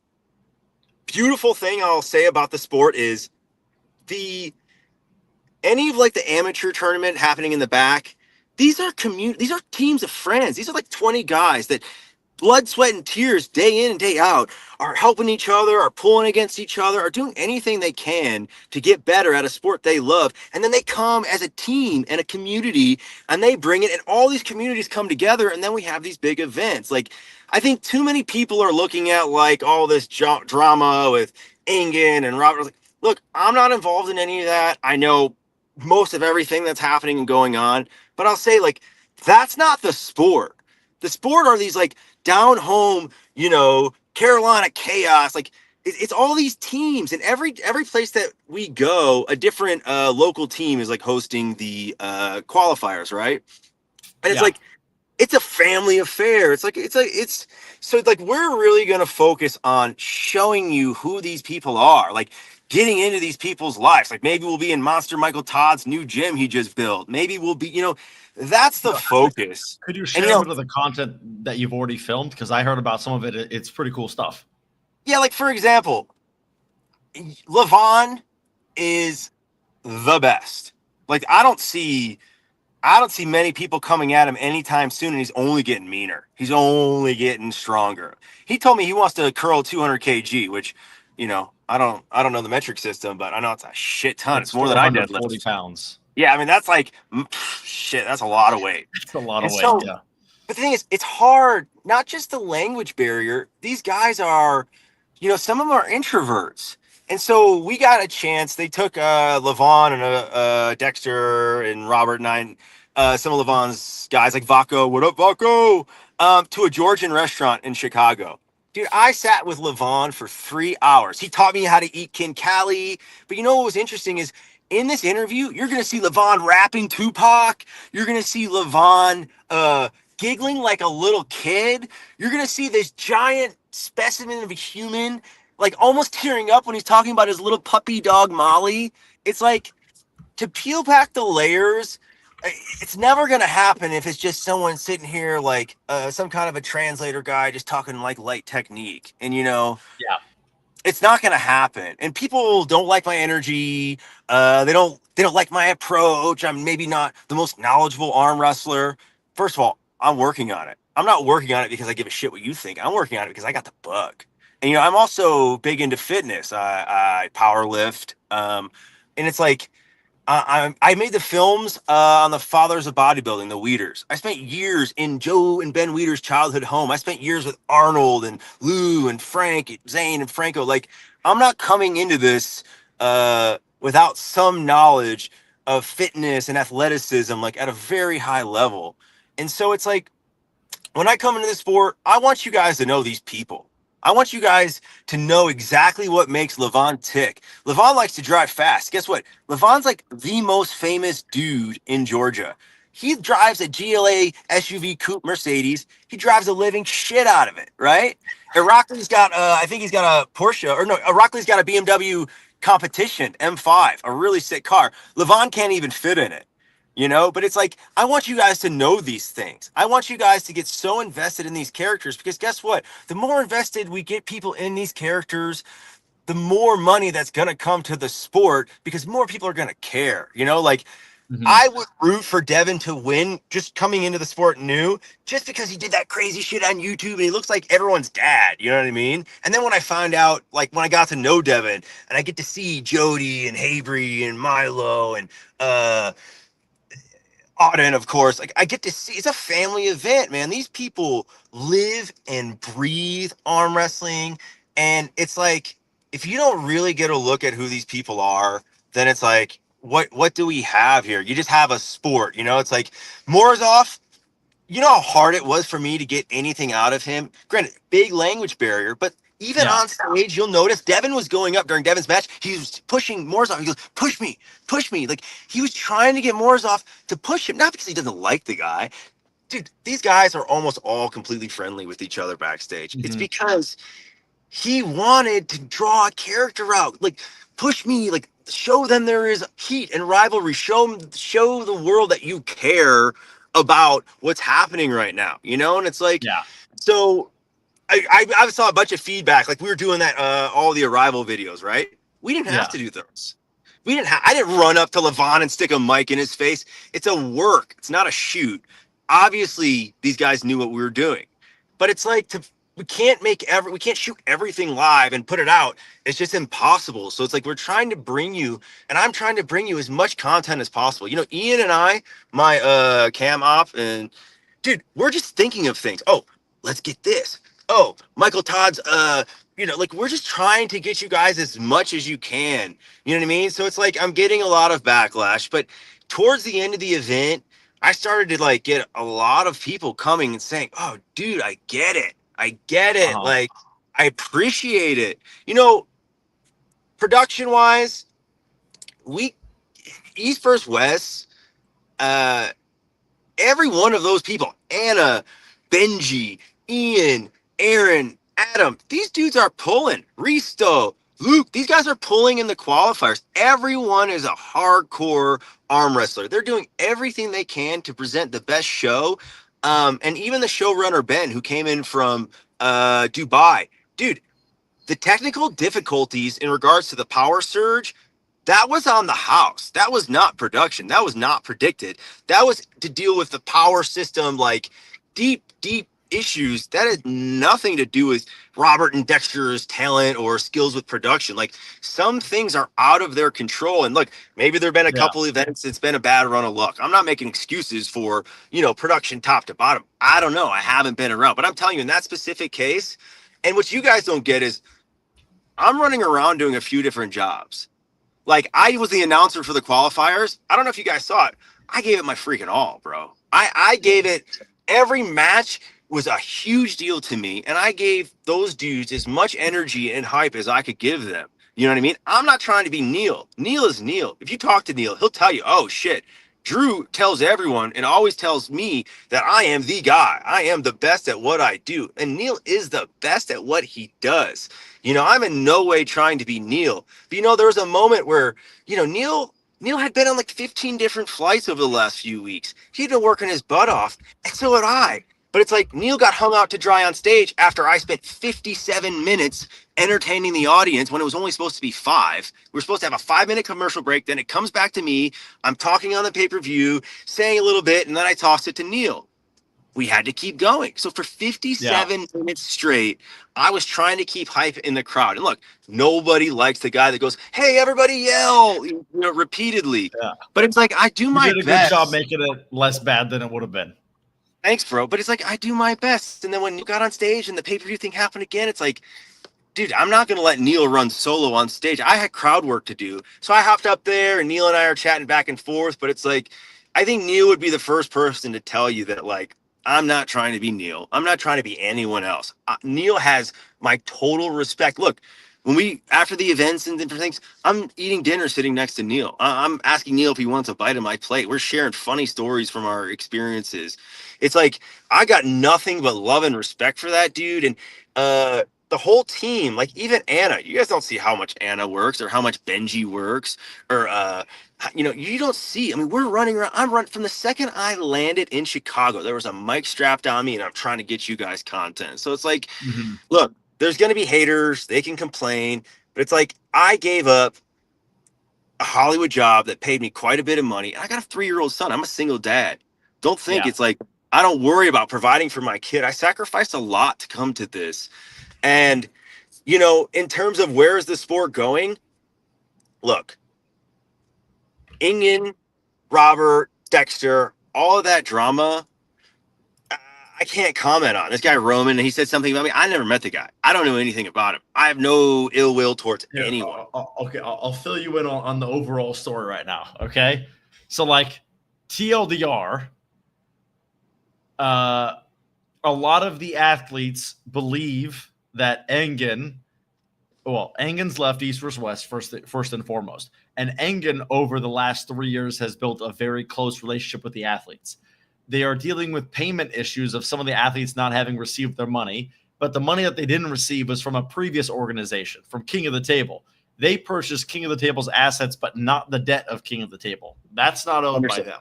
beautiful thing I'll say about the sport is any of like the amateur tournament happening in the back, these are teams of friends. These are like 20 guys that blood, sweat, and tears day in and day out are helping each other, are pulling against each other, are doing anything they can to get better at a sport they love. And then they come as a team and a community, and they bring it, and all these communities come together, and then we have these big events. Like, I think too many people are looking at like all this drama with Engen and Robert. Like, look, I'm not involved in any of that. I know most of everything that's happening and going on, but I'll say, like, that's not the sport. The sport are these like down home, Carolina chaos. Like, it's all these teams, and every place that we go, a different local team is like hosting the qualifiers, right? And it's like, it's a family affair. It's we're really going to focus on showing you who these people are, like getting into these people's lives. Like, maybe we'll be in Monster Michael Todd's new gym he just built. Maybe we'll be, that's the focus. Could you share a bit of the content that you've already filmed? Because I heard about some of it. It's pretty cool stuff. Yeah, like, for example, Levon is the best. Like, I don't see many people coming at him anytime soon, and he's only getting meaner. He's only getting stronger. He told me he wants to curl 200 kg, which, I don't know the metric system, but I know it's a shit ton. It's more than I deadlift. 40 pounds. Yeah, I mean, that's like, shit, that's a lot of weight. It's a lot of weight, yeah. But the thing is, it's hard, not just the language barrier. These guys are, some of them are introverts. And so we got a chance. They took Levon and Dexter and Robert and some of Levon's guys, like Vaco, what up, Vaco, to a Georgian restaurant in Chicago. Dude, I sat with Levon for 3 hours. He taught me how to eat Kinkali. But what was interesting is, in this interview, you're going to see Levon rapping Tupac. You're going to see Levon giggling like a little kid. You're going to see this giant specimen of a human, like almost tearing up when he's talking about his little puppy dog, Molly. It's like, to peel back the layers, it's never going to happen if it's just someone sitting here like some kind of a translator guy just talking like light technique. And, it's not going to happen. And people don't like my energy. They don't like my approach. I'm maybe not the most knowledgeable arm wrestler. First of all, I'm working on it. I'm not working on it because I give a shit what you think. I'm working on it because I got the bug. And, I'm also big into fitness. I power lift. And it's like, I made the films on the fathers of bodybuilding, the Weeders. I spent years in Joe and Ben Weeder's childhood home. I spent years with Arnold and Lou and Frank, Zane and Franco. Like, I'm not coming into this without some knowledge of fitness and athleticism, like at a very high level. And so it's like, when I come into this sport, I want you guys to know these people. I want you guys to know exactly what makes Levon tick. Levon likes to drive fast. Guess what? Levon's like the most famous dude in Georgia. He drives a GLA SUV coupe Mercedes. He drives a living shit out of it, right? Irakli's got, I think he's got a Porsche, or no, Irakli's got a BMW Competition M5, a really sick car. Levon can't even fit in it, you know? But it's like, I want you guys to know these things. I want you guys to get so invested in these characters, because guess what? The more invested we get people in these characters, the more money that's going to come to the sport, because more people are going to care, you know? Like, I would root for Devin to win just coming into the sport new, just because he did that crazy shit on YouTube and he looks like everyone's dad. You know what I mean? And then when I found out, like when I got to know Devin and I get to see Jody and Habry and Milo and Auden, of course, like I get to see, it's a family event, man. These people live and breathe arm wrestling. And it's like, if you don't really get a look at who these people are, then it's like, what do we have here? You just have a sport, you know? It's like Morozov, you know how hard it was for me to get anything out of him? Granted, big language barrier, but even on stage, you'll notice Devin was going up during Devin's match. He was pushing Morozov. He goes, push me, push me. Like he was trying to get Morozov to push him, not because he doesn't like the guy. Dude, these guys are almost all completely friendly with each other backstage. It's because he wanted to draw a character out, like push me, like show them there is heat and rivalry. Show the world that you care about what's happening right now, you know? And it's like, so I saw a bunch of feedback, like we were doing that, all the Arrival videos, right? We didn't have to do those. I didn't run up to Levon and stick a mic in his face. It's a work. It's not a shoot. Obviously, these guys knew what we were doing, but it's like we can't shoot everything live and put it out. It's just impossible. So it's like we're trying to bring you, and I'm trying to bring you as much content as possible. You know, Ian and I, my cam op, and dude, we're just thinking of things. Oh, let's get this. Oh, Michael Todd's you know, like we're just trying to get you guys as much as you can. You know what I mean? So it's like I'm getting a lot of backlash, but towards the end of the event, I started to like get a lot of people coming and saying, "Oh, dude, I get it. I get it. Like, I appreciate it." You know, production wise, East vs. West, every one of those people, Anna, Benji, Ian, Aaron, Adam, these dudes are pulling. Risto, Luke, these guys are pulling in the qualifiers. Everyone is a hardcore arm wrestler. They're doing everything they can to present the best show. And even the showrunner, Ben, who came in from Dubai, dude, the technical difficulties in regards to the power surge, that was on the house. That was not production. That was not predicted. That was to deal with the power system, like deep issues. That has nothing to do with Robert and Dexter's talent or skills with production. Like some things are out of their control. And look, maybe there've been a couple events. It's been a bad run of luck. I'm not making excuses for, you know, production top to bottom. I don't know. I haven't been around, but I'm telling you in that specific case, and what you guys don't get is I'm running around doing a few different jobs. Like I was the announcer for the qualifiers. I don't know if you guys saw it. I gave it my freaking all, bro. I gave it, every match was a huge deal to me. And I gave those dudes as much energy and hype as I could give them. You know what I mean? I'm not trying to be Neil. Neil is Neil. If you talk to Neil, he'll tell you, oh shit, Drew tells everyone and always tells me that I am the guy. I am the best at what I do. And Neil is the best at what he does. You know, I'm in no way trying to be Neil. But, you know, there was a moment where, you know, Neil had been on like 15 different flights over the last few weeks. He'd been working his butt off, and so had I. But it's like Neil got hung out to dry on stage after I spent 57 minutes entertaining the audience when it was only supposed to be 5. We were supposed to have a 5-minute commercial break. Then it comes back to me. I'm talking on the pay-per-view, saying a little bit, and then I toss it to Neil. We had to keep going. So for 57 minutes straight, I was trying to keep hype in the crowd. And look, nobody likes the guy that goes, "Hey, everybody yell," you know, repeatedly. Yeah. But it's like, I do my best. You did a good job making it less bad than it would have been. Thanks, bro. But it's like, I do my best. And then when you got on stage and the pay-per-view thing happened again, it's like, dude, I'm not going to let Neil run solo on stage. I had crowd work to do. So I hopped up there and Neil and I are chatting back and forth. But it's like, I think Neil would be the first person to tell you that, like, I'm not trying to be Neil. I'm not trying to be anyone else. Neil has my total respect. Look, after the events and different things, I'm eating dinner sitting next to Neil. I'm asking Neil if he wants a bite of my plate. We're sharing funny stories from our experiences. It's like, I got nothing but love and respect for that dude. And the whole team, like even Anna, you guys don't see how much Anna works or how much Benji works or, you don't see. I mean, we're running around. I'm running from the second I landed in Chicago. There was a mic strapped on me, and I'm trying to get you guys content. So it's like, look, there's going to be haters. They can complain, but it's like I gave up a Hollywood job that paid me quite a bit of money. And I got a 3-year-old son. I'm a single dad. Don't think it's like I don't worry about providing for my kid. I sacrificed a lot to come to this. And, in terms of where is the sport going, look, Ingen, Robert, Dexter, all of that drama, I can't comment on. This guy Roman, he said something about me. I never met the guy. I don't know anything about him. I have no ill will towards anyone. Okay, I'll fill you in on the overall story right now. Okay, so like TLDR, a lot of the athletes believe that Engen's left East versus West first and foremost. And Engen, over the last 3 years, has built a very close relationship with the athletes. They are dealing with payment issues of some of the athletes not having received their money, but the money that they didn't receive was from a previous organization, from King of the Table. They purchased King of the Table's assets, but not the debt of King of the Table. That's not owned by them.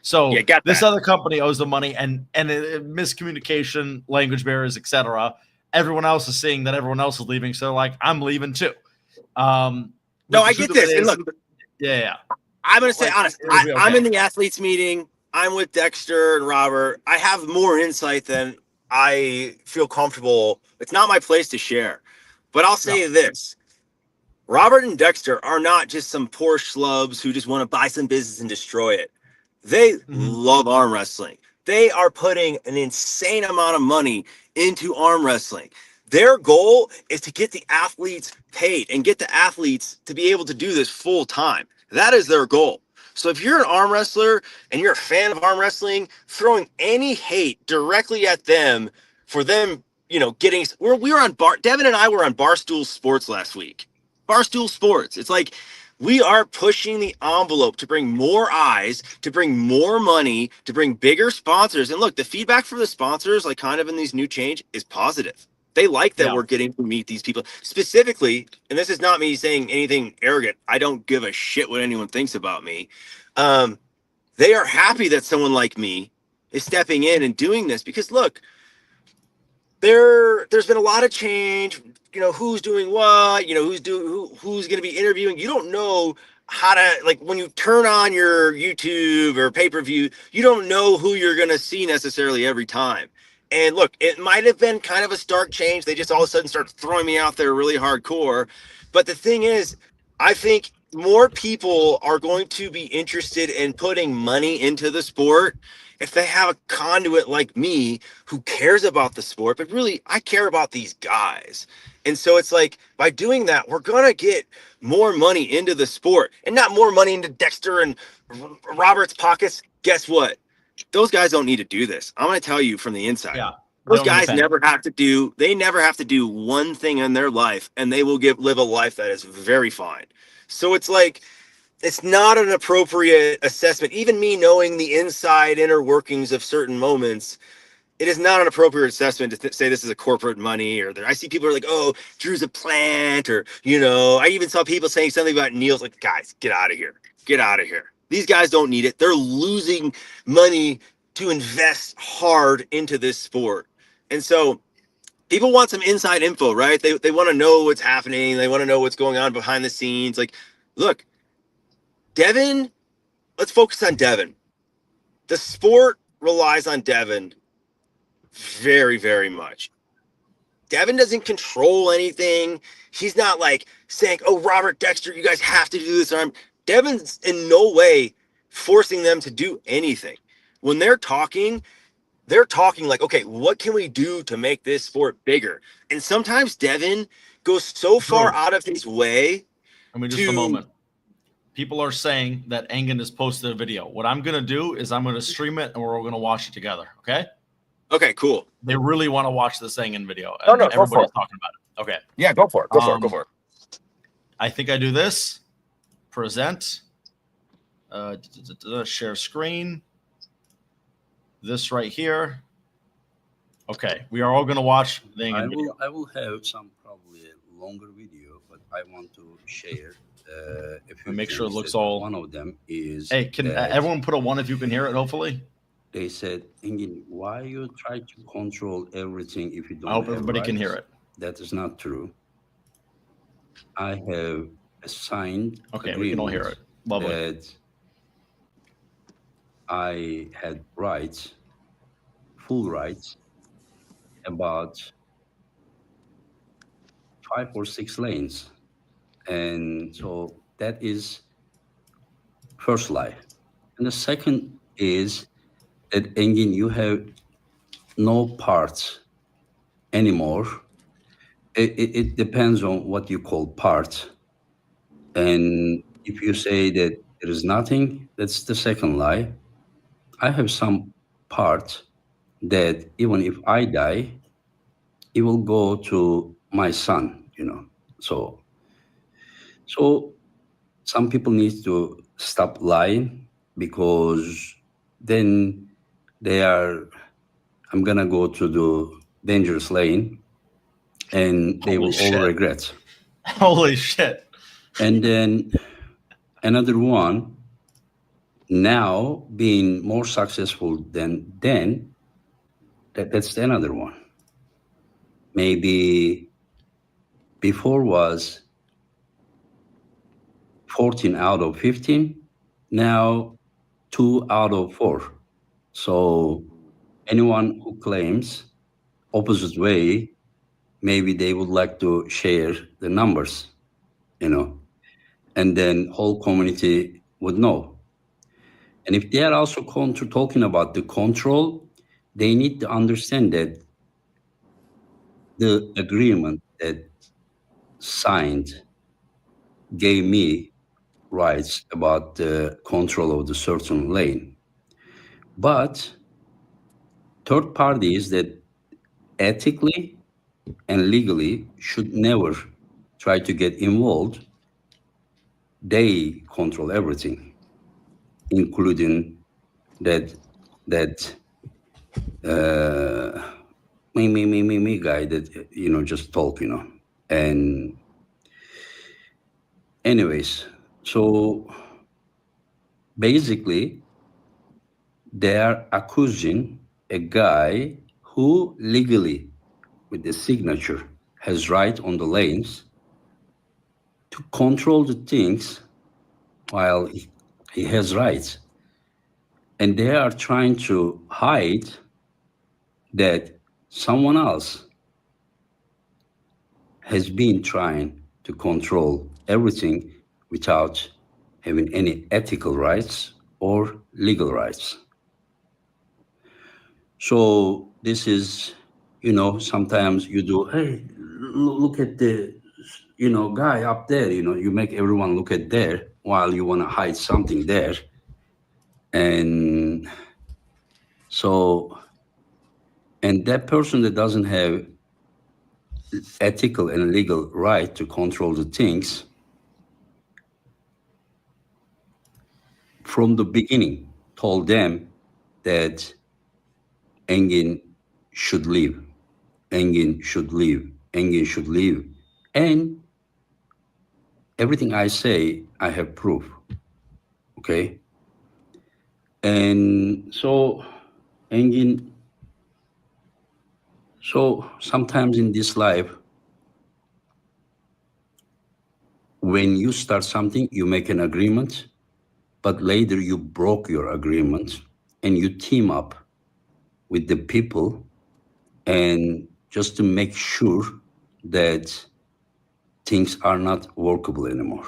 So this other company owes the money, and miscommunication, language barriers, etc. Everyone else is seeing that everyone else is leaving, so they're like, I'm leaving too. No, I get this. And look, I'm going to say honest. I'm in the athletes meeting. I'm with Dexter and Robert. I have more insight than I feel comfortable. It's not my place to share. But I'll say this. Robert and Dexter are not just some poor schlubs who just want to buy some business and destroy it. They love arm wrestling. They are putting an insane amount of money into arm wrestling. Their goal is to get the athletes paid and get the athletes to be able to do this full time. That is their goal. So if you're an arm wrestler and you're a fan of arm wrestling, throwing any hate directly at them for them, getting, we were on Devin and I were on Barstool Sports last week. Barstool Sports. It's like we are pushing the envelope to bring more eyes, to bring more money, to bring bigger sponsors. And look, the feedback from the sponsors, like kind of in these new change, is positive. They like that we're getting to meet these people specifically. And this is not me saying anything arrogant. I don't give a shit what anyone thinks about me. They are happy that someone like me is stepping in and doing this because look, there's been a lot of change, who's doing what, who's going to be interviewing. You don't know how to, like, when you turn on your YouTube or pay-per-view, you don't know who you're going to see necessarily every time. And look, it might have been kind of a stark change. They just all of a sudden start throwing me out there really hardcore. But the thing is, I think more people are going to be interested in putting money into the sport if they have a conduit like me who cares about the sport. But really, I care about these guys. And so it's like, by doing that, we're going to get more money into the sport and not more money into Dexter and Robert's pockets. Guess what? Those guys don't need to do this. I'm going to tell you from the inside. Yeah, those guys never have to do one thing in their life, and they will live a life that is very fine. So it's like, it's not an appropriate assessment. Even me knowing the inner workings of certain moments, it is not an appropriate assessment to say this is a corporate money. Or I see people are like, oh, Drew's a plant, or, I even saw people saying something about Neil's like, guys, get out of here. Get out of here. These guys don't need it. They're losing money to invest hard into this sport. And so people want some inside info, right? They want to know what's happening. They want to know what's going on behind the scenes. Like, look, Devin, let's focus on Devin. The sport relies on Devin very, very much. Devin doesn't control anything. He's not like saying, oh, Robert, Dexter, you guys have to do this. Devin's in no way forcing them to do anything. When they're talking like, okay, what can we do to make this sport bigger? And sometimes Devin goes so far out of his way. I mean, just a moment. People are saying that Engen has posted a video. What I'm going to do is I'm going to stream it and we're going to watch it together. Okay. Okay, cool. They really want to watch the Sengen video. No, And no, go for everybody's it. talking about it. Okay. Yeah, go for it. Go for it. Go Um, for it. I think I do this. Present. Share screen. This right here. Okay, we are all going to watch the Engen video. I will have some probably a longer video, but I want to share a few And make sure it things looks that all- One of them is. Hey, can that everyone put a 1 if you can hear it, hopefully? They said, Engin, why you try to control everything if you don't I hope have everybody can hear rights? it. That is not true. I have a signed Okay, we can all hear it. agreement Lovely. that I had rights, full rights, about 5 or 6 lanes. And so that is first lie. And the second is that, Engin, you have no parts anymore. It depends on what you call part. And if you say that there is nothing, that's the second lie. I have some part that even if I die, it will go to my son, you know. So some people need to stop lying, because then I'm gonna go to the dangerous lane and they Holy will shit. all regret. Holy shit. And then another one, now being more successful than then, that's another one. Maybe before was 14 out of 15, now 2 out of 4. So anyone who claims opposite way, maybe they would like to share the numbers, you know, and then whole community would know. And if they are also talking about the control, they need to understand that the agreement that signed gave me rights about the control of the certain lane. But third parties that ethically and legally should never try to get involved, they control everything, including that me guy that, you know, just talk, you know. And anyways, so basically they are accusing a guy who legally with the signature has right on the lanes to control the things while he has rights. And they are trying to hide that someone else has been trying to control everything without having any ethical rights or legal rights. So this is, you know, sometimes you do, hey, look at the, you know, guy up there, you know, you make everyone look at there while you want to hide something there. And so, and that person that doesn't have ethical and legal right to control the things from the beginning told them that Engin should leave, Engin should leave, Engin should leave. And everything I say, I have proof, okay? And so Engin, so sometimes in this life, when you start something, you make an agreement, but later you broke your agreement and you team up with the people and just to make sure that things are not workable anymore.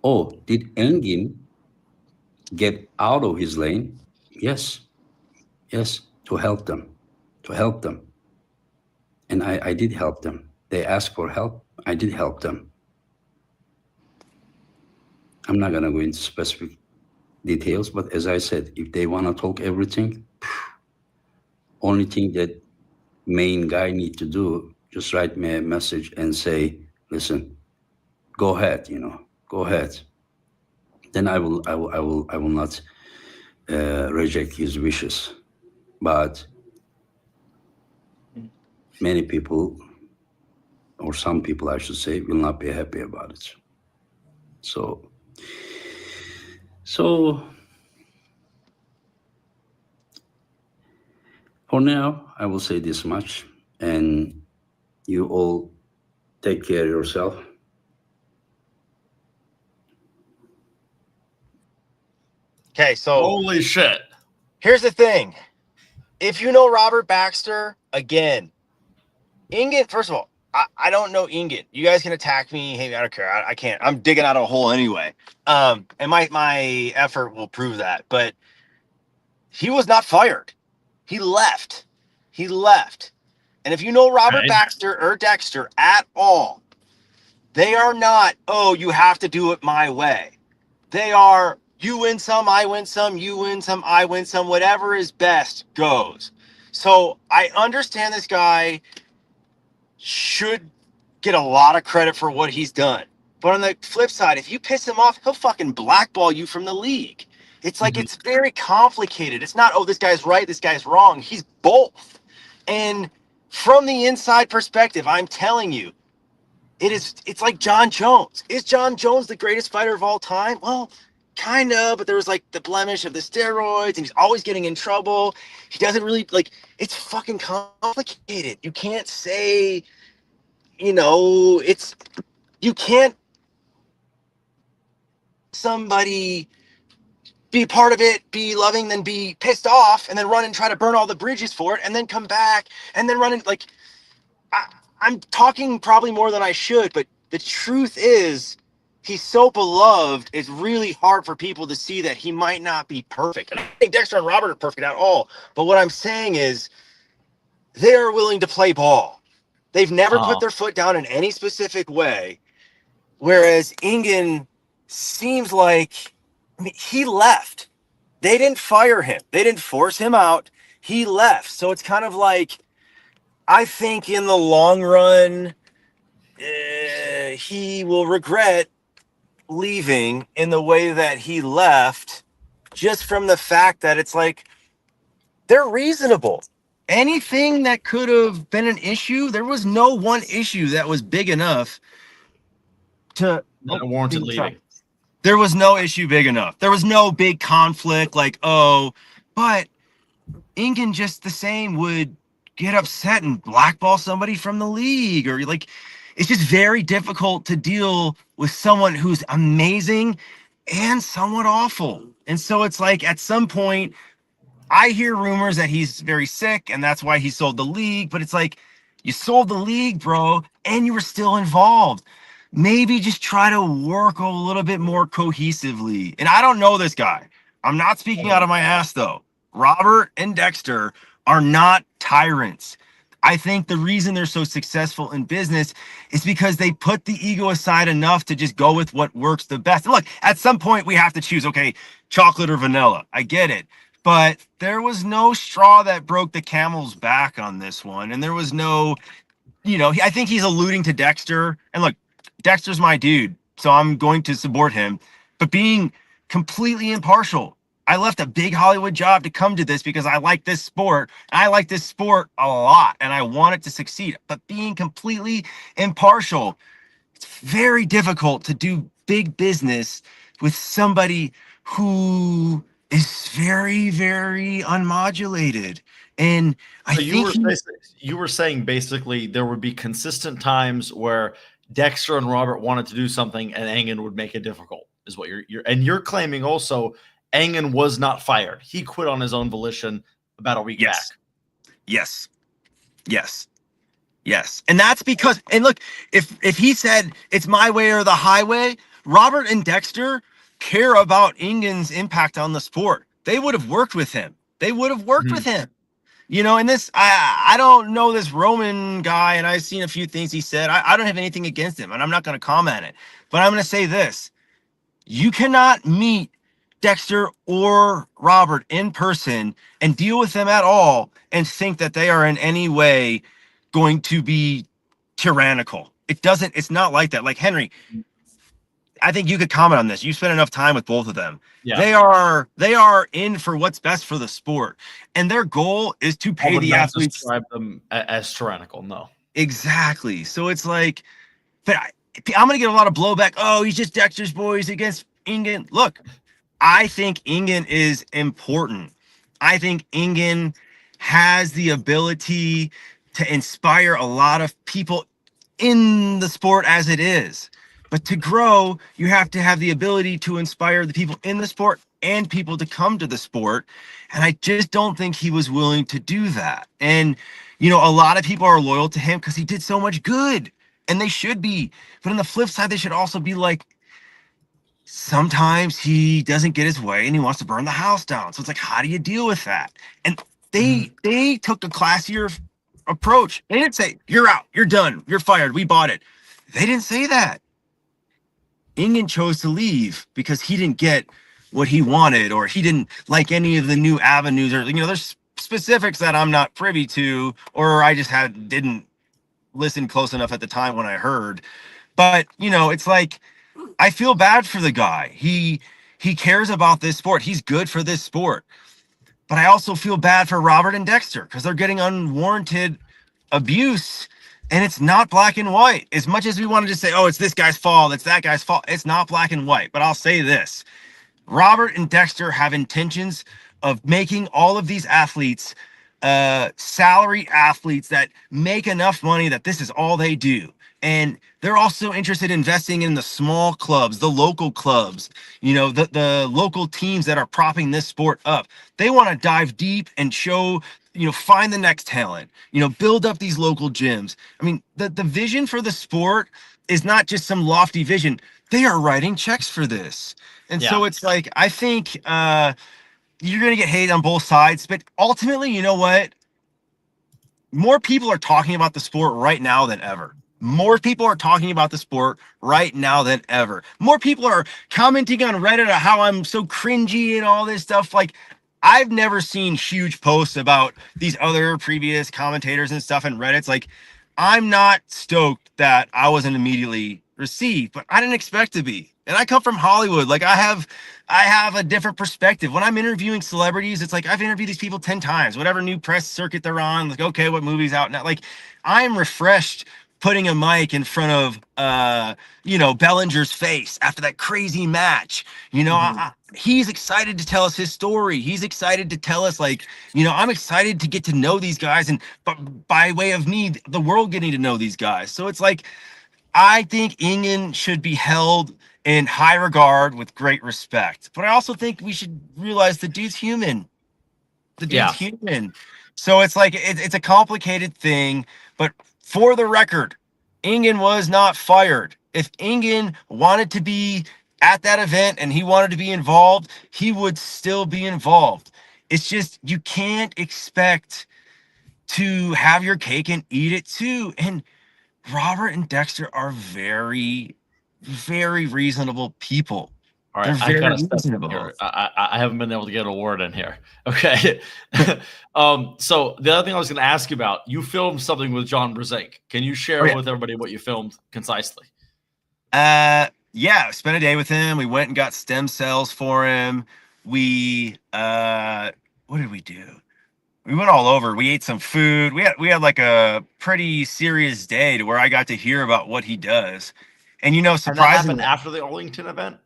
Oh, did Engin get out of his lane? Yes, to help them. And I did help them. They asked for help, I did help them. I'm not gonna go into specific details, but as I said, if they wanna talk everything, Only thing that main guy need to do, just write me a message and say, listen, go ahead, go ahead. Then I will not reject his wishes. But many people, or some people, I should say, will not be happy about it. So for now, I will say this much, and you all take care of yourself. Okay, so Holy shit. here's the thing. If you know Robert Baxter, again, Ingan, first of all, I don't know Ingan. You guys can attack me. Hey, I don't care. I can't. I'm digging out of a hole anyway. And my effort will prove that. But he was not fired. He left. He left. And if you know Robert Okay. Baxter or Dexter at all, they are not, oh, you have to do it my way. They are, you win some, I win some, you win some, I win some, whatever is best goes. So I understand this guy should get a lot of credit for what he's done. But on the flip side, if you piss him off, he'll fucking blackball you from the league. It's like, it's very complicated. It's not, oh, this guy's right, this guy's wrong. He's both. And from the inside perspective, I'm telling you, it's like John Jones. Is John Jones the greatest fighter of all time? Well, kind of, but there was like the blemish of the steroids, and he's always getting in trouble. He doesn't really, like, it's fucking complicated. You can't say, you can't somebody be part of it, be loving, then be pissed off, and then run and try to burn all the bridges for it, and then come back, and then run and, like, I'm talking probably more than I should, but the truth is, he's so beloved, it's really hard for people to see that he might not be perfect. And I think Dexter and Robert are perfect at all. But what I'm saying is, they're willing to play ball. They've never put their foot down in any specific way. Whereas Ingan seems like, I mean, he left. They didn't fire him. They didn't force him out. He left. So it's kind of like, I think in the long run, he will regret leaving in the way that he left, just from the fact that it's like, they're reasonable. Anything that could have been an issue, there was no one issue that was big enough to warranted leaving. There was no issue big enough. There was no big conflict like, oh, but Ingan just the same would get upset and blackball somebody from the league, or like, it's just very difficult to deal with someone who's amazing and somewhat awful. And so it's like, at some point, I hear rumors that he's very sick and that's why he sold the league, but it's like, you sold the league, bro, and you were still involved. Maybe just try to work a little bit more cohesively. And I don't know this guy. I'm not speaking out of my ass though. Robert and Dexter are not tyrants. I think the reason they're so successful in business is because they put the ego aside enough to just go with what works the best. And look, at some point we have to choose, okay, chocolate or vanilla. I get it. But there was no straw that broke the camel's back on this one. And there was no, I think he's alluding to Dexter. And look, Dexter's my dude, so I'm going to support him. But being completely impartial, I left a big Hollywood job to come to this because I like this sport. I like this sport a lot and I want it to succeed. But being completely impartial, it's very difficult to do big business with somebody who is very, very unmodulated. And I So think you were saying basically there would be consistent times where Dexter and Robert wanted to do something and Engan would make it difficult, is what you're claiming also. Engan was not fired. He quit on his own volition about a week back. Yes. And that's because, and look, if he said it's my way or the highway, Robert and Dexter care about Engan's impact on the sport. They would have worked with him. With him. And this, I don't know this Roman guy, and I've seen a few things he said. I don't have anything against him, and I'm not going to comment it. But I'm going to say this. You cannot meet Dexter or Robert in person and deal with them at all and think that they are in any way going to be tyrannical. It's not like that. Like Henry, I think you could comment on this. You spent enough time with both of them. Yeah. They are in for what's best for the sport, and their goal is to I pay would the not athletes. describe them as tyrannical. No. Exactly. So it's like, but I'm going to get a lot of blowback. Oh, he's just Dexter's boys against Ingen. Look, I think Ingen is important. I think Ingen has the ability to inspire a lot of people in the sport as it is. But to grow, you have to have the ability to inspire the people in the sport and people to come to the sport. And I just don't think he was willing to do that. And, you know, a lot of people are loyal to him because he did so much good, and they should be. But on the flip side, they should also be like, sometimes he doesn't get his way and he wants to burn the house down. So it's like, how do you deal with that? And they took a classier approach. They didn't say, you're out, you're done, you're fired, we bought it. They didn't say that. Ingen chose to leave because he didn't get what he wanted, or he didn't like any of the new avenues, or, you know, there's specifics that I'm not privy to, or I just didn't listen close enough at the time when I heard. But, you know, it's like, I feel bad for the guy. He cares about this sport. He's good for this sport. But I also feel bad for Robert and Dexter because they're getting unwarranted abuse, and it's not black and white. As much as we wanted to say, oh, it's this guy's fault, it's that guy's fault, it's not black and white. But I'll say this. Robert and Dexter have intentions of making all of these athletes salary athletes that make enough money that this is all they do. And they're also interested in investing in the small clubs, the local clubs, you know, the local teams that are propping this sport up. They want to dive deep and show, you know, find the next talent, you know, build up these local gyms. I mean, the vision for the sport is not just some lofty vision. They are writing checks for this. And so it's like, I think you're going to get hate on both sides, but ultimately, you know what? More people are talking about the sport right now than ever. More people are talking about the sport right now than ever. More people are commenting on Reddit on how I'm so cringy and all this stuff. Like, I've never seen huge posts about these other previous commentators and stuff in Reddit's. Like, I'm not stoked that I wasn't immediately received, but I didn't expect to be. And I come from Hollywood. Like, I have a different perspective. When I'm interviewing celebrities, it's like I've interviewed these people 10 times, whatever new press circuit they're on. Like, okay, what movie's out now? Like, I'm refreshed putting a mic in front of, you know, Bellinger's face after that crazy match. You know, he's excited to tell us his story. He's excited to tell us, like, you know, I'm excited to get to know these guys, and but by way of me, the world getting to know these guys. So it's like, I think Ingen should be held in high regard with great respect. But I also think we should realize the dude's human. The dude's human. So it's like, it's a complicated thing. But for the record, Ingen was not fired. If Ingen wanted to be at that event and he wanted to be involved, he would still be involved. It's just, you can't expect to have your cake and eat it too. And Robert and Dexter are very, very reasonable people. All right, I gotta step in here. I haven't been able to get a word in here. Okay. So the other thing I was going to ask you about, you filmed something with John Brzenk. Can you share with everybody what you filmed concisely? Yeah, spent a day with him. We went and got stem cells for him. We what did we do? We went all over. We ate some food. We had like a pretty serious day to where I got to hear about what he does. And, you know, surprisingly, and that happened after the Arlington event?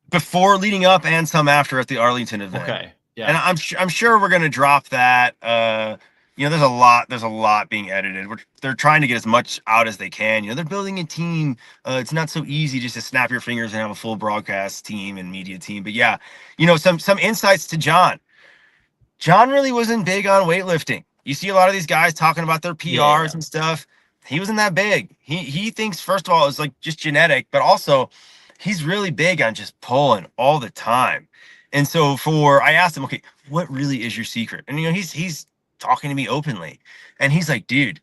Before, leading up, and some after at the Arlington event. Okay. Yeah. And I'm sure we're gonna drop that. You know, there's a lot being edited. They're trying to get as much out as they can. You know, they're building a team. It's not so easy just to snap your fingers and have a full broadcast team and media team. But yeah, you know, some insights to John. John really wasn't big on weightlifting. You see a lot of these guys talking about their PRs and stuff. He wasn't that big. He thinks, first of all, it's like just genetic, but also he's really big on just pulling all the time. And so I asked him, okay, what really is your secret? And, you know, he's talking to me openly, and he's like, dude,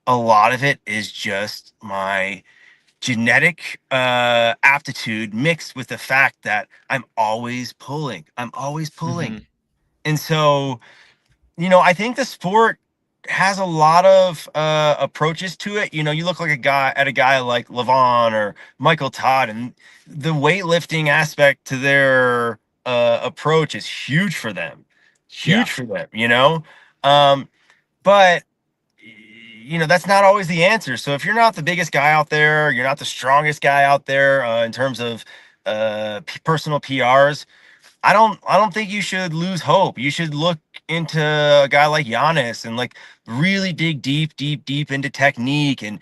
a lot of it is just my genetic aptitude mixed with the fact that I'm always pulling. And so, I think the sport has a lot of approaches to it. You look like a guy like Levon or Michael Todd, and the weightlifting aspect to their approach is huge for them. Huge for them. But that's not always the answer. So if you're not the biggest guy out there, you're not the strongest guy out there in terms of personal PRs, I don't think you should lose hope. You should look into a guy like Giannis and like really dig deep into technique. And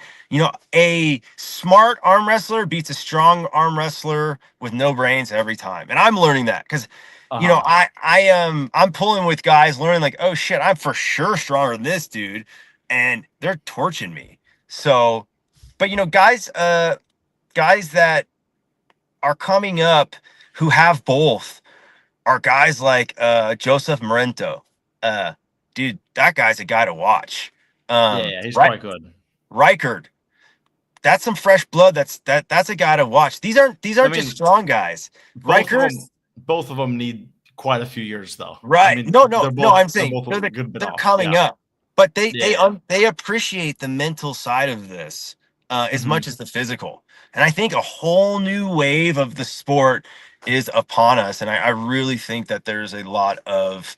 a smart arm wrestler beats a strong arm wrestler with no brains every time. And I'm learning that because I'm pulling with guys learning like, oh shit, I'm for sure stronger than this dude, and they're torching me. So, but guys that are coming up who have both are guys like Joseph Morento. Dude, that guy's a guy to watch. He's quite good. Reichard, that's some fresh blood. That's a guy to watch. These aren't just strong guys. Reichard, both of them need quite a few years though. Right? No. I'm saying they're coming up, but they appreciate the mental side of this as much as the physical. And I think a whole new wave of the sport is upon us, and I really think that there's a lot of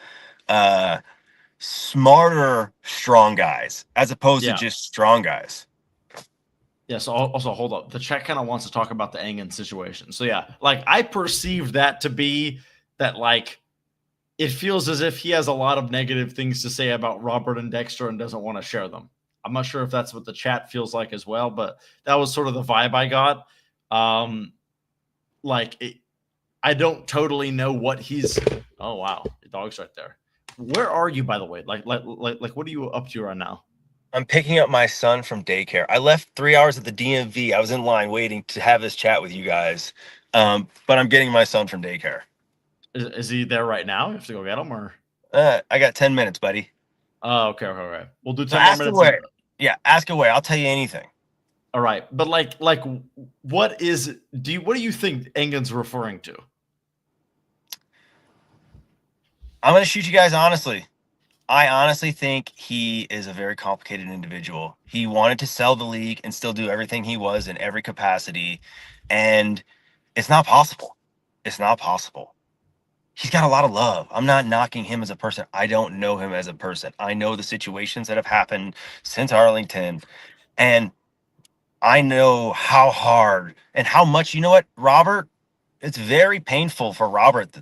smarter strong guys as opposed to just strong guys. Yeah, so also hold up. The chat kind of wants to talk about the Engen situation. So yeah, like I perceive that to be that like it feels as if he has a lot of negative things to say about Robert and Dexter and doesn't want to share them. I'm not sure if that's what the chat feels like as well, but that was sort of the vibe I got. I don't totally know what he's. Oh wow, the dog's right there. Where are you, by the way? Like, what are you up to right now? I'm picking up my son from daycare. I left 3 hours at the DMV. I was in line waiting to have this chat with you guys, but I'm getting my son from daycare. Is he there right now? You have to go get him, or? I got 10 minutes, buddy. Oh, okay. We'll do 10 more minutes. Away. Yeah, ask away. I'll tell you anything. All right, but what do you think Engen's referring to? I'm going to shoot you guys honestly. I honestly think he is a very complicated individual. He wanted to sell the league and still do everything he was in every capacity, and it's not possible. It's not possible. He's got a lot of love. I'm not knocking him as a person. I don't know him as a person. I know the situations that have happened since Arlington, and I know how hard and how much, Robert, it's very painful for Robert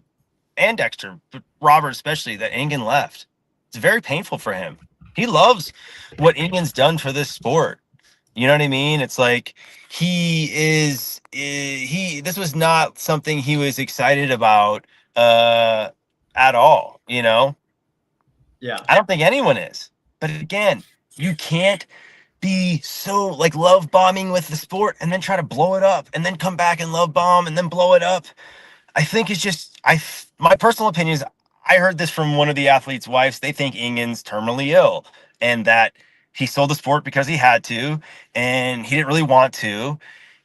and Dexter, but Robert especially, that Engen left. It's very painful for him. He loves what Engen's done for this sport. You know what I mean? It's like this was not something he was excited about at all, Yeah. I don't think anyone is. But again, you can't be so like love bombing with the sport and then try to blow it up and then come back and love bomb and then blow it up. I think it's just my personal opinion is I heard this from one of the athletes' wives. They think Engen's terminally ill and that he sold the sport because he had to and he didn't really want to.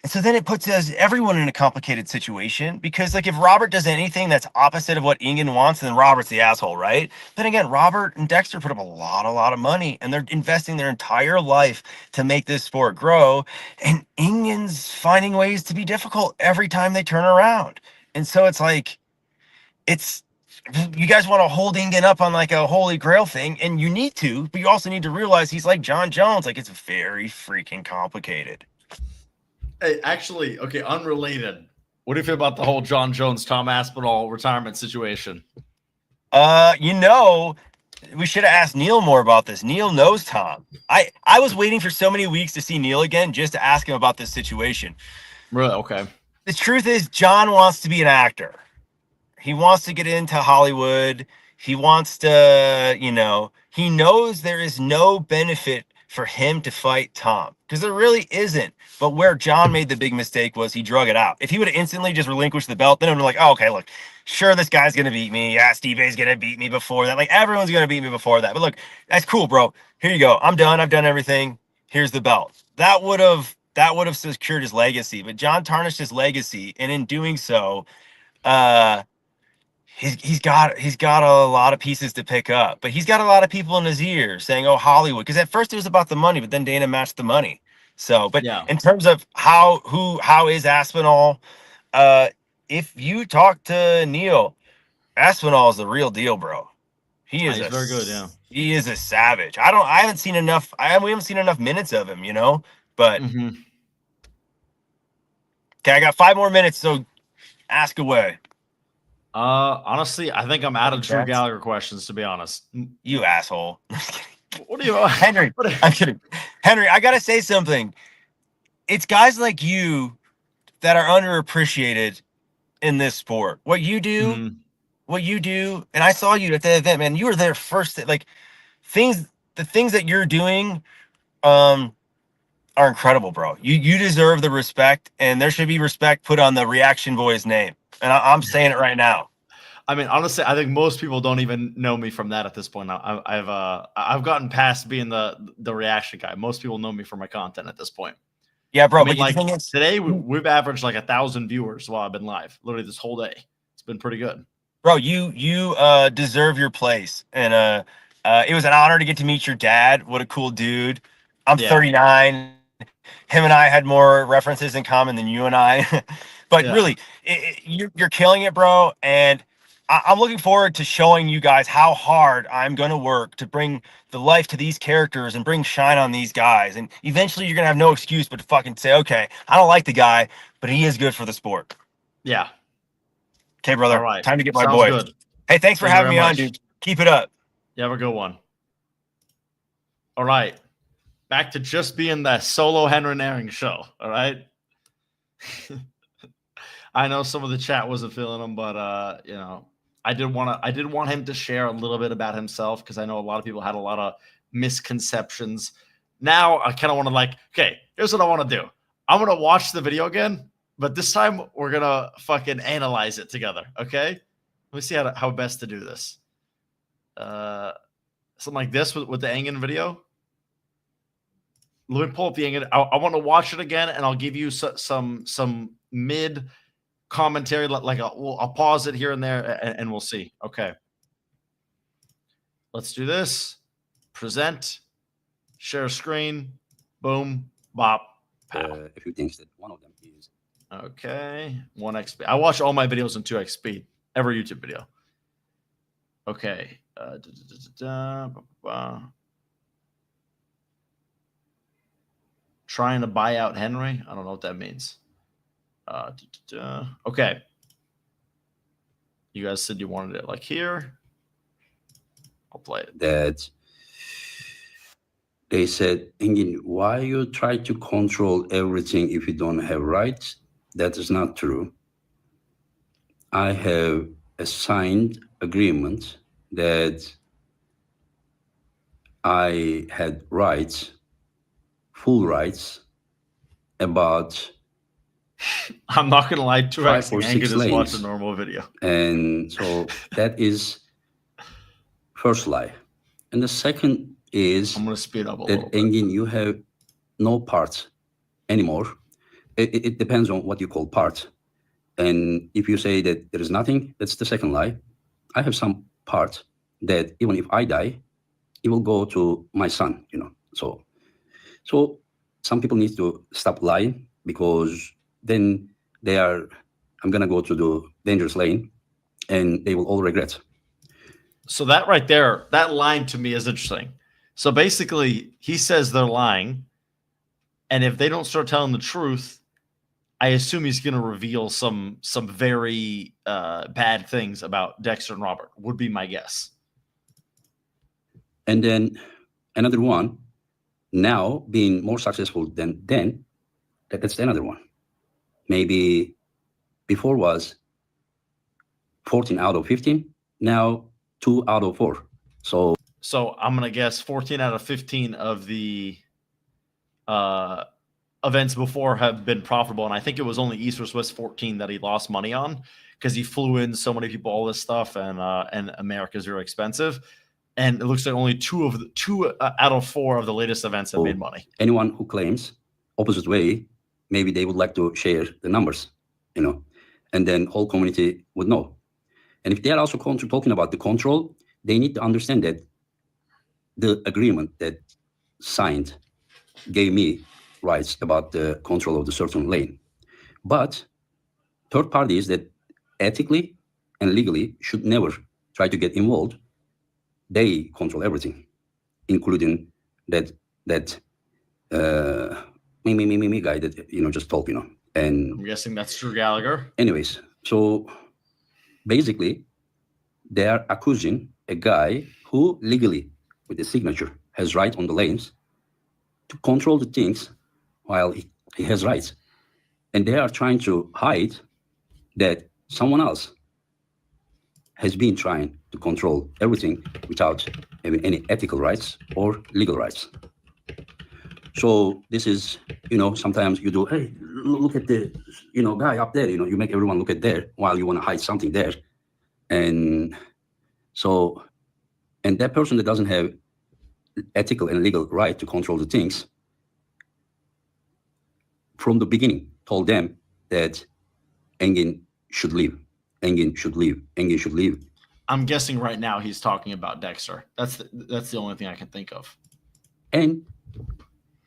And so then it puts everyone in a complicated situation because like if Robert does anything that's opposite of what Engen wants, then Robert's the asshole, right? Then again, Robert and Dexter put up a lot of money and they're investing their entire life to make this sport grow. And Engen's finding ways to be difficult every time they turn around. And so it's like, you guys want to hold Engen up on like a holy grail thing, and you need to, but you also need to realize he's like John Jones. Like it's very freaking complicated. Hey, actually, okay, unrelated. What do you feel about the whole John Jones, Tom Aspinall retirement situation? We should have asked Neil more about this. Neil knows Tom. I was waiting for so many weeks to see Neil again just to ask him about this situation. Really? Okay. The truth is, John wants to be an actor. He wants to get into Hollywood. He wants to, he knows there is no benefit for him to fight Tom because there really isn't. But where John made the big mistake was he drug it out. If he would have instantly just relinquished the belt, then it would be like, oh, okay, look, sure, this guy's going to beat me. Yeah, Steve A's going to beat me before that. Like everyone's going to beat me before that. But look, that's cool, bro. Here you go. I'm done. I've done everything. Here's the belt. That would have secured his legacy. But John tarnished his legacy. And in doing so, he's got a lot of pieces to pick up, but he's got a lot of people in his ear saying, "Oh, Hollywood," because at first it was about the money, but then Dana matched the money. So, but Yeah. in terms of how is Aspinall, if you talk to Neil, Aspinall is the real deal, bro. He is He's very good, yeah. He is a savage. We haven't seen enough minutes of him, but Mm-hmm. okay, I got 5 more minutes, so ask away. Honestly, I think I'm out of Drew Congrats. Gallagher questions, to be honest. You asshole. What are you, Henry? I'm kidding. Henry, I gotta say something. It's guys like you that are underappreciated in this sport. What you do, and I saw you at the event, man. You were there first. Like the things that you're doing, are incredible, bro. You deserve the respect, and there should be respect put on the Reaction Boys name. And I'm saying it right now. I mean, honestly, I think most people don't even know me from that at this point. I've gotten past being the reaction guy. Most people know me for my content at this point. Yeah, bro. I mean, but like the thing is, today, we've averaged like 1,000 viewers while I've been live. Literally this whole day, it's been pretty good. bro, you deserve your place, and it was an honor to get to meet your dad. What a cool dude. I'm 39. Him and I had more references in common than you and I. But really, you're killing it, bro. And I'm looking forward to showing you guys how hard I'm going to work to bring the life to these characters and bring shine on these guys. And eventually you're going to have no excuse but to fucking say, okay, I don't like the guy, but he is good for the sport. Yeah. Okay, brother. All right. Time to get my Sounds boy. good. Hey, thanks for Thank you having me very on, much. dude. Keep it up. You have a good one. All right. Back to just being that solo Henry Naring show. All right. I know some of the chat wasn't feeling him, but I did want him to share a little bit about himself, because I know a lot of people had a lot of misconceptions. Now I kind of want to okay, here's what I want to do. I'm going to watch the video again, but this time we're going to fucking analyze it together. Okay. Let me see how best to do this. Something like this with the Engen video. Let me pull up the Engen. I want to watch it again, and I'll give you some mid commentary. I'll pause it here and there, and we'll see. Okay. Let's do this. Present. Share screen. Boom. Bop. Pow. A few things that one of them is Okay. 1x speed. I watch all my videos in 2x speed. Every YouTube video. Okay. Trying to buy out Henry. I don't know what that means. Okay. You guys said you wanted it like here. I'll play it. that they said, Engin, why you try to control everything if you don't have rights? That is not true. I have a signed agreement that I had rights, full rights, about I'm not gonna lie, 2x 5 or 6 Engen just watch lanes. a normal video. And so that is first lie. And the second is I'm gonna speed up a that little bit. Engin, you have no parts anymore. It depends on what you call part. And if you say that there is nothing, that's the second lie. I have some part that even if I die, it will go to my son, So some people need to stop lying, because then I'm gonna go to the dangerous lane and they will all regret. So that right there, that line to me is interesting. So basically, he says they're lying, and if they don't start telling the truth, I assume he's going to reveal some very bad things about Dexter and Robert, would be my guess. And then another one, now being more successful than then, that's another one. Maybe before was 14 out of 15, now 2 out of 4. So I'm going to guess 14 out of 15 of the events before have been profitable. And I think it was only East vs. West 14 that he lost money on, because he flew in so many people, all this stuff, and America's very expensive. And it looks like only 2 out of 4 of the latest events have made money. anyone who claims opposite way, maybe they would like to share the numbers, and then whole community would know. And if they are also talking about the control, they need to understand that the agreement that signed gave me rights about the control of the certain lane. But third parties that ethically and legally should never try to get involved, they control everything, including that me guy that just talk, and I'm guessing that's Drew Gallagher. anyways, so basically they are accusing a guy who legally with the signature has right on the lanes to control the things while he has rights, and they are trying to hide that someone else has been trying to control everything without having any ethical rights or legal rights. So this is, sometimes you do, hey, look at the, guy up there, you make everyone look at there while you want to hide something there. And so, and that person that doesn't have ethical and legal right to control the things from the beginning told them that Engin should leave. Engin should leave. Engin should leave. I'm guessing right now he's talking about Dexter. That's the only thing I can think of. And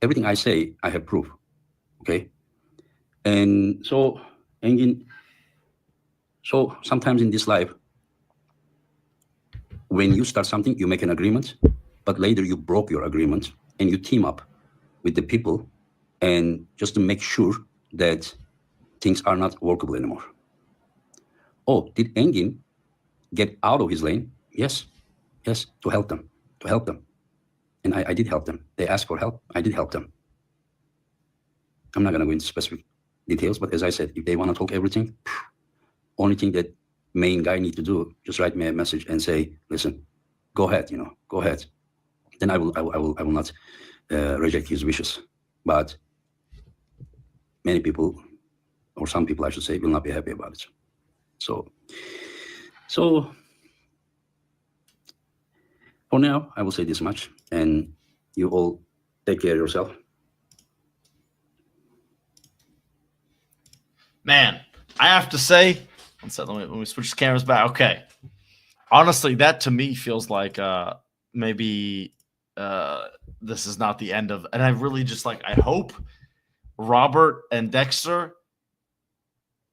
everything I say, I have proof. Okay. And so Engin, so sometimes in this life, when you start something, you make an agreement, but later you broke your agreement and you team up with the people and just to make sure that things are not workable anymore. Oh, did Engin get out of his lane? Yes, to help them. And I did help them. They asked for help. I did help them. I'm not going to go into specific details, but as I said, if they want to talk everything, only thing that main guy need to do, just write me a message and say, listen, go ahead, go ahead. Then I will not reject his wishes. But many people, or some people I should say, will not be happy about it. So for now, I will say this much, and you all take care of yourself. Man, I have to say, one second, let me switch the cameras back. Okay. Honestly, that to me feels like maybe this is not the end of, and I really just I hope Robert and Dexter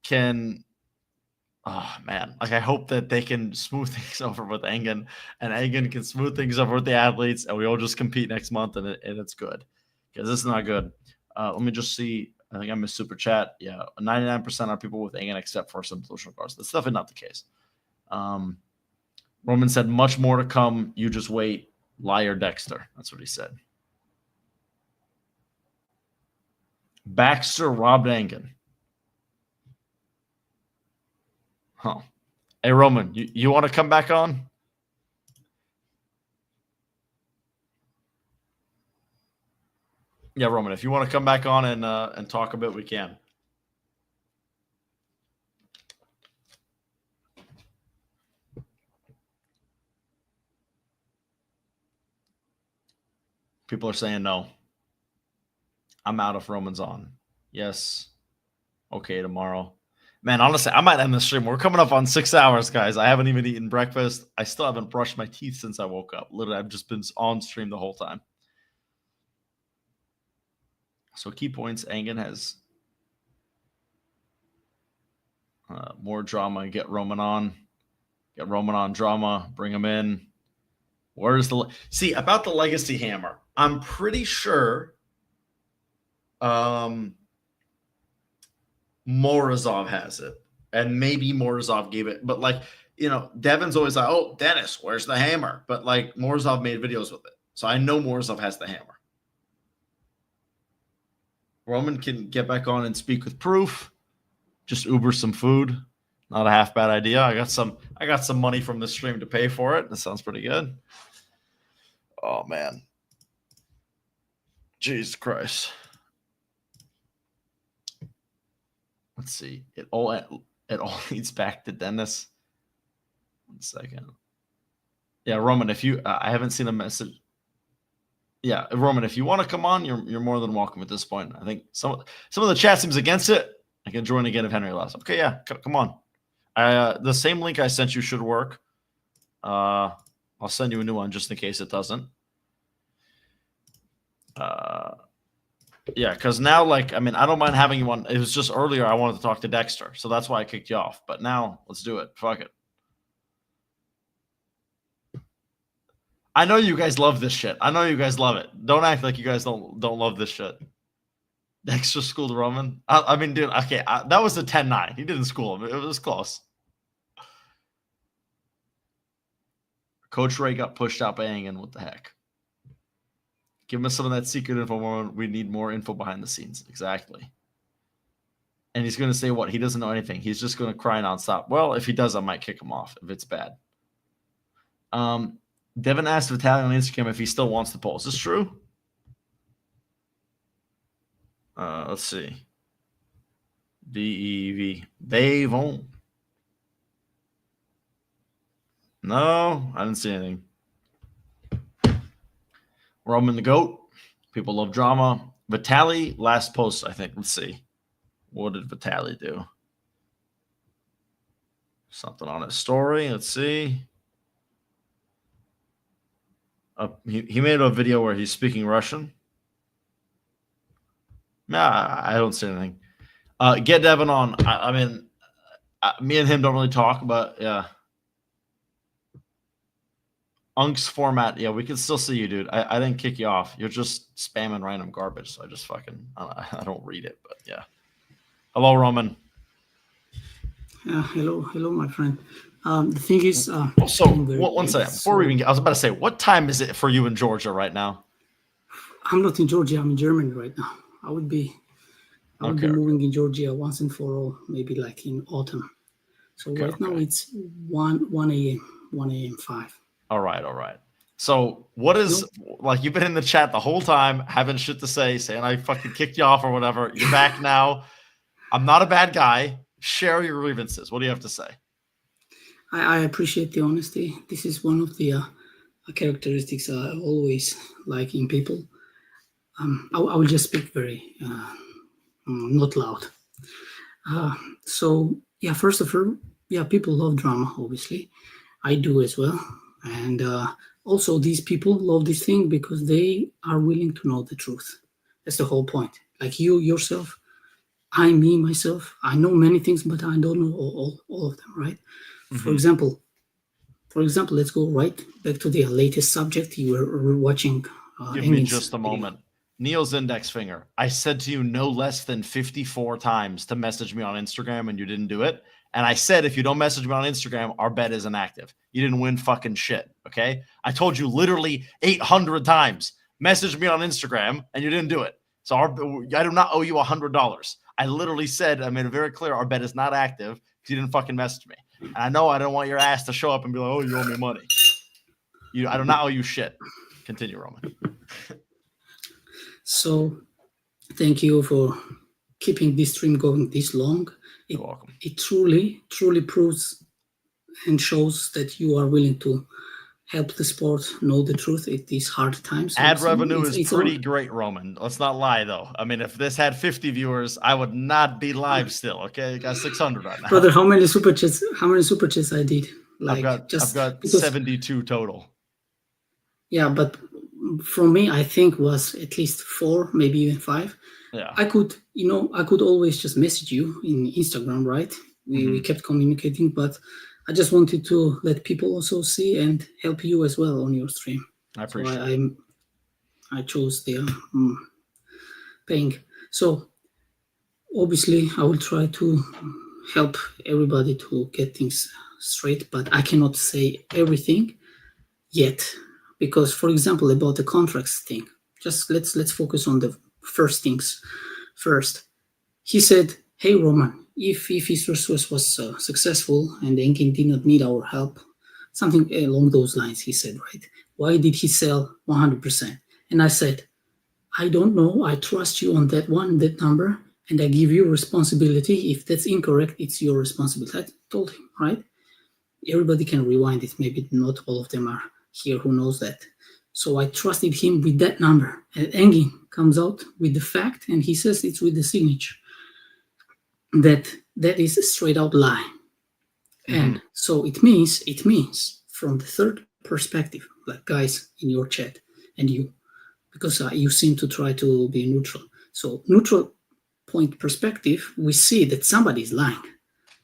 can, oh man, I hope that they can smooth things over with Engin, and Engin can smooth things over with the athletes, and we all just compete next month, and it's good, because this is not good. Let me just see. I think I missed super chat. Yeah, 99% are people with Engin except for some social cards. That's definitely not the case. Roman said, much more to come. You just wait. Liar Dexter. That's what he said. Baxter robbed Engin. Huh. Hey, Roman, you want to come back on? Yeah, Roman, if you want to come back on and talk a bit, we can. People are saying no. I'm out if Roman's on. Yes. Okay, tomorrow. Man, honestly, I might end the stream. We're coming up on 6 hours, guys. I haven't even eaten breakfast. I still haven't brushed my teeth since I woke up. Literally, I've just been on stream the whole time. So key points, Engin has more drama. Get Roman on. Get Roman on drama. Bring him in. Where's the... See, about the Legacy Hammer, I'm pretty sure Morozov has it. And maybe Morozov gave it. But, Devin's always like, oh, Dennis, where's the hammer? But, Morozov made videos with it. So I know Morozov has the hammer. Roman can get back on and speak with proof. Just Uber some food. Not a half bad idea. I got some money from the stream to pay for it. That sounds pretty good. Oh man. Jesus Christ. Let's see. It all leads back to Dennis. 1 second. Yeah, Roman, if you I haven't seen a message. Yeah, Roman, if you want to come on, you're more than welcome at this point. I think some of the chat seems against it. I can join again if Henry allows. Okay, yeah, come on. The same link I sent you should work. I'll send you a new one just in case it doesn't. Yeah, because now, like, I mean, I don't mind having you on. It was just earlier I wanted to talk to Dexter, so that's why I kicked you off. But now, let's do it. Fuck it. I know you guys love this shit. I know you guys love it. Don't act like you guys don't love this shit. Dexter schooled Roman. I mean, dude, okay, that was a 10-9. He didn't school him. It was close. Coach Ray got pushed out by Engen. What the heck? Give us some of that secret info. We need more info behind the scenes. Exactly. And he's going to say what? He doesn't know anything. He's just going to cry nonstop. Well, if he does, I might kick him off if it's bad. Devin asked Vitaly on Instagram if he still wants the poll. Is this true? Let's see. DEV. They won't. No, I didn't see anything. Roman the GOAT. People love drama. Vitaly, last post, I think. Let's see. What did Vitaly do? Something on his story. Let's see. He made a video where he's speaking Russian. Nah, I don't see anything. Get Devin on. I mean, me and him don't really talk, but yeah. Unk's format, yeah, we can still see you, dude. I didn't kick you off. You're just spamming random garbage, so I just fucking I don't read it, but yeah. Hello, Roman. Hello, my friend. The thing is, so one second before we even get, I was about to say, what time is it for you in Georgia right now? I'm not in Georgia. I'm in Germany right now. I would be moving in Georgia once and for all, maybe like in autumn. So right now it's 1 a.m. 5. All right. So what is like? You've been in the chat the whole time, having shit to say, saying I fucking kicked you off or whatever. You're back now. I'm not a bad guy. Share your grievances. What do you have to say? I appreciate the honesty. This is one of the characteristics I always like in people. I will just speak very not loud. So yeah, first of all, yeah, people love drama. Obviously, I do as well. And also these people love this thing because they are willing to know the truth. That's the whole point. Like you yourself, me, myself, I know many things, but I don't know all of them, right? Mm-hmm. For example, let's go right back to the latest subject. You were watching. Give me just a moment. Neil's index finger. I said to you no less than 54 times to message me on Instagram and you didn't do it. And I said, if you don't message me on Instagram, our bet is inactive. You didn't win fucking shit, okay? I told you literally 800 times, message me on Instagram, and you didn't do it. So I do not owe you $100. I literally said, I made it very clear, our bet is not active because you didn't fucking message me. And I know I don't want your ass to show up and be like, oh, you owe me money. I do not owe you shit. Continue, Roman. So thank you for keeping this stream going this long. You're welcome. It truly proves and shows that you are willing to help the sport know the truth at these hard times. Ad revenue is pretty great, Roman. Let's not lie, though. I mean, if this had 50 viewers, I would not be live still. Okay, you got 600 right now. Brother, how many super chats I did? Like, I've got 72 total. Yeah, but from me, I think was at least 4, maybe even 5. Yeah, I could always just message you in Instagram, right? We kept communicating, but I just wanted to let people also see and help you as well on your stream. I appreciate it. I chose the paying. So obviously, I will try to help everybody to get things straight, but I cannot say everything yet because, for example, about the contracts thing. Just let's focus on the first things first. He said, hey, Roman, if East was successful and Engen did not need our help, something along those lines, he said, right? Why did he sell 100%? And I said, I don't know. I trust you on that number, and I give you responsibility. If that's incorrect, it's your responsibility. I told him, right? Everybody can rewind it. Maybe not all of them are here who knows that. So I trusted him with that number. And Engen comes out with the fact, and he says it's with the signature. That is a straight out lie. And so it means from the third perspective, like guys in your chat and you, because you seem to try to be neutral. So neutral point perspective, we see that somebody is lying.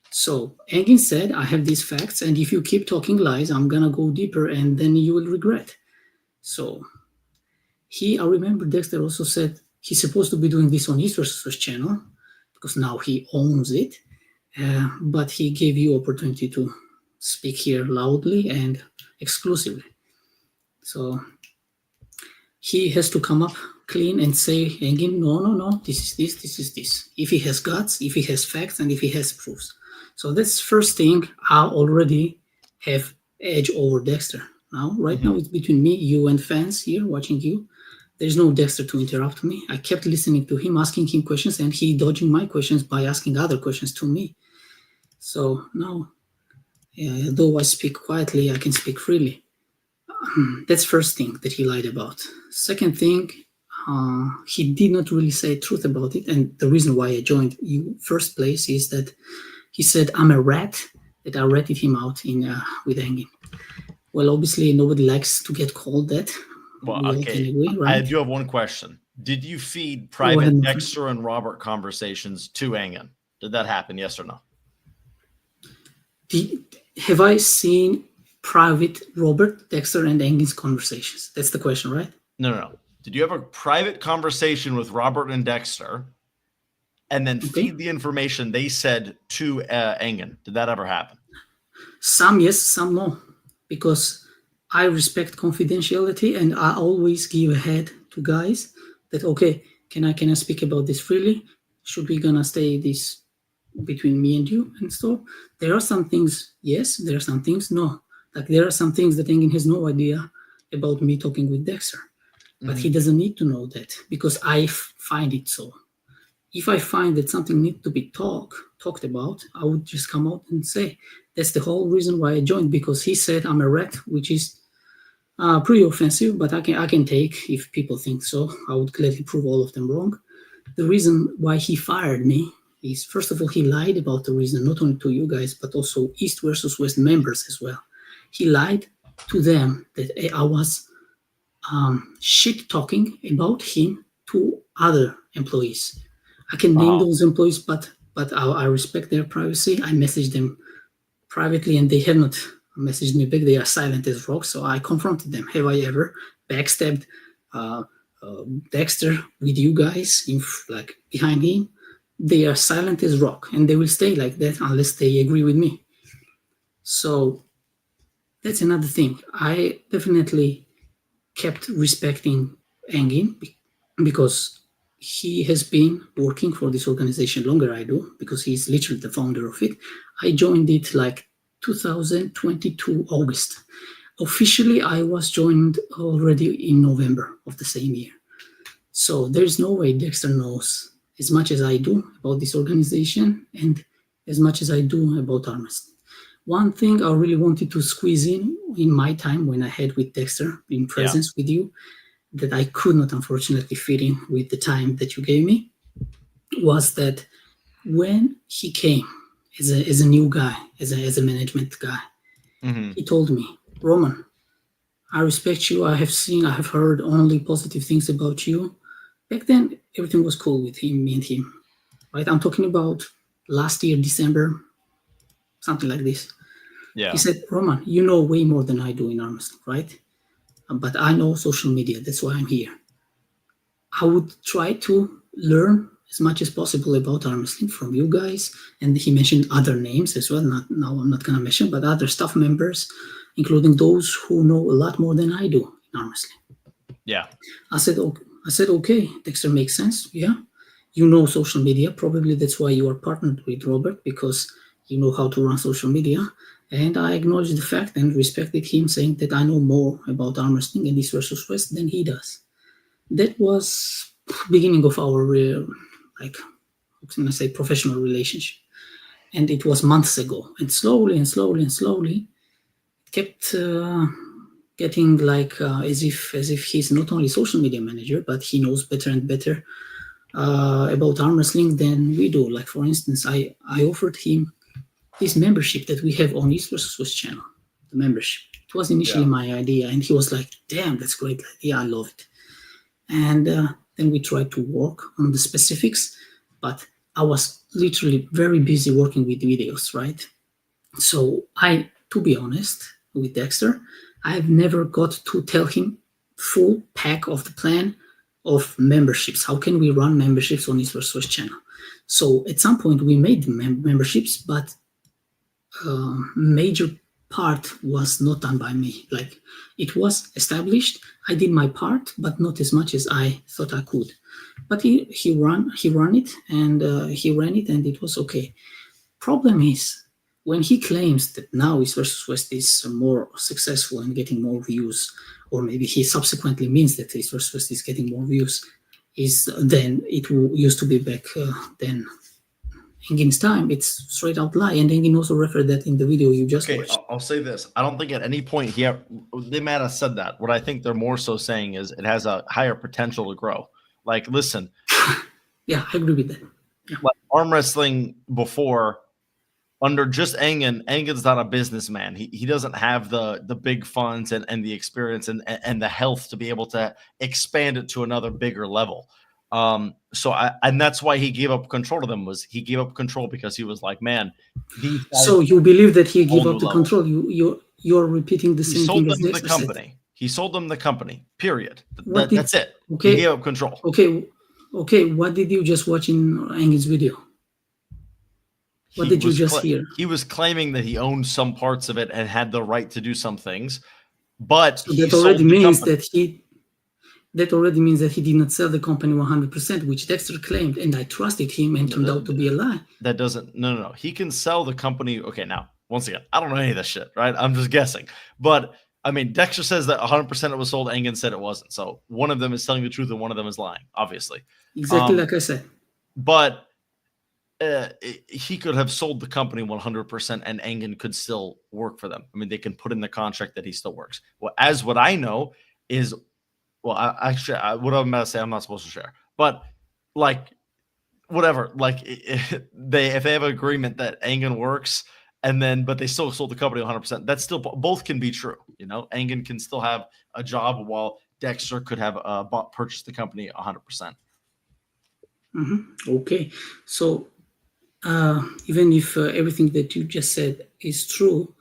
So Engin said, I have these facts, and if you keep talking lies, I'm gonna go deeper and then you will regret. So I remember Dexter also said he's supposed to be doing this on East vs. West channel because now he owns it, but he gave you opportunity to speak here loudly and exclusively. So he has to come up clean and say, Engin, no, this is this. If he has guts, if he has facts, and if he has proofs. So that's first thing. I already have edge over Dexter. Now, right now, it's between me, you, and fans here watching you. There's no Dexter to interrupt me. I kept listening to him, asking him questions, and he dodging my questions by asking other questions to me. So now, though I speak quietly, I can speak freely. That's first thing that he lied about. Second thing, he did not really say truth about it. And the reason why I joined you first place is that he said I'm a rat, that I ratted him out with Engin. Well, obviously nobody likes to get called that. Well, We all okay. can agree, right? I do have one question. Did you feed private Dexter and Robert conversations to Engin? Did that happen? Yes or no? Have I seen private Robert, Dexter, and Engin's conversations? That's the question, right? No. Did you have a private conversation with Robert and Dexter and then feed the information they said to Engin? Did that ever happen? Some yes, some no. Because I respect confidentiality and I always give ahead to guys that, okay, can I speak about this freely? Should we gonna stay this between me and you and so? There are some things, yes, there are some things, no. Like there are some things that Engin has no idea about me talking with Dexter. But he doesn't need to know that because I find it so. If I find that something needs to be talked about, I would just come out and say, that's the whole reason why I joined, because he said I'm a rat, which is pretty offensive, but I can take if people think so. I would gladly prove all of them wrong. The reason why he fired me is, first of all, he lied about the reason, not only to you guys, but also East versus West members as well. He lied to them that I was shit talking about him to other employees. I can name those employees, but I respect their privacy. I messaged them privately and they have not messaged me back. They are silent as rock. So I confronted them. Have I ever backstabbed Dexter with you guys like behind him? They are silent as rock and they will stay like that unless they agree with me. So that's another thing. I definitely kept respecting Engin because he has been working for this organization longer I do, because he's literally the founder of it. I joined it like 2022 August. Officially, I was joined already in November of the same year. So there's no way Dexter knows as much as I do about this organization and as much as I do about arm wrestling. One thing I really wanted to squeeze in my time when I had with Dexter in presence with you, that I could not unfortunately fit in with the time that you gave me, was that when he came as a new guy, as a management guy, he told me, Roman, I respect you. I have heard only positive things about you. Back then, everything was cool with me and him, right? I'm talking about last year, December, something like this. Yeah. He said, Roman, you know way more than I do in arm wrestling, right? But I know social media. That's why I'm here. I would try to learn as much as possible about arm wrestling from you guys. And he mentioned other names as well. Now I'm not going to mention, but other staff members, including those who know a lot more than I do in arm wrestling. Yeah. I said, okay, Dexter, makes sense. Yeah. You know social media. Probably that's why you are partnered with Robert, because you know how to run social media. And I acknowledged the fact and respected him saying that I know more about arm wrestling and East versus West than he does. That was beginning of our, professional relationship. And it was months ago. And slowly, it kept getting as if he's not only social media manager, but he knows better and better about arm wrestling than we do. Like, for instance, I offered him this membership that we have on East vs. West channel, the membership. It was initially my idea, and he was like, "Damn, that's a great idea. I love it." And then we tried to work on the specifics, but I was literally very busy working with videos, right? So to be honest, with Dexter, I've never got to tell him full pack of the plan of memberships. How can we run memberships on East vs. West channel? So at some point we made the memberships, but major part was not done by me. Like, it was established, I did my part, but not as much as I thought I could. But he ran it, and he ran it, and it was okay. Problem is, when he claims that now East vs. West is more successful and getting more views, or maybe he subsequently means that East vs. West is getting more views, then it used to be back then. Engin's time, it's straight out lie, and Engin also referred that in the video you just watched. I'll say this. I don't think at any point here they might have said that. What I think they're more so saying is it has a higher potential to grow. Like, listen. Yeah, I agree with that. Yeah. Like arm wrestling before, under just Engin's not a businessman. He doesn't have the big funds and the experience and the health to be able to expand it to another bigger level. And that's why he gave up control to them. Was he gave up control because he was like, man. So you believe that he gave up the control? You're repeating the same thing as Dexter said. He sold them the company. Period. That's it. Okay. He gave up control. Okay. What did you just watch in Engin's video? What did you just hear? He was claiming that he owned some parts of it and had the right to do some things, but so that already means that he. That already means that he did not sell the company 100%, which Dexter claimed, and I trusted him, and turned out to be a lie. That doesn't. No. He can sell the company. Okay, now once again, I don't know any of this shit, right? I'm just guessing. But I mean, Dexter says that 100% it was sold. Engin said it wasn't. So one of them is telling the truth, and one of them is lying. Obviously, exactly like I said. But he could have sold the company 100%, and Engin could still work for them. I mean, they can put in the contract that he still works. Well, as what I know is. Well, what I'm about to say, I'm not supposed to share. But like, whatever. Like, if they have an agreement that Engin works, but they still sold the company 100%. That's still, both can be true. You know, Engin can still have a job while Dexter could have purchased the company 100%. Okay, so even if everything that you just said is true,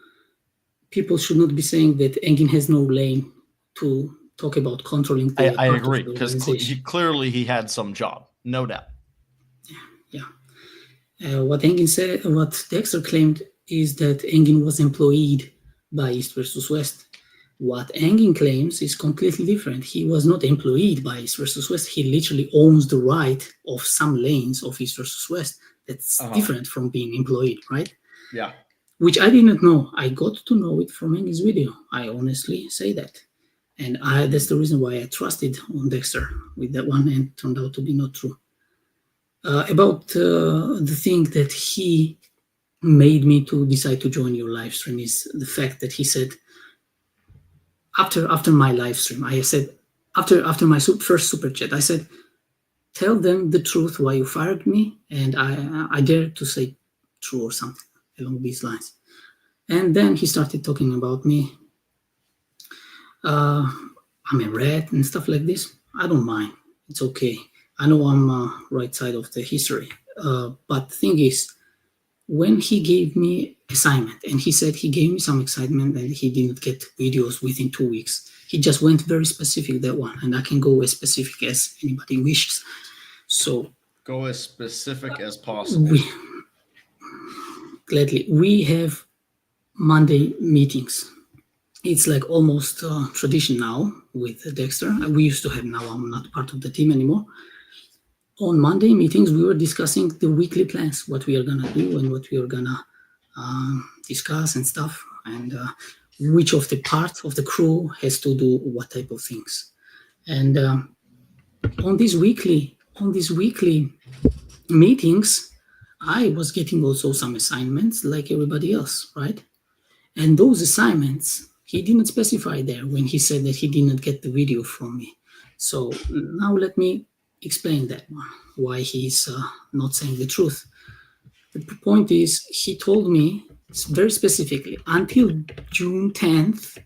people should not be saying that Engin has no lane to talk about controlling. I agree, because he had some job, no doubt. Yeah. What Engin said, what Dexter claimed, is that Engin was employed by East vs. West. What Engin claims is completely different. He was not employed by East vs. West. He literally owns the right of some lanes of East vs. West. That's different from being employed, right? Yeah. Which I didn't know. I got to know it from Engin's video. I honestly say that. And that's the reason why I trusted on Dexter with that one, and turned out to be not true. About the thing that he made me to decide to join your live stream is the fact that he said, after my live stream, I said, after my first super chat, I said, tell them the truth why you fired me, and I dared to say true or something along these lines. And then he started talking about me. I'm a rat and stuff like this. I don't mind. It's okay. I know I'm right side of the history. But the thing is, when he gave me assignment, and he said he gave me some excitement and he didn't get videos within 2 weeks, he just went very specific, that one. And I can go as specific as anybody wishes. So go as specific as possible. Gladly. We have Monday meetings. It's like almost tradition now with Dexter. We used to have, now I'm not part of the team anymore. On Monday meetings, we were discussing the weekly plans, what we are going to do and what we are going to discuss and stuff, and which of the parts of the crew has to do what type of things. And on these weekly meetings, I was getting also some assignments like everybody else, right? And those assignments, he didn't specify there when he said that he didn't get the video from me. So now let me explain that one, why he's not saying the truth. The point is, he told me very specifically, until June 10th,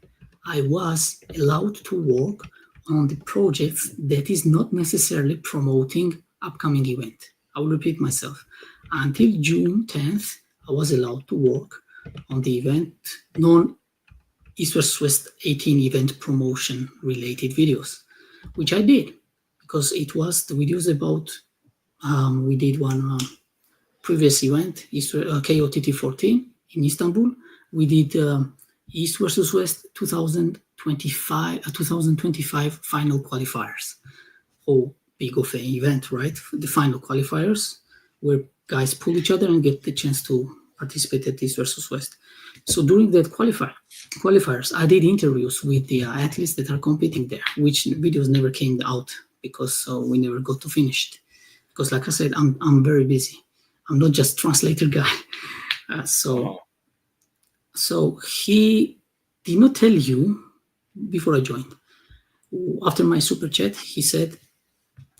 I was allowed to work on the projects that is not necessarily promoting upcoming event. I will repeat myself. Until June 10th, I was allowed to work on the event, non-East vs. West 18 event promotion related videos, which I did because it was the videos about, we did one previous event, KOTT 14 in Istanbul. We did East versus West 2025 final qualifiers. Oh, big of an event, right? The final qualifiers where guys pull each other and get the chance to participate at East versus West. So during that qualifiers, I did interviews with the athletes that are competing there, which videos never came out because we never got to finish it. Because like I said, I'm very busy. I'm not just translator guy. So he did not tell you before I joined. After my super chat, he said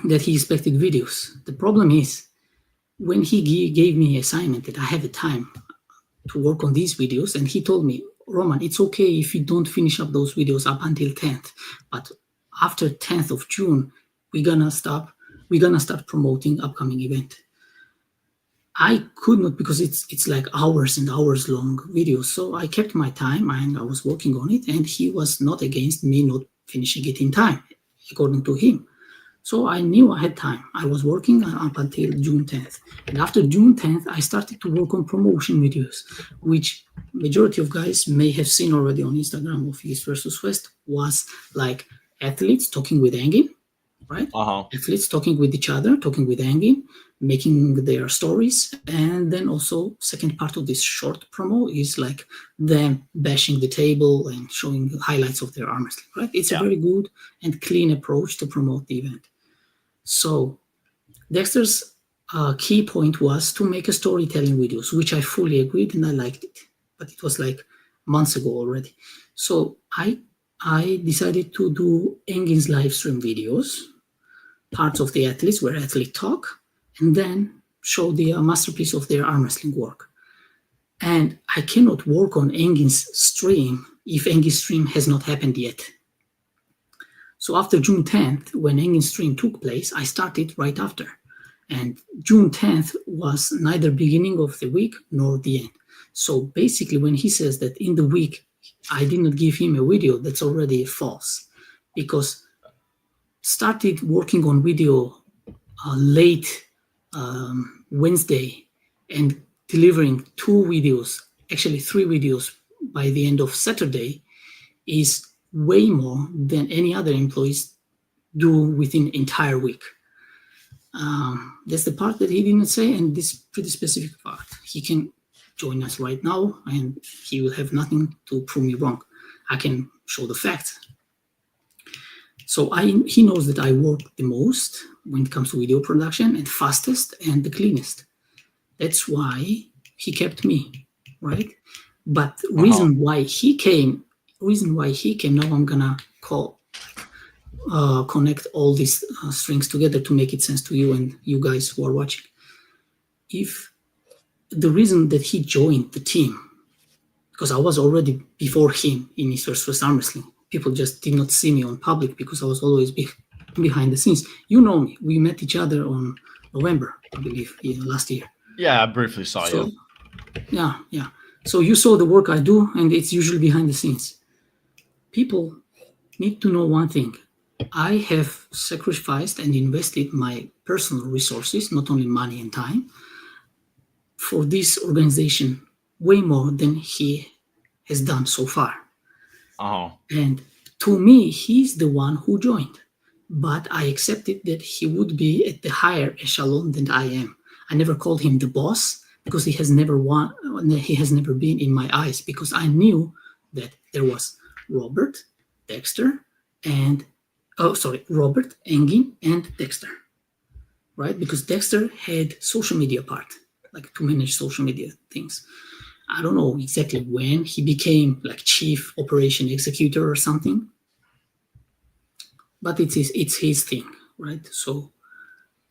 that he expected videos. The problem is, when he gave me an assignment that I have the time to work on these videos, and he told me, Roman, it's okay if you don't finish up those videos up until 10th, but after 10th of June, we're gonna start promoting upcoming event. I could not, because it's like hours and hours long videos. So I kept my time and I was working on it, and he was not against me not finishing it in time, according to him. So I knew I had time. I was working up until June 10th. And after June 10th, I started to work on promotion videos, which majority of guys may have seen already on Instagram of East versus West, was like athletes talking with Engin, right? Athletes talking with each other, talking with Engin, making their stories. And then also second part of this short promo is like them bashing the table and showing highlights of their arm wrestling, right? It's a very good and clean approach to promote the event. So Dexter's key point was to make a storytelling videos, which I fully agreed and I liked it, but it was like months ago already. So I decided to do Engin's live stream videos, parts of the athletes where athlete talk, and then show the masterpiece of their arm wrestling work. And I cannot work on Engin's stream if Engin's stream has not happened yet. So after June 10th, when Engin's stream took place, I started right after. And June 10th was neither beginning of the week nor the end. So basically when he says that in the week, I did not give him a video, that's already false. Because started working on video late Wednesday and delivering 2 videos, actually 3 videos by the end of Saturday is way more than any other employees do within entire week. That's the part that he didn't say, and this pretty specific part. He can join us right now and he will have nothing to prove me wrong. I can show the facts. So he knows that I work the most when it comes to video production and fastest and the cleanest. That's why he kept me, right? But reason why he came, now I'm gonna connect all these strings together to make it sense to you and you guys who are watching. If the reason that he joined the team, because I was already before him in East vs. West arm wrestling, people just did not see me on public because I was always behind the scenes. You know me. We met each other on November, I believe, last year. Yeah, I briefly saw you. Yeah. So you saw the work I do, and it's usually behind the scenes. People need to know one thing. I have sacrificed and invested my personal resources, not only money and time, for this organization way more than he has done so far. And to me, he's the one who joined. But I accepted that he would be at the higher echelon than I am. I never called him the boss because he has never been in my eyes, because I knew that there was Robert, Dexter, and Robert, Engin, and Dexter, right? Because Dexter had social media part, like to manage social media things. I don't know exactly when he became like chief operation executor or something, but it's his thing, right? So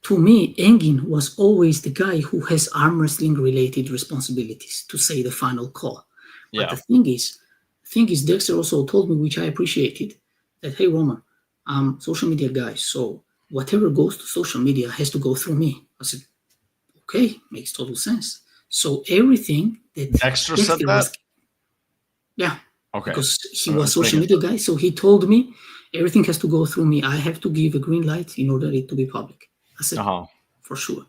to me, Engin was always the guy who has arm wrestling related responsibilities to say the final call. Yeah. But the thing is, Dexter also told me, which I appreciated, that, hey, Roman, I'm social media guy, so whatever goes to social media has to go through me. I said, okay, makes total sense. So everything that Dexter said that? was, yeah, Okay. because he I was was social thinking. media guy, so he told me everything has to go through me. I have to give a green light in order it to be public. I said, Uh-huh. for sure.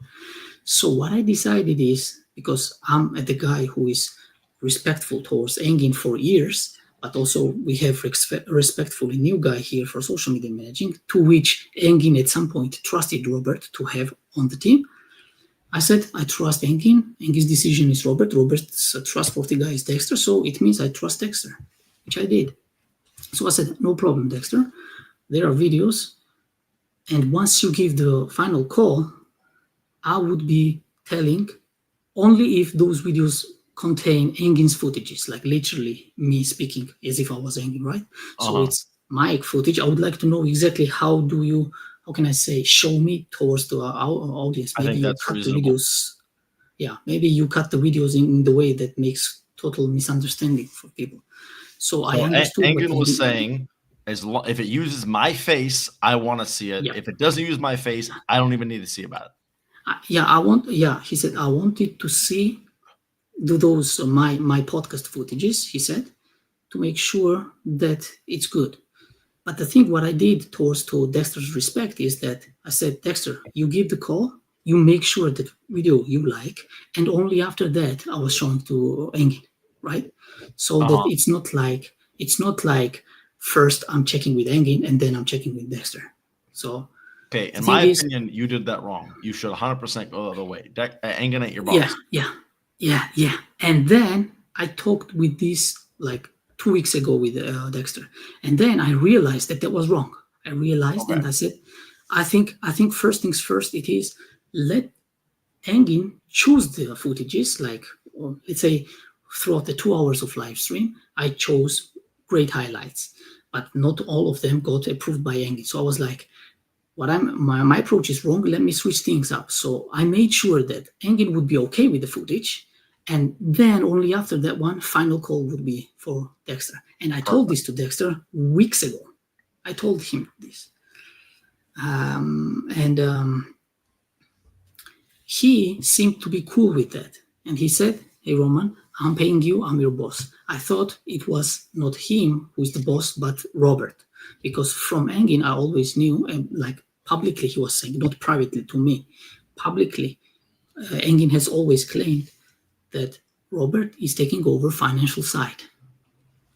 So what I decided is, because I'm the guy who is respectful towards Engin for years, but also we have respectfully new guy here for social media managing, to which Engin at some point trusted Robert to have on the team. I said, I trust Engin. Engin's decision is Robert. Robert's a trustworthy guy is Dexter, so it means I trust Dexter, which I did. So I said, no problem, Dexter. There are videos, and once you give the final call, I would be telling only if those videos contain Engin's footages, like literally me speaking as if I was Engin, right? So Uh-huh. it's mic footage. I would like to know exactly how can I say, show me towards the audience. I think Maybe you that's cut reasonable. the videos. Yeah, maybe you cut the videos in the way that makes total misunderstanding for people. So I understood what Engin was Engin- saying, if it uses my face, I want to see it. Yeah. If it doesn't use my face, I don't even need to see about it. he said, I wanted to see those my podcast footages, he said, to make sure that it's good. But the thing what I did to Dexter's respect is that I said, Dexter, you give the call, you make sure that video you like, and only after that I was showing to Engin, right? So that it's not like first I'm checking with Engin and then I'm checking with Dexter. So Okay, in thing my is- opinion, you did that wrong. You should 100% go the other way. Engin ain't your boss. Yeah. And then I talked with this like 2 weeks ago with Dexter, and then I realized that was wrong. I realized, Okay. and I said, I think first things first. It is let Engin choose the footages. Like, let's say, throughout the 2 hours of live stream, I chose great highlights, but not all of them got approved by Engin. So I was like, my approach is wrong. Let me switch things up. So I made sure that Engin would be okay with the footage, and then only after that one final call would be for Dexter. And I told this to Dexter weeks ago. I told him this, and he seemed to be cool with that. And he said, "Hey Roman, I'm paying you. I'm your boss." I thought it was not him who is the boss, but Robert, because from Engin I always knew, and like publicly he was saying, not privately to me, publicly, Engin has always claimed that Robert is taking over financial side.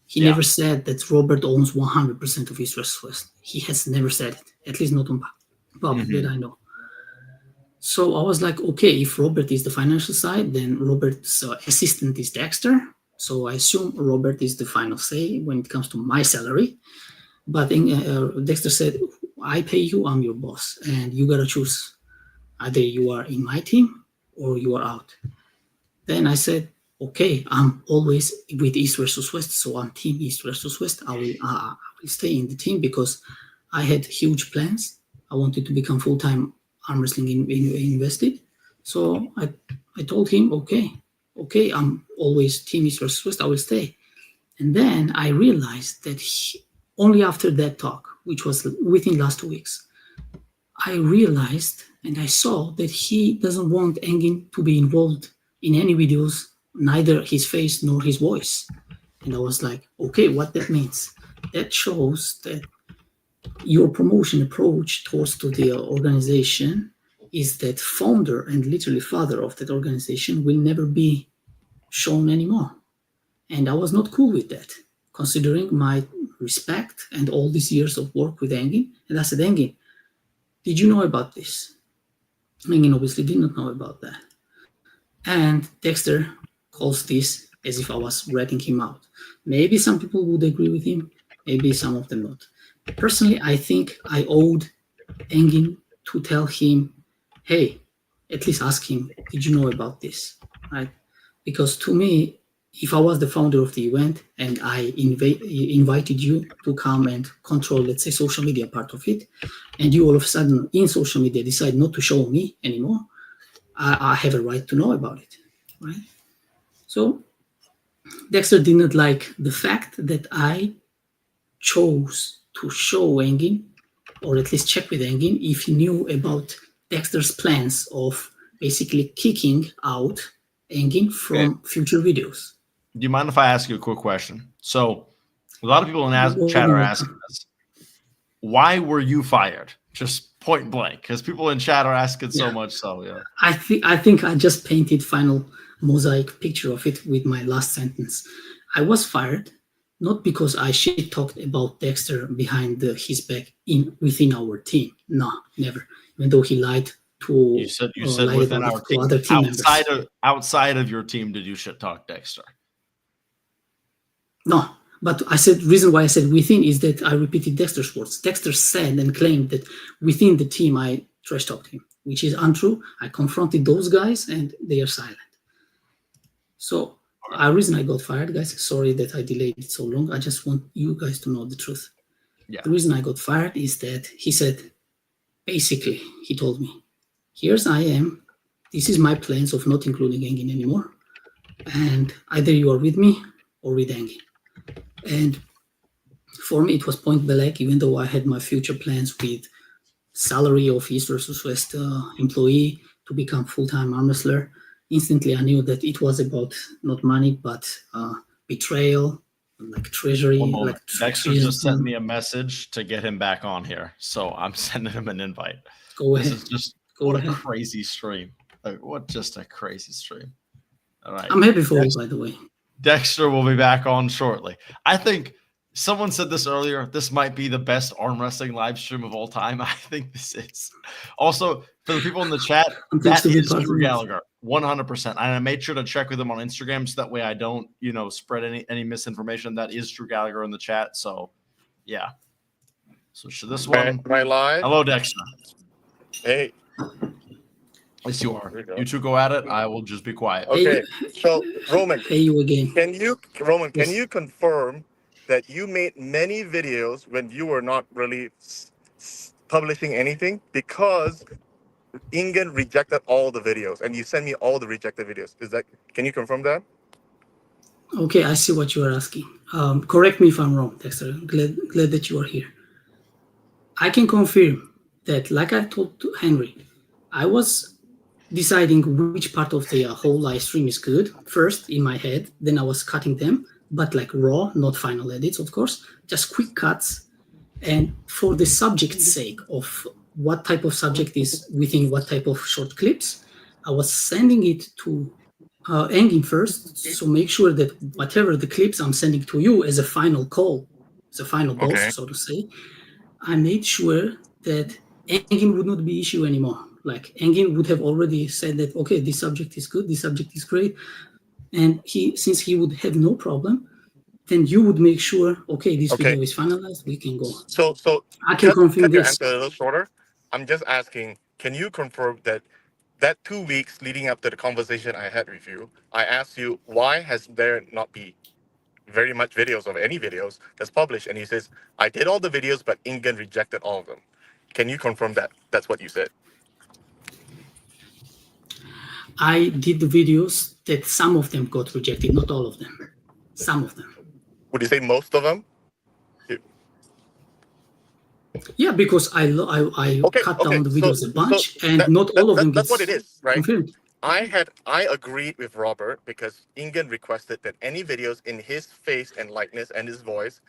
He never said that Robert owns 100% of East West. He has never said it, at least not on public that I know. So I was like, okay, if Robert is the financial side, then Robert's assistant is Dexter. So I assume Robert is the final say when it comes to my salary. But Dexter said, I pay you, I'm your boss, and you got to choose. Either you are in my team or you are out. Then I said, okay, I'm always with East versus West, so I'm team East versus West. I will stay in the team because I had huge plans. I wanted to become full-time arm wrestling invested. So I told him, okay, I'm always team East versus West. I will stay. And then I realized that only after that talk, which was within last 2 weeks, I realized and I saw that he doesn't want Engin to be involved in any videos, neither his face nor his voice. And I was like, okay, what that means? That shows that your promotion approach towards to the organization is that founder and literally father of that organization will never be shown anymore. And I was not cool with that, considering my respect and all these years of work with Engin. And I said, Engin, did you know about this? Engin obviously did not know about that. And Dexter calls this as if I was ratting him out. Maybe some people would agree with him, maybe some of them not. Personally, I think I owed Engin to tell him, hey, at least ask him, did you know about this? Right? Because to me, if I was the founder of the event and I invited you to come and control, let's say, social media part of it, and you all of a sudden in social media decide not to show me anymore, I have a right to know about it, right? So Dexter didn't like the fact that I chose to show Engin, or at least check with Engin, if he knew about Dexter's plans of basically kicking out Engin from future videos. Do you mind if I ask you a quick question? So, a lot of people in chat are asking this. Why were you fired? Just point blank, because people in chat are asking so much. So, yeah. I think I just painted final mosaic picture of it with my last sentence. I was fired not because I shit talked about Dexter behind his back within our team. No, never. Even though he lied to you said within our team. Other team members. Outside of your team, did you shit talk Dexter? No, but I said reason why I said within is that I repeated Dexter's words. Dexter said and claimed that within the team I trash talked him, which is untrue. I confronted those guys and they are silent. So the reason I got fired, guys, sorry that I delayed it so long. I just want you guys to know the truth. Yeah. The reason I got fired is that he said, basically, he told me, here's I am. This is my plans of not including Engin anymore. And either you are with me or with Engin. And for me, it was point blank, even though I had my future plans with salary of East versus West employee to become full-time arm wrestler. Instantly, I knew that it was about not money, but betrayal, like treasury. Like Dexter just sent me a message to get him back on here. So I'm sending him an invite. Go ahead. This is just a crazy stream. Like, what just a crazy stream. All right. I'm happy for you, by the way. Dexter will be back on shortly. I think someone said this earlier. This might be the best arm wrestling live stream of all time. I think this is. Also, for the people in the chat, that is Drew Gallagher, 100%. And I made sure to check with him on Instagram so that way I don't, spread any misinformation. That is Drew Gallagher in the chat. So, yeah. So, should this one. Am I live? Hello, Dexter. Hey. Yes, you are. You two go at it. I will just be quiet. Okay. So, Roman. Hey, you again. Can you confirm that you made many videos when you were not really publishing anything because Engin rejected all the videos and you sent me all the rejected videos? Can you confirm that? Okay, I see what you are asking. Correct me if I'm wrong, Dexter. Glad that you are here. I can confirm that, like I told to Henry, I was deciding which part of the whole live stream is good first in my head. Then I was cutting them, but like raw, not final edits, of course, just quick cuts. And for the subject's sake of what type of subject is within what type of short clips, I was sending it to Engin first. So make sure that whatever the clips I'm sending to you as a final call, as a final boss, so to say, I made sure that Engin would not be issue anymore. Like Engin would have already said that, okay, this subject is good, this subject is great. And since he would have no problem, then you would make sure, okay, this video is finalized, we can go. So I can confirm this. Answer a little shorter. I'm just asking, can you confirm that 2 weeks leading up to the conversation I had with you, I asked you, why has there not been very much videos of any videos that's published? And he says, I did all the videos, but Engin rejected all of them. Can you confirm that? That's what you said. I did the videos that some of them got rejected, not all of them. Some of them. Would you say most of them? Yeah, because I cut down the videos a bunch, and not all of them. That's what it is, right? Confirmed. I agreed with Robert because Engin requested that any videos in his face and likeness and his voice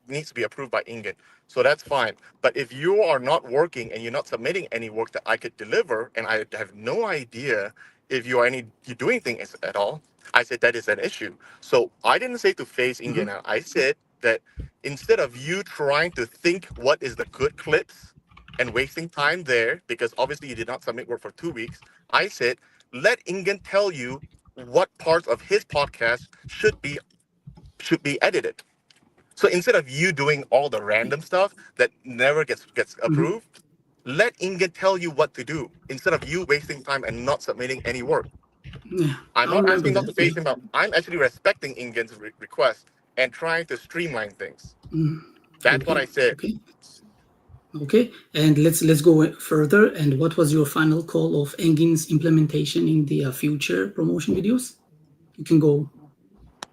needs to be approved by Engin. So that's fine. But if you are not working and you're not submitting any work that I could deliver, and I have no idea if you're doing things at all, I said that is an issue. So I didn't say to face Engin out. I said that instead of you trying to think what is the good clips and wasting time there, because obviously you did not submit work for 2 weeks, I said, let Engin tell you what parts of his podcast should be edited. So instead of you doing all the random stuff that never gets approved, let Engin tell you what to do instead of you wasting time and not submitting any work. Yeah, I'm I not remember asking not to that, phase yeah. him out. I'm actually respecting Ingen's request and trying to streamline things. That's what I said. Okay, and let's go further. And what was your final call of Engin's implementation in the future promotion videos? You can go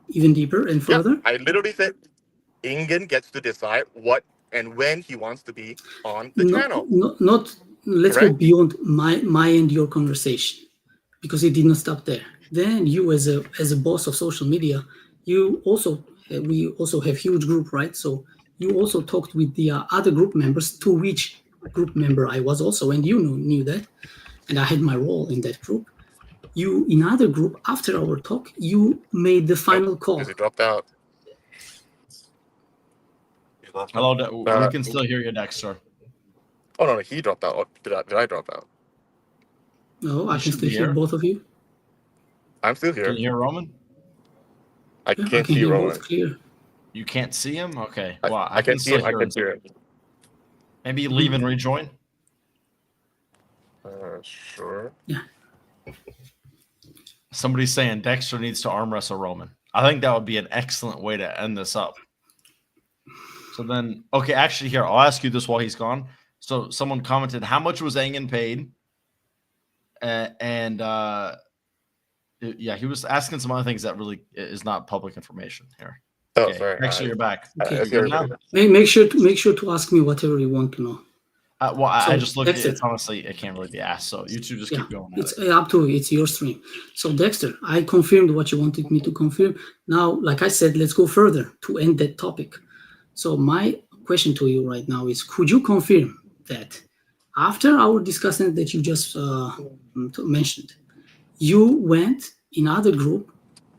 even deeper and Yeah, further. I literally said Ingen gets to decide what and when he wants to be on the channel. Not let's go Correct? beyond my and your conversation, because it did not stop there. Then you, as a boss of social media, you also we also have huge group, right? So you also talked with the other group members, to which group member I was also, and you knew that, and I had my role in that group. You, in other group, after our talk, you made the final call. Because he dropped out. Hello, we can still hear you, Dexter. Oh no, he dropped out. Or did I drop out? No, I can should still be hear here. both of you. I'm still here. Can you hear Roman? I Yeah, can't I can see hear Roman. both clear. You can't see him? Okay. I, Well, I can see still him. I hear can him. hear him. Maybe leave and rejoin. Sure. Yeah. Somebody's saying Dexter needs to arm wrestle Roman. I think that would be an excellent way to end this up. So then, okay, actually, here, I'll ask you this while he's gone. So someone commented, how much was Engen paid? Yeah, he was asking some other things that really is not public information here. Oh, Okay, sorry. Dexter, you're back. Okay. I see You're good now? everybody. Make sure to ask me whatever you want to know. Well, I So, just looked at Dexter. it. Honestly, it can't really be asked. So you two just Yeah, keep going. At it's it. up to you. It's your stream. So Dexter, I confirmed what you wanted me to confirm. Now, like I said, let's go further to end that topic. So my question to you right now is, could you confirm that after our discussion that you just mentioned, you went in other group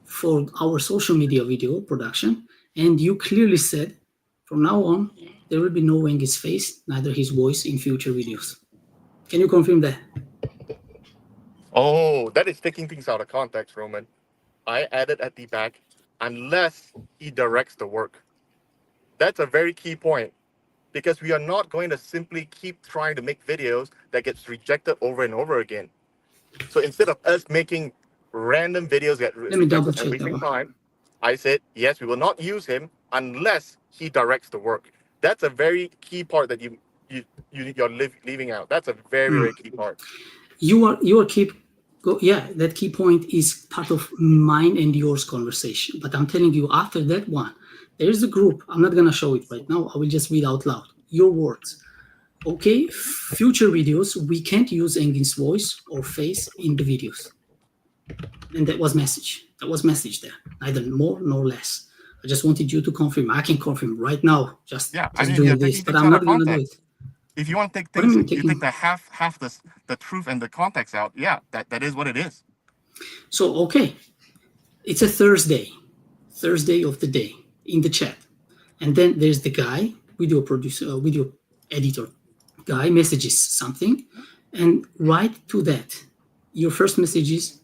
for our social media video production, and you clearly said, from now on, there will be no Engen's face, neither his voice in future videos. Can you confirm that? Oh, that is taking things out of context, Roman. I added at the back, unless he directs the work. That's a very key point, because we are not going to simply keep trying to make videos that gets rejected over and over again. So instead of us making random videos that Let me double rejected every check that single one. time, I said, yes, we will not use him unless he directs the work. That's a very key part that you're leaving out. That's a very, very key part. That key point is part of mine and yours conversation. But I'm telling you, after that one, there's a group. I'm not gonna show it right now. I will just read out loud your words. Okay, future videos, we can't use Engin's voice or face in the videos. And that was message. That was message there. Neither more nor less. I just wanted you to confirm. I can confirm right now, just doing this, but I'm not gonna do it. If you want to take What do you things, mean you take the half the truth and the context out. Yeah, that is what it is. So, okay, it's a Thursday of the day in the chat. And then there's the guy, video producer, video editor guy messages something. And right to that, your first message is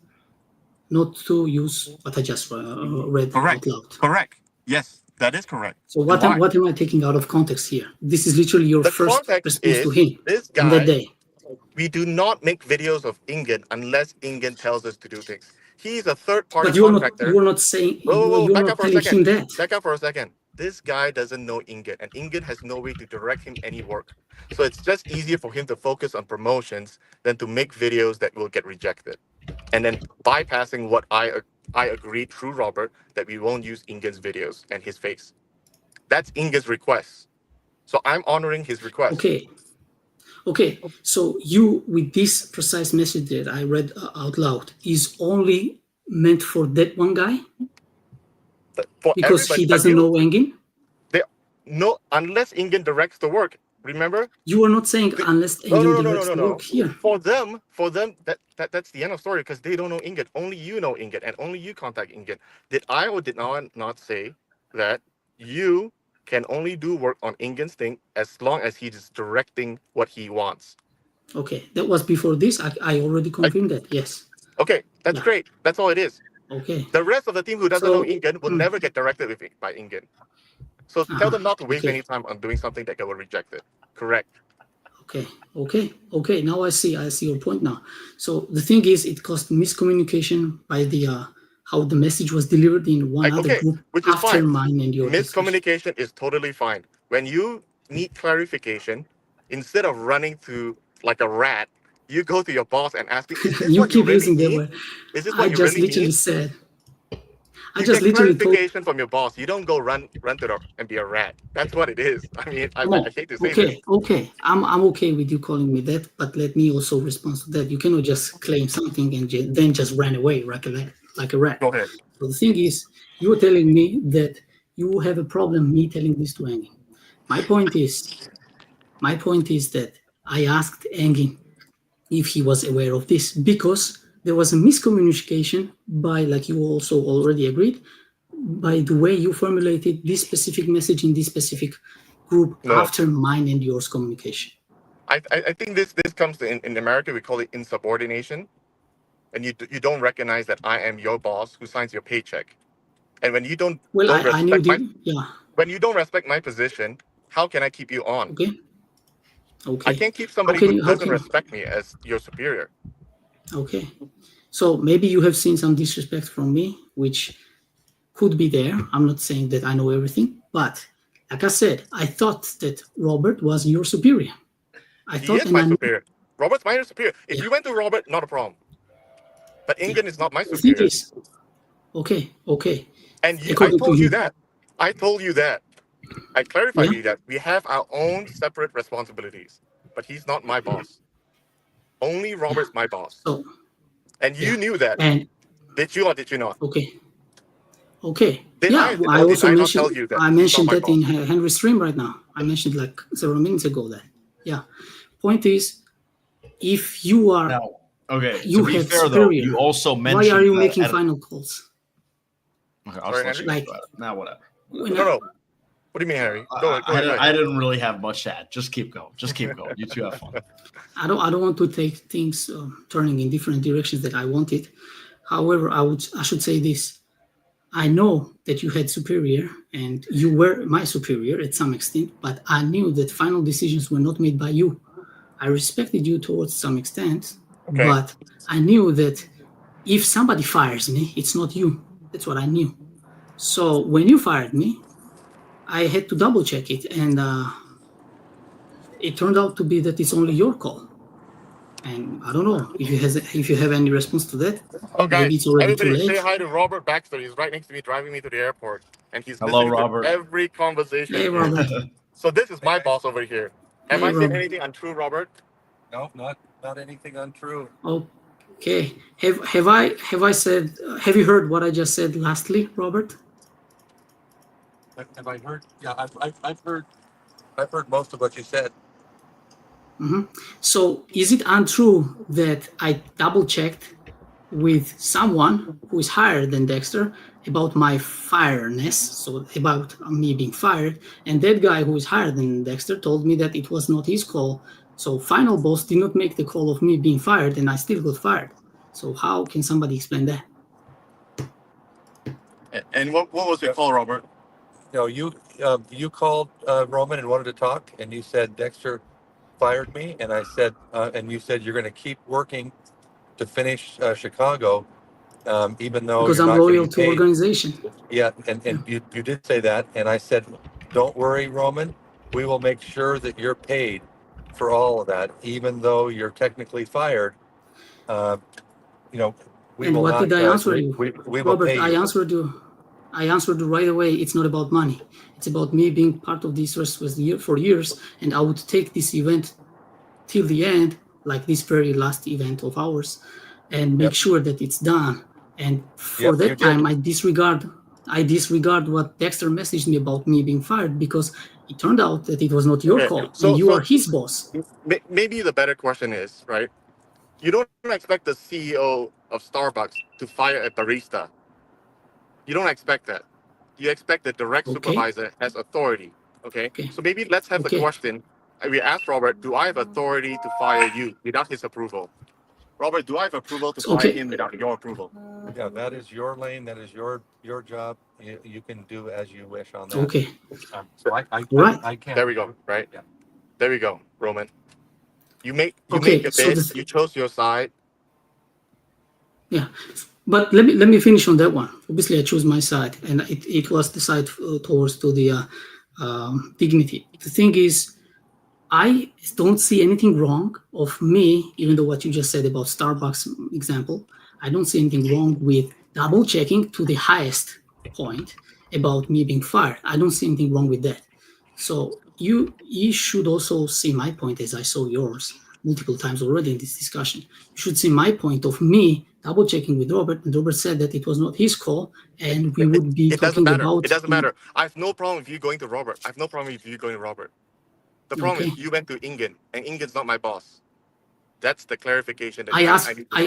not to use what I just read out loud. Correct. Yes, that is correct. So what am I taking out of context here? This is literally your The first context response to is, him this on that guy, day. we do not make videos of Ingen unless Ingen tells us to do things. He's a third-party But you're contractor. not saying Whoa, you're back not up for a telling him second. that. Back up for a second. This guy doesn't know Ingen, and Ingen has no way to direct him any work. So it's just easier for him to focus on promotions than to make videos that will get rejected. And then bypassing what I agreed through Robert that we won't use Ingen's videos and his face. That's Ingen's request. So I'm honoring his request. Okay. So you, with this precise message that I read out loud, is only meant for that one guy? For Because he everybody, doesn't know Engin? No, unless Ingen directs the work. Remember? You are not saying unless Engin directs the work here. For them, that's the end of story, because they don't know Ingen. Only you know Ingen, and only you contact Ingen. Did I or did I not say that you can only do work on Ingen's thing as long as he's directing what he wants? Okay, that was before this. I already confirmed that. Yes. Okay, that's great. That's all it is. Okay. The rest of the team who doesn't know Ingen will never get directed by Ingen. So tell them not to waste any time on doing something that will reject it. Correct. Okay. Now I see your point now. So the thing is, it caused miscommunication by the how the message was delivered in one Like, other okay, group which is after fine. mine and your discussion. Miscommunication is totally fine. When you need clarification, instead of running to like a rat, you go to your boss and ask him, is this You what you keep really using that need? word. Is this I what you just really literally need? said. I You just get literally told. clarification from your boss. You don't go run to the and be a rat. That's what it is. I mean, I No. hate to say this. Okay. I'm okay with you calling me that, but let me also respond to that. You cannot just claim something and then just run away like a rat. Go ahead. So the thing is, you're telling me that you have a problem me telling this to Engin. My point is that I asked Engin if he was aware of this because there was a miscommunication by, like you also already agreed, by the way you formulated this specific message in this specific group No. after mine and yours communication. I think this comes to, in America we call it insubordination, and you don't recognize that I am your boss who signs your paycheck, and when you don't Well, I knew respect when you don't respect my position, how can I keep you on? Okay. I can't keep somebody who doesn't respect me as your superior. Okay. So maybe you have seen some disrespect from me, which could be there. I'm not saying that I know everything, but like I said, I thought that Robert was your superior. He is my superior. Robert's my superior. If you went to Robert, not a problem. But Engin is not my superior. Okay. And I told you that. I clarified to you that we have our own separate responsibilities. But he's not my boss. Only Robert's my boss. So, and you knew that. And did you or did you not? Okay. I also mentioned you that I mentioned that in Henry's stream right now. I mentioned like several minutes ago that. Yeah. Point is, if you are to be fair though, you also mentioned why are you making final calls? Okay, I'll just let you like, now whatever. No. What do you mean, Harry? Go ahead. I didn't really have much to add. Just keep going. You two have fun. I don't want to take things turning in different directions that I wanted. However, I should say this. I know that you had superior and you were my superior at some extent, but I knew that final decisions were not made by you. I respected you towards some extent, but I knew that if somebody fires me, it's not you. That's what I knew. So when you fired me, I had to double check it, and it turned out to be that it's only your call. And I don't know if you have any response to that. Okay, maybe it's already everybody too late. Say hi to Robert Baxter. He's right next to me, driving me to the airport, and he's Hello, listening Robert. to every conversation. Hey, Robert. So this is my boss over here. Have I said Robert. anything untrue, Robert? No, not anything untrue. Okay. Have I said? Have you heard what I just said? Lastly, Robert. Have I heard? Yeah, I've heard most of what you said. Mm-hmm. So is it untrue that I double checked with someone who is higher than Dexter about my fireness, so about me being fired, and that guy who is higher than Dexter told me that it was not his call. So final boss did not make the call of me being fired, and I still got fired. So how can somebody explain that? And what was your call, Robert? No, you called Roman and wanted to talk, and you said Dexter fired me, and I said, and you said you're going to keep working to finish Chicago, even though because you're I'm not loyal getting to paid. organization. Yeah, and you did say that, and I said, don't worry, Roman, we will make sure that you're paid for all of that, even though you're technically fired. We and will what not. Did I answer you, we will Robert? pay you. I answered you right away. It's not about money. It's about me being part of this for years, and I would take this event till the end, like this very last event of ours, and make sure that it's done. And for that time, I disregard what Dexter messaged me about me being fired, because it turned out that it was not your call, and you are his boss. Maybe the better question is, right? You don't expect the CEO of Starbucks to fire a barista. You don't expect that. You expect the direct supervisor has authority. Okay? So maybe let's have the question. We asked Robert, do I have authority to fire you without his approval? Robert, do I have approval to fire him without your approval? Yeah, that is your lane. That is your job. You can do as you wish on that. Okay. So I Right. I can't. There we go. Right? Yeah. There we go, Roman. You make Okay, your so bid. the- You chose your side. Yeah, but let me finish on that one. Obviously, I chose my side, and it was the side towards to the dignity. The thing is, I don't see anything wrong of me, even though what you just said about Starbucks example, I don't see anything wrong with double checking to the highest point about me being fired. I don't see anything wrong with that. So you should also see my point, as I saw yours multiple times already in this discussion. You should see my point of me double checking with Robert, and Robert said that it was not his call, and we would be It doesn't talking matter. about It doesn't matter. I have no problem with you going to Robert. I have no problem with you going to Robert. The problem Okay. is you went to Ingen, and Ingen's not my boss. That's the clarification that I asked. need to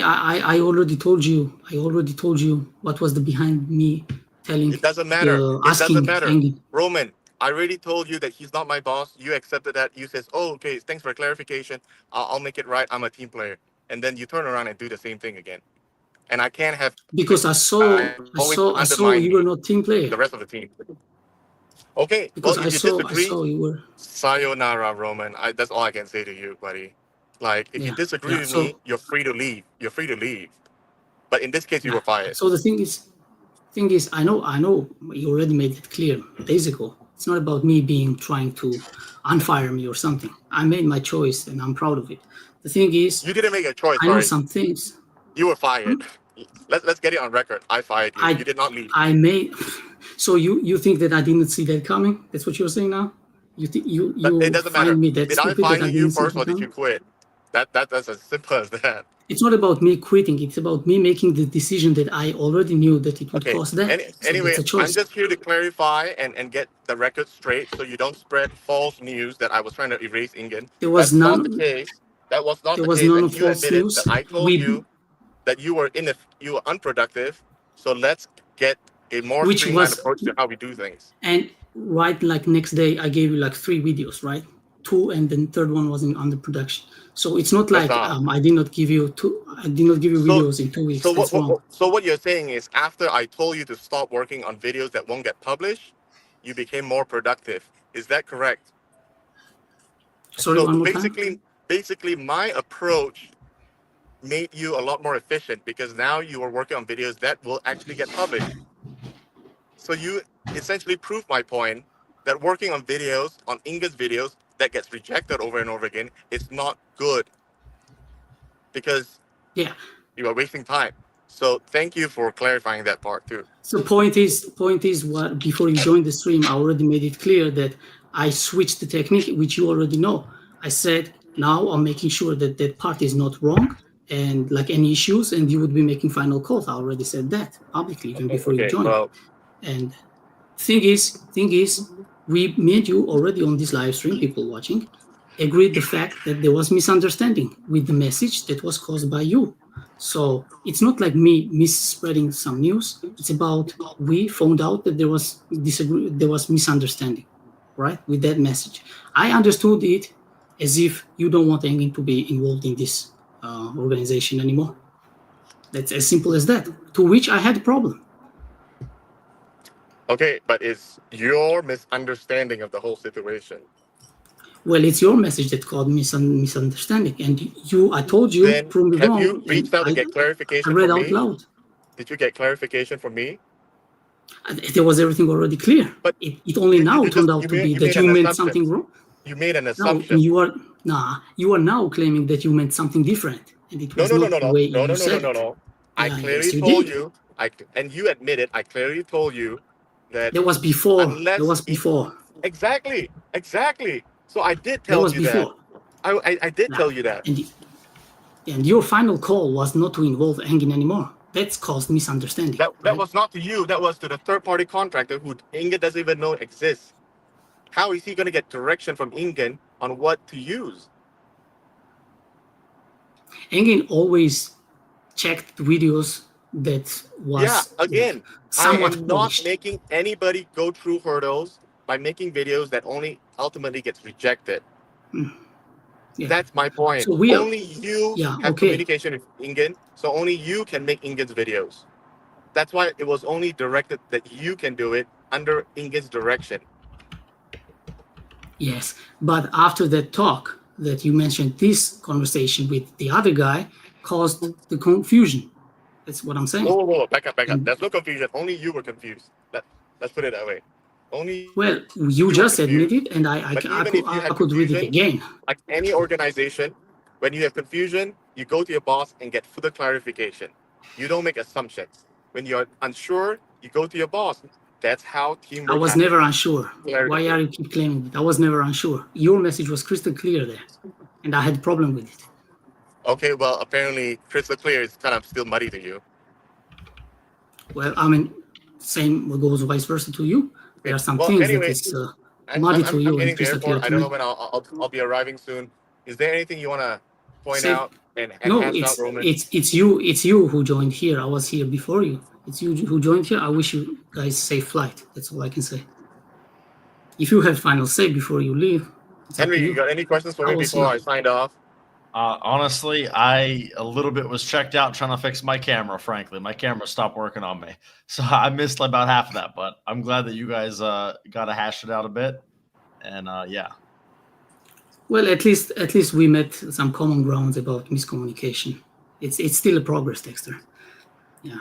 I already told you. I already told you what was the behind me telling. It doesn't matter. It Asking. doesn't matter. Engin. Roman, I already told you that he's not my boss. You accepted that. You says, "Oh, okay. Thanks for clarification. I'll make it right. I'm a team player." And then you turn around and do the same thing again. And I can't have Because I saw undermine you were not team player. the rest of the team. Okay. Because well, if I you disagree, saw you were. sayonara, Roman. That's all I can say to you, buddy. Like, if you Yeah, disagree yeah, with so- me, you're free to leave. You're free to leave. But in this case, you were fired. So the thing is, I know you already made it clear days ago. It's not about me trying to unfire me or something. I made my choice and I'm proud of it. The thing is, You didn't make a choice. I know Sorry. some things. You were fired. Let's get it on record. I fired you. You did not leave. I made. So you think that I didn't see that coming? That's what you're saying now. You But it doesn't matter. find me that Did I stupid that fire I you didn't see first it or did you coming? quit? That's as simple as that. It's not about me quitting. It's about me making the decision that I already knew that it would Okay. cause that. So Anyway, that's a choice. I'm just here to clarify and get the record straight so you don't spread false news that I was trying to erase Ingen. There was That's none- not the case. That was not there the was case. none And of you false admitted news. that I told We- you that you were unproductive. So let's get a more Which streamlined was- approach to how we do things. And right, like next day, I gave you like 3 videos, right? 2, and then third one was in under production. So it's not like That's not- I did not give you 2. I did not give you So- videos in 2 weeks. So That's wrong. what you're saying is after I told you to stop working on videos that won't get published, you became more productive. Is that correct? Sorry, So one more time. basically my approach made you a lot more efficient because now you are working on videos that will actually get published. So you essentially proved my point that working on videos, on Inga's videos that gets rejected over and over again is not good because Yeah. you are wasting time. So thank you for clarifying that part too. So point is what before you joined the stream, I already made it clear that I switched the technique, which you already know. I said now I'm making sure that that part is not wrong and like any issues, and you would be making final calls. I already said that publicly even before you joined. well, And thing is, me and you already on this live stream, people watching, agreed the fact that there was misunderstanding with the message that was caused by you. So it's not like me misspreading some news. It's about we found out that there was misunderstanding, right, with that message. I understood it as if you don't want Engin to be involved in this organization anymore. That's as simple as that. To which I had a problem. okay, but it's your misunderstanding of the whole situation. Well, it's your message that caused misunderstanding, and I told you, Then prove me have wrong. you reached and out to I get clarification I read from out me? loud. Did you get clarification from me? There was everything already clear. But it only now you turned just- out you to made- be you that made you an meant assumption. something wrong. You made an No, assumption. you are now claiming that you meant something different, and it was not the way you said it. I Yeah, clearly yes, you told did. you, and you admitted, I clearly told you that That was before. Unless That was it- before. exactly. So I did That tell was you before. that. I did Yeah. tell you that. And your final call was not to involve Engin anymore. That's caused misunderstanding. That right? was not to you. That was to the third-party contractor who Ingen doesn't even know exists. How is he going to get direction from Ingen on what to use? Engin always checked videos that was Yeah, again, I somewhat am not polished. making anybody go through hurdles by making videos that only ultimately gets rejected. Yeah. That's my point. So we are- only you Yeah, have okay. communication with Ingen, so only you can make Ingen's videos. That's why it was only directed that you can do it under Ingen's direction. Yes, but after that talk, that you mentioned this conversation with the other guy caused the confusion. That's what I'm saying. Whoa, back up. And- There's no confusion. Only you were confused. Let's put it that way. Only Well, you were just confused. admitted, and I But even if you had could read it confusion, again. like any organization, when you have confusion, you go to your boss and get further clarification. You don't make assumptions. When you're unsure, you go to your boss. That's how teamwork. I was happens. never unsure. Clarity. Why are you keep claiming it? I was never unsure. Your message was crystal clear there, and I had a problem with it. Okay, well, apparently crystal clear is kind of still muddy to you. Well, I mean, same goes vice versa to you. There are some Well, things anyway, that is I'm muddy to you and getting to the crystal clear airport. I to don't me. know when I'll be arriving soon. Is there anything you want to point Say- out and No, hash out, Roman? it's you who joined here. I was here before you. It's you who joined here. I wish you guys safe flight. That's all I can say. If you have final say before you leave, it's up to Henry, you. you got any questions for I me will before see. I signed off? Honestly, I a little bit was checked out trying to fix my camera. Frankly, my camera stopped working on me, so I missed about half of that. But I'm glad that you guys got to hash it out a bit, and yeah. Well, at least we met some common grounds about miscommunication. It's still a progress, Dexter. Yeah.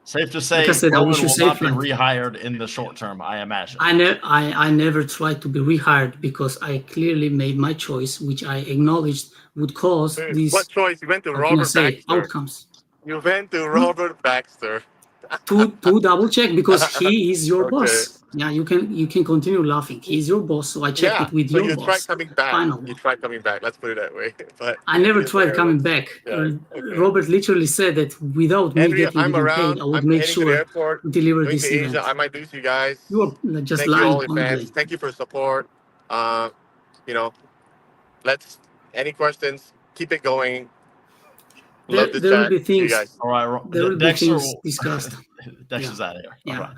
Safe to say, Like I said, I Roman wish you will safe not be flight. rehired in the short term, I imagine. I never tried to be rehired because I clearly made my choice, which I acknowledged would cause these What choice? You went to how can I Robert say, Baxter. outcomes. You went to Robert Baxter. To double check because he is your Okay. boss. Yeah, you can continue laughing. He's your boss, so I checked it with so your you boss. tried coming back. Final. You tried coming back. Let's put it that way. But I never yeah, tried whatever. coming back. Yeah, okay. Robert literally said that without me Henry, getting I'm even around. paid, I would I'm make heading to the sure airport. to deliver Going this to Asia. event. I might lose you guys. You are just Thank you, lying all your on the fans. blade. Thank you for support. You know, any questions? Keep it going. Love to There will chat. be See you things. guys. All right, There will be Dexter things will- discussed. Dexter's out of here. Yeah. All right.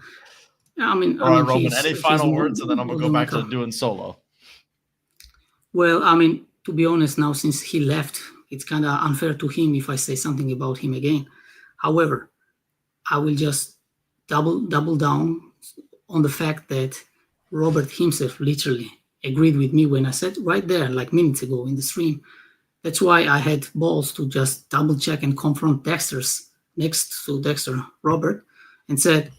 I mean, All right, Roman. he's- Any he's final more- words, and then I'm gonna more go than back to welcome. doing solo. Well, I mean, to be honest, now since he left, it's kind of unfair to him if I say something about him again. However, I will just double down on the fact that Robert himself literally agreed with me when I said right there, like minutes ago in the stream. That's why I had balls to just double check and confront next to Dexter, Robert, and said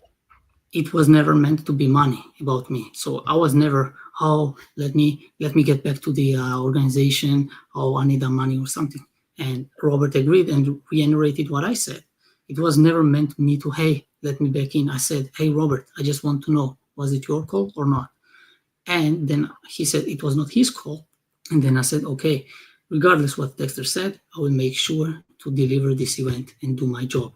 it was never meant to be money about me. So I was never, oh, let me get back to the organization. Oh, I need that money or something. And Robert agreed and reiterated what I said. It was never meant me to, hey, let me back in. I said, hey, Robert, I just want to know, was it your call or not? And then he said it was not his call. And then I said, okay, regardless what Dexter said, I will make sure to deliver this event and do my job.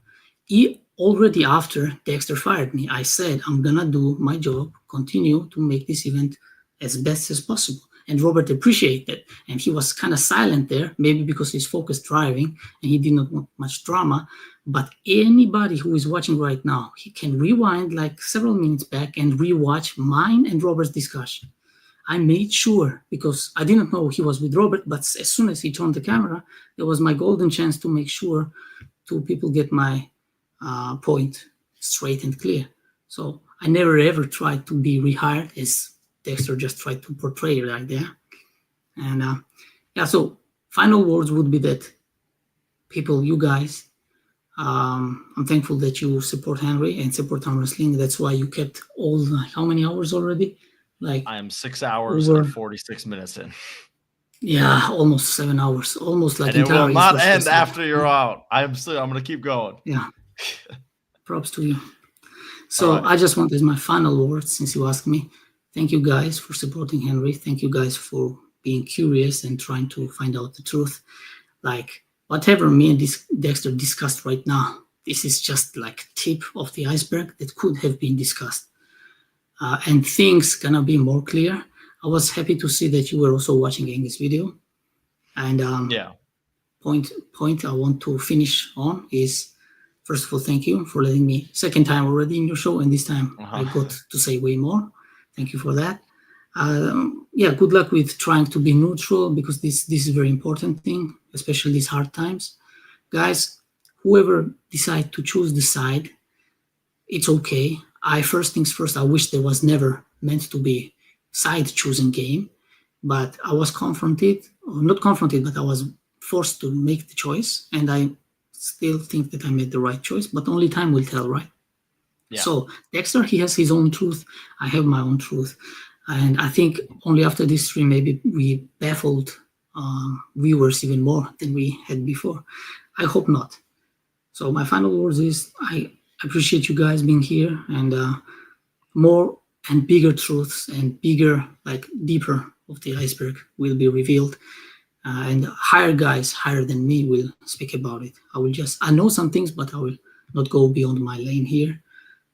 Already after Dexter fired me, I said, I'm going to do my job, continue to make this event as best as possible. And Robert appreciated it. And he was kind of silent there, maybe because he's focused driving and he did not want much drama. But anybody who is watching right now, he can rewind like several minutes back and rewatch mine and Robert's discussion. I made sure, because I didn't know he was with Robert, but as soon as he turned the camera, there was my golden chance to make sure two people get my point straight and clear. So I never ever tried to be rehired, as Dexter just tried to portray right there. And so final words would be that people, you guys, I'm thankful that you support Henry and support arm wrestling. That's why you kept all how many hours already? Like I am 6 hours over- and 46 minutes in. Yeah, almost 7 hours, almost like And it will entire not East West end Wrestling. after you're out. I'm going to keep going. Yeah, props to you. So All right. I just want as my final words, since you asked me, thank you guys for supporting Henry. Thank you guys for being curious and trying to find out the truth. Like whatever me and Dexter discussed right now, this is just like tip of the iceberg that could have been discussed. And things gonna be more clear. I was happy to see that you were also watching Angus' video. And Yeah. point I want to finish on is, first of all, thank you for letting me, second time already in your show, and this time I got to say way more. Thank you for that. Good luck with trying to be neutral, because this is a very important thing, especially these hard times. Guys, whoever decide to choose the side, it's okay. First things first, I wish there was never meant to be side choosing game. but I was confronted, or not confronted, but I was forced to make the choice, and I still think that I made the right choice, but only time will tell, right? Yeah. So Dexter, he has his own truth. I have my own truth. And I think only after this stream, maybe we baffled viewers even more than we had before. I hope not. So my final words is I appreciate you guys being here, and more and bigger truths and bigger, like deeper of the iceberg will be revealed. And higher guys, higher than me, will speak about it. I know some things, but I will not go beyond my lane here.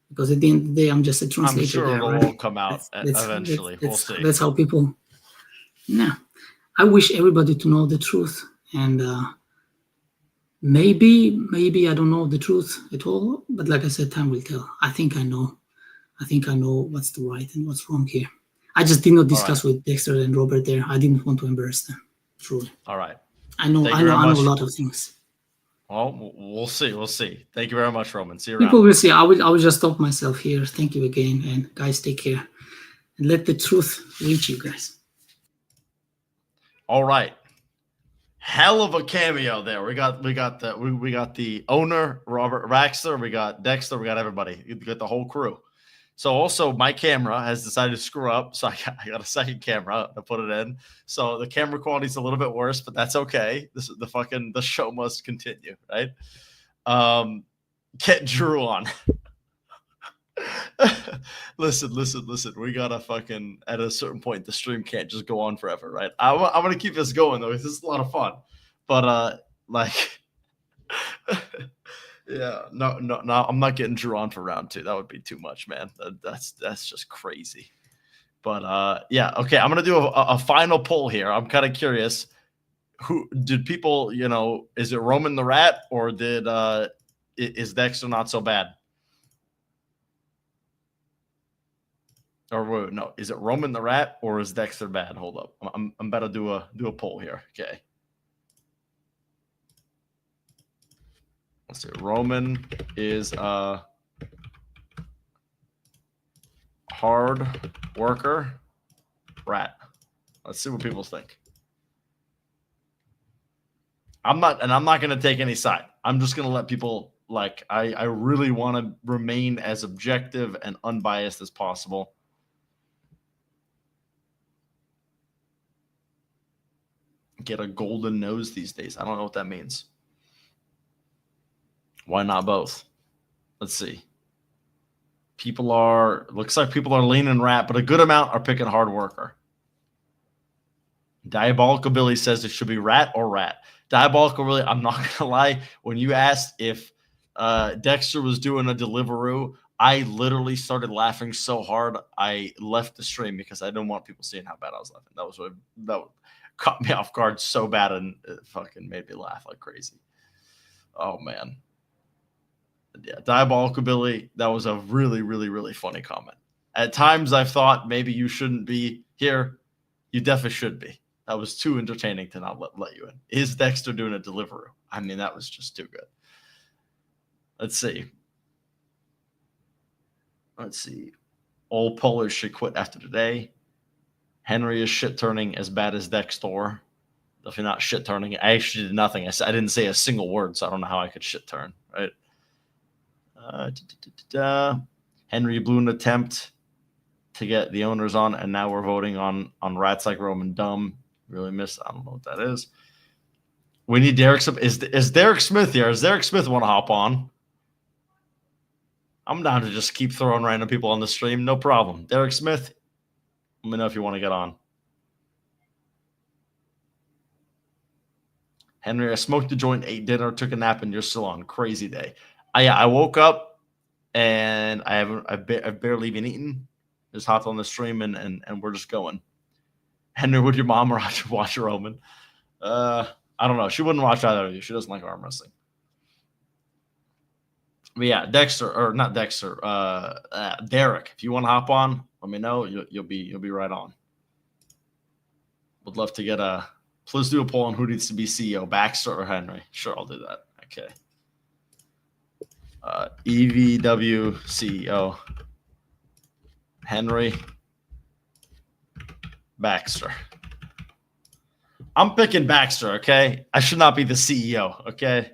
Because at the end of the day, I'm just a translator. I'm sure there, it'll right? all come out eventually. We'll see. That's how people. Yeah, I wish everybody to know the truth, and maybe I don't know the truth at all. But like I said, time will tell. I think I know what's the right and what's wrong here. I just did not discuss with Dexter and Robert there. I didn't want to embarrass them. Truly. All right. I know a lot of things. Well, we'll see. We'll see. Thank you very much, Roman. See you around. People will see. I will just stop myself here. Thank you again, and guys, take care, and let the truth reach you guys. All right. Hell of a cameo there. We got the owner, Robert Raxler. We got Dexter. We got everybody. We got the whole crew. So also my camera has decided to screw up. So I got a second camera to put it in. So the camera quality is a little bit worse, but that's okay. This is the show must continue, right? Get Drew on. Listen. We gotta fucking, at a certain point, the stream can't just go on forever, right? I'm gonna keep this going though. This is a lot of fun. But yeah, no, I'm not getting Drew on for round 2. That would be too much, man. That's just crazy. But yeah, okay. I'm gonna do a final poll here. I'm kind of curious. Who did people? Is it Roman the Rat, or is Dexter not so bad? Or wait, no, is it Roman the Rat, or is Dexter bad? Hold up, I'm about to do a poll here. Okay. Let's see. Roman is a hard worker. Rat. Let's see what people think. I'm not going to take any side. I'm just going to let people, I really want to remain as objective and unbiased as possible. Get a golden nose these days. I don't know what that means. Why not both? Let's see. Looks like people are leaning Rat, but a good amount are picking hard worker. Diabolical Billy says it should be Rat or Rat. Diabolical Billy, I'm not going to lie. When you asked if Dexter was doing a Deliveroo, I literally started laughing so hard I left the stream because I didn't want people seeing how bad I was laughing. That caught me off guard so bad, and it fucking made me laugh like crazy. Oh, man. Yeah, Diabolical Billy, that was a really, really, really funny comment. At times I've thought maybe you shouldn't be here. You definitely should be. That was too entertaining to not let you in. Is Dexter doing a Deliveroo? I mean, that was just too good. Let's see. Old Polish should quit after today. Henry is shit turning as bad as Dexter. Definitely not shit turning. I actually did nothing. I didn't say a single word, so I don't know how I could shit turn, right? Henry blew an attempt to get the owners on, and now we're voting on Rats Like Roman dumb. Really missed. I don't know what that is. We need Derek. Is Derek Smith here? Does Derek Smith want to hop on? I'm down to just keep throwing random people on the stream. No problem. Derek Smith, let me know if you want to get on. Henry, I smoked a joint, ate dinner, took a nap, and you're still on. Crazy day. I woke up and I've barely even eaten. Just hopped on the stream and we're just going. Henry, would your mom watch Roman? I don't know. She wouldn't watch either of you. She doesn't like arm wrestling. But yeah, Derek, if you want to hop on, let me know. You'll be right on. Would love to get please do a poll on who needs to be CEO, Baxter or Henry. Sure, I'll do that. Okay. EVW CEO. Henry Baxter. I'm picking Baxter, okay? I should not be the CEO, okay?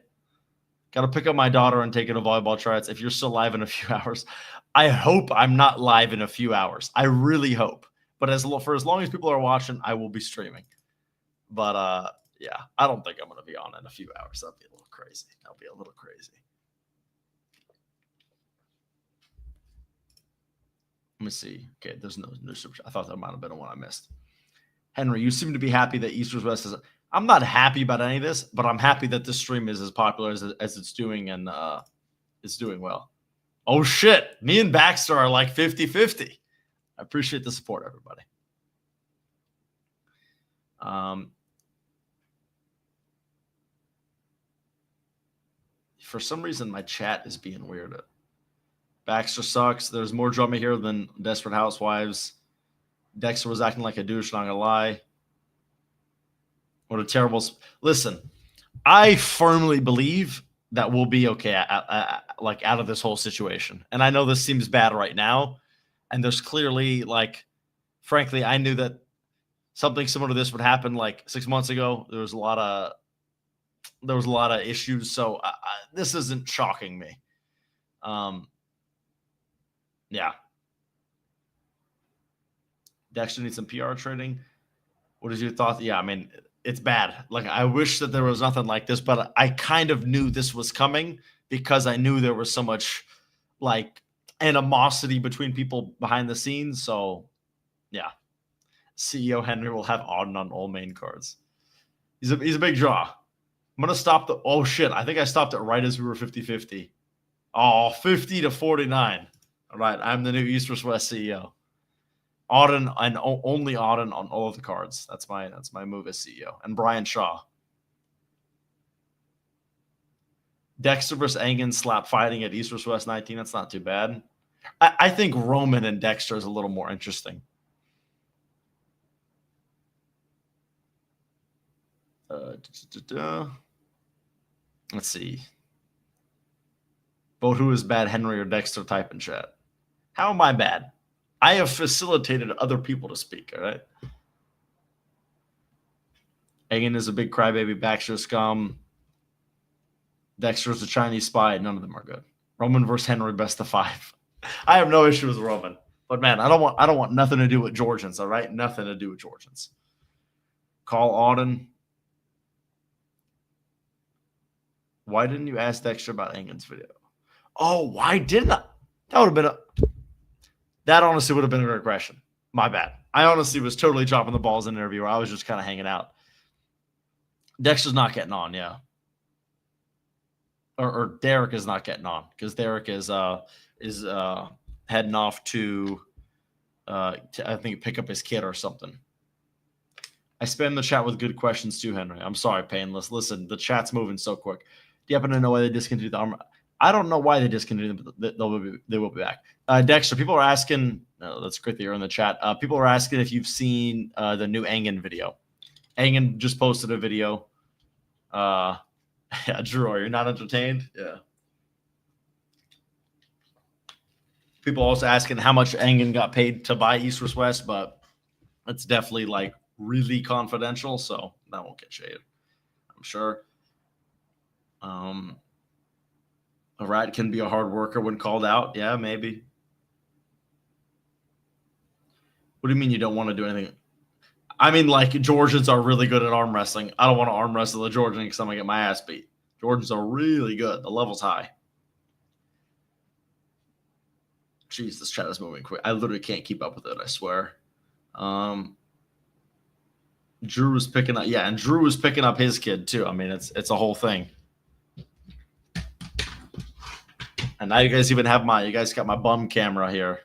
Got to pick up my daughter and take her to volleyball tryouts. If you're still live in a few hours, I hope I'm not live in a few hours. I really hope. But for as long as people are watching, I will be streaming. But yeah, I don't think I'm going to be on in a few hours. That'd be a little crazy. That'll be a little crazy. Let me see. Okay, there's no super chat. I thought that might have been one I missed. Henry, you seem to be happy that East vs. West is. I'm not happy about any of this, but I'm happy that this stream is as popular as it's doing, and it's doing well. Oh, shit. Me and Baxter are like 50-50. I appreciate the support, everybody. For some reason, my chat is being weird. Baxter sucks. There's more drama here than Desperate Housewives. Dexter was acting like a douche, not gonna lie. What a terrible... Listen, I firmly believe that we'll be okay like out of this whole situation. And I know this seems bad right now. And there's clearly, like, frankly, I knew that something similar to this would happen like 6 months ago. There was a lot of issues. So this isn't shocking me. Yeah. Dexter needs some PR training. What is your thought? Yeah, I mean, it's bad. Like, I wish that there was nothing like this, but I kind of knew this was coming because I knew there was so much, like, animosity between people behind the scenes. So, yeah. CEO Henry will have Auden on all main cards. He's a big draw. I'm going to stop the... Oh, shit. I think I stopped it right as we were 50-50. Oh, 50-49. All right. I'm the new East vs. West CEO. Auden and only Auden on all of the cards. That's my move as CEO. And Brian Shaw. Dexter versus Engen slap fighting at East vs. West 19. That's not too bad. I think Roman and Dexter is a little more interesting. Let's see. Vote who is bad, Henry or Dexter, type in chat. How am I bad? I have facilitated other people to speak, all right? Engen is a big crybaby, Baxter scum. Dexter is a Chinese spy. None of them are good. Roman versus Henry, best of 5. I have no issue with Roman. But man, I don't want nothing to do with Georgians, all right? Nothing to do with Georgians. Call Auden. Why didn't you ask Dexter about Engen's video? Oh, why didn't I? That would have been that honestly would have been a regression. My bad. I honestly was totally dropping the balls in the interview. I was just kind of hanging out. Dexter's not getting on, yeah. Or Derek is not getting on because Derek is heading off to I think pick up his kid or something. I spam the chat with good questions too, Henry. I'm sorry, Painless. Listen, the chat's moving so quick. Do you happen to know why they discontinued the armor? I don't know why they discontinued them, but they will be back. Dexter, people are asking. That's great that you're in the chat. People are asking if you've seen the new Engen video. Engen just posted a video. Yeah, Drew, are you not entertained? Yeah. People also asking how much Engen got paid to buy East vs. West, but it's definitely like really confidential, so that won't get shaded, I'm sure. A rat can be a hard worker when called out. Yeah, maybe. What do you mean you don't want to do anything? I mean, like, Georgians are really good at arm wrestling. I don't want to arm wrestle a Georgian because I'm going to get my ass beat. Georgians are really good. The level's high. Jeez, this chat is moving quick. I literally can't keep up with it, I swear. Drew was picking up. Yeah, and Drew was picking up his kid, too. I mean, it's a whole thing. And now you guys even have you guys got my bum camera here.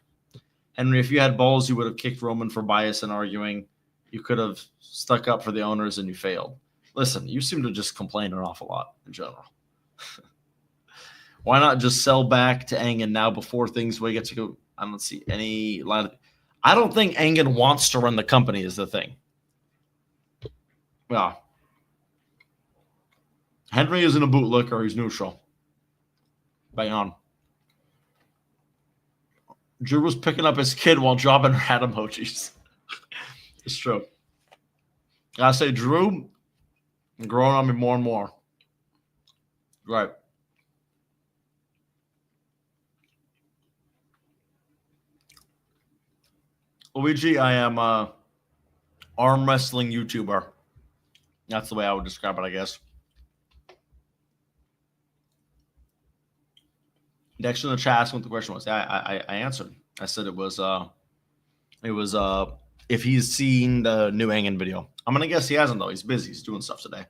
Henry, if you had balls, you would have kicked Roman for bias and arguing. You could have stuck up for the owners and you failed. Listen, you seem to just complain an awful lot in general. Why not just sell back to Engen now before things will get to go? I don't see any line. I don't think Engen wants to run the company is the thing. Yeah. Henry isn't a bootlicker. He's neutral. Bang on. Drew was picking up his kid while dropping rat emojis. It's true. I say Drew growing on me more and more. Right. Luigi, I am a arm wrestling YouTuber. That's the way I would describe it, I guess. Next in the chat asked what the question was. I answered. I said it was if he's seen the new Engen video. I'm gonna guess he hasn't though. He's busy. He's doing stuff today.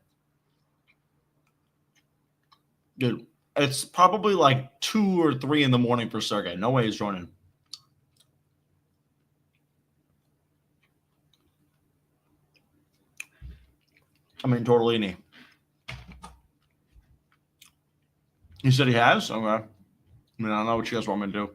Dude, it's probably like 2 or 3 in the morning for Sergey. No way he's joining. I mean, Tortellini. He said he has? Okay. I mean, I don't know what you guys want me to do.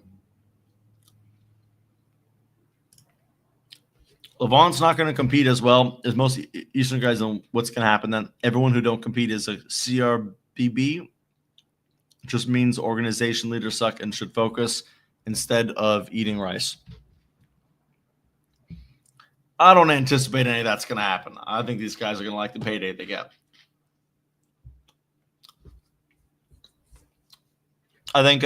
Levon's not going to compete as well as most Eastern guys know what's going to happen. Then everyone who don't compete is a CRBB. Just means organization leaders suck and should focus instead of eating rice. I don't anticipate any of that's going to happen. I think these guys are going to like the payday they get. I think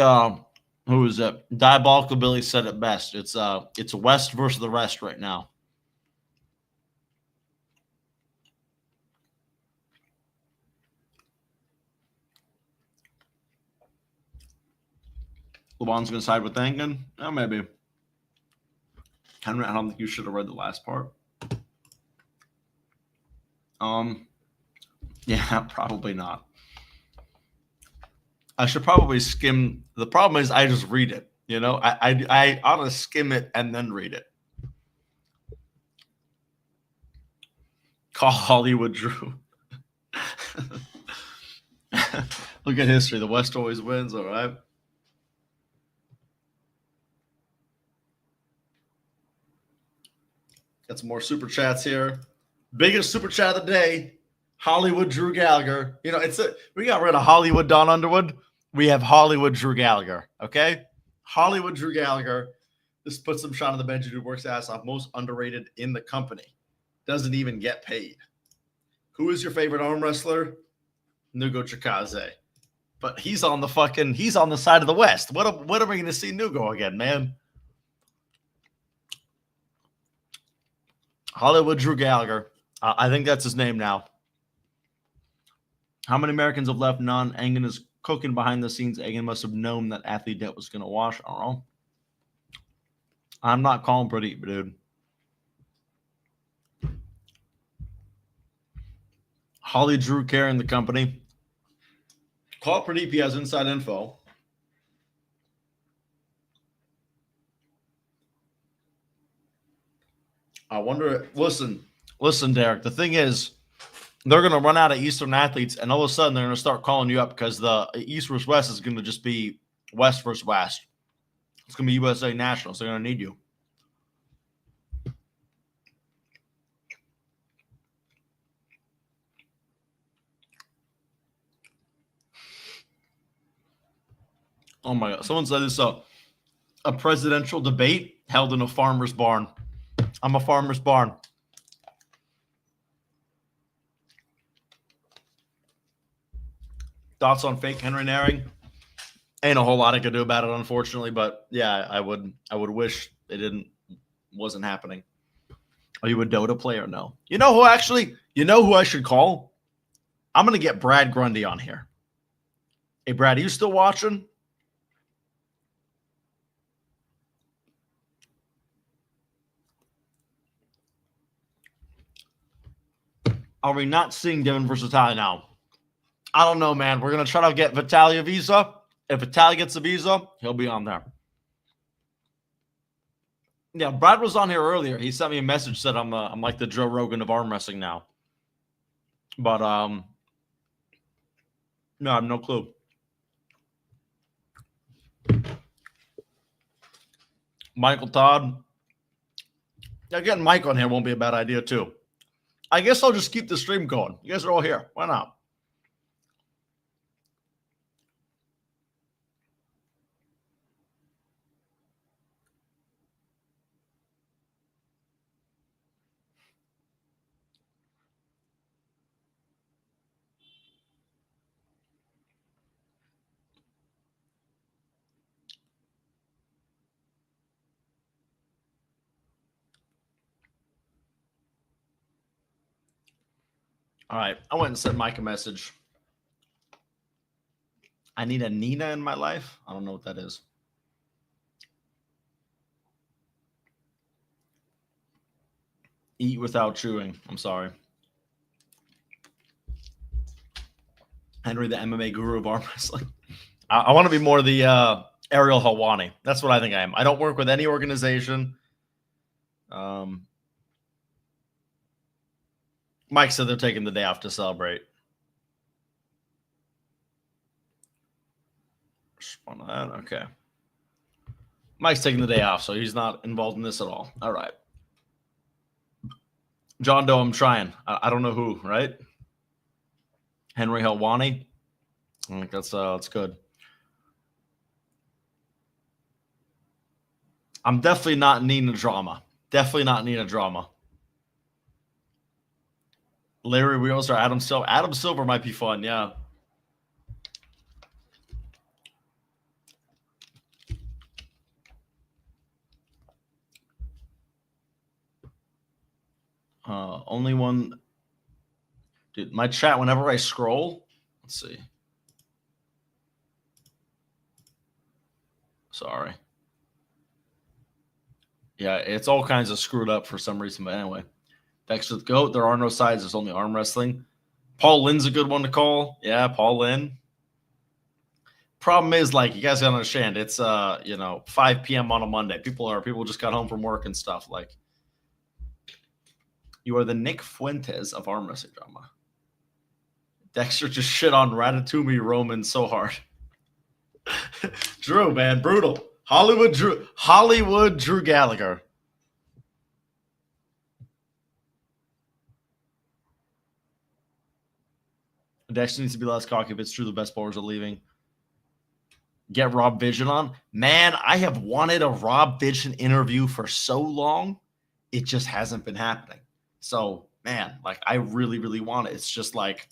who is it? Diabolical Billy said it best. It's West versus the rest right now. LeBron's going to side with Engen? Oh, maybe. Henry, I don't think you should have read the last part. Yeah, probably not. I should probably skim. The problem is I just read it. You know, I ought to skim it and then read it. Call Hollywood Drew. Look at history. The West always wins. All right. Got some more super chats here. Biggest super chat of the day. Hollywood Drew Gallagher. You know, we got rid of Hollywood Don Underwood. We have Hollywood Drew Gallagher. Okay? Hollywood Drew Gallagher. This puts some shot on the bench who works ass off. Most underrated in the company. Doesn't even get paid. Who is your favorite arm wrestler? Nugo Chikaze. But he's on the side of the West. What are we going to see Nugo again, man? Hollywood Drew Gallagher. I think that's his name now. How many Americans have left? None. Engen is cooking behind the scenes. Engen must have known that athlete debt was going to wash. I don't know. I'm not calling Pradeep, dude. Holly Drew carrying the company. Call Pradeep. He has inside info. I wonder. Listen, Derek. The thing is, they're going to run out of Eastern athletes, and all of a sudden they're going to start calling you up because the East versus West is going to just be West versus West. It's going to be USA Nationals. They're going to need you. Oh my God! Someone said this a presidential debate held in a farmer's barn. I'm a farmer's barn. Thoughts on fake Henry Naring? Ain't a whole lot I could do about it, unfortunately. But yeah, I would wish it wasn't happening. Are you a Dota player? No. You know who I should call? I'm gonna get Brad Grundy on here. Hey Brad, are you still watching? Are we not seeing Devin versus Vitaly now? I don't know, man. We're going to try to get Vitaly a visa. If Vitaly gets a visa, he'll be on there. Yeah, Brad was on here earlier. He sent me a message, said I'm like the Joe Rogan of arm wrestling now. But no, I have no clue. Michael Todd. Yeah, getting Mike on here won't be a bad idea too. I guess I'll just keep the stream going. You guys are all here. Why not? All right. I went and sent Mike a message. I need a Nina in my life. I don't know what that is. Eat without chewing. I'm sorry. Henry, the MMA guru of arm wrestling. I want to be more the Ariel Helwani. That's what I think I am. I don't work with any organization. Mike said they're taking the day off to celebrate. Respond to that. Okay. Mike's taking the day off, so he's not involved in this at all. All right. John Doe, I'm trying. I don't know who, right? Henry Helwani. I think that's good. I'm definitely not needing a drama. Definitely not needing a drama. Larry Wheels or Adam Silver. Adam Silver might be fun, yeah. Only one. Dude, my chat, whenever I scroll, let's see. Sorry. Yeah, it's all kinds of screwed up for some reason. But anyway, Dexter the GOAT. There are no sides. There's only arm wrestling. Paul Lynn's a good one to call. Yeah, Paul Lynn. Problem is, like, you guys gotta understand, it's 5 p.m. on a Monday. People just got home from work and stuff. Like, you are the Nick Fuentes of arm wrestling drama. Dexter just shit on Ratatouille Roman so hard. Drew, man, brutal. Hollywood Drew Gallagher. Dexter needs to be less cocky if it's true the best bowlers are leaving. Get Rob Vision on. Man, I have wanted a Rob Vision interview for so long. It just hasn't been happening. So, man, like, I really, really want it. It's just like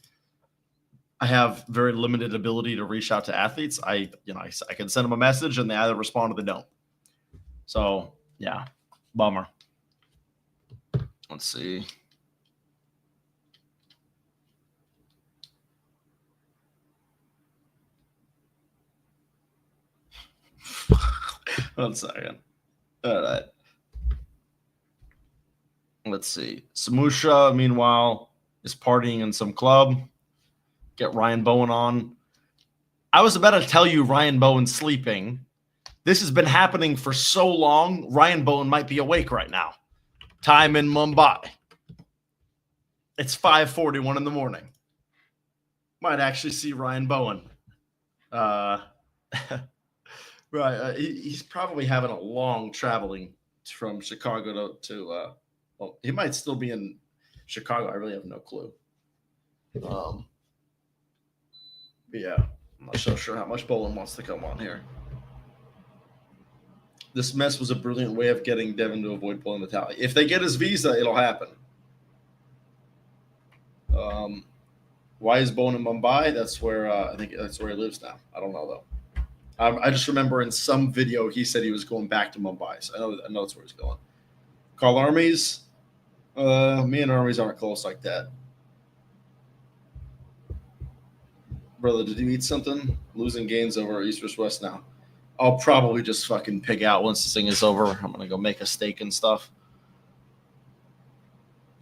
I have very limited ability to reach out to athletes. I can send them a message and they either respond or they don't. So, yeah, bummer. Let's see. One second. All right. Let's see. Samusha, meanwhile, is partying in some club. Get Ryan Bowen on. I was about to tell you Ryan Bowen's sleeping. This has been happening for so long. Ryan Bowen might be awake right now. Time in Mumbai. It's 5:41 in the morning. Might actually see Ryan Bowen. Right. He's probably having a long traveling from Chicago to well, he might still be in Chicago. I really have no clue. Yeah, I'm not so sure how much Bolin wants to come on here. This mess was a brilliant way of getting Devin to avoid pulling the tally. If they get his visa, it'll happen. Why is Bowen in Mumbai? That's where I think that's where he lives now. I don't know though. I just remember in some video he said he was going back to Mumbai, so I know that's where he's going. Carl Armies, me and Armies aren't close like that. Brother, did you eat something? Losing gains over East vs. West now. I'll probably just fucking pig out once this thing is over. I'm gonna go make a steak and stuff.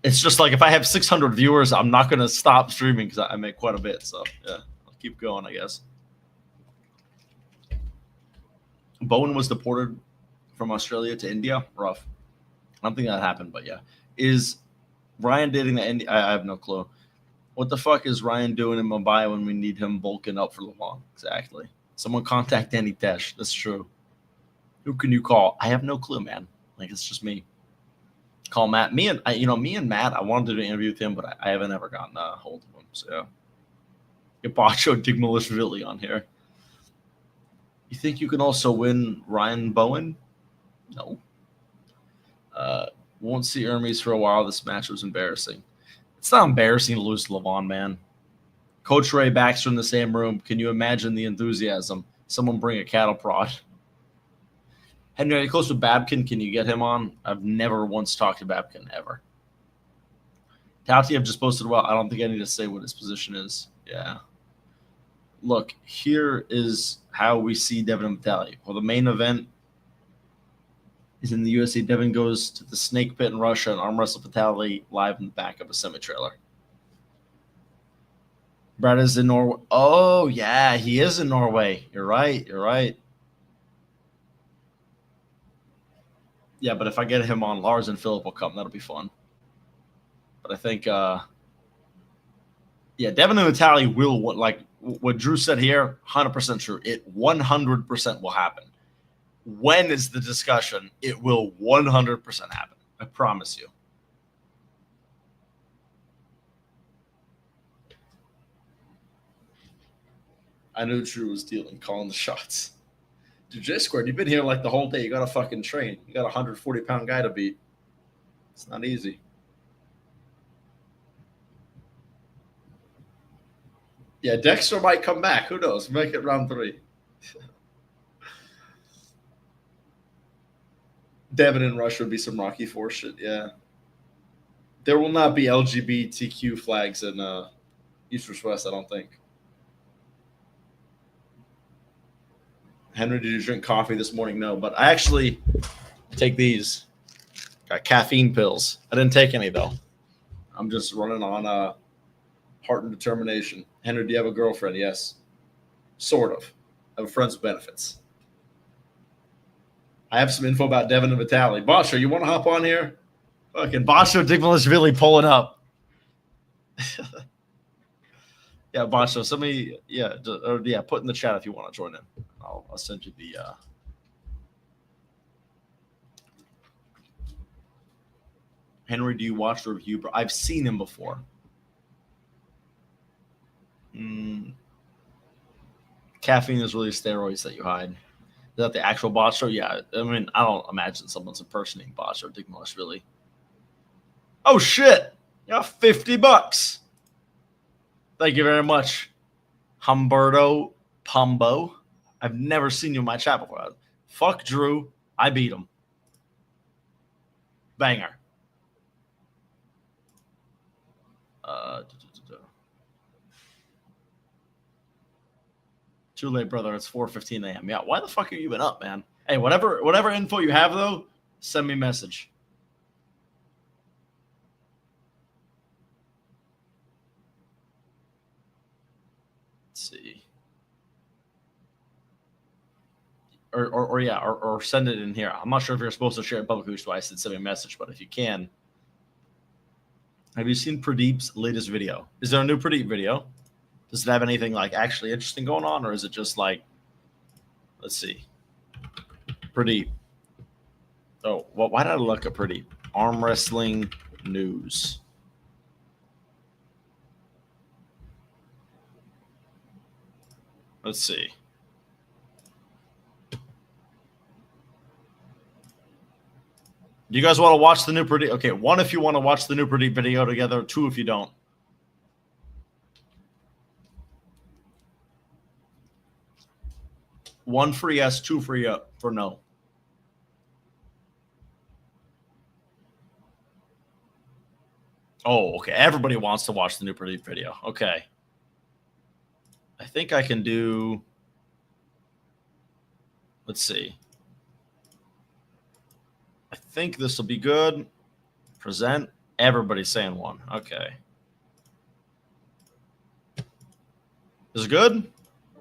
It's just like if I have 600 viewers, I'm not gonna stop streaming because I make quite a bit. So yeah, I'll keep going, I guess. Bowen was deported from Australia to India. Rough. I don't think that happened, but yeah. Is Ryan dating the India? I have no clue. What the fuck is Ryan doing in Mumbai when we need him bulking up for Lamont? Exactly. Someone contact Danny Tesh. That's true. Who can you call? I have no clue, man. Like, it's just me. Call Matt. Me and Matt, I wanted to do an interview with him, but I haven't ever gotten a hold of him. So yeah. Get Bacho Digmalishvili on here. You think you can also win Ryan Bowen? No. Won't see Hermes for a while. This match was embarrassing. It's not embarrassing to lose to Levon, man. Coach Ray Baxter in the same room. Can you imagine the enthusiasm? Someone bring a cattle prod. Henry, are you close with Babkin? Can you get him on? I've never once talked to Babkin, ever. Tautiev just posted well. I don't think I need to say what his position is. Yeah. Look, here is how we see Devin Vitali. Well, the main event is in the UFC. Devin goes to the Snake Pit in Russia and arm wrestle Vitali live in the back of a semi-trailer. Brad is in Norway. Oh, yeah, he is in Norway. You're right. You're right. Yeah, but if I get him on, Lars and Philip will come. That'll be fun. But I think, yeah, Devin and Vitali will, like what Drew said here, 100% true. It 100% will happen. When is the discussion? It will 100% happen. I promise you. I knew Drew was dealing, calling the shots. Dude, J Squared, you've been here like the whole day. You got to fucking train. You got a 140-pound guy to beat. It's not easy. Yeah, Dexter might come back. Who knows? Make it round 3. Devin in Russia would be some Rocky IV shit. Yeah. There will not be LGBTQ flags in East vs. West, I don't think. Henry, did you drink coffee this morning? No, but I actually take these. Got caffeine pills. I didn't take any, though. I'm just running on heart and determination. Henry, do you have a girlfriend? Yes. Sort of. I have friends with benefits. I have some info about Devin and Vitali. Basho, you want to hop on here? Fucking Basho Digmalashvili pulling up. Yeah, Basho, somebody, put in the chat if you want to join in. I'll send you the Henry, do you watch the review? Bro, I've seen him before. Caffeine is really steroids that you hide. Is that the actual Basho? Yeah, I mean, I don't imagine someone's impersonating Basho Digmalashvili. Oh shit! Yeah, $50. Thank you very much, Humberto Pombo. I've never seen you in my chat before. Fuck Drew. I beat him. Banger. Too late, brother. It's 4:15 a.m. Yeah, why the fuck have you been up, man? Hey, whatever info you have, though, send me a message. Let's see. Or send it in here. I'm not sure if you're supposed to share it publicly, which is why I said send me a message, but if you can. Have you seen Pradeep's latest video? Is there a new Pradeep video? Does it have anything like actually interesting going on, or is it just like, let's see, Pradeep? Oh, well, why did I look at Pradeep? Arm wrestling news. Let's see. Do you guys want to watch the new Pradeep? Okay, 1 if you want to watch the new Pradeep video together, 2 if you don't. One for yes, 2 for no. Oh, okay. Everybody wants to watch the new Pradeep video. Okay. I think I can do. Let's see. I think this will be good. Present. Everybody's saying 1. Okay. Is it good?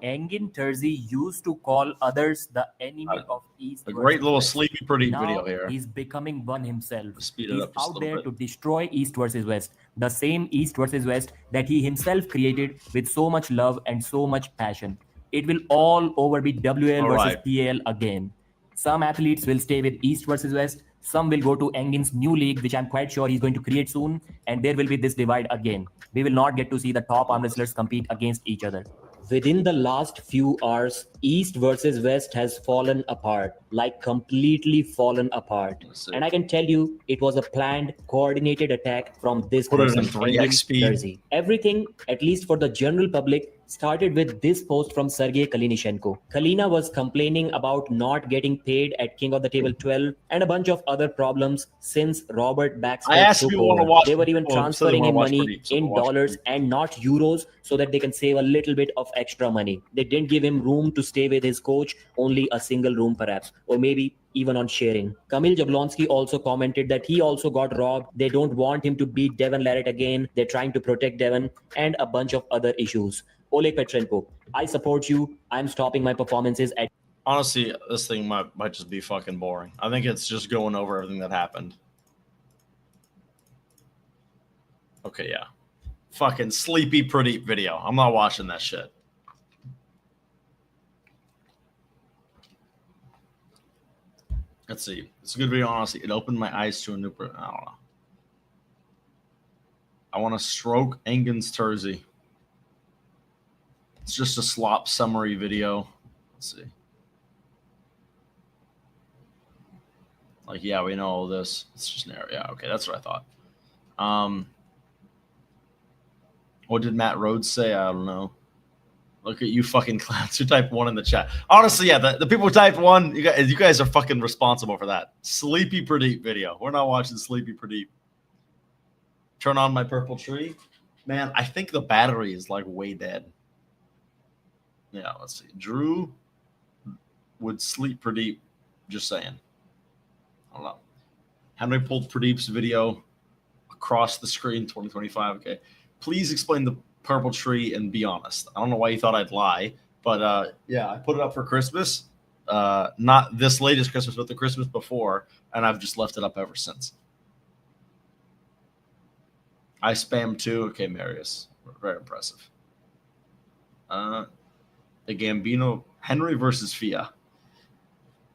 Engin Terzi used to call others the enemy of East. A great little sleepy Pradeep now video here. He's becoming one himself. Speed it He's up just a out little there bit. to destroy East versus West. The same East versus West that he himself created with so much love and so much passion. It will all over be WL All versus right. PL again. Some athletes will stay with East versus West. Some will go to Engin's new league, which I'm quite sure he's going to create soon. And there will be this divide again. We will not get to see the top arm wrestlers compete against each other. Within the last few hours, East versus West has fallen apart, like completely fallen apart. Let's see. And I can tell you, it was a planned, coordinated attack from this Put it person, in 3x Engin speed. Terzi. Everything, at least for the general public, started with this post from Sergey Kalinishenko. Kalina was complaining about not getting paid at King of the Table 12 and a bunch of other problems since Robert Baxter I asked took people want to over. watch. They were even people said they transferring wanna him watch money Pradeep, so in we'll watch dollars Pradeep. and not euros so that they can save a little bit of extra money. They didn't give him room to stay with his coach, only a single room perhaps, or maybe even on sharing. Kamil Jablonski also commented that he also got robbed. They don't want him to beat Devon Larratt again. They're trying to protect Devon, and a bunch of other issues. Oleg Petrenko, I support you. I'm stopping my performances at. Honestly, this thing might just be fucking boring. I think it's just going over everything that happened. Okay, yeah. Fucking Sleepy Pradeep video. I'm not watching that shit. Let's see. It's a good video, honestly. It opened my eyes to a new... I don't know. I want to stroke Engen's Terzi. It's just a slop summary video. Let's see. Like, yeah, we know all this. It's just narrow. Yeah, okay, that's what I thought. What did Matt Rhodes say? I don't know. Look at you fucking clowns who typed 1 in the chat. Honestly, yeah, the people who typed 1, you guys are fucking responsible for that. Sleepy Pradeep video. We're not watching Sleepy Pradeep. Turn on my purple tree. Man, I think the battery is like way dead. Yeah, let's see. Drew would sleep Pradeep. Just saying. I don't know. Henry pulled Pradeep's video across the screen, 2025. Okay. Please explain the purple tree and be honest. I don't know why you thought I'd lie, but yeah, I put it up for Christmas. Not this latest Christmas, but the Christmas before, and I've just left it up ever since. I spam too. Okay, Marius. Very impressive. The Gambino, Henry versus Fia.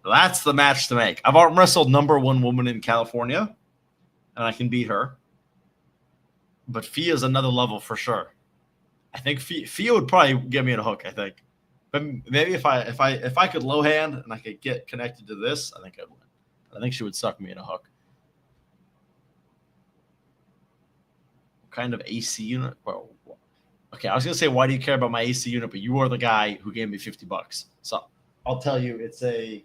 That's the match to make. I've arm wrestled #1 woman in California, and I can beat her. But Fia is another level for sure. I think Fia would probably get me in a hook. I think, but maybe if I could low hand and I could get connected to this, I think I'd win. I think she would suck me in a hook. What kind of AC unit? Well, okay, I was gonna say, why do you care about my AC unit? But you are the guy who gave me $50, so I'll tell you, it's a.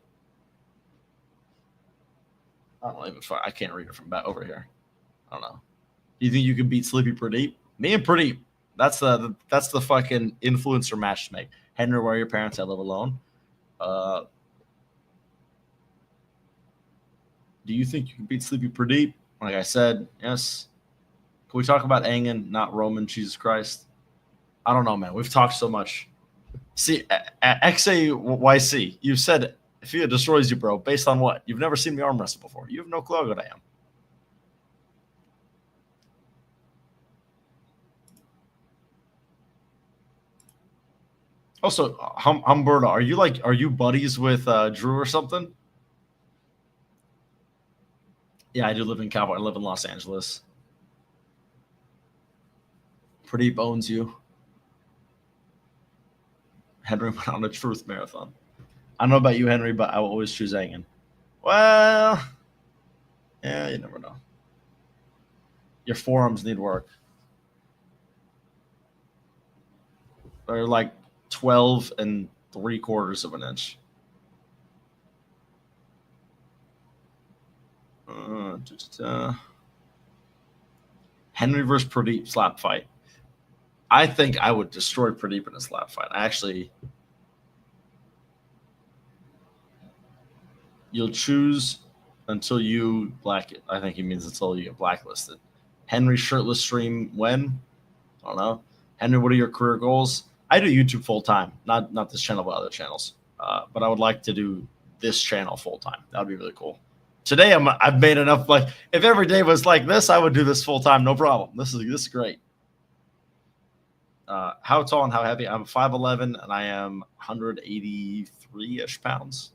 I don't even. I can't read it from back over here. I don't know. You think you could beat Sleepy Pradeep? Me and Pradeep. That's the fucking influencer match to make. Henry, where are your parents? I live alone. Do you think you can beat Sleepy Pradeep? Like I said, yes. Can we talk about Engen, not Roman? Jesus Christ. I don't know, man. We've talked so much. See, at XAYC, you said Fia destroys you, bro. Based on what? You've never seen me arm wrestle before. You have no clue how good I am. Also, Humberto, are you buddies with Drew or something? Yeah, I do live in California. I live in Los Angeles. Pradeep owns you. Henry went on a truth marathon. I don't know about you, Henry, but I will always choose Engen. Well, yeah, you never know. Your forearms need work. They're like 12 3/4 of an inch. Henry versus Pradeep slap fight. I think I would destroy Pradeep in a slap fight. You'll choose until you black it. I think he means until you get blacklisted. Henry shirtless stream when? I don't know. Henry, what are your career goals? I do YouTube full time, not this channel, but other channels. But I would like to do this channel full time. That would be really cool. Today, I've made enough. Like, if every day was like this, I would do this full time, no problem. This is great. How tall and how heavy? I'm 5'11" and I am 183-ish pounds.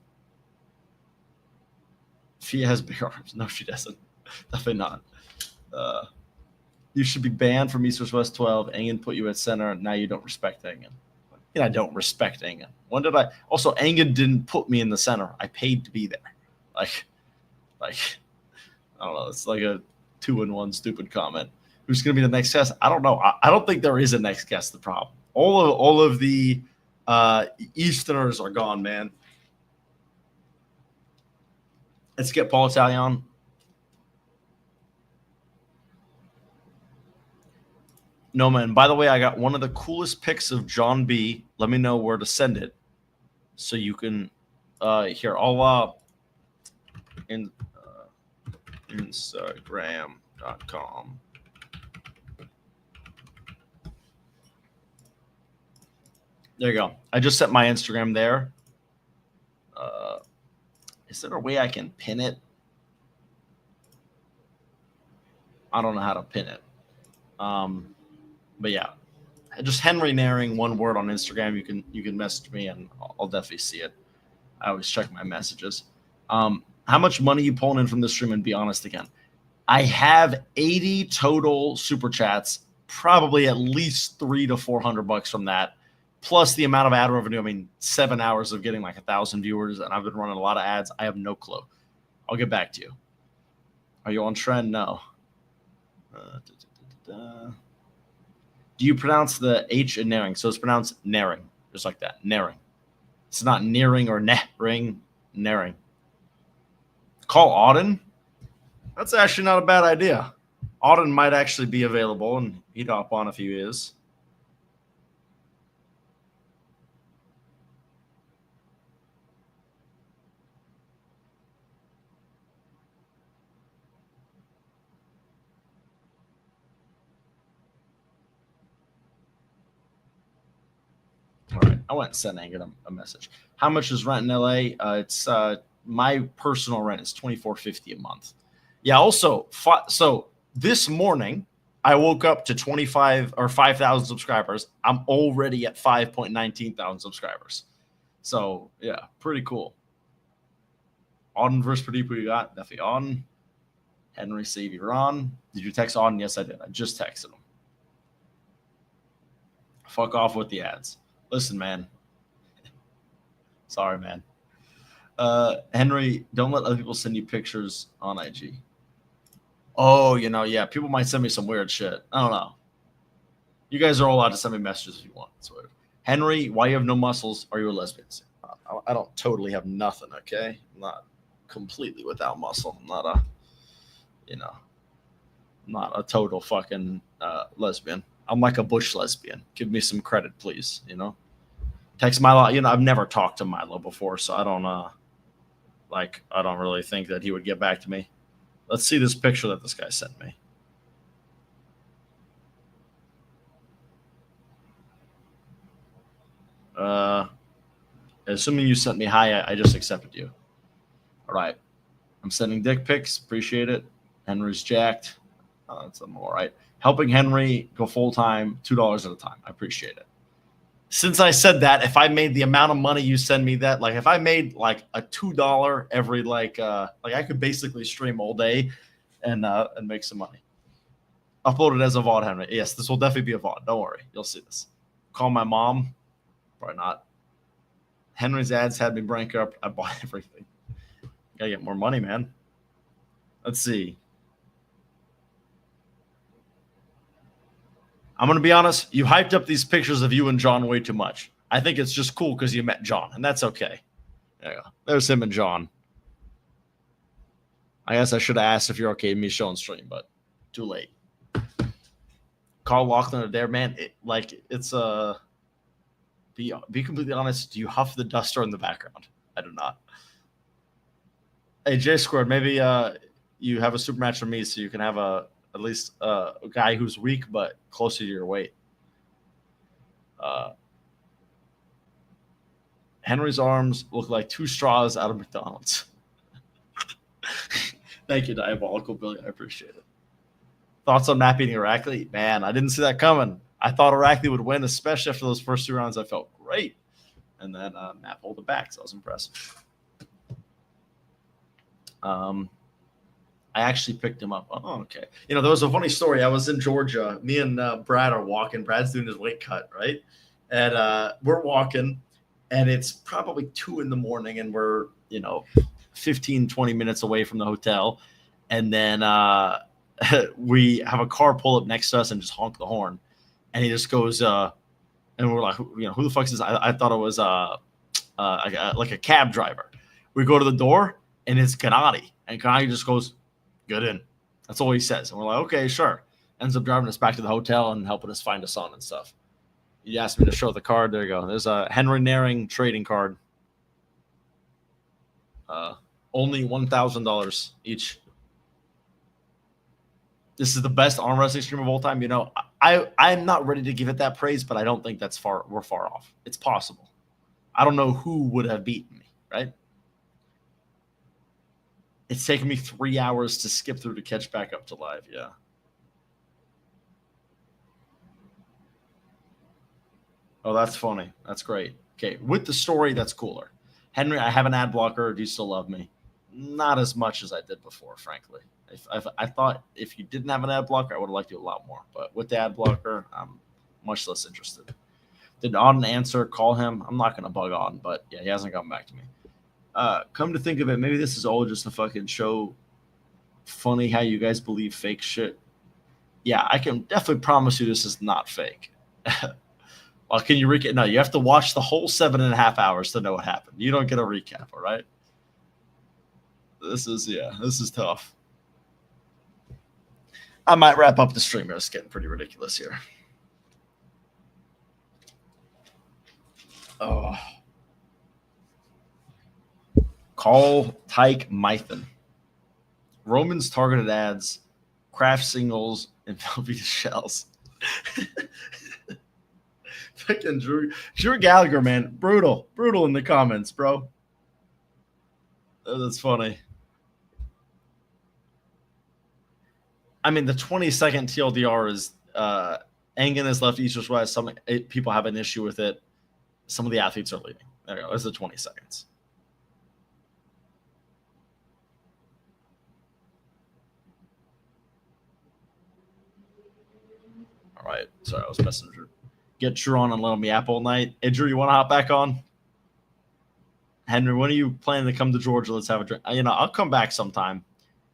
Fia has big arms. No, she doesn't. Definitely not. You should be banned from East vs. West 12. Engen put you at center. Now you don't respect Engen. I don't respect Engen. When did I? Also, Engen didn't put me in the center. I paid to be there. Like I don't know. It's like a 2-in-1 stupid comment. Who's going to be the next guest? I don't know. I don't think there is a next guest. The problem. All of the Easterners are gone, man. Let's get Paul Italian. No, man. By the way, I got one of the coolest pics of John B. Let me know where to send it so you can here. I'll in Instagram.com. There you go. I just sent my Instagram there. Is there a way I can pin it? I don't know how to pin it. But yeah, just Henry Naring, one word on Instagram. You can message me and I'll definitely see it. I always check my messages. How much money you pulling in from this stream? And be honest again. I have 80 total super chats, probably at least $300 to $400 from that, plus the amount of ad revenue. I mean, 7 hours of getting like 1,000 viewers, and I've been running a lot of ads. I have no clue. I'll get back to you. Are you on trend? No. Do you pronounce the H in Naring? So it's pronounced Naring, just like that. Naring. It's not nearing or Naring. Naring. Call Auden? That's actually not a bad idea. Auden might actually be available, and he'd hop on if he is. All right, I went and sent Angus a message. How much is rent in LA? It's my personal rent is $24.50 a month. Yeah. Also, so this morning I woke up to 25 or 5,000 subscribers. I'm already at 5.19 thousand subscribers. So yeah, pretty cool. Auden versus Pradeep, who you got? Definitely Auden. Henry, save you, Ron. Did you text Auden? Yes, I did. I just texted him. Fuck off with the ads. Listen, man. Sorry, man. Henry, don't let other people send you pictures on IG. Oh, yeah, people might send me some weird shit. I don't know. You guys are all allowed to send me messages if you want. It's weird. Henry, why you have no muscles? Are you a lesbian? I don't totally have nothing, okay? I'm not completely without muscle. I'm not a total fucking lesbian. I'm like a bush lesbian. Give me some credit, please, Text Milo. I've never talked to Milo before, so I don't I don't really think that he would get back to me. Let's see this picture that this guy sent me. Assuming you sent me hi, I just accepted you. All right. I'm sending dick pics. Appreciate it. Henry's jacked. I'm all right. Helping Henry go full-time, $2 at a time. I appreciate it. Since I said that, if I made the amount of money you send me that, like if I made like a $2 every like I could basically stream all day and make some money. Upload it as a VOD, Henry. Yes, this will definitely be a VOD. Don't worry. You'll see this. Call my mom. Probably not. Henry's ads had me bankrupt. I bought everything. Gotta get more money, man. Let's see. I'm going to be honest. You hyped up these pictures of you and John way too much. I think it's just cool because you met John, and that's okay. There you go. There's him and John. I guess I should have asked if you're okay with me showing stream, but too late. Carl Lachlan there, man. It's be completely honest. Do you huff the duster in the background? I do not. Hey, J Squared, maybe you have a super match for me so you can have at least a guy who's weak but closer to your weight. Henry's arms look like two straws out of McDonald's. Thank you, Diabolical Billy. I appreciate it. Thoughts on Matt beating Irakli? Man, I didn't see that coming. I thought Irakli would win, especially after those first 2 rounds. I felt great. And then Matt pulled it back, so I was impressed. I actually picked him up. Oh, okay. There was a funny story. I was in Georgia. Me and Brad are walking. Brad's doing his weight cut, right? And we're walking, and it's probably 2 a.m, and we're, 15, 20 minutes away from the hotel. And then we have a car pull up next to us and just honk the horn. And he just goes, And we're like, who the fuck is this? I thought it was like a cab driver. We go to the door, and it's Gennady. And Gennady just goes, "Get in." That's all he says. And we're like, okay, sure. Ends up driving us back to the hotel and helping us find a son and stuff. He asked me to show the card. There you go. There's a Henry Naring trading card. Only $1,000 each. This is the best arm wrestling stream of all time. I'm not ready to give it that praise, but I don't think we're far off. It's possible. I don't know who would have beaten me, right? It's taken me 3 hours to skip through to catch back up to live. Yeah. Oh, that's funny. That's great. Okay. With the story, that's cooler. Henry, I have an ad blocker. Do you still love me? Not as much as I did before, frankly. I thought if you didn't have an ad blocker, I would have liked you a lot more. But with the ad blocker, I'm much less interested. Did Auden answer? Call him. I'm not going to bug on, but yeah, he hasn't gotten back to me. Come to think of it, maybe this is all just a fucking show. Funny how you guys believe fake shit. Yeah, I can definitely promise you this is not fake. Well, can you recap? No, you have to watch the whole 7.5 hours to know what happened. You don't get a recap, all right? This is tough. I might wrap up the stream. It's getting pretty ridiculous here. Oh. Call Tyke Mython. Roman's targeted ads, craft singles, and Velveeta shells. Fucking Drew Gallagher, man. Brutal in the comments, bro. That's funny. I mean, the 20-second TLDR is Engen has left East West. Some people have an issue with it. Some of the athletes are leaving. There you go. There's the 20 seconds. All right. Sorry, I was messing with Drew. Get Drew on and let him yap all night. Hey, Drew, you want to hop back on? Henry, when are you planning to come to Georgia? Let's have a drink. I'll come back sometime.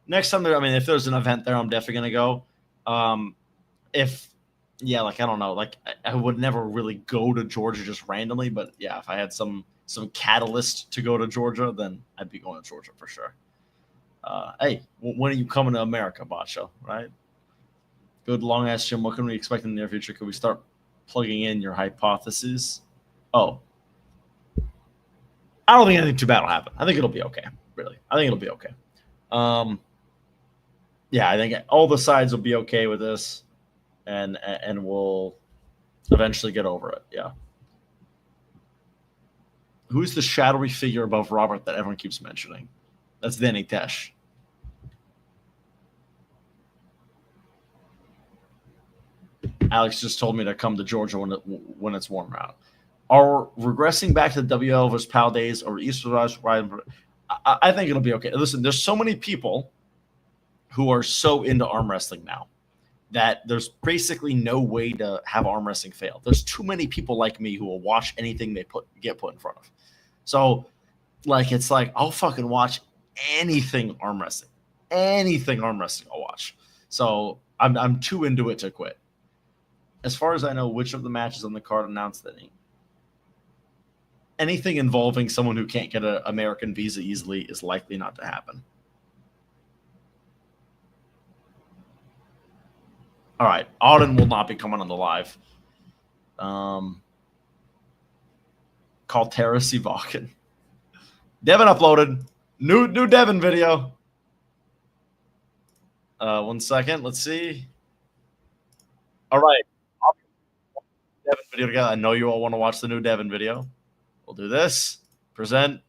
Next time, if there's an event there, I'm definitely going to go. I don't know. I would never really go to Georgia just randomly. But, yeah, if I had some catalyst to go to Georgia, then I'd be going to Georgia for sure. Hey, when are you coming to America, Bacho, right? Good long-ass Jim. What can we expect in the near future? Could we start plugging in your hypotheses? Oh. I don't think anything too bad will happen. I think it'll be okay, really. I think it'll be okay. Yeah, I think all the sides will be okay with this, and we'll eventually get over it. Yeah. Who's the shadowy figure above Robert that everyone keeps mentioning? That's Danny Tesh. Alex just told me to come to Georgia when it's warmer out. Are regressing back to the WL vs. PAL days or East West? I think it'll be okay. Listen, there's so many people who are so into arm wrestling now that there's basically no way to have arm wrestling fail. There's too many people like me who will watch anything they get put in front of. So, it's like I'll fucking watch anything arm wrestling. Anything arm wrestling I'll watch. So I'm too into it to quit. As far as I know, which of the matches on the card announced anything involving someone who can't get an American visa easily is likely not to happen. All right. Auden will not be coming on the live. Call Tara C. Balkan. Devin uploaded. New Devin video. 1 second. Let's see. All right. Devin video together. I know you all want to watch the new Devin video. We'll do this. Present.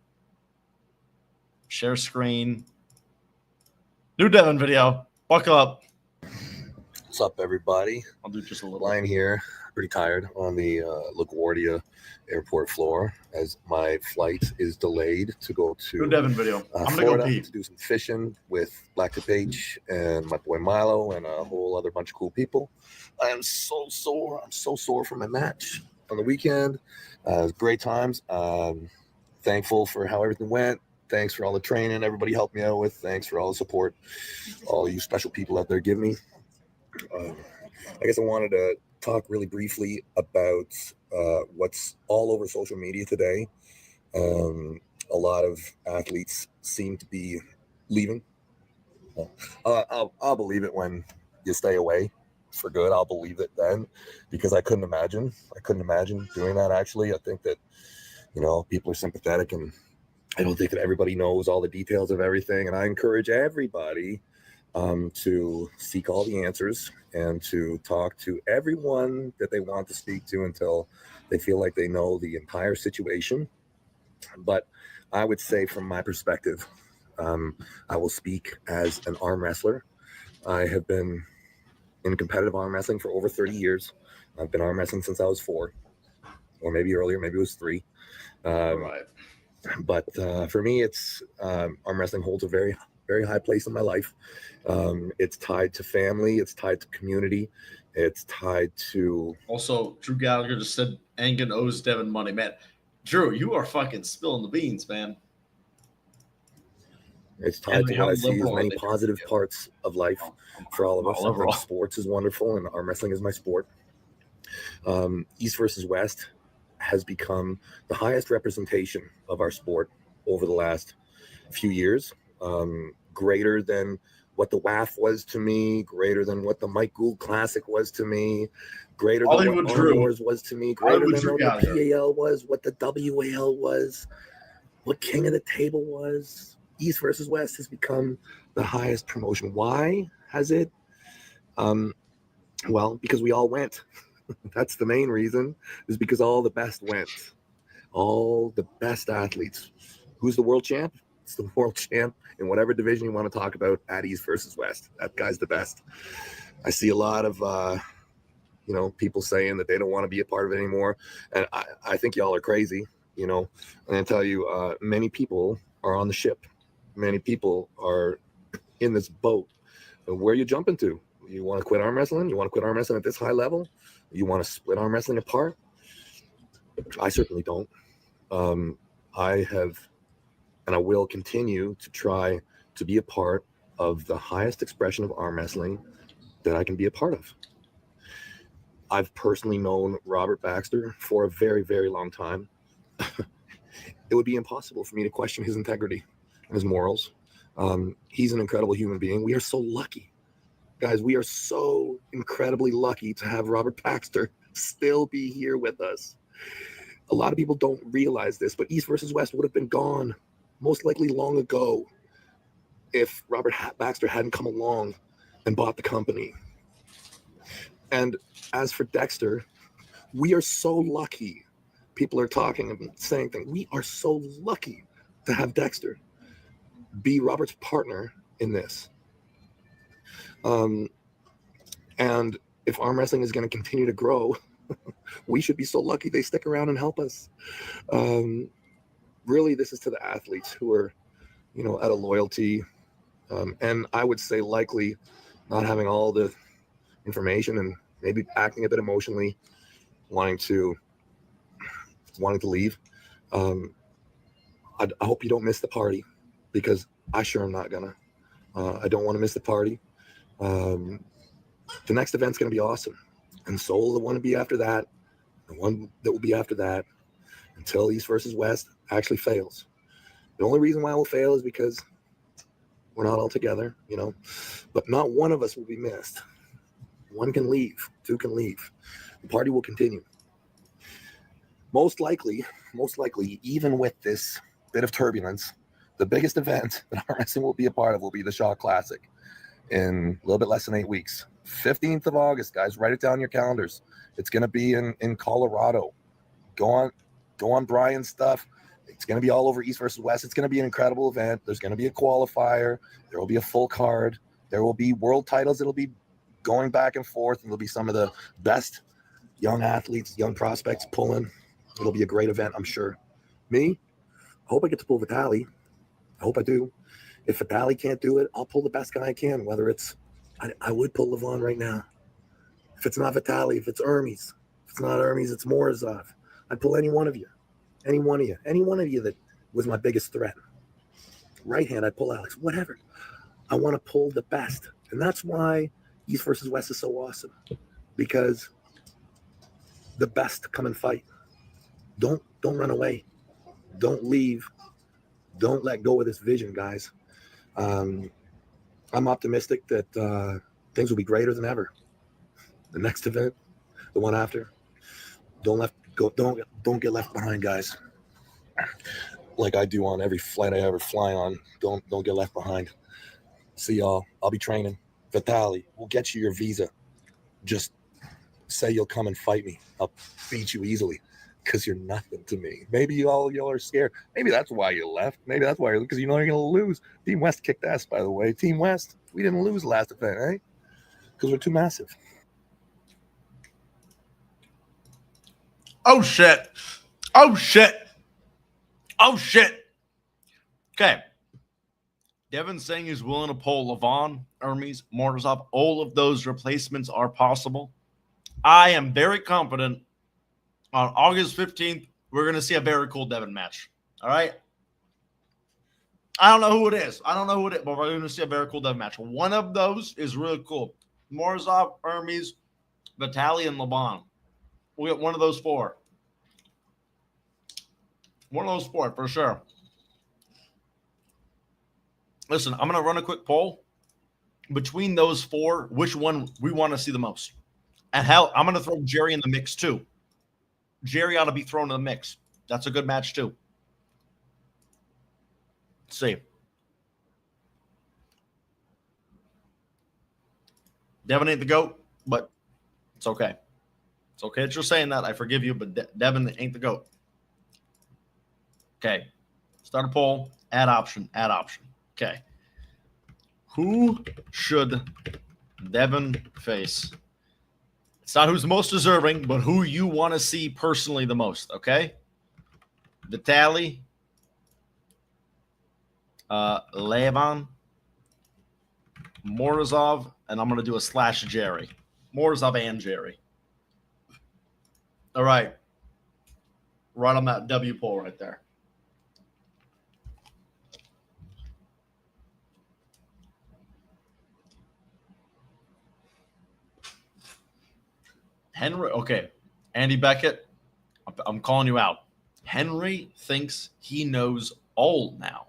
Share screen. New Devin video. Buckle up. What's up, everybody? I'll do just a little. Lying here, pretty tired on the LaGuardia airport floor as my flight is delayed to go to New Devin video. I'm gonna Florida go pee. to do some fishing with Black Tip H and my boy Milo and a whole other bunch of cool people. I am so sore. I'm so sore from my match on the weekend. It was great times. Thankful for how everything went. Thanks for all the training everybody helped me out with. Thanks for all the support all you special people out there give me. I guess I wanted to talk really briefly about what's all over social media today. A lot of athletes seem to be leaving. I'll believe it when you stay away for good. I'll believe it then, because I couldn't imagine doing that. Actually, I think that, you know, people are sympathetic, and I don't think that everybody knows all the details of everything. And I encourage everybody to seek all the answers and to talk to everyone that they want to speak to until they feel like they know the entire situation. But I would say, from my perspective, I will speak as an arm wrestler. I have been in competitive arm wrestling for over 30 years. I've been arm wrestling since I was 4, or maybe earlier, maybe it was 3. Right. But for me, it's arm wrestling holds a very, very high place in my life. It's tied to family. It's tied to community. It's tied to... Also, Drew Gallagher just said Engen owes Devin money. Man, Drew, you are fucking spilling the beans, man. It's tied to what I see as many positive parts of life for all of us. I think sports is wonderful, and arm wrestling is my sport. East versus West has become the highest representation of our sport over the last few years. Greater than what the WAF was to me, greater than what the Mike Gould Classic was to me, greater than what Arm Wars was to me, greater than what the PAL was, what the WAL was, what King of the Table was. East versus West has become the highest promotion. Why has it? Well, because we all went. That's the main reason, is because all the best went. All the best athletes. Who's the world champ? It's the world champ in whatever division you want to talk about at East versus West. That guy's the best. I see a lot of, people saying that they don't want to be a part of it anymore. And I think y'all are crazy, And I tell you, many people are on the ship. Many people are in this boat. Where are you jumping to? You want to quit arm wrestling? You want to quit arm wrestling at this high level? You want to split arm wrestling apart? I certainly don't. I have, and I will continue to try to be a part of the highest expression of arm wrestling that I can be a part of. I've personally known Robert Baxter for a very, very long time. It would be impossible for me to question his integrity and his morals. He's an incredible human being. We are so lucky. Guys, we are so incredibly lucky to have Robert Baxter still be here with us. A lot of people don't realize this, but East versus West would have been gone most likely long ago if Robert Baxter hadn't come along and bought the company. And as for Dexter, we are so lucky. People are talking and saying things. We are so lucky to have Dexter be Robert's partner in this. And if arm wrestling is going to continue to grow, we should be so lucky they stick around and help us. Really, this is to the athletes who are, out of loyalty. And I would say likely not having all the information and maybe acting a bit emotionally, wanting to leave. I hope you don't miss the party, because I sure am not gonna. I don't want to miss the party. The next event's gonna be awesome, and so will the one to be after that, the one that will be after that, until East versus West actually fails. The only reason why it will fail is because we're not all together, but not one of us will be missed. One can leave, 2 can leave. The party will continue. Most likely, even with this bit of turbulence, the biggest event that our wrestling will be a part of will be the Shaw Classic in a little bit less than 8 weeks. 15th of August, guys, write it down in your calendars. It's going to be in Colorado. Go on Brian's stuff. It's going to be all over East versus West. It's going to be an incredible event. There's going to be a qualifier. There will be a full card. There will be world titles. It'll be going back and forth. And there'll be some of the best young athletes, young prospects pulling. It'll be a great event, I'm sure. Me, I hope I get to pull Vitali. I hope I do. If Vitali can't do it, I'll pull the best guy I can, whether it's, I would pull Levon right now. If it's not Vitali, if it's Hermes, if it's not Hermes, it's Morozov. I'd pull any one of you that was my biggest threat. Right hand, I'd pull Alex, whatever. I want to pull the best. And that's why East versus West is so awesome, because the best to come and fight. Don't run away. Don't leave. Don't let go of this vision, guys. I'm optimistic that things will be greater than ever. The next event, the one after, don't get left behind, guys. Like I do on every flight I ever fly on. Don't get left behind. See y'all. I'll be training. Vitaly, we'll get you your visa. Just say you'll come and fight me. I'll beat you easily because you're nothing to me. Maybe y'all are scared. Maybe that's why you left. Maybe that's why because you know you're gonna lose. Team West kicked ass, by the way. Team West, we didn't lose last event, eh? Because we're too massive. Oh shit. Oh shit. Oh shit. Okay. Devin's saying he's willing to pull Levon, Hermes, Morozov. All of those replacements are possible. I am very confident on August 15th, we're going to see a very cool Devin match. All right? I don't know who it is. But we're going to see a very cool Devin match. One of those is really cool. Morozov, Hermes, Vitaly, and Levon. We'll get one of those four. One of those four for sure. Listen, I'm going to run a quick poll. Between those four, which one we want to see the most? And hell, I'm going to throw Jerry in the mix too. Jerry ought to be thrown in the mix. That's a good match too. Let's see. Devin ain't the GOAT, but it's okay. It's okay that you're saying that. I forgive you, but Devin ain't the GOAT. Okay. Start a poll. Add option. Add option. Okay. Who should Devin face? It's not who's most deserving, but who you want to see personally the most, okay? Vitaly, Levon, Morozov, and I'm going to do a / Jerry. Morozov and Jerry. All right. Right on that W poll right there. Henry, okay. Andy Beckett, I'm calling you out. Henry thinks he knows all now.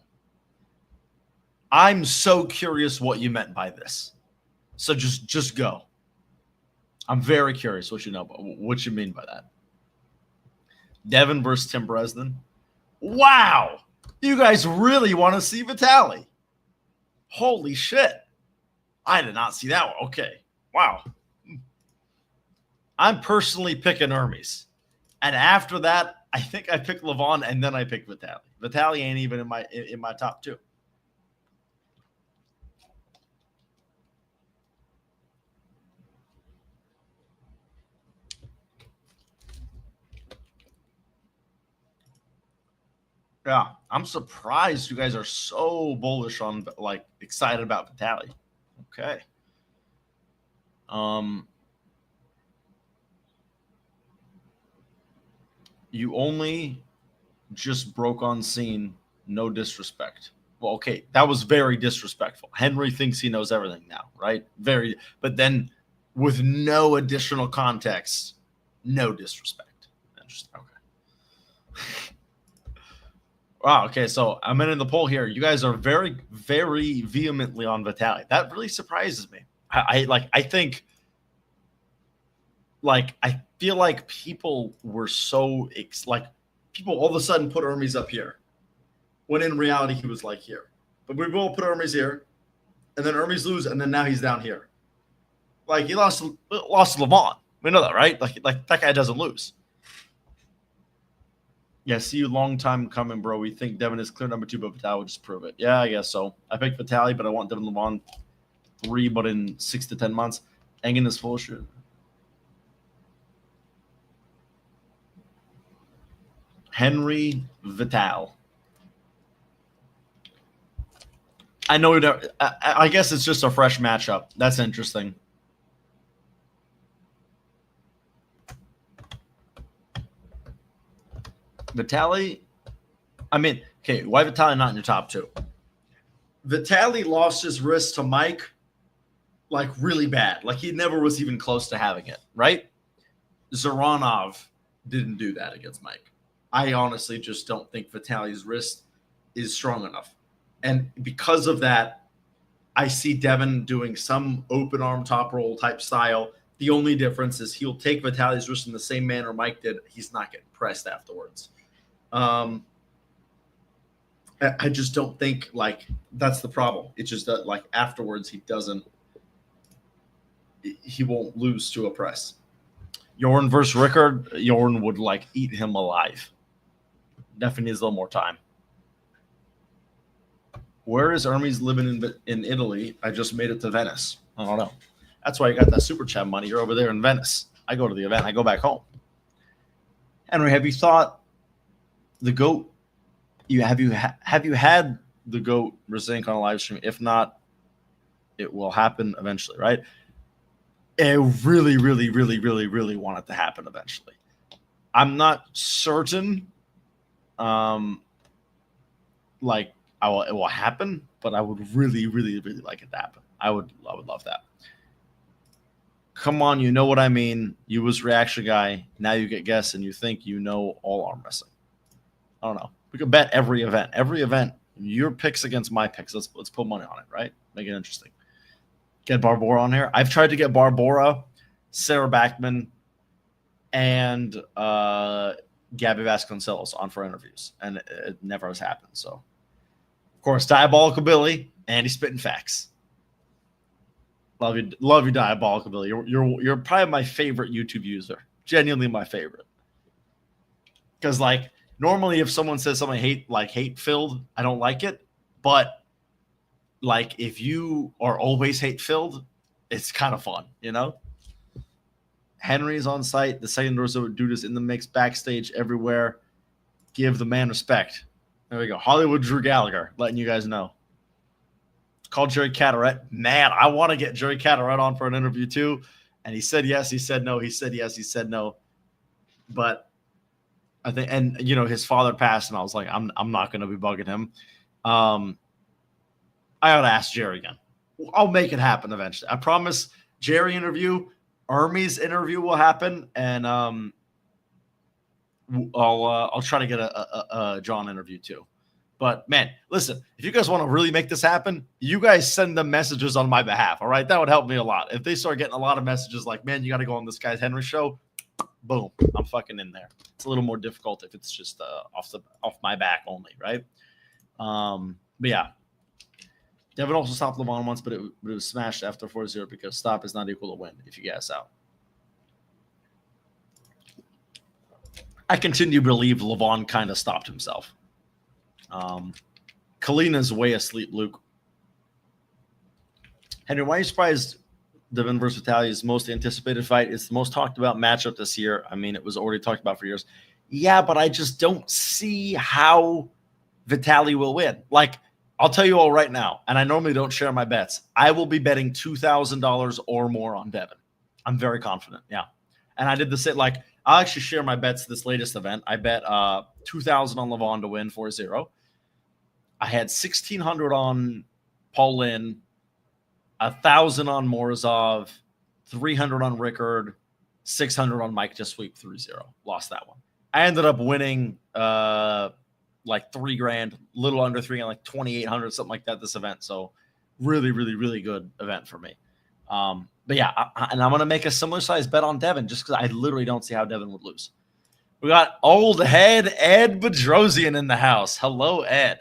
I'm so curious what you meant by this. So just go. I'm very curious what you mean by that. Devin versus Tim Bresnan. Wow. You guys really want to see Vitaly. Holy shit. I did not see that one. Okay. Wow. I'm personally picking Hermes. And after that, I think I picked Levon and then I picked Vitaly. Vitaly ain't even in my top two. Yeah, I'm surprised you guys are so bullish on, like, excited about Vitaly. Okay. You only just broke on scene. No disrespect. Well, okay, that was very disrespectful. Henry thinks he knows everything now, right? Very, but then with no additional context, no disrespect. Interesting. Okay. Wow. Okay, so I'm in the poll here. You guys are very, very vehemently on Vitaly. That really surprises me. I feel like people were so people all of a sudden put Hermes up here, when in reality he was like here. But we will put Hermes here, and then Hermes lose, and then now he's down here. Like he lost to Levon. We know that, right? Like that guy doesn't lose. Yeah, see you long time coming, bro. We think Devin is clear number 2, but Vitaly will just prove it. Yeah, I guess so. I picked Vitaly, but I want Devin Levon 3, but in 6 to 10 months. Engen is full shit. Henry Vital. I know. I guess it's just a fresh matchup. That's interesting. Vitaly. I mean, okay, why Vitaly not in your top 2? Vitaly lost his wrist to Mike, like really bad. Like he never was even close to having it, right? Zaranov didn't do that against Mike. I honestly just don't think Vitali's wrist is strong enough. And because of that, I see Devin doing some open arm top roll type style. The only difference is he'll take Vitali's wrist in the same manner Mike did. He's not getting pressed afterwards. I just don't think like that's the problem. It's just that like afterwards he won't lose to a press. Jorn versus Rickard, Jorn would like eat him alive. Definitely needs a little more time. Where is Hermes living in Italy? I just made it to Venice. I don't know. That's why you got that super chat money. You're over there in Venice. I go to the event. I go back home. Henry, have you thought the GOAT? Have you had the GOAT Rizink on a live stream? If not, it will happen eventually, right? I really, really, really, really, really want it to happen eventually. I'm not certain. Like it will happen, but I would really, really, really like it to happen. I would love that. Come on, you know what I mean. You was reaction guy. Now you get guests and you think you know all arm wrestling. I don't know. We could bet every event. Every event, your picks against my picks. Let's put money on it, right? Make it interesting. Get Barbora on here. I've tried to get Barbora, Sarah Backman, and Gabby Vasconcelos on for interviews, and it never has happened. So, of course, Diabolical Billy, and he's spitting facts. Love you, Diabolical Billy. You're probably my favorite YouTube user. Genuinely my favorite. Because like normally, if someone says something hate filled, I don't like it. But like if you are always hate filled, it's kind of fun, you know. Henry's on site. The second Dorso would do this in the mix, backstage, everywhere. Give the man respect. There we go. Hollywood Drew Gallagher, letting you guys know. Called Jerry Cataret. Man, I want to get Jerry Cataret on for an interview too. And he said yes, he said no. He said yes, he said no. But I think, and you know, his father passed, and I was like, I'm not going to be bugging him. I ought to ask Jerry again. I'll make it happen eventually. I promise. Jerry interview, Hermes interview will happen, and I'll try to get a John interview too. But man, listen, if you guys want to really make this happen, you guys send them messages on my behalf. All right, that would help me a lot. If they start getting a lot of messages like, "Man, you got to go on this guy's Henry show," boom, I'm fucking in there. It's a little more difficult if it's just off my back only, right? But yeah, Devin also stopped Levon once, but it was smashed after 4-0 because stop is not equal to win if you gas out. I continue to believe Levon kind of stopped himself. Kalina's way asleep, Luke. Henry, why are you surprised Devin versus Vitali is the most anticipated fight? It's the most talked about matchup this year. I mean, it was already talked about for years. Yeah, but I just don't see how Vitali will win. Like, I'll tell you all right now, and I normally don't share my bets. I will be betting $2,000 or more on Devin. I'm very confident. Yeah. And I did the same. Like, I'll actually share my bets this latest event. I bet $2,000 on Levon to win 4-0. I had 1,600 on Paul Lynn, 1,000 on Morozov, 300 on Rickard, 600 on Mike to sweep 3-0. Lost that one. I ended up winning like $3,000, little under $3,000, like 2,800, something like that. This event, so really, really, really good event for me. But yeah, and I'm gonna make a similar size bet on Devin just because I literally don't see how Devin would lose. We got old head Ed Bedrosian in the house. Hello, Ed.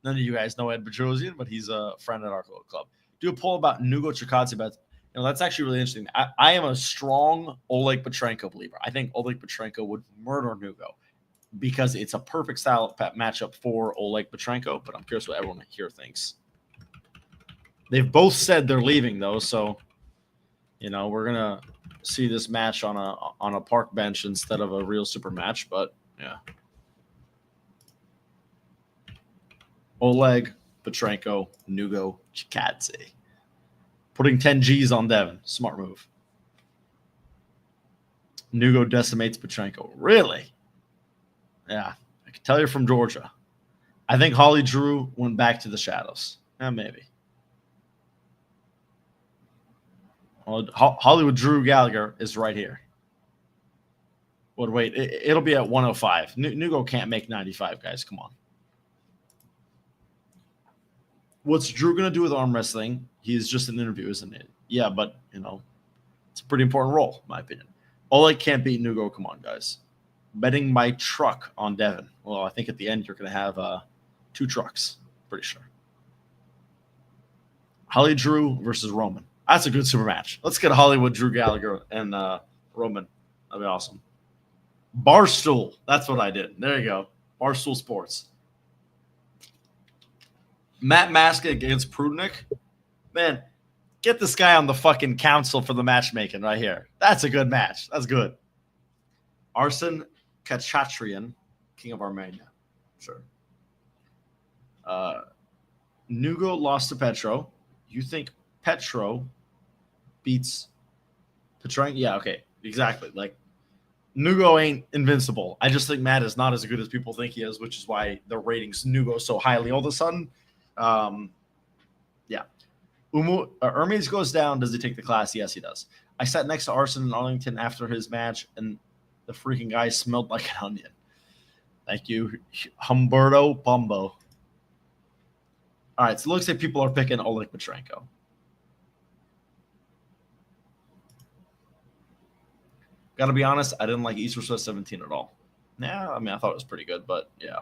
None of you guys know Ed Bedrosian, but he's a friend at our club. Do a poll about Nugo Chikadze bets. You know, that's actually really interesting. I am a strong Oleg Petrenko believer. I think Oleg Petrenko would murder Nugo because it's a perfect style matchup for Oleg Petrenko, but I'm curious what everyone here thinks. They've both said they're leaving, though, so, you know, we're going to see this match on a park bench instead of a real super match, but, yeah. Oleg Petrenko, Nugo Chikadze. Putting 10 G's on Devin. Smart move. Nugo decimates Petrenko. Really? Yeah. I can tell you're from Georgia. I think Holly Drew went back to the shadows. Maybe. Well, Hollywood Drew Gallagher is right here. Well, wait, it'll be at 105. Nugo can't make 95, guys. Come on. What's Drew going to do with arm wrestling? He's just an interview, isn't it? Yeah, but, it's a pretty important role, in my opinion. Oleg can't beat Nugo. Come on, guys. Betting my truck on Devin. Well, I think at the end you're going to have 2 trucks. Pretty sure. Holly Drew versus Roman. That's a good super match. Let's get Hollywood Drew Gallagher and Roman. That'd be awesome. Barstool. That's what I did. There you go. Barstool Sports. Matt Maska against Prudnik. Man, get this guy on the fucking council for the matchmaking right here. That's a good match. That's good. Arsen Kachatrian, King of Armenia. Sure. Nugo lost to Petro. You think Petro beats Petrank? Yeah, okay. Exactly. Like, Nugo ain't invincible. I just think Matt is not as good as people think he is, which is why the ratings Nugo so highly all of a sudden. Yeah. Hermes goes down. Does he take the class? Yes, he does. I sat next to Arsen in Arlington after his match, and the freaking guy smelled like an onion. Thank you, Humberto Bumbo. All right, so it looks like people are picking Oleg Petrenko. Got to be honest, I didn't like East vs. 17 at all. Yeah, I mean, I thought it was pretty good, but yeah.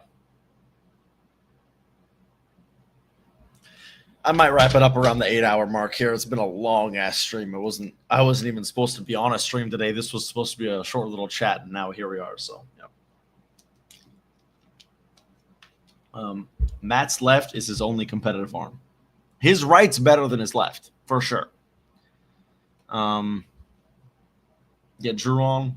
I might wrap it up around the 8-hour mark here. It's been a long-ass stream. I wasn't even supposed to be on a stream today. This was supposed to be a short little chat, and now here we are, so yeah. Matt's left is his only competitive arm. His right's better than his left, for sure. Get Drew on.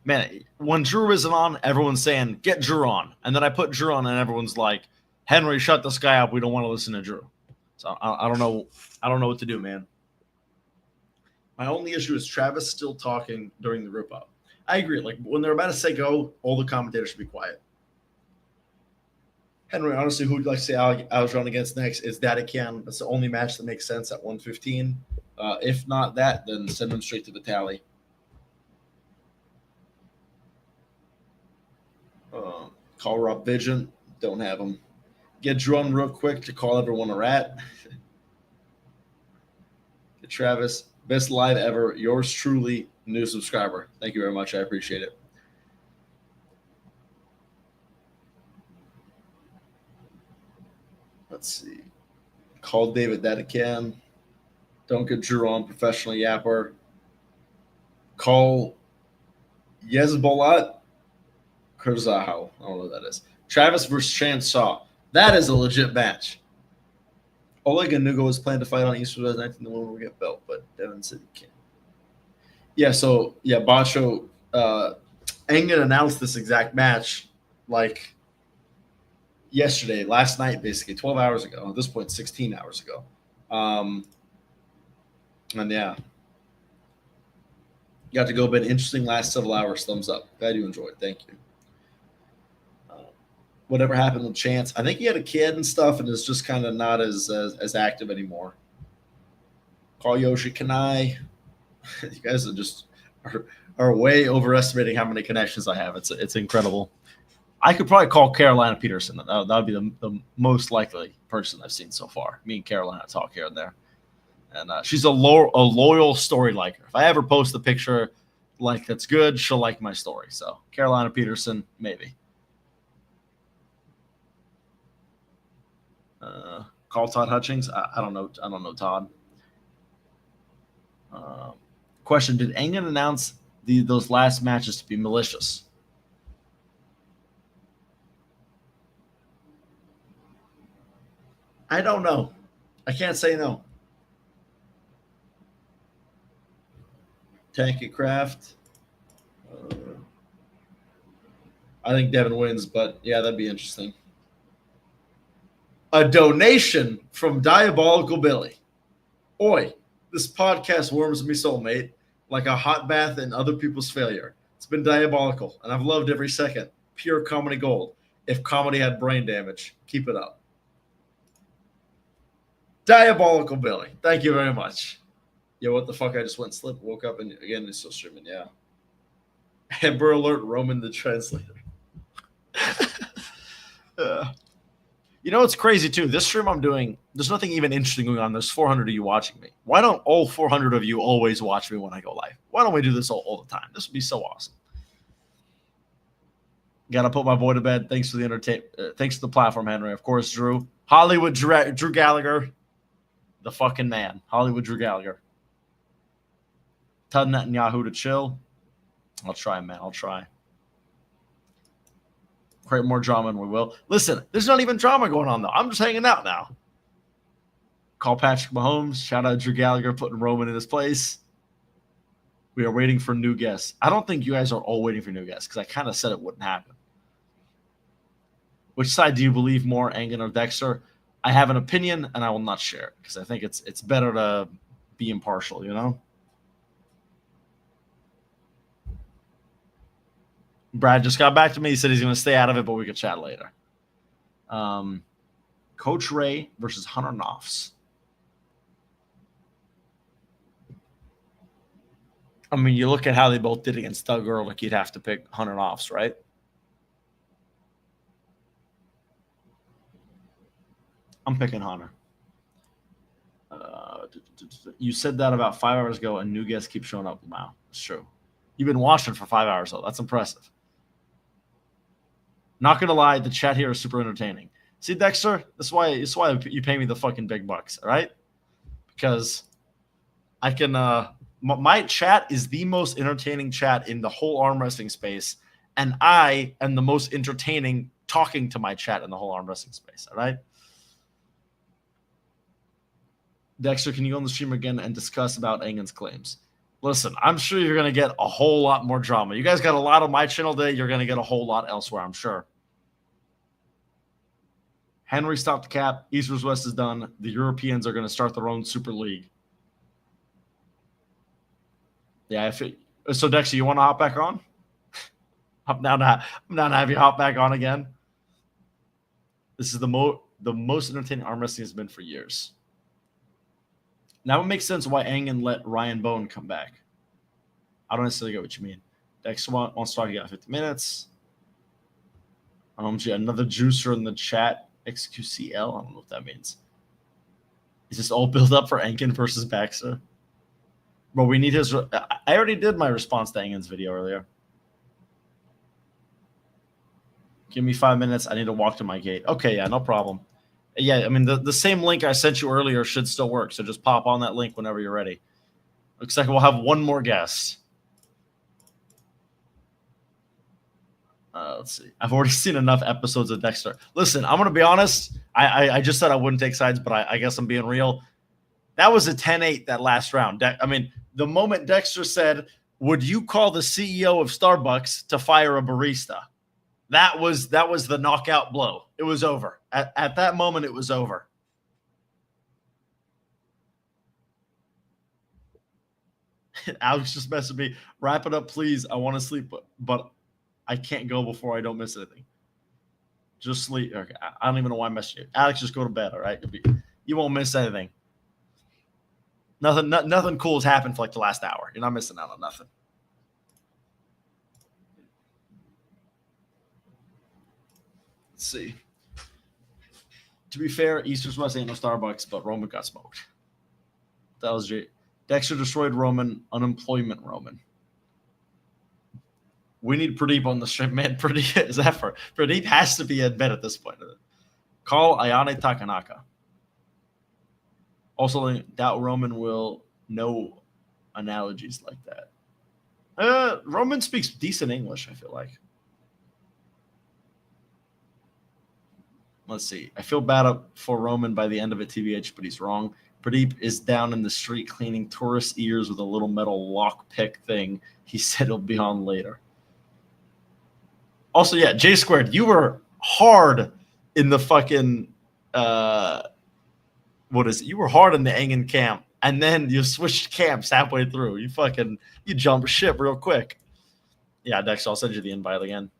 Man, when Drew isn't on, everyone's saying, get Drew on. And then I put Drew on, and everyone's like, Henry, shut this guy up. We don't want to listen to Drew. So I don't know. I don't know what to do, man. My only issue is Travis still talking during the rip up. I agree. Like, when they're about to say go, all the commentators should be quiet. Henry, honestly, who would you like to say Aljon against next? It's Dadikian. That's the only match that makes sense at 115. If not that, then send him straight to the tally. Call Rob Vision. Don't have him. Get Drew on real quick to call everyone a rat. Get Travis. Best live ever. Yours truly, new subscriber. Thank you very much. I appreciate it. Let's see. Call David Dadikian. Don't get Drew on. Professional yapper. Call Yezbolat Kurzaho. I don't know what that is. Travis versus Chansaw. That is a legit match. Oleg and Nugo was planned to fight on East 2019. The one will get built, but Devin said he can't. Yeah, so, yeah, Bacho, Engen announced this exact match like yesterday, last night, basically, 12 hours ago. At this point, 16 hours ago. And, yeah. Got to go, but interesting last several hours. Thumbs up. Glad you enjoyed. Thank you. Whatever happened with Chance. I think he had a kid and stuff and is just kind of not as active anymore. Call Yoshi Kanai. You guys are just are way overestimating how many connections I have. It's incredible. I could probably call Carolina Peterson. That would be the most likely person I've seen so far. Me and Carolina talk here and there. And she's a loyal story liker. If I ever post a picture like that's good, she'll like my story. So Carolina Peterson, maybe. Call Todd Hutchings. I don't know. I don't know Todd. Question: did Engen announce those last matches to be malicious? I don't know. I can't say no. Tanky Craft. I think Devin wins, but yeah, that'd be interesting. A donation from Diabolical Billy. Oi, this podcast warms me, soulmate, like a hot bath in other people's failure. It's been diabolical, and I've loved every second. Pure comedy gold. If comedy had brain damage, keep it up. Diabolical Billy. Thank you very much. Yo, what the fuck? I just went and slept, woke up, and again, it's still streaming. Yeah. Amber Alert Roman the translator. You know what's crazy too? This stream I'm doing, there's nothing even interesting going on. There's 400 of you watching me. Why don't all 400 of you always watch me when I go live? Why don't we do this all the time? This would be so awesome. Gotta put my boy to bed. Thanks for the thanks to the platform, Henry. Of course, Drew. Hollywood Drew Gallagher. The fucking man. Hollywood Drew Gallagher. Tell Netanyahu to chill. I'll try, man. I'll try. Create more drama and we will. Listen, there's not even drama going on, though. I'm just hanging out now. Call Patrick Mahomes. Shout out Drew Gallagher putting Roman in his place. We are waiting for new guests. I don't think you guys are all waiting for new guests because I kind of said it wouldn't happen. Which side do you believe more, Engen or Dexter? I have an opinion and I will not share it because I think it's better to be impartial, you know? Brad just got back to me. He said he's going to stay out of it, but we could chat later. Coach Ray versus Hunter Knopfs. I mean, you look at how they both did against Doug Ehrlich, you'd have to pick Hunter Knopfs, right? I'm picking Hunter. You said that about 5 hours ago, and new guests keep showing up. Wow, it's true. You've been watching for 5 hours, though. That's impressive. Not gonna lie, the chat here is super entertaining. See, Dexter, that's why you pay me the fucking big bucks, all right? Because I can. My chat is the most entertaining chat in the whole arm wrestling space, and I am the most entertaining talking to my chat in the whole arm wrestling space. All right. Dexter, can you go on the stream again and discuss about Engen's claims? Listen, I'm sure you're going to get a whole lot more drama. You guys got a lot on my channel today. You're going to get a whole lot elsewhere, I'm sure. Henry stopped the cap. East vs. West is done. The Europeans are going to start their own Super League. Yeah. So, Dexter, you want to hop back on? I'm down to have you hop back on again. This is the most entertaining arm wrestling has been for years. Now it makes sense why Engen let Ryan Bowen come back. I don't necessarily get what you mean. Dexter wants to talk about 50 minutes. Another juicer in the chat. XQCL. I don't know what that means. Is this all built up for Engen versus Baxter? But we need his. I already did my response to Engen's video earlier. Give me 5 minutes. I need to walk to my gate. Okay, yeah, no problem. Yeah, I mean, the same link I sent you earlier should still work. So just pop on that link whenever you're ready. Looks like we'll have one more guest. Let's see. I've already seen enough episodes of Dexter. Listen, I'm going to be honest. I just said I wouldn't take sides, but I guess I'm being real. That was a 10-8 that last round. I mean, the moment Dexter said, would you call the CEO of Starbucks to fire a barista? That was the knockout blow. It was over. At that moment, it was over. Alex just messaged me. Wrap it up, please. I want to sleep, but I can't go before I don't miss anything. Just sleep. Okay. I don't even know why I'm messaging you. Alex, just go to bed, all right? You won't miss anything. Nothing cool has happened for like the last hour. You're not missing out on nothing. Let's see. To be fair, East vs. West ain't no Starbucks, but Roman got smoked. That was Dexter destroyed Roman, unemployment Roman. We need Pradeep on the stream, man. Pradeep has to be in bed at this point. Call Ayane Takanaka. Also, I doubt Roman will know analogies like that. Roman speaks decent English, I feel like. Let's see. I feel bad for Roman by the end of it, TBH, but he's wrong. Pradeep is down in the street cleaning tourist ears with a little metal lock pick thing. He said he'll be on later. Also, yeah, J Squared, you were hard in the fucking you were hard in the Engen camp, and then you switched camps halfway through. You jumped ship real quick. Yeah, Dex, I'll send you the invite again.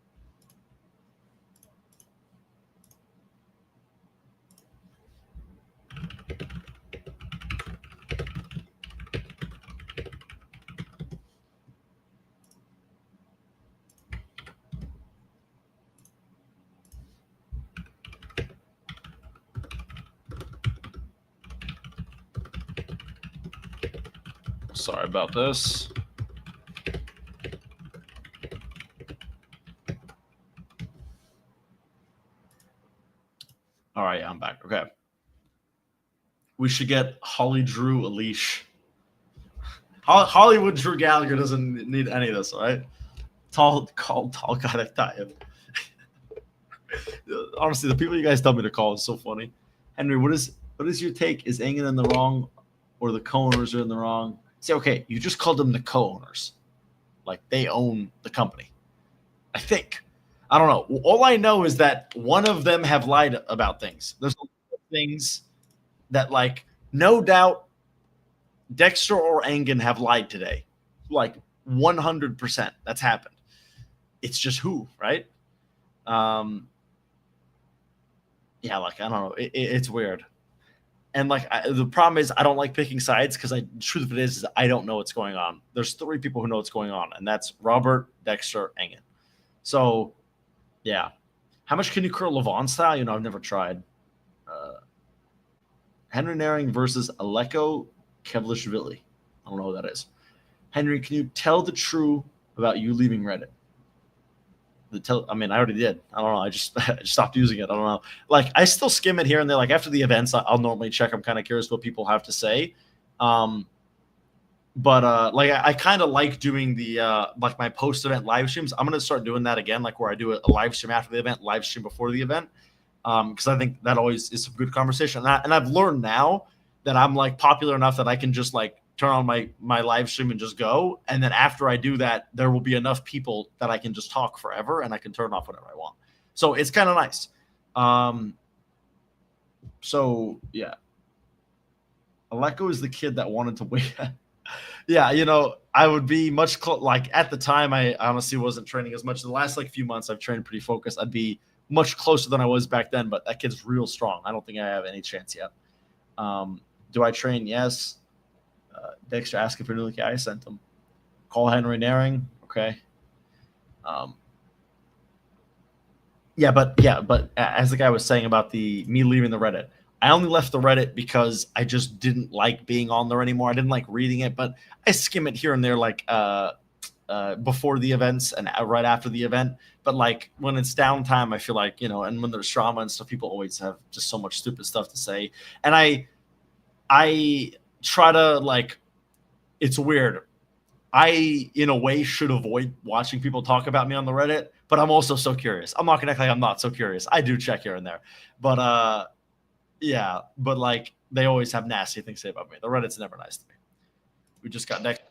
Sorry about this. All right, I'm back. Okay. We should get Holly Drew a leash. Hollywood Drew Gallagher doesn't need any of this, all right? Tall guy that died. Honestly, the people you guys tell me to call is so funny. Henry, what is your take? Is Engen in the wrong or the co-owners are in the wrong? Say, okay, you just called them the co-owners. Like they own the company. I think. I don't know. All I know is that one of them have lied about things. There's a lot of things that, like, no doubt Dexter or Engen have lied today. Like 100%. That's happened. It's just who, right? Yeah, like, I don't know. It's weird. And like the problem is I don't like picking sides because the truth of it is I don't know what's going on. There's 3 people who know what's going on, and that's Robert, Dexter, Engen. So, yeah. How much can you curl Levon style? You know, I've never tried. Henry Naring versus Aleko Kevlishvili. I don't know who that is. Henry, can you tell the truth about you leaving Reddit? I mean, I already did. I don't know. I just stopped using it. I don't know. Like, I still skim it here and there. Like, after the events, I'll normally check. I'm kind of curious what people have to say. But like, I kind of like doing the like my post-event live streams. I'm gonna start doing that again, like where I do a live stream after the event, live stream before the event, because I think that always is some good conversation. And I've learned now that I'm like popular enough that I can just like turn on my live stream and just go. And then after I do that, there will be enough people that I can just talk forever and I can turn off whatever I want. So it's kind of nice. So yeah. Aleko is the kid that wanted to wait. Yeah, you know, I would be much like at the time I honestly wasn't training as much. The last like few months I've trained pretty focused. I'd be much closer than I was back then, but that kid's real strong. I don't think I have any chance yet. Do I train? Yes. Dexter asking for Nuliki. I sent him. Call Henry Naring. Okay. Yeah, but as the guy was saying about me leaving the Reddit, I only left the Reddit because I just didn't like being on there anymore. I didn't like reading it, but I skim it here and there, like before the events and right after the event. But like when it's downtime, I feel like, you know, and when there's drama and stuff, people always have just so much stupid stuff to say. And I try to, like, it's weird. I, in a way, should avoid watching people talk about me on the Reddit, but I'm also so curious. I'm not going to act like I'm not so curious. I do check here and there. But, yeah, but, like, they always have nasty things to say about me. The Reddit's never nice to me. We just got next.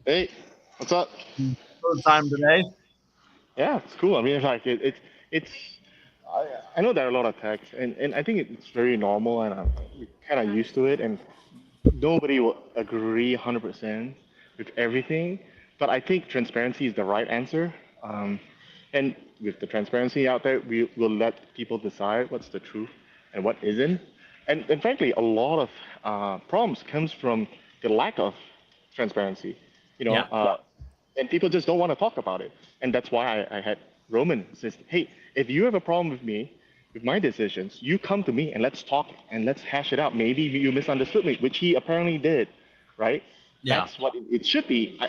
Hey, what's up? Third time today. Yeah, it's cool. I mean, it's like it's. I know there are a lot of attacks, and I think it's very normal, and I'm kind of used to it. And nobody will agree 100% with everything, but I think transparency is the right answer. And with the transparency out there, we will let people decide what's the truth and what isn't. And frankly, a lot of problems comes from the lack of transparency. You know, Yeah. And people just don't want to talk about it. And that's why I had Roman says, hey, if you have a problem with me, with my decisions, you come to me and let's talk and let's hash it out. Maybe you misunderstood me, which he apparently did, right? Yeah. That's what it should be.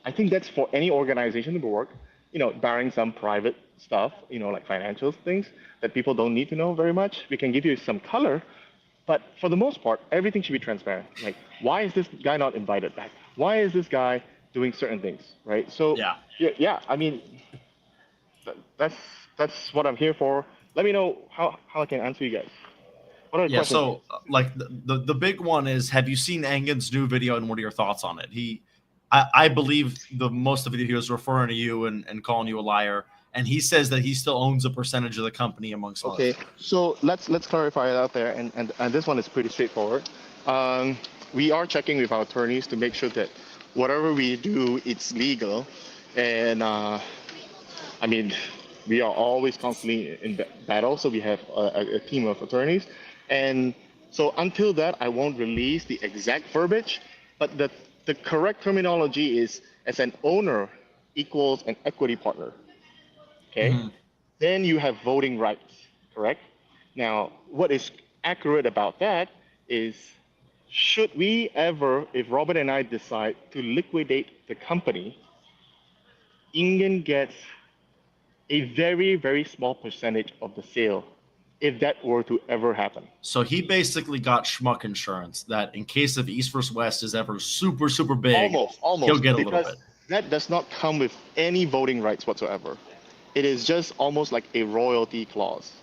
I think that's for any organization to work, you know, barring some private stuff, you know, like financial things that people don't need to know very much. We can give you some color, but for the most part, everything should be transparent. Like, why is this guy not invited back? Why is this guy doing certain things, right? So yeah, I mean, that's what I'm here for. Let me know how I can answer you guys. What are the questions? So like the big one is, have you seen Engen's new video and what are your thoughts on it? I believe most of the video is referring to you and calling you a liar, and he says that he still owns a percentage of the company amongst others. Okay, so let's clarify it out there, and this one is pretty straightforward. We are checking with our attorneys to make sure that whatever we do, it's legal, and I mean, we are always constantly in battle, so we have a team of attorneys. And so until that, I won't release the exact verbiage, but the correct terminology is as an owner equals an equity partner, okay? Mm-hmm. Then you have voting rights, correct? Now, what is accurate about that is should we ever, if Robert and I decide to liquidate the company, Ingen gets a very, very small percentage of the sale if that were to ever happen. So he basically got schmuck insurance that in case of East vs. West is ever super, super big, Almost, he'll get a little because bit. that does not come with any voting rights whatsoever. It is just almost like a royalty clause.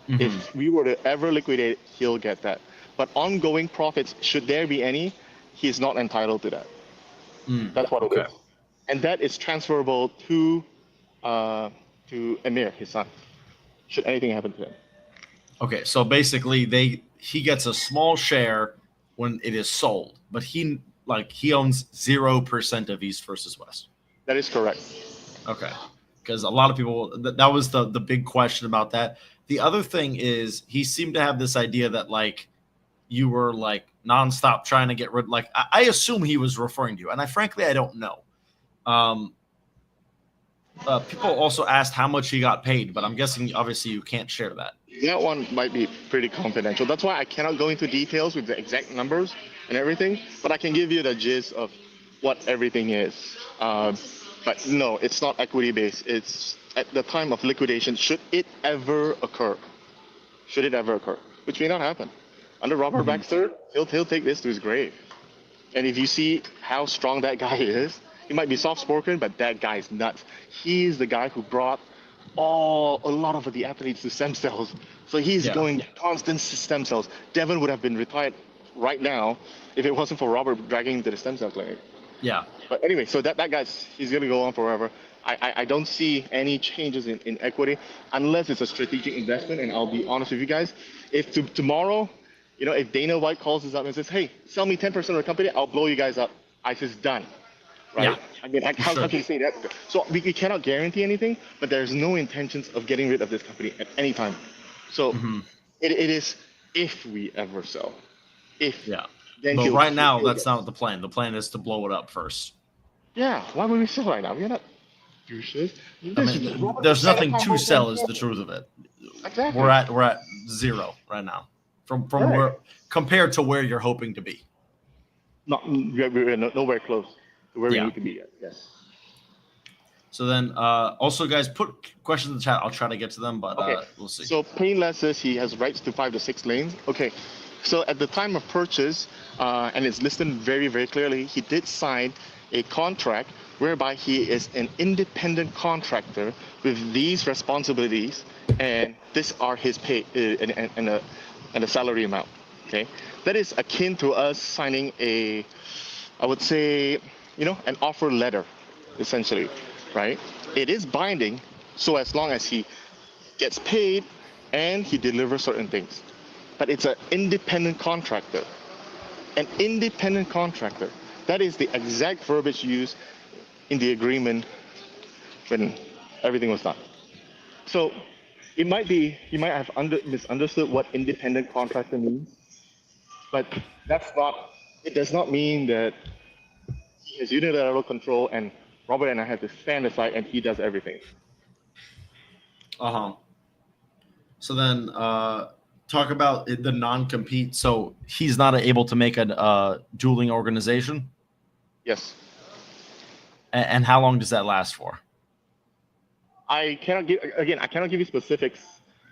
Mhm. If we were to ever liquidate it, he'll get that. But ongoing profits, should there be any, he's not entitled to that. That's what it is. And that is transferable to Emir, his son, should anything happen to him. Okay, so basically he gets a small share when it is sold, but he owns 0% of East versus West. That is correct. Okay, because a lot of people that was the big question about that. The other thing is he seemed to have this idea that like you were like nonstop trying to get rid. Like I assume he was referring to you, and I frankly I don't know. People also asked how much he got paid, but I'm guessing obviously you can't share that. That one might be pretty confidential. That's why I cannot go into details with the exact numbers and everything, but I can give you the gist of what everything is. But no, it's not equity based. It's at the time of liquidation, should it ever occur, which may not happen. Under Robert Baxter, he'll take this to his grave. And if you see how strong that guy is, he might be soft-spoken, but that guy's nuts. He's the guy who brought a lot of the athletes to stem cells. So he's going constant stem cells. Devin would have been retired right now if it wasn't for Robert dragging him to the stem cell clinic. Yeah. But anyway, so that he's going to go on forever. I don't see any changes in equity unless it's a strategic investment. And I'll be honest with you guys, if tomorrow, if Dana White calls us up and says, hey, sell me 10% of the company, I'll blow you guys up. I says done. Right? Yeah. I mean, how can you say that? So we cannot guarantee anything, but there's no intentions of getting rid of this company at any time. So it is if we ever sell. Then but right now, that's not the plan. The plan is to blow it up first. Yeah. Why would we sell right now? We're not douches. I mean, there's nothing to sell is the truth of it. Exactly. We're at zero right now from where compared to where you're hoping to be. We're nowhere close to where we need to be yet. Yes. So then, also, guys, put questions in the chat. I'll try to get to them, but we'll see. So Painless says he has rights to 5 to 6 lanes. Okay. So at the time of purchase, and it's listed very, very clearly, he did sign a contract whereby he is an independent contractor with these responsibilities, and this are his pay and a salary amount. Okay. That is akin to us signing I would say, an offer letter, essentially. Right? It is binding, so as long as he gets paid and he delivers certain things. But it's an independent contractor. An independent contractor. That is the exact verbiage used in the agreement when everything was done. So it might be, you might have misunderstood what independent contractor means, but it does not mean that he has unilateral control and Robert and I have to stand aside and he does everything. So then talk about the non-compete. So he's not able to make a dueling organization? Yes. And how long does that last for? I cannot give you specifics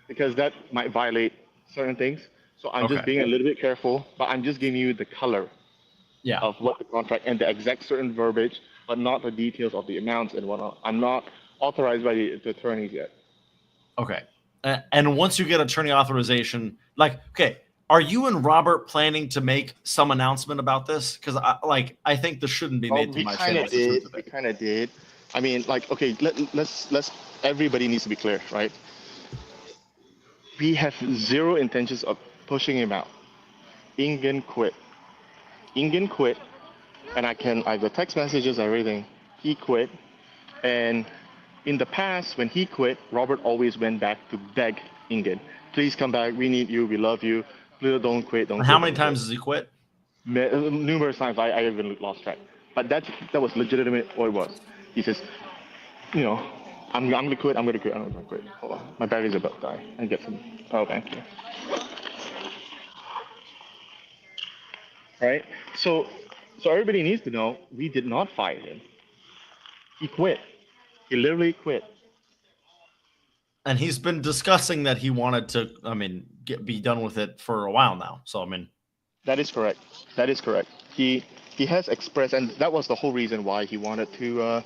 because that might violate certain things. So I'm just being a little bit careful, but I'm just giving you the color of what the contract and the exact certain verbiage, but not the details of the amounts and whatnot. I'm not authorized by the attorneys yet. Okay. And once you get attorney authorization, are you and Robert planning to make some announcement about this? Because I think this shouldn't be made to my channel. We kind of did. I mean, let's everybody needs to be clear, right? We have zero intentions of pushing him out. Ingen quit. And I have the text messages, everything. He quit. And in the past, when he quit, Robert always went back to beg Ingen, please come back. We need you. We love you. Please don't quit. How many times has he quit? Numerous times. I even lost track. But that was legitimate what it was. He says, I'm going to quit. I'm going to quit. Hold on. My battery's about to die. I get some power bank here. right? So everybody needs to know we did not fire him. He quit. He literally quit. And he's been discussing that he wanted to, be done with it for a while now. So, That is correct. That is correct. He has expressed, and that was the whole reason why he wanted to.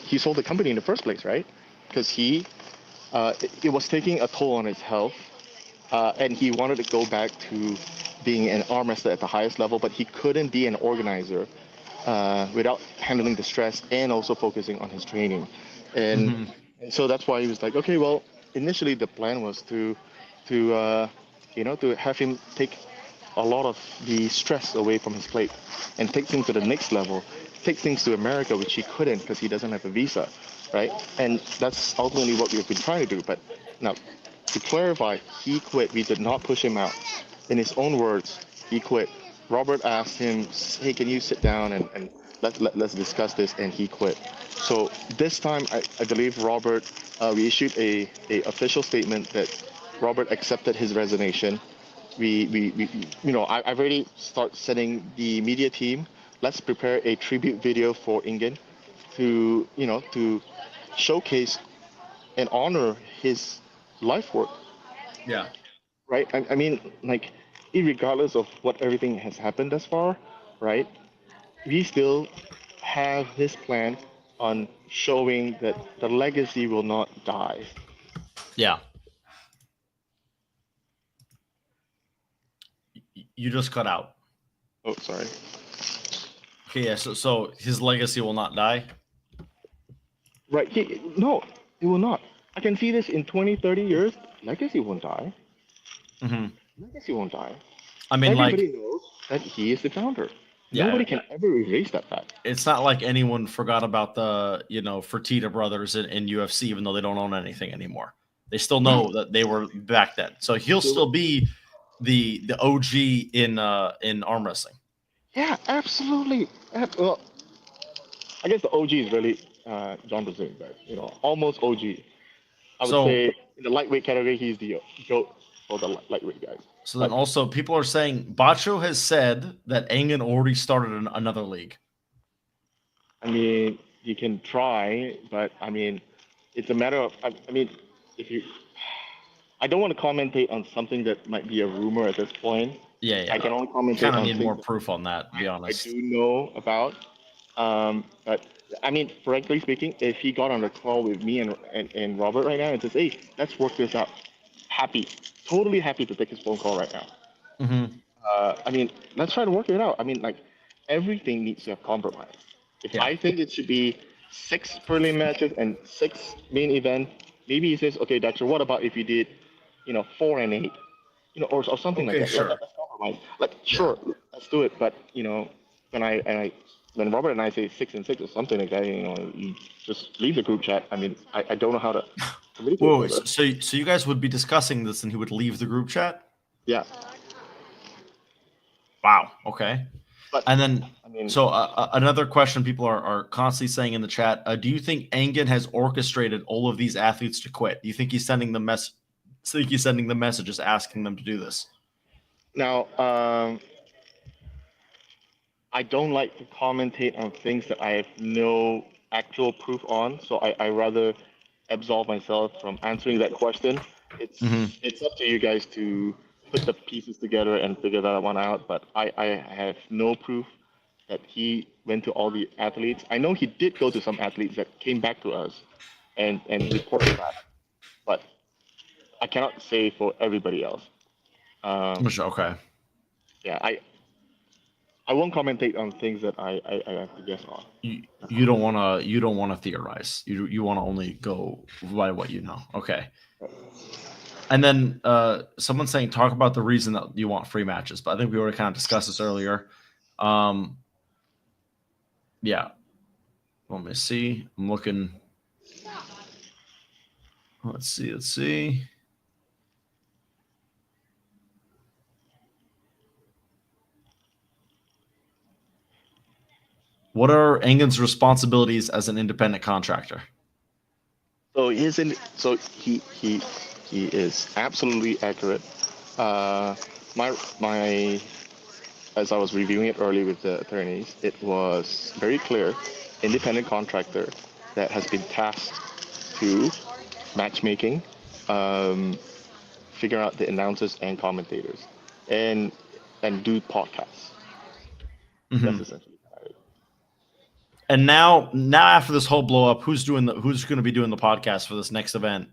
He sold the company in the first place, right? Because it was taking a toll on his health, and he wanted to go back to being an arm wrestler at the highest level, but he couldn't be an organizer without handling the stress and also focusing on his training. And so that's why he was like, okay, well, initially the plan was to have him take a lot of the stress away from his plate and take things to the next level, take things to America, which he couldn't because he doesn't have a visa, right? And that's ultimately what we've been trying to do. But now, to clarify, he quit. We did not push him out. In his own words, he quit. Robert asked him, hey, can you sit down and let's discuss this, and he quit. So this time, I believe Robert, we issued a official statement that Robert accepted his resignation. I've already started sending the media team. Let's prepare a tribute video for Ingen to showcase and honor his life work. yeah. Right. I mean, like, irregardless of what everything has happened thus far, right? We still have his plan on showing that the legacy will not die. Yeah. You just cut out. Oh, sorry. Okay, yeah. So his legacy will not die. Right. No, it will not. I can see this in 20, 30 years. Legacy won't die. Legacy won't die. Everybody knows that he is the founder. Yeah, Nobody can ever erase that fact. It's not like anyone forgot about the Fertitta brothers in UFC, even though they don't own anything anymore. They still know that they were back then. So he'll still be the OG in arm wrestling. Yeah, absolutely. Well, I guess the OG is really John Brazil, but almost OG. I would say in the lightweight category, he's the GOAT for the lightweight guys. So then also people are saying Bacho has said that Engen already started another league. I mean, you can try, but I mean, it's a matter of, I don't want to commentate on something that might be a rumor at this point. Yeah. I can only commentate kind of on need things more proof on that, to be honest. I do know about. But I mean, frankly speaking, if he got on a call with me and Robert right now and says, hey, let's work this out. Totally happy to take his phone call right now. I mean, let's try to work it out. I mean, like, everything needs to have compromise. If I think it should be 6 prelim matches and 6 main events, maybe he says, okay, Dexter, what about if you did, 4 and 8, or something like that. Sure. Let's compromise. Like, sure, let's do it. But when Robert and I say 6 and 6 or something like that, you just leave the group chat. I mean, I don't know how to. Whoa, so you guys would be discussing this, and he would leave the group chat? Yeah. Wow. Okay. But, and then, another question people are constantly saying in the chat: do you think Engen has orchestrated all of these athletes to quit? Do you think he's sending the messages asking them to do this? Now, I don't like to commentate on things that I have no actual proof on, so I rather absolve myself from answering that question. It's up to you guys to put the pieces together and figure that one out, but I have no proof that he went to all the athletes. I know he did go to some athletes that came back to us and reported that, but I cannot say for everybody else. Okay. Yeah, I won't commentate on things that I have to guess on. You don't want to theorize. You want to only go by what you know. Okay. And then someone's saying talk about the reason that you want free matches, but I think we already kind of discussed this earlier. Yeah. Let me see. I'm looking. Let's see. What are Engen's responsibilities as an independent contractor? So he is absolutely accurate. My as I was reviewing it early with the attorneys, it was very clear, independent contractor that has been tasked to matchmaking, figure out the announcers and commentators, and do podcasts. Mhm. That's essentially it. And now after this whole blow up, who's going to be doing the podcast for this next event?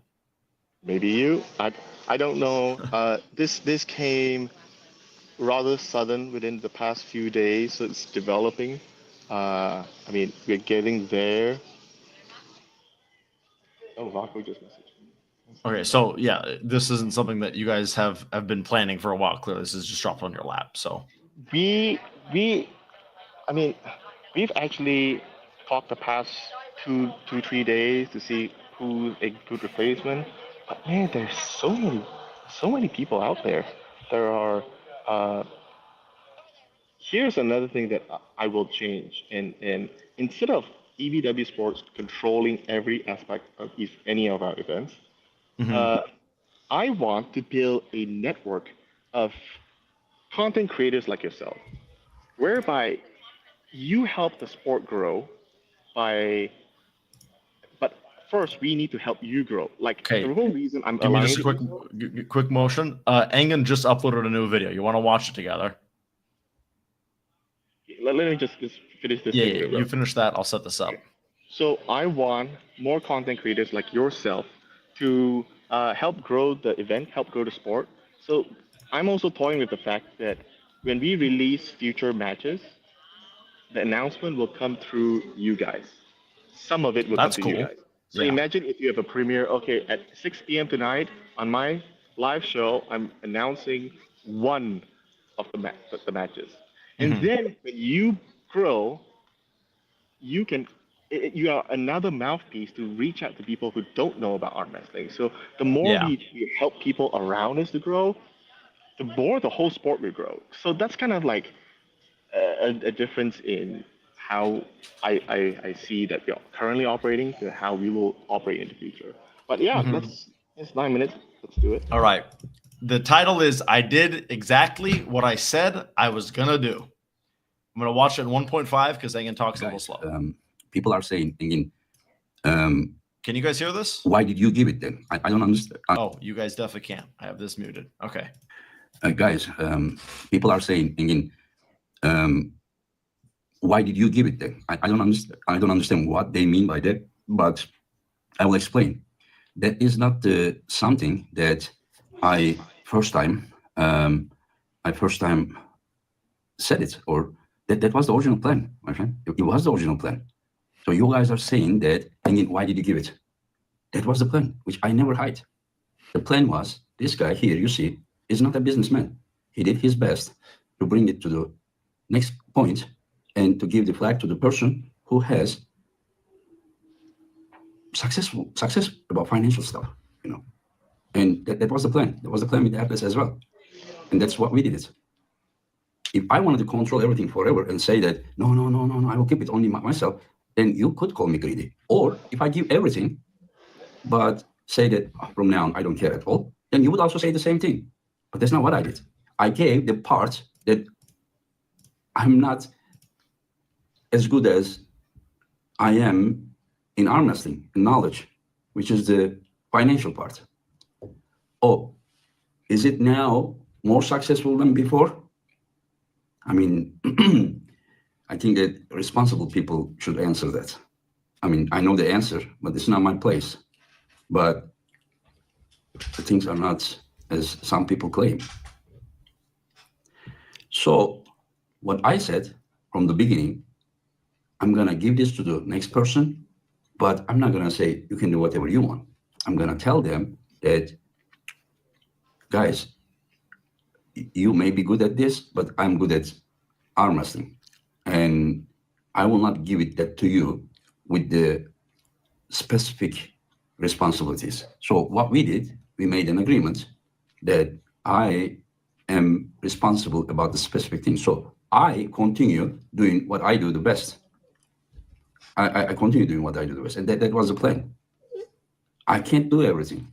Maybe you. I don't know. This came rather sudden within the past few days, so it's developing. I mean, we're getting there. Oh, Vaco just messaged me. Okay, so yeah, this isn't something that you guys have been planning for a while. Clearly, this is just dropped on your lap. So I mean, we've actually talked the past 3 days to see who's a good replacement. But man, there's so many people out there. There are. Here's another thing that I will change, and instead of EBW Sports controlling every aspect of any of our events, I want to build a network of content creators like yourself, whereby you help the sport grow by. But first, we need to help you grow. Like Okay. the whole reason I'm give me allowing just a quick motion. Engen just uploaded a new video. You want to watch it together? Let me just finish this. Yeah, thing yeah. real You quick. finish that. I'll set this up. So I want more content creators like yourself to help grow the event, help grow the sport. So I'm also toying with the fact that when we release future matches, the announcement will come through you guys. Some of it will That's come through cool. you guys. So Yeah. imagine if you have a premiere, okay, at 6 p.m. tonight on my live show, I'm announcing one of the matches. And Mhm. then when you grow, you can you are another mouthpiece to reach out to people who don't know about arm wrestling. So the more Yeah. we help people around us to grow, the more the whole sport will grow. So that's kind of like a difference in how I see that we are currently operating to how we will operate in the future. But yeah, it's 9 minutes. Let's do it. All right. The title is I Did Exactly What I Said I Was Gonna Do. I'm gonna watch it in 1.5 because Engen talks a little Guys, slow. people are saying, Engin, Can you guys hear this? why did you give it then? I don't understand. Oh, you guys definitely can't. I have this muted. Okay. Guys, people are saying, Engin, why did you give it then? I don't understand. I don't understand what they mean by that, but I will explain. That is not something that I first time said it, or that was the original plan, my friend. It was the original plan. So you guys are saying that, Engin, why did you give it? That was the plan, which I never hide. The plan was, this guy here, you see, is not a businessman. He did his best to bring it to the next point and to give the flag to the person who has success about financial stuff, you know. And that was the plan. That was the plan with Atlas as well. And that's what we did it. If I wanted to control everything forever and say that, no, I will keep it only myself, then you could call me greedy. Or if I give everything, but say that from now on, I don't care at all, then you would also say the same thing. But that's not what I did. I gave the part that I'm not as good as I am in arm wrestling, in knowledge, which is the financial part. Oh, is it now more successful than before? I mean, I think that responsible people should answer that. I mean, I know the answer, but it's not my place. But the things are not as some people claim. So what I said from the beginning, I'm going to give this to the next person, but I'm not going to say, you can do whatever you want. I'm going to tell them that, guys, you may be good at this, but I'm good at arm wrestling. And I will not give it that to you with the specific responsibilities. So what we did, we made an agreement that I am responsible about the specific thing. So I continue doing what I do the best. I continue doing what I do the best. And that was the plan. I can't do everything.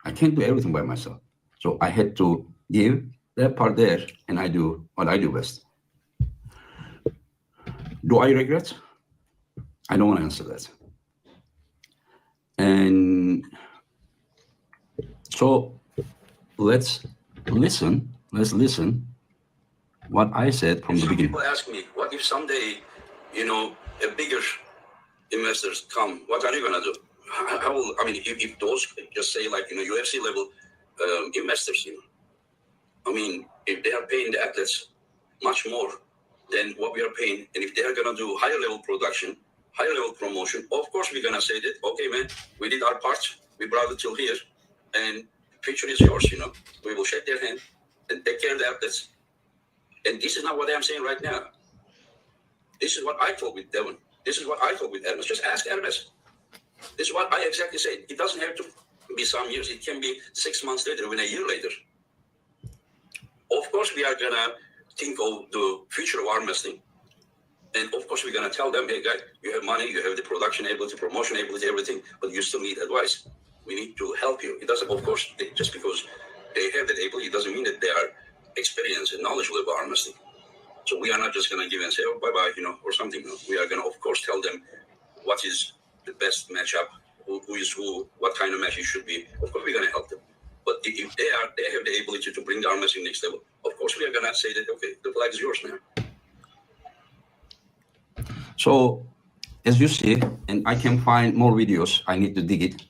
I can't do everything by myself. So I had to give that part there, and I do what I do best. Do I regret? I don't want to answer that. And so let's listen what I said from the beginning. People ask me, what if someday, a bigger investors come, what are you going to do? If those, just say like, UFC level investors, if they are paying the athletes much more than what we are paying, and if they are going to do higher level production, higher level promotion, of course we're going to say that, okay, man, we did our part, we brought it till here, and future is yours, we will shake their hand and take care of the athletes. And this is not what I'm saying right now. This is what I talked with Devin. This is what I talked with Hermes. Just ask Hermes. This is what I exactly said. It doesn't have to be some years. It can be 6 months later, even a year later. Of course, we are going to think of the future of arm wrestling. And of course, we're going to tell them, hey, guys, you have money, you have the production ability, promotion ability, everything, but you still need advice. We need to help you. It doesn't, of course, just because they have that ability, it doesn't mean that they are experienced and knowledgeable about arm wrestling. So we are not just going to give and say, oh, bye-bye, or something. We are going to, of course, tell them what is the best matchup, who is who, what kind of match it should be. Of course, we're going to help them. But if they have the ability to bring the arm wrestling next level, of course, we are going to say that, okay, the flag is yours now. So, as you see, and I can find more videos, I need to dig it,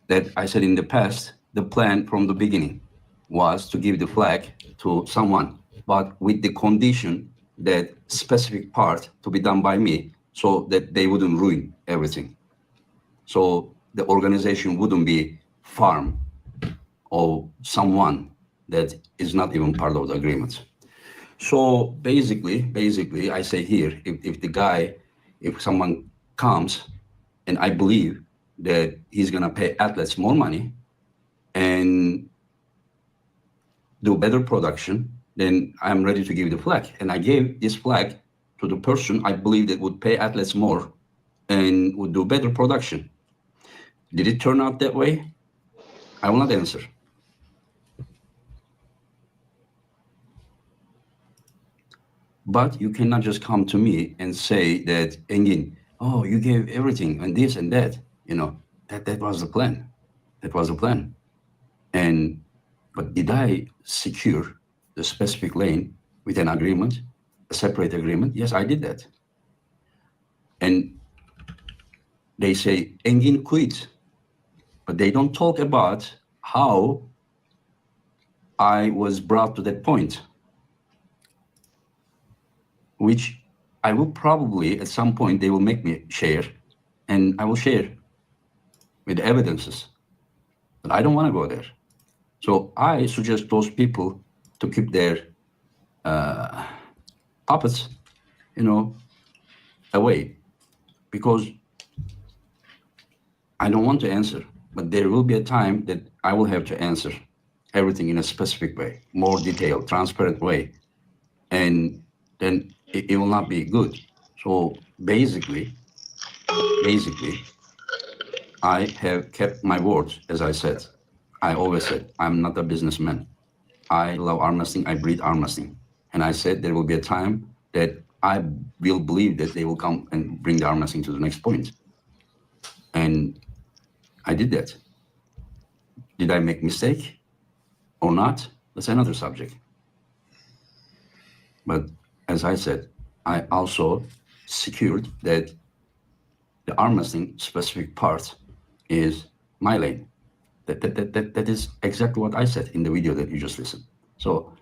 that I said in the past, the plan from the beginning was to give the flag to someone, but with the condition that specific part to be done by me so that they wouldn't ruin everything. So the organization wouldn't be farm or someone that is not even part of the agreement. So basically, I say here, if someone comes and I believe that he's gonna pay athletes more money and do better production, then I'm ready to give the flag. And I gave this flag to the person I believe that would pay athletes more and would do better production. Did it turn out that way? I will not answer. But you cannot just come to me and say that, Engin, oh, you gave everything and this and that. That was the plan. That was the plan. But did I secure the specific lane with an agreement, a separate agreement? Yes, I did that. And they say, Engin quit. But they don't talk about how I was brought to that point, which I will probably, at some point, they will make me share, and I will share with the evidences. But I don't want to go there. So I suggest those people to keep their puppets, away, because I don't want to answer. But there will be a time that I will have to answer everything in a specific way, more detailed, transparent way. And then it will not be good. So basically, I have kept my word, as I said. I always said, I'm not a businessman. I love arm wrestling, I breathe arm wrestling. And I said there will be a time that I will believe that they will come and bring the arm wrestling to the next point. And I did that. Did I make mistake or not? That's another subject. But as I said, I also secured that the arm wrestling specific part is my lane. That is exactly what I said in the video that you just listened. So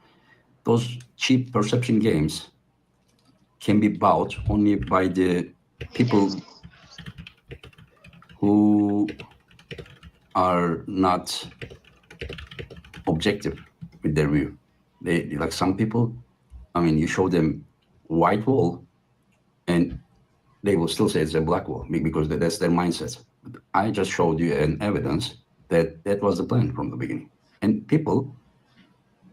those cheap perception games can be bought only by the people who are not objective with their view. They like some people, you show them white wall and they will still say it's a black wall because that's their mindset. But I just showed you an evidence that was the plan from the beginning. And people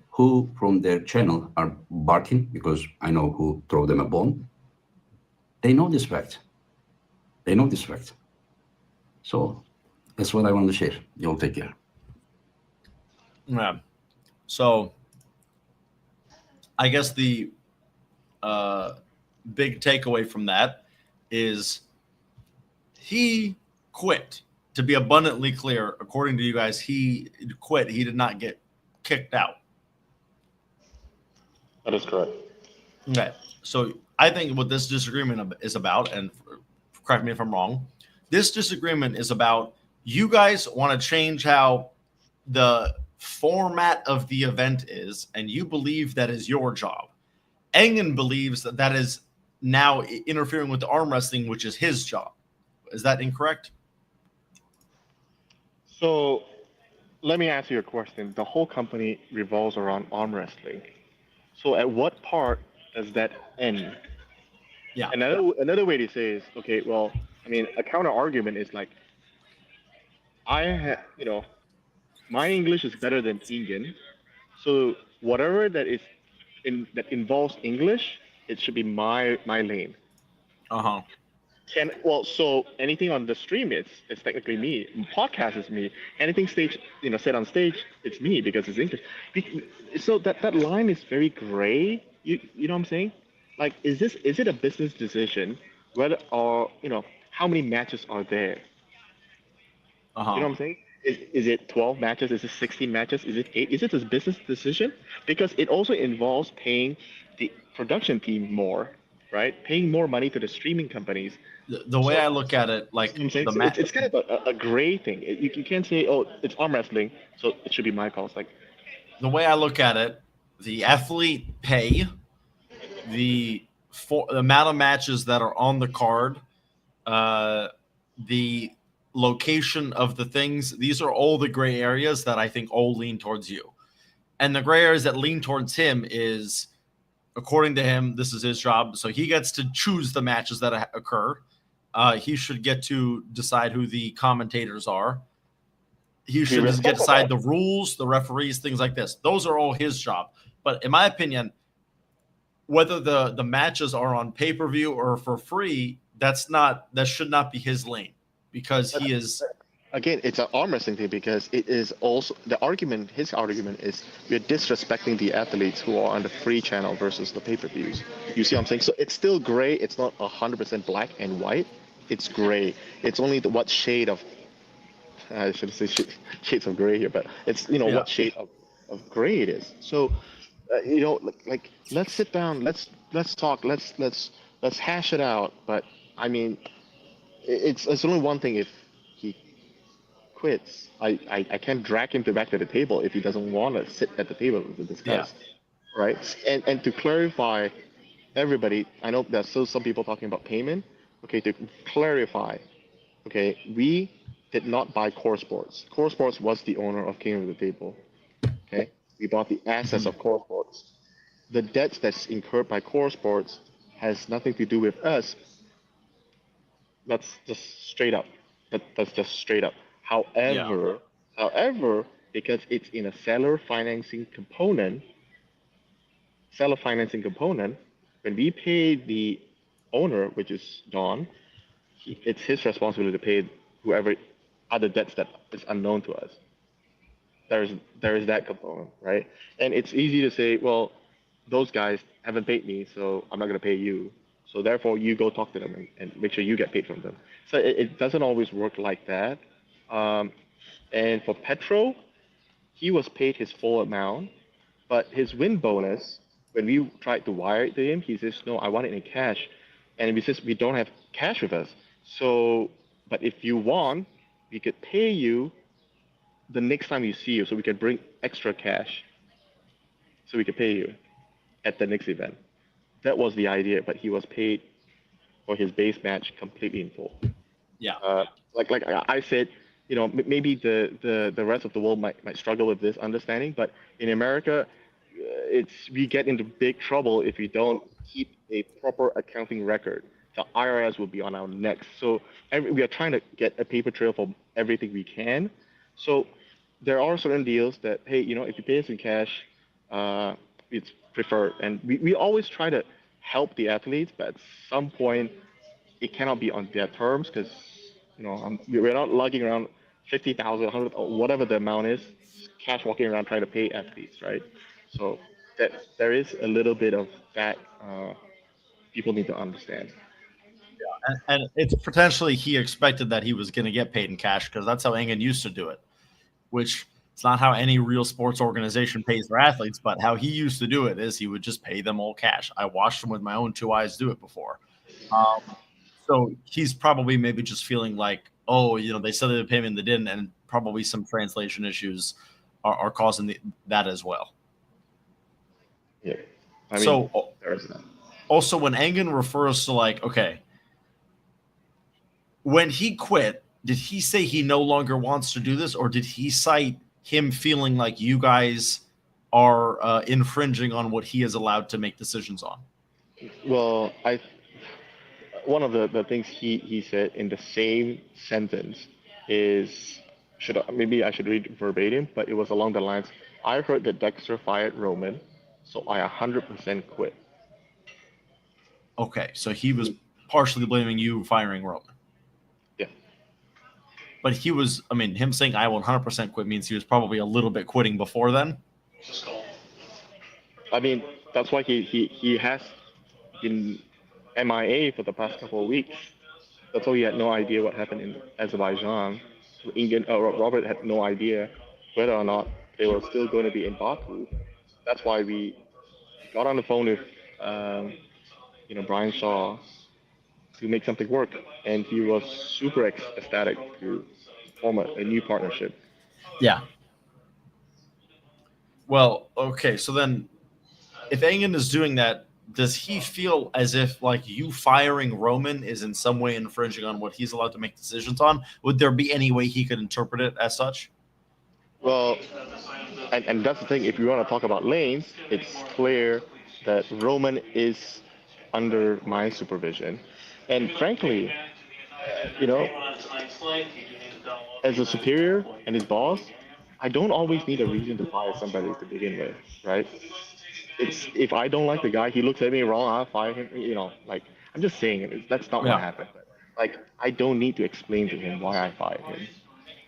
who from their channel are barking because I know who throw them a bone, they know this fact. So that's what I want to share. You'll take care. Yeah. So I guess big takeaway from that is he quit. To be abundantly clear, according to you guys, he quit. He did not get kicked out. That is correct. Okay. So I think what this disagreement is about, and correct me if I'm wrong, this disagreement is about you guys want to change how the format of the event is, and you believe that is your job. Engen believes that that is now interfering with the arm wrestling, which is his job. Is that incorrect? So let me answer your question. The whole company revolves around arm wrestling. So at what part does that end? Yeah. Another way to say is, okay, well, I mean, a counter argument is like, my English is better than Ingen, so whatever that is that involves English, it should be my lane. Uh-huh. So anything on the stream, it's technically me. Podcast is me. Anything said on stage, it's me because it's English. So that line is very gray. You know what I'm saying? Like, is it a business decision whether or how many matches are there? Uh-huh. You know what I'm saying? Is it 12 matches? Is it 16 matches? Is it 8? Is it a business decision? Because it also involves paying the production team more, right? Paying more money to the streaming companies. The way I look at it, like it's kind of a gray thing. You can't say, oh, it's arm wrestling, so it should be my call. It's like, the way I look at it, the athlete pay, the amount of matches that are on the card, the location of the things, these are all the gray areas that I think all lean towards you. And the gray areas that lean towards him is, according to him, this is his job. So he gets to choose the matches that occur. He should get to decide who the commentators are. He should get to decide the rules, the referees, things like this. Those are all his job. But in my opinion, whether the matches are on pay-per-view or for free, that should not be his lane, because he is. Again, it's an arm wrestling thing, because it is also his argument is we're disrespecting the athletes who are on the free channel versus the pay-per-views. You see what I'm saying? So it's still gray. It's not 100% black and white. It's gray. It's only what shade of, I should say shades of gray here, but it's, what shade of gray it is. So, like let's sit down, let's talk, let's hash it out. But I mean, it's only one thing if he quits. I can't drag him back to the table if he doesn't want to sit at the table to discuss. Yeah. Right? And to clarify, everybody, I know there's still some people talking about payment. Okay, to clarify, okay, we did not buy Core Sports. Core Sports was the owner of King of the Table. Okay, we bought the assets of Core Sports. The debts that's incurred by Core Sports has nothing to do with us. That's just straight up. That's just straight up. However, because it's in a seller financing component, when we pay the owner, which is Don, it's his responsibility to pay whoever other debts that is unknown to us. There is that component, right? And it's easy to say, well, those guys haven't paid me, so I'm not going to pay you. So therefore, you go talk to them and make sure you get paid from them. So it doesn't always work like that. And for Petro, he was paid his full amount, but his win bonus, when we tried to wire it to him, he says, no, I want it in cash. And we says, we don't have cash with us. So, but if you want, we could pay you the next time we see you, so we can bring extra cash, so we could pay you at the next event. That was the idea, but he was paid for his base match completely in full. Yeah. Like I said, maybe the rest of the world might struggle with this understanding, but in America, we get into big trouble if we don't keep a proper accounting record. The IRS will be on our necks. So we are trying to get a paper trail for everything we can. So there are certain deals that, hey, if you pay us in cash, it's preferred. And we always try to help the athletes, but at some point, it cannot be on their terms, because we're not lugging around 50,000, 100, or whatever the amount is, cash walking around trying to pay athletes, right? So that there is a little bit of that people need to understand. And it's potentially he expected that he was going to get paid in cash because that's how Engen used to do it, which it's not how any real sports organization pays their athletes, but how he used to do it is he would just pay them all cash. I watched him with my own 2 eyes do it before. So he's probably maybe just feeling like, oh, they said they would pay me and they didn't, and probably some translation issues are causing that as well. Yeah. I mean, so there's that. Also, when Engen refers to like, okay, when he quit, did he say he no longer wants to do this, or did he cite him feeling like you guys are infringing on what he is allowed to make decisions on? Well, one of the things he said in the same sentence is, maybe I should read verbatim, but it was along the lines, I heard that Dexter fired Roman, so I 100% quit. Okay, so he was partially blaming you firing Roman. Yeah. But he was, him saying I 100% quit means he was probably a little bit quitting before then. I mean, that's why he has been MIA for the past couple of weeks. That's why he had no idea what happened in Azerbaijan. Robert had no idea whether or not they were still going to be in Baku. That's why we got on the phone with Brian Shaw to make something work, and he was super ecstatic to form a new partnership. Yeah. Well, okay, so then if Engen is doing that, does he feel as if like you firing Roman is in some way infringing on what he's allowed to make decisions on? Would there be any way he could interpret it as such? Well, and that's the thing. If you want to talk about lanes, it's clear that Roman is under my supervision. And frankly, as a superior and his boss, I don't always need a reason to fire somebody to begin with, right? It's if I don't like the guy, he looks at me wrong, I'll fire him. I'm just saying that's not what happened. But, I don't need to explain to him why I fired him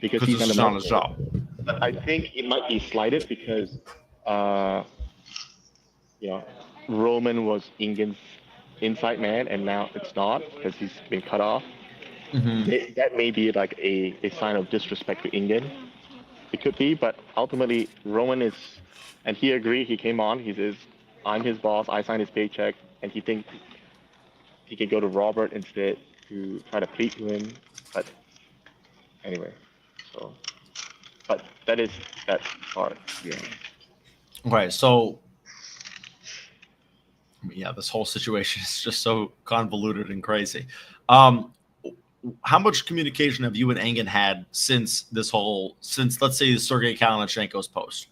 because he's on his job. But I think it might be slighted because, Roman was Engen's inside man, and now it's not because he's been cut off. Mm-hmm. That may be like a sign of disrespect to Engen. It could be, but ultimately Roman is, and he agreed. He came on. He says, "I'm his boss. I signed his paycheck," and he thinks he can go to Robert instead to try to plead to him. But anyway, but that's part. Yeah. Okay, so yeah, this whole situation is just so convoluted and crazy. How much communication have you and Engen had since let's say Sergei Kalashnikov's post?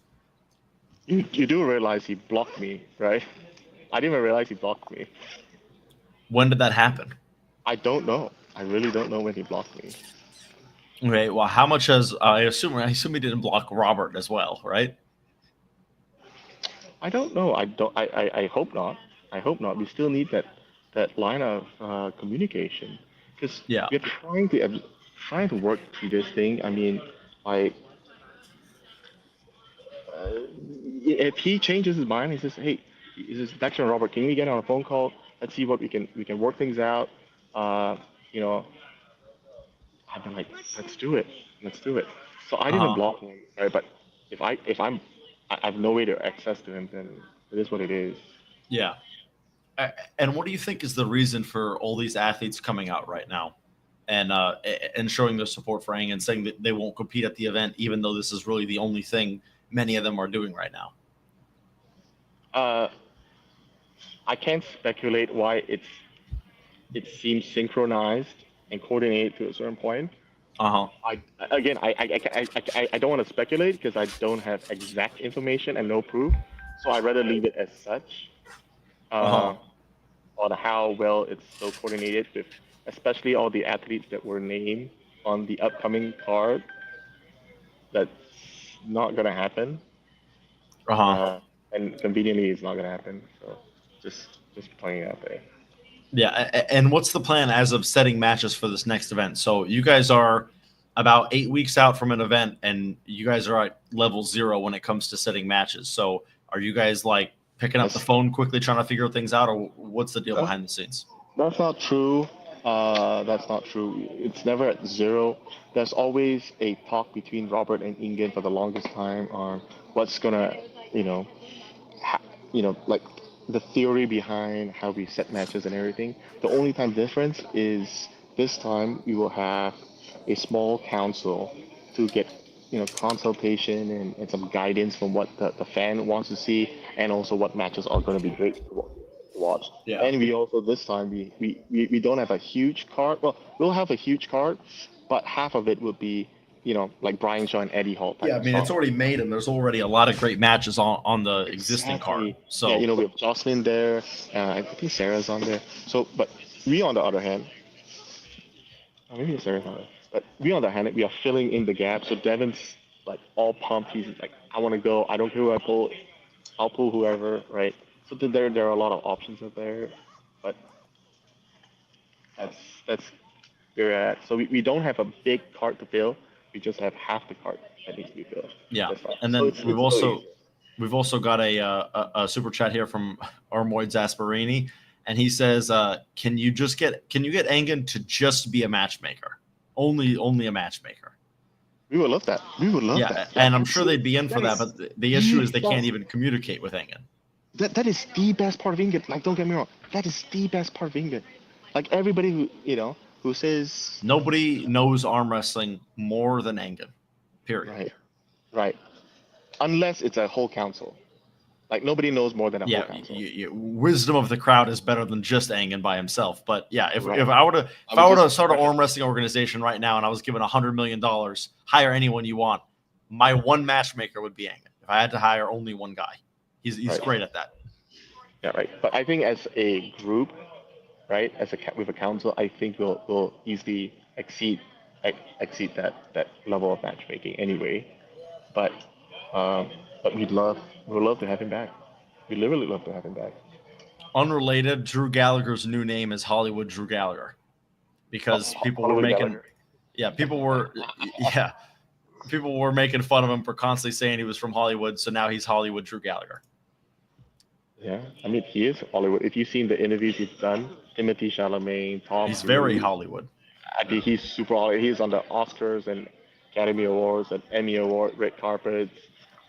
You do realize he blocked me, right? I didn't even realize he blocked me. When did that happen? I don't know. I really don't know when he blocked me. Okay, well, how much has I assume he didn't block Robert as well, right? I don't know. I hope not. I hope not. We still need that line of communication because we're trying to work through this thing. I mean, if he changes his mind, he says, "Hey, Dexter and Robert, can we get on a phone call? Let's see what we can work things out." I've been like, let's do it. So I didn't block him, right? But if I have no way to access to him, then it is what it is. Yeah. And what do you think is the reason for all these athletes coming out right now and showing their support for Engen and saying that they won't compete at the event, even though this is really the only thing many of them are doing right now? I can't speculate why it seems synchronized and coordinated to a certain point. I don't want to speculate because I don't have exact information and no proof, so I'd rather leave it as such. On how well it's so coordinated with, especially all the athletes that were named on the upcoming card. That's not gonna happen. And conveniently, it's not gonna happen. So just pointing it out there. Yeah, and what's the plan as of setting matches for this next event? So you guys are about 8 weeks out from an event, and you guys are at level 0 when it comes to setting matches. So are you guys like picking up the phone quickly, trying to figure things out, or what's the deal Uh, behind the scenes? That's not true. That's not true. It's never at zero. There's always a talk between Robert and Ingen for the longest time on what's gonna, you know, like the theory behind how we set matches and everything. The only time difference is this time we will have a small council to get consultation and some guidance from what the fan wants to see, and also what matches are going to be great to watch. Yeah. And we also this time we don't have a huge card. Well, we'll have a huge card, but half of it will be like Brian Shaw and Eddie Hall type Yeah, I of mean, it's stuff. already made, and there's already a lot of great matches on the existing card. So yeah, we have Jocelyn there. I think Sarah's on there. So, but we on the other hand, maybe Sarah's on there. But we on the other hand, we are filling in the gap. So Devin's like all pumped. He's like, I want to go. I don't care who I pull. I'll pull whoever, right? So there are a lot of options out there, but that's where we're at. So we don't have a big card to fill. We just have half the card that needs to be filled. yeah, That's fine. and So then it's we've also got a super chat here from Armoid Zasparini, and he says, can you get Engen to just be a matchmaker, only a matchmaker? We would love that. We would love that. And I'm sure they'd be in for that, but the issue is they can't even communicate with Engen. That is the best part of Ingen. Like, don't get me wrong. That is the best part of Ingen. Like, everybody who says Nobody knows arm wrestling more than Engen. Period. Right. Unless it's a whole council. Like, nobody knows more than a whole council. Wisdom of the crowd is better than just Engen by himself. But yeah, if I were to start an arm wrestling organization right now and I was given $100 million, hire anyone you want, my one matchmaker would be Engen. If I had to hire only one guy, he's great at that. Yeah, right. But I think as a group, right, with a council, I think we'll easily exceed that level of matchmaking anyway. But we'd love to have him back. We literally love to have him back. Unrelated, Drew Gallagher's new name is Hollywood Drew Gallagher, because people were making fun of him for constantly saying he was from Hollywood, so now he's Hollywood Drew Gallagher. Yeah, I mean, he is Hollywood. If you've seen the interviews he's done, Timothy Chalamet, Tom He's Cruise, very Hollywood. I think he's super Hollywood. He's on the Oscars and Academy Awards and Emmy Award, red carpets,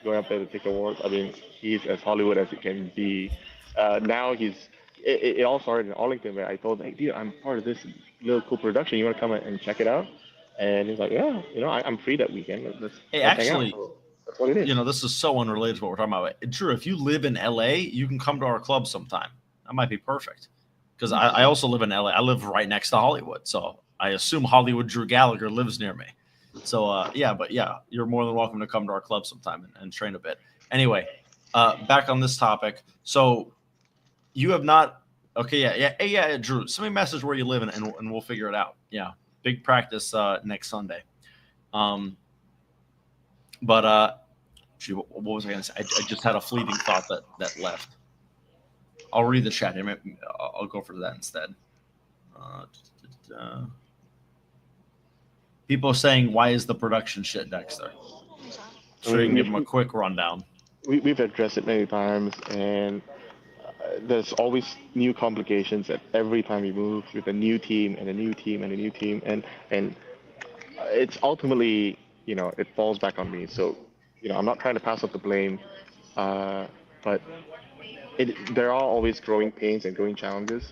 going up there to take awards. I mean, he's as Hollywood as it can be. Now it all started in Arlington, where I told him, hey, dude, I'm part of this little cool production. You want to come and check it out? And he's like, yeah, I'm free that weekend. Let's Actually, hang out. That's what it is. This is so unrelated to what we're talking about. Drew, if you live in LA, you can come to our club sometime. That might be perfect. Because I also live in LA. I live right next to Hollywood. So I assume Hollywood Drew Gallagher lives near me. So, you're more than welcome to come to our club sometime and train a bit. Anyway, back on this topic. So you have not – okay, yeah, Drew, send me a message where you live and we'll figure it out. Yeah, big practice next Sunday. But what was I going to say? I just had a fleeting thought that left. I'll read the chat. I'll go for that instead. People saying, why is the production shit, Dexter? So you can give them a quick rundown. We've addressed it many times, and there's always new complications at every time we move with a new team and a new team and a new team. And it's ultimately, it falls back on me. So, I'm not trying to pass off the blame, but there are always growing pains and growing challenges,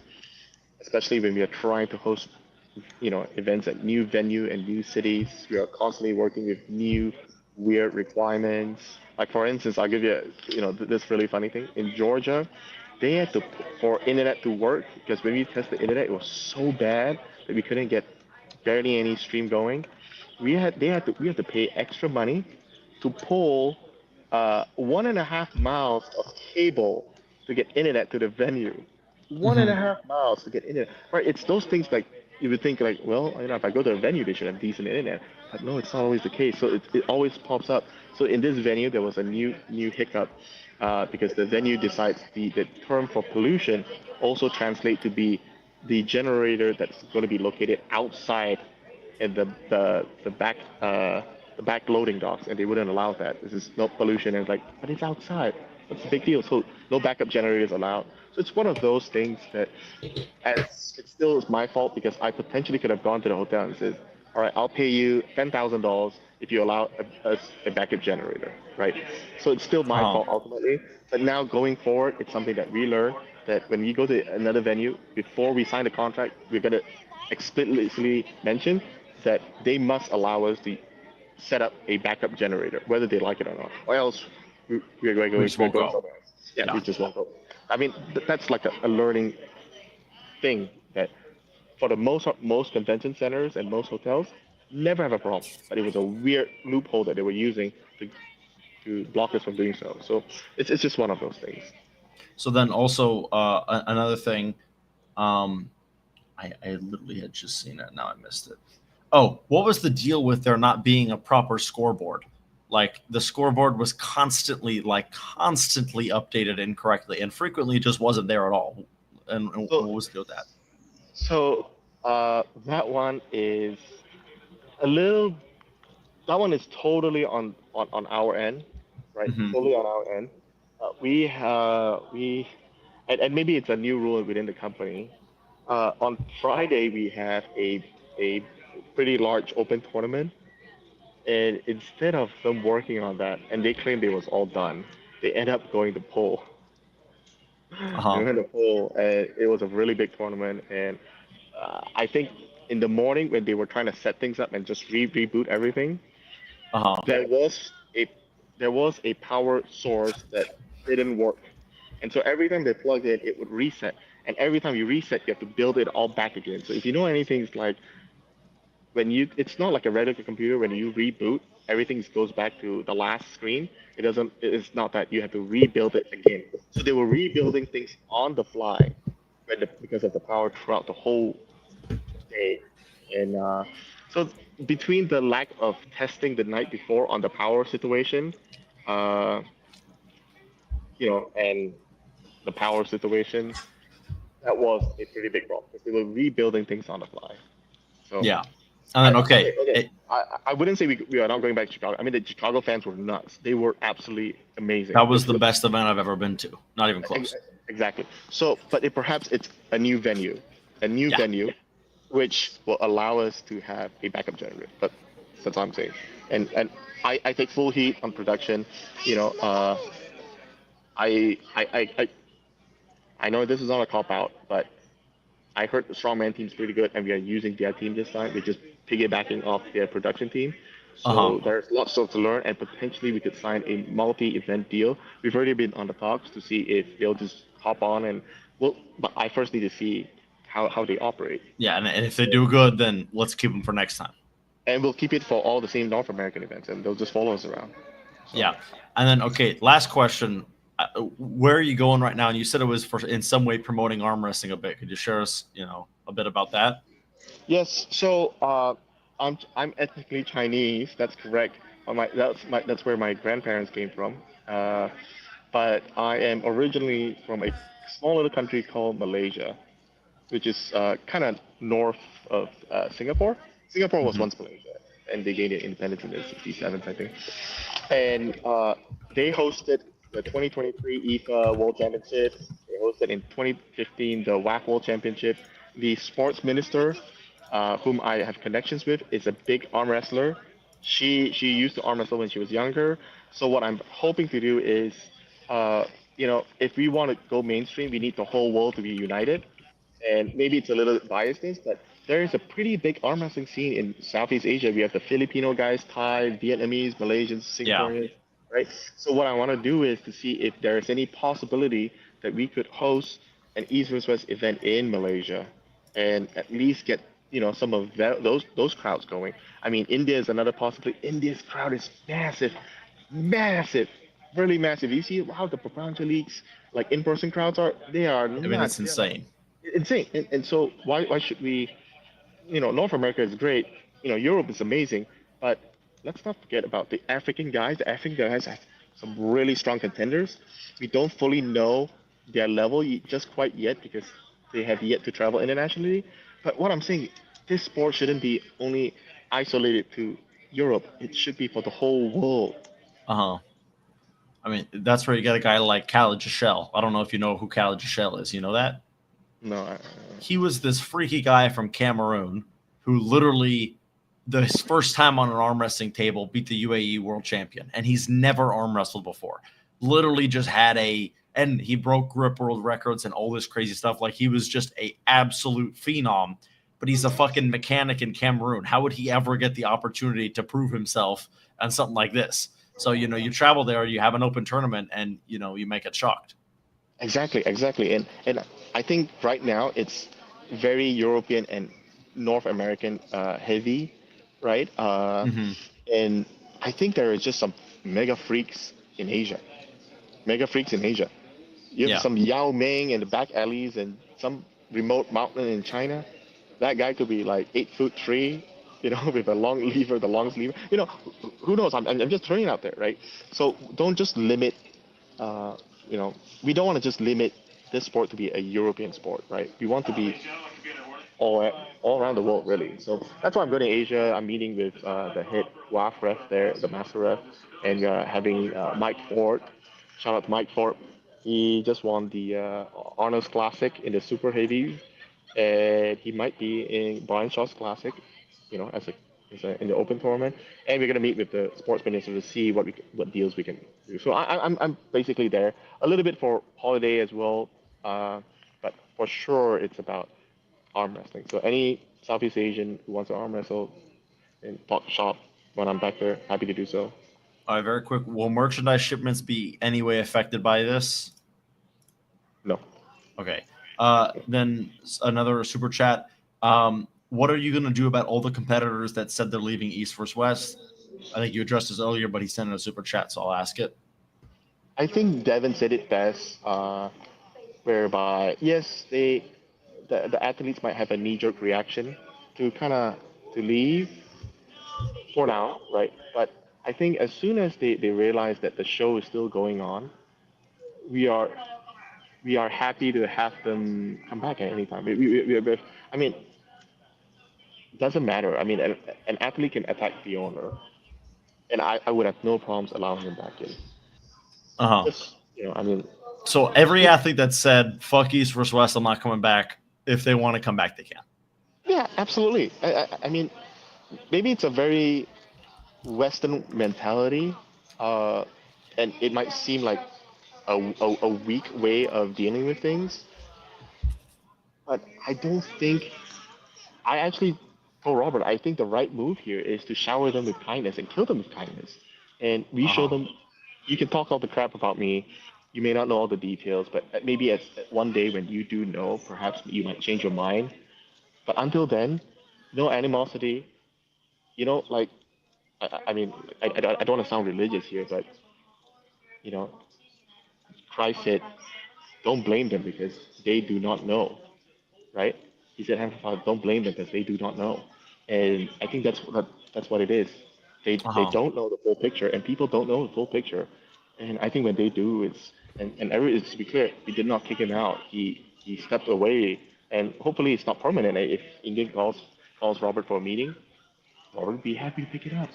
especially when we are trying to host, events at new venue and new cities. We are constantly working with new weird requirements. Like, for instance, I'll give you, this really funny thing. In Georgia, they had to, for internet to work, because when we tested the internet, it was so bad that we couldn't get barely any stream going. We had to pay extra money to pull 1.5 miles of cable to get internet to the venue. 1.5 miles to get internet. Right? It's those things like you would think like, well, if I go to a venue, they should have decent internet. But no, it's not always the case. So it always pops up. So in this venue, there was a new hiccup because the venue decides the term for pollution also translates to be the generator that's going to be located outside in the back loading docks, and they wouldn't allow that. This is no pollution. And it's like, but it's outside. That's a big deal. So no backup generators allowed. So it's one of those things that, as it still is my fault because I potentially could have gone to the hotel and said, all right, I'll pay you $10,000 if you allow a backup generator, right? So it's still my fault ultimately. But now going forward, it's something that we learn that when we go to another venue, before we sign the contract, we're going to explicitly mention that they must allow us to set up a backup generator, whether they like it or not, or else we're going We just won't go. somewhere else. Yeah, we just won't go. I mean, that's like a learning thing that for the most convention centers and most hotels never have a problem, but it was a weird loophole that they were using to block us from doing so. So it's just one of those things. So then also another thing, I literally had just seen it. Now I missed it. Oh, what was the deal with there not being a proper scoreboard? Like the scoreboard was constantly updated incorrectly and frequently just wasn't there at all. And So- what was the deal with that? So that one is that one is totally on our end, right? Mhm. Totally on our end. We and maybe it's a new rule within the company. On Friday we have a pretty large open tournament, and instead of them working on that, and they claimed it was all done, they end up going to poll. Uh-huh. They went to poll, and it was a really big tournament. And I think in the morning when they were trying to set things up and just reboot everything, Uh-huh. there was a power source that didn't work, and so every time they plugged in, it would reset. And every time you reset, you have to build it all back again. So if you know anything, it's like it's not like a regular computer. When you reboot, everything goes back to the last screen. It's not that you have to rebuild it again. So they were rebuilding things on the fly because of the power throughout the whole day. And so between the lack of testing the night before on the power situation, and the power situation, that was a pretty big problem because they were rebuilding things on the fly. So Yeah. And then, okay. I wouldn't say we are not going back to Chicago. I mean, the Chicago fans were nuts. They were absolutely amazing. That was the best event I've ever been to. Not even close. Exactly. So, but perhaps it's a new venue, which will allow us to have a backup generator. But that's what I'm saying. And I take full heat on production. I know this is not a cop out, but I heard the strongman team's pretty good, and we are using their team this time. We're just piggybacking off their production team. So there's lots to learn, and potentially we could sign a multi-event deal. We've already been on the talks to see if they'll just hop on, but I first need to see how they operate. Yeah, and if they do good, then let's keep them for next time. And we'll keep it for all the same North American events, and they'll just follow us around. So. Yeah, and then okay, last question. Where are you going right now? And you said it was for in some way promoting arm wrestling a bit. Could you share us, a bit about that? Yes. So I'm ethnically Chinese. That's correct. That's where my grandparents came from. But I am originally from a small little country called Malaysia, which is kind of north of Singapore. Singapore was once Malaysia, and they gained independence in the 67th, I think. And they hosted the 2023 IFA World Championship. They hosted in 2015 the WAC World Championship. The sports minister, whom I have connections with, is a big arm wrestler. She used to arm wrestle when she was younger. So what I'm hoping to do is, if we want to go mainstream, we need the whole world to be united. And maybe it's a little biased, but there is a pretty big arm wrestling scene in Southeast Asia. We have the Filipino guys, Thai, Vietnamese, Malaysians, Singaporeans, right? So what I want to do is to see if there is any possibility that we could host an East vs West event in Malaysia, and at least get some of those crowds going. I mean, India is another possibility. India's crowd is massive, really massive. You see how the Prapancha leagues, like in-person crowds are. They are. I mean, it's insane. Insane. And so why should we? North America is great. Europe is amazing, but let's not forget about the African guys. The African guys have some really strong contenders. We don't fully know their level just quite yet because they have yet to travel internationally. But what I'm saying, this sport shouldn't be only isolated to Europe. It should be for the whole world. I mean, that's where you get a guy like Khalid Jashel. I don't know if you know who Khalid Jashel is. You know that? No, He was this freaky guy from Cameroon who literally, his first time on an arm wrestling table, beat the UAE world champion. And he's never arm wrestled before. Literally just had and he broke grip world records and all this crazy stuff. Like, he was just a absolute phenom, but he's a fucking mechanic in Cameroon. How would he ever get the opportunity to prove himself on something like this? So, you travel there, you have an open tournament, and, you might get shocked. exactly. And I think right now it's very European and North American heavy, right? And I think there are just some mega freaks in Asia. You have Yeah. some Yao Ming in the back alleys and some remote mountain in China. That guy could be like 8'3", with a long lever, the long sleeve. Who knows? I'm just throwing it out there, right? So don't just limit. We don't want to just limit this sport to be a European sport, right? We want to be all around the world, really. So that's why I'm going to Asia. I'm meeting with the head WAF ref there, the master ref, and we are having Mike Ford. Shout out to Mike Ford. He just won the Honors Classic in the Super Heavies, and he might be in Brian Shaw's Classic, as in the open tournament. And we're gonna meet with the sports minister to see what deals we can do. So I'm basically there a little bit for holiday as well, but for sure it's about arm wrestling. So any Southeast Asian who wants to arm wrestle and talk shop when I'm back there, happy to do so. All right, very quick. Will merchandise shipments be any way affected by this? No. Okay. Then another super chat. What are you going to do about all the competitors that said they're leaving East versus West? I think you addressed this earlier, but he sent in a super chat, so I'll ask it. I think Devin said it best, whereby yes, the athletes might have a knee-jerk reaction to leave for now, right? But I think as soon as they realize that the show is still going on, we are happy to have them come back at any time. I mean, it doesn't matter. I mean, an athlete can attack the owner, and I would have no problems allowing him back in. Just, I mean. So every athlete that said "fuck East versus West," I'm not coming back. If they want to come back, they can. Yeah, absolutely. I mean, maybe it's a very Western mentality, and it might seem like a weak way of dealing with things, but I don't think. I actually told Robert, I think the right move here is to shower them with kindness and kill them with kindness, and we show them. You can talk all the crap about me. You may not know all the details, but maybe at one day when you do know, perhaps you might change your mind. But until then, no animosity. Like, I mean, I don't want to sound religious here, but Christ said, "Don't blame them because they do not know," right? He said, "Heavenly Father, don't blame them because they do not know," and I think that's what it is. They don't know the full picture, and people don't know the full picture, and I think when they do, it's to be clear, we did not kick him out. He stepped away, and hopefully it's not permanent. If Indian calls Robert for a meeting, Robert would be happy to pick it up.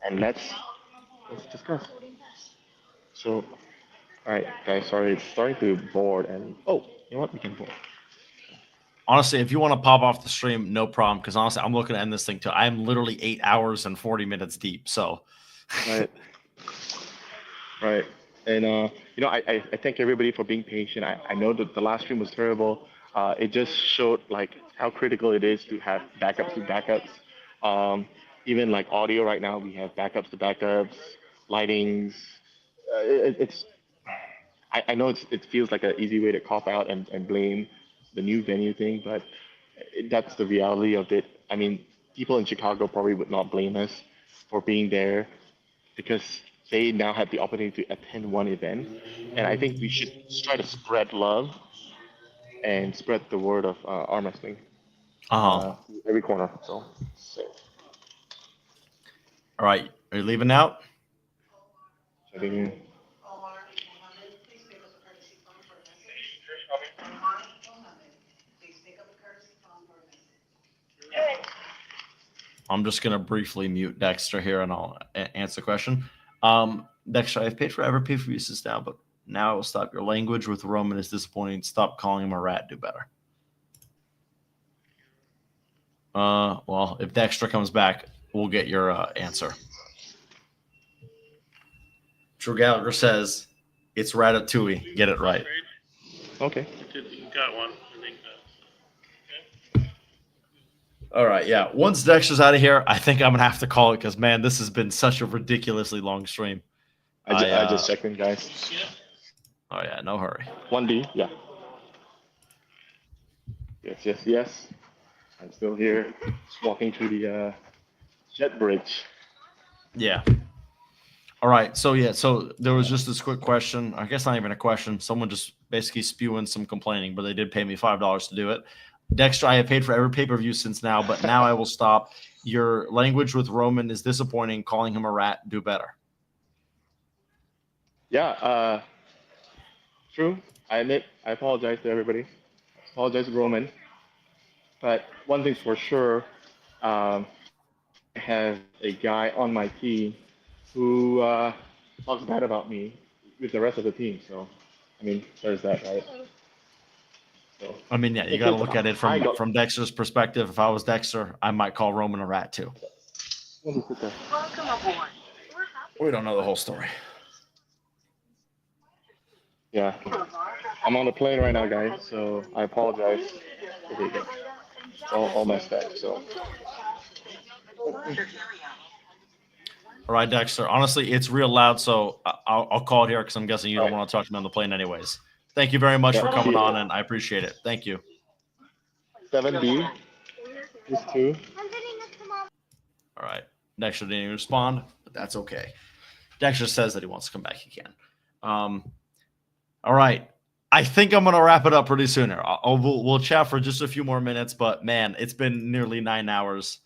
And let's discuss. So, all right, guys, sorry, it's starting to board, and you know what, we can board. Honestly, if you want to pop off the stream, no problem. Because honestly, I'm looking to end this thing too. I'm literally 8 hours and 40 minutes deep. So, right. And I thank everybody for being patient. I know that the last stream was terrible. It just showed like how critical it is to have backups to backups. Even like audio right now, we have backups to backups, lightings. I know it feels like an easy way to cop out and blame the new venue thing, but that's the reality of it. I mean, people in Chicago probably would not blame us for being there because they now have the opportunity to attend one event, and I think we should try to spread love and spread the word of arm wrestling every corner. So. All right, are you leaving now? I think. I'm just going to briefly mute Dexter here and I'll answer the question. Dexter, I've paid for every pay-per-view since now, but now I will stop. Your language with Roman is disappointing. Stop calling him a rat. Do better. Well, if Dexter comes back, we'll get your answer. Drew Gallagher says it's Ratatouille. Get it right. Okay. You got one. I think All right, yeah. Once Dexter's out of here, I think I'm gonna have to call it because, man, this has been such a ridiculously long stream. I just checked in, guys. Oh yeah, no hurry. 1D, yeah. Yes. I'm still here, just walking through the jet bridge. Yeah. All right. So there was just this quick question. I guess not even a question. Someone just basically spewing some complaining, but they did pay me $5 to do it. Dexter, I have paid for every pay-per-view since now, but now I will stop. Your language with Roman is disappointing. Calling him a rat. Do better. Yeah, true. I admit, I apologize to everybody. I apologize to Roman. But one thing's for sure, I have a guy on my team who talks bad about me with the rest of the team. So, I mean, there's that, right? So, I mean, yeah, you got to look at it from Dexter's perspective. If I was Dexter, I might call Roman a rat too. Welcome aboard. We don't know the whole story. Yeah, I'm on the plane right now, guys. So I apologize if it gets all messed up. So. All right, Dexter. Honestly, it's real loud, so I'll call it here because I'm guessing you don't want to talk to me on the plane anyways. Thank you very much for coming on, and I appreciate it. Thank you. 7B is 2. All right. Dexter didn't even respond, but that's okay. Dexter says that he wants to come back. He can. All right. I think I'm going to wrap it up pretty soon here. We'll chat for just a few more minutes, but man, it's been nearly 9 hours.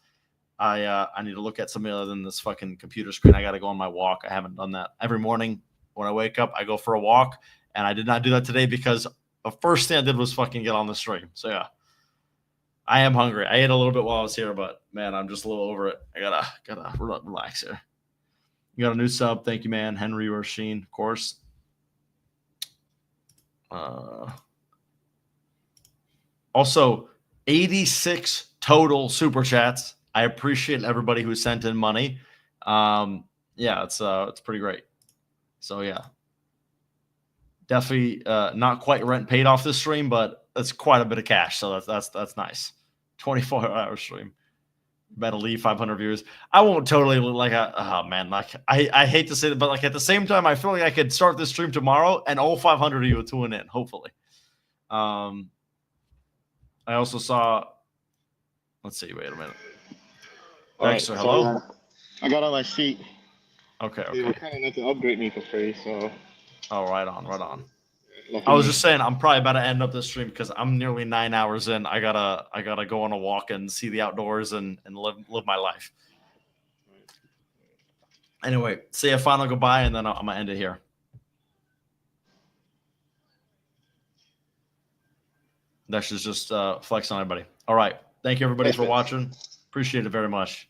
I need to look at something other than this fucking computer screen. I got to go on my walk. I haven't done that. Every morning when I wake up, I go for a walk, and I did not do that today because the first thing I did was fucking get on the stream. So yeah, I am hungry. I ate a little bit while I was here, but man, I'm just a little over it. I gotta relax here. You got a new sub. Thank you, man. Henry Rasheen, of course. Also, 86 total super chats. I appreciate everybody who sent in money. Yeah, it's pretty great. So yeah, definitely not quite rent paid off this stream, but that's quite a bit of cash. So that's nice. 24-hour stream. Better leave 500 viewers. I won't totally look like I hate to say it, but like at the same time, I feel like I could start this stream tomorrow and all 500 of you will tune in. Hopefully. I also saw. Let's see. Wait a minute. Dexter, hello. I got on my seat. Okay. They were kind enough to upgrade me for free, so. Oh, right on. I was just saying I'm probably about to end up this stream because I'm nearly 9 hours in. I gotta go on a walk and see the outdoors and live my life. Anyway, say a final goodbye and then I'm gonna end it here. That's just flex on everybody. All right. Thank you everybody for watching. Appreciate it very much.